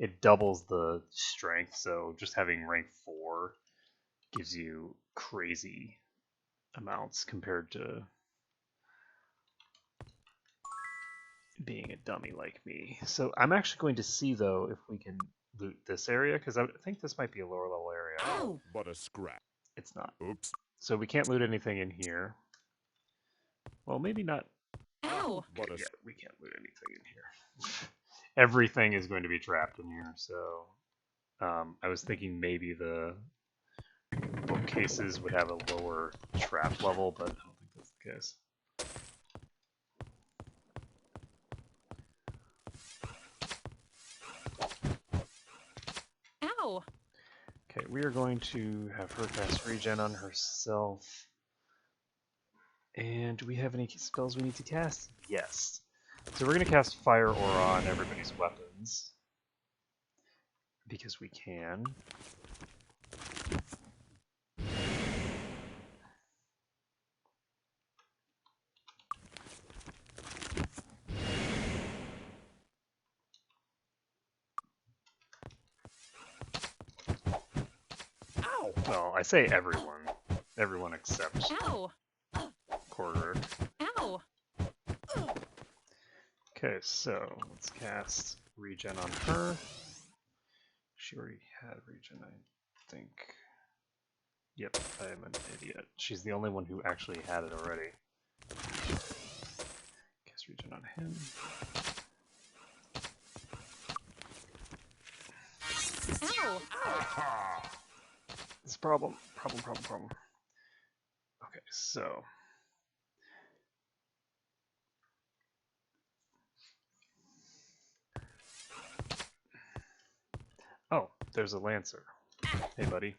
[SPEAKER 19] It doubles the strength, so just having rank 4 gives you crazy amounts compared to being a dummy like me. So I'm actually going to see, though, if we can loot this area, because I think this might be a lower level area.
[SPEAKER 12] Oh, but a scrap.
[SPEAKER 19] It's not.
[SPEAKER 12] Oops.
[SPEAKER 19] So we can't loot anything in here. Well, maybe not.
[SPEAKER 9] Ow!
[SPEAKER 19] Okay, yeah, we can't loot anything in here. Everything is going to be trapped in here, so I was thinking maybe the bookcases would have a lower trap level, but I don't think that's the case.
[SPEAKER 9] Ow!
[SPEAKER 19] Okay, we are going to have her cast regen on herself. And do we have any spells we need to cast? Yes. So we're going to cast Fire Aura on everybody's weapons, because we can.
[SPEAKER 9] Ow!
[SPEAKER 19] Well, I say everyone. Everyone except
[SPEAKER 9] Ow!
[SPEAKER 19] Quarter.
[SPEAKER 9] Ow!
[SPEAKER 19] Okay, so let's cast regen on her. She already had regen, I think. Yep, I am an idiot. She's the only one who actually had it already. Cast regen on him.
[SPEAKER 9] Ow! Ow!
[SPEAKER 19] This problem. Okay, so oh, there's a Lancer. Hey, buddy.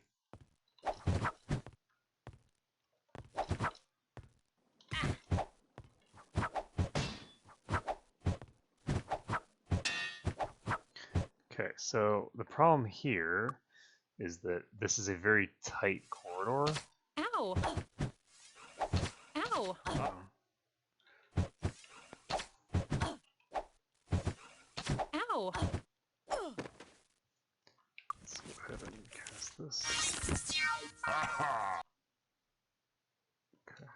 [SPEAKER 19] Okay, so the problem here is that this is a very tight corridor.
[SPEAKER 9] Ow! Ow! Ow!
[SPEAKER 19] Let's go ahead and cast this. Okay.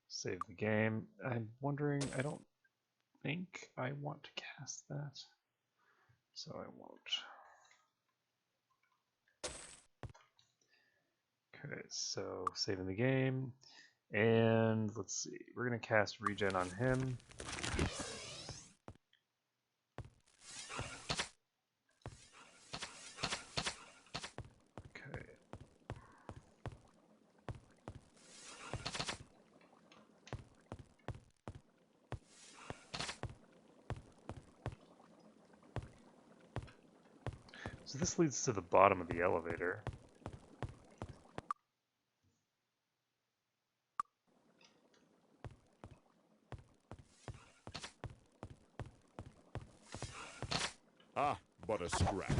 [SPEAKER 19] Save the game. I'm wondering, I don't think I want to cast that, so I won't. Okay, so saving the game. And let's see, we're going to cast regen on him. Okay. So this leads to the bottom of the elevator.
[SPEAKER 12] Ah, but a scrap.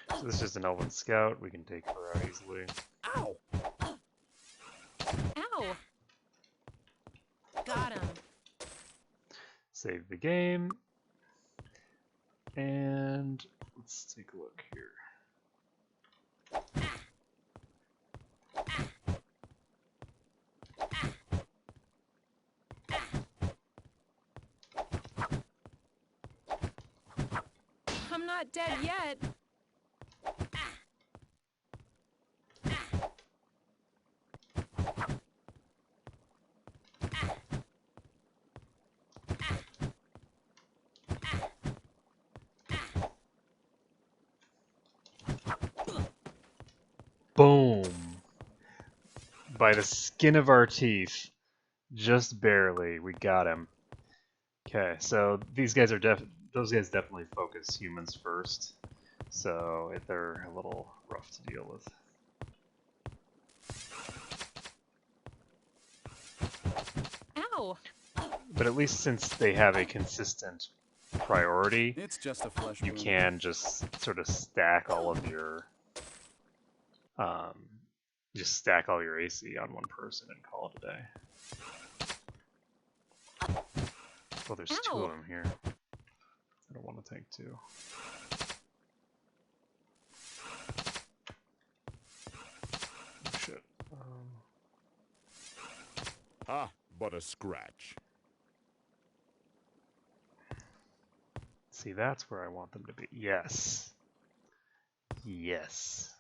[SPEAKER 19] So this is an elven scout. We can take her out easily.
[SPEAKER 14] Ow!
[SPEAKER 8] Ow! Got him.
[SPEAKER 19] Save the game. And let's take a look here.
[SPEAKER 9] I'm not dead yet.
[SPEAKER 19] Boom! By the skin of our teeth. Just barely. We got him. Okay, so these guys are those guys definitely focus humans first. So they're a little rough to deal with.
[SPEAKER 8] Ow!
[SPEAKER 19] But at least since they have a consistent priority,
[SPEAKER 15] It's just a flesh
[SPEAKER 19] you
[SPEAKER 15] wound.
[SPEAKER 19] can just sort of stack all of your AC on one person and call it a day. Well, there's two of them here. I don't want to take two. Oh, shit.
[SPEAKER 12] Ah, but a scratch.
[SPEAKER 19] See, that's where I want them to be. Yes. Yes.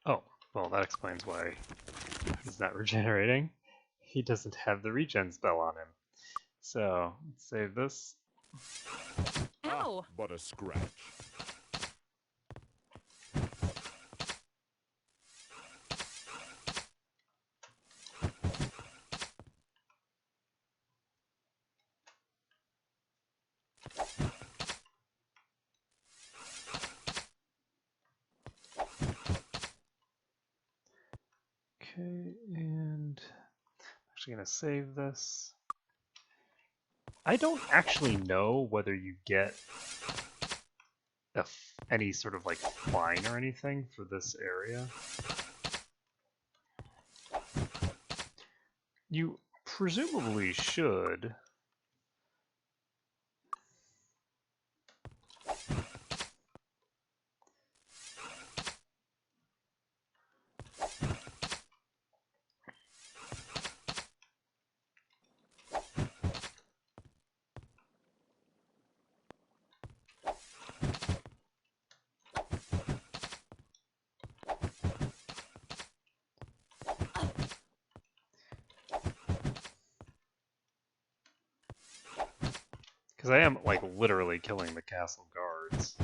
[SPEAKER 19] Oh, well, that explains why he's not regenerating. He doesn't have the regen spell on him. So, let's save this.
[SPEAKER 8] Ow!
[SPEAKER 12] But a scratch.
[SPEAKER 19] Okay, and I'm actually going to save this. I don't actually know whether you get any sort of like fine or anything for this area. You presumably should. Because I am, like, literally killing the castle guards.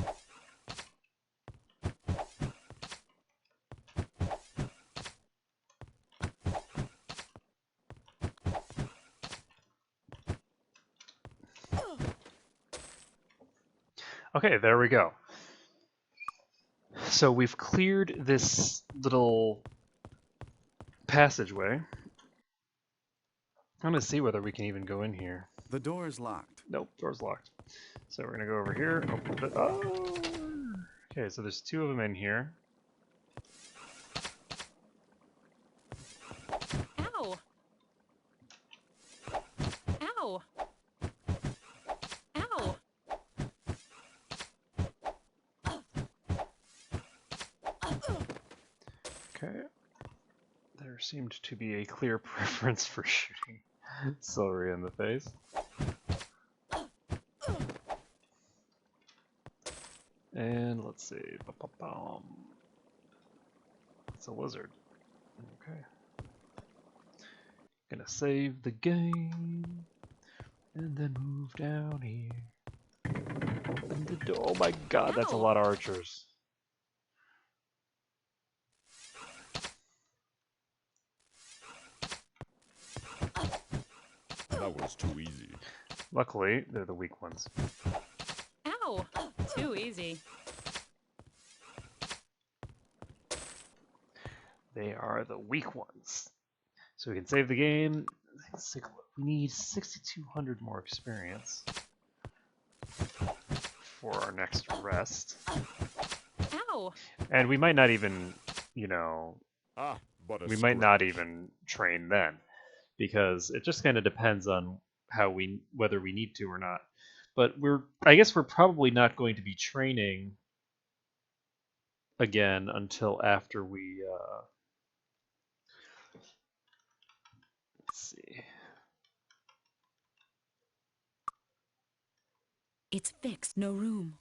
[SPEAKER 19] Okay, there we go. So we've cleared this little
[SPEAKER 2] passageway. I'm gonna see whether we can even go in here.
[SPEAKER 15] The door is locked.
[SPEAKER 2] Nope, door's locked. So we're gonna go over here. Open it. Oh. Okay, so there's 2 of them in here.
[SPEAKER 8] Ow! Ow! Ow!
[SPEAKER 2] Okay. There seemed to be a clear preference for shooting Celery in the face. And let's see. It's a lizard. Okay. Gonna save the game and then move down here. Open the door. Oh my god, that's a lot of archers.
[SPEAKER 12] That was too easy.
[SPEAKER 2] Luckily, they're the weak ones.
[SPEAKER 8] Ow! Too easy.
[SPEAKER 2] They are the weak ones. So we can save the game. Let's take a look. We need 6,200 more experience for our next rest.
[SPEAKER 8] Ow!
[SPEAKER 2] And we might not even, you know, we might not even train then, because it just kind of depends on whether we need to or not. But I guess we're probably not going to be training again until after we, let's see.
[SPEAKER 16] It's fixed, no room.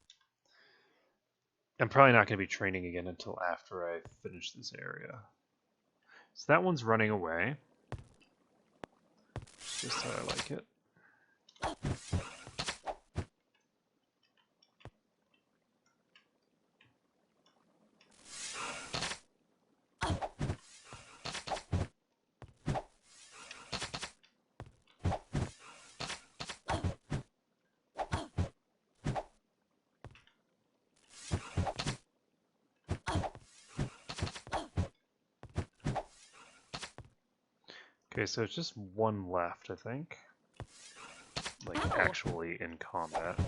[SPEAKER 2] I'm probably not going to be training again until after I finish this area. So that one's running away. Just how I like it. Okay, so it's just one left, I think. Like, actually in combat.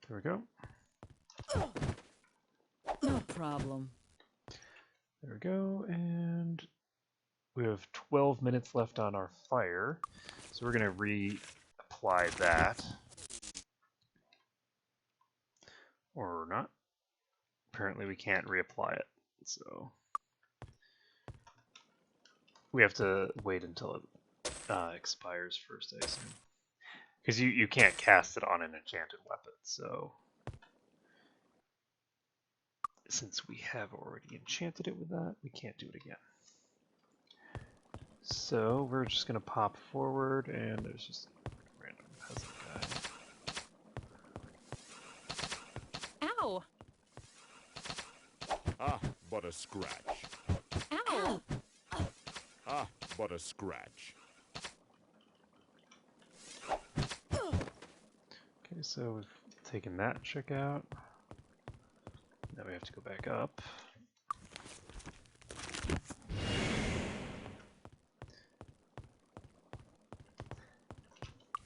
[SPEAKER 2] There we go.
[SPEAKER 16] No problem.
[SPEAKER 2] There we go, and we have 12 minutes left on our fire, so we're going to reapply that. Or not. Apparently we can't reapply it, so we have to wait until it expires first, I assume. Because you can't cast it on an enchanted weapon, so since we have already enchanted it with that, we can't do it again. So we're just going to pop forward, and there's just a random peasant guy.
[SPEAKER 8] Ow!
[SPEAKER 12] Ah, but a scratch.
[SPEAKER 8] Ow!
[SPEAKER 12] Ah, but a scratch.
[SPEAKER 2] Okay, so we've taken that chick out. Now we have to go back up.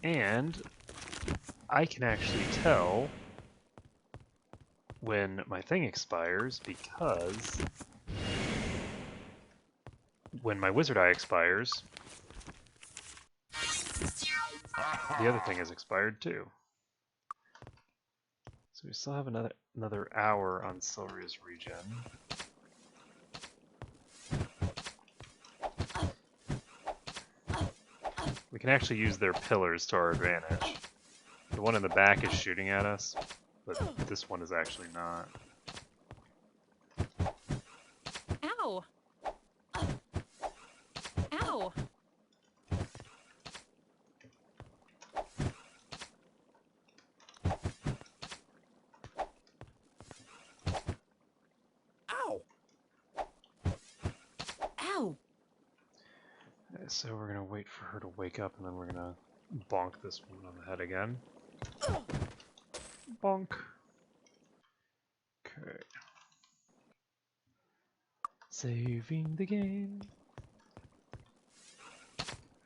[SPEAKER 2] And I can actually tell when my thing expires, because when my wizard eye expires, the other thing has expired too. So we still have another hour on Silria's regen. We can actually use their pillars to our advantage. The one in the back is shooting at us, but this one is actually not.
[SPEAKER 8] Ow! Ow!
[SPEAKER 18] Ow!
[SPEAKER 16] Ow!
[SPEAKER 2] So we're gonna wait for her to wake up, and then we're gonna bonk this one on the head again.
[SPEAKER 19] Bonk. Okay. Saving the game.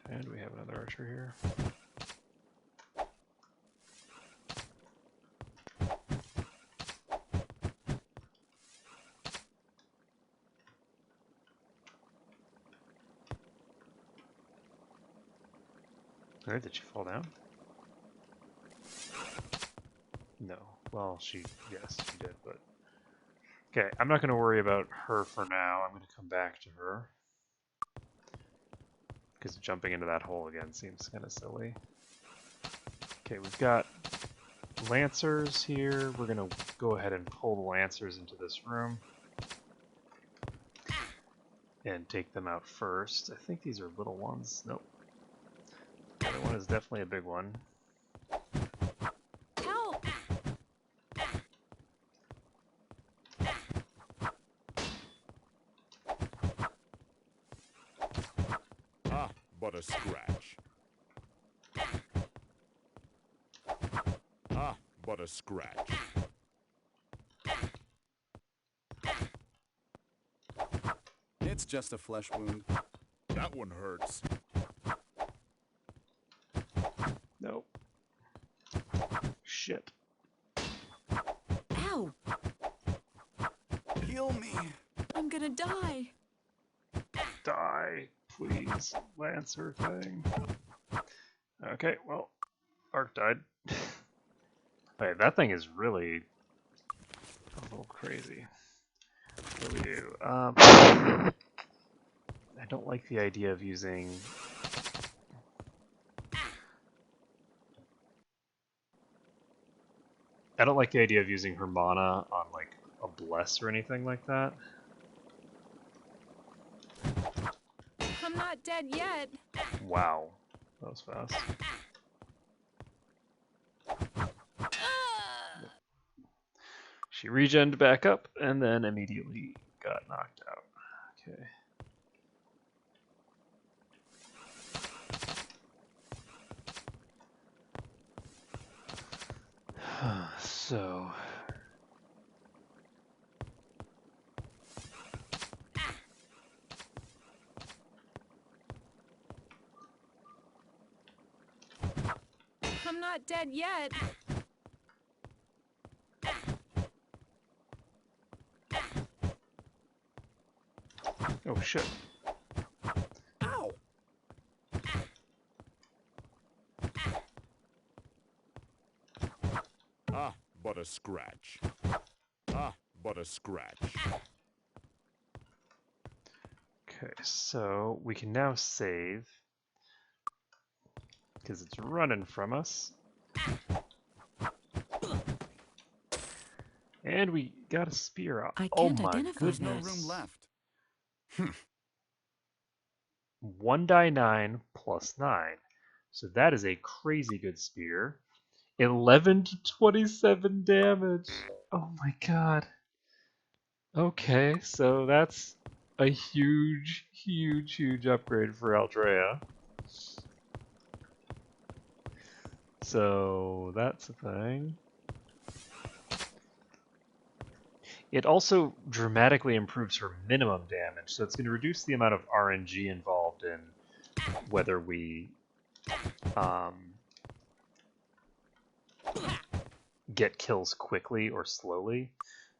[SPEAKER 19] And we have another archer here. Alright, did she fall down? No. Well, yes, she did, but... Okay, I'm not going to worry about her for now. I'm going to come back to her. Because jumping into that hole again seems kind of silly. Okay, we've got Lancers here. We're going to go ahead and pull the Lancers into this room. And take them out first. I think these are little ones. Nope. The other one is definitely a big one.
[SPEAKER 9] Help!
[SPEAKER 12] Ah, but a scratch. Ah, but a scratch.
[SPEAKER 15] It's just a flesh wound.
[SPEAKER 12] That one hurts.
[SPEAKER 19] Nope. Shit.
[SPEAKER 16] Ow!
[SPEAKER 14] Heal me.
[SPEAKER 16] I'm gonna die.
[SPEAKER 19] Die, please, Lancer thing. Okay, well, Ark died. Okay, that thing is really a little crazy. What do we do? I don't like the idea of using... I don't like the idea of using her mana on, like, a bless or anything like that.
[SPEAKER 9] I'm not dead yet.
[SPEAKER 19] Wow. That was fast. She regened back up and then immediately got knocked out. Okay. So...
[SPEAKER 9] I'm not dead yet.
[SPEAKER 19] Oh shit.
[SPEAKER 14] Ow!
[SPEAKER 12] Ah, but a scratch. Ah, but a scratch.
[SPEAKER 19] Okay, so we can now save because it's running from us. And we got a spear out.
[SPEAKER 16] I
[SPEAKER 19] Oh
[SPEAKER 16] can't
[SPEAKER 19] my
[SPEAKER 16] identify
[SPEAKER 19] goodness.
[SPEAKER 15] There's no room left.
[SPEAKER 19] 1 die 9 plus 9. So that is a crazy good spear. 11 to 27 damage. Oh my god. Okay, so that's a huge, huge, huge upgrade for Aldrea. So that's a thing. It also dramatically improves her minimum damage, so it's going to reduce the amount of RNG involved in whether we get kills quickly or slowly.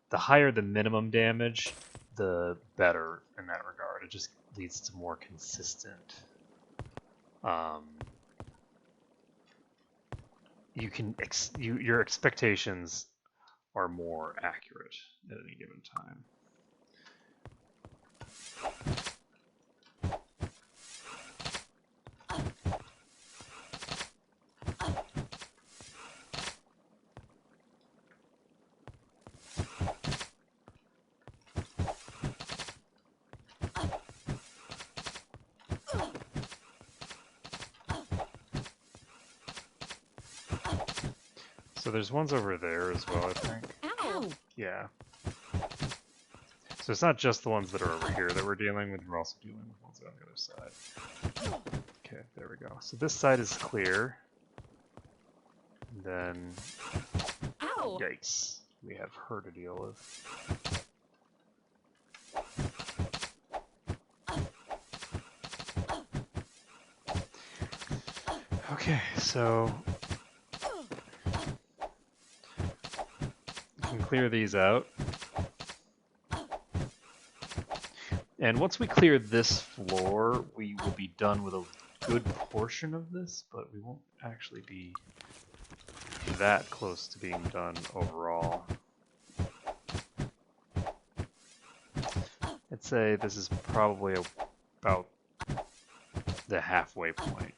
[SPEAKER 19] The higher the minimum damage, the better in that regard. It just leads to more consistent. Your expectations are more accurate at any given time. So there's ones over there as well, I think.
[SPEAKER 16] Ow!
[SPEAKER 19] Yeah. So it's not just the ones that are over here that we're dealing with, we're also dealing with ones on the other side. Okay, there we go. So this side is clear. And then...
[SPEAKER 8] Ow!
[SPEAKER 19] Yikes. We have her to deal with. Okay, so we can clear these out. And once we clear this floor, we will be done with a good portion of this, but we won't actually be that close to being done overall. I'd say this is probably about the halfway point.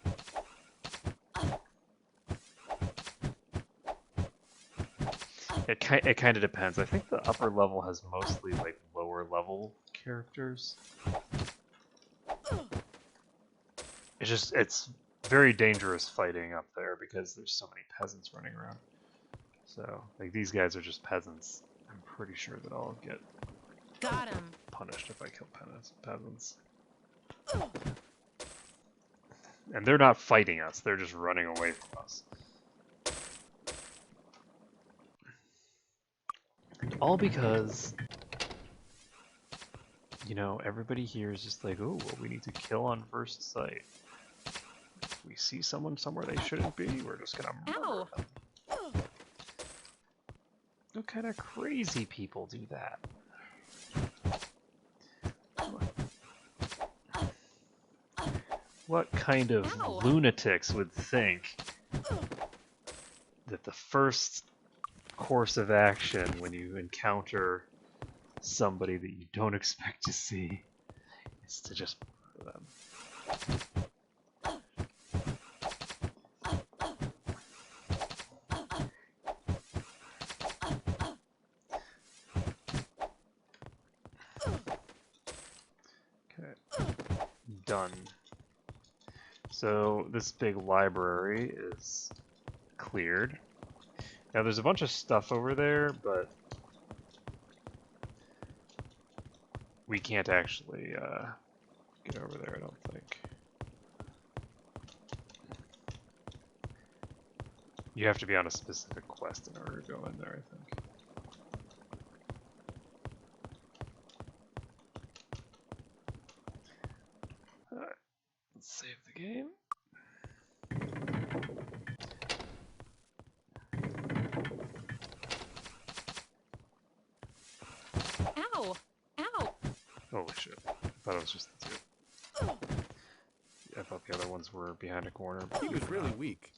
[SPEAKER 19] It kind of depends. I think the upper level has mostly like lower level characters. It's very dangerous fighting up there because there's so many peasants running around. So like these guys are just peasants. I'm pretty sure that I'll get punished if I kill peasants. And they're not fighting us, they're just running away from us. All because, you know, everybody here is just like, oh, well, we need to kill on first sight. If we see someone somewhere they shouldn't be, we're just gonna murder them. What kind of crazy people do that? What kind of lunatics would think that the first course of action when you encounter somebody that you don't expect to see is to just murder them? Okay, done. So this big library is cleared. Now there's a bunch of stuff over there, but we can't actually get over there, I don't think. You have to be on a specific quest in order to go in there, I think. Alright, let's save the game.
[SPEAKER 8] Ow! Ow!
[SPEAKER 19] Holy shit. I thought it was just the two. I thought the other ones were behind a corner. But
[SPEAKER 15] He was really weak.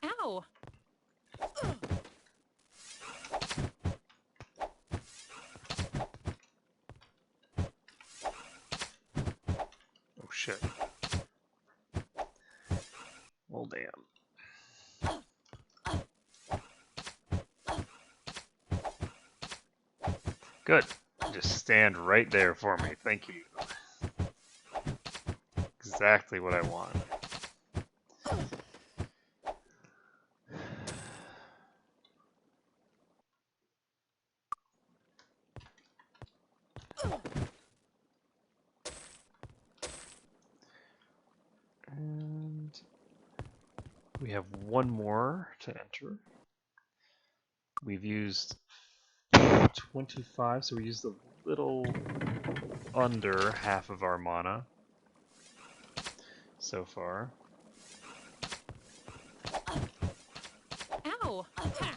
[SPEAKER 8] Ow!
[SPEAKER 19] Oh shit. Well, damn. Good. Just stand right there for me. Thank you. Exactly what I want. And we have one more to enter. We've used 25, so we used a little under half of our mana so far.
[SPEAKER 8] Ow! Ha.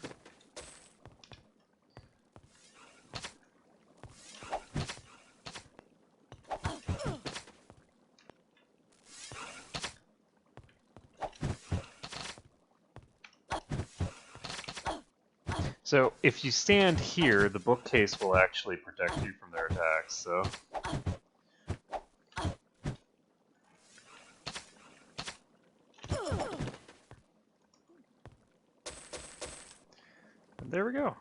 [SPEAKER 19] So if you stand here, the bookcase will actually protect you from their attacks, so... And there we go.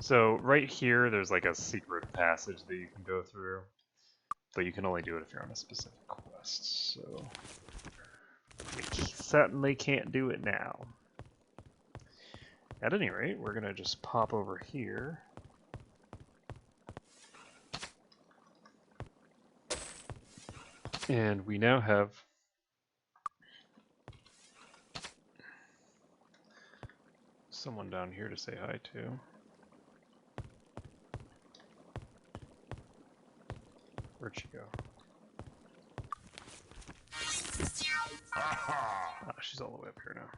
[SPEAKER 19] So right here, there's like a secret passage that you can go through, but you can only do it if you're on a specific quest, so... We certainly can't do it now. At any rate, we're gonna just pop over here. And we now have someone down here to say hi to. Where'd she go? Ah, she's all the way up here now.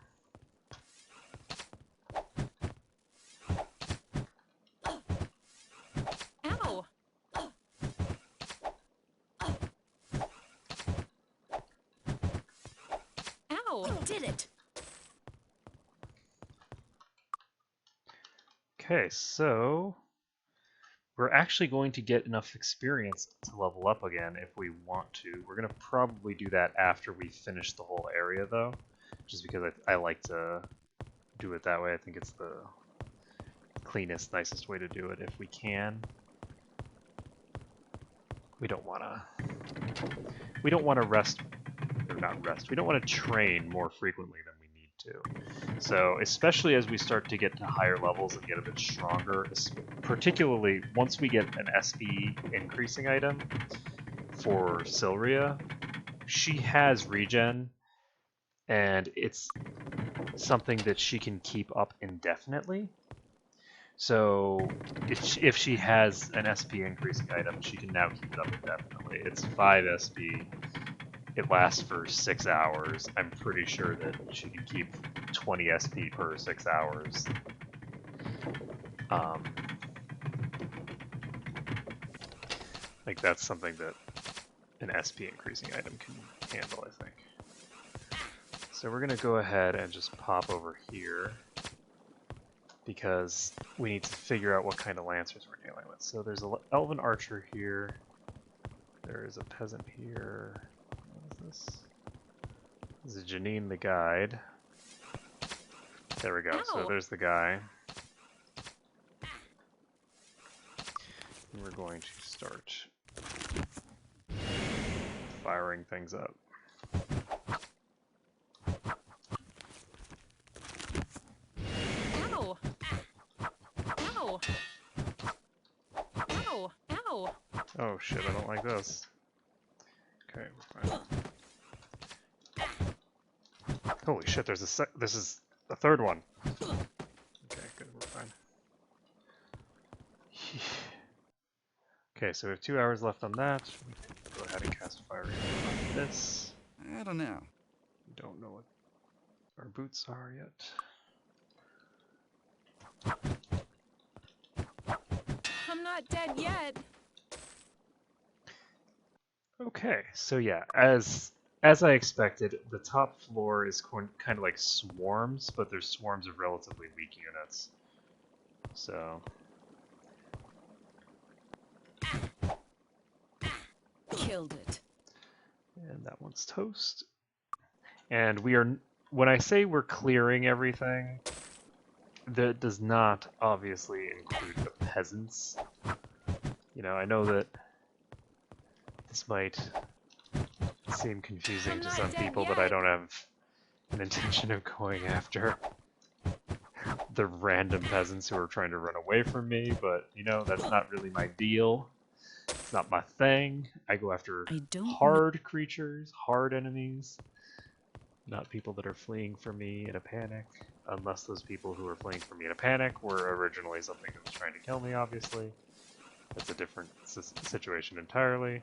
[SPEAKER 9] Ow! Ow!
[SPEAKER 10] I did it!
[SPEAKER 19] Okay, so we're actually going to get enough experience to level up again if we want to. We're going to probably do that after we finish the whole area, though, just because I like to do it that way. I think it's the cleanest, nicest way to do it if we can. We don't want to rest, or not rest, we don't want to train more frequently than we need to. So especially as we start to get to higher levels and get a bit stronger, particularly once we get an SP increasing item for Sylria, she has regen, and it's something that she can keep up indefinitely. So if she has an SP increasing item, she can now keep it up indefinitely. It's 5 SP. It lasts for 6 hours. I'm pretty sure that she can keep 20 SP per 6 hours. Like that's something that an SP increasing item can handle, I think. So we're gonna go ahead and just pop over here, because we need to figure out what kind of lancers we're dealing with. So there's an elven archer here. There is a peasant here. What is this? This is Janine the guide. There we go.
[SPEAKER 9] Ow.
[SPEAKER 19] So there's the guy. And we're going to start firing things up.
[SPEAKER 9] Ow! Ow! Ow! Ow!
[SPEAKER 19] Oh shit, I don't like this. Okay, we're fine. Holy shit, there's this is the third one. Okay, good, we're fine. Okay, so we have 2 hours left on that. We can go ahead and cast fire on this.
[SPEAKER 15] I don't know.
[SPEAKER 19] We don't know what our boots are yet.
[SPEAKER 9] I'm not dead yet.
[SPEAKER 19] Okay, so yeah, as I expected, the top floor is kind of like swarms, but there's swarms of relatively weak units. So
[SPEAKER 16] Killed it.
[SPEAKER 19] and that one's toast. And we are, when I say we're clearing everything, that does not obviously include the peasants. You know, I know that this might seem confusing to some people, but I don't have an intention of going after the random peasants who are trying to run away from me, but, you know, that's not really my deal. It's not my thing. I go after hard creatures, hard enemies, not people that are fleeing from me in a panic, unless those people who are fleeing from me in a panic were originally something that was trying to kill me, obviously. That's a different situation entirely.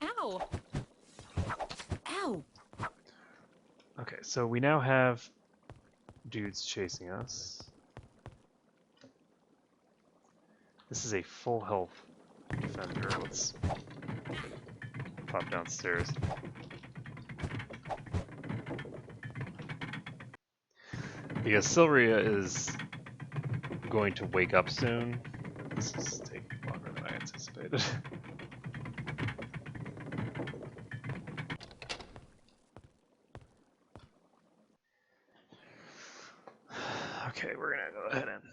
[SPEAKER 9] Ow!
[SPEAKER 16] Ow!
[SPEAKER 19] Okay, so we now have dudes chasing us. This is a full health defender. Let's pop downstairs. Because Sylria is going to wake up soon. This is taking longer than I anticipated. Okay, we're gonna go ahead and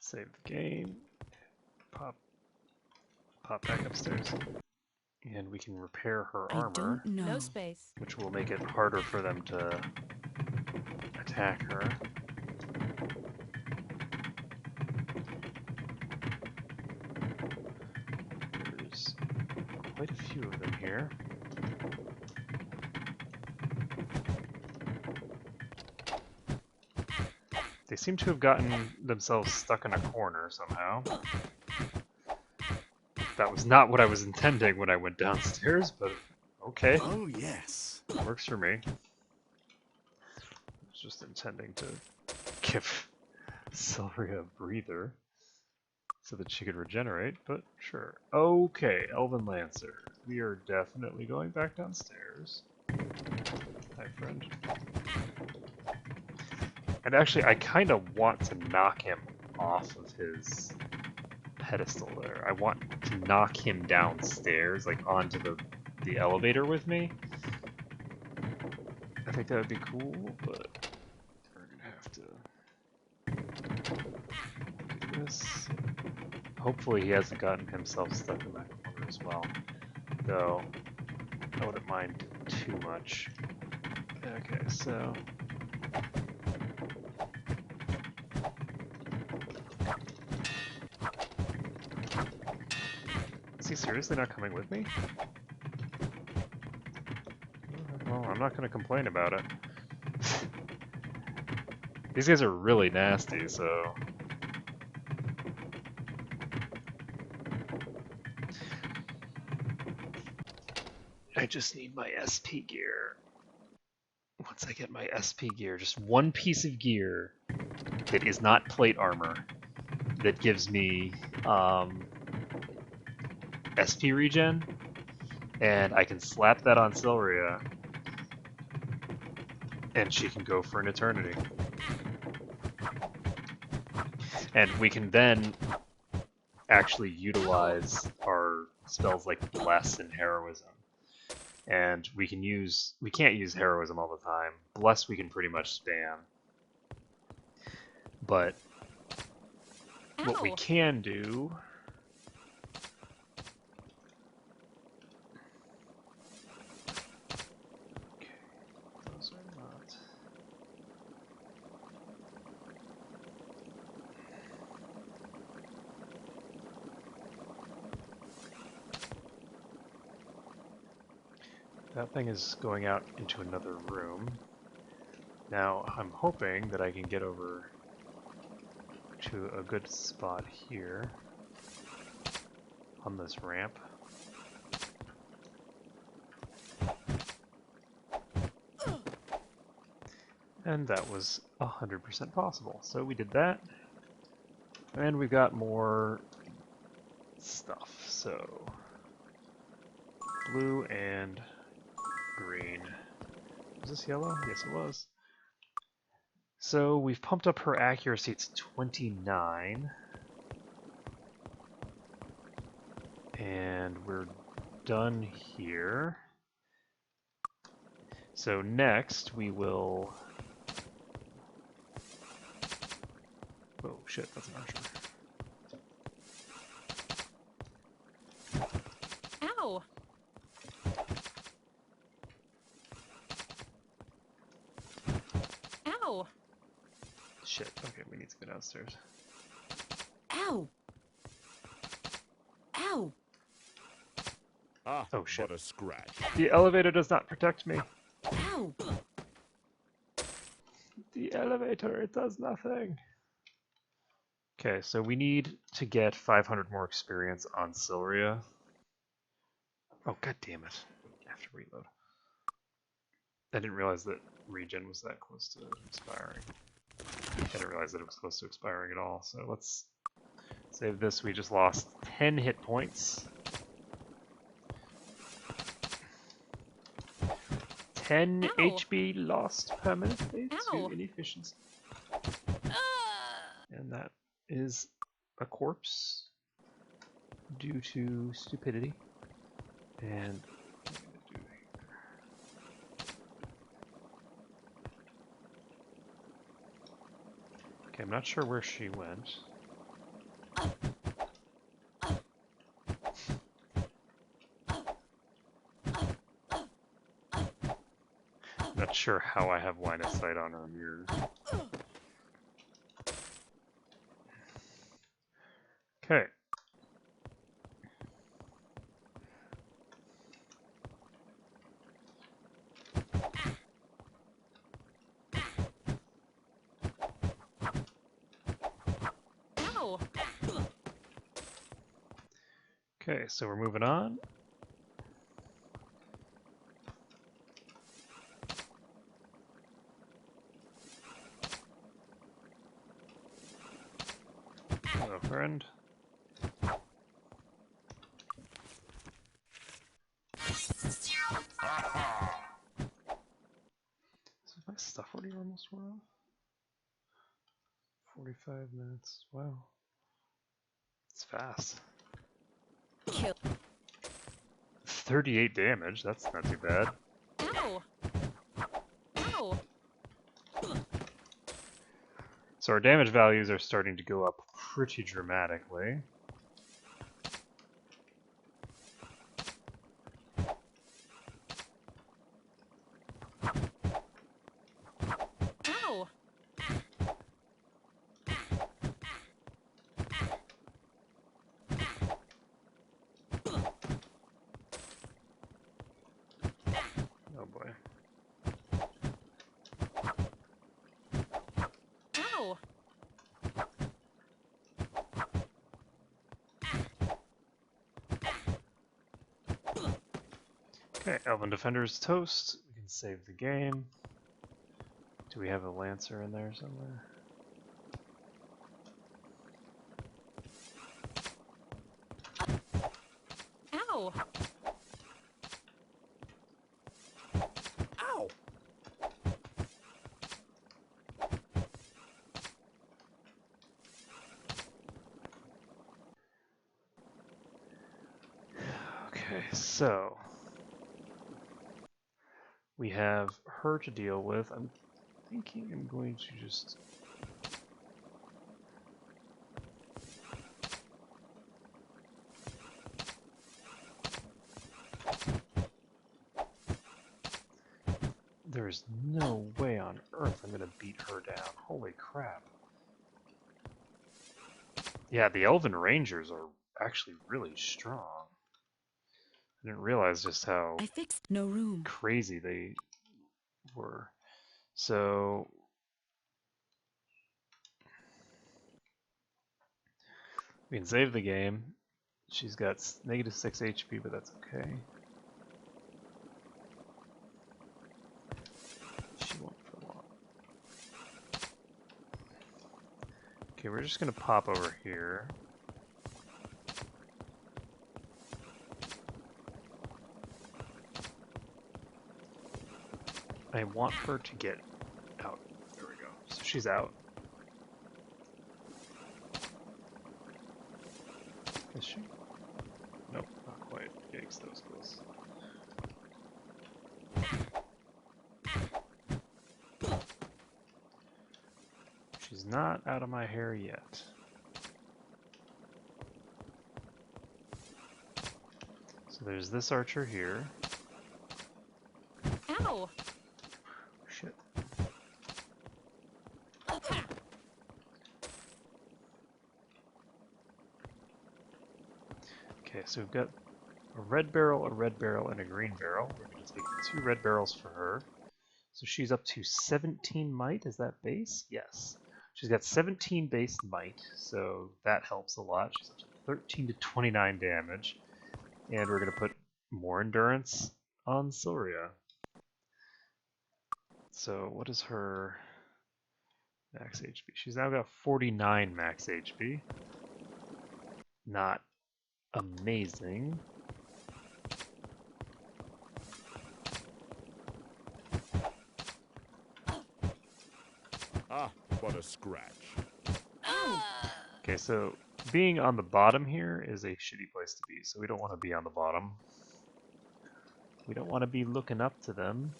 [SPEAKER 19] save the game. Pop pop back upstairs. And we can repair her
[SPEAKER 8] I
[SPEAKER 19] armor,
[SPEAKER 8] don't know. No space.
[SPEAKER 19] which will make it harder for them to attack her. There's quite a few of them here. They seem to have gotten themselves stuck in a corner somehow. That was not what I was intending when I went downstairs, but okay.
[SPEAKER 18] Oh, yes.
[SPEAKER 19] Works for me. I was just intending to give Sylvia a breather so that she could regenerate, but sure. Okay, Elven Lancer. We are definitely going back downstairs. Hi, friend. And actually, I kind of want to knock him off of his pedestal there. I want to knock him downstairs, like onto the elevator with me. I think that would be cool, but we're gonna have to do this. Hopefully he hasn't gotten himself stuck in that corner as well. Though, I wouldn't mind too much. Okay, so... Is he seriously not coming with me? Well, I'm not going to complain about it. These guys are really nasty, so... I just need my SP gear. Once I get my SP gear, just one piece of gear that is not plate armor that gives me SP regen, and I can slap that on Sylvia, and she can go for an eternity. And we can then actually utilize our spells like Bless and Heroism. And we can't use Heroism all the time. Bless we can pretty much spam. But what we can do... That thing is going out into another room. Now, I'm hoping that I can get over to a good spot here on this ramp. And that was 100% possible. So we did that. And we got more stuff. So, blue and green. Was this yellow? Yes, it was. So we've pumped up her accuracy to 29. And we're done here. So next we will... Oh shit, that's an archer.
[SPEAKER 8] Ow! Ow!
[SPEAKER 19] Shit, okay, we need to go downstairs.
[SPEAKER 8] Ow! Ow!
[SPEAKER 12] Ah,
[SPEAKER 19] oh shit.
[SPEAKER 12] But a scratch.
[SPEAKER 19] The elevator does not protect me.
[SPEAKER 8] Ow!
[SPEAKER 19] The elevator, it does nothing. Okay, so we need to get 500 more experience on Sylvia. Oh, god damn it. I have to reload. I didn't realize that regen was that close to expiring. I didn't realize that it was close to expiring at all, so let's save this. We just lost 10 hit points. 10
[SPEAKER 8] Ow.
[SPEAKER 19] HP lost permanently
[SPEAKER 8] Ow.
[SPEAKER 19] to inefficiency. And that is a corpse due to stupidity. And what am I gonna do here? Okay, I'm not sure where she went. not sure how I have line of sight on her here. Okay.
[SPEAKER 9] Ow!
[SPEAKER 19] Okay, so we're moving on. Hello, friend. Is my stuff already almost run? 45 minutes. Wow. It's fast.
[SPEAKER 9] Kill.
[SPEAKER 19] 38 damage. That's not too bad.
[SPEAKER 9] Ow! Ow!
[SPEAKER 19] So our damage values are starting to go up pretty dramatically.
[SPEAKER 9] Ow!
[SPEAKER 19] Oh boy.
[SPEAKER 9] Ow!
[SPEAKER 19] Okay, Elven Defender's toast. We can save the game. Do we have a Lancer in there somewhere?
[SPEAKER 9] Ow!
[SPEAKER 14] Ow!
[SPEAKER 19] Okay, so we have her to deal with. I'm thinking I'm going to just... There's no way on earth I'm gonna beat her down. Holy crap. Yeah, the Elven Rangers are actually really strong. I didn't realize just how
[SPEAKER 16] I fixed no room.
[SPEAKER 19] crazy they were. So we can save the game. She's got negative 6 HP, but that's okay. She won't for long. Okay, we're just gonna pop over here. I want her to get out. There we go. So she's out. Is she? Nope, not quite. Yikes, that was close. She's not out of my hair yet. So there's this archer here.
[SPEAKER 9] Ow!
[SPEAKER 19] Shit. Okay, so we've got a red barrel, and a green barrel. We're going to take 2 red barrels for her. So she's up to 17 might. Is that base? Yes. She's got 17 base might, so that helps a lot. She's up to 13 to 29 damage. And we're going to put more endurance on Silria. So what is her max HP? She's now got 49 max HP. Not amazing.
[SPEAKER 12] Ah, what a scratch.
[SPEAKER 19] Okay, so being on the bottom here is a shitty place to be, so we don't want to be on the bottom. We don't want to be looking up to them.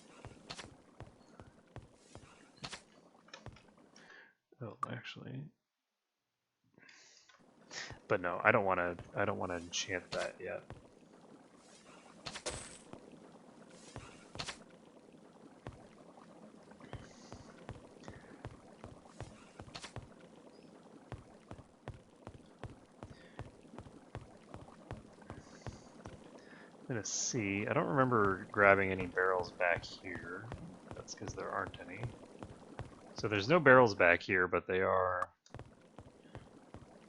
[SPEAKER 19] Oh, actually. But no, I don't want to enchant that yet. gonna see. I don't remember grabbing any barrels back here. That's because there aren't any. So there's no barrels back here, but they are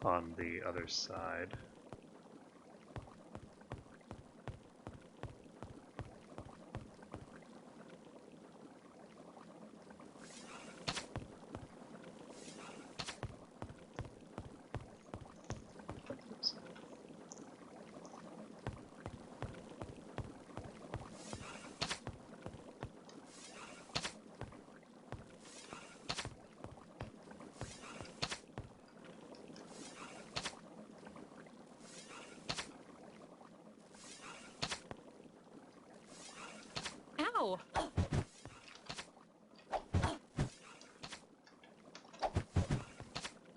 [SPEAKER 19] on the other side.
[SPEAKER 9] Ow!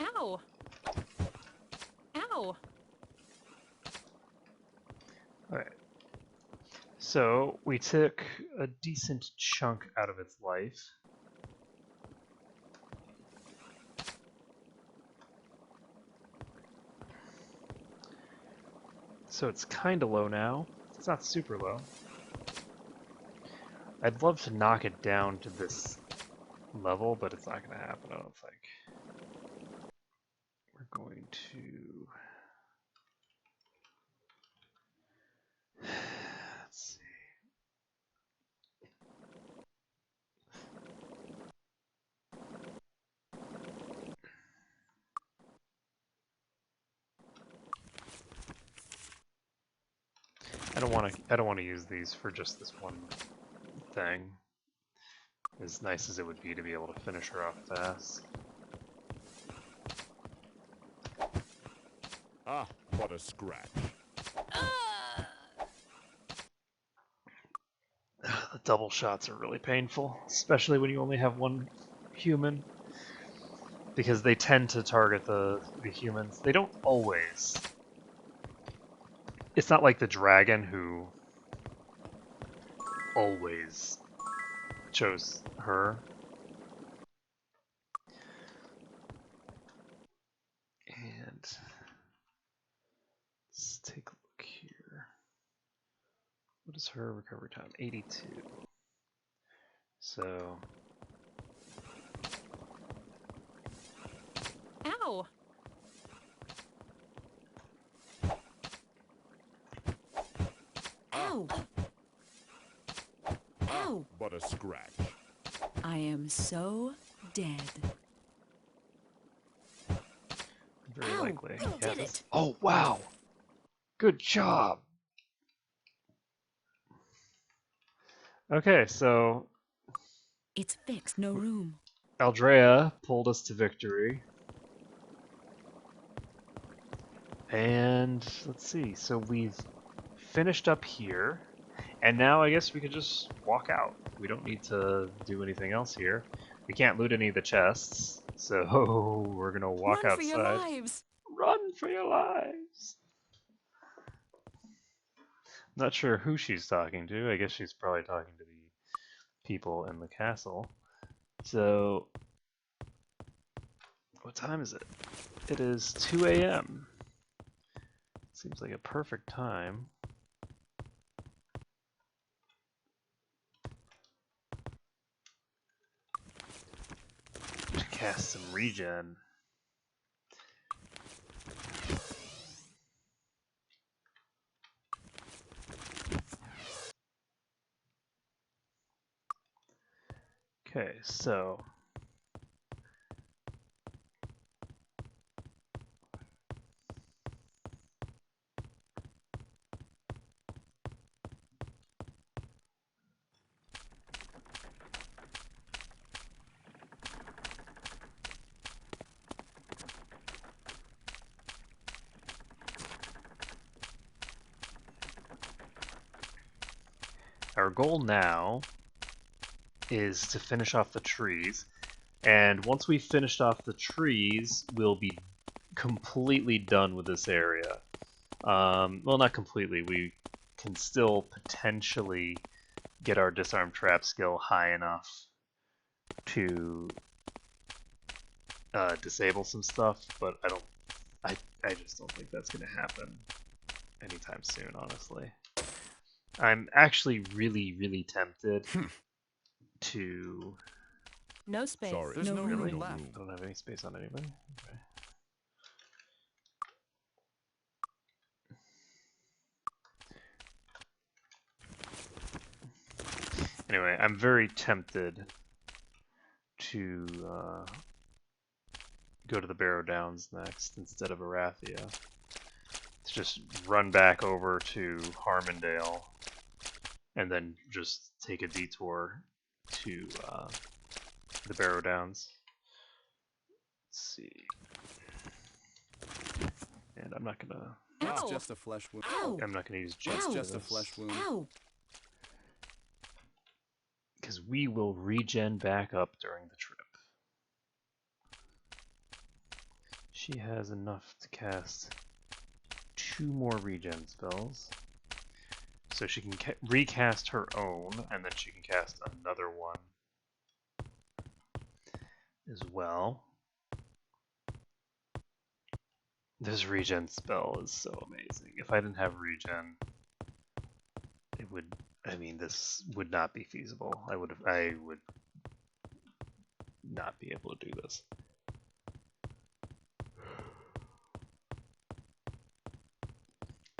[SPEAKER 9] Ow! Ow!
[SPEAKER 19] Alright. So we took a decent chunk out of its life. So it's kind of low now. It's not super low. I'd love to knock it down to this level, but it's not going to happen, I don't think. We're going to... Let's see. I don't want to use these for just this one thing. As nice as it would be to be able to finish her off fast.
[SPEAKER 12] Ah, what a scratch.
[SPEAKER 19] The double shots are really painful, especially when you only have one human. Because they tend to target the humans. They don't always. It's not like the dragon who always chose her. And let's take a look here. What is her recovery time? 82. So...
[SPEAKER 9] Ow!
[SPEAKER 16] Ow! Ow!
[SPEAKER 12] What a scratch.
[SPEAKER 16] I am so dead.
[SPEAKER 19] Very
[SPEAKER 16] Ow,
[SPEAKER 19] likely.
[SPEAKER 16] I did it.
[SPEAKER 19] Oh, wow! Good job! Okay, so...
[SPEAKER 16] It's fixed, no room.
[SPEAKER 19] Aldrea pulled us to victory. And let's see, so we've finished up here, and now I guess we could just walk out. We don't need to do anything else here. We can't loot any of the chests, so we're gonna walk
[SPEAKER 16] Run
[SPEAKER 19] outside.
[SPEAKER 16] for your lives!
[SPEAKER 19] Run for your lives! Not sure who she's talking to. I guess she's probably talking to the people in the castle. So, what time is it? It is 2 a.m. Seems like a perfect time. To cast some regen. Okay, so our goal now is to finish off the trees, and once we've finished off the trees, we'll be completely done with this area. Well, not completely. We can still potentially get our disarm trap skill high enough to disable some stuff, but I just don't think that's going to happen anytime soon, honestly. I'm actually really tempted to.
[SPEAKER 8] No space.
[SPEAKER 12] Sorry,
[SPEAKER 15] There's no room
[SPEAKER 19] really
[SPEAKER 15] left.
[SPEAKER 19] I don't have any space on anybody. Okay. Anyway, I'm very tempted to go to the Barrow Downs next instead of Arathia. To just run back over to Harmondale and then just take a detour to the Barrow Downs. Let's see. And I'm not gonna.
[SPEAKER 15] It's just a flesh wound.
[SPEAKER 19] I'm not gonna use Jet.
[SPEAKER 15] It's
[SPEAKER 19] for
[SPEAKER 15] just a
[SPEAKER 19] this.
[SPEAKER 15] flesh wound.
[SPEAKER 19] Because we will regen back up during the trip. She has enough to cast 2 more regen spells. So she can recast her own, and then she can cast another one as well. This regen spell is so amazing. If I didn't have regen, it would. I mean, this would not be feasible. I would not be able to do this.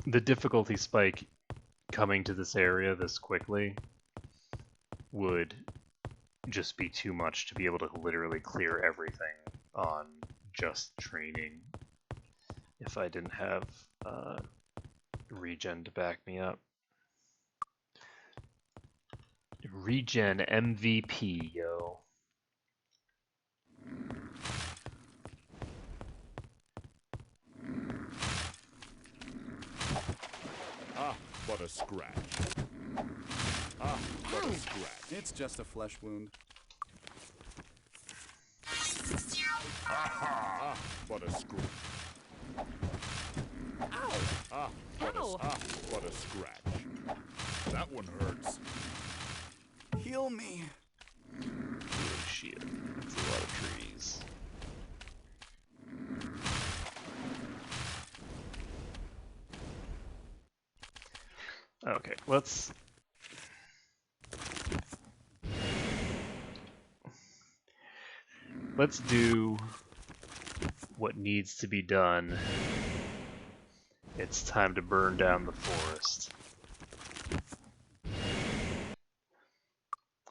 [SPEAKER 19] The difficulty spike coming to this area this quickly would just be too much to be able to literally clear everything on just training if I didn't have regen to back me up. Regen MVP, yo.
[SPEAKER 12] Ah, what a scratch. Ah, what a scratch.
[SPEAKER 15] It's just a flesh wound.
[SPEAKER 12] Ah, what a scratch.
[SPEAKER 9] Ow!
[SPEAKER 12] Ah, what a scratch. That one hurts.
[SPEAKER 15] Heal me.
[SPEAKER 19] Holy shit, that's a lot of trees. Okay, let's do what needs to be done. It's time to burn down the forest.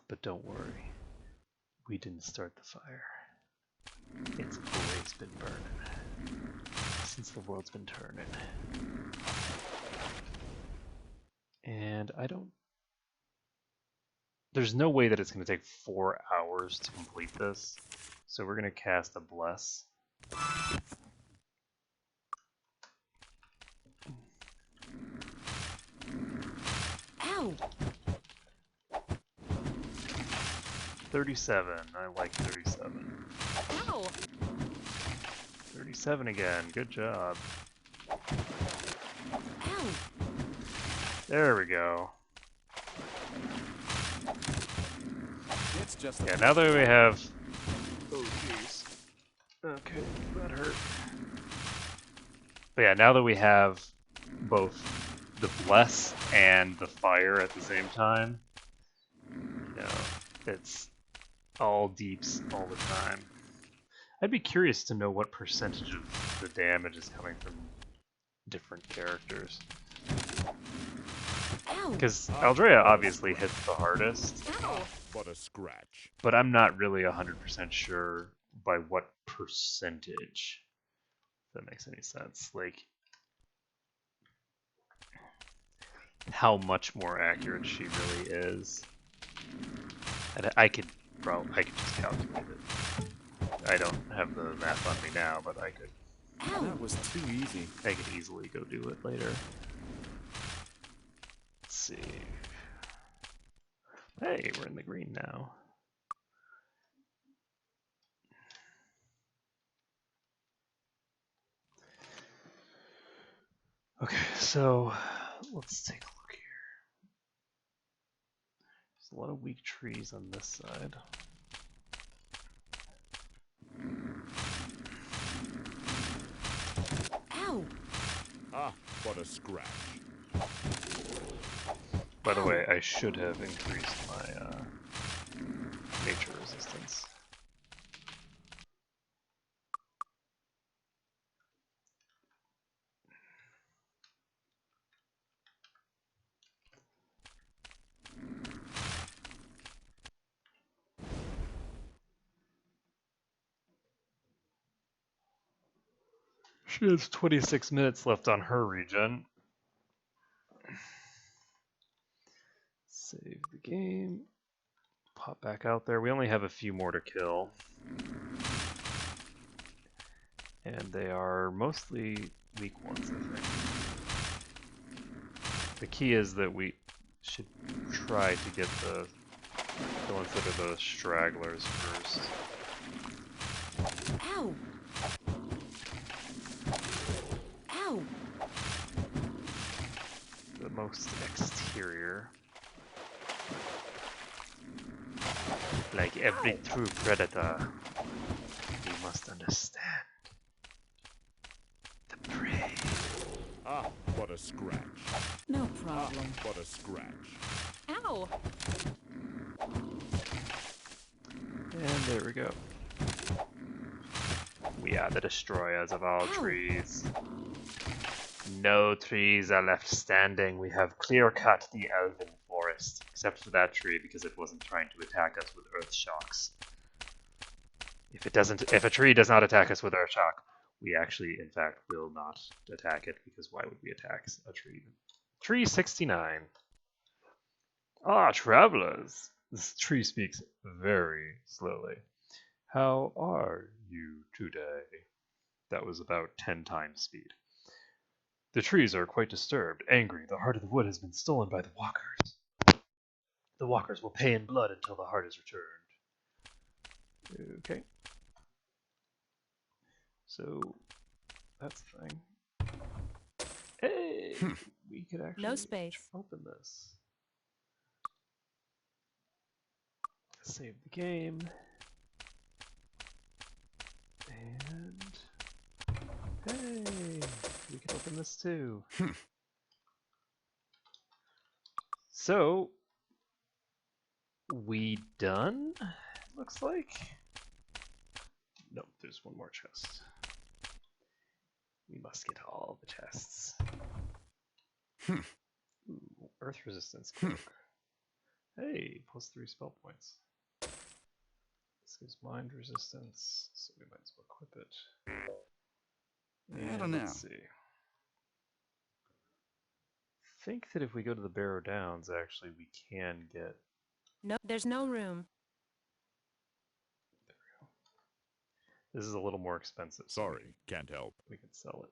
[SPEAKER 19] But don't worry, we didn't start the fire. It's always been burning, since the world's been turning. And there's no way that it's going to take 4 hours to complete this, so we're going to cast a Bless.
[SPEAKER 8] Ow!
[SPEAKER 19] 37. I like 37.
[SPEAKER 8] Ow!
[SPEAKER 19] 37 again. Good job.
[SPEAKER 8] Ow!
[SPEAKER 19] There we go.
[SPEAKER 15] It's just a
[SPEAKER 19] Yeah, now that we have... Oh, jeez. Okay, that hurt. But yeah, now that we have both the Bless and the Fire at the same time, you know, it's all deeps all the time. I'd be curious to know what percentage of the damage is coming from different characters. Because Aldrea obviously hits the hardest.
[SPEAKER 12] What a scratch.
[SPEAKER 19] But I'm not really 100% sure by what percentage. If that makes any sense. Like, how much more accurate she really is. And I could just calculate it. I don't have the math on me now, but I could.
[SPEAKER 15] That was too easy.
[SPEAKER 19] I could easily go do it later. Let's see. Hey, we're in the green now. Okay, so let's take a look here. There's a lot of weak trees on this side.
[SPEAKER 8] Ow!
[SPEAKER 12] Ah, what a scratch.
[SPEAKER 19] By the way, I should have increased my nature resistance. She has 26 minutes left on her regen. Save the game. Pop back out there. We only have a few more to kill. And they are mostly weak ones, I think. The key is that we should try to get the ones that are the stragglers first.
[SPEAKER 8] Ow! Ow!
[SPEAKER 19] The most exterior. Like every true predator, we must understand the prey.
[SPEAKER 12] Ah, what a scratch.
[SPEAKER 16] No problem.
[SPEAKER 12] Ah, what a scratch.
[SPEAKER 9] Ow!
[SPEAKER 19] And there we go. We are the destroyers of all trees. No trees are left standing. We have clear-cut the elven forest, except for that tree because it wasn't trying to attack us with earth shocks. If a tree does not attack us with earth shock, we actually, in fact, will not attack it, because why would we attack a tree? Tree 69. Ah, travelers. This tree speaks very slowly. How are you today? That was about 10 times speed. The trees are quite disturbed, angry. The heart of the wood has been stolen by the walkers. The walkers will pay in blood until the heart is returned. Okay. So, that's the thing. Hey! We could actually
[SPEAKER 8] No space.
[SPEAKER 19] open this. Save the game. And... hey! We can open this too. So... we done? Looks like. Nope, there's one more chest. We must get all the chests. Ooh, earth resistance cloak. Hey, plus 3 spell points. This gives mind resistance, so we might as well equip it. And
[SPEAKER 15] I don't know.
[SPEAKER 19] let's see. I think that if we go to the Barrow Downs, actually, we can get.
[SPEAKER 8] No, there's no room.
[SPEAKER 19] This is a little more expensive. So
[SPEAKER 12] Sorry, can't help.
[SPEAKER 19] we can sell it.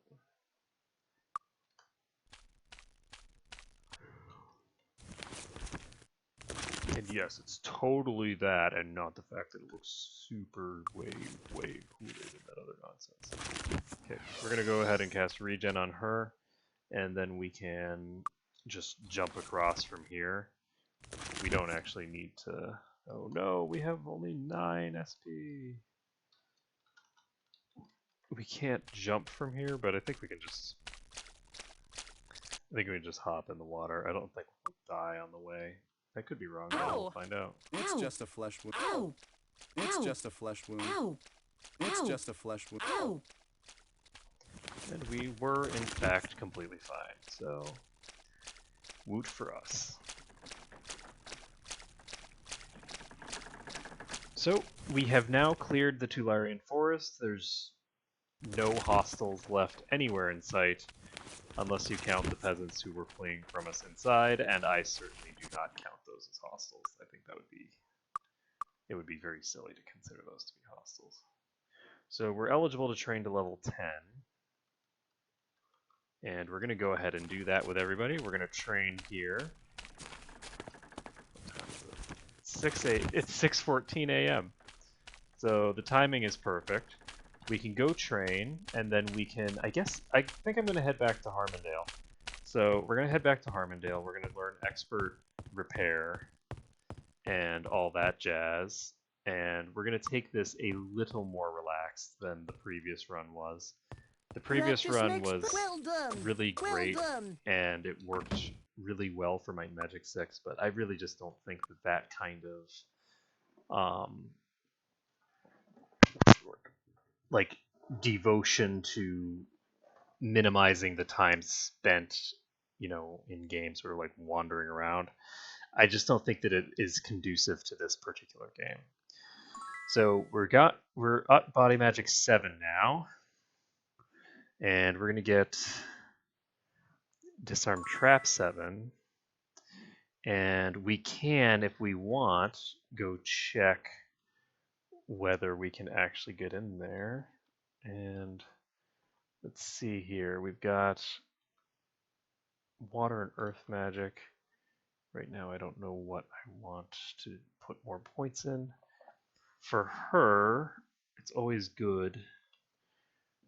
[SPEAKER 19] And yes, it's totally that, and not the fact that it looks super way cooler than that other nonsense. Okay, we're gonna go ahead and cast regen on her, and then we can just jump across from here. We don't actually need to. Oh no, we have only 9 SP. We can't jump from here, but I think we can just. I think we can just hop in the water. I don't think we'll die on the way. I could be wrong. But we'll find out.
[SPEAKER 15] It's just a flesh wound.
[SPEAKER 8] Ow!
[SPEAKER 15] It's
[SPEAKER 8] Ow!
[SPEAKER 15] just a flesh wound.
[SPEAKER 8] Ow!
[SPEAKER 15] It's
[SPEAKER 8] Ow!
[SPEAKER 15] just a flesh wound.
[SPEAKER 8] Ow!
[SPEAKER 19] And we were, in fact, completely fine. So, woot for us. So, we have now cleared the Tularian forest. There's no hostiles left anywhere in sight, unless you count the peasants who were fleeing from us inside, and I certainly do not count those as hostiles. I think that would be... it would be very silly to consider those to be hostiles. So we're eligible to train to level 10. And we're going to go ahead and do that with everybody. We're going to train here. What time is it? It's 6:14 a.m. So the timing is perfect. We can go train, and then we can, I think I'm going to head back to Harmondale. So we're going to head back to Harmondale. We're going to learn expert repair and all that jazz. And we're going to take this a little more relaxed than the previous run was. The previous run was really great, and it worked really well for Might and Magic 6, but I really just don't think that that kind of like devotion to minimizing the time spent, you know, in games or like wandering around, I just don't think that it is conducive to this particular game. So we're at Body Magic 7 now, and we're gonna get Disarm Trap 7, and we can, if we want, go check whether we can actually get in there. And let's see here. We've got Water and Earth Magic. Right now I don't know what I want to put more points in. For her, it's always good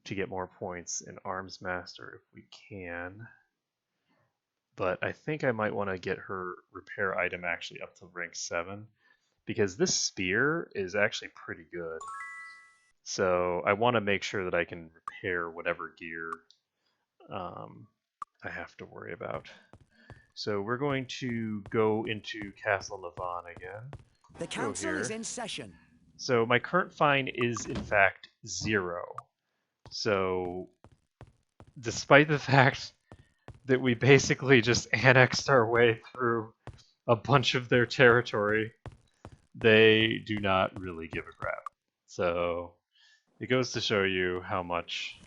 [SPEAKER 19] to get more points in Arms Master if we can. But I think I might want to get her repair item actually up to rank 7, because this spear is actually pretty good. So I want to make sure that I can repair whatever gear I have to worry about. So we're going to go into Castle Navan again.
[SPEAKER 18] The council is in session.
[SPEAKER 19] So my current fine is in fact 0. So despite the fact that we basically just annexed our way through a bunch of their territory, they do not really give a crap. So it goes to show you how much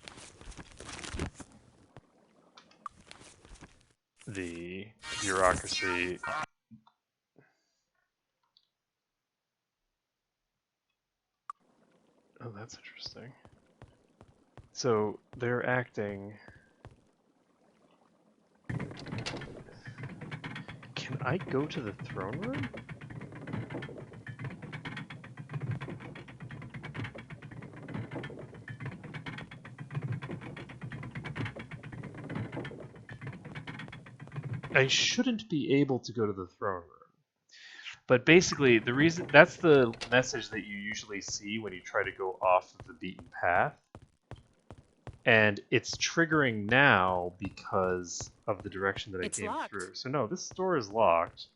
[SPEAKER 19] the bureaucracy Oh, that's interesting. So they're acting. Can I go to the throne room? I shouldn't be able to go to the throne room. But basically, the reason that's the message that you usually see when you try to go off of the beaten path. And it's triggering now because of the direction that I came through. So no, this door is locked.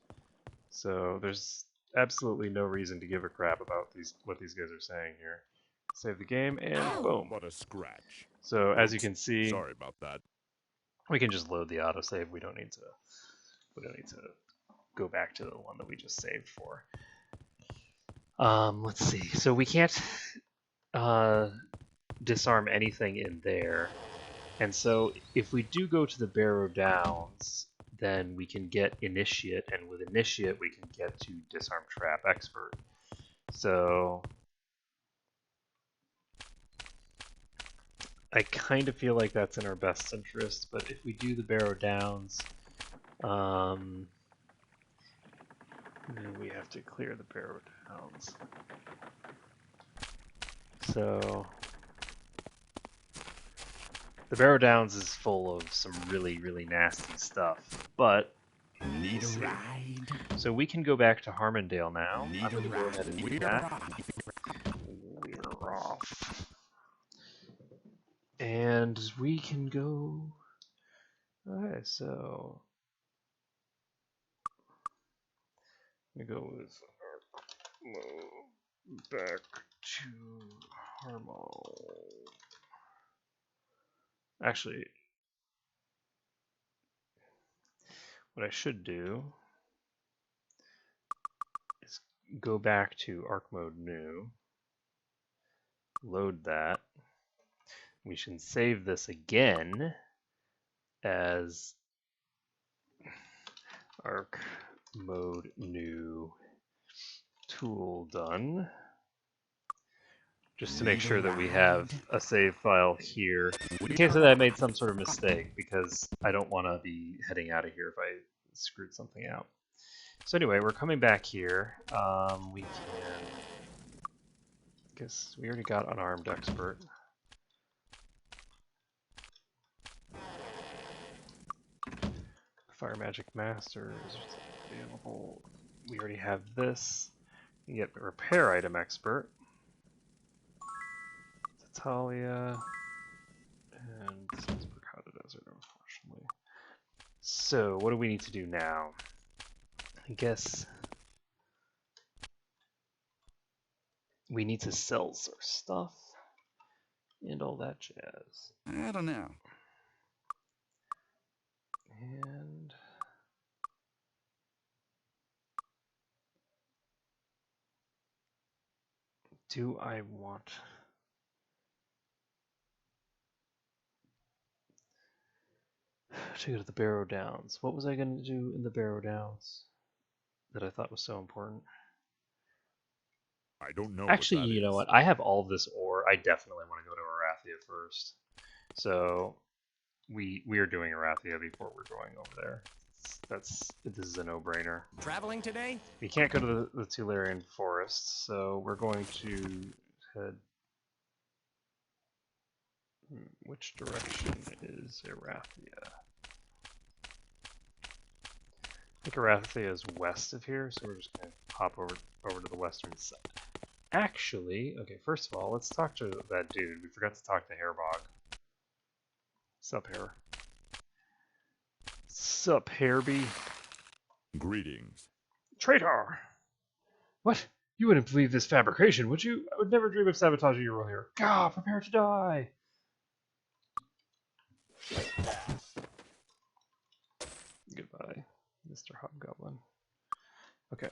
[SPEAKER 19] So there's absolutely no reason to give a crap about what these guys are saying here. Save the game and boom.
[SPEAKER 12] What a scratch.
[SPEAKER 19] So as you can see,
[SPEAKER 12] Sorry about that.
[SPEAKER 19] We can just load the autosave. We don't need to go back to the one that we just saved for. Let's see. So we can't disarm anything in there. And so if we do go to the Barrow Downs, then we can get Initiate, and with Initiate we can get to Disarm Trap Expert. So I kind of feel like that's in our best interest, but if we do the Barrow Downs, then we have to clear the Barrow Downs. So the Barrow Downs is full of some really, really nasty stuff, but
[SPEAKER 18] need a ride.
[SPEAKER 19] So we can go back to Harmondale now. I'm going to go ahead and do that. We're off. And we can go. Okay, so I'm gonna go with back to Harmo. Actually, what I should do is go back to Arc Mode New, load that. We should save this again as Arc Mode New tool done. Just to make sure that we have a save file here. In case that I made some sort of mistake, because I don't want to be heading out of here if I screwed something out. So anyway, we're coming back here. We can... guess we already got Unarmed Expert. Fire Magic Master is available. We already have this. You get Repair Item Expert. Talia. And this is Berkata Desert, unfortunately. So, what do we need to do now? I guess we need to sell our stuff and all that jazz.
[SPEAKER 15] I don't know.
[SPEAKER 19] And do I want to go to the Barrow Downs? What was I going to do in the Barrow Downs that I thought was so important?
[SPEAKER 12] I don't know.
[SPEAKER 19] Actually,
[SPEAKER 12] what that
[SPEAKER 19] you know
[SPEAKER 12] is.
[SPEAKER 19] what? I have all of this ore. I definitely want to go to Arathia first. So we are doing Arathia before we're going over there. This is a no-brainer.
[SPEAKER 14] Traveling today?
[SPEAKER 19] We can't go to the Tularian Forest, so we're going to head. Which direction is Arathia? I think Arathia is west of here, so we're just going to hop over to the western side. Actually, okay, first of all, let's talk to that dude. We forgot to talk to Hairbog. Sup, Hair? Sup, Hairbee?
[SPEAKER 12] Greetings.
[SPEAKER 19] Traitor! What? You wouldn't believe this fabrication, would you? I would never dream of sabotaging you earlier. Gah, prepare to die! Goodbye, Mr. Hobgoblin. Okay.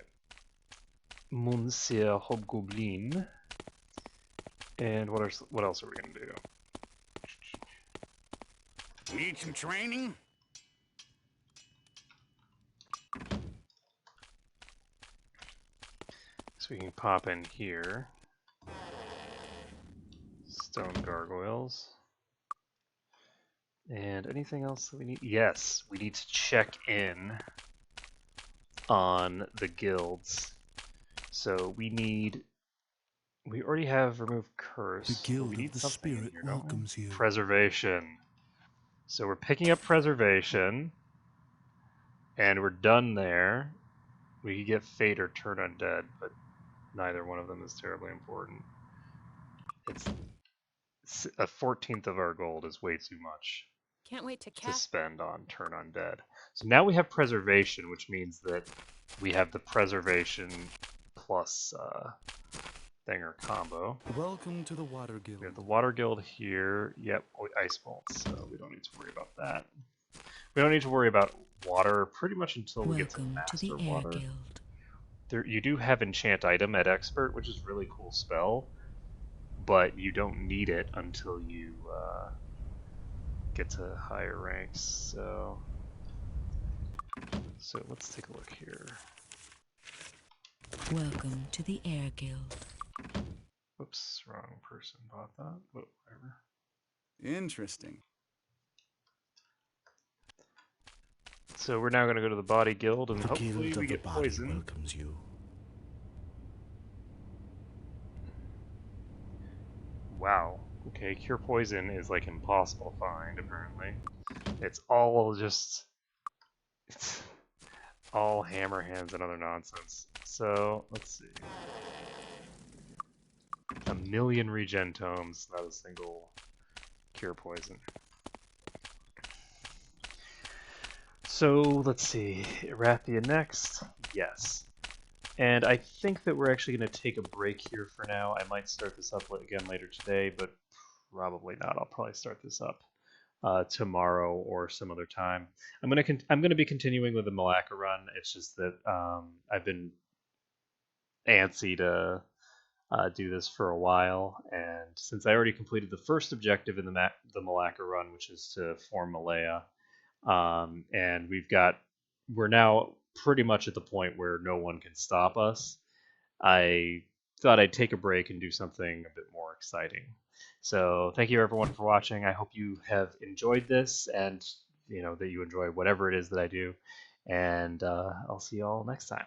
[SPEAKER 19] Monsieur Hobgoblin. And what else are we going to do?
[SPEAKER 13] Need some training?
[SPEAKER 19] So we can pop in here. Stone gargoyles. And anything else that we need? Yes, we need to check in on the guilds. So we already have remove curse.
[SPEAKER 17] The guild
[SPEAKER 19] we need
[SPEAKER 17] of the
[SPEAKER 19] something
[SPEAKER 17] spirit
[SPEAKER 19] here,
[SPEAKER 17] welcomes you.
[SPEAKER 19] Preservation. So we're picking up preservation, and we're done there. We could get fate or turn undead, but neither one of them is terribly important. It's a 14th of our gold is way too much.
[SPEAKER 8] Can't wait to
[SPEAKER 19] To spend on turn undead. So now we have preservation, which means that we have the preservation plus thinger combo.
[SPEAKER 15] Welcome to the Water Guild.
[SPEAKER 19] We have the Water Guild here. Yep, ice bolts, so we don't need to worry about that. We don't need to worry about water pretty much until we get to Master Water.
[SPEAKER 16] Guild.
[SPEAKER 19] There, you do have enchant item at expert, which is a really cool spell, but you don't need it until you get to higher ranks. So let's take a look here.
[SPEAKER 16] Welcome to the Air Guild.
[SPEAKER 19] Whoops, wrong person bought that. Whatever.
[SPEAKER 15] Interesting.
[SPEAKER 19] So we're now going to go to the Body Guild, and
[SPEAKER 6] The
[SPEAKER 19] hopefully
[SPEAKER 6] guild
[SPEAKER 19] we
[SPEAKER 6] of the
[SPEAKER 19] get
[SPEAKER 6] body
[SPEAKER 19] poison.
[SPEAKER 6] welcomes you.
[SPEAKER 19] Wow. Okay, cure poison is like impossible to find, apparently. It's all hammer hands and other nonsense. So, let's see. 1,000,000 regen tomes, not a single cure poison. So, let's see. Arathia next? Yes. And I think that we're actually going to take a break here for now. I might start this up again later today, but probably not. I'll probably start this up tomorrow or some other time. I'm gonna be continuing with the Malacca run. It's just that I've been antsy to do this for a while, and since I already completed the first objective in the Malacca run, which is to form Malaya, and we're now pretty much at the point where no one can stop us. I thought I'd take a break and do something a bit more exciting. So thank you everyone for watching. I hope you have enjoyed this, and that you enjoy whatever it is that I do. And I'll see you all next time.